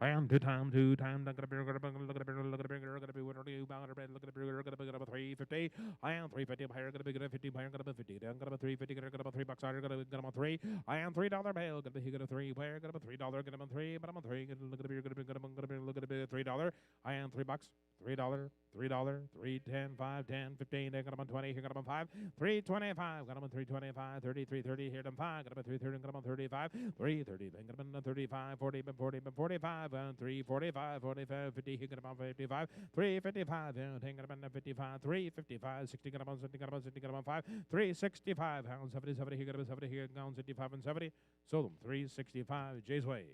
I am two time, look at a bigger, look at a bigger, look at a bigger, look at a bigger, look at a bigger, look at a bigger, look at a bigger, 350. I am 350, higher, got a bigger, 50, higher, got a 50, down, got a 350, got a $3, higher, got a 3. I am $3 bill, got a $3, higher, got a $3, got a 3, but I'm a 3, look at a bigger, got a bigger, look at a bigger, $3. I am $3, $3, $3, 3, 10, 5, 10, 15, got them on 20, here got them on 5, 325, got them on 325, 30, 330, here them 5, got them on 330, got them on 35, 330, got them on 35, 40, 40, 45, 345, 45, 50, here got them on 55, 355, 10, got them on 55, 355, 60, got them on 60, got them on 60, got them on 5, 365, 70, 70, here got them on 70, here got them on 65 and 70, sold them 365, Jay's Way.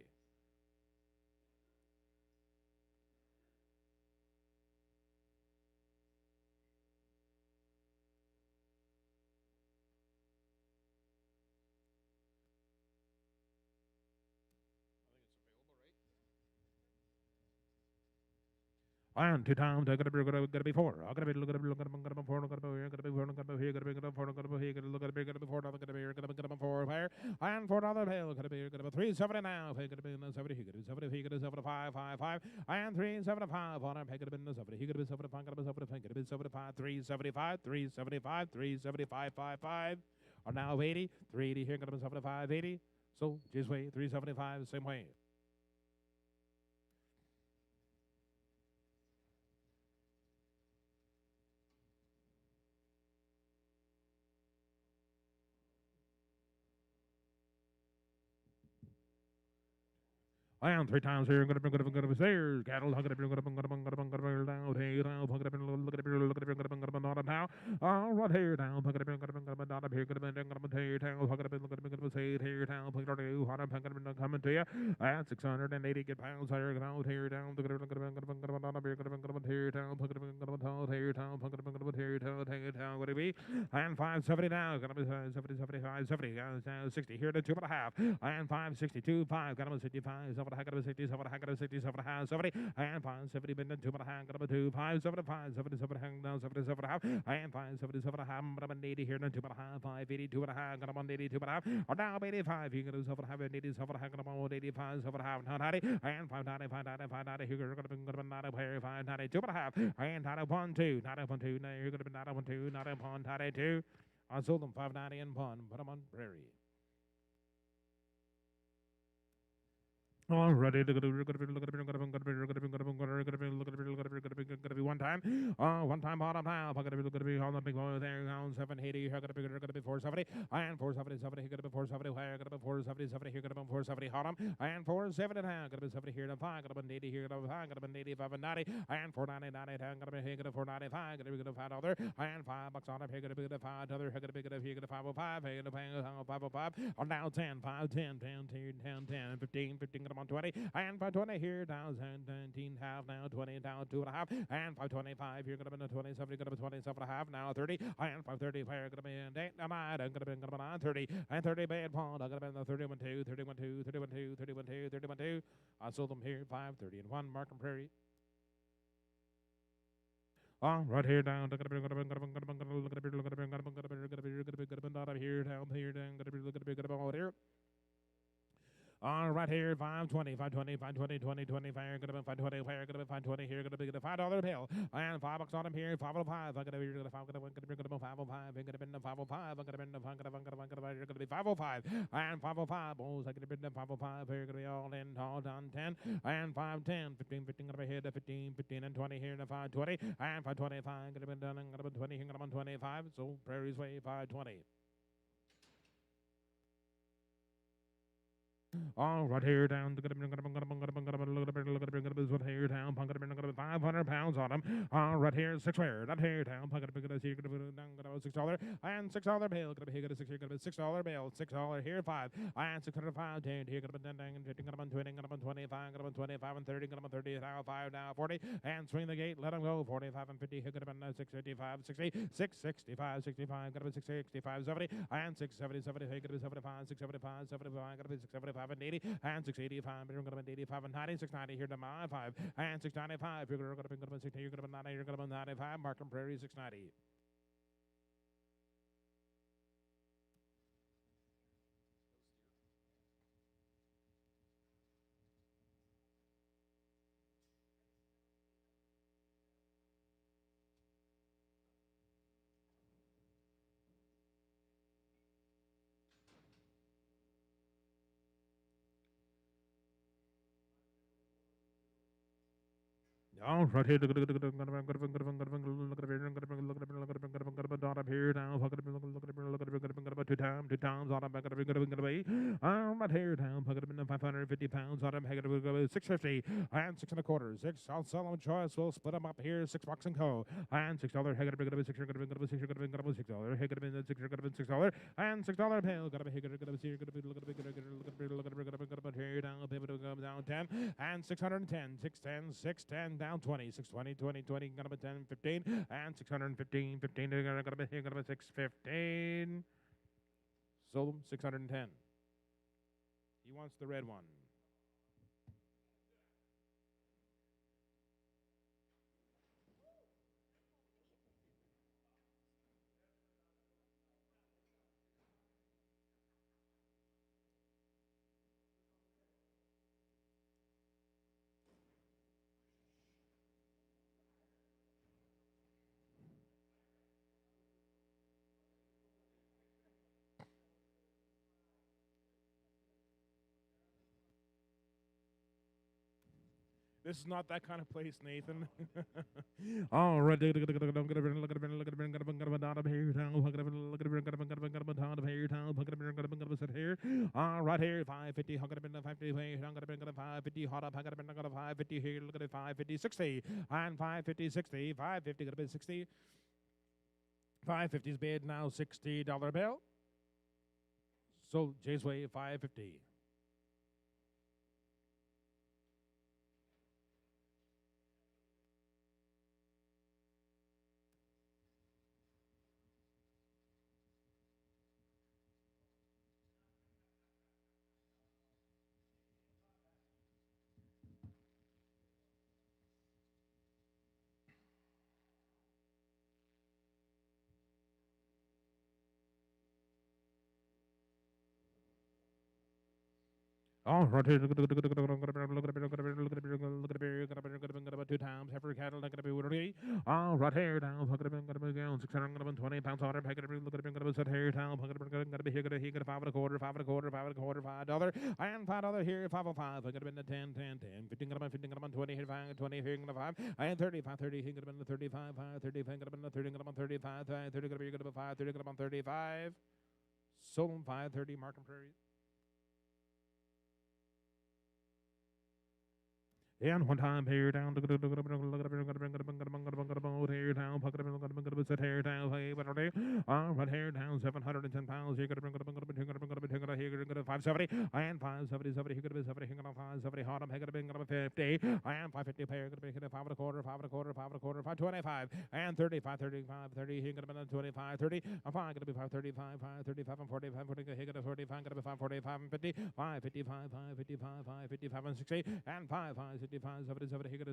And two times, I gotta be four. I gotta be look at four, look at here, gotta be four, look at here, gotta be four, look at here, gotta look at here, gotta be four, gotta be here, gotta be four, higher, and $4 bill, gotta be 370 now, gotta be 70, he gotta be 70, he gotta be 75, 5, and 375 on him, he gotta be 70, he gotta be 75, gotta be 75, gotta be 75, 375, 375, 375, 5, are now 80, 380 here, gotta be 75, 80, so just way, 375, same way. I am three times here. Gonna be stairs. Cattle. Gonna be down. Hey down. Look at it. Look at it. Look at it. Gonna be not now. All right here down. Gonna be not up here. Gonna be here down. Gonna be look at it. Say here down. Gonna be hot up. Gonna be coming to you. At 680 pounds higher. Down here down. Gonna be not up here. Gonna be here down. Gonna be here down. Gonna be here down. Here down. What do we? And 570 now. Gonna be 70, 75, 70. 60 here to 2.5. And 562, 5. Gonna be 65. I got a 60, 7, I got a 60, 7, 70, and 570 been 2, but I got a 2, 575, 77, hang down 77, and 577, but I'm 80 here, 2, but I 582, but I got 182, but I are now 85. You got to 7, 87, I got 185, 7, not 90, and 590, 590, 590, here got to be 592, but I have, and 1, 2, not 1, 2, now you're going to be not 1, 2, not 1, 92. I sold them 590 and 1, put them on Prairie. Alrighty, look at one time. One time bottom now. Look at be on the big boy there. 780. Here got to be 470. And 470, 70. Here got to be 470. Here got to be 470, 70. Here got to be 470. Hot and 470 now. Got to be 70 here to 5. Got to be 80 here to 5. Got to be 85 and 90. And 490, 90. Got to be here to 495. Got to be good $5 other. And $5 on it. Here got to be good $5 other. Here got to be good here got to 505. Here got to pay 505. On now 10, 5, 10, 10, 10, 10, 15, 15. Got them on 20. And 520 here down 19 half now 20 down 2.5 and 525 here gonna be 27 gonna be 27 and a half now 30 and 530 here gonna be 8 and 9 and gonna be 30 and 30 bad pound I'm gonna be 31 2 31 2 31 2 31 2 31 2 I sold them here 530 and 1 Markham Prairie. Right here down. Look at here down. Here. Right here, 520, 520, 520, 20, 20, fire, gonna be 520, fire, gonna be 520, here, gonna be $5 bill, and $5 on him here, 505, I'm gonna be 505, gonna be 505, gonna be 505, I'm gonna be 505, and 505, bulls, I'm gonna be 505, here, gonna be all in, all done 10, and 510, 15, 15, gonna be here to 15, 15, and 20 here to 520, and 525, gonna be done, gonna be 20, here, gonna be 25, so Prairie's Way, 520. Right here down. Look at here down. 500 pounds on him. Right here, 6 where. Not here down. $6 and $6 bill. Gonna be $6 bill. $6 here 5 and 605. 10 here. Gonna be 10 gonna be 20. Gonna be 25. Gonna be 25 and 30. Gonna be 30 now 5 now 40 and swing the gate. Let them go. 45 and 50. Here gonna be 655, 60, 665, 65. Gonna be 665, 70 and 670, 70. Here gonna be 75, 675, 75. Gonna be 675 and 80 and 685. You're gonna be 85 and 90, 690 here to my 5 and 695. You're gonna be 60. You're gonna be 90. You're gonna be 95. Markham Prairie 690. All right here. Down here down. Two times. On a back of the way. Right here down. 550 pounds. On a 650 and 6 and a quarter. 6. I'll sell them choice. We'll split them up here. $6 and co. And $6. Hey, got to be $6. $6. Hey, got to be $6. And $6 bill. Got to be here. Got to be here. Got to be look at here down. Pivot to go down 10 and 610. 610. 610 down 20. 620. 20. 20. Got to be 10. 15 and 615. 15. Got to be here. Got to be 615. Sold him 610. He wants the red one. This is not that kind of place, Nathan. All right. All right here. 550. 550. Hot up. 550 here. Look at it. 550. 60. And 550. 60. 550. Got a bid 60. 550's bid now. $60 bill. So Jay's way 550. All right here. Two times. Heifer cattle. All right here down. 620 pounds. Look at here down. He got a 5 and a quarter. 5 and a quarter. 5 and a quarter. $5 and $5 here. 505. I got been the 10. 15 got 15 got 20 here. 20 here. 5 and 30. 530. He got been the 35. 30. Got been the 30. Got 35. 30 got be 5. 30 got 35. Sold 530. Markham Prairie. And one time here down here down here down right here down 710 pounds here 570 and 570 here 570 hot up here 50 and 550 pair 5 and a quarter 5 and a quarter 5 and a quarter 525 and 30 535 30 here 25 30 I'm fine gonna be 535 535 and 45 here 45 gonna be 545 and 50 555 555 555 and 60 and 5 55 70 here 5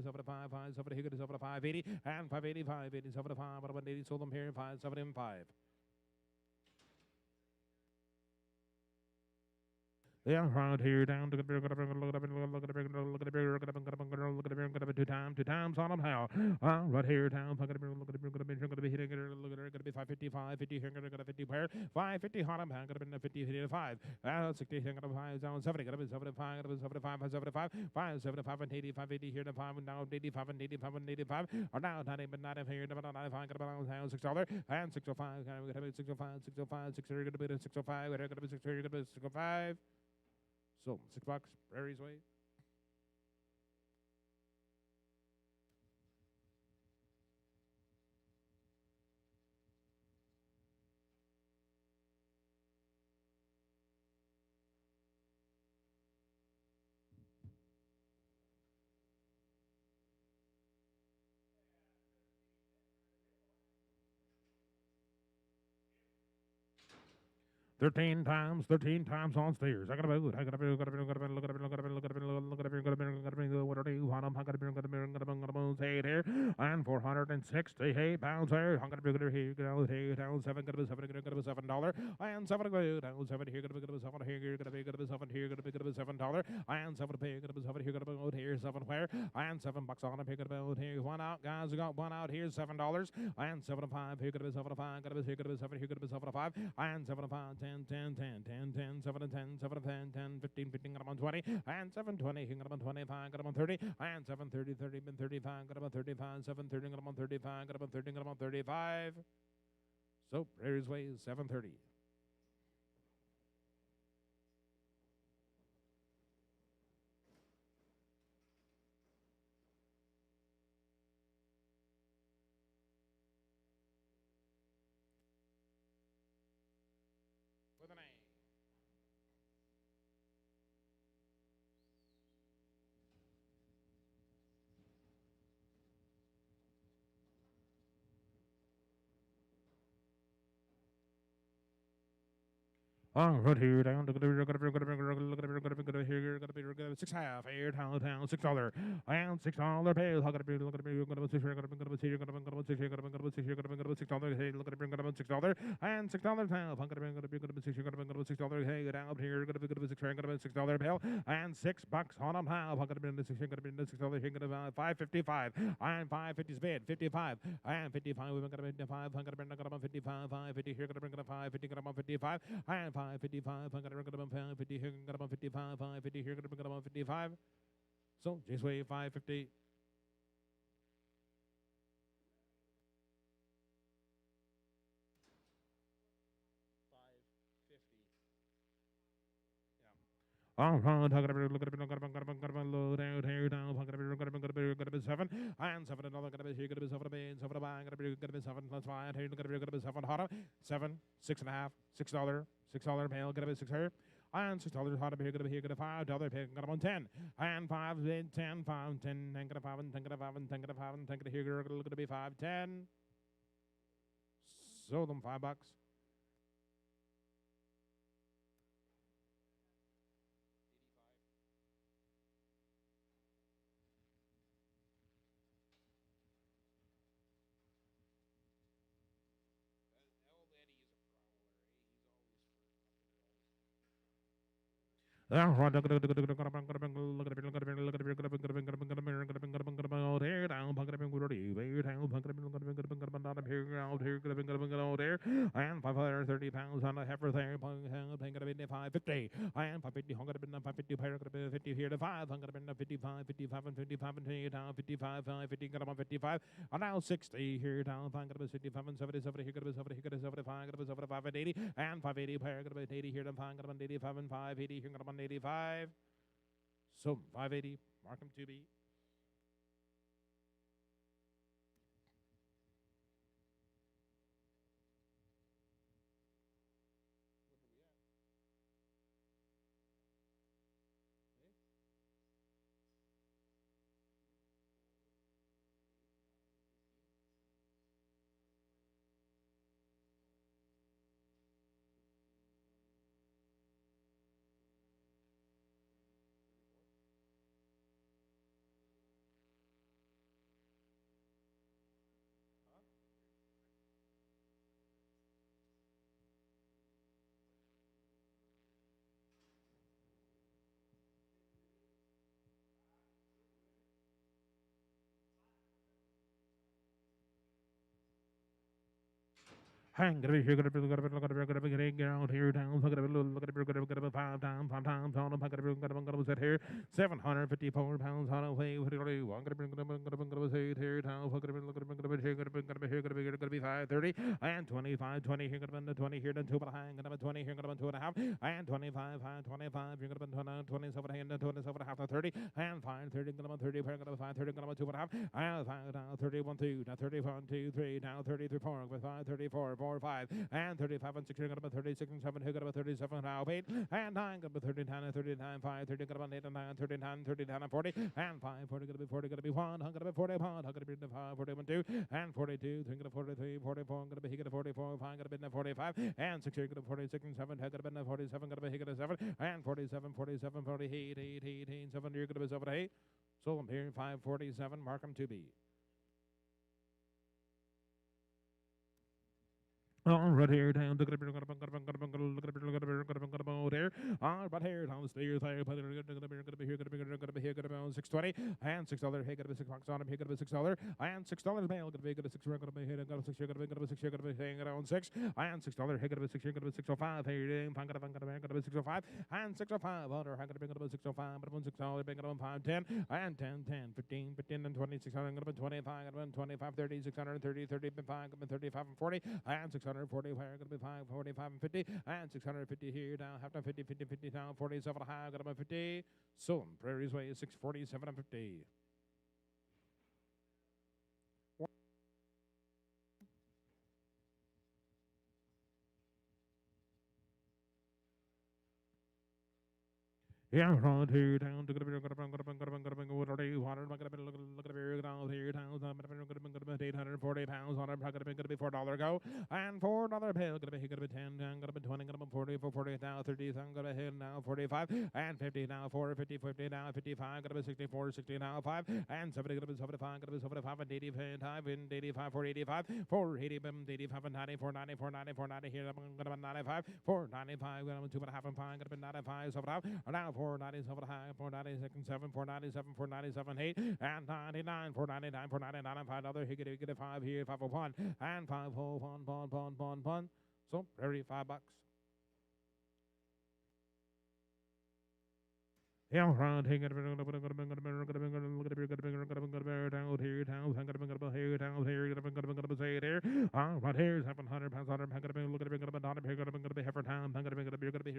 70 here 580 and 580 580 75 180 sold them here 575. Yeah, right here down to two times on them how. Right here down. Gonna be 555, 50 here, gonna 50 where 550 hot on gonna be 50 here 5. 60 here, gonna be 5 down 70, gonna be 75, gonna be 75, 575, 575 and 80, 580 here to 5 and down 85 and 85 and 85. Or now 90 but 90 here to 95, gonna be $6 and 605, gonna be 605, 605, 600, gonna be 605, gonna be 600, gonna be 605. So, $6, Prairie's Way. Thirteen times on stairs. I got a boot. I got a boot. Got a boot. Got a boot. Look at a boot. Look at a boot. Look at a boot. Look at a boot. Got a boot. Got a boot. What are you? What am I? Got a boot. Got a boot. Got a boot. Got a boot. Say it here. And 468 pounds there. I'm gonna be here. Down here. Down 7. Got a boot. 7. Got a boot. $7. And 7 go down 7 here. Got a boot. Got a boot. 7 here. Got a boot. Got a boot. 7 here. Got a boot. Got a boot. $7. And 7 to pay. Got a boot. 7 here. Got a boot here. 7 where? And $7 on it. Here. Got a boot here. One out, guys. We got one out here. $7. And 7 to 5. Here. Got a boot. 7 to 5. Got a boot here. Got a boot 7 here. Got a boot 7 here. Got a boot 7 to 5. And 7 to 5. 10. 10, 10, 10, 10, 10, 7 and 10, 7 and 10, 10, 15, 15, got him on 20, and 720, he got him on 25, got him on 30, and 730, 30, been 35, got him on 35, 730, got him on 35, got him on 30, got him on 35. So, Prairie's Way is 730. With an A. Right here, down, look at here, got here, 6 half, air town, $6, and $6 pay. Look at look at $6, got $6, $6, hey, look at $6, and $6 half. $6, hey, get out here, got $6, bill, and $6 on a half. $6, hey, got $5.55, and $5.50 bid, 55, and 55, we've got $5, got 55, 5.50 here, got $5.50, got 55, and 5.55, I got a record of 5.50 here, got about 55, 5.50 here, got about 55. So, Jace Way, 5.50. All right, look at load out here down, got to be 7, and 7 another, got to be here, got to be 7 a bit, 7 a bang, got to be 7 plus 5, here, got to be 7 hotter, 7, 6.5, $6 pail, got to be 6 here. And $6 hot up here, gonna be here, gonna $5 pay, got 'em on 10. And 5, 10, 5, 10, and got a 5, and 10, got a 5, and 10, got a 5, and 10, got a here, gonna be 5, 10. Sold them $5. And 530 pounds on a heifer there, paying gonna be 550. And 550, hung gonna be 550, pair gonna be 50 here to 5, hung gonna be 55, 55, and 55, and 55, 550, got 'em on 55. And now 60 here down, gonna be 55 and 70, 70, here gonna be 70, here gonna be 75, gonna be 75 and 80, and 580, pair gonna be 80 here to 5, gonna be 85 and 580, here gonna be 85. So 580, Markham 2B. Hang, gonna be here, gonna be out here down, gonna be 5 times, 5 times, on gonna sit here, 754 pounds on a way, gonna be sit here down, gonna be 530, and 25, 20 here, gonna be 20 here, then 2 behind, gonna be 20 here, gonna be 2.5, and 25, 25, you're gonna be 27 here, 27 half, 30, and 530, gonna be 30, gonna be 530, gonna be 2.5, and 5 down, 31, 2, now 31, 2, 3, now 33, 4, with 5, 34, 4, 5, and 35 and 6, you're gonna be 36 and 7, who got about 37 now 8, and 9, gonna be 39 and 39, 5, 30, gonna be 8 and 9, 39, 39 and 40, and 5, 40, gonna be 40, gonna be 1, gonna be 40, gonna be 5, 41, 2, and 42, 3, gonna 43, 44, gonna be he gonna 44, 5, gonna be 45, and 6, you're gonna 46 and 7, gonna be 47, gonna be he gonna 7, and 47, 47, 48, 8, 18, 7, you're gonna be 7, 8. So I'm here, 547, Markham 2B. All right here down, there, But here down the stairs, gonna be here, gonna be here, gonna be here, gonna be on $6.20 and $6. Hey, gonna be $6 on him. Here, gonna be $6 and $6 mail. Gonna be $6. Gonna be here, gonna be 6 here, gonna be 6 here, gonna be hanging on 6 and $6. Hey, gonna be 6 here, gonna be 605. Hey, gonna be 605 and 605. Other, gonna be 605, but $1 6, big on 5 10 and 10 10 15 15 and 20 600. Gonna be 25, gonna be 25 30 630 30 5, gonna be 35 and 40 and 640. Where gonna be 5 45 and 50 and 650 here down. Half time 50 50 50 down 47 high. Gonna be 50. So Prairie's Way is 647 and 50. Yeah, front here down to $800 pounds on a $4 go and $4 bill. Gonna be 10, gonna be 20, gonna be 40, 40 now 30, gonna hit now 45 and 50 now 4, 50, 50 now 55, gonna be 64, 60 now 5 and 70, gonna be 75, gonna be 75 and 85 and 85, 485, 480, 85 and 90, 490, 490, 490 here, gonna be 95, 495, gonna be 2.5 and 5, gonna be 95, 75, now 497 high, 496 7, 497, 497 8, and 99, 499, 499, and $5. He get a 5 here, 501, and 501, so very $5. Yeah, front here, gonna be down here, say there. Right here, 700 pounds, 100 pounds, gonna be down here, gonna be heifer town, gonna be here, gonna be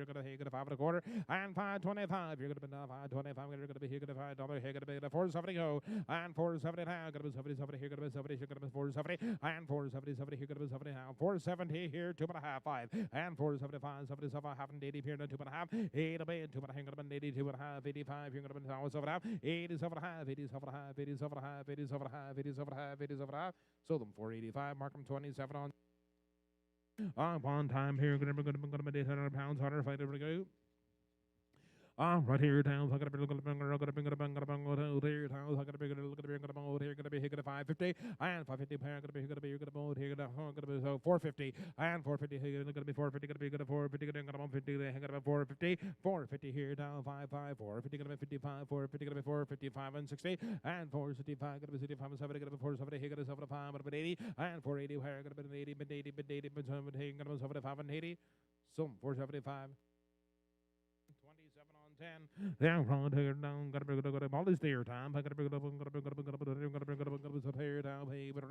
5.25, and 525. You're gonna be 525, you're gonna be here, gonna be $5 here, gonna be 470 go, and 470 now, gonna be 70 here, gonna be 70 here, gonna be 470, and 470 here, gonna be 70 now, 470 here, 2.5, 5, and 475, 77, half and 80 here, 2.5, 8 a bit, 2.5, gonna be 82.5. 85, you're going to be 87 half, 87 half, 87 half, 87 half, 87 half, 87 half. So them 485, mark them 27 on. One time here, going to be 800 pounds, 100 to go. Right here, down. I'm gonna be looking at here, down. I'm gonna be here, 550 and 550. Gonna be here, gonna be 450 and 450 here. Gonna be 450. Gonna be 450. Gonna be 150. Gonna be 450. 450 here, down 55. 450. Gonna be 55. 450. Gonna be 455 and 60 and 465. Gonna be 65 and 70. Gonna be 470. Here, gonna be 75. Gonna be 80 and 480. Here, gonna be 80, mid 80, mid 80, mid 70. Gonna be 75 and 80. So 475. 10. Down, front, here, down, gotta be all this deer time. Gotta be here down, hey, but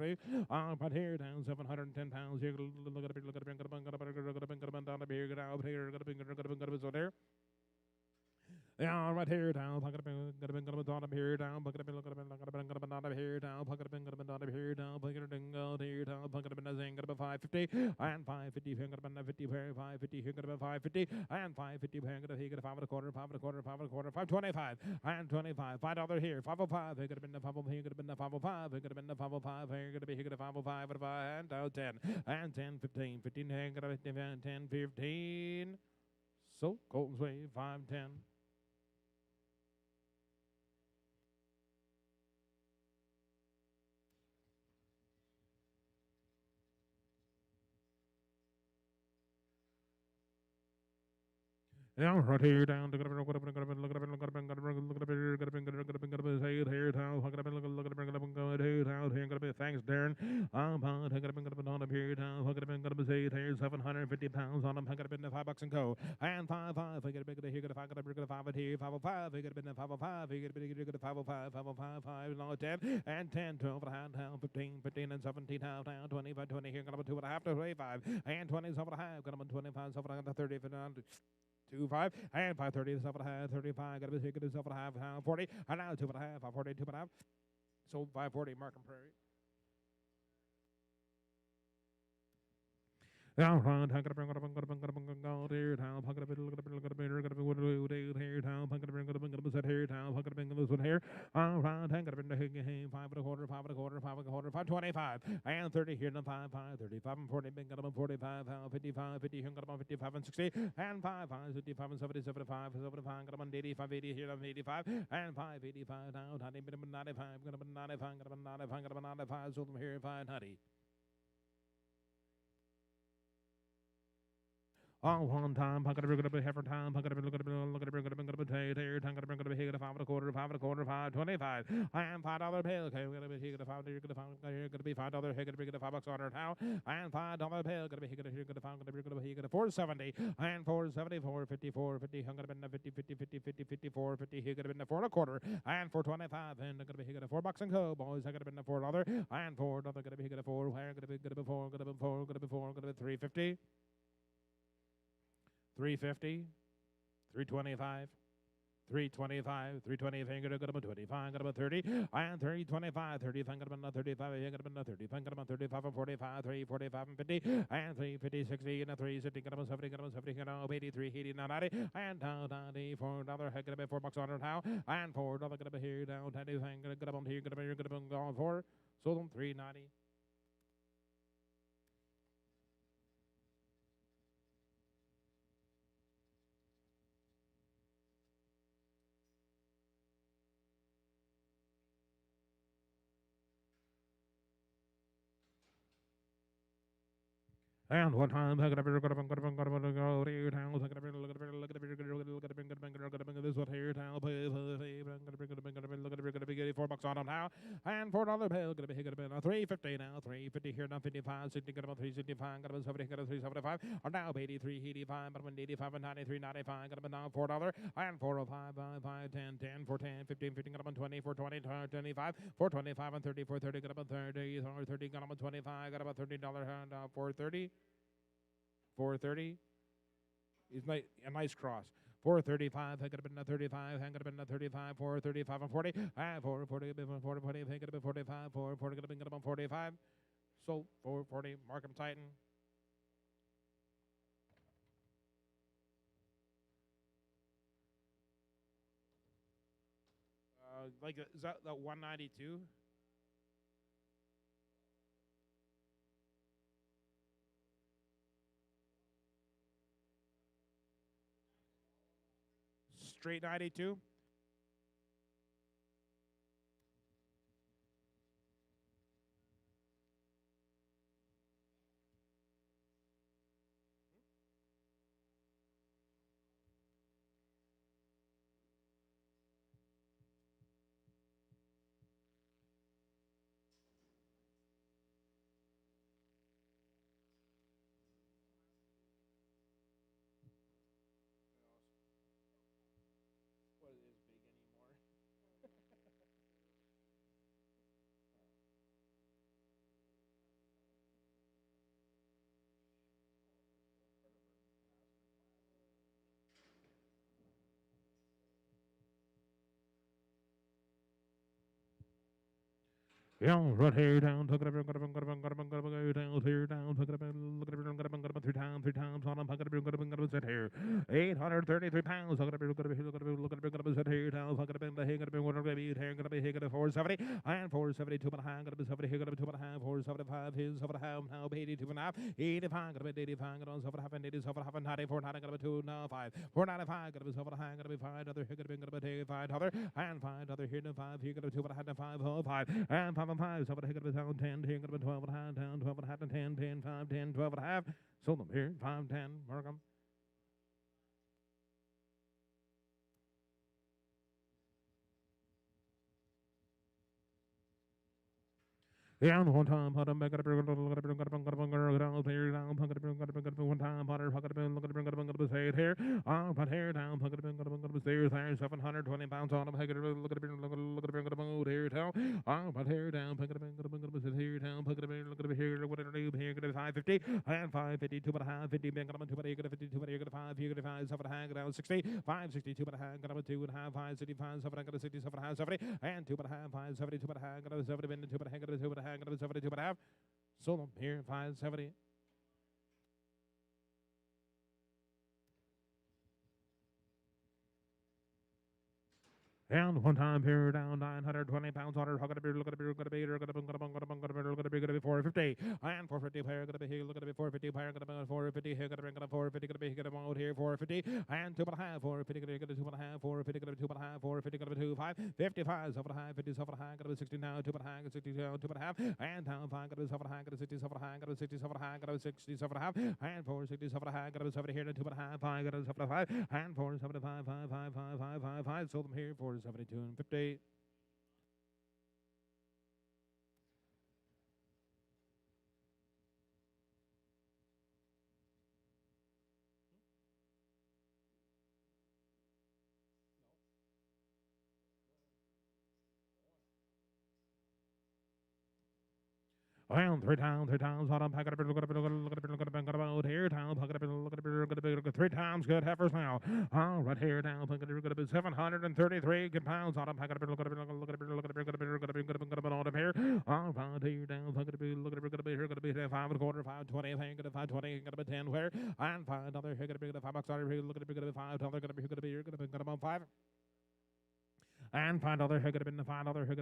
here down 710 pounds. Here, look at it, so there. Yeah, right here down, gonna be down here down, gonna be down here down, gonna be down here down, here down, gonna be 550 and 550 here, gonna be 50 here, 550 here, gonna be 550 and 550 here, gonna be 5.25, 5.25, 525 and 25, $5 here, 505 here, gonna be 505 here, gonna be 505 here, gonna be 505 here, gonna be 505 and 10 and 10, 15, 15 here, gonna be 10, 15. So Colton's Way 510. Yeah, right here down to look at here down, thanks, Darren. On here down, here 750 pounds on them, $5 and go. And 5 5, I get a big here, get a 5 here, 505, I get a bit 505, I get a bit 505, 505, 5, now 10, and 10, 12 and a half, down 15, 15 and 17, down 25, 20 here, got about 2.5 to 25, and 20 7 and a half, got about 25, 7 and 30, 2.5 and 530, 7.5, 35, got to be here, get yourself a half, 40, and now 2.5, 540, 2.5. So 540, Markham Prairie. Down front, here down, here down, here down, here down, here. Around, 5.25, 5.25, and 30 here, and 5, 35 and 40, big got 45, 55, 50, here got 55 and 60, and 5, 55 and 70, 75, 75, got 85, 80 here, 85, and 585 down, 95, got 95, got 95, got 95, so from here, 590. All one time, pocket of a heifer time, pocket of a look at a look at a look at a potato, tongue at a bring a hig at a 5 1/4, 5 and $5 bill. Okay, we're gonna be hig at a 5, you're gonna be $5 hig at a bring at a $5 on her how, and $5 bill, gonna be hig at a hig at a 5, gonna be hig at a 470, and 470, 454, 50, hung at a been a 50, 50, 50, 50, 54, 50, hig at a been a 4 1/4, and 425, and gonna be hig at a $4 and co, boys, hig at a been a $4, and $4, gonna be hig at a 4, where gonna be 4, gonna be 4, gonna be 4, gonna be 350. 350, 325, 325, 320, finger to go about 25, got about 30, and 325, 30, finger about 35, you got about 30, finger about 35 and 45, 345 and 50, and 350, 60, and 360, got about 70, got about 70, got about 83, 80, 90, and down, $4, heck, got about $4 on it now, and $4, got about here, down, 10, finger, got about here, got about here, got about gone for, sold them 390. And one time, this what here town $4 on them now, and $4 bill gonna be here gonna be 350 now, 350 here now, 55, 60 got about 365, got about 70, got about 375, or now 83, 85, but 85 and 93, 95, got about now $4, and 405, 5, 10, 10, 4, 10, 15, 15, got about 20, 420, 25, 425 and 30, 430, got about 30, 30, got about 25, got about $30 and 430. 430 is a nice cross. 435, I could have been a 35, I could have been a 35, 435 and 40, 440, 40, I could have been 45, 440, could have been about 45. So 440, Markham Titan. Is that 192? Straight 92. Yeah, right here down, took it up, got up, got up, got up, got up, down, here down, took it up, look at it, got up, 3 times, on them, got up, got up, set here, 833 pounds, look at it, look at it, look at it, look at it, got up, set here, down, got up, the hay, got up, what are going to be here, got up, here, got up, 470, and 472, but a hand, got up, 70, here, got up, 2.5, 475, his, 7.5, now, 82 and a half, 85, got up, 85, got on, 7.5, and 87, 94, 90, got up, 2, now, 5, 495, got up, 7, got up, 5, other, here, got up, 5, other, and 5, other, here, 5, here, got up, 2, 5, 5, and 5, 5, so here, got up, 10, here, got up, 12 and a half, 10, 12 and a half, 10, 10, 5, 10, 12 and a half, sold them here, 5, 10, Markham. Yeah, one time, pot back at a one time, potter, say it here, pot hair down, stairs, 720 pounds on them, look at here, tell, pot hair down, here, down, look at here, what it do, here, 550, and 550, 2.5, 50, bang, 52, 5, here, 5, 7, hang, down, 60, 562, but hang, 2.5, 565, 7, 67, 70, and 2.5, 570, 2.5, 70, 2, hang, 2, hang, 72 and a half. Sold them here, 570. And one time here down 920 pounds on her. Look at it, look at it, look at it, look at it, look at it, look at it, look at it, 450. And 450 player, gonna be here, look at it, 450 player, gonna be 450 here, gonna bring it up 450, gonna be gonna out here, 450. And 2.5, 450, gonna be 2.5, 450, gonna be 2.5, 450, gonna be 25, 55, 7.5, 50, 7.5, gonna be 60 now, 2.5, 60 down, 2.5, and down 5, gonna be 7.5, gonna be 60, 7.5, gonna be 60, 7.5, gonna be 60, 7.5, and 460, 7.5, gonna be 70 here, 2.5, 5, gonna be 7.5, and 475, 5, 5, 5, 5, 5, 5, sold them here, 472 and 50. Well, three times, hold on, pack it up, look at it, look at it, look at it, look at it, about here, down, pack it up, look at it, look at it, three times, good heifers now. All right, here, down, pack it up, look at it, 733 good pounds on them, pack it up, look at it, look at it, look at it, look at it, look at it, look at it, look at it, on them here. All right, here, down, pack it up, look at it, look at it, here, gonna be 5.25, 520, hang it, 520, gonna be 10, where, and $5, here, gonna be $5, here, look at it, gonna be $5, gonna be, here, gonna be, about 5. And $5 here, gonna be $5 here,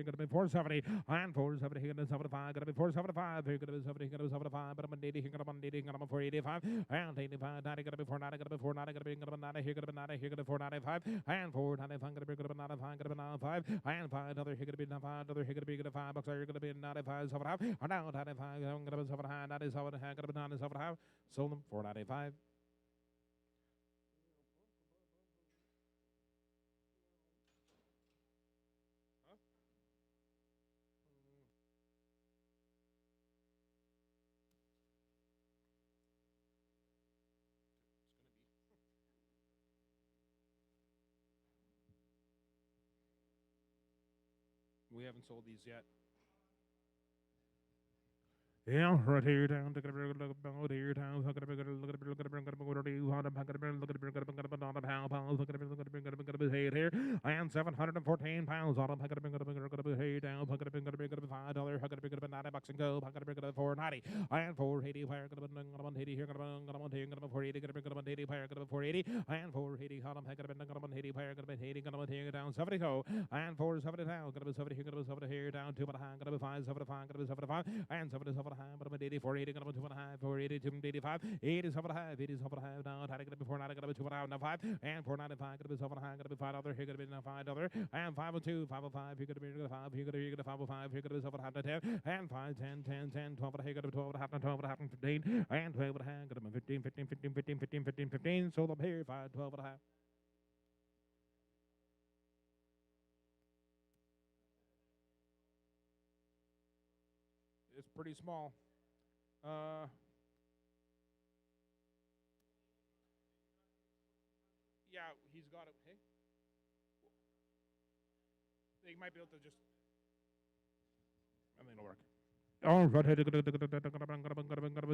gonna be 470, and 470 here, gonna be 75, gonna be 475 here, gonna be 70, gonna be 75, but I'm 80 here, gonna be 80, gonna be 485, and 85, 90, gonna be 490, gonna be 490, gonna be 90 here, gonna be 90 here, gonna be 495, and 495, gonna be 95, gonna be 95, and $5 here, gonna be $5 here, gonna be $5 here, gonna be 95, 75, and now 95, gonna be 75, 97, gonna be 97, sold them 495. We haven't sold these yet. Yeah, right here down, look at here down, look at look at look at look at here, and 714 pounds on them. Hey down, $5, $90 and go, $490, and 480 fire, 480 here, 480, 480 fire, 480, and 480 on them, 80 fire, 80 down 70 go, and 470 down, 70 here, down 2.5, 5, 75, 75, and 77. But I'm 80, 480, gonna be 2.5, 480, 285, 87.5, 87.5 now, had to get it before 9, gonna be 2.5, now 5, and 495, gonna be 7.5, gonna be $5, here, gonna be now $5, and 502, 505, here, gonna be 5, here, gonna be 505, here, gonna be 7.5, 10, and 5, 10, 10, 10, 12, here, gonna be 12.5, 12.5, 15, and 12.5, gonna be 15, 15, 15, 15, 15, 15, 15, sold up here, 5, 12.5. It's pretty small. Yeah, he's got it. Hey, they might be able to just. I think it'll work. All right, here, gonna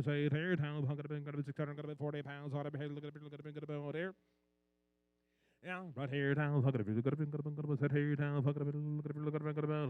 say here, town, gonna be 600, 40 pounds. Look at here. Yeah, right here down, sit here down,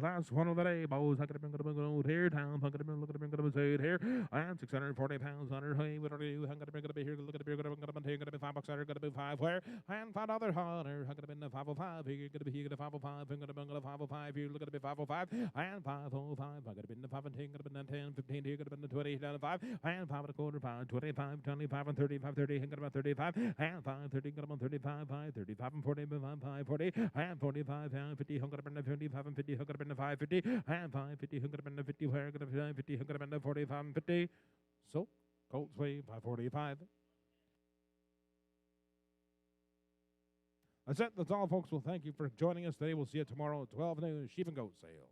last one of the day, boys, here down, sit here, and 640 pounds on her, hey, what are you, I'm gonna be here, look at the gonna be $5, gonna be 5 where, and $5 hunter, I'm gonna be 505, here, gonna be here, 505, I'm gonna be 505, here, look at the 505, and 505, I'm gonna be 5 and 10, gonna be 10, 15, here, gonna be 20, down 5, and 5.25, 5, 25, 25, and 35, 30, I'm gonna be 35, and 530, gonna be 35, 5, 35. 5 and 40, 5, 40, and 45, and 50, 55 and 50, 550, and 550, 50, where, 50, 45 and 50. So, Colts Way, 545. That's it. That's all, folks. Well, thank you for joining us today. We'll see you tomorrow at 12 noon, sheep and goat sale.